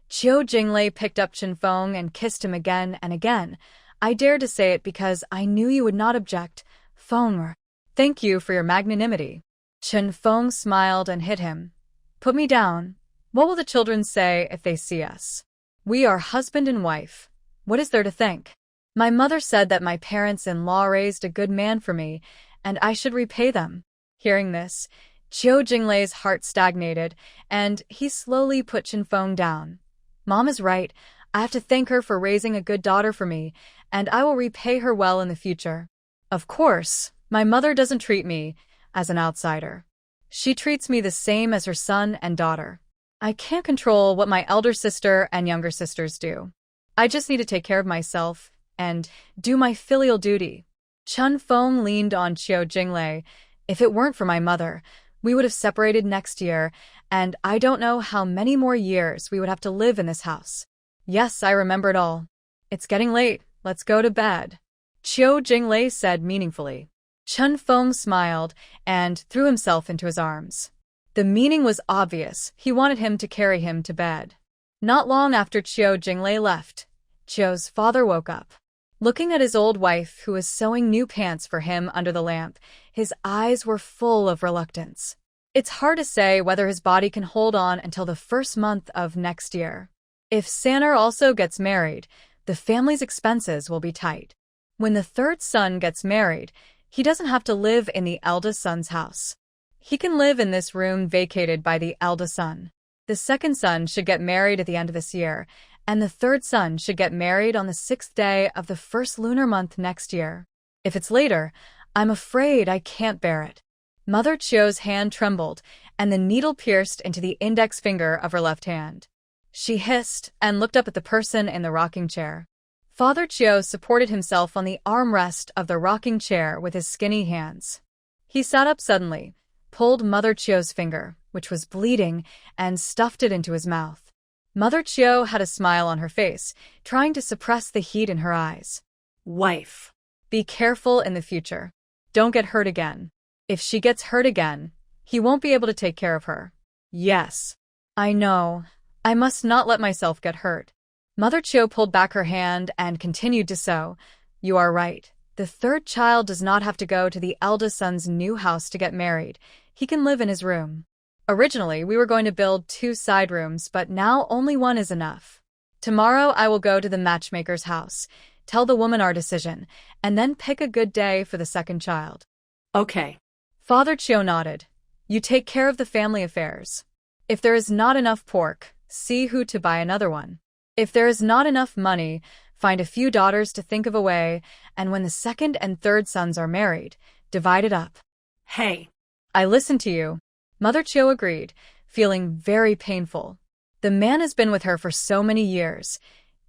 Xiao Jinglei picked up Chen Feng and kissed him again and again. I dared to say it because I knew you would not object. Feng'er, thank you for your magnanimity. Chen Feng smiled and hit him. Put me down. What will the children say if they see us? We are husband and wife. What is there to think? My mother said that my parents-in-law raised a good man for me, and I should repay them. Hearing this, Xiao Jinglei's heart stagnated, and he slowly put Chen Feng down. Mom is right. I have to thank her for raising a good daughter for me, and I will repay her well in the future. Of course, my mother doesn't treat me as an outsider. She treats me the same as her son and daughter. I can't control what my elder sister and younger sisters do. I just need to take care of myself and do my filial duty. Chen Feng leaned on Xiao Jinglei. If it weren't for my mother, we would have separated next year, and I don't know how many more years we would have to live in this house. Yes, I remember it all. It's getting late. Let's go to bed. Qiu Jinglei said meaningfully. Chen Feng smiled and threw himself into his arms. The meaning was obvious. He wanted him to carry him to bed. Not long after Qiu Jinglei left, Qiu's father woke up. Looking at his old wife who was sewing new pants for him under the lamp, his eyes were full of reluctance. It's hard to say whether his body can hold on until the first month of next year. If Sanar also gets married, the family's expenses will be tight. When the third son gets married, he doesn't have to live in the eldest son's house. He can live in this room vacated by the eldest son. The second son should get married at the end of this year, and the third son should get married on the 6th day of the first lunar month next year. If it's later, I'm afraid I can't bear it. Mother Chio's hand trembled, and the needle pierced into the index finger of her left hand. She hissed and looked up at the person in the rocking chair. Father Chio supported himself on the armrest of the rocking chair with his skinny hands. He sat up suddenly, pulled Mother Chio's finger, which was bleeding, and stuffed it into his mouth. Mother Chio had a smile on her face, trying to suppress the heat in her eyes.
Wife.
Be careful in the future. Don't get hurt again. If she gets hurt again, he won't be able to take care of her. Yes. I know. I must not let myself get hurt. Mother Chio pulled back her hand and continued to sew. You are right. The third child does not have to go to the eldest son's new house to get married. He can live in his room. Originally, we were going to build 2 side rooms, but now only 1 is enough. Tomorrow I will go to the matchmaker's house, tell the woman our decision, and then pick a good day for the second child.
Okay.
Father Chio nodded. You take care of the family affairs. If there is not enough pork, see who to buy another one. If there is not enough money, find a few daughters to think of a way, and when the second and third sons are married, divide it up.
Hey.
I listen to you. Mother Chio agreed, feeling very painful. The man has been with her for so many years.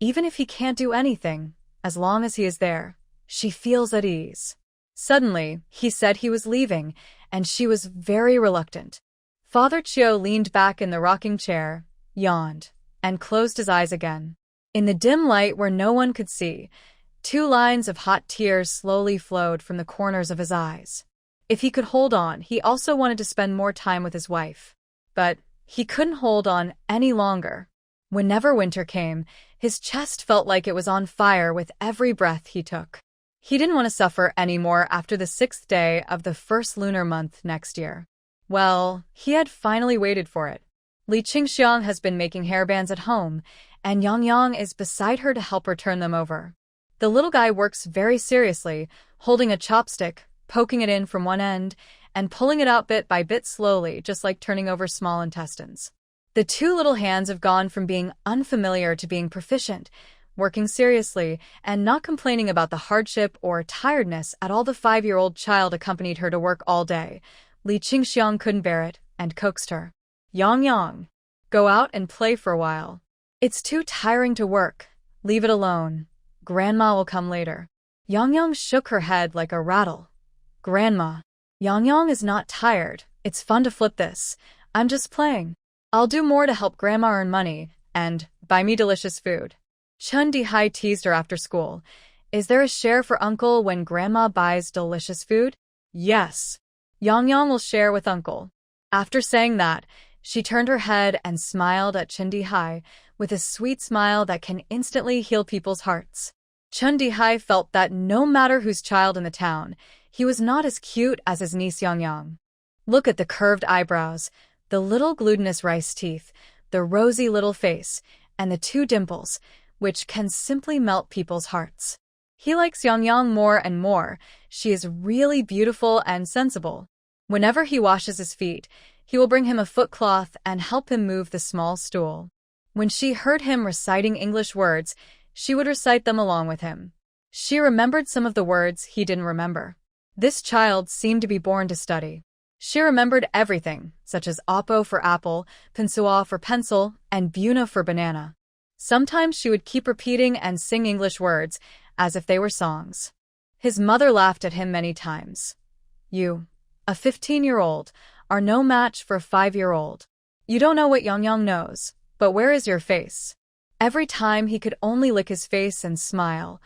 Even if he can't do anything, as long as he is there, she feels at ease. Suddenly, he said he was leaving, and she was very reluctant. Father Chio leaned back in the rocking chair, yawned, and closed his eyes again. In the dim light where no one could see, 2 lines of hot tears slowly flowed from the corners of his eyes. If he could hold on, he also wanted to spend more time with his wife. But he couldn't hold on any longer. Whenever winter came, his chest felt like it was on fire with every breath he took. He didn't want to suffer anymore after the 6th day of the first lunar month next year. Well, he had finally waited for it. Li Qingxiang has been making hairbands at home, and Yang Yang is beside her to help her turn them over. The little guy works very seriously, holding a chopstick, poking it in from one end, and pulling it out bit by bit slowly, just like turning over small intestines. The 2 little hands have gone from being unfamiliar to being proficient, working seriously, and not complaining about the hardship or tiredness at all. The 5-year-old child accompanied her to work all day. Li Qingxiang couldn't bear it, and coaxed her. Yang Yang, go out and play for a while. It's too tiring to work. Leave it alone. Grandma will come later. Yang Yang shook her head like a rattle. Grandma. Yang Yang is not tired. It's fun to flip this. I'm just playing. I'll do more to help Grandma earn money, and buy me delicious food. Chun Dihai teased her after school. Is there a share for Uncle when Grandma buys delicious food? Yes. Yang Yang will share with Uncle. After saying that, she turned her head and smiled at Chun Dihai with a sweet smile that can instantly heal people's hearts. Chun Dihai felt that no matter whose child in the town, he was not as cute as his niece Yang Yang. Look at the curved eyebrows, the little glutinous rice teeth, the rosy little face, and the 2 dimples, which can simply melt people's hearts. He likes Yang Yang more and more. She is really beautiful and sensible. Whenever he washes his feet, he will bring him a foot cloth and help him move the small stool. When she heard him reciting English words, she would recite them along with him. She remembered some of the words he didn't remember. This child seemed to be born to study. She remembered everything, such as Oppo for apple, Pensua for pencil, and Buna for banana. Sometimes she would keep repeating and sing English words, as if they were songs. His mother laughed at him many times. You, a 15-year-old, are no match for a 5-year-old. You don't know what Yang Yang knows, but where is your face? Every time he could only lick his face and smile.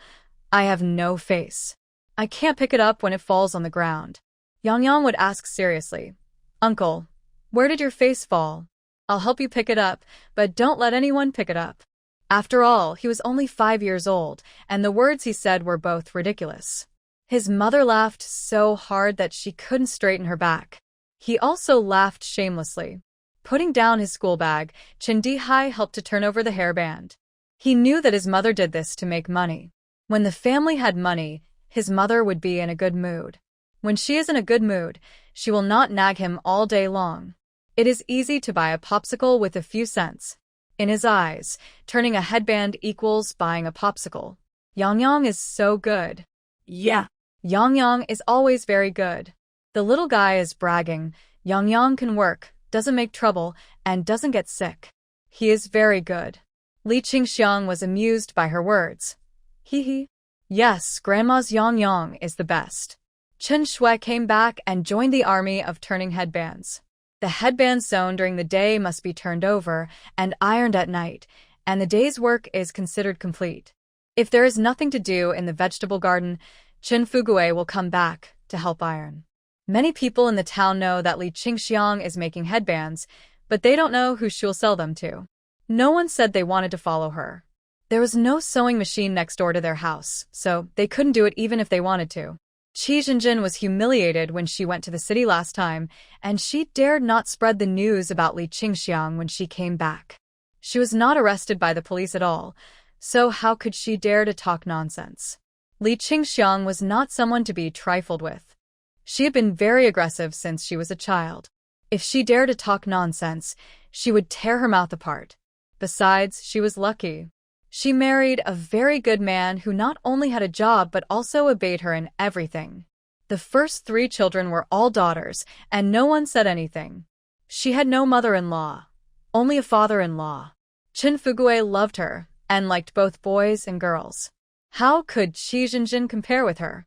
I have no face. I can't pick it up when it falls on the ground. Yang Yang would ask seriously, Uncle, where did your face fall? I'll help you pick it up, but don't let anyone pick it up. After all, he was only 5 years old, and the words he said were both ridiculous. His mother laughed so hard that she couldn't straighten her back. He also laughed shamelessly. Putting down his school bag, Chen Dihai helped to turn over the hairband. He knew that his mother did this to make money. When the family had money, his mother would be in a good mood. When she is in a good mood, she will not nag him all day long. It is easy to buy a popsicle with a few cents. In his eyes, turning a headband equals buying a popsicle. Yang Yang is so good.
Yeah.
Yang Yang is always very good. The little guy is bragging. Yang Yang can work, doesn't make trouble, and doesn't get sick. He is very good. Li Qingxiang was amused by her words. Hee. Yes, Grandma's Yang Yang is the best. Chen Shui came back and joined the army of turning headbands. The headbands sewn during the day must be turned over and ironed at night, and the day's work is considered complete. If there is nothing to do in the vegetable garden, Chen Fugue will come back to help iron. Many people in the town know that Li Qingxiang is making headbands, but they don't know who she'll sell them to. No one said they wanted to follow her. There was no sewing machine next door to their house, so they couldn't do it even if they wanted to. Qi Zhenjin was humiliated when she went to the city last time, and she dared not spread the news about Li Qingxiang when she came back. She was not arrested by the police at all, so how could she dare to talk nonsense? Li Qingxiang was not someone to be trifled with. She had been very aggressive since she was a child. If she dared to talk nonsense, she would tear her mouth apart. Besides, she was lucky. She married a very good man who not only had a job but also obeyed her in everything. The first 3 children were all daughters, and no one said anything. She had no mother-in-law, only a father-in-law. Chen Fugue loved her, and liked both boys and girls. How could Qi Zhenjin compare with her?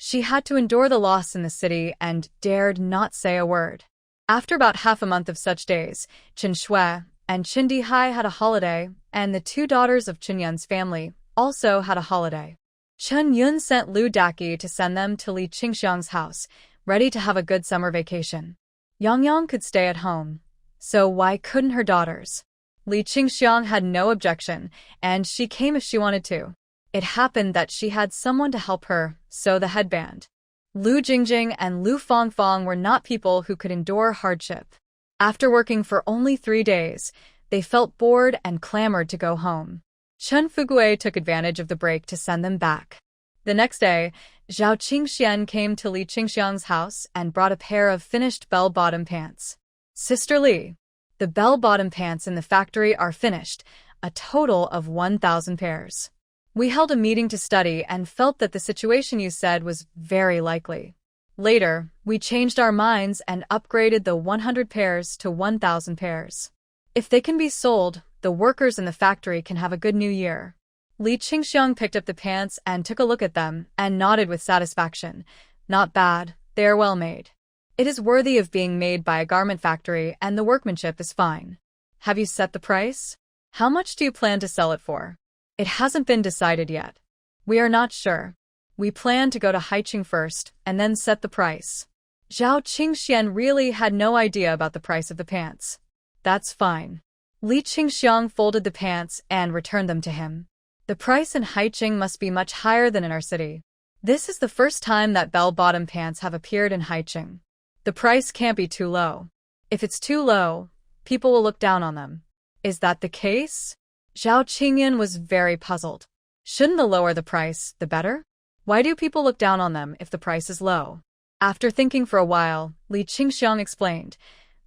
She had to endure the loss in the city and dared not say a word. After about half a month of such days, Chen Shui and Chen Dihai had a holiday, and the 2 daughters of Chen Yun's family also had a holiday. Chen Yun sent Lu Daqi to send them to Li Qingxiang's house, ready to have a good summer vacation. Yang Yang could stay at home, so why couldn't her daughters? Li Qingxiang had no objection, and she came if she wanted to. It happened that she had someone to help her sew the headband. Lu Jingjing and Lu Fangfang were not people who could endure hardship. After working for only 3 days, they felt bored and clamored to go home. Chen Fugue took advantage of the break to send them back. The next day, Zhao Qingxian came to Li Qingxiang's house and brought a pair of finished bell-bottom pants. Sister Li, the bell-bottom pants in the factory are finished, a total of 1,000 pairs. We held a meeting to study and felt that the situation you said was very likely. Later, we changed our minds and upgraded the 100 pairs to 1,000 pairs. If they can be sold, the workers in the factory can have a good new year. Li Qingxiang picked up the pants and took a look at them and nodded with satisfaction. Not bad, they are well made. It is worthy of being made by a garment factory and the workmanship is fine. Have you set the price? How much do you plan to sell it for? It hasn't been decided yet. We are not sure. We plan to go to Haiqing first and then set the price. Zhao Qingxian really had no idea about the price of the pants. That's fine. Li Qingxiang folded the pants and returned them to him. The price in Haiqing must be much higher than in our city. This is the first time that bell-bottom pants have appeared in Haiqing. The price can't be too low. If it's too low, people will look down on them. Is that the case? Zhao Qingyan was very puzzled. Shouldn't the lower the price, the better? Why do people look down on them if the price is low? After thinking for a while, Li Qingxiang explained,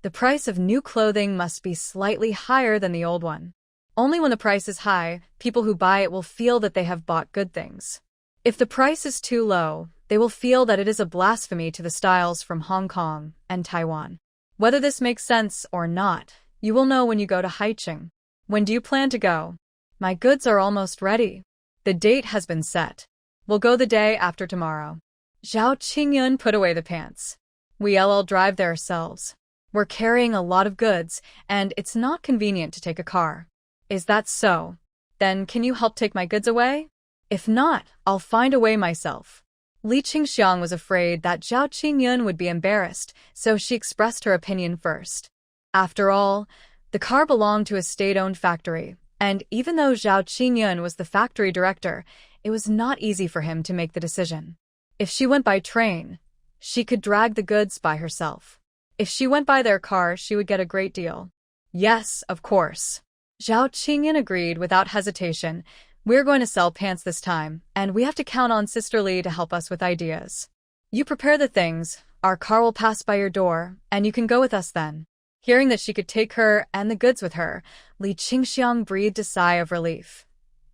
the price of new clothing must be slightly higher than the old one. Only when the price is high, people who buy it will feel that they have bought good things. If the price is too low, they will feel that it is a blasphemy to the styles from Hong Kong and Taiwan. Whether this makes sense or not, you will know when you go to Haiqing. When do you plan to go? My goods are almost ready. The date has been set. We'll go the day after tomorrow. Zhao Qingyun put away the pants. We'll all drive there ourselves. We're carrying a lot of goods, and it's not convenient to take a car. Is that so? Then can you help take my goods away? If not, I'll find a way myself. Li Qingxiang was afraid that Zhao Qingyun would be embarrassed, so she expressed her opinion first. After all, the car belonged to a state-owned factory, and even though Zhao Qingyun was the factory director, it was not easy for him to make the decision. If she went by train, she could drag the goods by herself. If she went by their car, she would get a great deal. Yes, of course. Zhao Qingyun agreed without hesitation. We're going to sell pants this time, and we have to count on Sister Li to help us with ideas. You prepare the things, our car will pass by your door, and you can go with us then. Hearing that she could take her and the goods with her, Li Qingxiang breathed a sigh of relief.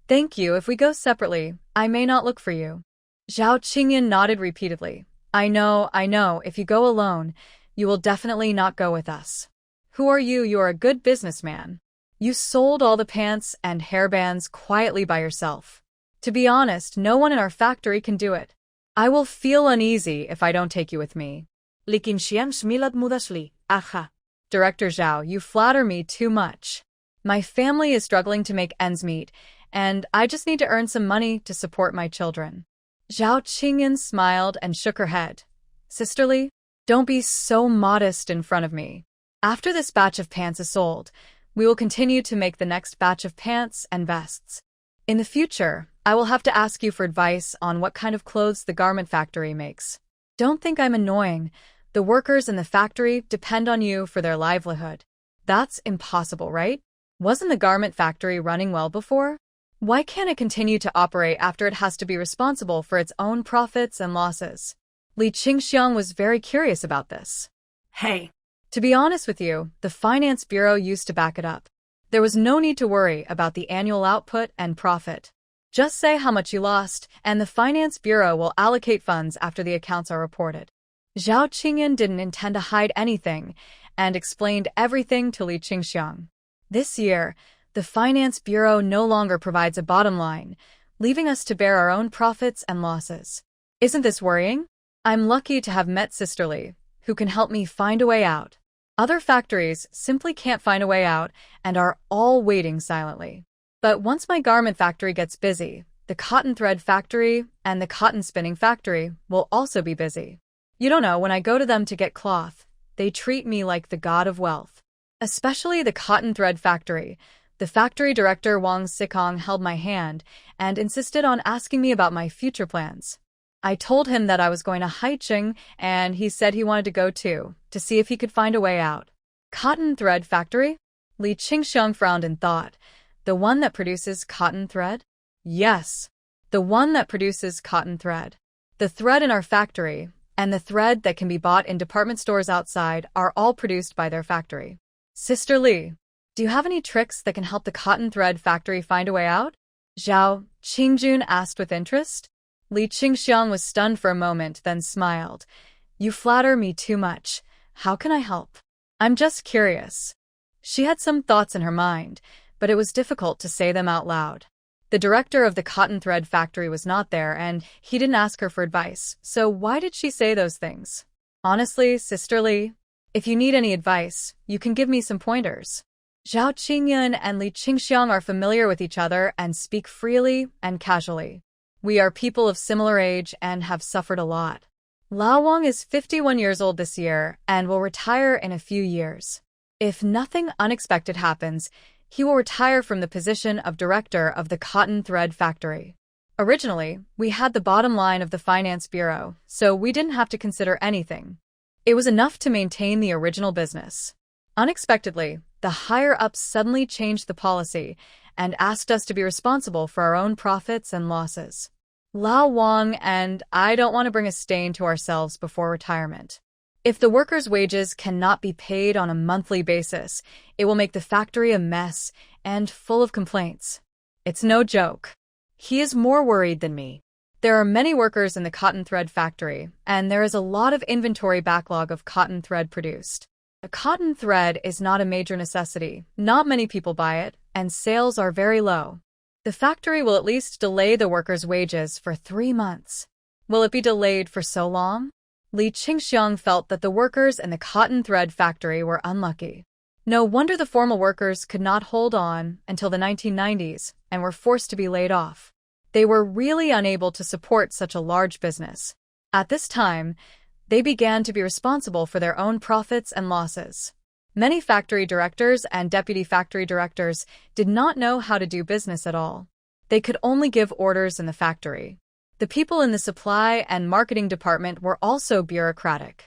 Thank you. If we go separately, I may not look for you. Zhao Qingyun nodded repeatedly. I know, if you go alone, you will definitely not go with us. Who are you? You're a good businessman. You sold all the pants and hairbands quietly by yourself. To be honest, no one in our factory can do it. I will feel uneasy if I don't take you with me.
Li Qingxiang smiled modestly. Aha.
Director Zhao, you flatter me too much. My family is struggling to make ends meet, and I just need to earn some money to support my children. Zhao Qingyun smiled and shook her head. Sister Li, don't be so modest in front of me. After this batch of pants is sold, we will continue to make the next batch of pants and vests. In the future, I will have to ask you for advice on what kind of clothes the garment factory makes. Don't think I'm annoying. The workers in the factory depend on you for their livelihood. That's impossible, right? Wasn't the garment factory running well before? Why can't it continue to operate after it has to be responsible for its own profits and losses? Li Qingxiang was very curious about this.
Hey.
To be honest with you, the Finance Bureau used to back it up. There was no need to worry about the annual output and profit. Just say how much you lost, and the Finance Bureau will allocate funds after the accounts are reported. Zhao Qingyun didn't intend to hide anything and explained everything to Li Qingxiang. This year, the Finance Bureau no longer provides a bottom line, leaving us to bear our own profits and losses. Isn't this worrying? I'm lucky to have met Sister Li, who can help me find a way out. Other factories simply can't find a way out and are all waiting silently. But once my garment factory gets busy, the cotton thread factory and the cotton spinning factory will also be busy. You don't know, when I go to them to get cloth, they treat me like the god of wealth. Especially the cotton thread factory. The factory director Wang Xikong held my hand and insisted on asking me about my future plans. I told him that I was going to Haicheng, and he said he wanted to go too, to see if he could find a way out. Cotton thread factory? Li Qingxiang frowned in thought. The one that produces cotton thread? Yes, the one that produces cotton thread. The thread in our factory and the thread that can be bought in department stores outside are all produced by their factory. Sister Li, do you have any tricks that can help the cotton thread factory find a way out? Zhao Qingjun asked with interest. Li Qingxiang was stunned for a moment, then smiled. You flatter me too much. How can I help? I'm just curious. She had some thoughts in her mind, but it was difficult to say them out loud. The director of the cotton thread factory was not there, and he didn't ask her for advice, so why did she say those things? Honestly, Sister Li, if you need any advice, you can give me some pointers. Zhao Qingyun and Li Qingxiang are familiar with each other and speak freely and casually. We are people of similar age and have suffered a lot. Lao Wang is 51 years old this year and will retire in a few years. If nothing unexpected happens, he will retire from the position of director of the cotton thread factory. Originally, we had the bottom line of the Finance Bureau, so we didn't have to consider anything. It was enough to maintain the original business. Unexpectedly, the higher-ups suddenly changed the policy and asked us to be responsible for our own profits and losses. Lao Wang and I don't want to bring a stain to ourselves before retirement. If the workers' wages cannot be paid on a monthly basis, it will make the factory a mess and full of complaints. It's no joke. He is more worried than me. There are many workers in the cotton thread factory, and there is a lot of inventory backlog of cotton thread produced. A cotton thread is not a major necessity, not many people buy it, and sales are very low. The factory will at least delay the workers' wages for 3 months. Will it be delayed for so long? Li Qingxiang felt that the workers in the cotton thread factory were unlucky. No wonder the formal workers could not hold on until the 1990s and were forced to be laid off. They were really unable to support such a large business. At this time, they began to be responsible for their own profits and losses. Many factory directors and deputy factory directors did not know how to do business at all. They could only give orders in the factory. The people in the supply and marketing department were also bureaucratic.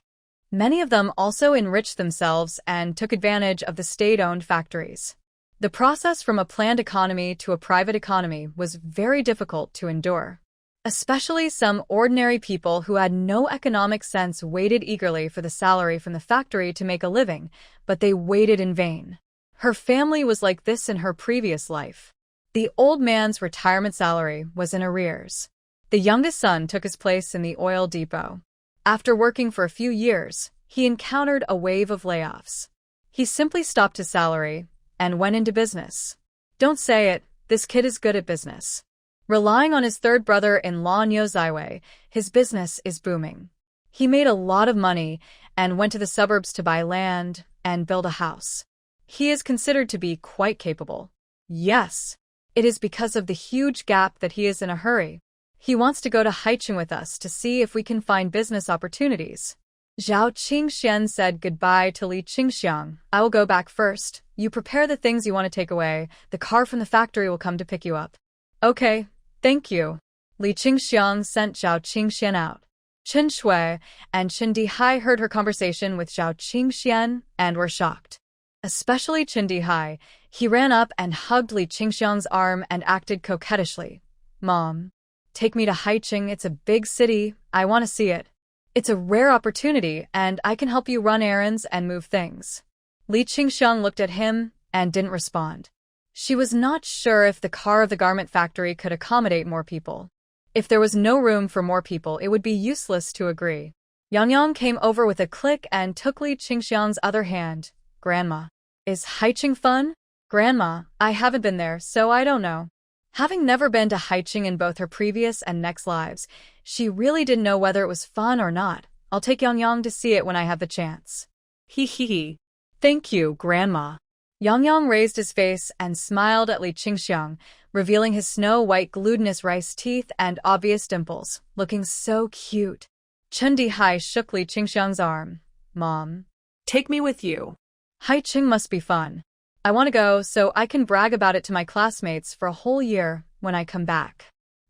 Many of them also enriched themselves and took advantage of the state-owned factories. The process from a planned economy to a private economy was very difficult to endure. Especially some ordinary people who had no economic sense waited eagerly for the salary from the factory to make a living, but they waited in vain. Her family was like this in her previous life. The old man's retirement salary was in arrears. The youngest son took his place in the oil depot. After working for a few years, he encountered a wave of layoffs. He simply stopped his salary and went into business. Don't say it, this kid is good at business. Relying on his third brother-in-law Nyo Zaiwei, his business is booming. He made a lot of money and went to the suburbs to buy land and build a house. He is considered to be quite capable. Yes, it is because of the huge gap that he is in a hurry. He wants to go to Haicheng with us to see if we can find business opportunities. Zhao Qingxian said goodbye to Li Qingxiang. I will go back first. You prepare the things you want to take away. The car from the factory will come to pick you up. Okay, thank you. Li Qingxiang sent Zhao Qingxian out. Chen Shui and Chen Dihai heard her conversation with Zhao Qingxian and were shocked. Especially Chen Dihai. He ran up and hugged Li Qingxiang's arm and acted coquettishly. Mom, take me to Haicheng. It's a big city. I want to see it. It's a rare opportunity, and I can help you run errands and move things. Li Qingxiang looked at him and didn't respond. She was not sure if the car of the garment factory could accommodate more people. If there was no room for more people, it would be useless to agree. Yang Yang came over with a click and took Li Qingxiang's other hand. Grandma, is Haicheng fun? Grandma, I haven't been there, so I don't know. Having never been to Haicheng in both her previous and next lives, she really didn't know whether it was fun or not. I'll take Yang Yang to see it when I have the chance. Hee hee hee. Thank you, Grandma. Yang Yang raised his face and smiled at Li Qingxiang, revealing his snow-white glutinous rice teeth and obvious dimples, looking so cute. Chen Dihai shook Li Qingxiang's arm. Mom, take me with you. Haicheng must be fun. I want to go so I can brag about it to my classmates for a whole year when I come back.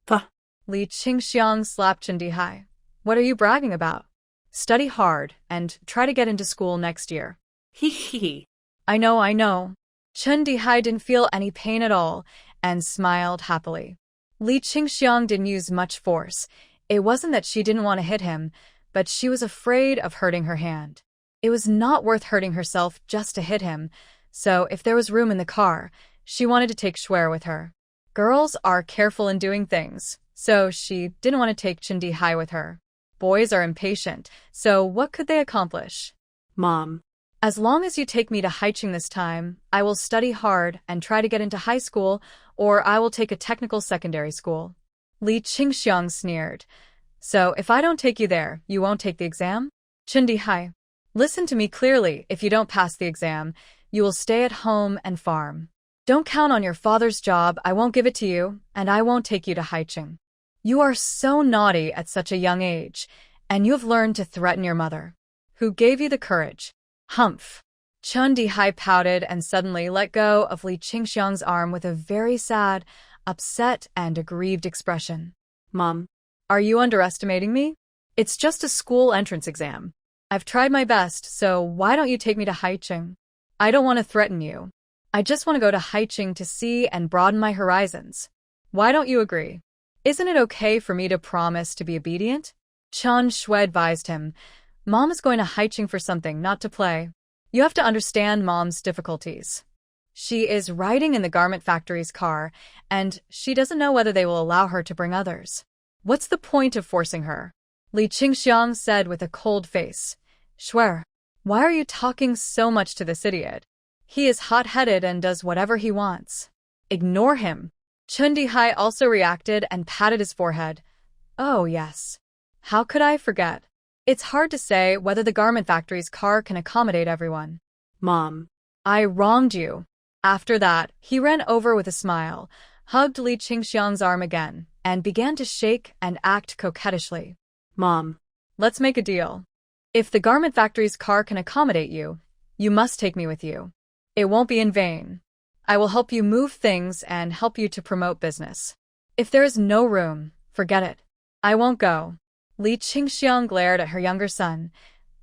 Puh. Li Qingxiang slapped Chen Dihai. What are you bragging about? Study hard and try to get into school next year. Hee hee. I know. Chen Dihai didn't feel any pain at all and smiled happily. Li Qingxiang didn't use much force. It wasn't that she didn't want to hit him, but she was afraid of hurting her hand. It was not worth hurting herself just to hit him, so if there was room in the car, she wanted to take Shuer with her. Girls are careful in doing things, so she didn't want to take Chen Dihai with her. Boys are impatient, so what could they accomplish? Mom, as long as you take me to Haicheng this time, I will study hard and try to get into high school, or I will take a technical secondary school. Li Qingxiang sneered. So if I don't take you there, you won't take the exam? Chen Dihai, listen to me clearly. If you don't pass the exam, you will stay at home and farm. Don't count on your father's job. I won't give it to you, and I won't take you to Haicheng. You are so naughty at such a young age, and you have learned to threaten your mother. Who gave you the courage? Humph. Chen Dihai pouted and suddenly let go of Li Qingxiang's arm with a very sad, upset, and aggrieved expression. Mom, are you underestimating me? It's just a school entrance exam. I've tried my best, so why don't you take me to Haicheng? I don't want to threaten you. I just want to go to Haicheng to see and broaden my horizons. Why don't you agree? Isn't it okay for me to promise to be obedient? Chen Shui advised him. Mom is going to Haicheng for something, not to play. You have to understand Mom's difficulties. She is riding in the garment factory's car, and she doesn't know whether they will allow her to bring others. What's the point of forcing her? Li Qingxiang said with a cold face. Shuer, why are you talking so much to this idiot? He is hot-headed and does whatever he wants. Ignore him. Chen Dihai also reacted and patted his forehead. Oh, yes. How could I forget? It's hard to say whether the garment factory's car can accommodate everyone.
Mom.
I wronged you. After that, he ran over with a smile, hugged Li Qingxiang's arm again, and began to shake and act coquettishly.
Mom.
Let's make a deal. If the garment factory's car can accommodate you, you must take me with you. It won't be in vain. I will help you move things and help you to promote business. If there is no room, forget it. I won't go. Li Qingxiang glared at her younger son.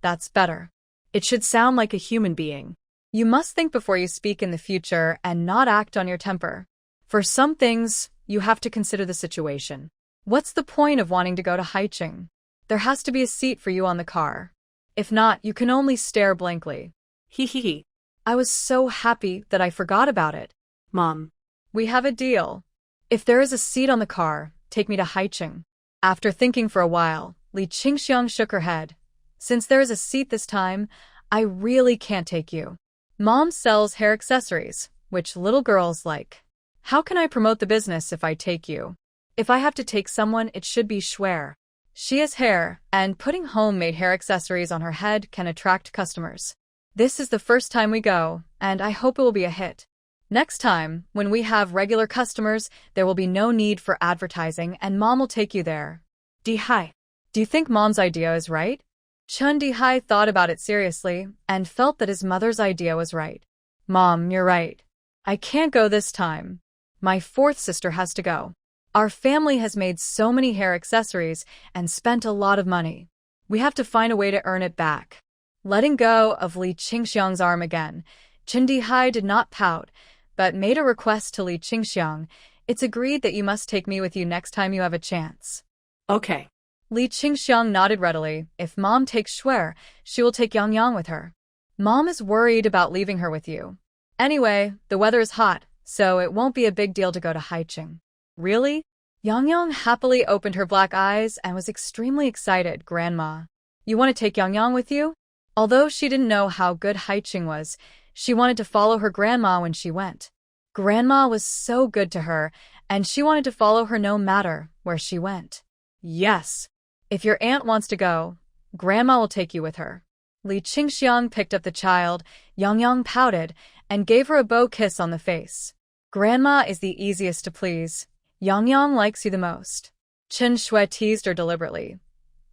That's better.
It should sound like a human being.
You must think before you speak in the future and not act on your temper. For some things, you have to consider the situation. What's the point of wanting to go to Haicheng? There has to be a seat for you on the car. If not, you can only stare blankly.
Hee.
I was so happy that I forgot about it.
Mom.
We have a deal. If there is a seat on the car, take me to Haicheng. After thinking for a while, Li Qingxiang shook her head. Since there is a seat this time, I really can't take you. Mom sells hair accessories, which little girls like. How can I promote the business if I take you? If I have to take someone, it should be Schwer. She has hair, and putting homemade hair accessories on her head can attract customers. This is the first time we go, and I hope it will be a hit. Next time, when we have regular customers, there will be no need for advertising and Mom will take you there.
Dihai.
Do you think Mom's idea is right? Chun Dihai thought about it seriously and felt that his mother's idea was right. Mom, you're right. I can't go this time. My fourth sister has to go. Our family has made so many hair accessories and spent a lot of money. We have to find a way to earn it back. Letting go of Li Qingxiang's arm again, Chun Dihai did not pout, but made a request to Li Qingxiang. It's agreed that you must take me with you next time you have a chance.
Okay.
Li Qingxiang nodded readily. If Mom takes Schwer, she will take Yang with her. Mom is worried about leaving her with you. Anyway, the weather is hot, so it won't be a big deal to go to Haicheng. Really? Yang happily opened her black eyes and was extremely excited. Grandma, you want to take Yang with you? Although she didn't know how good Haicheng was, she wanted to follow her grandma when she went. Grandma was so good to her, and she wanted to follow her no matter where she went. Yes. If your aunt wants to go, Grandma will take you with her. Li Qingxiang picked up the child, Yang pouted, and gave her a bow kiss on the face. Grandma is the easiest to please. Yang likes you the most. Chen Shui teased her deliberately.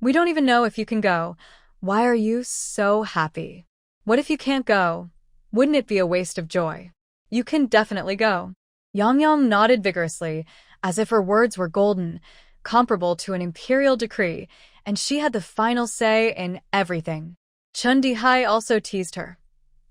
We don't even know if you can go. Why are you so happy? What if you can't go? Wouldn't it be a waste of joy? You can definitely go. Yang nodded vigorously, as if her words were golden, comparable to an imperial decree, and she had the final say in everything. Chun Dihai also teased her.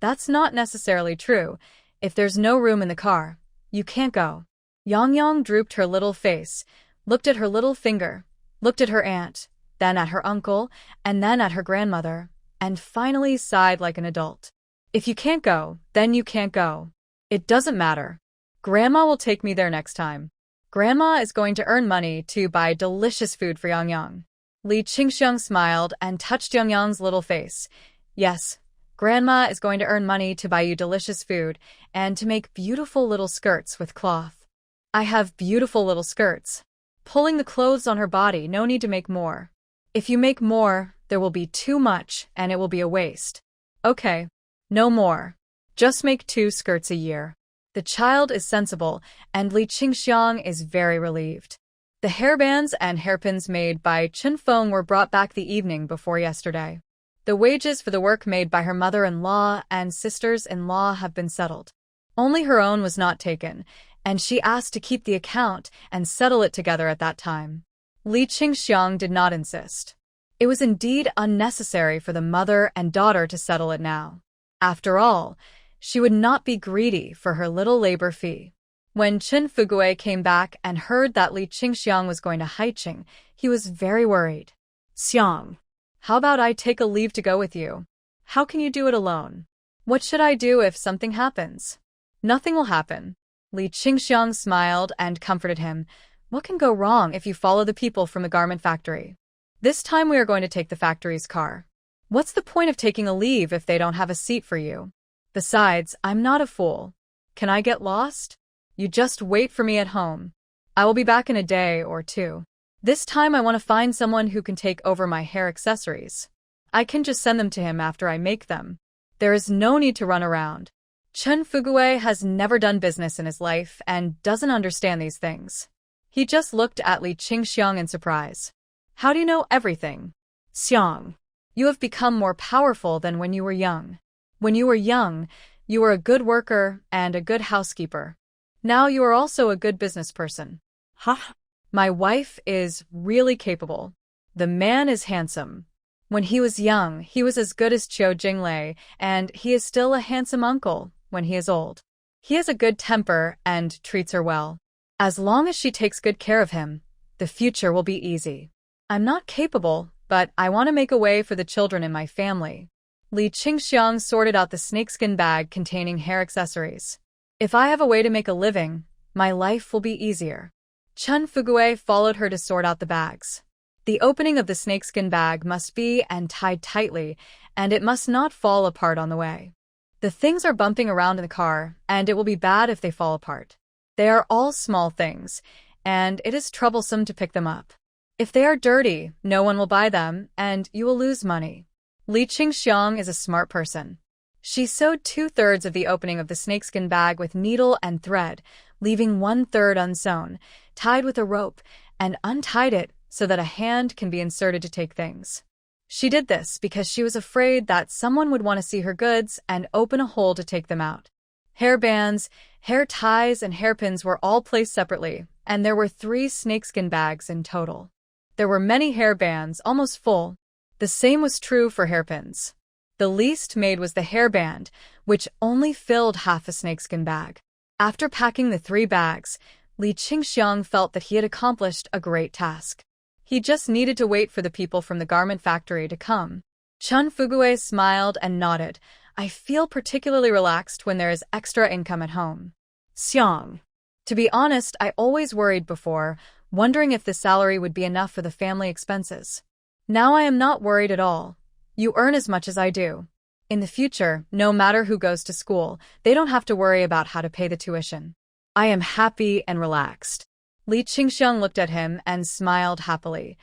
That's not necessarily true. If there's no room in the car, you can't go. Yang drooped her little face, looked at her little finger, looked at her aunt, then at her uncle, and then at her grandmother, and finally sighed like an adult. If you can't go, then you can't go. It doesn't matter. Grandma will take me there next time. Grandma is going to earn money to buy delicious food for Yang. Li Qingxiang smiled and touched Yang's little face. Yes, Grandma is going to earn money to buy you delicious food and to make beautiful little skirts with cloth. I have beautiful little skirts. Pulling the clothes on her body, no need to make more. If you make more, there will be too much and it will be a waste. Okay, no more. Just make 2 skirts a year. The child is sensible, and Li Qingxiang is very relieved. The hairbands and hairpins made by Chen Feng were brought back the evening before yesterday. The wages for the work made by her mother-in-law and sisters-in-law have been settled. Only her own was not taken, and she asked to keep the account and settle it together at that time. Li Qingxiang did not insist. It was indeed unnecessary for the mother and daughter to settle it now. After all, she would not be greedy for her little labor fee. When Chen Fugue came back and heard that Li Qingxiang was going to Haicheng, he was very worried. Xiang, how about I take a leave to go with you? How can you do it alone? What should I do if something happens? Nothing will happen. Li Qingxiang smiled and comforted him. What can go wrong if you follow the people from the garment factory? This time we are going to take the factory's car. What's the point of taking a leave if they don't have a seat for you? Besides, I'm not a fool. Can I get lost? You just wait for me at home. I will be back in a day or 2. This time I want to find someone who can take over my hair accessories. I can just send them to him after I make them. There is no need to run around. Chen Fugue has never done business in his life and doesn't understand these things. He just looked at Li Qingxiang in surprise. How do you know everything? Xiang, you have become more powerful than when you were young. When you were young, you were a good worker and a good housekeeper. Now you are also a good business person.
Huh?
My wife is really capable. The man is handsome. When he was young, he was as good as Qiu Jinglei, and he is still a handsome uncle when he is old. He has a good temper and treats her well. As long as she takes good care of him, the future will be easy. I'm not capable, but I want to make a way for the children in my family. Li Qingxiang sorted out the snakeskin bag containing hair accessories. If I have a way to make a living, my life will be easier. Chen Fugue followed her to sort out the bags. The opening of the snakeskin bag must be and tied tightly, and it must not fall apart on the way. The things are bumping around in the car, and it will be bad if they fall apart. They are all small things, and it is troublesome to pick them up. If they are dirty, no one will buy them, and you will lose money. Li Qingxiang is a smart person. She sewed 2/3 of the opening of the snakeskin bag with needle and thread, leaving 1/3 unsewn, tied with a rope, and untied it so that a hand can be inserted to take things. She did this because she was afraid that someone would want to see her goods and open a hole to take them out. Hair bands, hair ties, and hairpins were all placed separately, and there were 3 snakeskin bags in total. There were many hair bands, almost full. The same was true for hairpins. The least made was the hairband, which only filled half a snakeskin bag. After packing the 3 bags, Li Qingxiang felt that he had accomplished a great task. He just needed to wait for the people from the garment factory to come. Chen Fugue smiled and nodded. I feel particularly relaxed when there is extra income at home. Xiang. To be honest, I always worried before, wondering if the salary would be enough for the family expenses. Now I am not worried at all. You earn as much as I do. In the future, no matter who goes to school, they don't have to worry about how to pay the tuition. I am happy and relaxed. Li Qingxiang looked at him and smiled happily.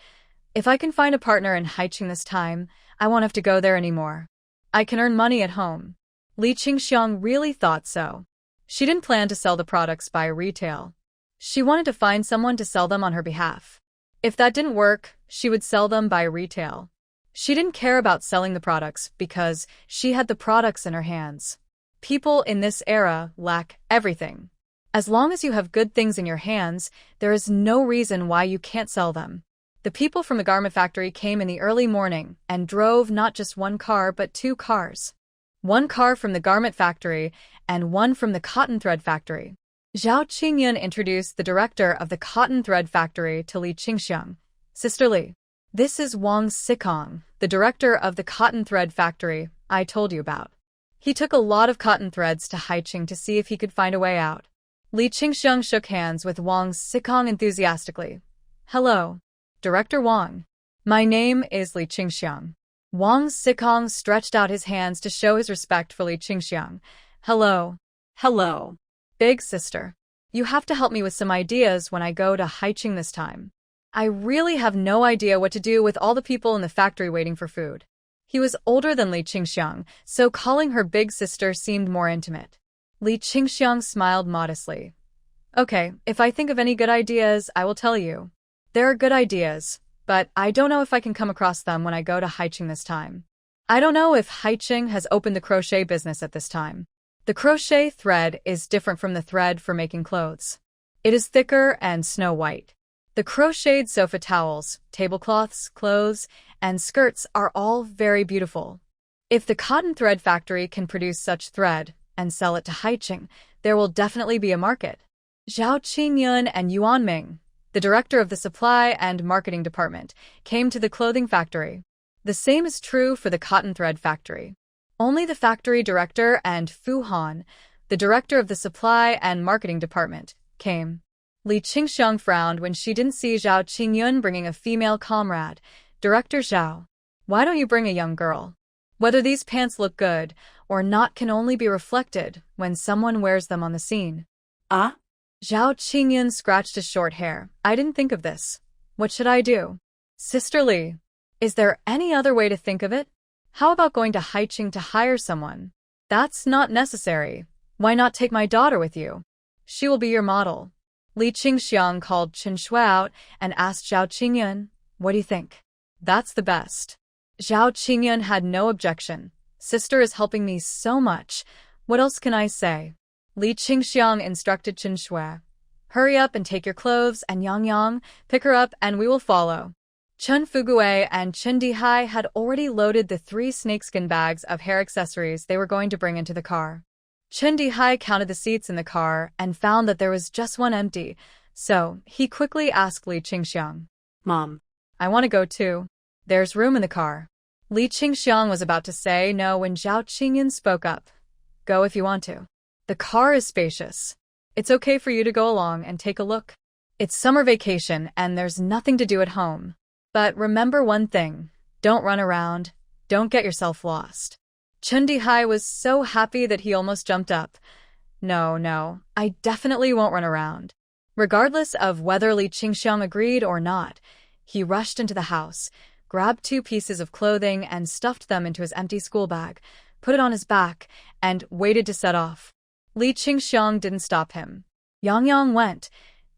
If I can find a partner in Haicheng this time, I won't have to go there anymore. I can earn money at home. Li Qingxiang really thought so. She didn't plan to sell the products by retail. She wanted to find someone to sell them on her behalf. If that didn't work, she would sell them by retail. She didn't care about selling the products because she had the products in her hands. People in this era lack everything. As long as you have good things in your hands, there is no reason why you can't sell them. The people from the garment factory came in the early morning and drove not just 1 car but 2 cars. 1 car from the garment factory and 1 from the cotton thread factory. Zhao Qingyun introduced the director of the cotton thread factory to Li Qingxiang. Sister Li, this is Wang Sikong, the director of the cotton thread factory I told you about. He took a lot of cotton threads to Haicheng to see if he could find a way out. Li Qingxiang shook hands with Wang Sikong enthusiastically. Hello, Director Wang. My name is Li Qingxiang. Wang Sikong stretched out his hands to show his respect for Li Qingxiang. Hello. Hello. Big sister. You have to help me with some ideas when I go to Haicheng this time. I really have no idea what to do with all the people in the factory waiting for food. He was older than Li Qingxiang, so calling her big sister seemed more intimate. Li Qingxiang smiled modestly. Okay, if I think of any good ideas, I will tell you. There are good ideas, but I don't know if I can come across them when I go to Haicheng this time. I don't know if Haicheng has opened the crochet business at this time. The crochet thread is different from the thread for making clothes. It is thicker and snow white. The crocheted sofa towels, tablecloths, clothes, and skirts are all very beautiful. If the cotton thread factory can produce such thread and sell it to Haicheng, there will definitely be a market. Zhao Qingyun and Yuan Ming, the director of the supply and marketing department, came to the clothing factory. The same is true for the cotton thread factory. Only the factory director and Fu Han, the director of the supply and marketing department, came. Li Qingxiang frowned when she didn't see Zhao Qingyun bringing a female comrade. Director Zhao, why don't you bring a young girl? Whether these pants look good or not can only be reflected when someone wears them on the scene. Ah? Zhao Qingyun scratched his short hair. I didn't think of this. What should I do? Sisterly, is there any other way to think of it? How about going to Haiching to hire someone? That's not necessary. Why not take my daughter with you? She will be your model. Li Qingxiang called Chen Shui out and asked Zhao Qingyun, what do you think? That's the best. Zhao Qingyun had no objection. Sister is helping me so much. What else can I say? Li Qingxiang instructed Chen Shui. Hurry up and take your clothes, and Yang Yang, pick her up and we will follow. Chen Fugui and Chen Dihai had already loaded the 3 snakeskin bags of hair accessories they were going to bring into the car. Chen Dihai counted the seats in the car and found that there was just one empty, so he quickly asked Li Qingxiang,
Mom,
I want to go too. There's room in the car. Li Qingxiang was about to say no when Zhao Qingyun spoke up. Go if you want to. The car is spacious. It's okay for you to go along and take a look. It's summer vacation and there's nothing to do at home. But remember one thing, don't run around, don't get yourself lost. Chen Dihai was so happy that he almost jumped up. No, I definitely won't run around. Regardless of whether Li Qingxiang agreed or not, he rushed into the house, grabbed 2 pieces of clothing and stuffed them into his empty school bag, put it on his back, and waited to set off. Li Qingxiang didn't stop him. Yang Yang went.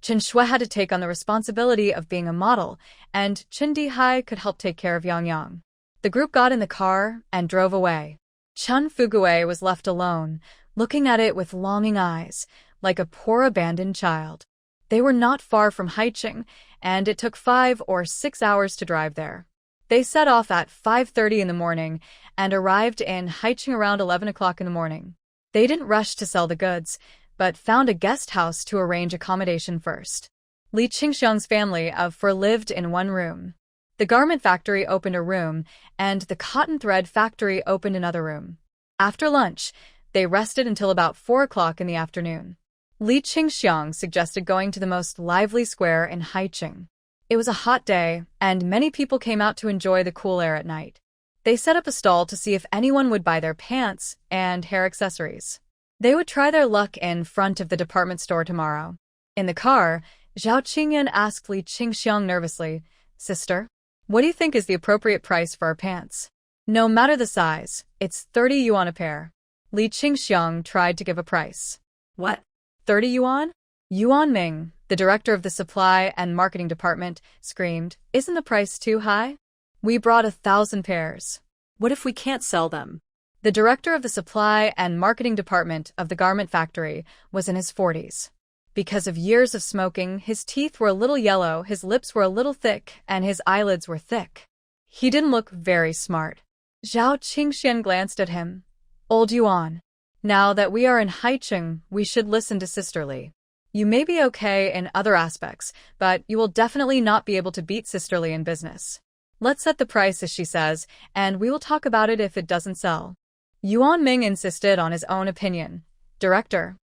Chen Shui had to take on the responsibility of being a model, and Chen Dihai could help take care of Yang Yang. The group got in the car and drove away. Chen Fugui was left alone, looking at it with longing eyes, like a poor abandoned child. They were not far from Haiching, and it took 5 or 6 hours to drive there. They set off at 5:30 in the morning and arrived in Haiching around 11 o'clock in the morning. They didn't rush to sell the goods, but found a guest house to arrange accommodation first. Li Qingxiang's family of 4 lived in one room. The garment factory opened a room, and the cotton thread factory opened another room. After lunch, they rested until about 4 o'clock in the afternoon. Li Qingxiang suggested going to the most lively square in Haiching. It was a hot day, and many people came out to enjoy the cool air at night. They set up a stall to see if anyone would buy their pants and hair accessories. They would try their luck in front of the department store tomorrow. In the car, Zhao Qingyun asked Li Qingxiang nervously, Sister, what do you think is the appropriate price for our pants? No matter the size, it's 30 yuan a pair. Li Qingxiang tried to give a price.
What?
30 yuan? Yuan Ming, the director of the supply and marketing department, screamed, Isn't the price too high? We brought 1,000 pairs.
What if we can't sell them?
The director of the supply and marketing department of the garment factory was in his 40s. Because of years of smoking, his teeth were a little yellow, his lips were a little thick, and his eyelids were thick. He didn't look very smart. Zhao Qingxian glanced at him. Old Yuan. Now that we are in Haicheng, we should listen to Sisterly. You may be okay in other aspects, but you will definitely not be able to beat Sisterly in business. Let's set the price as she says, and we will talk about it if it doesn't sell. Yuan Ming insisted on his own opinion. Director.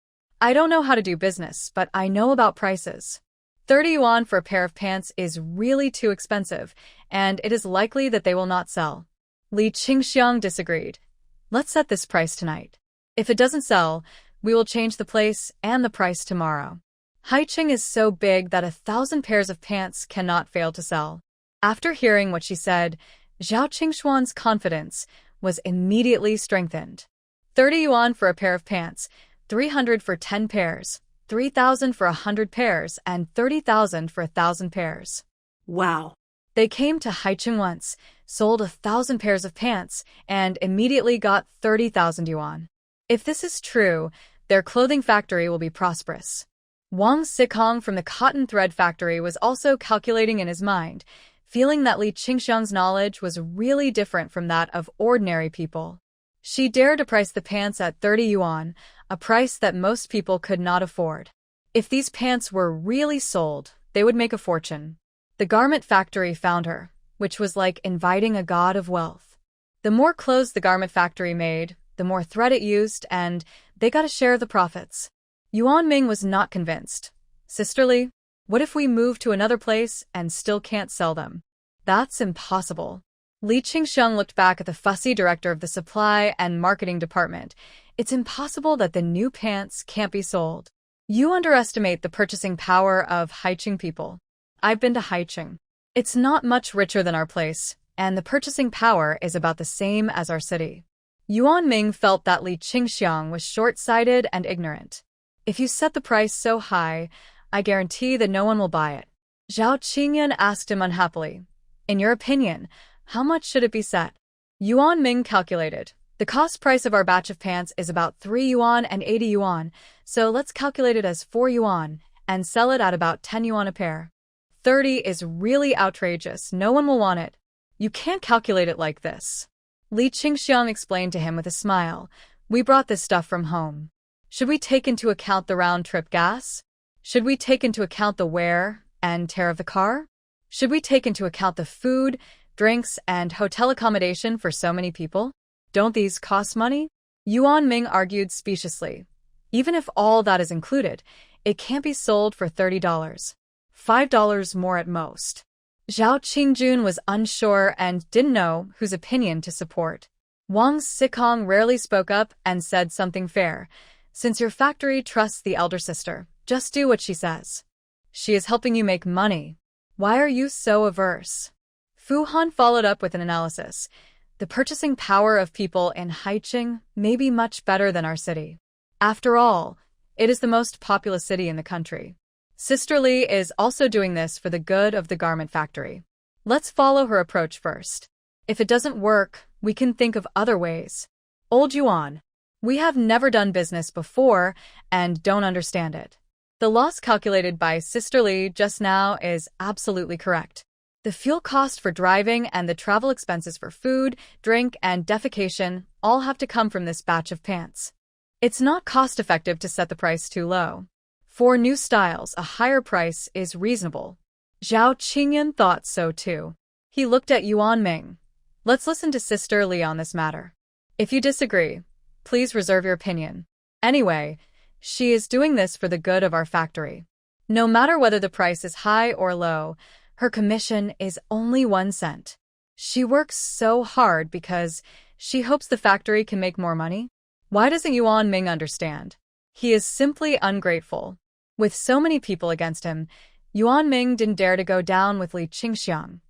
I don't know how to do business, but I know about prices. 30 yuan for a pair of pants is really too expensive, and it is likely that they will not sell. Li Qingxiang disagreed. Let's set this price tonight. If it doesn't sell, we will change the place and the price tomorrow. Haicheng is so big that 1,000 pairs of pants cannot fail to sell. After hearing what she said, Zhao Qingshuan's confidence was immediately strengthened. 30 yuan for a pair of pants, 300 for 10 pairs, 3,000 for 100 pairs, and 30,000 for 1,000 pairs.
Wow.
They came to Haicheng once, sold 1,000 pairs of pants, and immediately got 30,000 yuan. If this is true, their clothing factory will be prosperous. Wang Sikong from the cotton thread factory was also calculating in his mind, feeling that Li Qingxiang's knowledge was really different from that of ordinary people. She dared to price the pants at 30 yuan, a price that most people could not afford. If these pants were really sold, they would make a fortune. The garment factory found her, which was like inviting a god of wealth. The more clothes the garment factory made, the more thread it used, and they got a share of the profits. Yuan Ming was not convinced. Sisterly, what if we move to another place and still can't sell them? That's impossible. Li Qingxiang looked back at the fussy director of the supply and marketing department. It's impossible that the new pants can't be sold. You underestimate the purchasing power of Haicheng people. I've been to Haicheng. It's not much richer than our place, and the purchasing power is about the same as our city. Yuan Ming felt that Li Qingxiang was short-sighted and ignorant. If you set the price so high, I guarantee that no one will buy it. Zhao Qingyan asked him unhappily, in your opinion, how much should it be set? Yuan Ming calculated. The cost price of our batch of pants is about 3 yuan and 80 yuan, so let's calculate it as 4 yuan and sell it at about 10 yuan a pair. 30 is really outrageous, no one will want it. You can't calculate it like this. Li Qingxiang explained to him with a smile, we brought this stuff from home. Should we take into account the round-trip gas? Should we take into account the wear and tear of the car? Should we take into account the food, drinks, and hotel accommodation for so many people? Don't these cost money? Yuan Ming argued speciously. Even if all that is included, it can't be sold for $30. $5 more at most. Zhao Qingjun was unsure and didn't know whose opinion to support. Wang Xikong rarely spoke up and said something fair. Since your factory trusts the elder sister, just do what she says. She is helping you make money. Why are you so averse? Fu Han followed up with an analysis. The purchasing power of people in Haicheng may be much better than our city. After all, it is the most populous city in the country. Sister Li is also doing this for the good of the garment factory. Let's follow her approach first. If it doesn't work, we can think of other ways. Old Yuan, we have never done business before and don't understand it. The loss calculated by Sister Li just now is absolutely correct. The fuel cost for driving and the travel expenses for food, drink, and defecation all have to come from this batch of pants. It's not cost-effective to set the price too low. For new styles, a higher price is reasonable. Zhao Qingyan thought so too. He looked at Yuan Ming. Let's listen to Sister Li on this matter. If you disagree, please reserve your opinion. Anyway, she is doing this for the good of our factory. No matter whether the price is high or low, her commission is only 1 cent. She works so hard because she hopes the factory can make more money. Why doesn't Yuan Ming understand? He is simply ungrateful. With so many people against him, Yuan Ming didn't dare to go down with Li Qingxiang.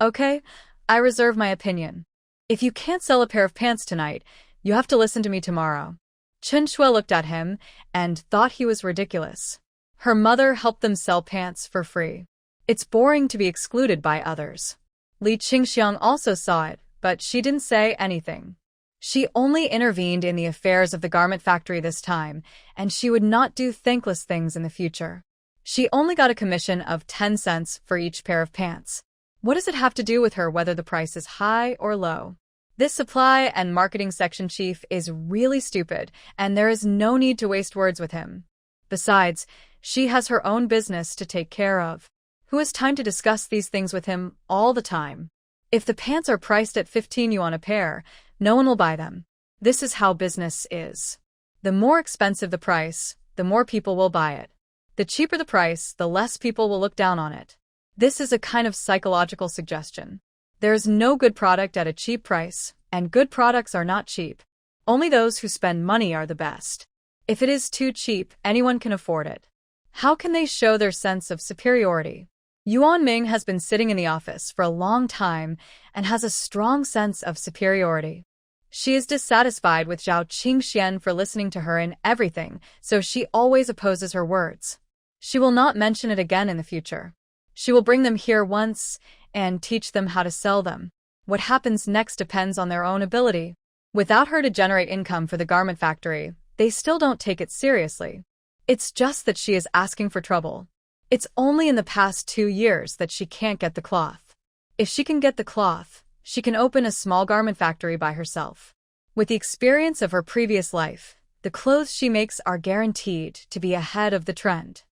Okay, I reserve my opinion. If you can't sell a pair of pants tonight, you have to listen to me tomorrow. Chen Shui looked at him and thought he was ridiculous. Her mother helped them sell pants for free. It's boring to be excluded by others. Li Qingxiang also saw it, but she didn't say anything. She only intervened in the affairs of the garment factory this time, and she would not do thankless things in the future. She only got a commission of 10 cents for each pair of pants. What does it have to do with her whether the price is high or low? This supply and marketing section chief is really stupid, and there is no need to waste words with him. Besides, she has her own business to take care of. Who has time to discuss these things with him all the time? If the pants are priced at 15 yuan a pair, no one will buy them. This is how business is. The more expensive the price, the more people will buy it. The cheaper the price, the less people will look down on it. This is a kind of psychological suggestion. There is no good product at a cheap price, and good products are not cheap. Only those who spend money are the best. If it is too cheap, anyone can afford it. How can they show their sense of superiority? Yuan Ming has been sitting in the office for a long time and has a strong sense of superiority. She is dissatisfied with Zhao Qingxian for listening to her in everything, so she always opposes her words. She will not mention it again in the future. She will bring them here once and teach them how to sell them. What happens next depends on their own ability. Without her to generate income for the garment factory, they still don't take it seriously. It's just that she is asking for trouble. It's only in the past 2 years that she can't get the cloth. If she can get the cloth, she can open a small garment factory by herself. With the experience of her previous life, the clothes she makes are guaranteed to be ahead of the trend.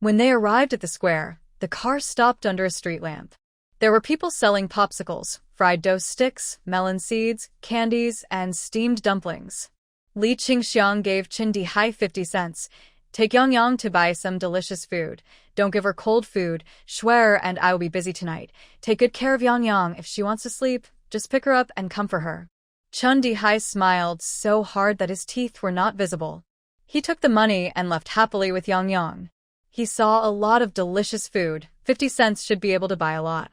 When they arrived at the square, the car stopped under a street lamp. There were people selling popsicles, fried dough sticks, melon seeds, candies, and steamed dumplings. Li Qingxiang gave Chen Dihai 50 cents. Take Yang Yang to buy some delicious food. Don't give her cold food. Swear and I will be busy tonight. Take good care of Yang Yang. If she wants to sleep, just pick her up and comfort her. Chen Dihai smiled so hard that his teeth were not visible. He took the money and left happily with Yang Yang. He saw a lot of delicious food. 50 cents should be able to buy a lot.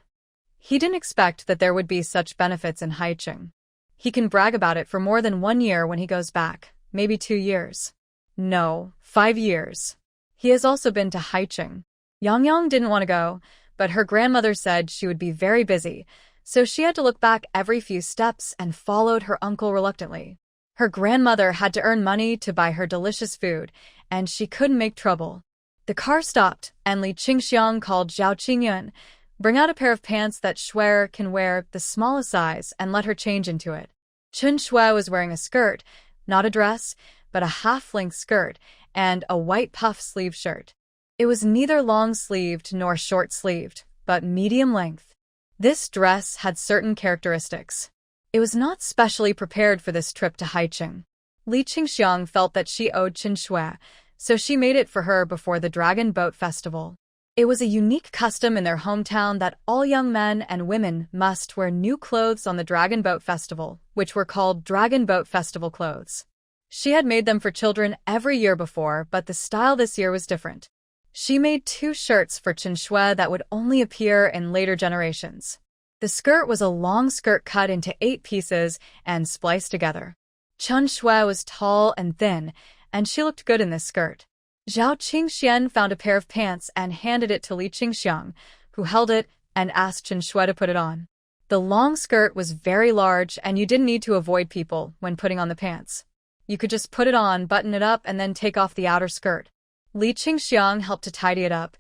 He didn't expect that there would be such benefits in Haicheng. He can brag about it for more than 1 year when he goes back, maybe 2 years. No, 5 years. He has also been to Haicheng. Yang didn't want to go, but her grandmother said she would be very busy, so she had to look back every few steps and followed her uncle reluctantly. Her grandmother had to earn money to buy her delicious food, and she couldn't make trouble. The car stopped, and Li Qingxiang called Zhao Qingyun, "Bring out a pair of pants that Shui can wear, the smallest size, and let her change into it." Chen Shui was wearing a skirt, not a dress, but a half-length skirt, and a white puff-sleeve shirt. It was neither long-sleeved nor short-sleeved, but medium length. This dress had certain characteristics. It was not specially prepared for this trip to Haicheng. Li Qingxiang felt that she owed Chen Shui, so she made it for her before the Dragon Boat Festival. It was a unique custom in their hometown that all young men and women must wear new clothes on the Dragon Boat Festival, which were called Dragon Boat Festival clothes. She had made them for children every year before, but the style this year was different. She made 2 shirts for Chen Shui that would only appear in later generations. The skirt was a long skirt cut into 8 pieces and spliced together. Chen Shui was tall and thin, and she looked good in this skirt. Zhao Qingxian found a pair of pants and handed it to Li Qingxiang, who held it and asked Chen Shui to put it on. The long skirt was very large, and you didn't need to avoid people when putting on the pants. You could just put it on, button it up, and then take off the outer skirt. Li Qingxiang helped to tidy it up,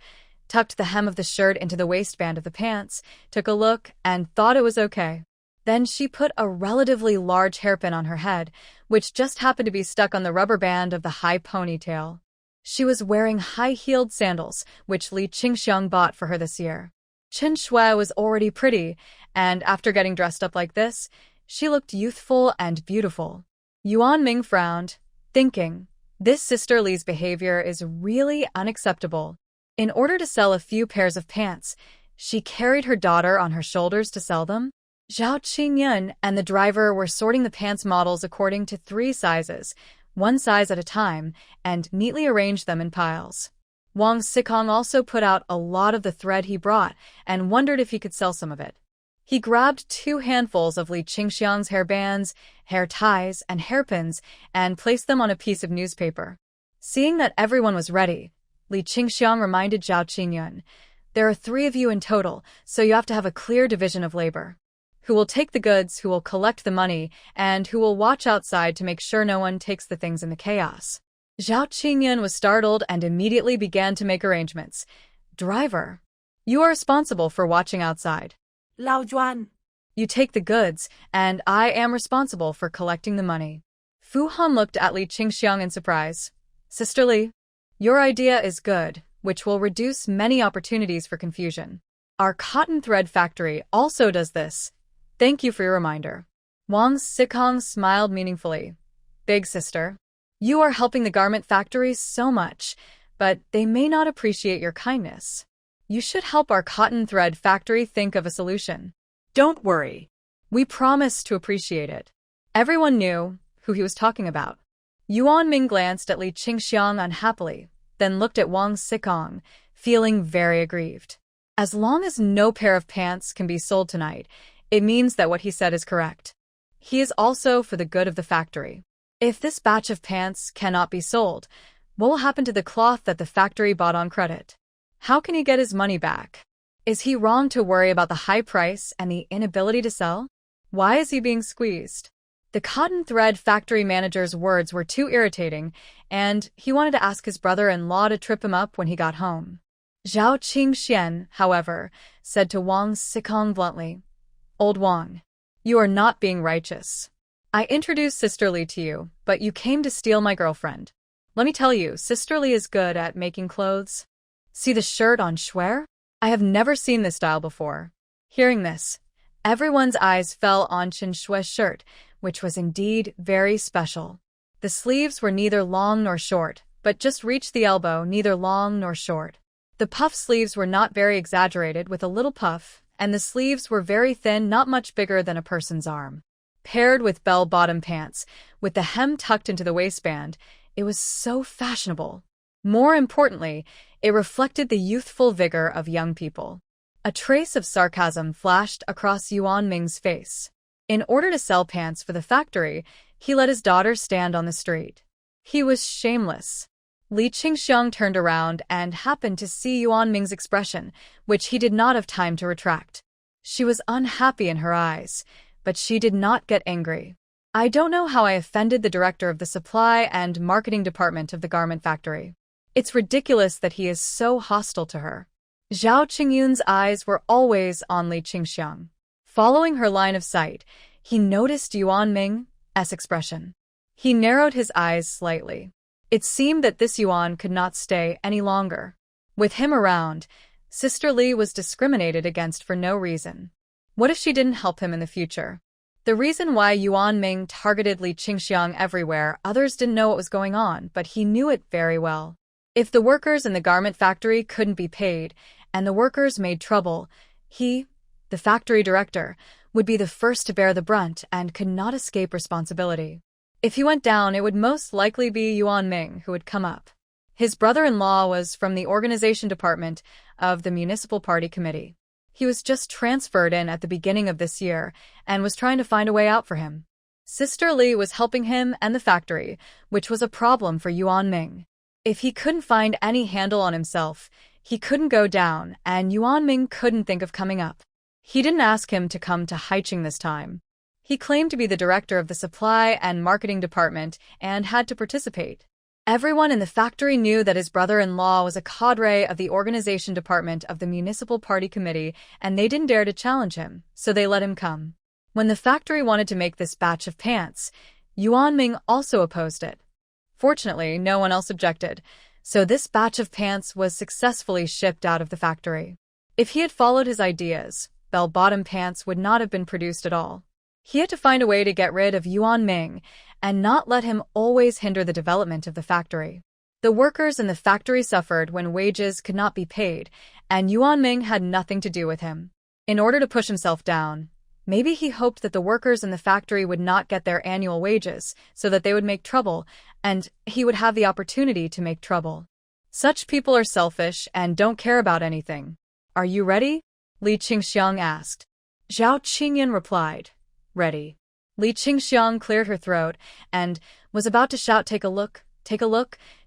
tucked the hem of the shirt into the waistband of the pants, took a look, and thought it was okay. Then she put a relatively large hairpin on her head, which just happened to be stuck on the rubber band of the high ponytail. She was wearing high-heeled sandals, which Li Qingxiang bought for her this year. Chen Shui was already pretty, and after getting dressed up like this, she looked youthful and beautiful. Yuan Ming frowned, thinking, this Sister Li's behavior is really unacceptable. In order to sell a few pairs of pants, she carried her daughter on her shoulders to sell them. Zhao Qingyun and the driver were sorting the pants models according to 3 sizes, 1 size at a time, and neatly arranged them in piles. Wang Xikong also put out a lot of the thread he brought and wondered if he could sell some of it. He grabbed 2 handfuls of Li Qingxiang's hairbands, hair ties, and hairpins and placed them on a piece of newspaper. Seeing that everyone was ready, Li Qingxiang reminded Zhao Qingyun, "There are 3 of you in total, so you have to have a clear division of labor. Who will take the goods, who will collect the money, and who will watch outside to make sure no one takes the things in the chaos." Zhao Qingyun was startled and immediately began to make arrangements. "Driver, you are responsible for watching outside.
Lao Juan.
You take the goods, and I am responsible for collecting the money." Fu Han looked at Li Qingxiang in surprise. "Sister Li, your idea is good, which will reduce many opportunities for confusion. Our cotton thread factory also does this. Thank you for your reminder." Wang Xikong smiled meaningfully. "Big sister, you are helping the garment factory so much, but they may not appreciate your kindness. You should help our cotton thread factory think of a solution."
Don't worry.
We promise to appreciate it. Everyone knew who he was talking about. Yuan Ming glanced at Li Qingxiang unhappily, then looked at Wang Xikong, feeling very aggrieved. As long as no pair of pants can be sold tonight, it means that what he said is correct. He is also for the good of the factory. If this batch of pants cannot be sold, what will happen to the cloth that the factory bought on credit? How can he get his money back? Is he wrong to worry about the high price and the inability to sell? Why is he being squeezed? The cotton thread factory manager's words were too irritating, and he wanted to ask his brother-in-law to trip him up when he got home. Zhao Qingxian, however, said to Wang Xikong bluntly, "Old Wang, you are not being righteous. I introduced Sister Li to you, but you came to steal my girlfriend. Let me tell you, Sister Li is good at making clothes. See the shirt on Shui? I have never seen this style before." Hearing this, everyone's eyes fell on Chen Shui's shirt, which was indeed very special. The sleeves were neither long nor short, but just reached the elbow, neither long nor short. The puff sleeves were not very exaggerated with a little puff, and the sleeves were very thin, not much bigger than a person's arm. Paired with bell-bottom pants, with the hem tucked into the waistband, it was so fashionable. More importantly, It reflected the youthful vigor of young people. A trace of sarcasm flashed across Yuan Ming's face. In order to sell pants for the factory, he let his daughter stand on the street. He was shameless. Li Qingxiang turned around and happened to see Yuan Ming's expression, which he did not have time to retract. She was unhappy in her eyes, but she did not get angry. I don't know how I offended the director of the supply and marketing department of the garment factory. It's ridiculous that he is so hostile to her. Zhao Qingyun's eyes were always on Li Qingxiang. Following her line of sight, he noticed Yuan Ming's expression. He narrowed his eyes slightly. It seemed that this Yuan could not stay any longer. With him around, Sister Li was discriminated against for no reason. What if she didn't help him in the future? The reason why Yuan Ming targeted Li Qingxiang everywhere, others didn't know what was going on, but he knew it very well. If the workers in the garment factory couldn't be paid, and the workers made trouble, he, the factory director, would be the first to bear the brunt and could not escape responsibility. If he went down, it would most likely be Yuan Ming who would come up. His brother-in-law was from the organization department of the Municipal Party Committee. He was just transferred in at the beginning of this year and was trying to find a way out for him. Sister Li was helping him and the factory, which was a problem for Yuan Ming. If he couldn't find any handle on himself, he couldn't go down, and Yuan Ming couldn't think of coming up. He didn't ask him to come to Haicheng this time. He claimed to be the director of the supply and marketing department and had to participate. Everyone in the factory knew that his brother-in-law was a cadre of the organization department of the Municipal Party Committee, and they didn't dare to challenge him, so they let him come. When the factory wanted to make this batch of pants, Yuan Ming also opposed it. Fortunately, no one else objected, so this batch of pants was successfully shipped out of the factory. If he had followed his ideas, bell-bottom pants would not have been produced at all. He had to find a way to get rid of Yuan Ming and not let him always hinder the development of the factory. The workers in the factory suffered when wages could not be paid, and Yuan Ming had nothing to do with him. In order to push himself down, maybe he hoped that the workers in the factory would not get their annual wages so that they would make trouble, and he would have the opportunity to make trouble. Such people are selfish and don't care about anything. Are you ready? Li Qingxiang asked. Zhao Qingyun replied, ready. Li Qingxiang cleared her throat and was about to shout, take a look,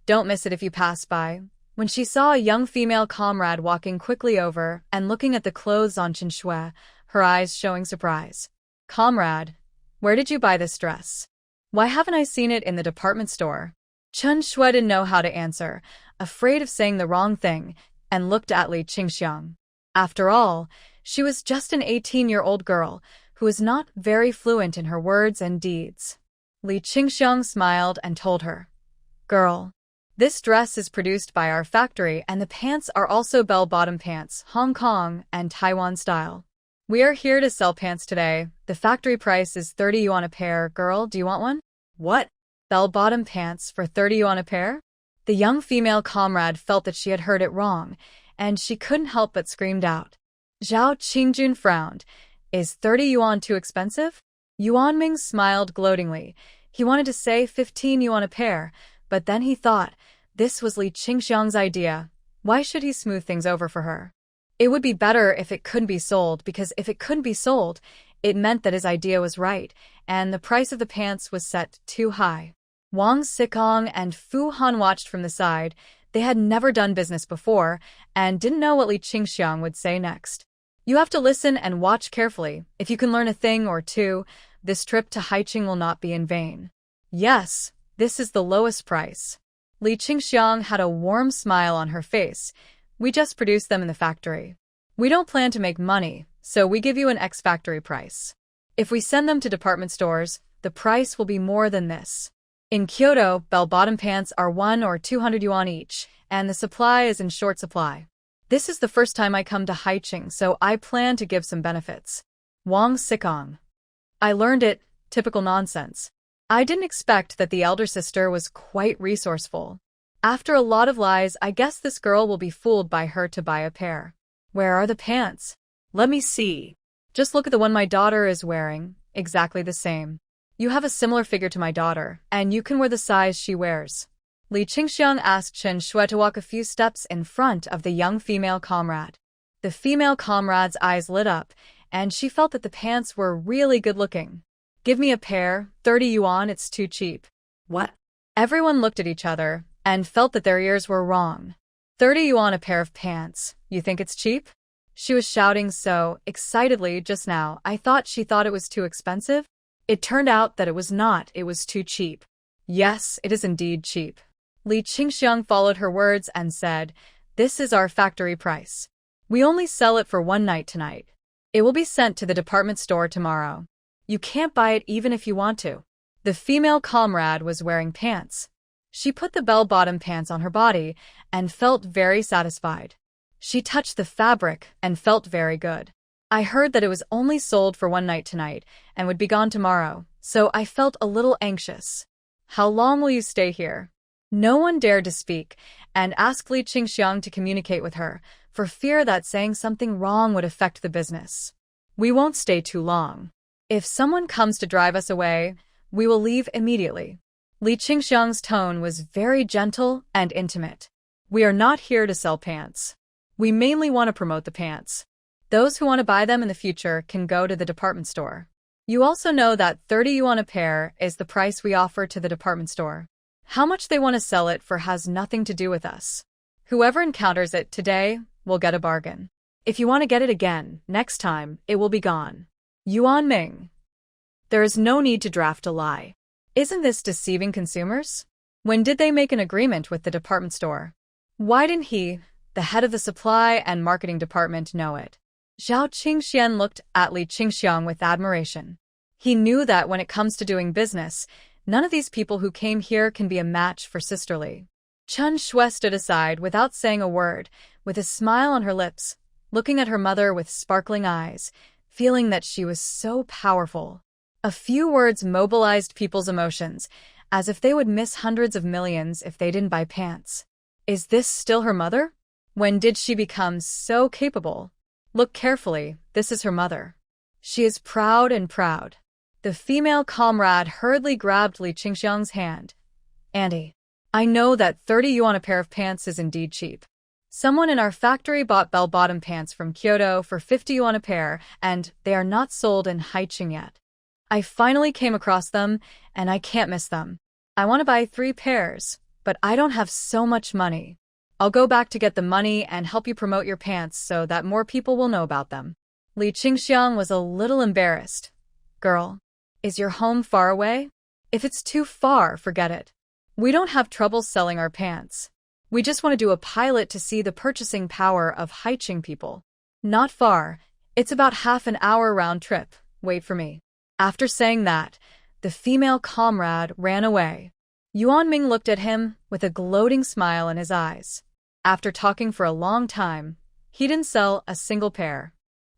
don't miss it if you pass by, when she saw a young female comrade walking quickly over and looking at the clothes on Chen Shui, her eyes showing surprise. Comrade, where did you buy this dress? Why haven't I seen it in the department store? Chen Shui didn't know how to answer, afraid of saying the wrong thing, and looked at Li Qingxiang. After all, she was just an 18-year-old girl who was not very fluent in her words and deeds. Li Qingxiang smiled and told her, girl, this dress is produced by our factory and the pants are also bell-bottom pants, Hong Kong and Taiwan style. We are here to sell pants today. The factory price is 30 yuan a pair. Girl, do you want one? What? Bell-bottom pants for 30 yuan a pair? The young female comrade felt that she had heard it wrong, and she couldn't help but screamed out. Zhao Qingjun frowned. Is 30 yuan too expensive? Yuan Ming smiled gloatingly. He wanted to say 15 yuan a pair, but then he thought, this was Li Qingxiang's idea. Why should he smooth things over for her? It would be better if it couldn't be sold, because if it couldn't be sold, it meant that his idea was right, and the price of the pants was set too high. Wang Xikong and Fu Han watched from the side. They had never done business before, and didn't know what Li Qingxiang would say next. You have to listen and watch carefully. If you can learn a thing or two, this trip to Haicheng will not be in vain. Yes, this is the lowest price. Li Qingxiang had a warm smile on her face. We just produce them in the factory. We don't plan to make money, so we give you an ex-factory price. If we send them to department stores, the price will be more than this. In Kyoto, bell-bottom pants are 100 or 200 yuan each, and the supply is in short supply. This is the first time I come to Haicheng, so I plan to give some benefits. Wang Xikong. I learned it, typical nonsense. I didn't expect that the elder sister was quite resourceful. After a lot of lies, I guess this girl will be fooled by her to buy a pair. Where are the pants? Let me see. Just look at the one my daughter is wearing, exactly the same. You have a similar figure to my daughter, and you can wear the size she wears. Li Qingxiang asked Chen Shui to walk a few steps in front of the young female comrade. The female comrade's eyes lit up, and she felt that the pants were really good-looking. Give me a pair, 30 yuan, it's too cheap.
What?
Everyone looked at each other and felt that their ears were wrong. 30 yuan a pair of pants, you think it's cheap? She was shouting so excitedly just now, I thought she thought it was too expensive. It turned out that it was not, it was too cheap. Yes, it is indeed cheap. Li Qingxiang followed her words and said, this is our factory price. We only sell it for one night tonight. It will be sent to the department store tomorrow. You can't buy it even if you want to. The female comrade was wearing pants. She put the bell-bottom pants on her body and felt very satisfied. She touched the fabric and felt very good. I heard that it was only sold for one night tonight and would be gone tomorrow, so I felt a little anxious. How long will you stay here? No one dared to speak and asked Li Qingxiang to communicate with her, for fear that saying something wrong would affect the business. We won't stay too long. If someone comes to drive us away, we will leave immediately. Li Qingxiang's tone was very gentle and intimate. We are not here to sell pants. We mainly want to promote the pants. Those who want to buy them in the future can go to the department store. You also know that 30 yuan a pair is the price we offer to the department store. How much they want to sell it for has nothing to do with us. Whoever encounters it today will get a bargain. If you want to get it again, next time, it will be gone. Yuan Ming. There is no need to draft a lie. Isn't this deceiving consumers? When did they make an agreement with the department store? Why didn't he, the head of the supply and marketing department, know it? Zhao Qingxian looked at Li Qingxiang with admiration. He knew that when it comes to doing business, none of these people who came here can be a match for Sister Li. Chen Shui stood aside without saying a word, with a smile on her lips, looking at her mother with sparkling eyes, feeling that she was so powerful. A few words mobilized people's emotions, as if they would miss hundreds of millions if they didn't buy pants. Is this still her mother? When did she become so capable? Look carefully, this is her mother. She is proud and proud. The female comrade hurriedly grabbed Li Qingxiang's hand. Auntie, I know that 30 yuan a pair of pants is indeed cheap. Someone in our factory bought bell-bottom pants from Kyoto for 50 yuan a pair, and they are not sold in Haicheng yet. I finally came across them, and I can't miss them. I want to buy 3 pairs, but I don't have so much money. I'll go back to get the money and help you promote your pants so that more people will know about them. Li Qingxiang was a little embarrassed. Girl, is your home far away? If it's too far, forget it. We don't have trouble selling our pants. We just want to do a pilot to see the purchasing power of Haicheng people. Not far. It's about half an hour round trip. Wait for me. After saying that, the female comrade ran away. Yuan Ming looked at him with a gloating smile in his eyes. After talking for a long time, he didn't sell a single pair.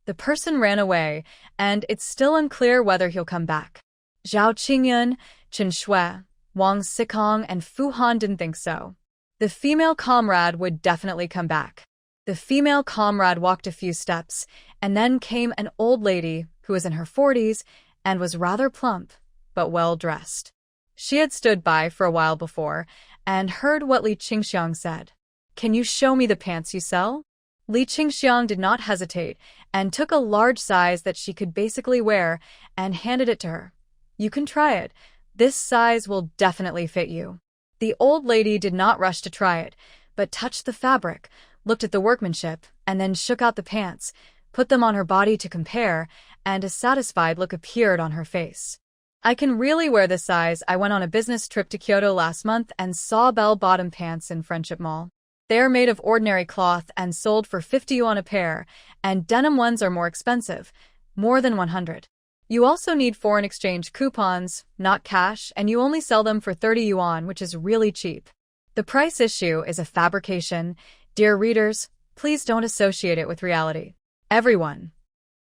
The person ran away, and it's still unclear whether he'll come back. Zhao Qingyun, Chen Shui, Wang Xikong, and Fu Han didn't think so. The female comrade would definitely come back. The female comrade walked a few steps, and then came an old lady who was in her 40s and was rather plump, but well-dressed. She had stood by for a while before and heard what Li Qingxiang said. Can you show me the pants you sell? Li Qingxiang did not hesitate and took a large size that she could basically wear and handed it to her. You can try it. This size will definitely fit you. The old lady did not rush to try it, but touched the fabric, looked at the workmanship, and then shook out the pants, put them on her body to compare, and a satisfied look appeared on her face. I can really wear this size. I went on a business trip to Kyoto last month and saw bell-bottom pants in Friendship Mall. They are made of ordinary cloth and sold for 50 yuan a pair, and denim ones are more expensive, more than 100. You also need foreign exchange coupons, not cash, and you only sell them for 30 yuan, which is really cheap. The price issue is a fabrication. Dear readers, please don't associate it with reality. Everyone.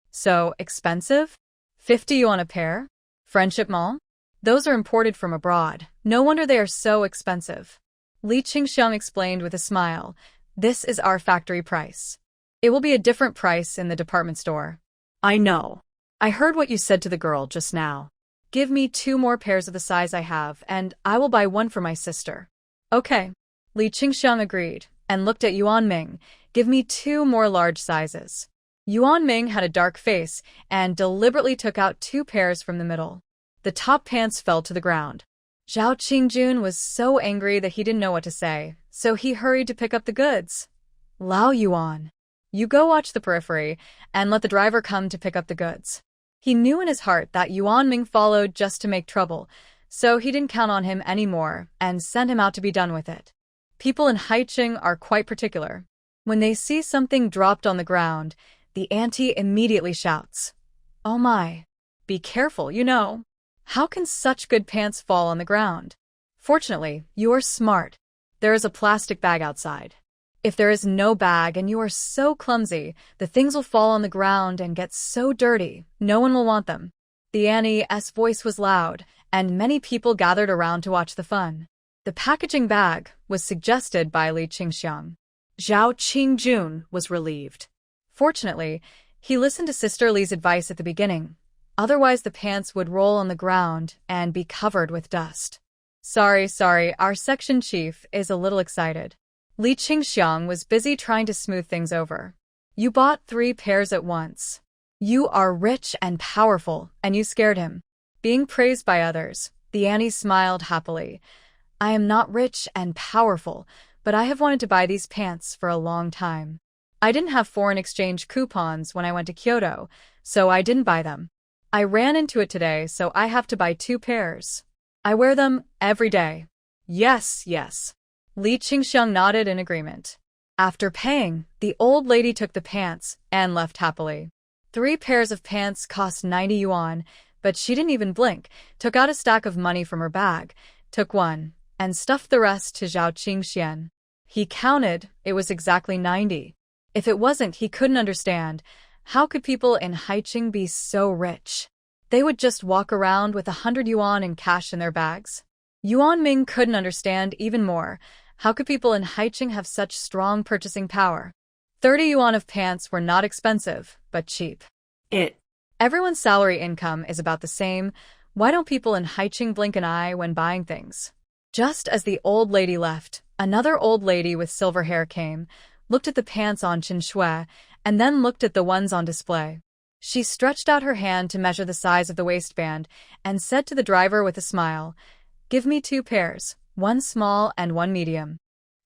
So expensive? 50 yuan a pair? Friendship Mall? Those are imported from abroad. No wonder they are so expensive. Li Qingxiang explained with a smile. This is our factory price. It will be a different price in the department store. I know. I heard what you said to the girl just now. Give me 2 more pairs of the size I have, and I will buy one for my sister. Okay. Li Qingxiang agreed and looked at Yuan Ming. Give me 2 more large sizes. Yuan Ming had a dark face and deliberately took out 2 pairs from the middle. The top pants fell to the ground. Zhao Qingjun was so angry that he didn't know what to say, so he hurried to pick up the goods. Lao Yuan, you go watch the periphery and let the driver come to pick up the goods. He knew in his heart that Yuan Ming followed just to make trouble, so he didn't count on him anymore and sent him out to be done with it. People in Haicheng are quite particular. When they see something dropped on the ground, the auntie immediately shouts, "Oh my! Be careful, you know. How can such good pants fall on the ground?" Fortunately, you are smart. There is a plastic bag outside. If there is no bag and you are so clumsy, the things will fall on the ground and get so dirty, no one will want them. The auntie's voice was loud, and many people gathered around to watch the fun. The packaging bag was suggested by Li Qingxiang. Zhao Qingjun was relieved. Fortunately, he listened to Sister Li's advice at the beginning. Otherwise, the pants would roll on the ground and be covered with dust. Sorry, our section chief is a little excited. Li Qingxiang was busy trying to smooth things over. You bought 3 pairs at once. You are rich and powerful, and you scared him. Being praised by others, the auntie smiled happily. I am not rich and powerful, but I have wanted to buy these pants for a long time. I didn't have foreign exchange coupons when I went to Kyoto, so I didn't buy them. I ran into it today, so I have to buy 2 pairs. I wear them every day. Yes. Li Qingxiang nodded in agreement. After paying, the old lady took the pants and left happily. 3 pairs of pants cost 90 yuan, but she didn't even blink, took out a stack of money from her bag, took one, and stuffed the rest to Zhao Qingxian. He counted, it was exactly 90. If it wasn't, he couldn't understand. How could people in Haicheng be so rich? They would just walk around with 100 yuan in cash in their bags. Yuan Ming couldn't understand even more. How could people in Haicheng have such strong purchasing power? 30 yuan of pants were not expensive, but cheap. Everyone's salary income is about the same. Why don't people in Haicheng blink an eye when buying things? Just as the old lady left, another old lady with silver hair came, looked at the pants on Chen Shui, and then looked at the ones on display. She stretched out her hand to measure the size of the waistband and said to the driver with a smile, "Give me 2 pairs, 1 small and 1 medium."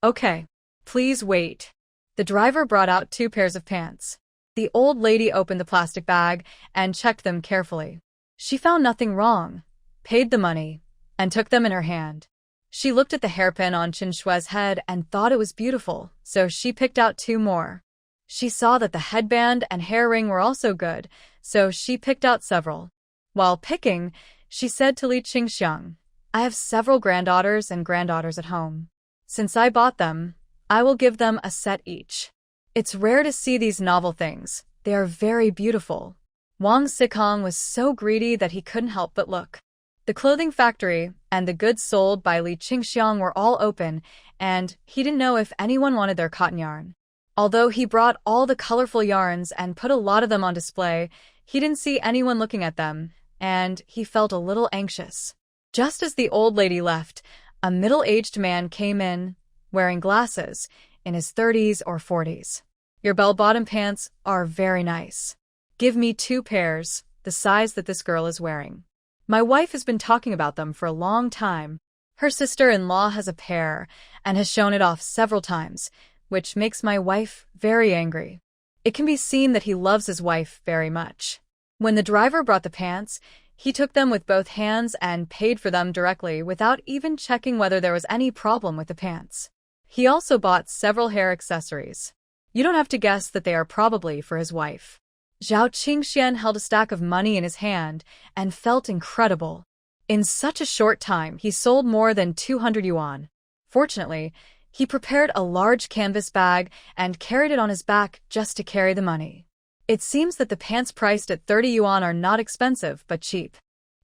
"Okay. Please wait." The driver brought out 2 pairs of pants. The old lady opened the plastic bag and checked them carefully. She found nothing wrong, paid the money, and took them in her hand. She looked at the hairpin on Chen Shui's head and thought it was beautiful, so she picked out 2 more. She saw that the headband and hair ring were also good, so she picked out several. While picking, she said to Li Qingxiang, "I have several granddaughters and granddaughters at home. Since I bought them, I will give them a set each. It's rare to see these novel things. They are very beautiful." Wang Sikong was so greedy that he couldn't help but look. The clothing factory and the goods sold by Li Qingxiang were all open, and he didn't know if anyone wanted their cotton yarn. Although he brought all the colorful yarns and put a lot of them on display, he didn't see anyone looking at them, and he felt a little anxious. Just as the old lady left, a middle-aged man came in, wearing glasses, in his 30s or 40s. "Your bell-bottom pants are very nice. Give me 2 pairs, the size that this girl is wearing. My wife has been talking about them for a long time. Her sister-in-law has a pair and has shown it off several times, which makes my wife very angry." It can be seen that he loves his wife very much. When the driver brought the pants, he took them with both hands and paid for them directly without even checking whether there was any problem with the pants. He also bought several hair accessories. You don't have to guess that they are probably for his wife. Zhao Qingxian held a stack of money in his hand and felt incredible. In such a short time, he sold more than 200 yuan. Fortunately, he prepared a large canvas bag and carried it on his back just to carry the money. It seems that the pants priced at 30 yuan are not expensive but cheap.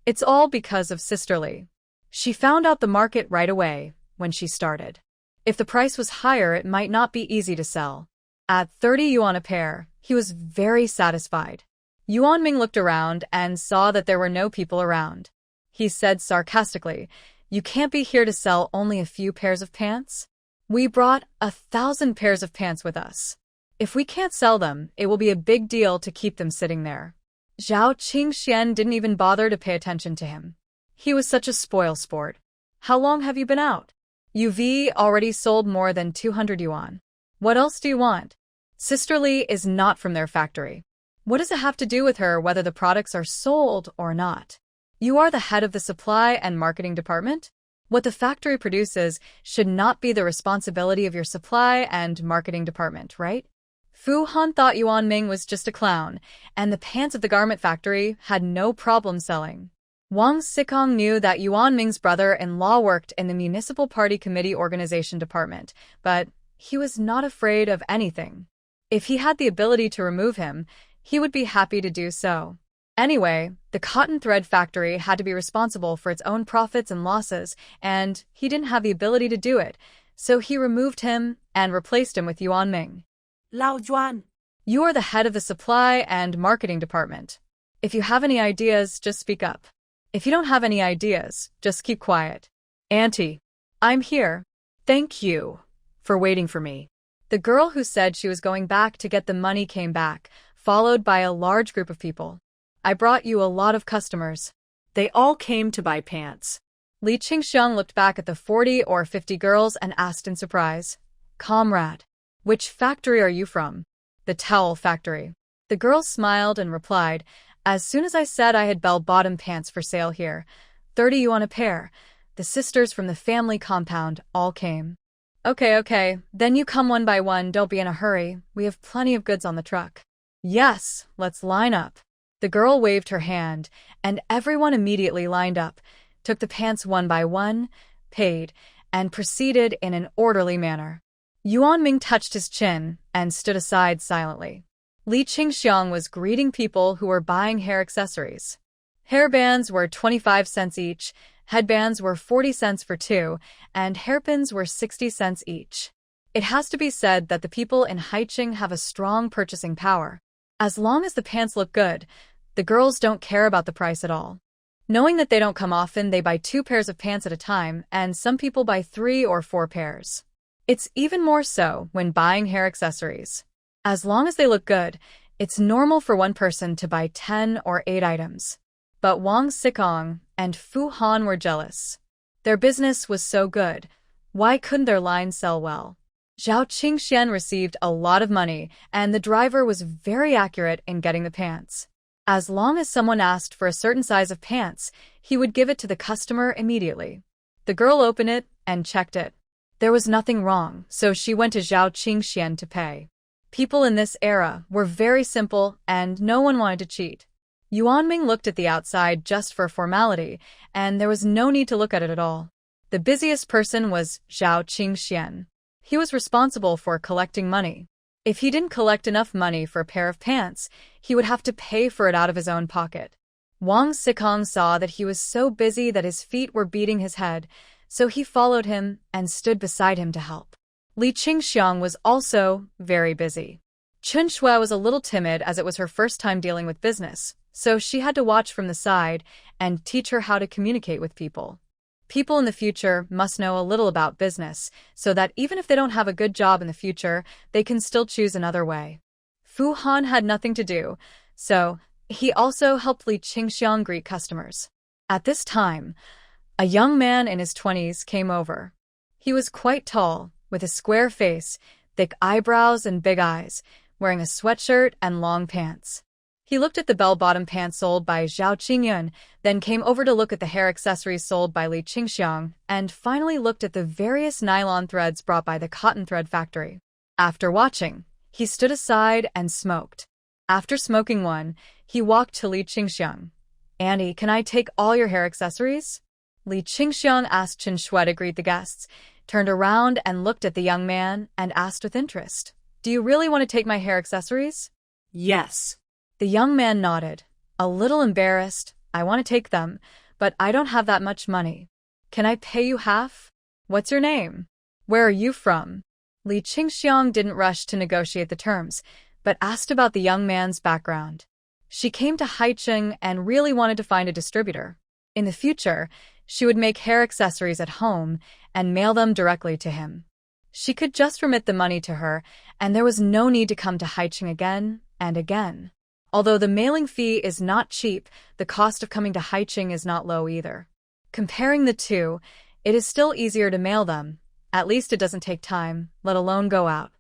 It's all because of Sister Li. She found out the market right away when she started. If the price was higher, it might not be easy to sell. At 30 yuan a pair, he was very satisfied. Yuan Ming looked around and saw that there were no people around. He said sarcastically, You can't be here to sell only a few pairs of pants? We brought 1,000 pairs of pants with us. If we can't sell them, it will be a big deal to keep them sitting there. Zhao Qingxian didn't even bother to pay attention to him. He was such a spoil sport. How long have you been out? You've already sold more than 200 yuan. What else do you want? Sister Li is not from their factory. What does it have to do with her whether the products are sold or not? You are the head of the supply and marketing department? What the factory produces should not be the responsibility of your supply and marketing department, right? Fu Han thought Yuan Ming was just a clown, and the pants of the garment factory had no problem selling. Wang Xikong knew that Yuan Ming's brother-in-law worked in the Municipal Party Committee Organization Department, but he was not afraid of anything. If he had the ability to remove him, he would be happy to do so. Anyway, the cotton thread factory had to be responsible for its own profits and losses, and he didn't have the ability to do it, so he removed him and replaced him with Yuan Ming.
Lao Juan.
You are the head of the supply and marketing department. If you have any ideas, just speak up. If you don't have any ideas, just keep quiet. Auntie, I'm here. Thank you for waiting for me. The girl who said she was going back to get the money came back, followed by a large group of people. I brought you a lot of customers.
They all came to buy pants.
Li Qingxiang looked back at the 40 or 50 girls and asked in surprise, Comrade, which factory are you from? The towel factory. The girls smiled and replied, as soon as I said I had bell-bottom pants for sale here, 30 yuan a pair, the sisters from the family compound all came. Okay, then you come one by one, don't be in a hurry, we have plenty of goods on the truck. Yes, let's line up. The girl waved her hand, and everyone immediately lined up, took the pants one by one, paid, and proceeded in an orderly manner. Yuan Ming touched his chin and stood aside silently. Li Qingxiang was greeting people who were buying hair accessories. Hairbands were 25 cents each, headbands were 40 cents for two, and hairpins were 60 cents each. It has to be said that the people in Haiqing have a strong purchasing power. As long as the pants look good, the girls don't care about the price at all. Knowing that they don't come often, they buy 2 pairs of pants at a time, and some people buy 3 or 4 pairs. It's even more so when buying hair accessories. As long as they look good, it's normal for one person to buy 10 or 8 items. But Wang Xikong and Fu Han were jealous. Their business was so good. Why couldn't their line sell well? Zhao Qingxian received a lot of money, and the driver was very accurate in getting the pants. As long as someone asked for a certain size of pants, he would give it to the customer immediately. The girl opened it and checked it. There was nothing wrong, so she went to Zhao Qingxian to pay. People in this era were very simple, and no one wanted to cheat. Yuan Ming looked at the outside just for formality, and there was no need to look at it at all. The busiest person was Zhao Qingxian. He was responsible for collecting money. If he didn't collect enough money for a pair of pants, he would have to pay for it out of his own pocket. Wang Xikong saw that he was so busy that his feet were beating his head, so he followed him and stood beside him to help. Li Qingxiang was also very busy. Chen Shui was a little timid as it was her first time dealing with business, so she had to watch from the side and teach her how to communicate with people. People in the future must know a little about business, so that even if they don't have a good job in the future, they can still choose another way. Fu Han had nothing to do, so he also helped Li Qingxiang greet customers. At this time, a young man in his 20s came over. He was quite tall, with a square face, thick eyebrows and big eyes, wearing a sweatshirt and long pants. He looked at the bell-bottom pants sold by Zhao Qingyun, then came over to look at the hair accessories sold by Li Qingxiang, and finally looked at the various nylon threads brought by the cotton thread factory. After watching, he stood aside and smoked. After smoking one, he walked to Li Qingxiang. Auntie, can I take all your hair accessories? Li Qingxiang asked Chen Shui to greet the guests, turned around and looked at the young man and asked with interest, Do you really want to take my hair accessories?
Yes.
The young man nodded. A little embarrassed, I want to take them, but I don't have that much money. Can I pay you half? What's your name? Where are you from? Li Qingxiang didn't rush to negotiate the terms, but asked about the young man's background. She came to Haiqing and really wanted to find a distributor. In the future, She would make hair accessories at home and mail them directly to him. She could just remit the money to her, and there was no need to come to Haicheng again and again. Although the mailing fee is not cheap, the cost of coming to Haicheng is not low either. Comparing the two, it is still easier to mail them. At least it doesn't take time, let alone go out.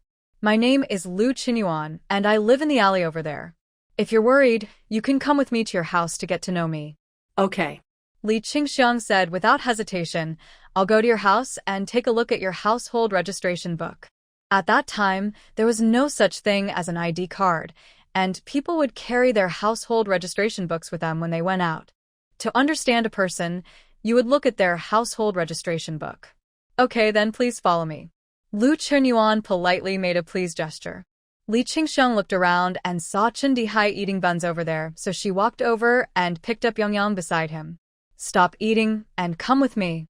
My name is Lu Qinyuan, and I live in the alley over there. If you're worried, you can come with me to your house to get to know me.
Okay.
Li Qingxiang said without hesitation, I'll go to your house and take a look at your household registration book. At that time, there was no such thing as an ID card, and people would carry their household registration books with them when they went out. To understand a person, you would look at their household registration book. Okay, then please follow me. Lu Qinyuan politely made a please gesture. Li Qingxiang looked around and saw Chen Dihai eating buns over there, so she walked over and picked up Yang beside him. Stop eating and come with me.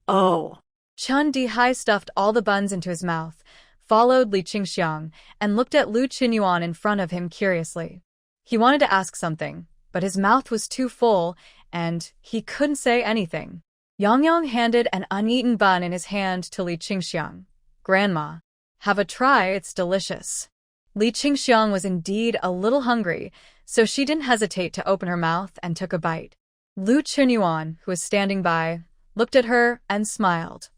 Oh.
Chen Dihai stuffed all the buns into his mouth, followed Li Qingxiang, and looked at Lu Qinyuan in front of him curiously. He wanted to ask something, but his mouth was too full, and he couldn't say anything. Yang handed an uneaten bun in his hand to Li Qingxiang. Grandma, have a try, it's delicious. Li Qingxiang was indeed a little hungry, so she didn't hesitate to open her mouth and took a bite. Lu Qinyuan, who was standing by, looked at her and smiled.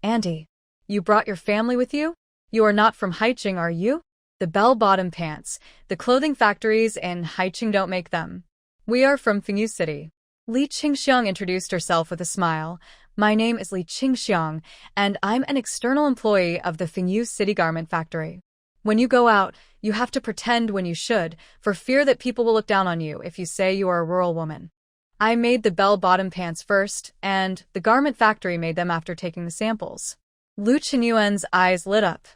Auntie, you brought your family with you? You are not from Haicheng, are you? The bell-bottom pants, the clothing factories in Haicheng don't make them. We are from Fengyu City. Li Qingxiang introduced herself with a smile. My name is Li Qingxiang, and I'm an external employee of the Fengyu City garment factory. When you go out, you have to pretend when you should, for fear that people will look down on you if you say you are a rural woman. I made the bell-bottom pants first, and the garment factory made them after taking the samples. Lu Qinyuan's eyes lit up.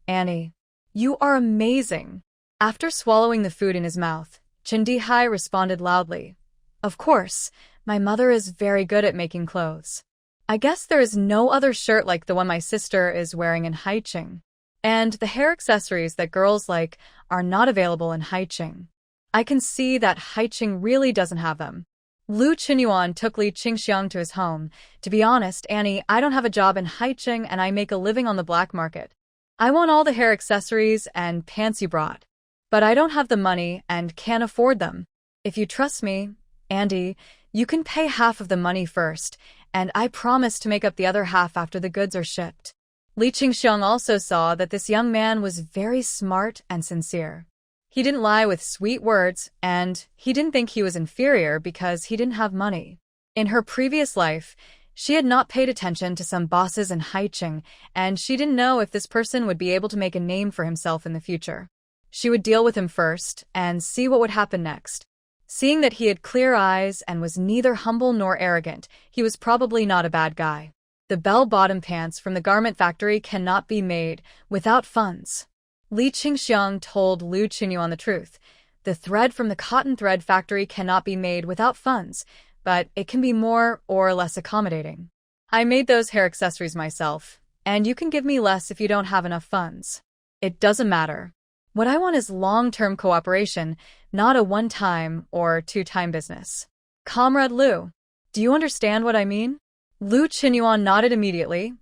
Annie, you are amazing. After swallowing the food in his mouth, Chen Dihai responded loudly. Of course, my mother is very good at making clothes. I guess there is no other shirt like the one my sister is wearing in Haicheng. And the hair accessories that girls like are not available in Haicheng. I can see that Haicheng really doesn't have them. Lu Qinyuan took Li Qingxiang to his home. To be honest, Annie, I don't have a job in Haicheng and I make a living on the black market. I want all the hair accessories and pants you brought. But I don't have the money and can't afford them. If you trust me, Andy, you can pay half of the money first, and I promise to make up the other half after the goods are shipped. Li Qingxiang also saw that this young man was very smart and sincere. He didn't lie with sweet words, and he didn't think he was inferior because he didn't have money. In her previous life, she had not paid attention to some bosses in Haicheng, and she didn't know if this person would be able to make a name for himself in the future. She would deal with him first and see what would happen next. Seeing that he had clear eyes and was neither humble nor arrogant, he was probably not a bad guy. The bell-bottom pants from the garment factory cannot be made without funds. Li Qingxiang told Lu Qinyuan the truth. The thread from the cotton thread factory cannot be made without funds, but it can be more or less accommodating. I made those hair accessories myself, and you can give me less if you don't have enough funds. It doesn't matter. What I want is long-term cooperation, not a one-time or two-time business. Comrade Lu, do you understand what I mean? Lu Qinyuan nodded immediately.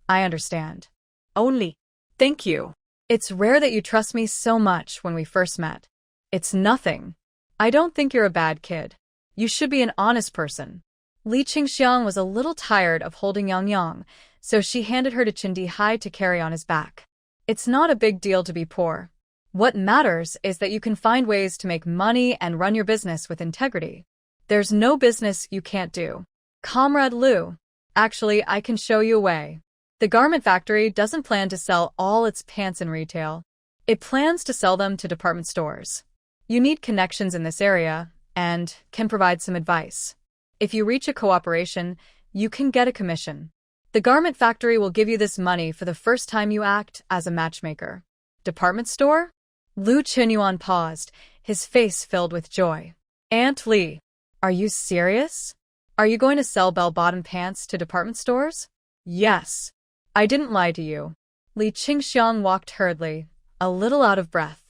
I understand.
Only. Thank you.
It's rare that you trust me so much when we first met. It's nothing. I don't think you're a bad kid. You should be an honest person. Li Qingxiang was a little tired of holding Yang, so she handed her to Chen Dihai to carry on his back. It's not a big deal to be poor. What matters is that you can find ways to make money and run your business with integrity. There's no business you can't do. Comrade Lu, actually, I can show you a way. The garment factory doesn't plan to sell all its pants in retail. It plans to sell them to department stores. You need connections in this area and can provide some advice. If you reach a cooperation, you can get a commission. The garment factory will give you this money for the first time you act as a matchmaker. Department store? Lu Qinyuan paused, his face filled with joy. Aunt Li, are you serious? Are you going to sell bell-bottom pants to department stores? Yes. I didn't lie to you. Li Qingxiang walked hurriedly, a little out of breath.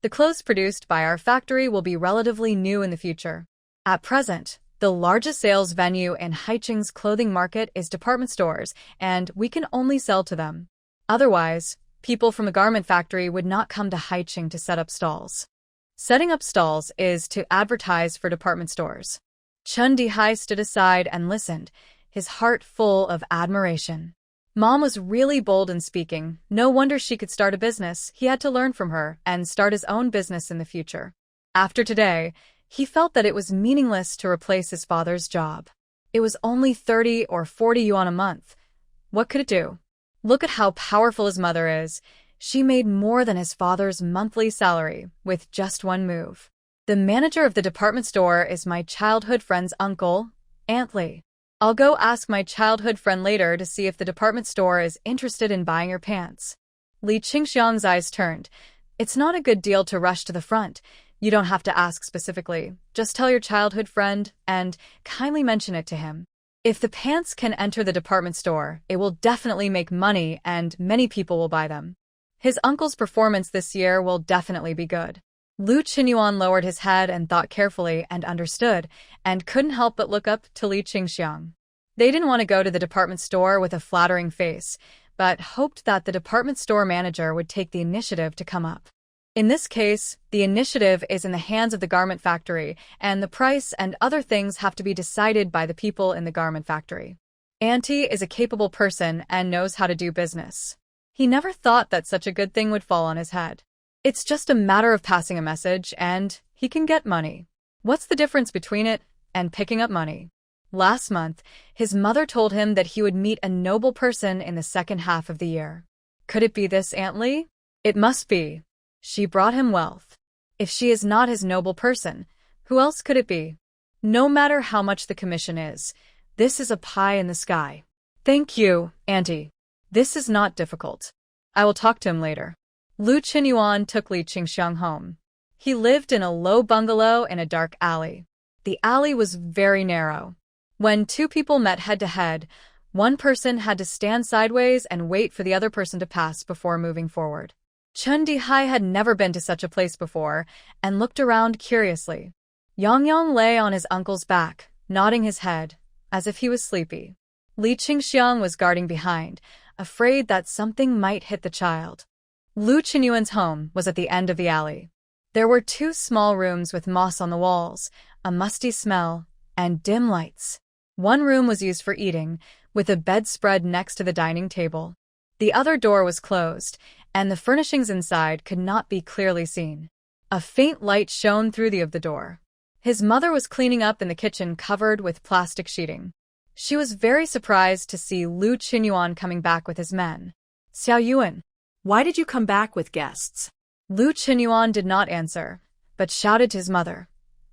The clothes produced by our factory will be relatively new in the future. At present, The largest sales venue in Haicheng's clothing market is department stores, and we can only sell to them. Otherwise, people from the garment factory would not come to Haicheng to set up stalls. Setting up stalls is to advertise for department stores. Chun Dihai stood aside and listened, his heart full of admiration. Mom was really bold in speaking. No wonder she could start a business. He had to learn from her and start his own business in the future. After today, he felt that it was meaningless to replace his father's job. It was only 30 or 40 yuan a month. What could it do? Look at how powerful his mother is. She made more than his father's monthly salary with just one move. The manager of the department store is my childhood friend's uncle, Aunt Lee. I'll go ask my childhood friend later to see if the department store is interested in buying your pants. Li Qingxiang's eyes turned. It's not a good deal to rush to the front. You don't have to ask specifically. Just tell your childhood friend and kindly mention it to him. If the pants can enter the department store, it will definitely make money and many people will buy them. His uncle's performance this year will definitely be good. Lu Qinyuan lowered his head and thought carefully and understood, and couldn't help but look up to Li Qingxiang. They didn't want to go to the department store with a flattering face, but hoped that the department store manager would take the initiative to come up. In this case, the initiative is in the hands of the garment factory, and the price and other things have to be decided by the people in the garment factory. Auntie is a capable person and knows how to do business. He never thought that such a good thing would fall on his head. It's just a matter of passing a message, and he can get money. What's the difference between it and picking up money? Last month, his mother told him that he would meet a noble person in the second half of the year. Could it be this Aunt Lee? It must be. She brought him wealth. If she is not his noble person, who else could it be? No matter how much the commission is, this is a pie in the sky. Thank you, Auntie. This is not difficult. I will talk to him later. Lu Qinyuan took Li Qingxiang home. He lived in a low bungalow in a dark alley. The alley was very narrow. When two people met head-to-head, one person had to stand sideways and wait for the other person to pass before moving forward. Chun Dihai had never been to such a place before and looked around curiously. Yang Yang lay on his uncle's back, nodding his head, as if he was sleepy. Li Qingxiang was guarding behind, afraid that something might hit the child. Lu Qinyuan's home was at the end of the alley. There were two small rooms with moss on the walls, a musty smell, and dim lights. One room was used for eating, with a bedspread next to the dining table. The other door was closed, and the furnishings inside could not be clearly seen. A faint light shone through the door. His mother was cleaning up in the kitchen covered with plastic sheeting. She was very surprised to see Lu Qinyuan coming back with his men. Xiao Yuan,
Why did you come back with guests?
Lu Qinyuan did not answer, but shouted to his mother.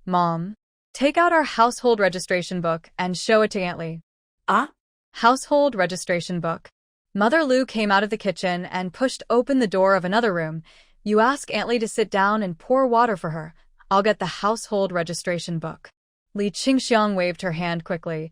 Mom, take out our household registration book and show it to Aunt Lee.
Ah?
Household registration book. Mother Lu came out of the kitchen and pushed open the door of another room. You ask Aunt Lee to sit down and pour water for her. I'll get the household registration book. Li Qingxiang waved her hand quickly.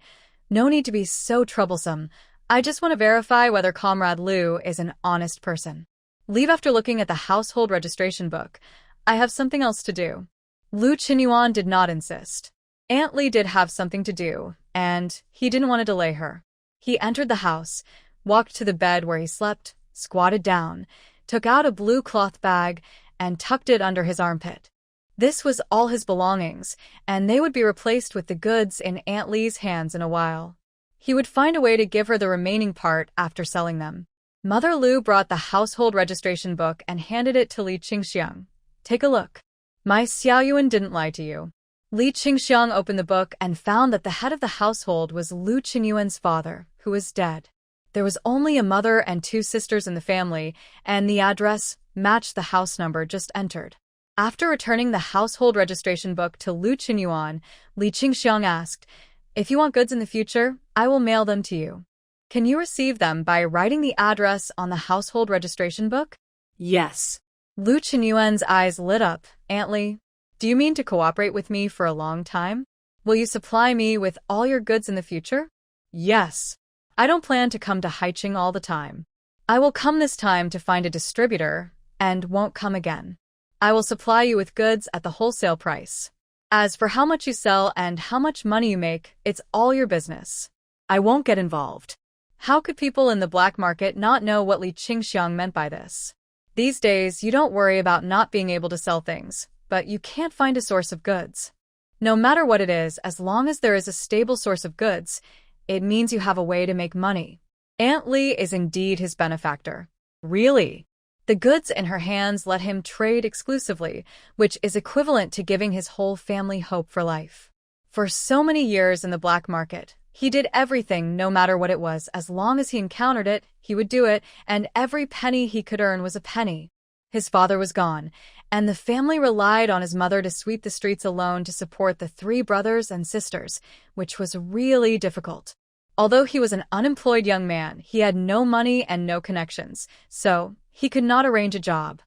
No need to be so troublesome. I just want to verify whether Comrade Lu is an honest person. Leave after looking at the household registration book. I have something else to do. Lu Qinyuan did not insist. Aunt Lee did have something to do, and he didn't want to delay her. He entered the house, walked to the bed where he slept, squatted down, took out a blue cloth bag, and tucked it under his armpit. This was all his belongings, and they would be replaced with the goods in Aunt Lee's hands in a while. He would find a way to give her the remaining part after selling them. Mother Lu brought the household registration book and handed it to Li Qingxiang. Take a look. My Xiao Yuan didn't lie to you. Li Qingxiang opened the book and found that the head of the household was Lu Qinyuan's father, who was dead. There was only a mother and two sisters in the family, and the address matched the house number just entered. After returning the household registration book to Lu Qinyuan, Li Qingxiang asked, If you want goods in the future, I will mail them to you. Can you receive them by writing the address on the household registration book?
Yes.
Lu Qinyuan's eyes lit up. Aunt Lee, do you mean to cooperate with me for a long time? Will you supply me with all your goods in the future? Yes. I don't plan to come to Haicheng all the time. I will come this time to find a distributor and won't come again. I will supply you with goods at the wholesale price. As for how much you sell and how much money you make, it's all your business.
I won't get involved.
How could people in the black market not know what Li Qingxiang meant by this? These days, you don't worry about not being able to sell things, but you can't find a source of goods. No matter what it is, as long as there is a stable source of goods, it means you have a way to make money. Aunt Li is indeed his benefactor.
Really?
The goods in her hands let him trade exclusively, which is equivalent to giving his whole family hope for life. For so many years in the black market, he did everything no matter what it was. As long as he encountered it, he would do it, and every penny he could earn was a penny. His father was gone, and the family relied on his mother to sweep the streets alone to support the 3 brothers and sisters, which was really difficult. Although he was an unemployed young man, he had no money and no connections, so he could not arrange a job.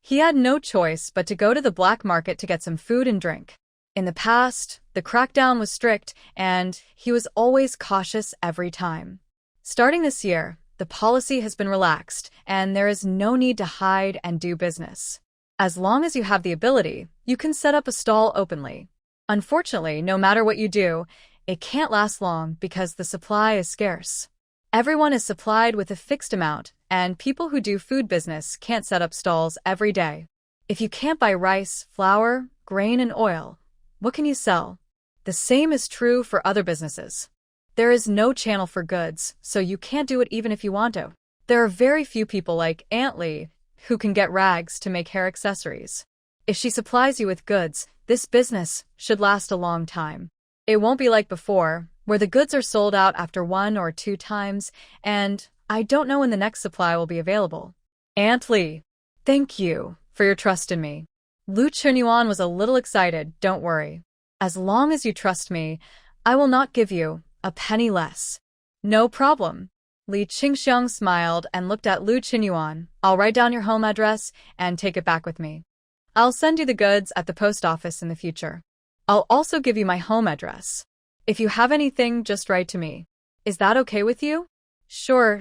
He had no choice but to go to the black market to get some food and drink. In the past, the crackdown was strict, and he was always cautious every time. Starting this year, the policy has been relaxed, and there is no need to hide and do business. As long as you have the ability, you can set up a stall openly. Unfortunately, no matter what you do, it can't last long because the supply is scarce. Everyone is supplied with a fixed amount, and people who do food business can't set up stalls every day. If you can't buy rice, flour, grain, and oil, what can you sell? The same is true for other businesses. There is no channel for goods, so you can't do it even if you want to. There are very few people like Aunt Li who can get rags to make hair accessories. If she supplies you with goods, this business should last a long time. It won't be like before, where the goods are sold out after 1 or 2 times, and I don't know when the next supply will be available.
Aunt Li,
thank you for your trust in me. Lu Chunyuan was a little excited. Don't worry. As long as you trust me, I will not give you a penny less. No problem. Li Qingxiang smiled and looked at Lu Chunyuan. I'll write down your home address and take it back with me. I'll send you the goods at the post office in the future. I'll also give you my home address. If you have anything, just write to me. Is that okay with you? Sure.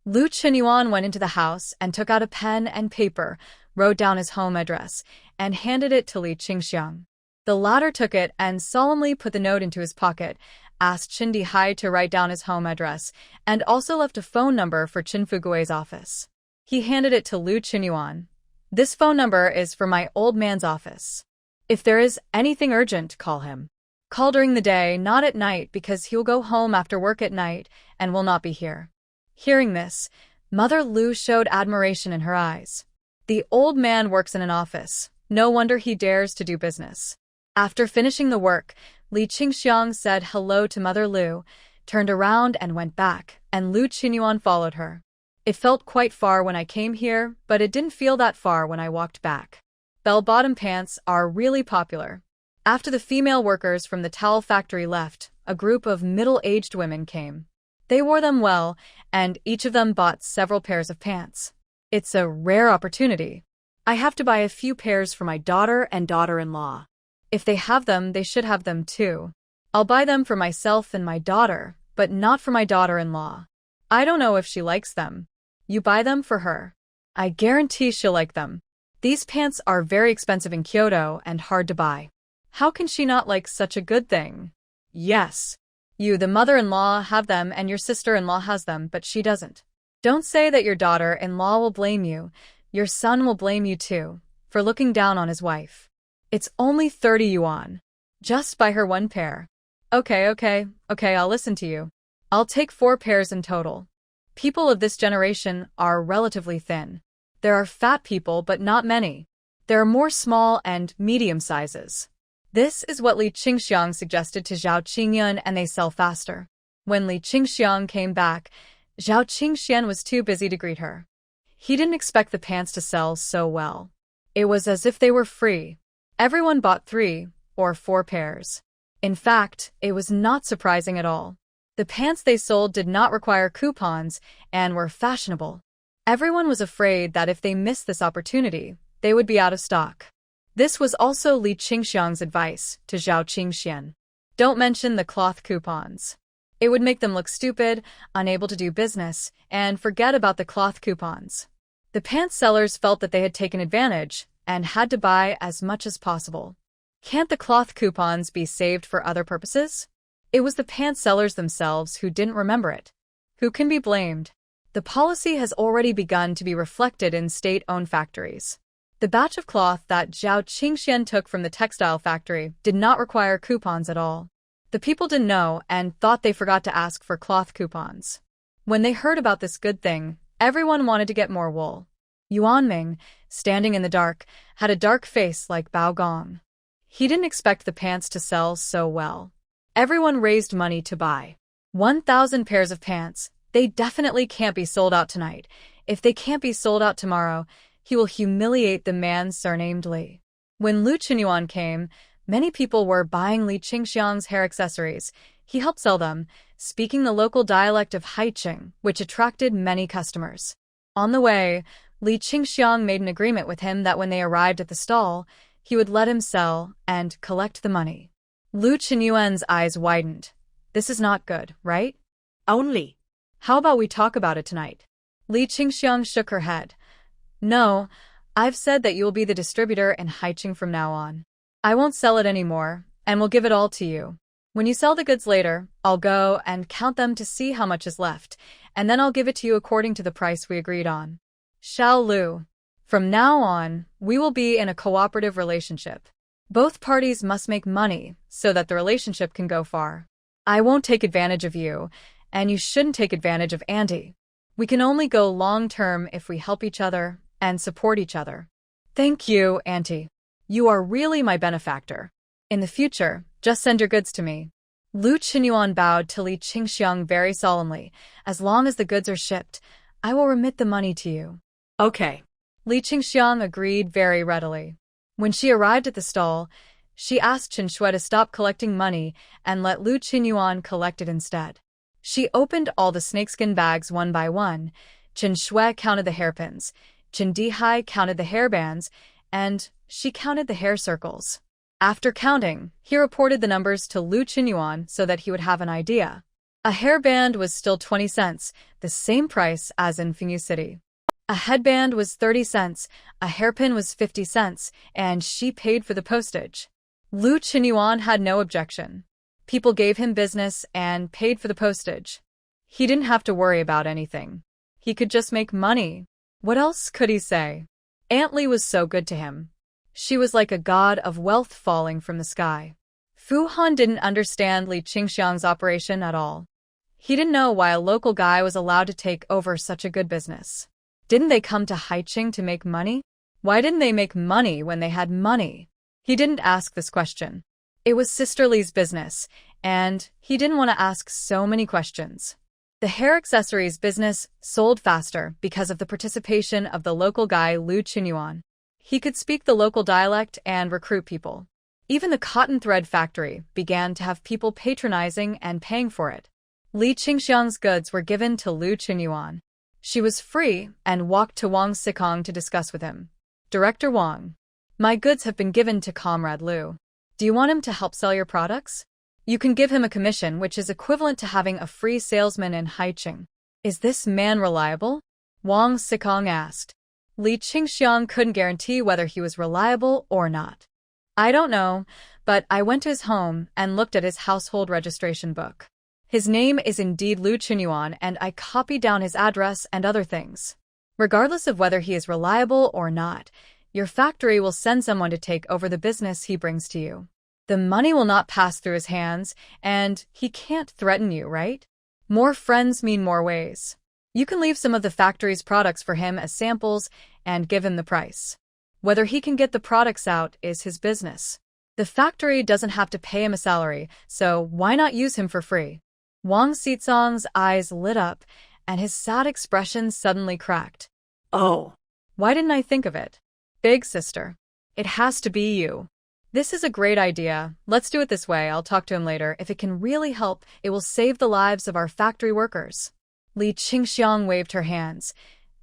Lu Chunyuan went into the house and took out a pen and paper, wrote down his home address, and handed it to Li Qingxiang. The latter took it and solemnly put the note into his pocket, asked Qin Dihai to write down his home address, and also left a phone number for Qin Fugui's office. He handed it to Lu Chunyuan. This phone number is for my old man's office. If there is anything urgent, call him. Call during the day, not at night, because he'll go home after work at night and will not be here. Hearing this, Mother Lu showed admiration in her eyes. The old man works in an office. No wonder he dares to do business. After finishing the work, Li Qingxiang said hello to Mother Lu, turned around and went back, and Lu Chunyuan followed her. It felt quite far when I came here, but it didn't feel that far when I walked back. Bell-bottom pants are really popular. After the female workers from the towel factory left, a group of middle-aged women came. They wore them well, and each of them bought several pairs of pants. It's a rare opportunity. I have to buy a few pairs for my daughter and daughter-in-law. If they have them, they should have them too. I'll buy them for myself and my daughter, but not for my daughter-in-law. I don't know if she likes them. You buy them for her. I guarantee she'll like them. These pants are very expensive in Kyoto and hard to buy. How can she not like such a good thing? Yes. You, the mother-in-law, have them and your sister-in-law has them, but she doesn't. Don't say that your daughter-in-law will blame you. Your son will blame you too, for looking down on his wife. It's only 30 yuan. Just buy her 1 pair. Okay, I'll listen to you. I'll take 4 pairs in total. People of this generation are relatively thin. There are fat people, but not many. There are more small and medium sizes. This is what Li Qingxiang suggested to Zhao Qingyun, and they sell faster. When Li Qingxiang came back, Zhao Qingxian was too busy to greet her. He didn't expect the pants to sell so well. It was as if they were free. Everyone bought 3 or 4 pairs. In fact, it was not surprising at all. The pants they sold did not require coupons and were fashionable. Everyone was afraid that if they missed this opportunity, they would be out of stock. This was also Li Qingxiang's advice to Zhao Qingxian. Don't mention the cloth coupons. It would make them look stupid, unable to do business, and forget about the cloth coupons. The pants sellers felt that they had taken advantage and had to buy as much as possible. Can't the cloth coupons be saved for other purposes? It was the pants sellers themselves who didn't remember it. Who can be blamed? The policy has already begun to be reflected in state-owned factories. The batch of cloth that Zhao Qingxian took from the textile factory did not require coupons at all. The people didn't know and thought they forgot to ask for cloth coupons. When they heard about this good thing, everyone wanted to get more wool. Yuan Ming, standing in the dark, had a dark face like Bao Gong. He didn't expect the pants to sell so well. Everyone raised money to buy 1,000 pairs of pants. They definitely can't be sold out tonight. If they can't be sold out tomorrow, he will humiliate the man surnamed Li. When Lu Qinyuan came, many people were buying Li Qingxiang's hair accessories. He helped sell them, speaking the local dialect of Haiqing, which attracted many customers. On the way, Li Qingxiang made an agreement with him that when they arrived at the stall, he would let him sell and collect the money. Lu Qinyuan's eyes widened. This is not good, right?
Only.
How about we talk about it tonight? Li Qingxiang shook her head. No, I've said that you will be the distributor in Haiqing from now on. I won't sell it anymore, and will give it all to you. When you sell the goods later, I'll go and count them to see how much is left, and then I'll give it to you according to the price we agreed on. Xiao Lu. From now on, we will be in a cooperative relationship. Both parties must make money so that the relationship can go far. I won't take advantage of you, and you shouldn't take advantage of Andy. We can only go long-term if we help each other and support each other. Thank you, Auntie. You are really my benefactor. In the future, just send your goods to me. Lu Qinyuan bowed to Li Qingxiang very solemnly. As long as the goods are shipped, I will remit the money to you.
Okay.
Li Qingxiang agreed very readily. When she arrived at the stall, she asked Chen Shui to stop collecting money and let Lu Qinyuan collect it instead. She opened all the snakeskin bags one by one. Chen Shui counted the hairpins, Chen Dihai counted the hairbands, and she counted the hair circles. After counting, he reported the numbers to Lu Qinyuan so that he would have an idea. A hairband was still 20 cents, the same price as in Fengyu City. A headband was 30 cents, a hairpin was 50 cents, and she paid for the postage. Lu Qinyuan had no objection. People gave him business and paid for the postage. He didn't have to worry about anything. He could just make money. What else could he say? Aunt Li was so good to him. She was like a god of wealth falling from the sky. Fu Han didn't understand Li Qingxiang's operation at all. He didn't know why a local guy was allowed to take over such a good business. Didn't they come to Haiqing to make money? Why didn't they make money when they had money? He didn't ask this question. It was Sister Li's business, and he didn't want to ask so many questions. The hair accessories business sold faster because of the participation of the local guy Lu Qinyuan. He could speak the local dialect and recruit people. Even the cotton thread factory began to have people patronizing and paying for it. Li Qingxiang's goods were given to Lu Qinyuan. She was free and walked to Wang Sikong to discuss with him. Director Wang, my goods have been given to Comrade Lu. Do you want him to help sell your products? You can give him a commission which is equivalent to having a free salesman in Haiqing. Is this man reliable? Wang Sikong asked. Li Qingxiang couldn't guarantee whether he was reliable or not. I don't know, but I went to his home and looked at his household registration book. His name is indeed Lu Qinyuan, and I copied down his address and other things. Regardless of whether he is reliable or not, your factory will send someone to take over the business he brings to you. The money will not pass through his hands, and he can't threaten you, right? More friends mean more ways. You can leave some of the factory's products for him as samples and give him the price. Whether he can get the products out is his business. The factory doesn't have to pay him a salary, so why not use him for free? Wang Xizong's eyes lit up, and his sad expression suddenly cracked.
Oh.
Why didn't I think of it? Big sister. It has to be you. This is a great idea. Let's do it this way. I'll talk to him later. If it can really help, it will save the lives of our factory workers. Li Qingxiang waved her hands.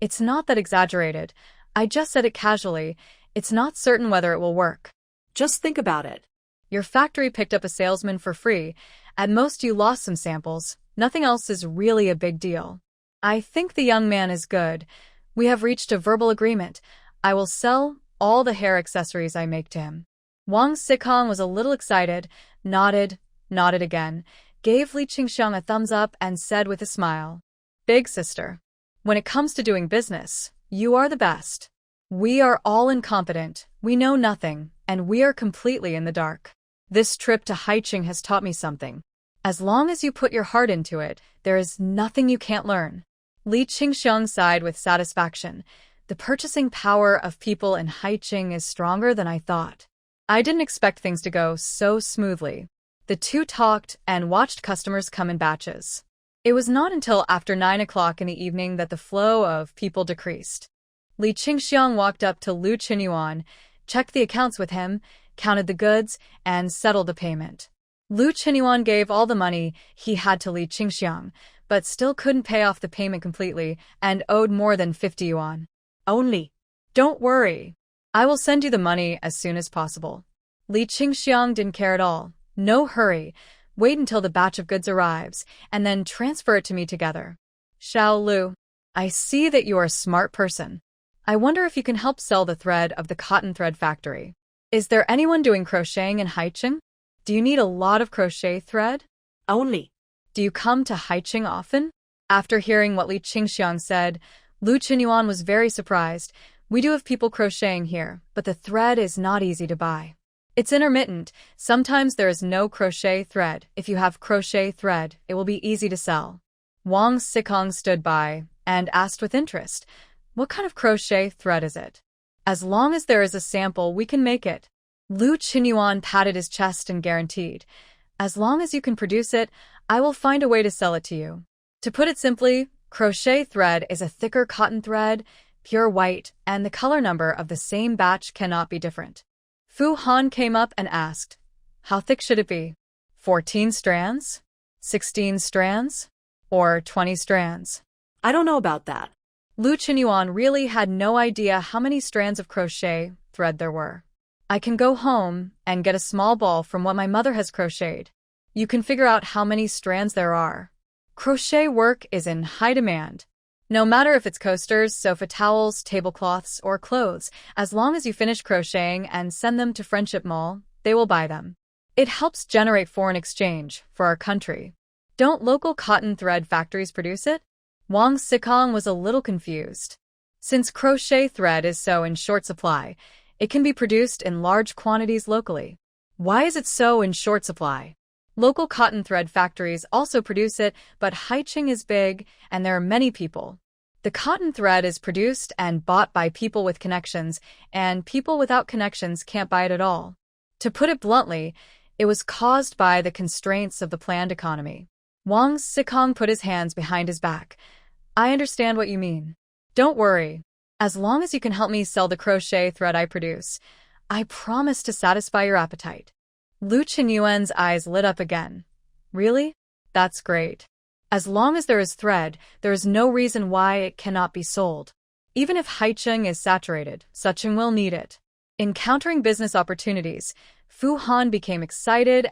It's not that exaggerated. I just said it casually. It's not certain whether it will work.
Just think about it.
Your factory picked up a salesman for free. At most you lost some samples. Nothing else is really a big deal. I think the young man is good. We have reached a verbal agreement. I will sell all the hair accessories I make to him. Wang Sicong was a little excited, nodded again, gave Li Qingxiang a thumbs up and said with a smile, "Big sister, when it comes to doing business, you are the best. We are all incompetent, we know nothing, and we are completely in the dark. This trip to Haiqing has taught me something. As long as you put your heart into it, there is nothing you can't learn." Li Qingxiang sighed with satisfaction. The purchasing power of people in Haiqing is stronger than I thought. I didn't expect things to go so smoothly. The two talked and watched customers come in batches. It was not until after 9 o'clock in the evening that the flow of people decreased. Li Qingxiang walked up to Lu Qinyuan, checked the accounts with him, counted the goods, and settled the payment. Lu Qinyuan gave all the money he had to Li Qingxiang, but still couldn't pay off the payment completely and owed more than 50 yuan. "Only. Don't worry. I will send you the money as soon as possible." Li Qingxiang didn't care at all. "No hurry. Wait until the batch of goods arrives, and then transfer it to me together." "Xiao Lu, I see that you are a smart person. I wonder if you can help sell the thread of the cotton thread factory. Is there anyone doing crocheting in Haiqing? Do you need a lot of crochet thread?"
"Only."
"Do you come to Haiqing often?" After hearing what Li Qingxiang said, Lu Qinyuan was very surprised. "We do have people crocheting here, but the thread is not easy to buy. It's intermittent. Sometimes there is no crochet thread. If you have crochet thread, it will be easy to sell." Wang Sicong stood by and asked with interest, "What kind of crochet thread is it?" "As long as there is a sample, we can make it." Lu Qinyuan patted his chest and guaranteed, "As long as you can produce it, I will find a way to sell it to you." To put it simply, crochet thread is a thicker cotton thread, pure white, and the color number of the same batch cannot be different. Fu Han came up and asked, "How thick should it be? 14 strands? 16 strands? Or 20 strands?"
"I don't know about that."
Lu Qinyuan really had no idea how many strands of crochet thread there were. "I can go home and get a small ball from what my mother has crocheted. You can figure out how many strands there are." Crochet work is in high demand. No matter if it's coasters, sofa towels, tablecloths, or clothes, as long as you finish crocheting and send them to Friendship Mall, they will buy them. It helps generate foreign exchange for our country. Don't local cotton thread factories produce it? Wang Sicong was a little confused. Since crochet thread is so in short supply, it can be produced in large quantities locally. Why is it so in short supply? Local cotton thread factories also produce it, but Haiqing is big, and there are many people. The cotton thread is produced and bought by people with connections, and people without connections can't buy it at all. To put it bluntly, it was caused by the constraints of the planned economy. Wang Sicong put his hands behind his back. "I understand what you mean. Don't worry. As long as you can help me sell the crochet thread I produce, I promise to satisfy your appetite." Lu Qinyuan's eyes lit up again. "Really? That's great. As long as there is thread, there is no reason why it cannot be sold. Even if Haiqing is saturated, Sucheng will need it." Encountering business opportunities, Fu Han became excited.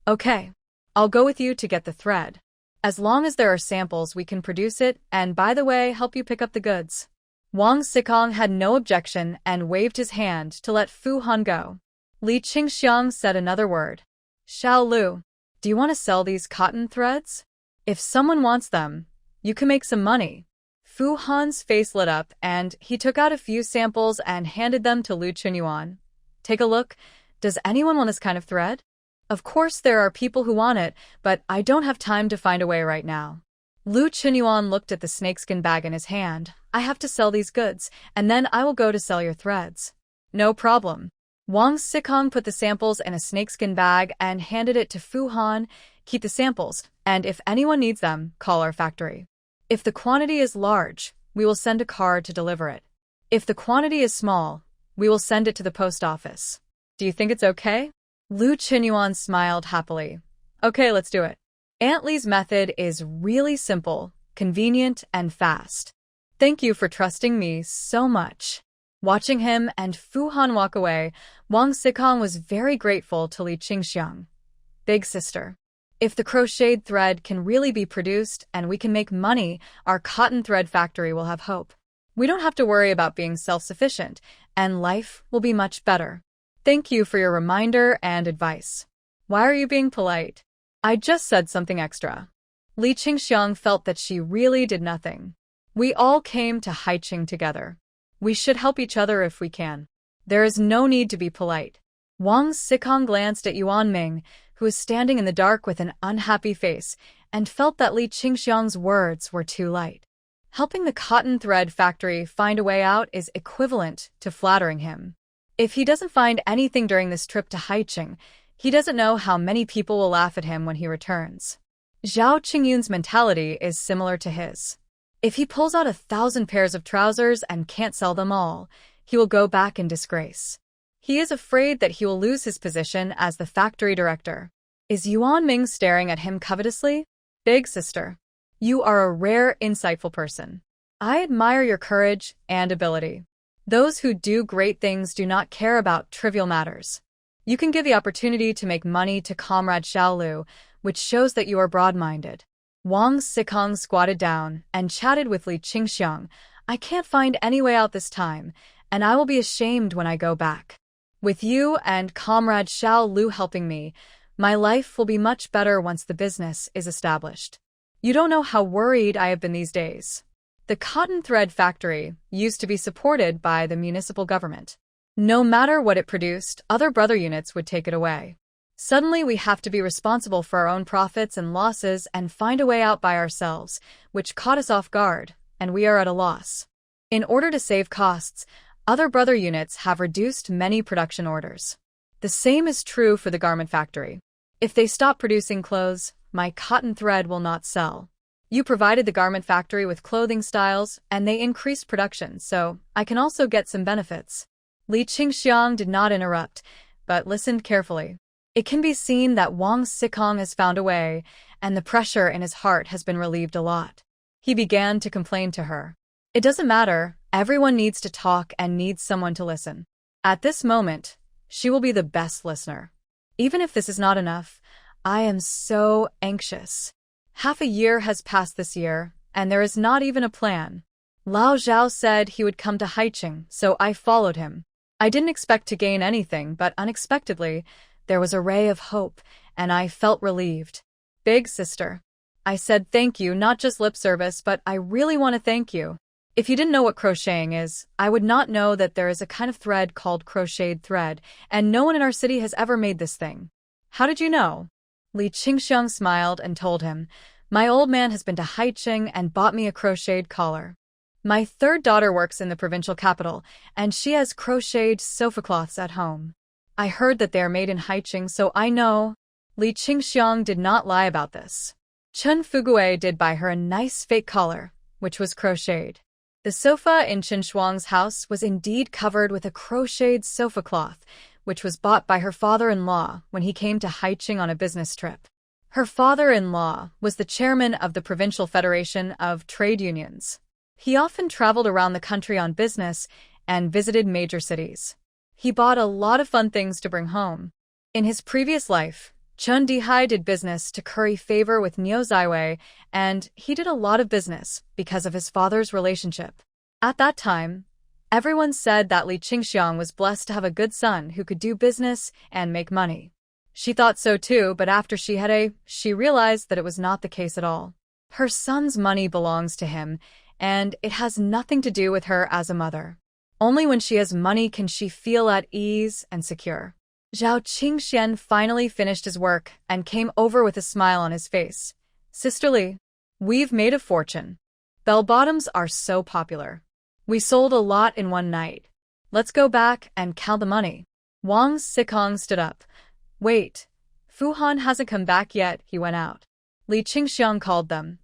"Okay, I'll go with you to get the thread. As long as there are samples, we can produce it, and by the way, help you pick up the goods." Wang Sicong had no objection and waved his hand to let Fu Han go. Li Qingxiang said another word. "Xiao Lu, do you want to sell these cotton threads? If someone wants them, you can make some money." Fu Han's face lit up and he took out a few samples and handed them to Lu Qinyuan. "Take a look. Does anyone want this kind of thread? Of course there are people who want it, but I don't have time to find a way right now." Lu Qinyuan looked at the snakeskin bag in his hand. "I have to sell these goods, and then I will go to sell your threads." "No problem." Wang Sicong put the samples in a snakeskin bag and handed it to Fu Han. "Keep the samples, and if anyone needs them, call our factory. If the quantity is large, we will send a car to deliver it. If the quantity is small, we will send it to the post office. Do you think it's okay?" Lu Qinyuan smiled happily. "Okay, let's do it." Aunt Li's method is really simple, convenient, and fast. "Thank you for trusting me so much." Watching him and Fu Han walk away, Wang Sicong was very grateful to Li Qingxiang. "Big sister, if the crocheted thread can really be produced and we can make money, our cotton thread factory will have hope. We don't have to worry about being self-sufficient, and life will be much better." Thank you for your reminder and advice. Why are you being polite? I just said something extra. Li Qingxiang felt that she really did nothing. We all came to Haiqing together. We should help each other if we can. There is no need to be polite. Wang Xikong glanced at Yuan Ming, who was standing in the dark with an unhappy face, and felt that Li Qingxiang's words were too light. Helping the cotton thread factory find a way out is equivalent to flattering him. If he doesn't find anything during this trip to Haiqing, he doesn't know how many people will laugh at him when he returns. Zhao Qingyun's mentality is similar to his. If he pulls out 1,000 pairs of trousers and can't sell them all, he will go back in disgrace. He is afraid that he will lose his position as the factory director. Is Yuan Ming staring at him covetously? Big sister, you are a rare, insightful person. I admire your courage and ability. Those who do great things do not care about trivial matters. You can give the opportunity to make money to Comrade Xiaolu, which shows that you are broad-minded. Wang Xikong squatted down and chatted with Li Qingxiang. I can't find any way out this time, and I will be ashamed when I go back. With you and Comrade Xiaolu helping me, my life will be much better once the business is established. You don't know how worried I have been these days. The cotton thread factory used to be supported by the municipal government. No matter what it produced, other brother units would take it away. Suddenly we have to be responsible for our own profits and losses and find a way out by ourselves, which caught us off guard, and we are at a loss. In order to save costs, other brother units have reduced many production orders. The same is true for the garment factory. If they stop producing clothes, my cotton thread will not sell. You provided the garment factory with clothing styles, and they increased production, so I can also get some benefits. Li Qingxiang did not interrupt, but listened carefully. It can be seen that Wang Xikong has found a way, and the pressure in his heart has been relieved a lot. He began to complain to her. It doesn't matter, everyone needs to talk and needs someone to listen. At this moment, she will be the best listener. Even if this is not enough, I am so anxious. Half a year has passed this year, and there is not even a plan. Lao Zhao said he would come to Haiqing, so I followed him. I didn't expect to gain anything, but unexpectedly, there was a ray of hope, and I felt relieved. Big sister. I said thank you, not just lip service, but I really want to thank you. If you didn't know what crocheting is, I would not know that there is a kind of thread called crocheted thread, and no one in our city has ever made this thing. How did you know? Li Qingxiang smiled and told him, my old man has been to Haiqing and bought me a crocheted collar. My third daughter works in the provincial capital, and she has crocheted sofa cloths at home. I heard that they are made in Haiqing, so I know. Li Qingxiang did not lie about this. Chen Fugue did buy her a nice fake collar, which was crocheted. The sofa in Chen Shuang's house was indeed covered with a crocheted sofa cloth, which was bought by her father-in-law when he came to Haiqing on a business trip. Her father-in-law was the chairman of the Provincial Federation of Trade Unions. He often traveled around the country on business and visited major cities. He bought a lot of fun things to bring home. In his previous life, Chun Dihai did business to curry favor with Niu Zaiwei, and he did a lot of business because of his father's relationship. At that time, everyone said that Li Qingxiang was blessed to have a good son who could do business and make money. She thought so too, but after she realized that it was not the case at all. Her son's money belongs to him, and it has nothing to do with her as a mother. Only when she has money can she feel at ease and secure. Zhao Qingxian finally finished his work and came over with a smile on his face. Sister Li, we've made a fortune. Bell-bottoms are so popular. We sold a lot in one night. Let's go back and count the money. Wang Xikong stood up. Wait, Fu Han hasn't come back yet, he went out. Li Qingxiang called them.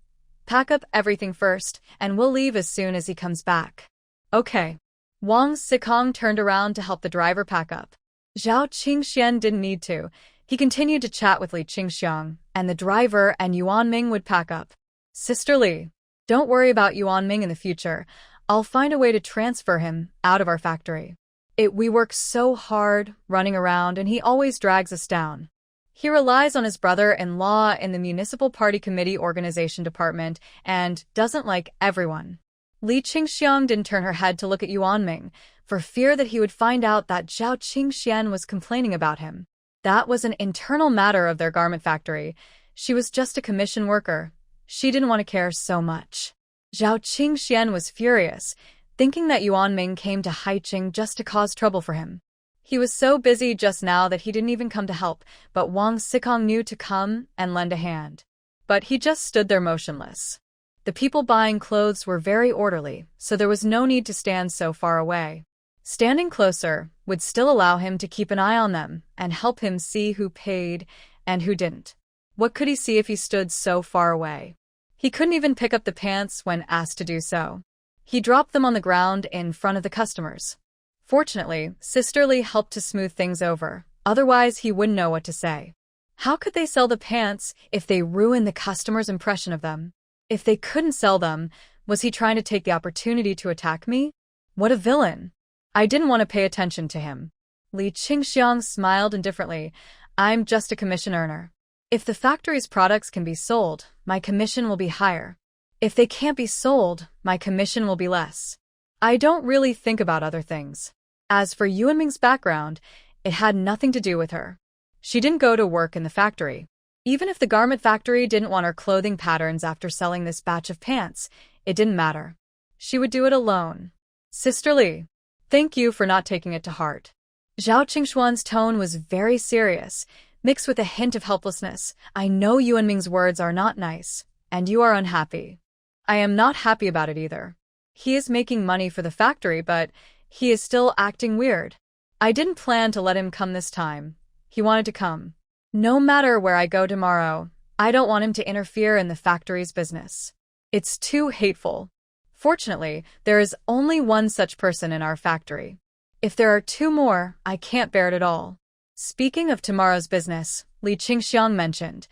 Pack up everything first, and we'll leave as soon as he comes back. Okay. Wang Xikong turned around to help the driver pack up. Zhao Qingxian didn't need to. He continued to chat with Li Qingxiang, and the driver and Yuan Ming would pack up. Sister Li, don't worry about Yuan Ming in the future. I'll find a way to transfer him out of our factory. We work so hard, running around, and he always drags us down. He relies on his brother-in-law in the Municipal Party Committee Organization Department and doesn't like everyone. Li Qingxiang didn't turn her head to look at Yuan Ming, for fear that he would find out that Zhao Qingxian was complaining about him. That was an internal matter of their garment factory. She was just a commission worker. She didn't want to care so much. Zhao Qingxian was furious, thinking that Yuan Ming came to Haiqing just to cause trouble for him. He was so busy just now that he didn't even come to help, but Wang Sikong knew to come and lend a hand. But he just stood there motionless. The people buying clothes were very orderly, so there was no need to stand so far away. Standing closer would still allow him to keep an eye on them and help him see who paid and who didn't. What could he see if he stood so far away? He couldn't even pick up the pants when asked to do so. He dropped them on the ground in front of the customers. Fortunately, Sister Li helped to smooth things over, otherwise he wouldn't know what to say. How could they sell the pants if they ruined the customer's impression of them? If they couldn't sell them, was he trying to take the opportunity to attack me? What a villain! I didn't want to pay attention to him. Li Qingxiang smiled indifferently. I'm just a commission earner. If the factory's products can be sold, my commission will be higher. If they can't be sold, my commission will be less. I don't really think about other things. As for Yuanming's background, it had nothing to do with her. She didn't go to work in the factory. Even if the garment factory didn't want her clothing patterns after selling this batch of pants, it didn't matter. She would do it alone. Sister Li, thank you for not taking it to heart. Zhao Qingshuan's tone was very serious, mixed with a hint of helplessness. I know Yuanming's words are not nice, and you are unhappy. I am not happy about it either. He is making money for the factory, but he is still acting weird. I didn't plan to let him come this time. He wanted to come. No matter where I go tomorrow, I don't want him to interfere in the factory's business. It's too hateful. Fortunately, there is only one such person in our factory. If there are two more, I can't bear it at all. Speaking of tomorrow's business, Li Qingxiang mentioned,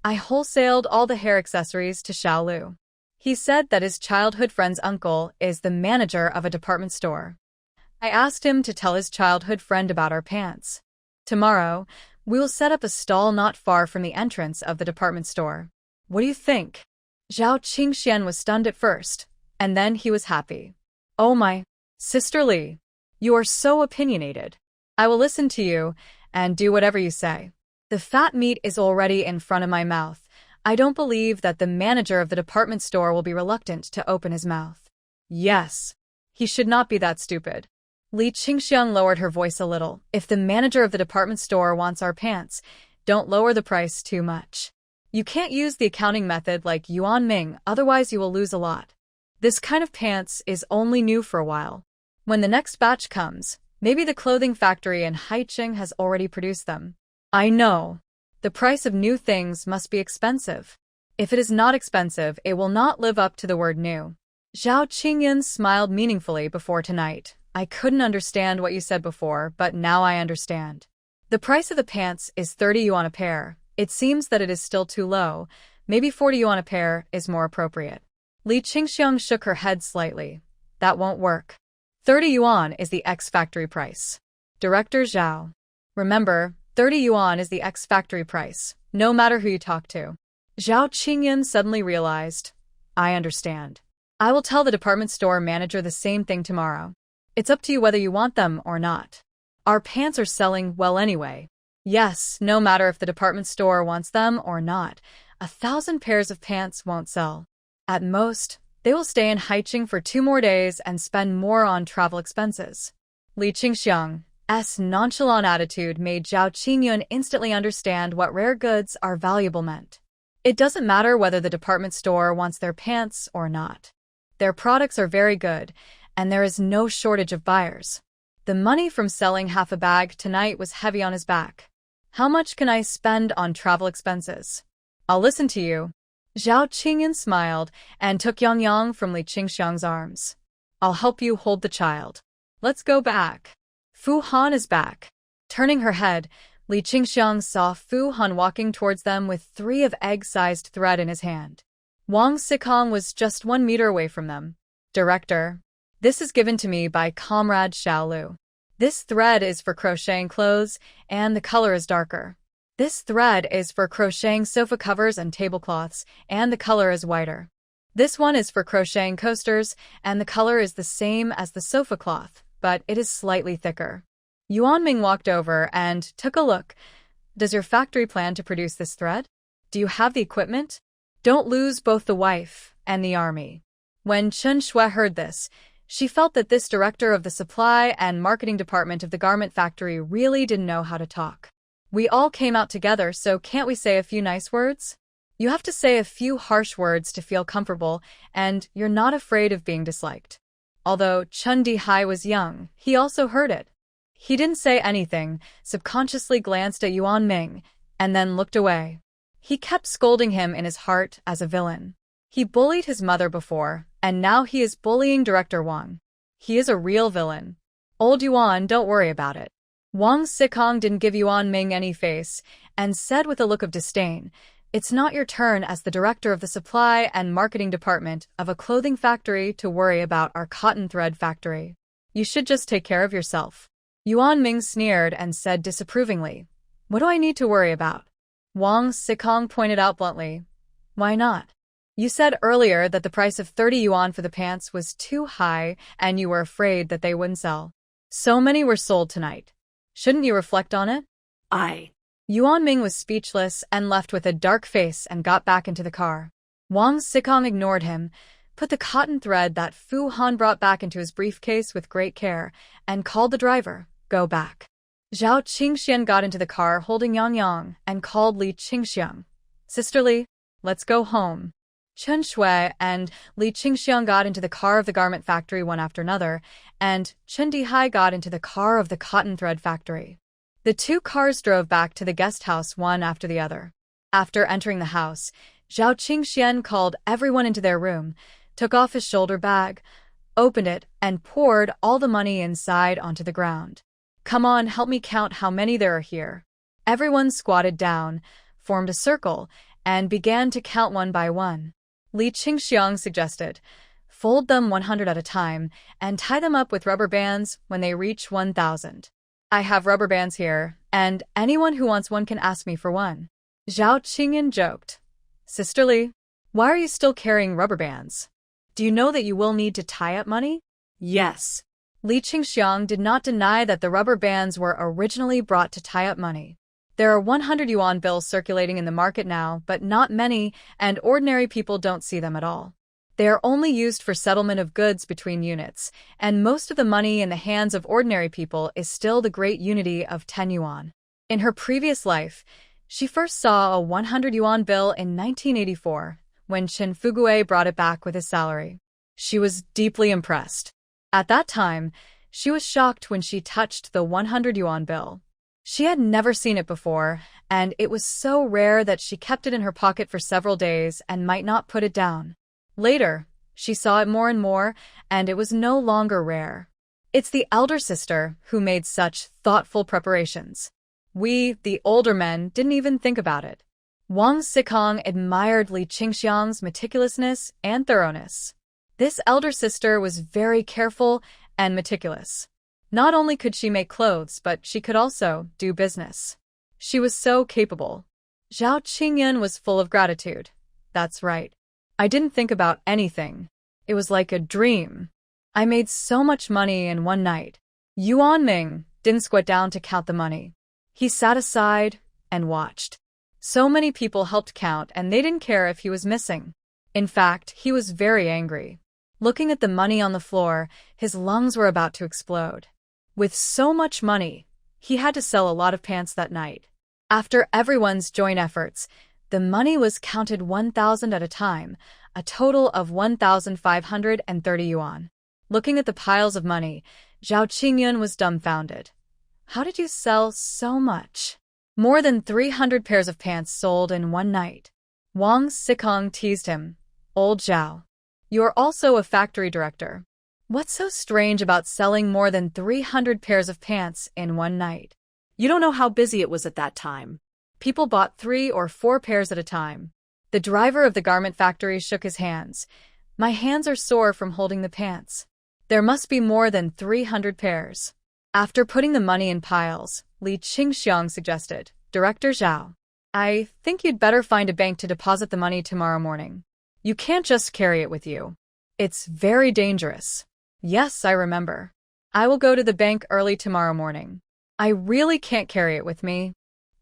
I wholesaled all the hair accessories to Xiaolu. He said that his childhood friend's uncle is the manager of a department store. I asked him to tell his childhood friend about our pants. Tomorrow, we will set up a stall not far from the entrance of the department store. What do you think? Zhao Qingxian was stunned at first, and then he was happy. Oh my, Sister Li, you are so opinionated. I will listen to you and do whatever you say. The fat meat is already in front of my mouth. I don't believe that the manager of the department store will be reluctant to open his mouth. Yes, he should not be that stupid. Li Qingxiang lowered her voice a little. If the manager of the department store wants our pants, don't lower the price too much. You can't use the accounting method like Yuan Ming, otherwise you will lose a lot. This kind of pants is only new for a while. When the next batch comes, maybe the clothing factory in Haiqing has already produced them. I know. The price of new things must be expensive. If it is not expensive, it will not live up to the word new. Zhao Qingyan smiled meaningfully before tonight. I couldn't understand what you said before, but now I understand. The price of the pants is 30 yuan a pair. It seems that it is still too low. Maybe 40 yuan a pair is more appropriate. Li Qingxiang shook her head slightly. That won't work. 30 yuan is the ex-factory price. Director Zhao. Remember, 30 yuan is the ex-factory price, no matter who you talk to. Zhao Qingyan suddenly realized, I understand. I will tell the department store manager the same thing tomorrow. It's up to you whether you want them or not. Our pants are selling well anyway. Yes, no matter if the department store wants them or not, 1,000 pairs of pants won't sell. At most, they will stay in Haiqing for 2 more days and spend more on travel expenses. Li Qingxiang's nonchalant attitude made Zhao Qingyun instantly understand what rare goods are valuable meant. It doesn't matter whether the department store wants their pants or not. Their products are very good, and there is no shortage of buyers. The money from selling half a bag tonight was heavy on his back. How much can I spend on travel expenses? I'll listen to you. Zhao Qingyun smiled and took Yang Yang from Li Qingxiang's arms. I'll help you hold the child. Let's go back. Fu Han is back. Turning her head, Li Qingxiang saw Fu Han walking towards them with 3 of egg-sized thread in his hand. Wang Sikong was just 1 meter away from them. Director, this is given to me by Comrade Xiaolu. This thread is for crocheting clothes, and the color is darker. This thread is for crocheting sofa covers and tablecloths, and the color is whiter. This one is for crocheting coasters, and the color is the same as the sofa cloth, but it is slightly thicker. Yuan Ming walked over and took a look. Does your factory plan to produce this thread? Do you have the equipment? Don't lose both the wife and the army. When Chen Shui heard this, she felt that this director of the supply and marketing department of the garment factory really didn't know how to talk. We all came out together, so can't we say a few nice words? You have to say a few harsh words to feel comfortable, and you're not afraid of being disliked. Although Chen Dihai was young, he also heard it. He didn't say anything, subconsciously glanced at Yuan Ming, and then looked away. He kept scolding him in his heart as a villain. He bullied his mother before, and now he is bullying Director Wang. He is a real villain. Old Yuan, don't worry about it. Wang Xikong didn't give Yuan Ming any face, and said with a look of disdain, it's not your turn as the director of the supply and marketing department of a clothing factory to worry about our cotton thread factory. You should just take care of yourself. Yuan Ming sneered and said disapprovingly, what do I need to worry about? Wang Xikong pointed out bluntly, why not? You said earlier that the price of 30 yuan for the pants was too high and you were afraid that they wouldn't sell. So many were sold tonight. Shouldn't you reflect on it? Yuan Ming was speechless and left with a dark face and got back into the car. Wang Xikong ignored him, put the cotton thread that Fu Han brought back into his briefcase with great care, and called the driver, go back. Zhao Qingxian got into the car holding Yang Yang and called Li Qingxiang. Sister Li, let's go home. Chen Shui and Li Qingxiang got into the car of the garment factory one after another, and Chen Dihai got into the car of the cotton thread factory. The two cars drove back to the guest house one after the other. After entering the house, Zhao Qingxian called everyone into their room, took off his shoulder bag, opened it, and poured all the money inside onto the ground. Come on, help me count how many there are here. Everyone squatted down, formed a circle, and began to count one by one. Li Qingxiang suggested, fold them 100 at a time and tie them up with rubber bands when they reach 1,000. I have rubber bands here, and anyone who wants one can ask me for one. Zhao Qingyan joked. Sister Li, why are you still carrying rubber bands? Do you know that you will need to tie up money?
Yes.
Li Qingxiang did not deny that the rubber bands were originally brought to tie up money. There are 100 yuan bills circulating in the market now, but not many, and ordinary people don't see them at all. They are only used for settlement of goods between units, and most of the money in the hands of ordinary people is still the great unity of 10 yuan. In her previous life, she first saw a 100 yuan bill in 1984, when Chen Fugue brought it back with his salary. She was deeply impressed. At that time, she was shocked when she touched the 100 yuan bill. She had never seen it before, and it was so rare that she kept it in her pocket for several days and might not put it down. Later, she saw it more and more, and it was no longer rare. It's the elder sister who made such thoughtful preparations. We, the older men, didn't even think about it. Wang Xikong admired Li Qingxiang's meticulousness and thoroughness. This elder sister was very careful and meticulous. Not only could she make clothes, but she could also do business. She was so capable. Zhao Qingyan was full of gratitude. That's right. I didn't think about anything. It was like a dream. I made so much money in one night. Yuan Ming didn't squat down to count the money. He sat aside and watched. So many people helped count, and they didn't care if he was missing. In fact, he was very angry. Looking at the money on the floor, his lungs were about to explode. With so much money, he had to sell a lot of pants that night. After everyone's joint efforts, the money was counted 1,000 at a time, a total of 1,530 yuan. Looking at the piles of money, Zhao Qingyan was dumbfounded. How did you sell so much? More than 300 pairs of pants sold in one night. Wang Xikong teased him. Old Zhao. You're also a factory director. What's so strange about selling more than 300 pairs of pants in one night?
You don't know how busy it was at that time.
People bought 3 or 4 pairs at a time. The driver of the garment factory shook his hands. My hands are sore from holding the pants. There must be more than 300 pairs. After putting the money in piles, Li Qingxiang suggested, Director Zhao, I think you'd better find a bank to deposit the money tomorrow morning. You can't just carry it with you. It's very dangerous. Yes, I remember. I will go to the bank early tomorrow morning. I really can't carry it with me.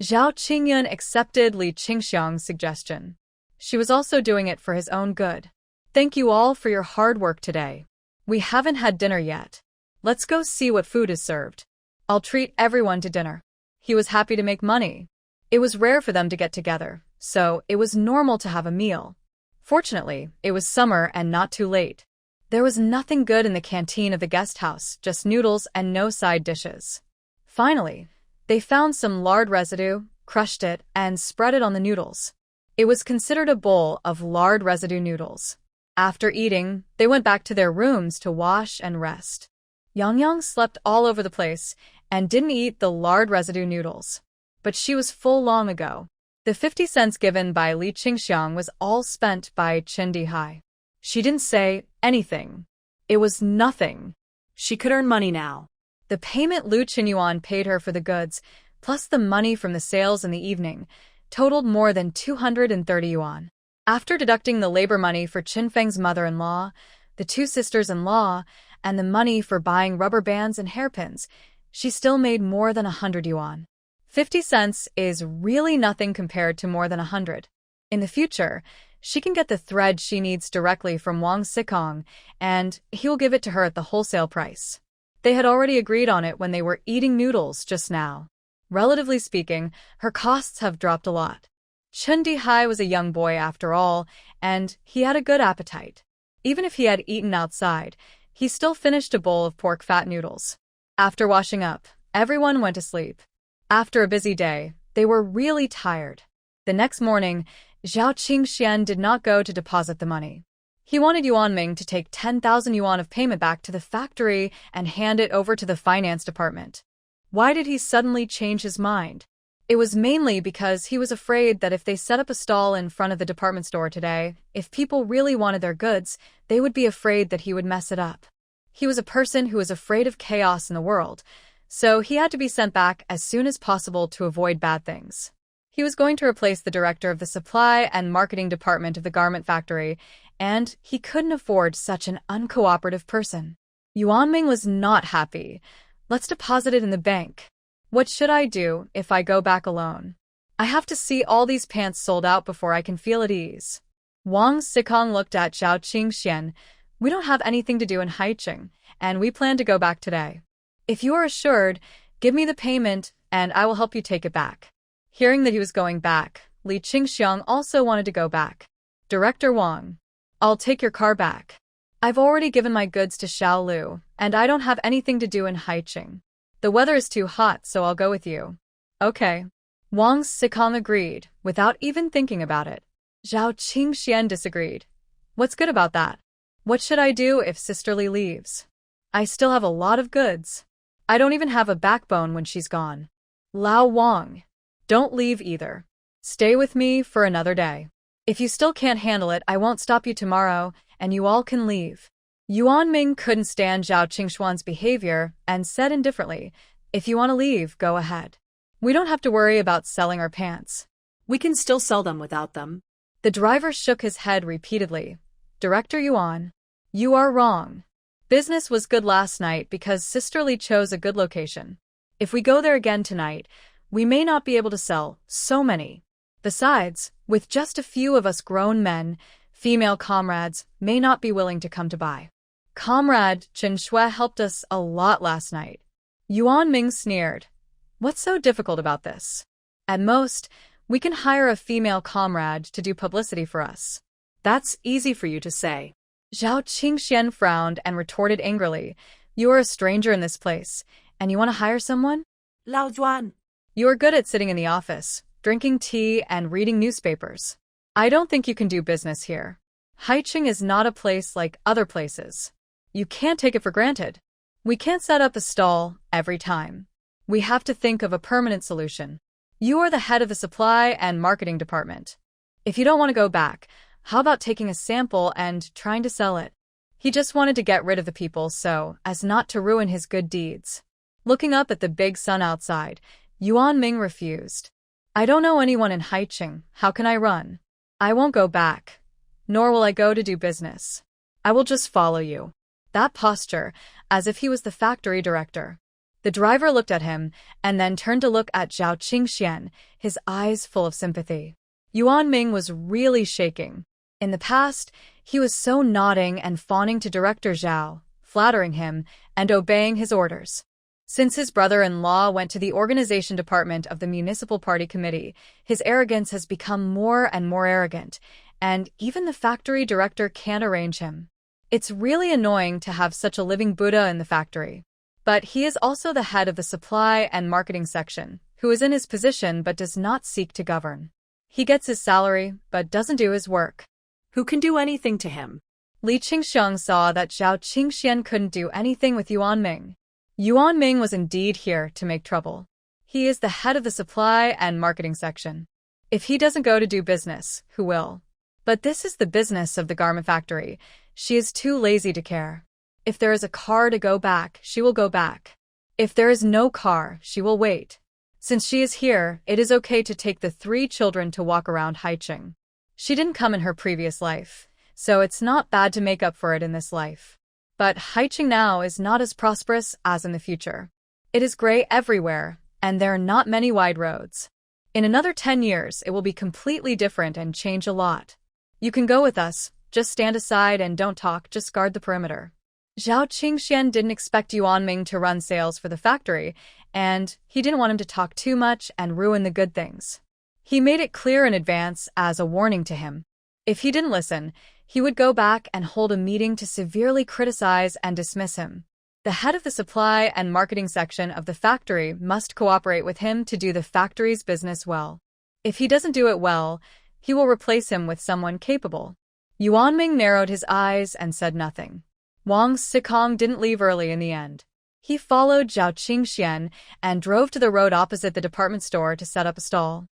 Zhao Qingyun accepted Li Qingxiang's suggestion. She was also doing it for his own good. Thank you all for your hard work today. We haven't had dinner yet. Let's go see what food is served. I'll treat everyone to dinner. He was happy to make money. It was rare for them to get together, so it was normal to have a meal. Fortunately, it was summer and not too late. There was nothing good in the canteen of the guest house, just noodles and no side dishes. Finally, they found some lard residue, crushed it, and spread it on the noodles. It was considered a bowl of lard residue noodles. After eating, they went back to their rooms to wash and rest. Yang Yang slept all over the place and didn't eat the lard residue noodles. But she was full long ago. The 50 cents given by Li Qingxiang was all spent by Chen Dihai. She didn't say anything. It was nothing.
She could earn money now.
The payment Lu Qinyuan paid her for the goods, plus the money from the sales in the evening, totaled more than 230 yuan. After deducting the labor money for Qin Feng's mother-in-law, the two sisters-in-law, and the money for buying rubber bands and hairpins, she still made more than 100 yuan. 50 cents is really nothing compared to more than 100. In the future, she can get the thread she needs directly from Wang Sikong, and he will give it to her at the wholesale price. They had already agreed on it when they were eating noodles just now. Relatively speaking, her costs have dropped a lot. Chen Dihai was a young boy after all, and he had a good appetite. Even if he had eaten outside, he still finished a bowl of pork fat noodles. After washing up, everyone went to sleep. After a busy day, they were really tired. The next morning, Zhao Qingxian did not go to deposit the money. He wanted Yuan Ming to take 10,000 yuan of payment back to the factory and hand it over to the finance department. Why did he suddenly change his mind? It was mainly because he was afraid that if they set up a stall in front of the department store today, if people really wanted their goods, they would be afraid that he would mess it up. He was a person who was afraid of chaos in the world, so he had to be sent back as soon as possible to avoid bad things. He was going to replace the director of the supply and marketing department of the garment factory, and he couldn't afford such an uncooperative person. Yuan Ming was not happy. Let's deposit it in the bank. What should I do if I go back alone? I have to see all these pants sold out before I can feel at ease. Wang Sikong looked at Zhao Qingxian. We don't have anything to do in Haicheng, and we plan to go back today. If you are assured, give me the payment, and I will help you take it back. Hearing that he was going back, Li Qingxiang also wanted to go back. Director Wang, I'll take your car back. I've already given my goods to Xiao Lu, and I don't have anything to do in Haicheng. The weather is too hot, so I'll go with you. Okay. Wang Sikong agreed, without even thinking about it. Zhao Qingxian disagreed. What's good about that? What should I do if Sister Li leaves? I still have a lot of goods. I don't even have a backbone when she's gone. Lao Wang, don't leave either. Stay with me for another day. If you still can't handle it, I won't stop you tomorrow, and you all can leave. Yuan Ming couldn't stand Zhao Qingxuan's behavior and said indifferently, if you want to leave, go ahead. We don't have to worry about selling our pants.
We can still sell them without them.
The driver shook his head repeatedly. Director Yuan, you are wrong. Business was good last night because Sister Li chose a good location. If we go there again tonight, we may not be able to sell so many. Besides, with just a few of us grown men, female comrades may not be willing to come to buy. Comrade Chen Shui helped us a lot last night. Yuan Ming sneered. What's so difficult about this? At most, we can hire a female comrade to do publicity for us.
That's easy for you to say.
Zhao Qingxian frowned and retorted angrily. You are a stranger in this place, and you want to hire someone?
Lao Juan.
You are good at sitting in the office, drinking tea and reading newspapers. I don't think you can do business here. Haicheng is not a place like other places. You can't take it for granted. We can't set up a stall every time. We have to think of a permanent solution. You are the head of the supply and marketing department. If you don't want to go back, how about taking a sample and trying to sell it? He just wanted to get rid of the people so as not to ruin his good deeds. Looking up at the big sun outside, Yuan Ming refused. I don't know anyone in Haicheng. How can I run? I won't go back. nor will I go to do business. I will just follow you. That posture, as if he was the factory director. The driver looked at him and then turned to look at Zhao Qingxian, his eyes full of sympathy. Yuan Ming was really shaking. In the past, he was so nodding and fawning to Director Zhao, flattering him and obeying his orders. Since his brother-in-law went to the organization department of the Municipal Party Committee, his arrogance has become more and more arrogant, and even the factory director can't arrange him. It's really annoying to have such a living Buddha in the factory. But he is also the head of the supply and marketing section, who is in his position but does not seek to govern. He gets his salary, but doesn't do his work.
Who can do anything to him?
Li Qingxiang saw that Zhao Qingxian couldn't do anything with Yuan Ming. Yuan Ming was indeed here to make trouble. He is the head of the supply and marketing section. If he doesn't go to do business, who will? But this is the business of the garment factory. She is too lazy to care. If there is a car to go back, she will go back. If there is no car, she will wait. Since she is here, it is okay to take the 3 children to walk around Haicheng. She didn't come in her previous life, so it's not bad to make up for it in this life. But Haicheng now is not as prosperous as in the future. It is gray everywhere, and there are not many wide roads. In another 10 years, it will be completely different and change a lot. You can go with us, just stand aside and don't talk, just guard the perimeter. Zhao Qingxian didn't expect Yuan Ming to run sales for the factory, and he didn't want him to talk too much and ruin the good things. He made it clear in advance as a warning to him. If he didn't listen, he would go back and hold a meeting to severely criticize and dismiss him. The head of the supply and marketing section of the factory must cooperate with him to do the factory's business well. If he doesn't do it well, he will replace him with someone capable. Yuan Ming narrowed his eyes and said nothing. Wang Sikong didn't leave early in the end. He followed Zhao Qingxian and drove to the road opposite the department store to set up a stall.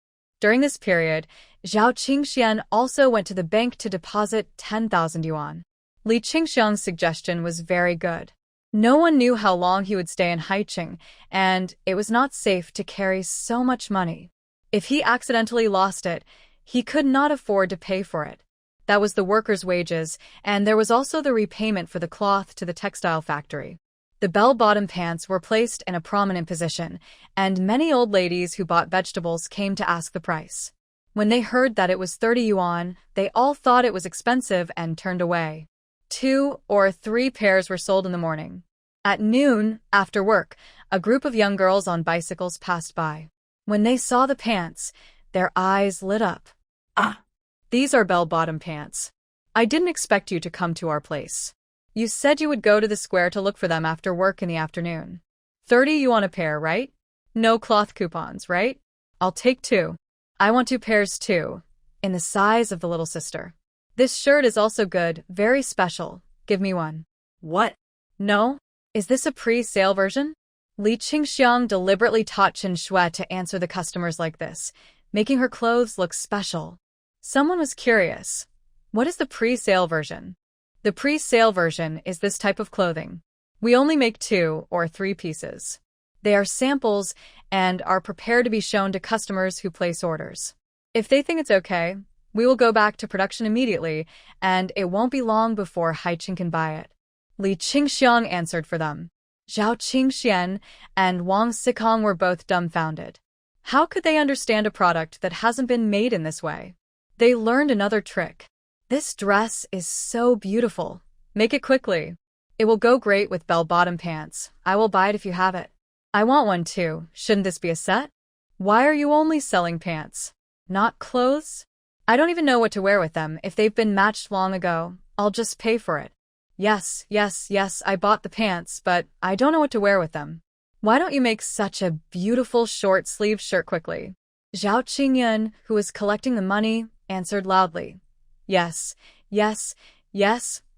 During this period, Zhao Qingxian also went to the bank to deposit 10,000 yuan. Li Qingxiang's suggestion was very good. No one knew how long he would stay in Haicheng, and it was not safe to carry so much money. If he accidentally lost it, he could not afford to pay for it. That was the workers' wages, and there was also the repayment for the cloth to the textile factory. The bell-bottom pants were placed in a prominent position, and many old ladies who bought vegetables came to ask the price. When they heard that it was 30 yuan, they all thought it was expensive and turned away. 2 or 3 pairs were sold in the morning. At noon, after work, a group of young girls on bicycles passed by. When they saw the pants, their eyes lit up.
Ah!
These are bell-bottom pants. I didn't expect you to come to our place. You said you would go to the square to look for them after work in the afternoon. 30 yuan a pair, right? No cloth coupons, right? I'll take 2. I want 2 pairs too, in the size of the little sister. This shirt is also good, very special. Give me 1.
What?
No? Is this a pre-sale version? Li Qingxiang deliberately taught Chen Shui to answer the customers like this, making her clothes look special. Someone was curious. What is the pre-sale version? The pre-sale version is this type of clothing. We only make 2 or 3 pieces. They are samples and are prepared to be shown to customers who place orders. If they think it's okay, we will go back to production immediately, and it won't be long before Haicheng can buy it. Li Qingxiang answered for them. Zhao Qingxian and Wang Sikong were both dumbfounded. How could they understand a product that hasn't been made in this way? They learned another trick. This dress is so beautiful. Make it quickly. It will go great with bell-bottom pants. I will buy it if you have it. I want one too. Shouldn't this be a set? Why are you only selling pants? Not clothes? I don't even know what to wear with them. If they've been matched long ago, I'll just pay for it. Yes, I bought the pants, but I don't know what to wear with them. Why don't you make such a beautiful short-sleeved shirt quickly? Zhao Qingyan, who was collecting the money, answered loudly. Yes,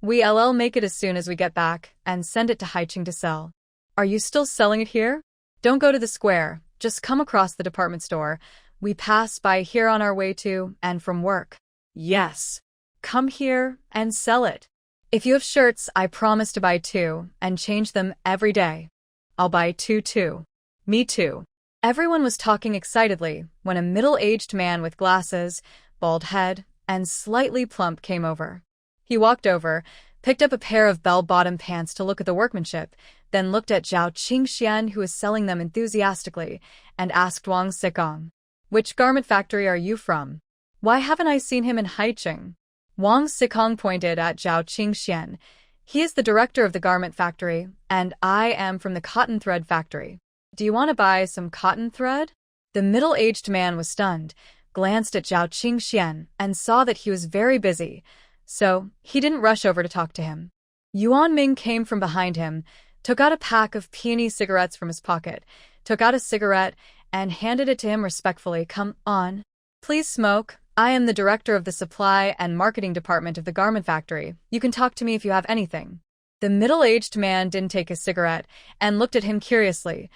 we'll make it as soon as we get back and send it to Haicheng to sell. Are you still selling it here? Don't go to the square, just come across the department store. We pass by here on our way to and from work. Yes, come here and sell it. If you have shirts, I promise to buy 2 and change them every day. I'll buy 2 too. Me too. Everyone was talking excitedly when a middle-aged man with glasses, bald head, and slightly plump came over. He walked over, picked up a pair of bell-bottom pants to look at the workmanship, then looked at Zhao Qingxian, who was selling them enthusiastically, and asked Wang Sikong, "Which garment factory are you from? Why haven't I seen him in Haicheng?" Wang Sikong pointed at Zhao Qingxian. "He is the director of the garment factory, and I am from the cotton thread factory. Do you want to buy some cotton thread?" The middle-aged man was stunned, glanced at Zhao Qingxian, and saw that he was very busy, so he didn't rush over to talk to him. Yuan Ming came from behind him, took out a pack of peony cigarettes from his pocket, took out a cigarette, and handed it to him respectfully. "Come on. Please smoke. I am the director of the supply and marketing department of the garment factory. You can talk to me if you have anything." The middle-aged man didn't take his cigarette and looked at him curiously.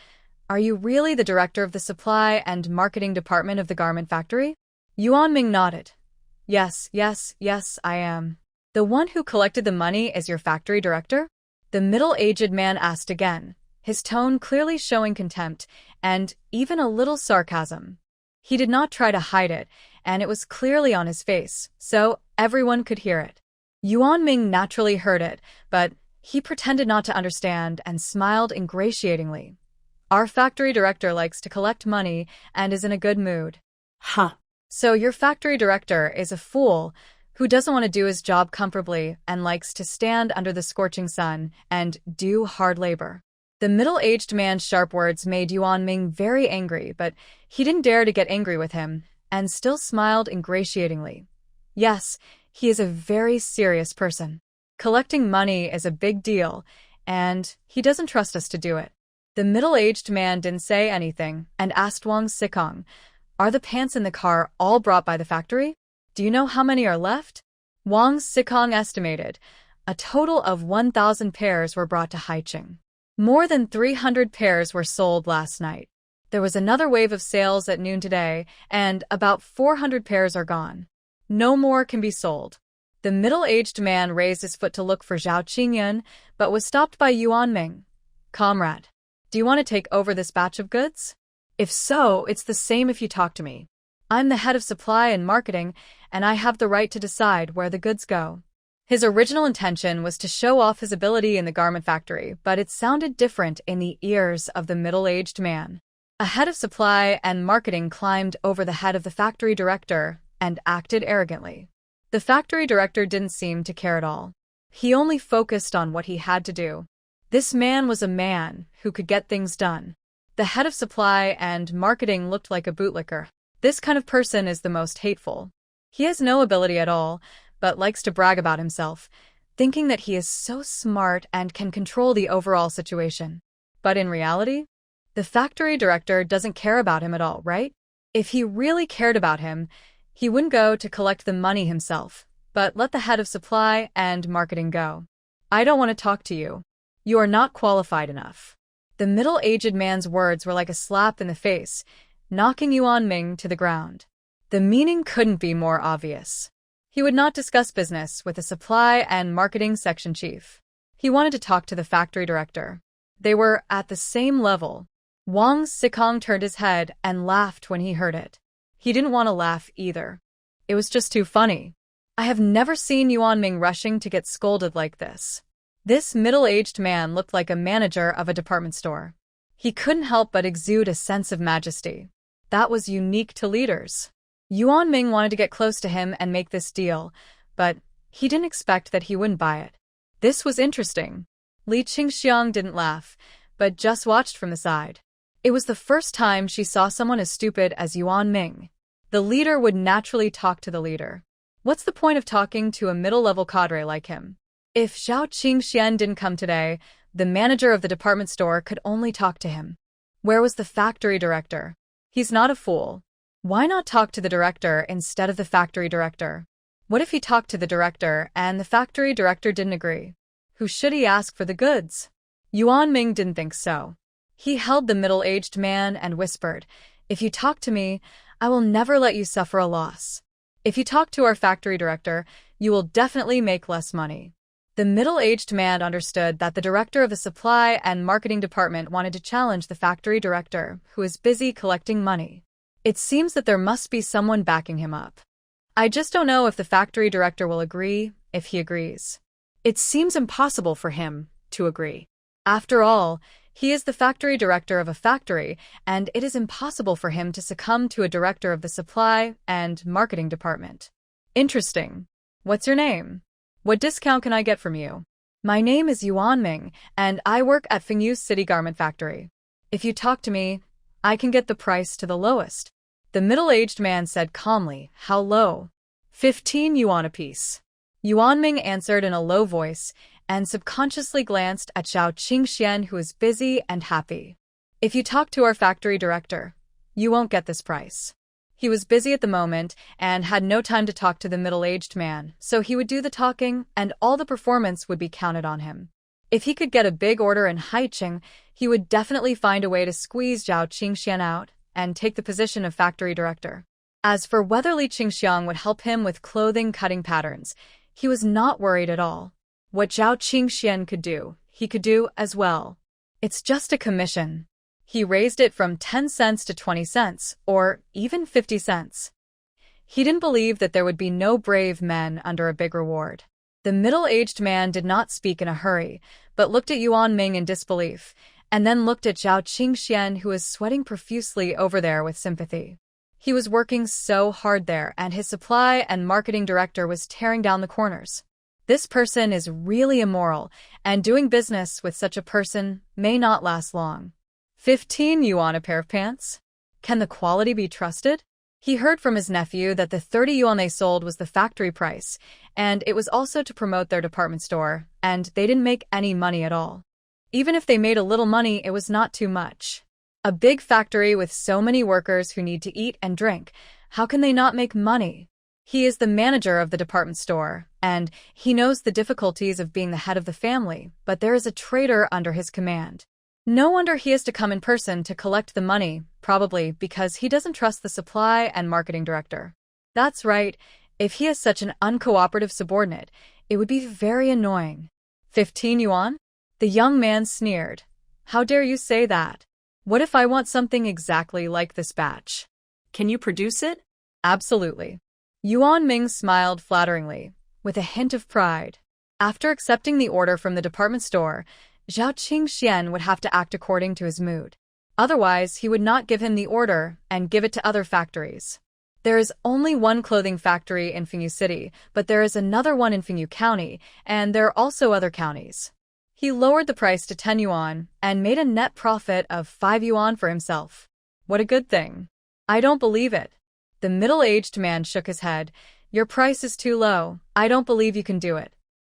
"Are you really the director of the supply and marketing department of the garment factory?" Yuan Ming nodded. Yes, I am." "The one who collected the money is your factory director?" The middle-aged man asked again, his tone clearly showing contempt and even a little sarcasm. He did not try to hide it, and it was clearly on his face, so everyone could hear it. Yuan Ming naturally heard it, but he pretended not to understand and smiled ingratiatingly. "Our factory director likes to collect money and is in a good mood."
Huh.
"So your factory director is a fool who doesn't want to do his job comfortably and likes to stand under the scorching sun and do hard labor." The middle-aged man's sharp words made Yuan Ming very angry, but he didn't dare to get angry with him, and still smiled ingratiatingly. Yes, he is a very serious person. Collecting money is a big deal, and he doesn't trust us to do it. The middle-aged man didn't say anything and asked Wang Sikong, "Are the pants in the car all brought by the factory? Do you know how many are left?" Wang Sikong estimated. A total of 1,000 pairs were brought to Haicheng. More than 300 pairs were sold last night. There was another wave of sales at noon today, and about 400 pairs are gone. No more can be sold. The middle-aged man raised his foot to look for Zhao Qingyan, but was stopped by Yuan Ming. "Comrade, do you want to take over this batch of goods? If so, it's the same if you talk to me. I'm the head of supply and marketing, and I have the right to decide where the goods go." His original intention was to show off his ability in the garment factory, but it sounded different in the ears of the middle-aged man. A head of supply and marketing climbed over the head of the factory director and acted arrogantly. The factory director didn't seem to care at all. He only focused on what he had to do. This man was a man who could get things done. The head of supply and marketing looked like a bootlicker. This kind of person is the most hateful. He has no ability at all, but likes to brag about himself, thinking that he is so smart and can control the overall situation. But in reality, the factory director doesn't care about him at all, right? If he really cared about him, he wouldn't go to collect the money himself, but let the head of supply and marketing go. "I don't want to talk to you. You are not qualified enough." The middle-aged man's words were like a slap in the face, knocking Yuan Ming to the ground. The meaning couldn't be more obvious. He would not discuss business with the supply and marketing section chief. He wanted to talk to the factory director. They were at the same level. Wang Sikong turned his head and laughed when he heard it. He didn't want to laugh either. It was just too funny. I have never seen Yuan Ming rushing to get scolded like this. This middle-aged man looked like a manager of a department store. He couldn't help but exude a sense of majesty. That was unique to leaders. Yuan Ming wanted to get close to him and make this deal, but he didn't expect that he wouldn't buy it. This was interesting. Li Qingxiang didn't laugh, but just watched from the side. It was the first time she saw someone as stupid as Yuan Ming. The leader would naturally talk to the leader. What's the point of talking to a middle-level cadre like him? If Zhao Qingxian didn't come today, the manager of the department store could only talk to him. Where was the factory director? He's not a fool. Why not talk to the director instead of the factory director? What if he talked to the director and the factory director didn't agree? Who should he ask for the goods? Yuan Ming didn't think so. He held the middle-aged man and whispered, "If you talk to me, I will never let you suffer a loss. If you talk to our factory director, you will definitely make less money." The middle-aged man understood that the director of the supply and marketing department wanted to challenge the factory director, who is busy collecting money. It seems that there must be someone backing him up. I just don't know if the factory director will agree, if he agrees.
It seems impossible for him to agree.
After all, he is the factory director of a factory, and it is impossible for him to succumb to a director of the supply and marketing department. Interesting. What's your name? What discount can I get from you? My name is Yuan Ming, and I work at Fingyu's City Garment Factory. If you talk to me, I can get the price to the lowest. The middle-aged man said calmly. How low?
15 yuan apiece.
Yuan Ming answered in a low voice, and subconsciously glanced at Zhao Qingxian, who was busy and happy. If you talk to our factory director, you won't get this price. He was busy at the moment and had no time to talk to the middle-aged man, so he would do the talking and all the performance would be counted on him. If he could get a big order in Haicheng, he would definitely find a way to squeeze Zhao Qingxian out and take the position of factory director. As for whether Li Qingxiang would help him with clothing cutting patterns, he was not worried at all. What Zhao Qingxian could do, he could do as well. It's just a commission. He raised it from 10 cents to 20 cents, or even 50 cents. He didn't believe that there would be no brave men under a big reward. The middle-aged man did not speak in a hurry, but looked at Yuan Ming in disbelief, and then looked at Zhao Qingxian, who was sweating profusely over there with sympathy. He was working so hard there, and his supply and marketing director was tearing down the corners. This person is really immoral, and doing business with such a person may not last long. 15 yuan a pair of pants? Can the quality be trusted? He heard from his nephew that the 30 yuan they sold was the factory price, and it was also to promote their department store, and they didn't make any money at all. Even if they made a little money, it was not too much. A big factory with so many workers who need to eat and drink, how can they not make money? He is the manager of the department store, and he knows the difficulties of being the head of the family, but there is a traitor under his command. No wonder he has to come in person to collect the money, probably because he doesn't trust the supply and marketing director. That's right, if he is such an uncooperative subordinate, it would be very annoying. 15 yuan? The young man sneered. How dare you say that? What if I want something exactly like this batch?
Can you produce it?
Absolutely. Yuan Ming smiled flatteringly, with a hint of pride. After accepting the order from the department store, Zhao Qingxian would have to act according to his mood. Otherwise, he would not give him the order and give it to other factories. There is only one clothing factory in Fengyu City, but there is another one in Fengyu County, and there are also other counties. He lowered the price to 10 yuan and made a net profit of 5 yuan for himself. What a good thing. I don't believe it. The middle-aged man shook his head. Your price is too low. I don't believe you can do it.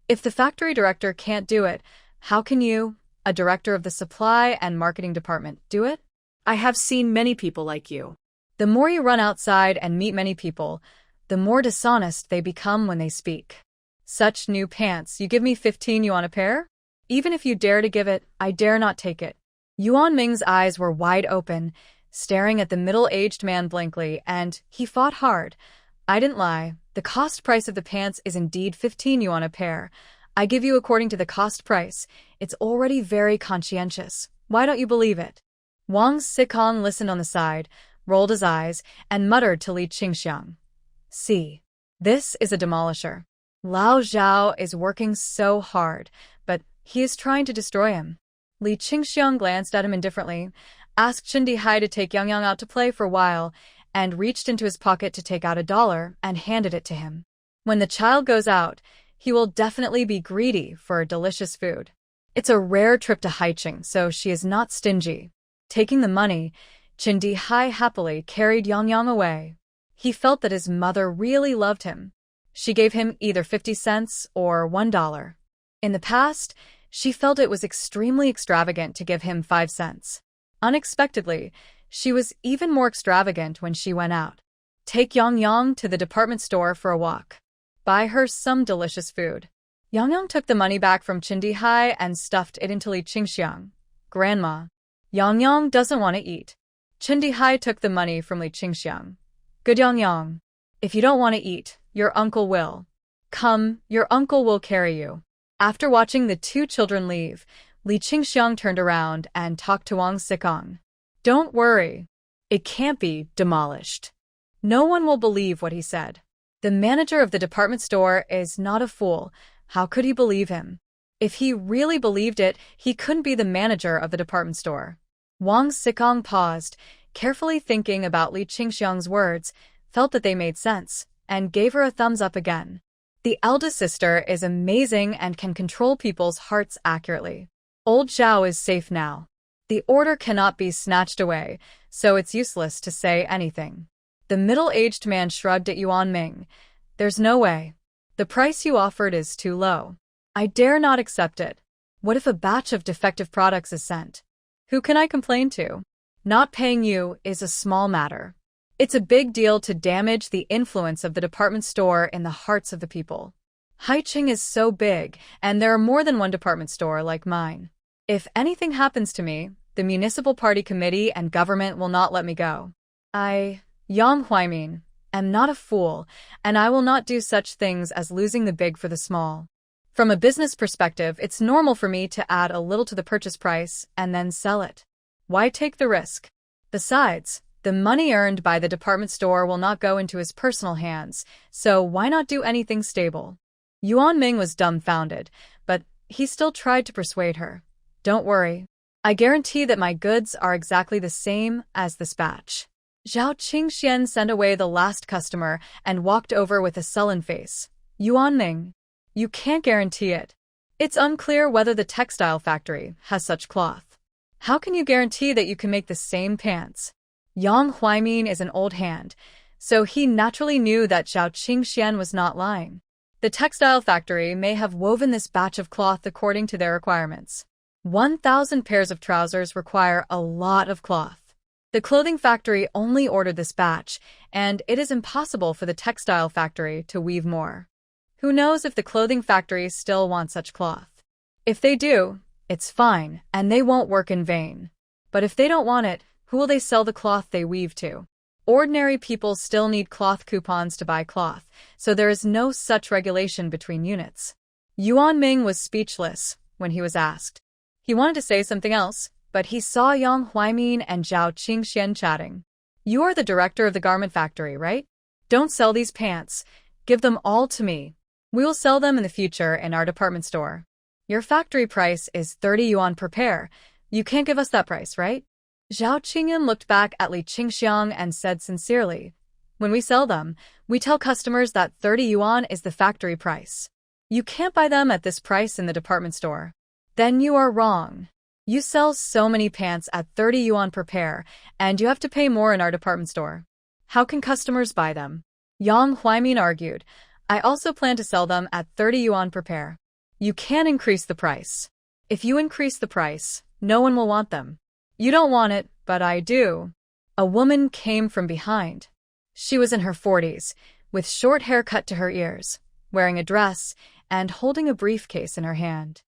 If the factory director can't do it, how can you, a director of the supply and marketing department, do it?
I have seen many people like you.
The more you run outside and meet many people, the more dishonest they become when they speak. Such new pants, you give me 15 yuan a pair? Even if you dare to give it, I dare not take it. Yuan Ming's eyes were wide open, staring at the middle-aged man blankly, and he fought hard. I didn't lie. The cost price of the pants is indeed 15 yuan a pair. I give you according to the cost price. It's already very conscientious. Why don't you believe it? Wang Xikong listened on the side, rolled his eyes, and muttered to Li Qingxiang. See, this is a demolisher. Lao Zhao is working so hard, but he is trying to destroy him. Li Qingxiang glanced at him indifferently, asked Chindi Hai to take Yang Yang out to play for a while, and reached into his pocket to take out $1 and handed it to him. When the child goes out, he will definitely be greedy for delicious food. It's a rare trip to Haicheng, so she is not stingy. Taking the money, Chindi Hai happily carried Yang Yang away. He felt that his mother really loved him. She gave him either 50 cents or $1. In the past, she felt it was extremely extravagant to give him 5 cents. Unexpectedly, she was even more extravagant when she went out. Take Yang Yang to the department store for a walk. Buy her some delicious food. Yang Yang took the money back from Chindi Hai and stuffed it into Li Qingxiang. Grandma. Yang Yang doesn't want to eat. Chindi Hai took the money from Li Qingxiang. Good Yang Yang. If you don't want to eat, your uncle will. Come, your uncle will carry you. After watching the two children leave, Li Qingxiang turned around and talked to Wang Xikong. Don't worry. It can't be demolished. No one will believe what he said. The manager of the department store is not a fool. How could he believe him? If he really believed it, he couldn't be the manager of the department store. Wang Xikong paused, carefully thinking about Li Qingxiang's words, felt that they made sense, and gave her a thumbs up again. The eldest sister is amazing and can control people's hearts accurately. Old Zhao is safe now. The order cannot be snatched away, so it's useless to say anything. The middle-aged man shrugged at Yuan Ming. There's no way. The price you offered is too low. I dare not accept it. What if a batch of defective products is sent? Who can I complain to? Not paying you is a small matter. It's a big deal to damage the influence of the department store in the hearts of the people. Haiqing is so big, and there are more than one department store like mine. If anything happens to me, the municipal party committee and government will not let me go. I, Yang Huaimin, am not a fool, and I will not do such things as losing the big for the small. From a business perspective, it's normal for me to add a little to the purchase price and then sell it. Why take the risk? Besides, the money earned by the department store will not go into his personal hands, so why not do anything stable? Yuan Ming was dumbfounded, but he still tried to persuade her. Don't worry. I guarantee that my goods are exactly the same as this batch. Zhao Qingxian sent away the last customer and walked over with a sullen face. Yuan Ming, you can't guarantee it. It's unclear whether the textile factory has such cloth. How can you guarantee that you can make the same pants? Yang Huaimin is an old hand, so he naturally knew that Zhao Qingxian was not lying. The textile factory may have woven this batch of cloth according to their requirements. 1,000 pairs of trousers require a lot of cloth. The clothing factory only ordered this batch, and it is impossible for the textile factory to weave more. Who knows if the clothing factory still wants such cloth? If they do, it's fine, and they won't work in vain. But if they don't want it, who will they sell the cloth they weave to? Ordinary people still need cloth coupons to buy cloth, so there is no such regulation between units. Yuan Ming was speechless when he was asked. He wanted to say something else, but he saw Yang Huaimin and Zhao Qingxian chatting. You are the director of the garment factory, right? Don't sell these pants. Give them all to me. We will sell them in the future in our department store. Your factory price is 30 yuan per pair. You can't give us that price, right? Zhao Qingyan looked back at Li Qingxiang and said sincerely, when we sell them, we tell customers that 30 yuan is the factory price. You can't buy them at this price in the department store. Then you are wrong. You sell so many pants at 30 yuan per pair, and you have to pay more in our department store. How can customers buy them? Yang Huaimin argued, I also plan to sell them at 30 yuan per pair. You can increase the price. If you increase the price, no one will want them. You don't want it, but I do. A woman came from behind. She was in her 40s, with short hair cut to her ears, wearing a dress, and holding a briefcase in her hand.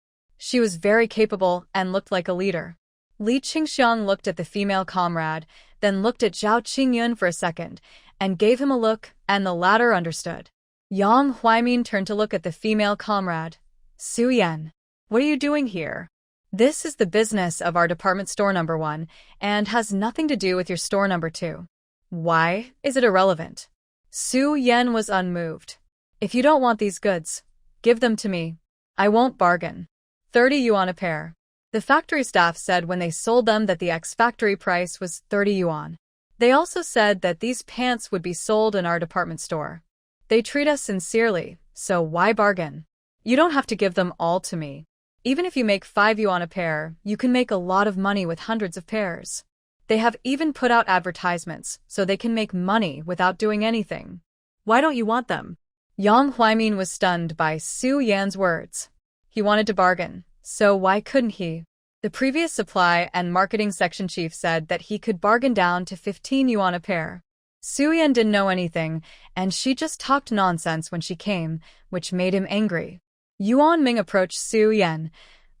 She was very capable and looked like a leader. Li Qingxiang looked at the female comrade, then looked at Zhao Qingyun for a second, and gave him a look, and the latter understood. Yang Huaimin turned to look at the female comrade. Su Yan, what are you doing here? This is the business of our department store number 1, and has nothing to do with your store number 2. Why is it irrelevant? Su Yan was unmoved. If you don't want these goods, give them to me. I won't bargain. 30 yuan a pair. The factory staff said when they sold them that the ex-factory price was 30 yuan. They also said that these pants would be sold in our department store. They treat us sincerely, so why bargain? You don't have to give them all to me. Even if you make 5 yuan a pair, you can make a lot of money with hundreds of pairs. They have even put out advertisements, so they can make money without doing anything. Why don't you want them? Yang Huaimin was stunned by Su Yan's words. He wanted to bargain, so why couldn't he? The previous supply and marketing section chief said that he could bargain down to 15 yuan a pair. Su Yan didn't know anything, and she just talked nonsense when she came, which made him angry. Yuan Ming approached Su Yan.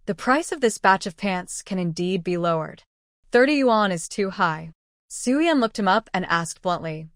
The price of this batch of pants can indeed be lowered. 30 yuan is too high. Su Yan looked him up and asked bluntly,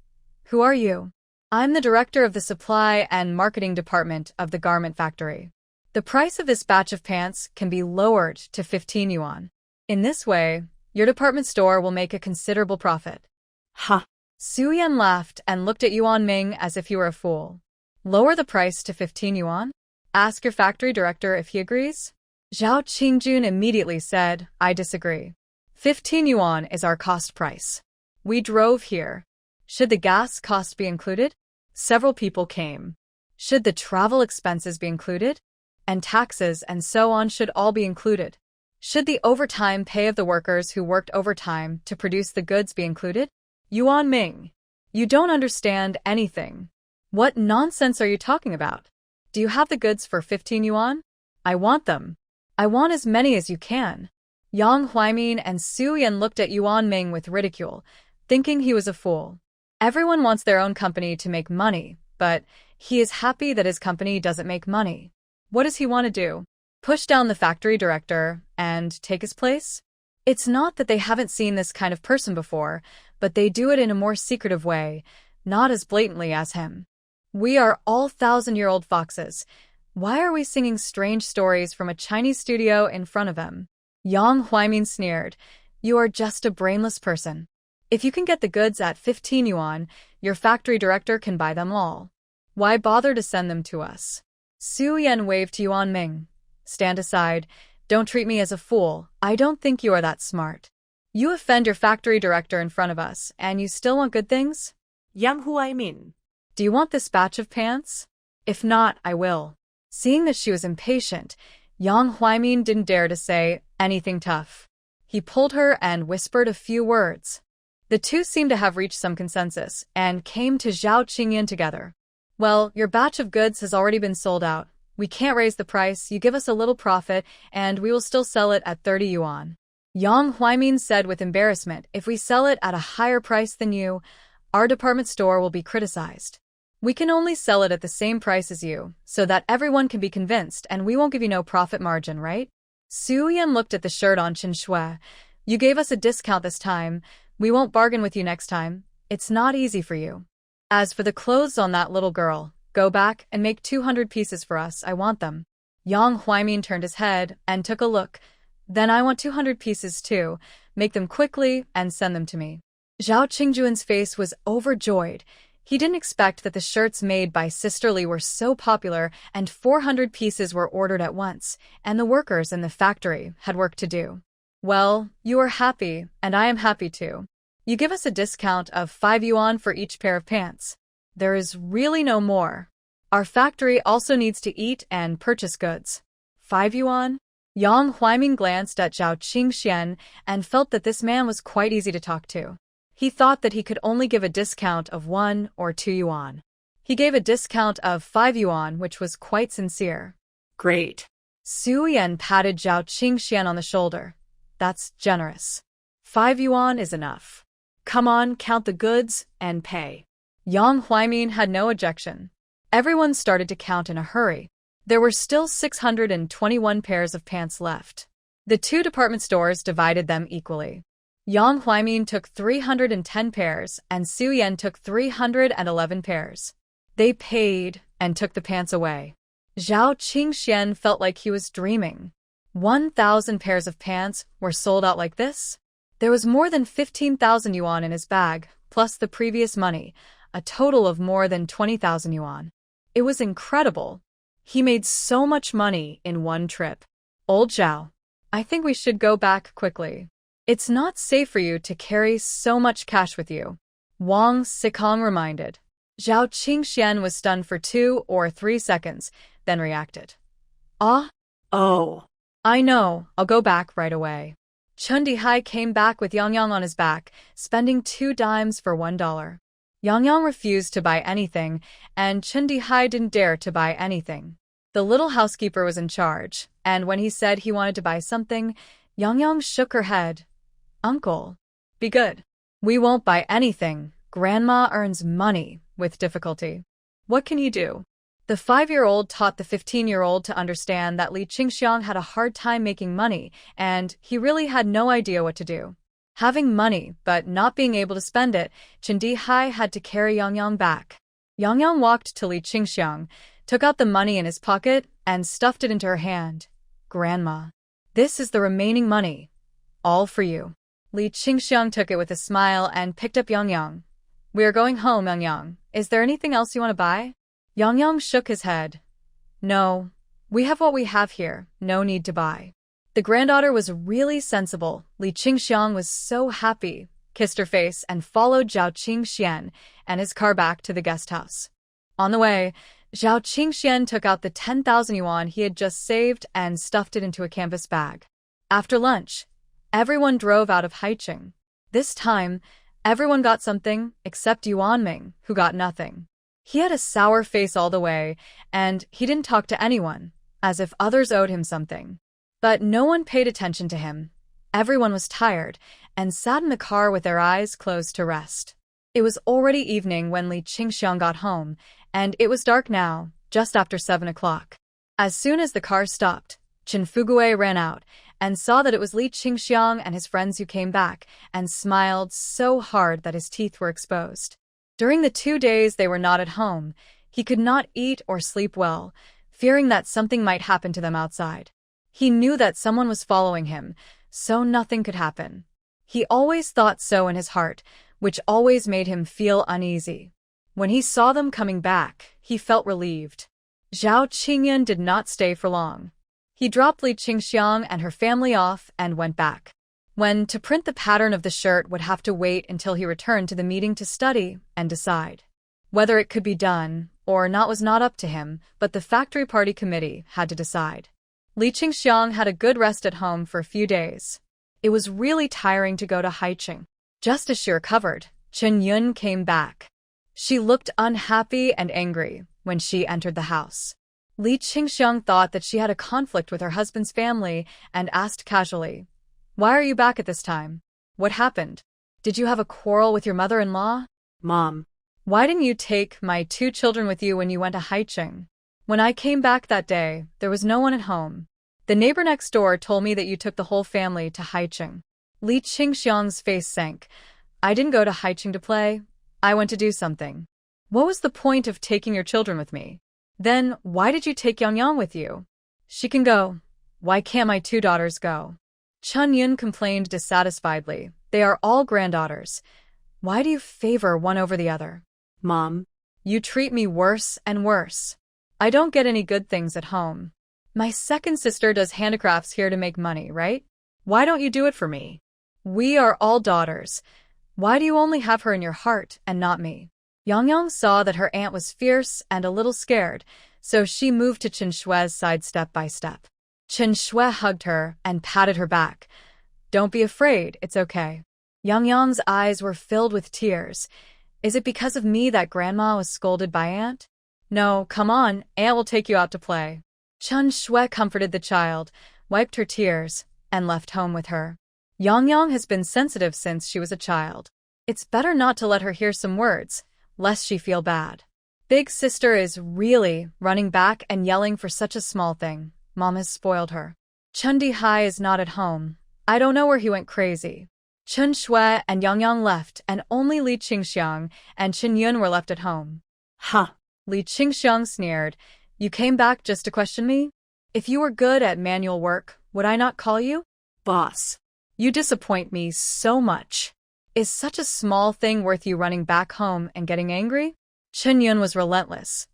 Who are you? I'm the director of the supply and marketing department of the garment factory. The price of this batch of pants can be lowered to 15 yuan. In this way, your department store will make a considerable profit.
Ha!
Su Yan laughed and looked at Yuan Ming as if he were a fool. Lower the price to 15 yuan? Ask your factory director if he agrees? Zhao Qingjun immediately said, I disagree. 15 yuan is our cost price. We drove here. Should the gas cost be included? Several people came. Should the travel expenses be included? And taxes and so on should all be included. Should the overtime pay of the workers who worked overtime to produce the goods be included? Yuan Ming, you don't understand anything. What nonsense are you talking about? Do you have the goods for 15 yuan? I want them. I want as many as you can. Yang Huaimin and Su Yan looked at Yuan Ming with ridicule, thinking he was a fool. Everyone wants their own company to make money, but he is happy that his company doesn't make money. What does he want to do? Push down the factory director and take his place? It's not that they haven't seen this kind of person before, but they do it in a more secretive way, not as blatantly as him. We are all thousand-year-old foxes. Why are we singing strange stories from a Chinese studio in front of him? Yang Huaimin sneered. You are just a brainless person. If you can get the goods at 15 yuan, your factory director can buy them all. Why bother to send them to us? Su Yan waved to Yuan Ming. Stand aside. Don't treat me as a fool. I don't think you are that smart. You offend your factory director in front of us, and you still want good things?
Yang Huaimin.
Do you want this batch of pants? If not, I will. Seeing that she was impatient, Yang Huaimin didn't dare to say anything tough. He pulled her and whispered a few words. The two seemed to have reached some consensus and came to Zhao Qingyan together. Well, your batch of goods has already been sold out. We can't raise the price, you give us a little profit, and we will still sell it at 30 yuan. Yang Huaimin said with embarrassment, if we sell it at a higher price than you, our department store will be criticized. We can only sell it at the same price as you, so that everyone can be convinced and we won't give you no profit margin, right? Su Yan looked at the shirt on Chen Shui. You gave us a discount this time. We won't bargain with you next time. It's not easy for you. As for the clothes on that little girl, go back and make 200 pieces for us. I want them. Yang Huaimin turned his head and took a look. Then I want 200 pieces too. Make them quickly and send them to me. Zhao Qingjuan's face was overjoyed. He didn't expect that the shirts made by Sister Li were so popular and 400 pieces were ordered at once, and the workers in the factory had work to do. Well, you are happy, and I am happy too. You give us a discount of 5 yuan for each pair of pants. There is really no more. Our factory also needs to eat and purchase goods. 5 yuan? Yang Huaimin glanced at Zhao Qingxian and felt that this man was quite easy to talk to. He thought that he could only give a discount of 1 or 2 yuan. He gave a discount of 5 yuan, which was quite sincere.
Great.
Su Yan patted Zhao Qingxian on the shoulder. That's generous. 5 yuan is enough. Come on, count the goods and pay. Yang Huaimin had no objection. Everyone started to count in a hurry. There were still 621 pairs of pants left. The two department stores divided them equally. Yang Huaimin took 310 pairs and Su Yan took 311 pairs. They paid and took the pants away. Zhao Qingxian felt like he was dreaming. 1,000 pairs of pants were sold out like this? There was more than 15,000 yuan in his bag, plus the previous money, a total of more than 20,000 yuan. It was incredible. He made so much money in one trip. Old Zhao, I think we should go back quickly. It's not safe for you to carry so much cash with you. Wang Sikong reminded. Zhao Qingxian was stunned for 2 or 3 seconds, then reacted. Ah?
Oh.
I know, I'll go back right away. Chun Dihai came back with Yang Yang on his back, spending 2 dimes for $1. Yang Yang refused to buy anything, and Chun Dihai didn't dare to buy anything. The little housekeeper was in charge, and when he said he wanted to buy something, Yang Yang shook her head. Uncle, be good. We won't buy anything. Grandma earns money with difficulty. What can you do? The 5-year-old taught the 15-year-old to understand that Li Qingxiang had a hard time making money, and he really had no idea what to do. Having money, but not being able to spend it, Chen Dihai had to carry Yang Yang back. Yang Yang walked to Li Qingxiang, took out the money in his pocket, and stuffed it into her hand. Grandma, this is the remaining money. All for you. Li Qingxiang took it with a smile and picked up Yang Yang. We are going home, Yang Yang. Is there anything else you want to buy? Yang Yang shook his head. No, we have what we have here, no need to buy. The granddaughter was really sensible. Li Qingxiang was so happy, kissed her face, and followed Zhao Qingxian and his car back to the guest house. On the way, Zhao Qingxian took out the 10,000 yuan he had just saved and stuffed it into a canvas bag. After lunch, everyone drove out of Haicheng. This time, everyone got something except Yuanming, who got nothing. He had a sour face all the way, and he didn't talk to anyone, as if others owed him something. But no one paid attention to him. Everyone was tired and sat in the car with their eyes closed to rest. It was already evening when Li Qingxiang got home, and it was dark now, just after 7 o'clock. As soon as the car stopped, Chen Fugue ran out and saw that it was Li Qingxiang and his friends who came back, and smiled so hard that his teeth were exposed. During the 2 days they were not at home, he could not eat or sleep well, fearing that something might happen to them outside. He knew that someone was following him, so nothing could happen. He always thought so in his heart, which always made him feel uneasy. When he saw them coming back, he felt relieved. Zhao Qingyan did not stay for long. He dropped Li Qingxiang and her family off and went back. When to print the pattern of the shirt would have to wait until he returned to the meeting to study and decide. Whether it could be done or not was not up to him, but the factory party committee had to decide. Li Qingxiang had a good rest at home for a few days. It was really tiring to go to Haicheng. Just as she recovered, Chen Yun came back. She looked unhappy and angry when she entered the house. Li Qingxiang thought that she had a conflict with her husband's family and asked casually, "Why are you back at this time? What happened? Did you have a quarrel with your mother-in-law?"
Mom.
"Why didn't you take my 2 children with you when you went to Haicheng? When I came back that day, there was no one at home. The neighbor next door told me that you took the whole family to Haicheng." Li Qingxiang's face sank. "I didn't go to Haicheng to play. I went to do something. What was the point of taking your children with me? Then why did you take Yang Yang with you? She can go. Why can't my 2 daughters go?" Chen Yun complained dissatisfiedly. "They are all granddaughters. Why do you favor one over the other?"
Mom.
"You treat me worse and worse. I don't get any good things at home. My second sister does handicrafts here to make money, right? Why don't you do it for me? We are all daughters. Why do you only have her in your heart and not me?" Yang Yang saw that her aunt was fierce and a little scared, so she moved to Chen Shue's side step by step. Chen Shue hugged her and patted her back. "Don't be afraid, it's okay." Yang Yang's eyes were filled with tears. "Is it because of me that Grandma was scolded by Aunt?" "No, come on, Aunt will take you out to play." Chen Shue comforted the child, wiped her tears, and left home with her. Yang Yang has been sensitive since she was a child. It's better not to let her hear some words, lest she feel bad. Big sister is really running back and yelling for such a small thing. Mom has spoiled her. Chen Dihai is not at home. I don't know where he went crazy. Chen Shue and Yang Yang left, and only Li Qingxiang and Chen Yun were left at home.
Ha!
Li Qingxiang sneered. "You came back just to question me? If you were good at manual work, would I not call you?"
Boss.
"You disappoint me so much. Is such a small thing worth you running back home and getting angry?" Chen Yun was relentless.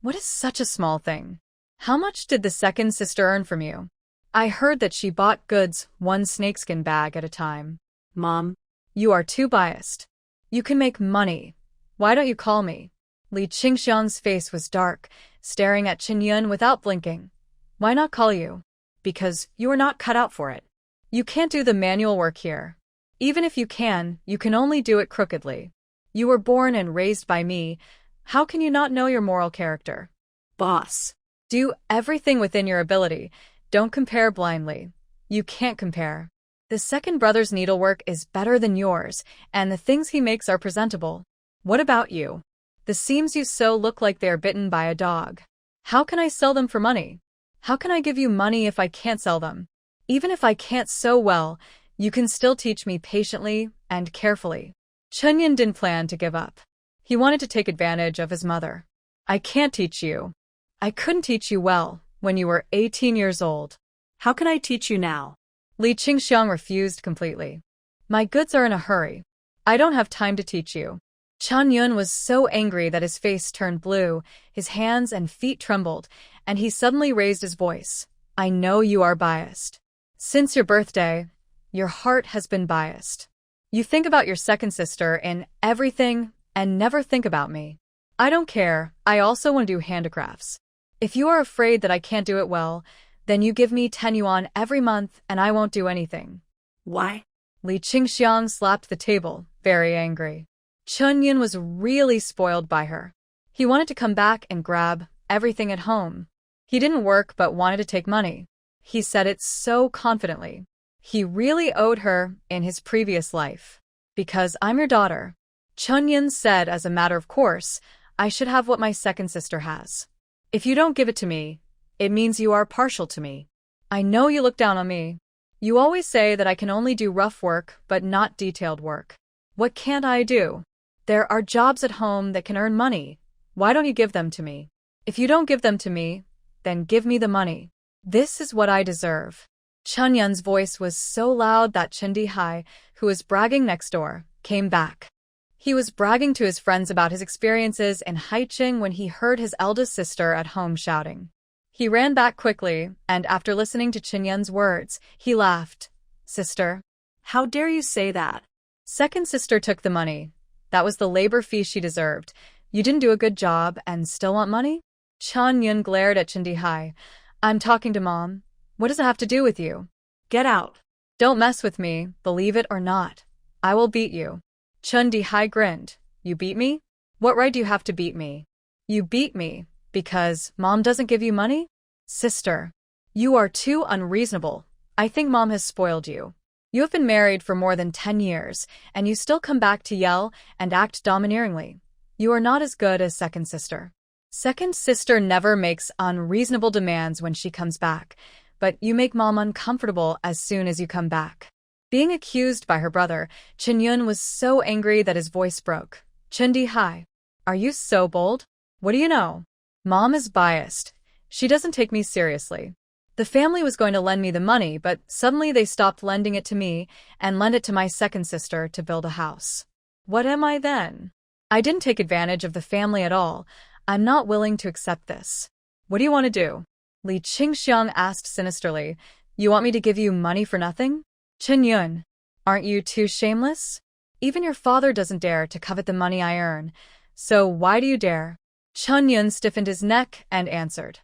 "What is such a small thing? How much did the second sister earn from you? I heard that she bought goods 1 snakeskin bag at a time."
Mom.
"You are too biased. You can make money. Why don't you call me?" Li Qingxiang's face was dark, staring at Chen Yun without blinking. "Why not call you?" "Because you are not cut out for it. You can't do the manual work here. Even if you can only do it crookedly. You were born and raised by me. How can you not know your moral character?"
Boss.
"Do everything within your ability. Don't compare blindly. You can't compare. The second brother's needlework is better than yours, and the things he makes are presentable. What about you? The seams you sew look like they're bitten by a dog. How can I sell them for money? How can I give you money if I can't sell them? Even if I can't sew well, you can still teach me patiently and carefully." Chen Yun didn't plan to give up. He wanted to take advantage of his mother. "I can't teach you. I couldn't teach you well when you were 18 years old.
How can I teach you now?"
Li Qingxiang refused completely. "My goods are in a hurry. I don't have time to teach you. Chun Yun was so angry that his face turned blue, his hands and feet trembled, and he suddenly raised his voice. I know you are biased. Since your birthday, your heart has been biased. You think about your second sister in everything and never think about me. I don't care, I also want to do handicrafts. If you are afraid that I can't do it well, then you give me 10 yuan every month and I won't do anything.
Why?
Li Qingxiang slapped the table, very angry. Chun Yun was really spoiled by her. He wanted to come back and grab everything at home. He didn't work but wanted to take money. He said it so confidently. He really owed her in his previous life. Because I'm your daughter. Chun Yun said as a matter of course, I should have what my second sister has. If you don't give it to me, it means you are partial to me. I know you look down on me. You always say that I can only do rough work but not detailed work. What can't I do? There are jobs at home that can earn money. Why don't you give them to me? If you don't give them to me, then give me the money. This is what I deserve. Chun Yun's voice was so loud that Chen Dihai, who was bragging next door, came back. He was bragging to his friends about his experiences in Haiqing when he heard his eldest sister at home shouting. He ran back quickly, and after listening to Chen Yun's words, he laughed. Sister,
How dare you say that?
second sister took the money. That was the labor fee she deserved. You didn't do a good job and still want money? Chun Yun glared at Chen Dihai. I'm talking to Mom. What does it have to do with you?
Get out.
Don't mess with me, believe it or not. I will beat you. Chun Dihai grinned. You beat me? What right do you have to beat me? You beat me because Mom doesn't give you money? Sister, you are too unreasonable. I think Mom has spoiled you. You have been married for more than 10 years, and you still come back to yell and act domineeringly. You are not as good as second sister. Second sister never makes unreasonable demands when she comes back, but you make Mom uncomfortable as soon as you come back. Being accused by her brother, Chen Yun was so angry that his voice broke. Chen Dihai, are you so bold? What do you know? Mom is biased. She doesn't take me seriously. The family was going to lend me the money, but suddenly they stopped lending it to me and lent it to my second sister to build a house. What am I then? I didn't take advantage of the family at all. I'm not willing to accept this. What do you want to do? Li Qingxiang asked sinisterly. You want me to give you money for nothing? Chen Yun, aren't you too shameless? Even your father doesn't dare to covet the money I earn. So why do you dare? Chun Yun stiffened his neck and answered.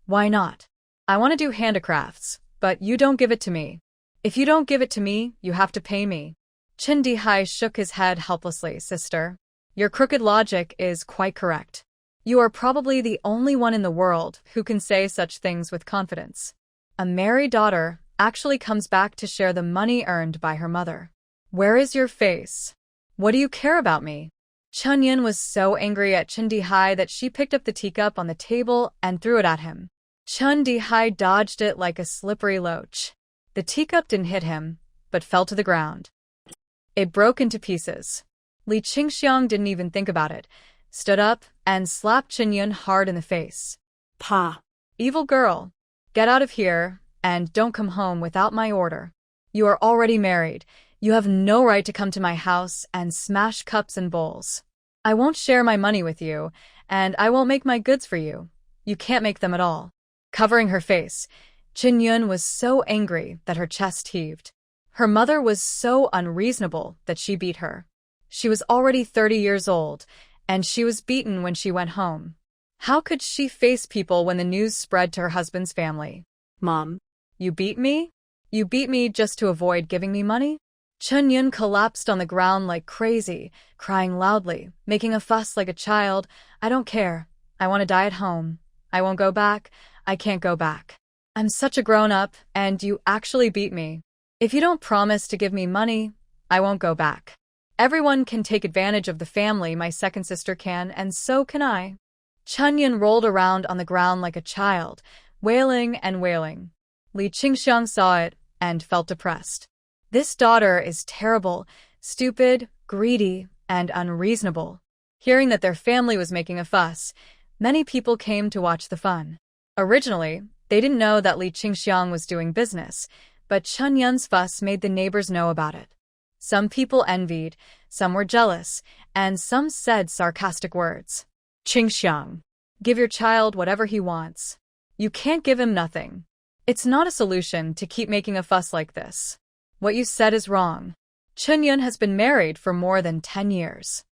Why not? I want to do handicrafts, but you don't give it to me. If you don't give it to me, you have to pay me. Chen Dihai shook his head helplessly. Sister, your crooked logic is quite correct. You are probably the only one in the world who can say such things with confidence. A married daughter actually comes back to share the money earned by her mother. Where is your face? What do you care about me? Chun Yun was so angry at Chen Dihai that she picked up the teacup on the table and threw it at him. Chen Dihai dodged it like a slippery loach. The teacup didn't hit him, but fell to the ground. It broke into pieces. Li Qingxiang didn't even think about it, stood up, and slapped Chen Yun hard in the face.
Pa.
Evil girl. Get out of here, and don't come home without my order. You are already married. You have no right to come to my house and smash cups and bowls. I won't share my money with you, and I won't make my goods for you. You can't make them at all. Covering her face, Chen Yun was so angry that her chest heaved. Her mother was so unreasonable that she beat her. She was already 30 years old, and she was beaten when she went home. How could she face people when the news spread to her husband's family?
Mom.
You beat me? You beat me just to avoid giving me money? Chen Yun collapsed on the ground like crazy, crying loudly, making a fuss like a child. I don't care. I want to die at home. I won't go back. I can't go back. I'm such a grown-up, and you actually beat me. If you don't promise to give me money, I won't go back. Everyone can take advantage of the family, my second sister can, and so can I. Chen Yun rolled around on the ground like a child, wailing and wailing. Li Qingxiang saw it and felt depressed. This daughter is terrible, stupid, greedy, and unreasonable. Hearing that their family was making a fuss, many people came to watch the fun. Originally, they didn't know that Li Qingxiang was doing business, but Chen Yun's fuss made the neighbors know about it. Some people envied, some were jealous, and some said sarcastic words. Qingxiang, give your child whatever he wants. You can't give him nothing. It's not a solution to keep making a fuss like this. What you said is wrong. Chunyun has been married for more than 10 years.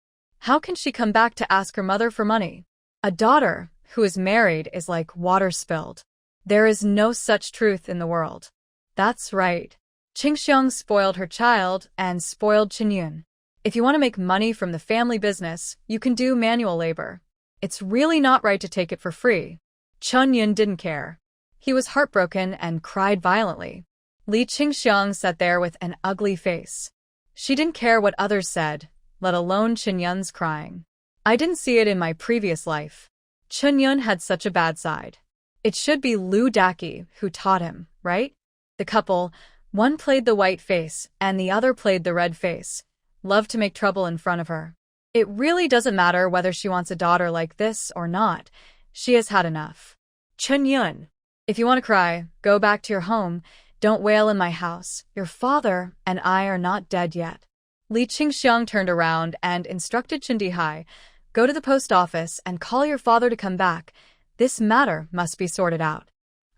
How can she come back to ask her mother for money? A daughter who is married is like water spilled. There is no such truth in the world. That's right. Qingxiang spoiled her child and spoiled Chunyun. If you want to make money from the family business, you can do manual labor. It's really not right to take it for free. Chunyun didn't care. He was heartbroken and cried violently. Li Qingxiang sat there with an ugly face. She didn't care what others said, let alone Chunyun's crying. I didn't see it in my previous life. Chunyun had such a bad side. It should be Lu Daqi who taught him, right? The couple, one played the white face and the other played the red face, loved to make trouble in front of her. It really doesn't matter whether she wants a daughter like this or not. She has had enough. Chunyun, if you want to cry, go back to your home. Don't wail in my house. Your father and I are not dead yet. Li Qingxiang turned around and instructed Chindihai, go to the post office and call your father to come back. This matter must be sorted out.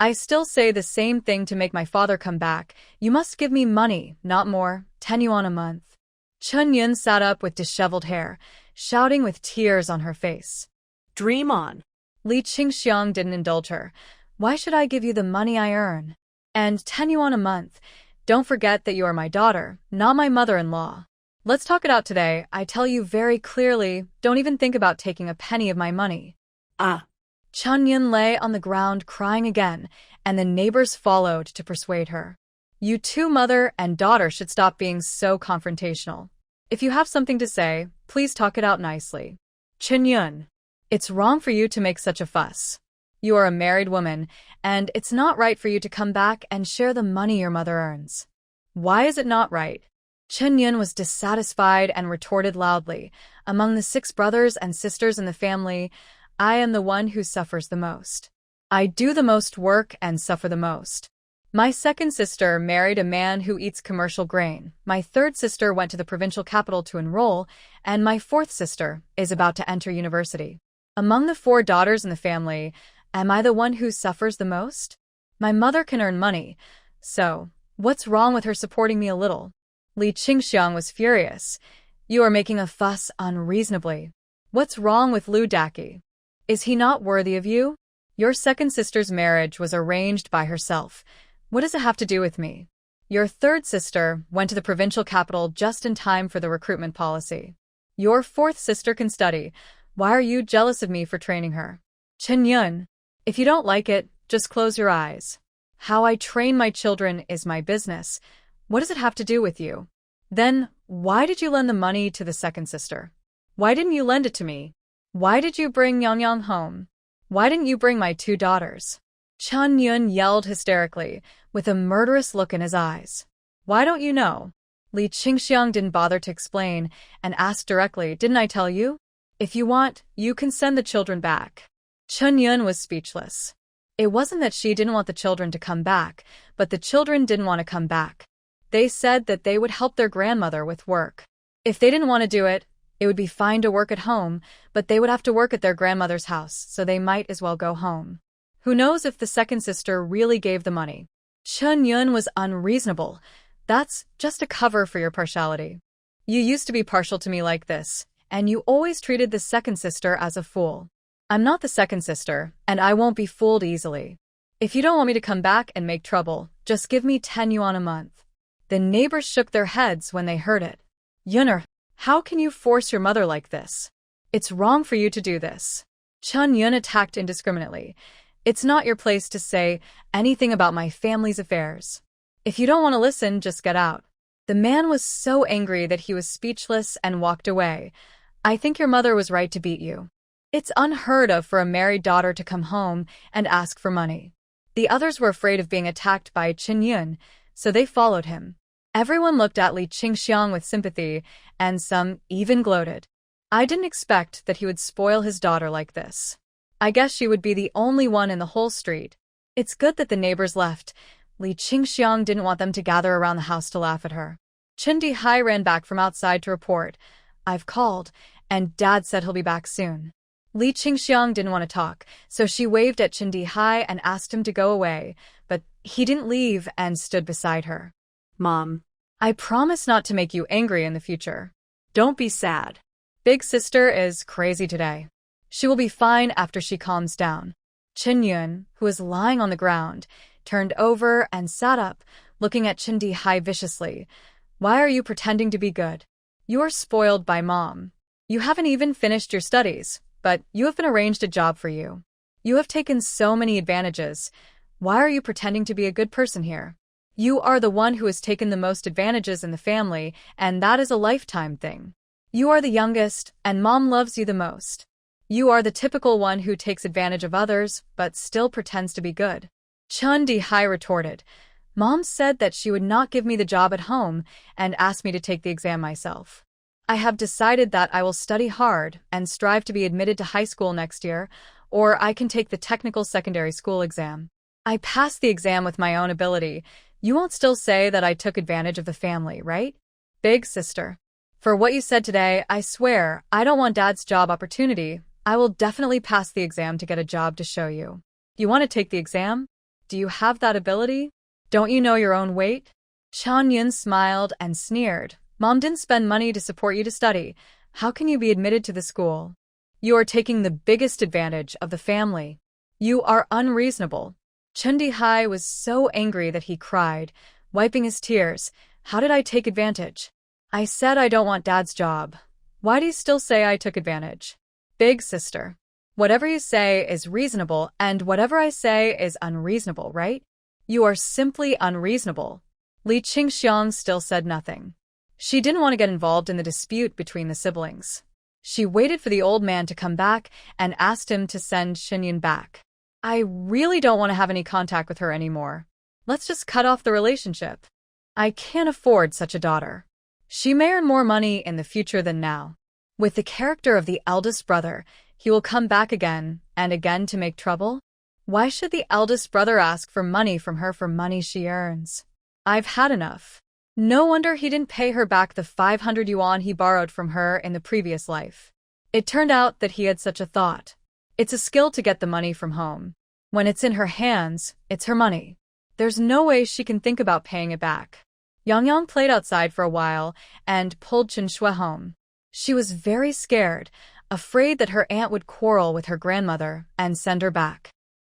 I still say the same thing to make my father come back. You must give me money, not more, 10 yuan a month. Chunyun sat up with disheveled hair, shouting with tears on her face.
Dream on.
Li Qingxiang didn't indulge her. Why should I give you the money I earn? And 10 yuan a month. Don't forget that you are my daughter, not my mother-in-law. Let's talk it out today. I tell you very clearly, don't even think about taking a penny of my money.
Ah.
Chunyun lay on the ground crying again, and the neighbors followed to persuade her. You two, mother and daughter, should stop being so confrontational. If you have something to say, please talk it out nicely. Chunyun, it's wrong for you to make such a fuss. You are a married woman, and it's not right for you to come back and share the money your mother earns. Why is it not right? Chunyun was dissatisfied and retorted loudly. Among the 6 brothers and sisters in the family, I am the one who suffers the most. I do the most work and suffer the most. My second sister married a man who eats commercial grain. My third sister went to the provincial capital to enroll, and my fourth sister is about to enter university. Among the 4 daughters in the family, am I the one who suffers the most? My mother can earn money, so what's wrong with her supporting me a little? Li Qingxiang was furious. You are making a fuss unreasonably. What's wrong with Lu Daqi? Is he not worthy of you? Your second sister's marriage was arranged by herself. What does it have to do with me? Your third sister went to the provincial capital just in time for the recruitment policy. Your fourth sister can study. Why are you jealous of me for training her? Chunyun, if you don't like it, just close your eyes. How I train my children is my business. What does it have to do with you? Then, why did you lend the money to the second sister? Why didn't you lend it to me? Why did you bring Yangyang home? Why didn't you bring my 2 daughters? Chunyun yelled hysterically, with a murderous look in his eyes. Why don't you know? Li Qingxiang didn't bother to explain and asked directly, didn't I tell you? If you want, you can send the children back. Chunyun was speechless. It wasn't that she didn't want the children to come back, but the children didn't want to come back. They said that they would help their grandmother with work. If they didn't want to do it, it would be fine to work at home, but they would have to work at their grandmother's house, so they might as well go home. Who knows if the second sister really gave the money? Chunyun was unreasonable. That's just a cover for your partiality. You used to be partial to me like this, and you always treated the second sister as a fool. I'm not the second sister, and I won't be fooled easily. If you don't want me to come back and make trouble, just give me 10 yuan a month. The neighbors shook their heads when they heard it. Yunner, how can you force your mother like this? It's wrong for you to do this. Chunyun attacked indiscriminately. It's not your place to say anything about my family's affairs. If you don't want to listen, just get out. The man was so angry that he was speechless and walked away. I think your mother was right to beat you. It's unheard of for a married daughter to come home and ask for money. The others were afraid of being attacked by Chunyun, so they followed him. Everyone looked at Li Qingxiang with sympathy, and some even gloated. I didn't expect that he would spoil his daughter like this. I guess she would be the only one in the whole street. It's good that the neighbors left. Li Qingxiang didn't want them to gather around the house to laugh at her. Chindi Hai ran back from outside to report. I've called, and Dad said he'll be back soon. Li Qingxiang didn't want to talk, so she waved at Chen Dihai and asked him to go away, but he didn't leave and stood beside her.
Mom,
I promise not to make you angry in the future.
don't be sad.
Big sister is crazy today. She will be fine after she calms down. Chen Yun, who was lying on the ground, turned over and sat up, looking at Chen Dihai viciously. Why are you pretending to be good? You are spoiled by Mom. You haven't even finished your studies, but you have been arranged a job for you. You have taken so many advantages. Why are you pretending to be a good person here? You are the one who has taken the most advantages in the family, and that is a lifetime thing. You are the youngest, and Mom loves you the most. You are the typical one who takes advantage of others, but still pretends to be good. Chen Dihai retorted. Mom said that she would not give me the job at home and asked me to take the exam myself. I have decided that I will study hard and strive to be admitted to high school next year, or I can take the technical secondary school exam. I passed the exam with my own ability. You won't still say that I took advantage of the family, right? Big sister. For what you said today, I swear, I don't want Dad's job opportunity. I will definitely pass the exam to get a job to show you. Do you want to take the exam? Do you have that ability? Don't you know your own weight? Chan Yun smiled and sneered. Mom didn't spend money to support you to study. How can you be admitted to the school? You are taking the biggest advantage of the family. You are unreasonable. Chen Dihai was so angry that he cried, wiping his tears. How did I take advantage? I said I don't want Dad's job. Why do you still say I took advantage? Big sister. Whatever you say is reasonable, and whatever I say is unreasonable, right? You are simply unreasonable. Li Qingxiang still said nothing. She didn't want to get involved in the dispute between the siblings. She waited for the old man to come back and asked him to send Xinyan back. I really don't want to have any contact with her anymore. Let's just cut off the relationship. I can't afford such a daughter. She may earn more money in the future than now. With the character of the eldest brother, he will come back again and again to make trouble? Why should the eldest brother ask for money from her for money she earns? I've had enough. No wonder he didn't pay her back the 500 yuan he borrowed from her in the previous life. It turned out that he had such a thought. It's a skill to get the money from home. When it's in her hands, it's her money. There's no way she can think about paying it back. Yang Yang played outside for a while and pulled Chen Shui home. She was very scared, afraid that her aunt would quarrel with her grandmother and send her back.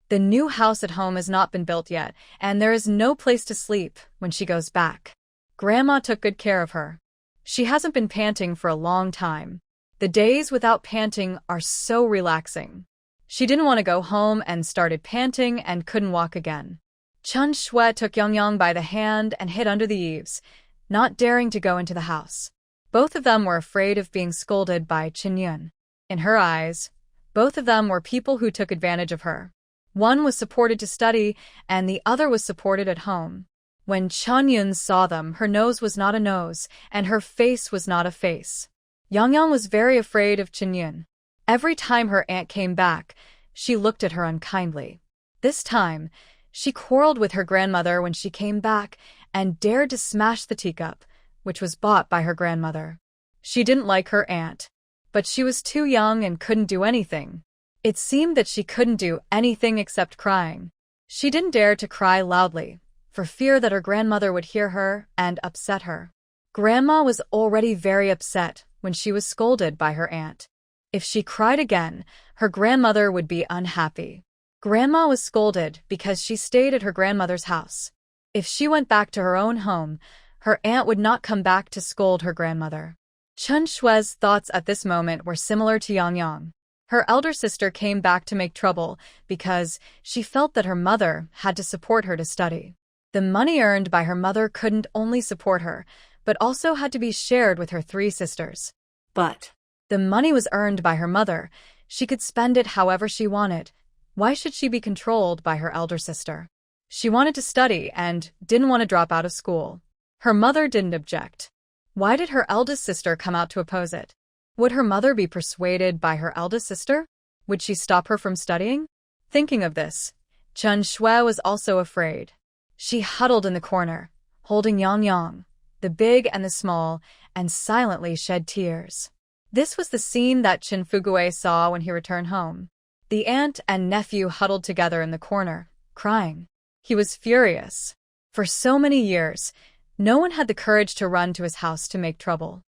The new house at home has not been built yet, and there is no place to sleep when she goes back. Grandma took good care of her. She hasn't been panting for a long time. The days without panting are so relaxing. She didn't want to go home and started panting and couldn't walk again. Chen Shui took Yang Yang by the hand and hid under the eaves, not daring to go into the house. Both of them were afraid of being scolded by Chen Yun. In her eyes, both of them were people who took advantage of her. One was supported to study, and the other was supported at home. When Chen Yun saw them, her nose was not a nose, and her face was not a face. Yang Yang was very afraid of Chen Yun. Every time her aunt came back, she looked at her unkindly. This time, she quarreled with her grandmother when she came back and dared to smash the teacup, which was bought by her grandmother. She didn't like her aunt, but she was too young and couldn't do anything. It seemed that she couldn't do anything except crying. She didn't dare to cry loudly, for fear that her grandmother would hear her and upset her. Grandma was already very upset when she was scolded by her aunt. If she cried again, her grandmother would be unhappy. Grandma was scolded because she stayed at her grandmother's house. If she went back to her own home, her aunt would not come back to scold her grandmother. Chen Shui's thoughts at this moment were similar to Yang Yang. Her elder sister came back to make trouble because she felt that her mother had to support her to study. The money earned by her mother couldn't only support her, but also had to be shared with her 3 sisters.
But
the money was earned by her mother. She could spend it however she wanted. Why should she be controlled by her elder sister? She wanted to study and didn't want to drop out of school. Her mother didn't object. Why did her eldest sister come out to oppose it? Would her mother be persuaded by her eldest sister? Would she stop her from studying? Thinking of this, Chen Shui was also afraid. She huddled in the corner, holding Yang Yang, the big and the small, and silently shed tears. This was the scene that Chin Fugue saw when he returned home. The aunt and nephew huddled together in the corner, crying. He was furious. For so many years, no one had the courage to run to his house to make trouble.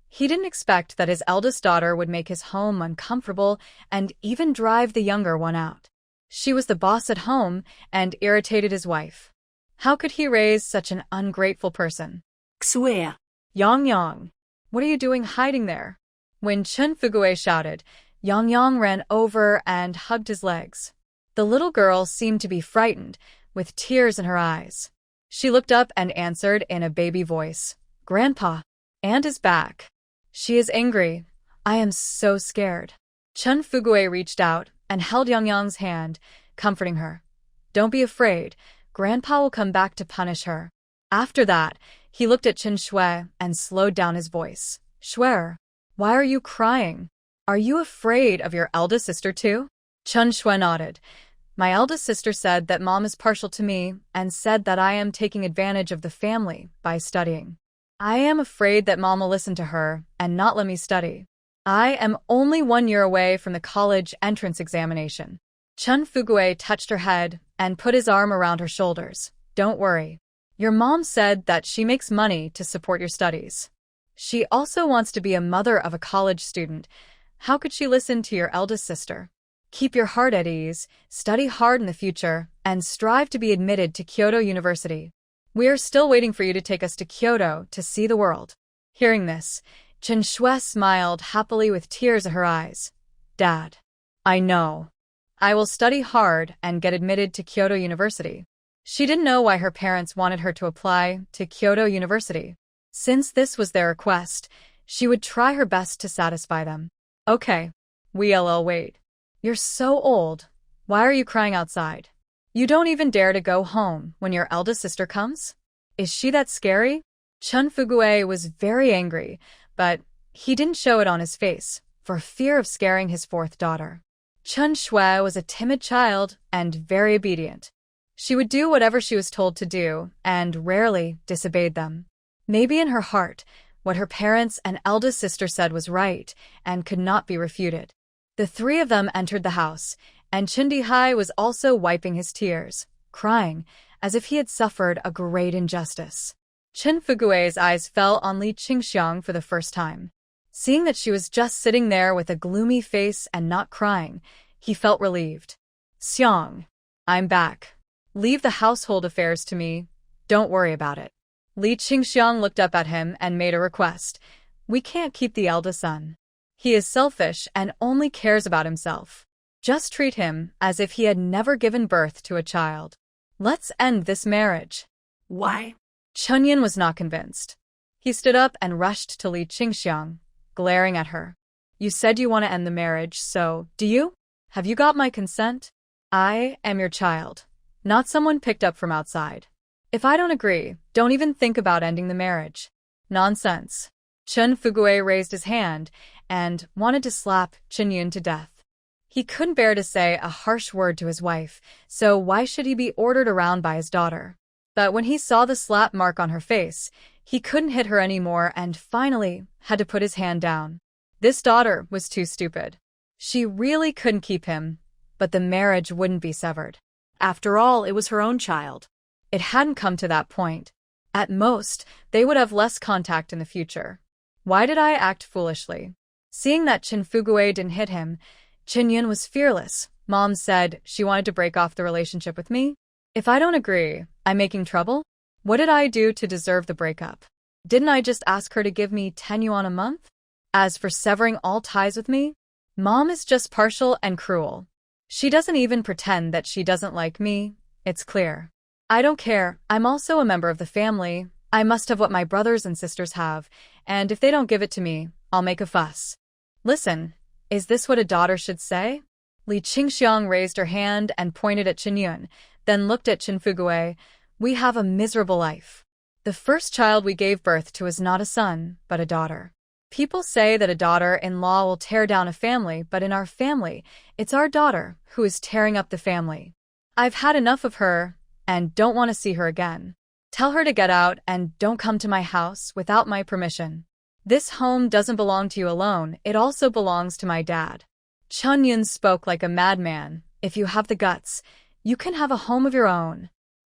He didn't expect that his eldest daughter would make his home uncomfortable and even drive the younger one out. She was the boss at home and irritated his wife. How could he raise such an ungrateful person?
Swear.
Yang, what are you doing hiding there? When Chen Fugue shouted, Yang ran over and hugged his legs. The little girl seemed to be frightened, with tears in her eyes. She looked up and answered in a baby voice, Grandpa, and is back. She is angry. I am so scared. Chen Fugue reached out and held Yang's hand, comforting her. Don't be afraid. Grandpa will come back to punish her. After that, he looked at Chen Shui and slowed down his voice. Shui, why are you crying? Are you afraid of your eldest sister too? Chen Shui nodded. My eldest sister said that Mom is partial to me and said that I am taking advantage of the family by studying. I am afraid that Mom will listen to her and not let me study. I am only 1 year away from the college entrance examination. Chen Fugue touched her head and put his arm around her shoulders. Don't worry. Your mom said that she makes money to support your studies. She also wants to be a mother of a college student. How could she listen to your eldest sister? Keep your heart at ease, study hard in the future, and strive to be admitted to Kyoto University. We are still waiting for you to take us to Kyoto to see the world. Hearing this, Chen Shui smiled happily with tears in her eyes. Dad, I know. I will study hard and get admitted to Kyoto University. She didn't know why her parents wanted her to apply to Kyoto University. Since this was their request, she would try her best to satisfy them. Okay, we'll wait. You're so old. Why are you crying outside? You don't even dare to go home when your eldest sister comes? Is she that scary? Chen Fugue was very angry, but he didn't show it on his face, for fear of scaring his fourth daughter. Chen Shui was a timid child and very obedient. She would do whatever she was told to do and rarely disobeyed them. Maybe in her heart, what her parents and eldest sister said was right and could not be refuted. The three of them entered the house, and Chindihai was also wiping his tears, crying as if he had suffered a great injustice. Chen Fugue's eyes fell on Li Qingxiang for the first time. Seeing that she was just sitting there with a gloomy face and not crying, he felt relieved. Xiang, I'm back. Leave the household affairs to me. Don't worry about it. Li Qingxiang looked up at him and made a request. We can't keep the eldest son. He is selfish and only cares about himself. Just treat him as if he had never given birth to a child. Let's end this marriage.
Why?
Chunyan was not convinced. He stood up and rushed to Li Qingxiang, glaring at her. You said you want to end the marriage, so do you? Have you got my consent? I am your child, not someone picked up from outside. If I don't agree, don't even think about ending the marriage. Nonsense. Chen Fugue raised his hand and wanted to slap Qinyun to death. He couldn't bear to say a harsh word to his wife, so why should he be ordered around by his daughter? But when he saw the slap mark on her face, he couldn't hit her anymore and finally had to put his hand down. This daughter was too stupid. She really couldn't keep him, but the marriage wouldn't be severed.
After all, it was her own child.
It hadn't come to that point. At most, they would have less contact in the future. Why did I act foolishly? Seeing that Chen Fugue didn't hit him, Qinyun was fearless. Mom said she wanted to break off the relationship with me. If I don't agree, I'm making trouble? What did I do to deserve the breakup? Didn't I just ask her to give me 10 yuan a month? As for severing all ties with me, Mom is just partial and cruel. She doesn't even pretend that she doesn't like me. It's clear. I don't care. I'm also a member of the family. I must have what my brothers and sisters have, and if they don't give it to me, I'll make a fuss. Listen, is this what a daughter should say? Li Qingxiang raised her hand and pointed at Qinyun, then looked at Chen Fugue. We have a miserable life. The first child we gave birth to is not a son, but a daughter. People say that a daughter-in-law will tear down a family, but in our family, it's our daughter who is tearing up the family. I've had enough of her and don't want to see her again. Tell her to get out and don't come to my house without my permission. This home doesn't belong to you alone, it also belongs to my dad. Chunyun spoke like a madman. If you have the guts, you can have a home of your own.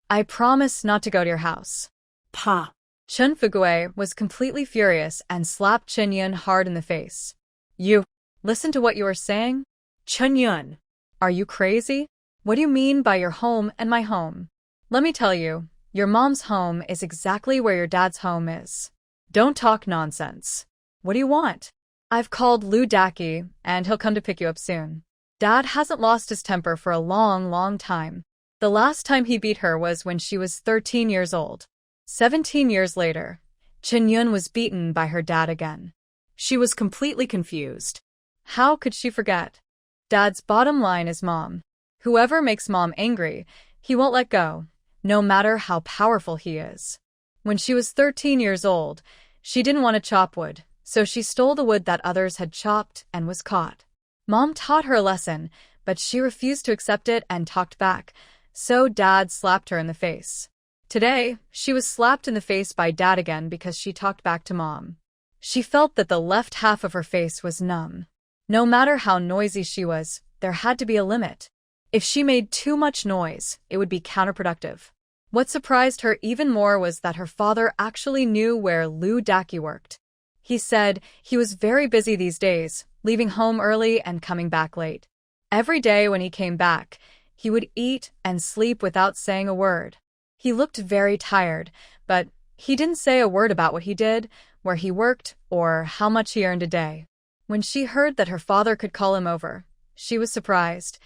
I promise not to go to your house.
Pa.
Chun Fugui was completely furious and slapped Chunyun hard in the face. You, listen to what you are saying?
Chunyun.
Are you crazy? What do you mean by your home and my home? Let me tell you, your mom's home is exactly where your dad's home is. Don't talk nonsense. What do you want? I've called Lu Daki, and he'll come to pick you up soon. Dad hasn't lost his temper for a long time. The last time he beat her was when she was 13 years old. 17 years later, Chunyun was beaten by her dad again.
She was completely confused.
How could she forget? Dad's bottom line is mom. Whoever makes mom angry, he won't let go, no matter how powerful he is. When she was 13 years old, she didn't want to chop wood, so she stole the wood that others had chopped and was caught. Mom taught her a lesson, but she refused to accept it and talked back, so Dad slapped her in the face. Today, she was slapped in the face by Dad again because she talked back to Mom. She felt that the left half of her face was numb. No matter how noisy she was, there had to be a limit. If she made too much noise, it would be counterproductive. What surprised her even more was that her father actually knew where Lu Daki worked. He said he was very busy these days, leaving home early and coming back late. Every day when he came back, he would eat and sleep without saying a word. He looked very tired, but he didn't say a word about what he did, where he worked, or how much he earned a day. When she heard that her father could call him over, she was surprised.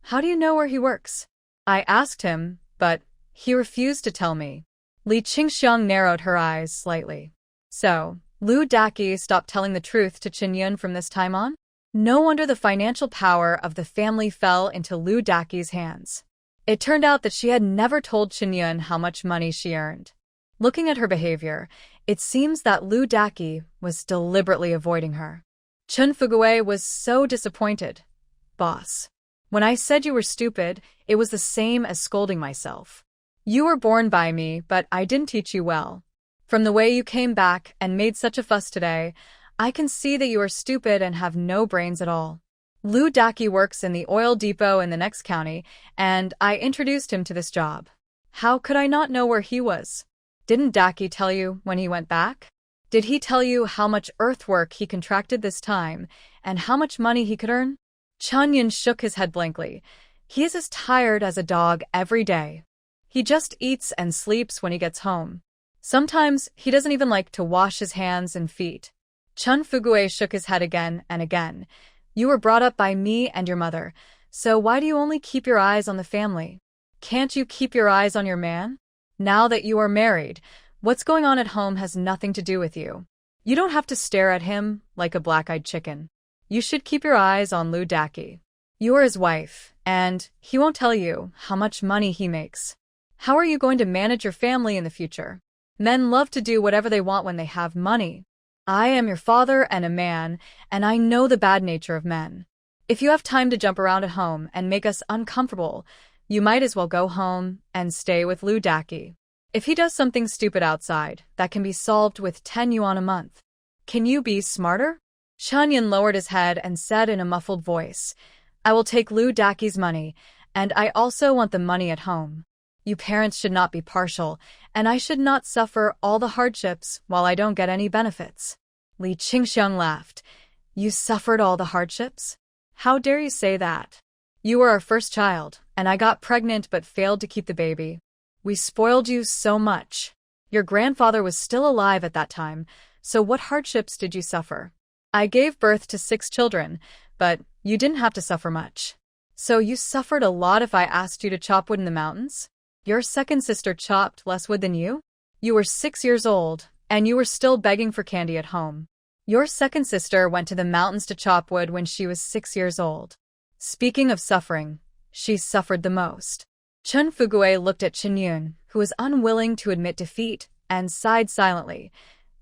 How do you know where he works? I asked him, but he refused to tell me. Li Qingxiang narrowed her eyes slightly. So, Lu Daki stopped telling the truth to Chunyun from this time on? No wonder the financial power of the family fell into Lu Daki's hands. It turned out that she had never told Chunyun how much money she earned. Looking at her behavior, it seems that Lu Daki was deliberately avoiding her. Chun Fugui was so disappointed. Boss, when I said you were stupid, it was the same as scolding myself. You were born by me, but I didn't teach you well. From the way you came back and made such a fuss today, I can see that you are stupid and have no brains at all. Lu Daki works in the oil depot in the next county, and I introduced him to this job. How could I not know where he was? Didn't Daki tell you when he went back? Did he tell you how much earthwork he contracted this time, and how much money he could earn? Chunyun shook his head blankly. He is as tired as a dog every day. He just eats and sleeps when he gets home. Sometimes he doesn't even like to wash his hands and feet. Chun Fugui shook his head again and again. You were brought up by me and your mother, so why do you only keep your eyes on the family? Can't you keep your eyes on your man? Now that you are married, what's going on at home has nothing to do with you. You don't have to stare at him like a black-eyed chicken. You should keep your eyes on Lu Daki. You are his wife, and he won't tell you how much money he makes. How are you going to manage your family in the future? Men love to do whatever they want when they have money. I am your father and a man, and I know the bad nature of men. If you have time to jump around at home and make us uncomfortable, you might as well go home and stay with Lu Daki. If he does something stupid outside, that can be solved with 10 yuan a month. Can you be smarter? Chunyun lowered his head and said in a muffled voice, I will take Lu Daki's money, and I also want the money at home. You parents should not be partial, and I should not suffer all the hardships while I don't get any benefits. Li Qingxiang laughed. You suffered all the hardships? How dare you say that? You were our first child, and I got pregnant but failed to keep the baby. We spoiled you so much. Your grandfather was still alive at that time, so what hardships did you suffer? I gave birth to 6 children, but you didn't have to suffer much. So you suffered a lot if I asked you to chop wood in the mountains? Your second sister chopped less wood than you? You were 6 years old, and you were still begging for candy at home. Your second sister went to the mountains to chop wood when she was 6 years old. Speaking of suffering, she suffered the most. Chun Fugui looked at Chunyun, who was unwilling to admit defeat, and sighed silently.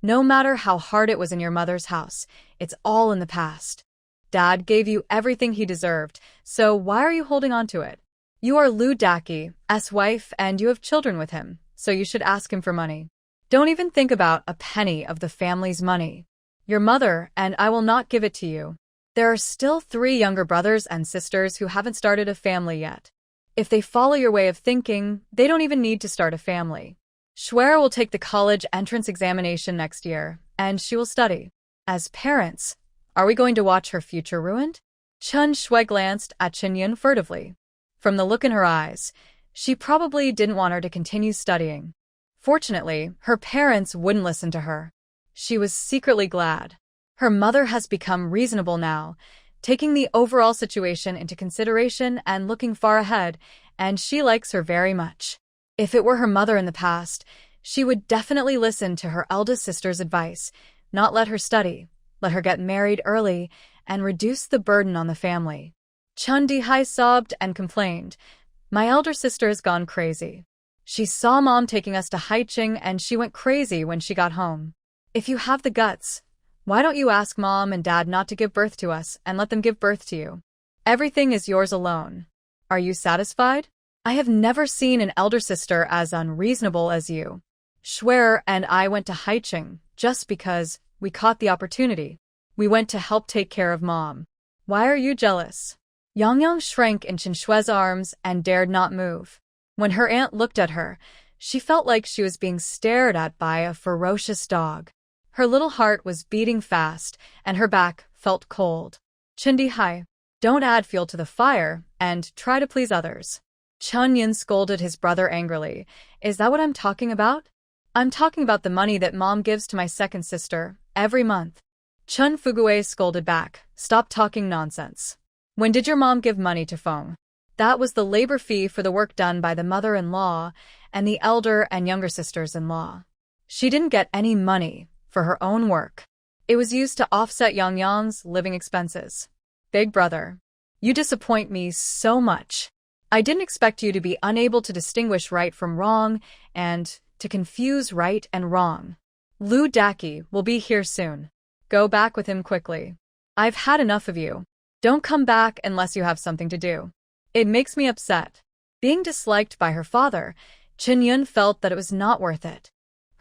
No matter how hard it was in your mother's house, it's all in the past. Dad gave you everything he deserved, so why are you holding on to it? You are Lu Daki's wife and you have children with him, so you should ask him for money. Don't even think about a penny of the family's money. Your mother, and I will not give it to you. There are still 3 younger brothers and sisters who haven't started a family yet. If they follow your way of thinking, they don't even need to start a family. Schwer will take the college entrance examination next year, and she will study. As parents, are we going to watch her future ruined? Chun Shui glanced at Chen furtively. From the look in her eyes, she probably didn't want her to continue studying. Fortunately, her parents wouldn't listen to her. She was secretly glad. Her mother has become reasonable now, taking the overall situation into consideration and looking far ahead, and she likes her very much. If it were her mother in the past, she would definitely listen to her eldest sister's advice, not let her study, let her get married early, and reduce the burden on the family. Chun Dihai sobbed and complained, "My elder sister has gone crazy. She saw Mom taking us to Haiching and she went crazy when she got home. If you have the guts, why don't you ask Mom and Dad not to give birth to us and let them give birth to you? Everything is yours alone. Are you satisfied? I have never seen an elder sister as unreasonable as you. Schwer and I went to Haiching just because we caught the opportunity. We went to help take care of Mom. Why are you jealous?" Yang shrank in Chen Shui's arms and dared not move. When her aunt looked at her, she felt like she was being stared at by a ferocious dog. Her little heart was beating fast, and her back felt cold. "Chen Dihai, don't add fuel to the fire, and try to please others." Chun Yin scolded his brother angrily. "Is that what I'm talking about? I'm talking about the money that Mom gives to my second sister, every month." Chun Fugue scolded back, "Stop talking nonsense. When did your mom give money to Feng?" That was the labor fee for the work done by the mother-in-law and the elder and younger sisters-in-law. She didn't get any money for her own work. It was used to offset Yang's living expenses. "Big brother, you disappoint me so much. I didn't expect you to be unable to distinguish right from wrong and to confuse right and wrong. Lu Daki will be here soon. Go back with him quickly. I've had enough of you. Don't come back unless you have something to do. It makes me upset." Being disliked by her father, Chen Yun felt that it was not worth it.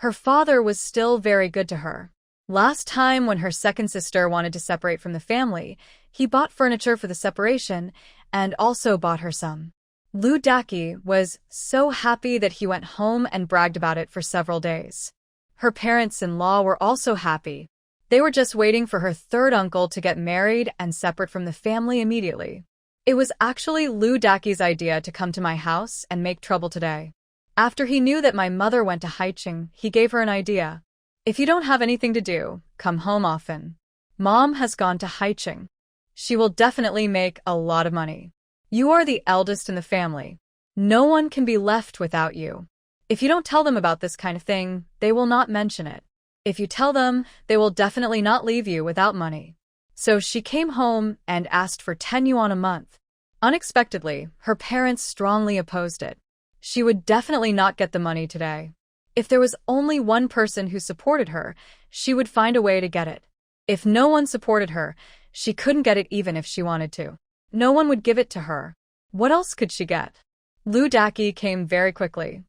Her father was still very good to her. Last time when her second sister wanted to separate from the family, he bought furniture for the separation and also bought her some. Lu Daki was so happy that he went home and bragged about it for several days. Her parents-in-law were also happy. They were just waiting for her third uncle to get married and separate from the family immediately. "It was actually Lu Daki's idea to come to my house and make trouble today. After he knew that my mother went to Haiching, he gave her an idea. If you don't have anything to do, come home often. Mom has gone to Haiching. She will definitely make a lot of money. You are the eldest in the family. No one can be left without you. If you don't tell them about this kind of thing, they will not mention it. If you tell them, they will definitely not leave you without money." So she came home and asked for 10 yuan a month. Unexpectedly, her parents strongly opposed it. She would definitely not get the money today. If there was only one person who supported her, she would find a way to get it. If no one supported her, she couldn't get it even if she wanted to. No one would give it to her. What else could she get? Lu Daki came very quickly.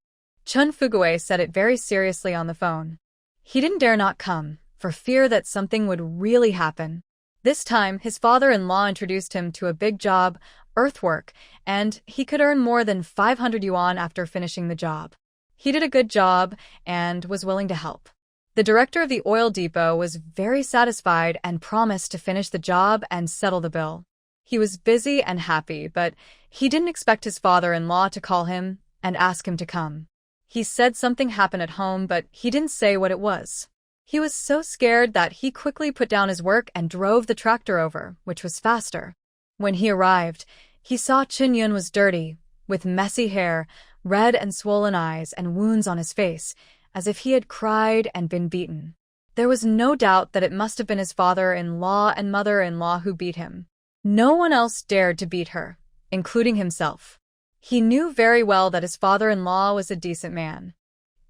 Chun Fugue said it very seriously on the phone. He didn't dare not come, for fear that something would really happen. This time, his father-in-law introduced him to a big job, earthwork, and he could earn more than 500 yuan after finishing the job. He did a good job and was willing to help. The director of the oil depot was very satisfied and promised to finish the job and settle the bill. He was busy and happy, but he didn't expect his father-in-law to call him and ask him to come. He said something happened at home, but he didn't say what it was. He was so scared that he quickly put down his work and drove the tractor over, which was faster. When he arrived, he saw Chen Yun was dirty, with messy hair, red and swollen eyes, and wounds on his face, as if he had cried and been beaten. There was no doubt that it must have been his father-in-law and mother-in-law who beat him. No one else dared to beat her, including himself. He knew very well that his father-in-law was a decent man.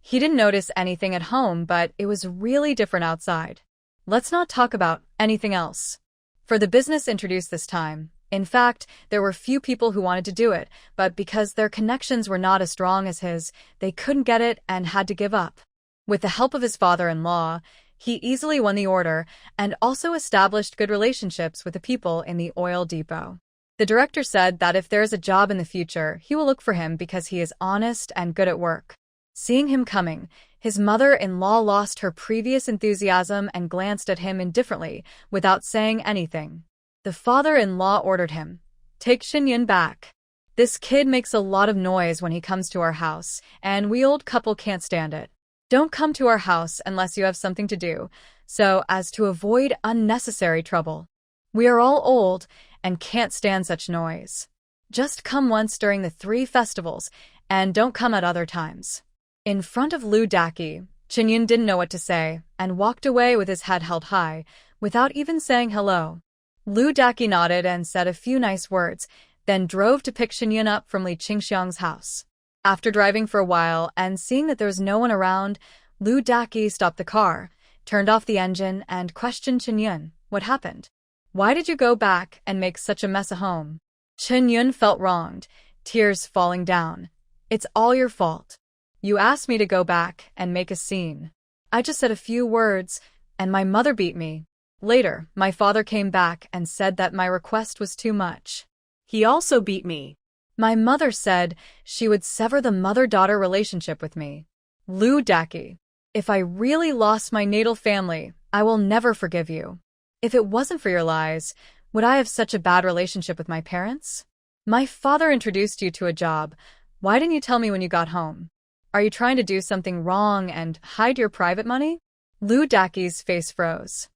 He didn't notice anything at home, but it was really different outside. Let's not talk about anything else. For the business introduced this time, in fact, there were few people who wanted to do it, but because their connections were not as strong as his, they couldn't get it and had to give up. With the help of his father-in-law, He easily won the order and also established good relationships with the people in the oil depot. The director said that if there is a job in the future, he will look for him because he is honest and good at work. Seeing him coming, his mother-in-law lost her previous enthusiasm and glanced at him indifferently without saying anything. The father-in-law ordered him, "Take Shin-yun back. This kid makes a lot of noise when he comes to our house, and we old couple can't stand it. Don't come to our house unless you have something to do, so as to avoid unnecessary trouble. We are all old and can't stand such noise. Just come once during the 3 festivals, and don't come at other times." In front of Lu Daki, Chin-yun didn't know what to say and walked away with his head held high, without even saying hello. Lu Daki nodded and said a few nice words, then drove to pick Chin-yun up from Li Qingxiang's house. After driving for a while and seeing that there was no one around, Lu Daki stopped the car, turned off the engine, and questioned Chin-yun, "What happened? Why did you go back and make such a mess at home?" Chin-yun felt wronged, tears falling down. "It's all your fault. You asked me to go back and make a scene. I just said a few words, and my mother beat me. Later, my father came back and said that my request was too much. He also beat me. My mother said she would sever the mother-daughter relationship with me." Lu Daki, "If I really lost my natal family, I will never forgive you. If it wasn't for your lies, would I have such a bad relationship with my parents? My father introduced you to a job. Why didn't you tell me when you got home? Are you trying to do something wrong and hide your private money?" Lu Daki's face froze.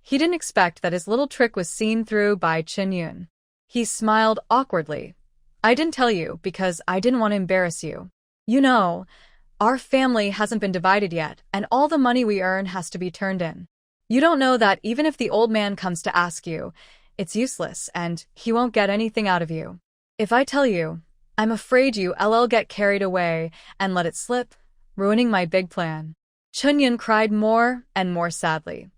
He didn't expect that his little trick was seen through by Chin-yun. He smiled awkwardly. "I didn't tell you because I didn't want to embarrass you. You know, our family hasn't been divided yet, and all the money we earn has to be turned in. You don't know that even if the old man comes to ask you, it's useless and he won't get anything out of you. If I tell you, I'm afraid you'll get carried away and let it slip, ruining my big plan." Chin-yun cried more and more sadly.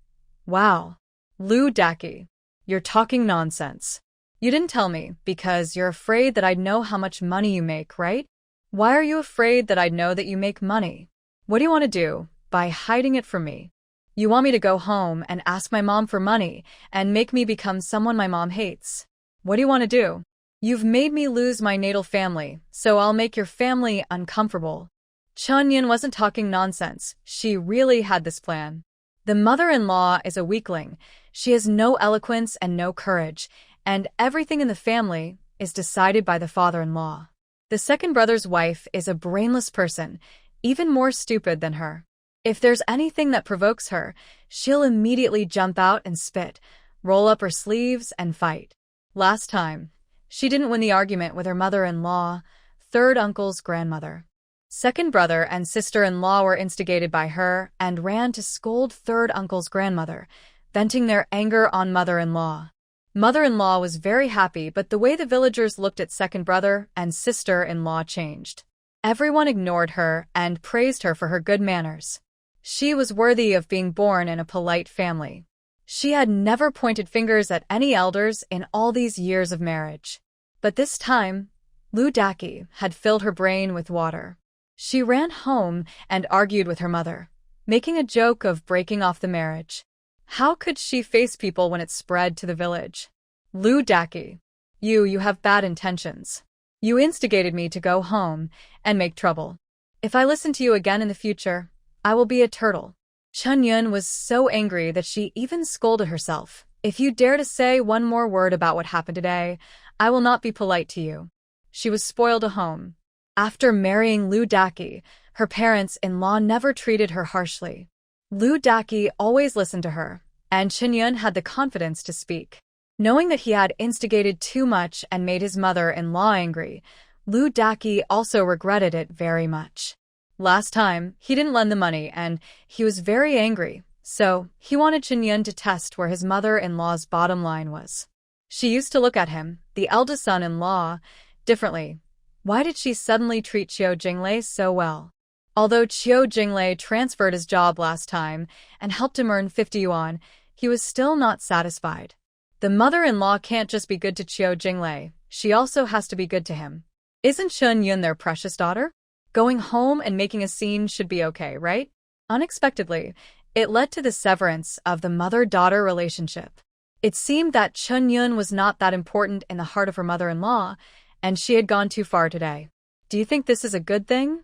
"Wow. Lu Daki, you're talking nonsense. You didn't tell me because you're afraid that I'd know how much money you make, right? Why are you afraid that I'd know that you make money? What do you want to do by hiding it from me? You want me to go home and ask my mom for money and make me become someone my mom hates? What do you want to do? You've made me lose my natal family, so I'll make your family uncomfortable." Chin-yun wasn't talking nonsense. She really had this plan. The mother-in-law is a weakling. She has no eloquence and no courage, and everything in the family is decided by the father-in-law. The second brother's wife is a brainless person, even more stupid than her. If there's anything that provokes her, she'll immediately jump out and spit, roll up her sleeves, and fight. Last time, she didn't win the argument with her mother-in-law, third uncle's grandmother. Second brother and sister-in-law were instigated by her and ran to scold third uncle's grandmother, venting their anger on mother-in-law. Mother-in-law was very happy, but the way the villagers looked at second brother and sister-in-law changed. Everyone ignored her and praised her for her good manners. She was worthy of being born in a polite family. She had never pointed fingers at any elders in all these years of marriage. But this time, Lu Daki had filled her brain with water. She ran home and argued with her mother, making a joke of breaking off the marriage. How could she face people when it spread to the village? Lu Daki, you have bad intentions. You instigated me to go home and make trouble. If I listen to you again in the future, I will be a turtle. Chin-yun was so angry that she even scolded herself. If you dare to say one more word about what happened today, I will not be polite to you. She was spoiled at home. After marrying Lu Daki, her parents-in-law never treated her harshly. Lu Daki always listened to her, and Chin-yun had the confidence to speak. Knowing that he had instigated too much and made his mother-in-law angry, Lu Daki also regretted it very much. Last time, he didn't lend the money and he was very angry, so he wanted Chin-yun to test where his mother-in-law's bottom line was. She used to look at him, the eldest son-in-law, differently. Why did she suddenly treat Qiu Jinglei so well? Although Qiu Jinglei transferred his job last time and helped him earn 50 yuan, he was still not satisfied. The mother-in-law can't just be good to Qiu Jinglei, she also has to be good to him. Isn't Chin-yun their precious daughter? Going home and making a scene should be okay, right? Unexpectedly, It led to the severance of the mother-daughter relationship. It seemed that Chun-yun was not that important in the heart of her mother-in-law, and she had gone too far today. Do you think this is a good thing?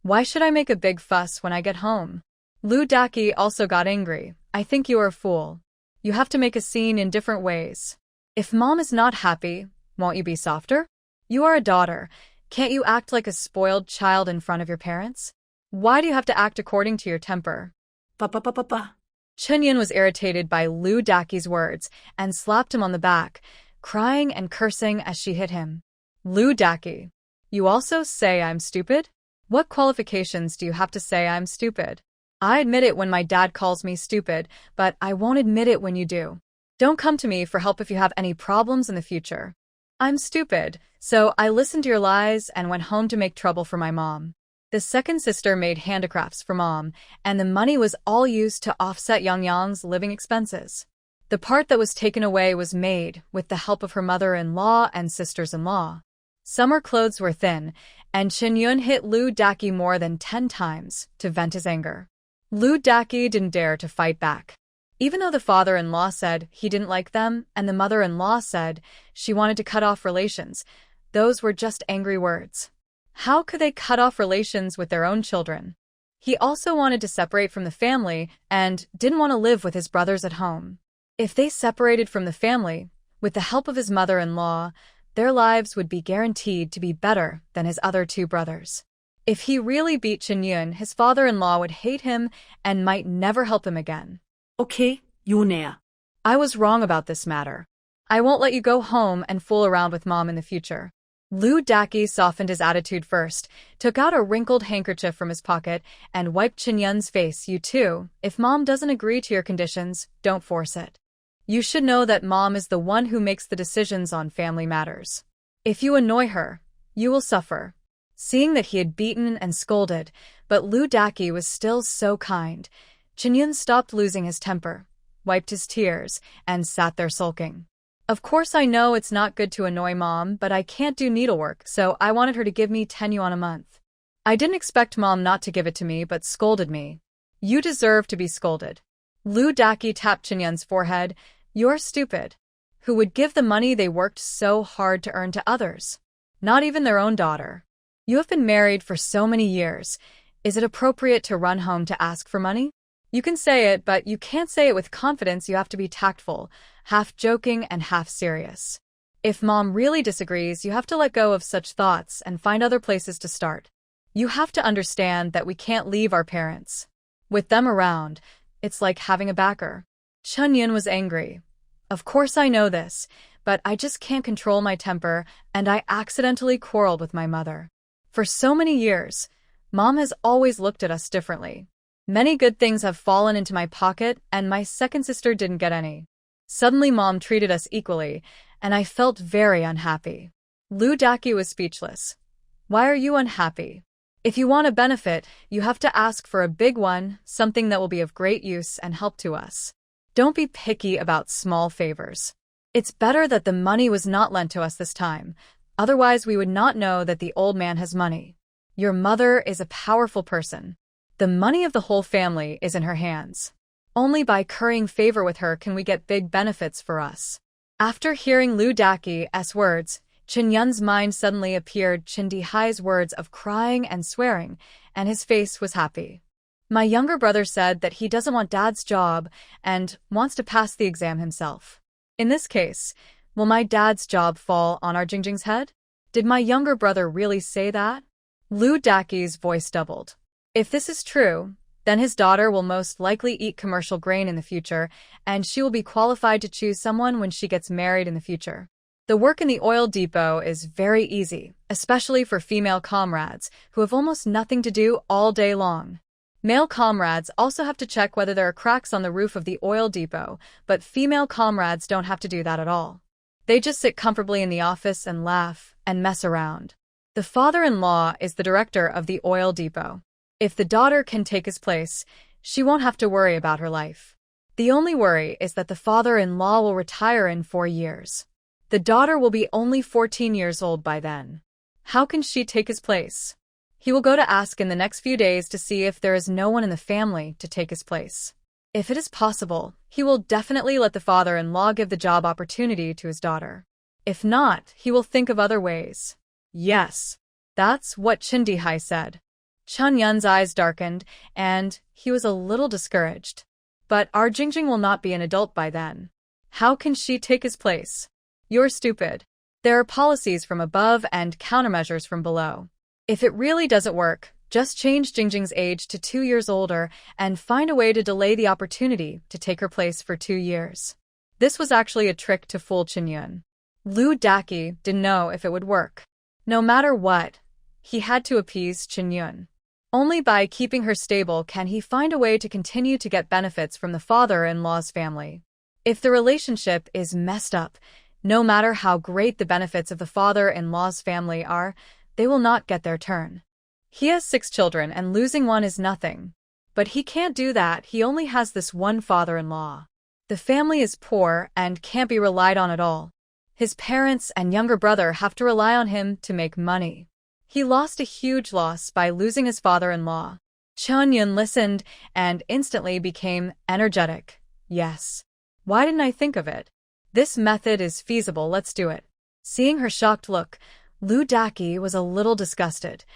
Why should I make a big fuss when I get home? Lu Daki also got angry. I think you are a fool. You have to make a scene in different ways. If mom is not happy, won't you be softer? You are a daughter. Can't you act like a spoiled child in front of your parents? Why do you have to act according to your temper?
Pa.
Chun-yun was irritated by Lu Daki's words and slapped him on the back, crying and cursing as she hit him. Lu Daki, you also say I'm stupid? What qualifications do you have to say I'm stupid? I admit it when my dad calls me stupid, but I won't admit it when you do. Don't come to me for help if you have any problems in the future. I'm stupid, so I listened to your lies and went home to make trouble for my mom. The second sister made handicrafts for mom, and the money was all used to offset Yang living expenses. The part that was taken away was made with the help of her mother-in-law and sisters-in-law. Summer clothes were thin, and Chun-yun hit Lu Daki more than 10 times to vent his anger. Lu Daki didn't dare to fight back. Even though the father-in-law said he didn't like them and the mother-in-law said she wanted to cut off relations, those were just angry words. How could they cut off relations with their own children? He also wanted to separate from the family and didn't want to live with his brothers at home. If they separated from the family, with the help of his mother-in-law, their lives would be guaranteed to be better than his other 2 brothers. If he really beat Chun-yun, his father-in-law would hate him and might never help him again.
Okay, Yunea.
I was wrong about this matter. I won't let you go home and fool around with mom in the future. Lu Daki softened his attitude first, took out a wrinkled handkerchief from his pocket, and wiped Chun-yun's face. You too, if mom doesn't agree to your conditions, don't force it. You should know that mom is the one who makes the decisions on family matters. If you annoy her, you will suffer. Seeing that he had beaten and scolded, but Lu Daki was still so kind, Chun-yun stopped losing his temper, wiped his tears, and sat there sulking. Of course I know it's not good to annoy mom, but I can't do needlework, so I wanted her to give me 10 yuan a month. I didn't expect mom not to give it to me, but scolded me. You deserve to be scolded. Lu Daki tapped Chun-yun's forehead. You're stupid. Who would give the money they worked so hard to earn to others? Not even their own daughter. You have been married for so many years. Is it appropriate to run home to ask for money? You can say it, but you can't say it with confidence. You have to be tactful, half joking and half serious. If mom really disagrees, you have to let go of such thoughts and find other places to start. You have to understand that we can't leave our parents. With them around, it's like having a backer. Chun-yun was angry. Of course I know this, but I just can't control my temper, and I accidentally quarreled with my mother. For so many years, mom has always looked at us differently. Many good things have fallen into my pocket, and my second sister didn't get any. Suddenly mom treated us equally, and I felt very unhappy. Lu Daki was speechless. Why are you unhappy? If you want a benefit, you have to ask for a big one, something that will be of great use and help to us. Don't be picky about small favors. It's better that the money was not lent to us this time, otherwise we would not know that the old man has money. Your mother is a powerful person. The money of the whole family is in her hands. Only by currying favor with her can we get big benefits for us. After hearing Lu Daki's words, Chun-yun's mind suddenly appeared Chun-di-hai's words of crying and swearing, and his face was happy. My younger brother said that he doesn't want dad's job and wants to pass the exam himself. In this case, will my dad's job fall on our Jingjing's head? Did my younger brother really say that? Lu Daki's voice doubled. If this is true, then his daughter will most likely eat commercial grain in the future, and she will be qualified to choose someone when she gets married in the future. The work in the oil depot is very easy, especially for female comrades, who have almost nothing to do all day long. Male comrades also have to check whether there are cracks on the roof of the oil depot, but female comrades don't have to do that at all. They just sit comfortably in the office and laugh and mess around. The father-in-law is the director of the oil depot. If the daughter can take his place, she won't have to worry about her life. The only worry is that the father-in-law will retire in 4 years. The daughter will be only 14 years old by then. How can she take his place? He will go to ask in the next few days to see if there is no one in the family to take his place. If it is possible, he will definitely let the father-in-law give the job opportunity to his daughter. If not, he will think of other ways. Yes, that's what Chindihai said. Chun Yun's eyes darkened, and he was a little discouraged. But our Jingjing will not be an adult by then. How can she take his place? You're stupid. There are policies from above and countermeasures from below. If it really doesn't work, just change Jingjing's age to 2 years older and find a way to delay the opportunity to take her place for 2 years. This was actually a trick to fool Chen Yun. Lu Daqi didn't know if it would work. No matter what, he had to appease Chen Yun. Only by keeping her stable can he find a way to continue to get benefits from the father-in-law's family. If the relationship is messed up, no matter how great the benefits of the father-in-law's family are, they will not get their turn. He has 6 children and losing one is nothing. But he can't do that, he only has this one father-in-law. The family is poor and can't be relied on at all. His parents and younger brother have to rely on him to make money. He lost a huge loss by losing his father-in-law. Chun Yun listened and instantly became energetic. Yes. Why didn't I think of it? This method is feasible, let's do it. Seeing her shocked look, Lu Daqi was a little disgusted.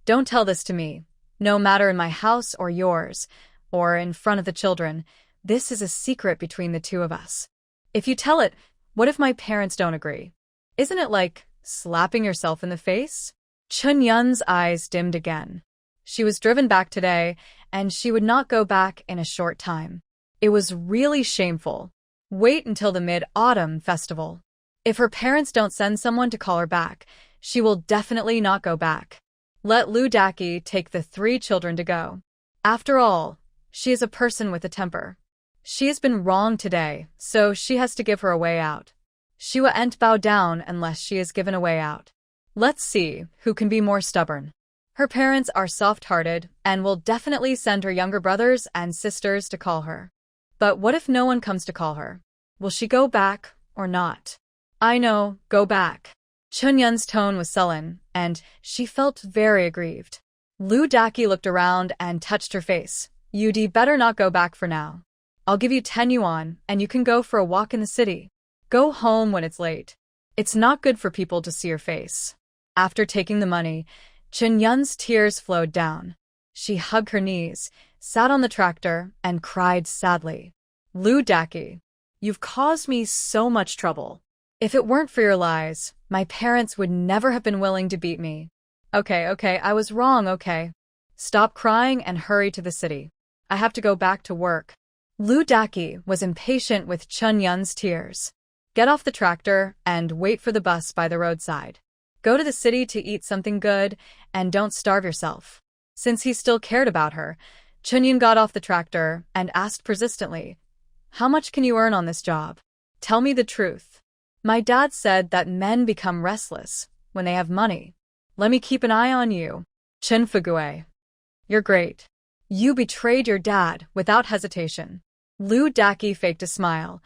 Don't tell this to me. No matter in my house or yours, or in front of the children, this is a secret between the two of us. If you tell it, what if my parents don't agree? Isn't it like slapping yourself in the face? Chun Yun's eyes dimmed again. She was driven back today, and she would not go back in a short time. It was really shameful. Wait until the Mid-Autumn Festival. If her parents don't send someone to call her back, she will definitely not go back. Let Lu Daqi take the 3 children to go. After all, she is a person with a temper. She has been wrong today, so she has to give her a way out. She won't bow down unless she is given a way out. Let's see who can be more stubborn. Her parents are soft-hearted and will definitely send her younger brothers and sisters to call her. But what if no one comes to call her? Will she go back or not? I know, go back. Chun Yun's tone was sullen, and she felt very aggrieved. Lu Daqi looked around and touched her face. You'd better not go back for now. I'll give you 10 yuan, and you can go for a walk in the city. Go home when it's late. It's not good for people to see your face. After taking the money, Chun Yun's tears flowed down. She hugged her knees, sat on the tractor, and cried sadly. Lu Daqi, you've caused me so much trouble. If it weren't for your lies, my parents would never have been willing to beat me. Okay, I was wrong, okay. Stop crying and hurry to the city. I have to go back to work. Lu Daqi was impatient with Chun Yun's tears. Get off the tractor and wait for the bus by the roadside. Go to the city to eat something good and don't starve yourself. Since he still cared about her, Chun Yun got off the tractor and asked persistently, how much can you earn on this job? Tell me the truth. My dad said that men become restless when they have money. Let me keep an eye on you. Chen Fugue. You're great. You betrayed your dad without hesitation. Lu Daqi faked a smile.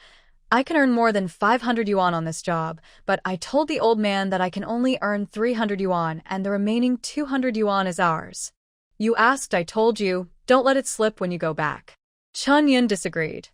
I can earn more than 500 yuan on this job, but I told the old man that I can only earn 300 yuan and the remaining 200 yuan is ours. You asked, I told you, don't let it slip when you go back. Chun Yun disagreed.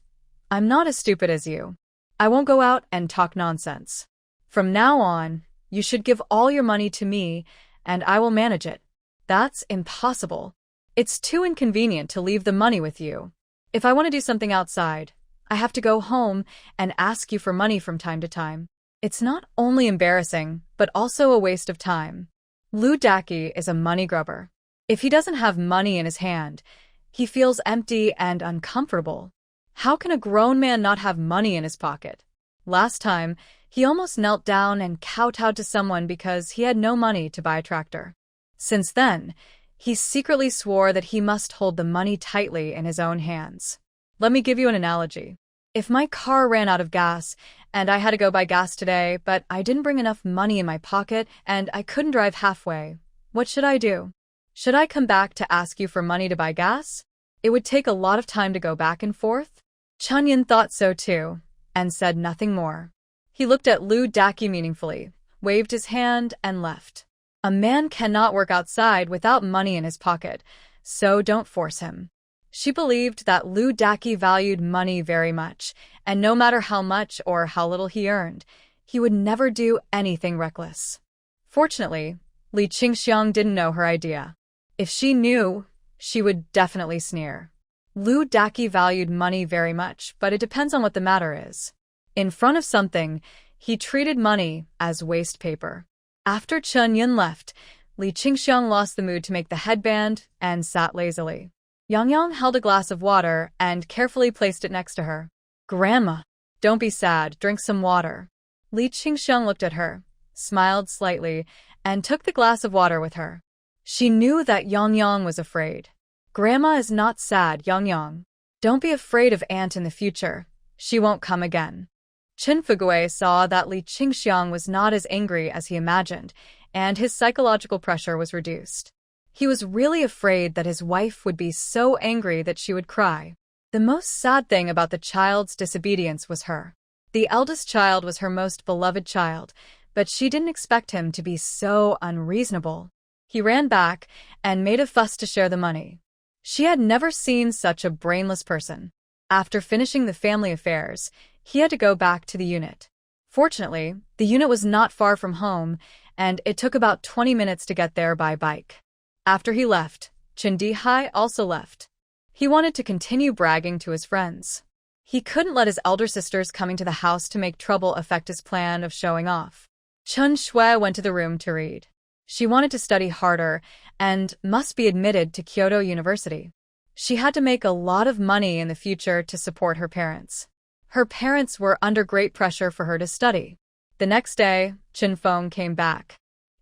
I'm not as stupid as you. I won't go out and talk nonsense. From now on, you should give all your money to me, and I will manage it. That's impossible. It's too inconvenient to leave the money with you. If I want to do something outside, I have to go home and ask you for money from time to time. It's not only embarrassing, but also a waste of time. Lu Daqi is a money grubber. If he doesn't have money in his hand, he feels empty and uncomfortable. How can a grown man not have money in his pocket? Last time, he almost knelt down and kowtowed to someone because he had no money to buy a tractor. Since then, he secretly swore that he must hold the money tightly in his own hands. Let me give you an analogy. If my car ran out of gas and I had to go buy gas today, but I didn't bring enough money in my pocket and I couldn't drive halfway, what should I do? Should I come back to ask you for money to buy gas? It would take a lot of time to go back and forth. Chun Yun thought so too, and said nothing more. He looked at Lu Daqi meaningfully, waved his hand, and left. A man cannot work outside without money in his pocket, so don't force him. She believed that Lu Daqi valued money very much, and no matter how much or how little he earned, he would never do anything reckless. Fortunately, Li Qingxiang didn't know her idea. If she knew, she would definitely sneer. Lu Daqi valued money very much, but it depends on what the matter is. In front of something, he treated money as waste paper. After Chen Yun left, Li Qingxiang lost the mood to make the headband and sat lazily. Yang Yang held a glass of water and carefully placed it next to her. "Grandma, don't be sad, drink some water." Li Qingxiang looked at her, smiled slightly, and took the glass of water with her. She knew that Yang Yang was afraid. "Grandma is not sad, Yang Yang. Don't be afraid of Aunt in the future. She won't come again." Chen Fugui saw that Li Qingxiang was not as angry as he imagined, and his psychological pressure was reduced. He was really afraid that his wife would be so angry that she would cry. The most sad thing about the child's disobedience was her. The eldest child was her most beloved child, but she didn't expect him to be so unreasonable. He ran back and made a fuss to share the money. She had never seen such a brainless person. After finishing the family affairs, he had to go back to the unit. Fortunately, the unit was not far from home, and it took about 20 minutes to get there by bike. After he left, Chen Dihai also left. He wanted to continue bragging to his friends. He couldn't let his elder sisters coming to the house to make trouble affect his plan of showing off. Chen Shui went to the room to read. She wanted to study harder and must be admitted to Kyoto University. She had to make a lot of money in the future to support her parents. Her parents were under great pressure for her to study. The next day, Chen Feng came back.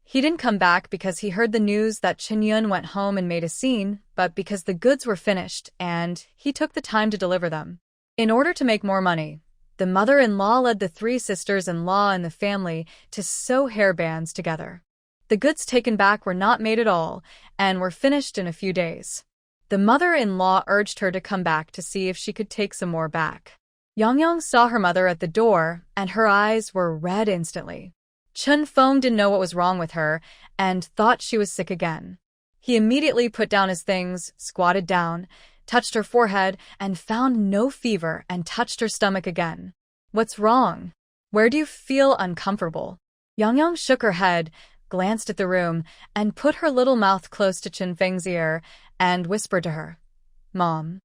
He didn't come back because he heard the news that Chen Yun went home and made a scene, but because the goods were finished and he took the time to deliver them. In order to make more money, the mother-in-law led the 3 sisters-in-law in the family to sew hairbands together. The goods taken back were not made at all and were finished in a few days. The mother-in-law urged her to come back to see if she could take some more back. Yang Yang saw her mother at the door, and her eyes were red instantly. Chen Feng didn't know what was wrong with her and thought she was sick again. He immediately put down his things, squatted down, touched her forehead, and found no fever and touched her stomach again. "What's wrong? Where do you feel uncomfortable?" Yang Yang shook her head, glanced at the room, and put her little mouth close to Chen Feng's ear and whispered to her, "Mom,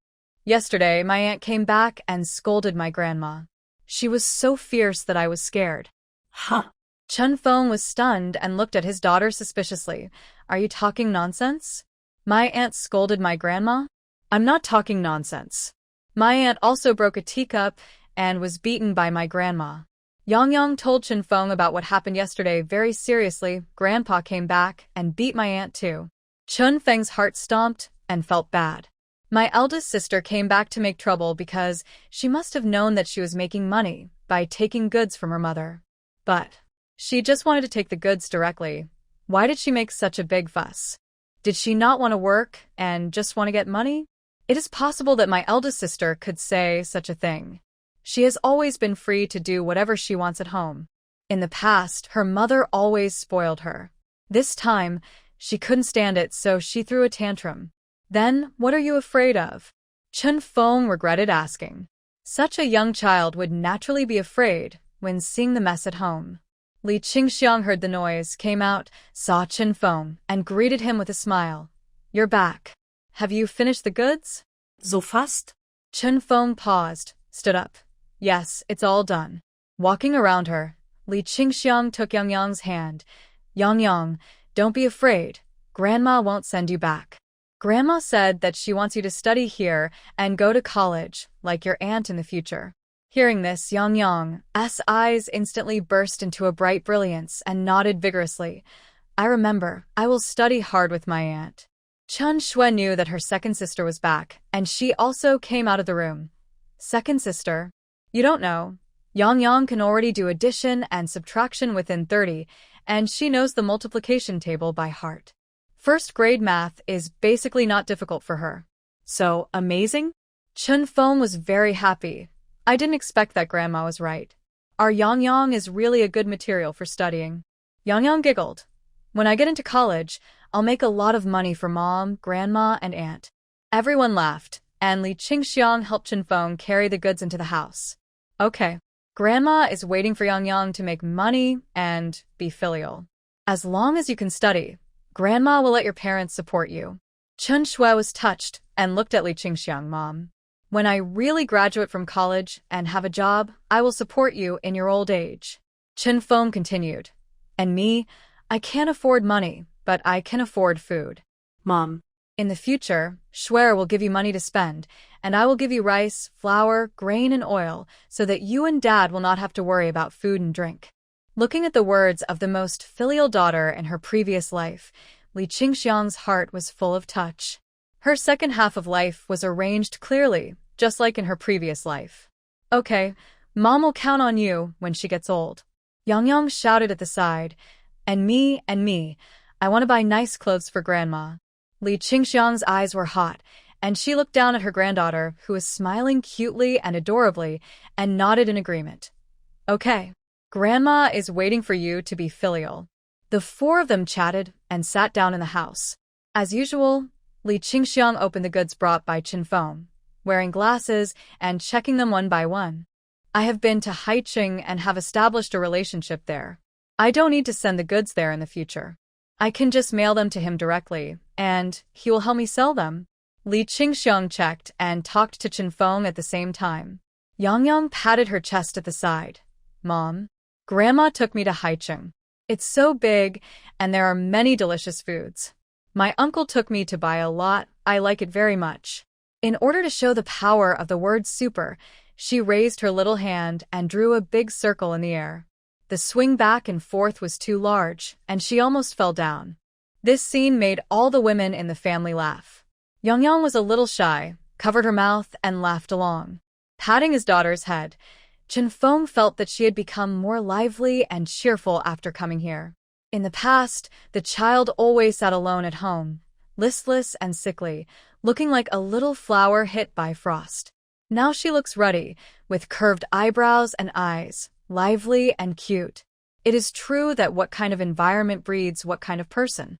yesterday my aunt came back and scolded my grandma. She was so fierce that I was scared."
Huh.
Chen Feng was stunned and looked at his daughter suspiciously. "Are you talking nonsense? My aunt scolded my grandma?" "I'm not talking nonsense. My aunt also broke a teacup and was beaten by my grandma." Yang Yang told Chen Feng about what happened yesterday very seriously. "Grandpa came back and beat my aunt too." Chen Feng's heart stomped and felt bad. "My eldest sister came back to make trouble because she must have known that she was making money by taking goods from her mother. But she just wanted to take the goods directly. Why did she make such a big fuss? Did she not want to work and just want to get money? It is possible that my eldest sister could say such a thing. She has always been free to do whatever she wants at home. In the past, her mother always spoiled her. This time, she couldn't stand it, so she threw a tantrum. Then, what are you afraid of?" Chen Feng regretted asking. Such a young child would naturally be afraid when seeing the mess at home. Li Qingxiang heard the noise, came out, saw Chen Feng, and greeted him with a smile. "You're back. Have you finished the goods?"
So fast?
Chen Feng paused, stood up. "Yes, it's all done." Walking around her, Li Qingxiang took Yang Yang's hand. "Yang Yang, don't be afraid. Grandma won't send you back. Grandma said that she wants you to study here and go to college, like your aunt in the future." Hearing this, Yang Yang's eyes instantly burst into a bright brilliance and nodded vigorously. "I remember. I will study hard with my aunt." Chen Shui knew that her second sister was back, and she also came out of the room. "Second sister? You don't know. Yang Yang can already do addition and subtraction within 30, and she knows the multiplication table by heart. First grade math is basically not difficult for her."
So amazing?
Chen Feng was very happy. "I didn't expect that grandma was right. Our Yang Yang is really a good material for studying." Yang Yang giggled. "When I get into college, I'll make a lot of money for mom, grandma, and aunt." Everyone laughed, and Li Qingxiang helped Chen Feng carry the goods into the house. Okay. Grandma is waiting for Yang Yang to make money and be filial. As long as you can study, Grandma will let your parents support you. Chen Shui was touched and looked at Li Qingxiang, Mom. When I really graduate from college and have a job, I will support you in your old age. Chen Feng continued. And me, I can't afford money, but I can afford food.
Mom.
In the future, Shui will give you money to spend, and I will give you rice, flour, grain, and oil, so that you and Dad will not have to worry about food and drink. Looking at the words of the most filial daughter in her previous life, Li Qingxiang's heart was full of touch. Her second half of life was arranged clearly, just like in her previous life. Okay, Mom will count on you when she gets old. Yang Yang shouted at the side, and me, I want to buy nice clothes for Grandma. Li Qingxiang's eyes were hot, and she looked down at her granddaughter, who was smiling cutely and adorably, and nodded in agreement. Okay, Grandma is waiting for you to be filial. The four of them chatted and sat down in the house. As usual, Li Qingxiang opened the goods brought by Chen Feng, wearing glasses and checking them one by one. I have been to Haiqing and have established a relationship there. I don't need to send the goods there in the future. I can just mail them to him directly, and he will help me sell them. Li Qingxiang checked and talked to Chen Feng at the same time. Yang Yang patted her chest at the side. Mom, Grandma took me to Haiqing. It's so big, and there are many delicious foods. My uncle took me to buy a lot. I like it very much. In order to show the power of the word super, she raised her little hand and drew a big circle in the air. The swing back and forth was too large, and she almost fell down. This scene made all the women in the family laugh. Yang Yang was a little shy, covered her mouth, and laughed along. Patting his daughter's head, Chen Feng felt that she had become more lively and cheerful after coming here. In the past, the child always sat alone at home, listless and sickly, looking like a little flower hit by frost. Now she looks ruddy, with curved eyebrows and eyes, lively and cute. It is true that what kind of environment breeds what kind of person.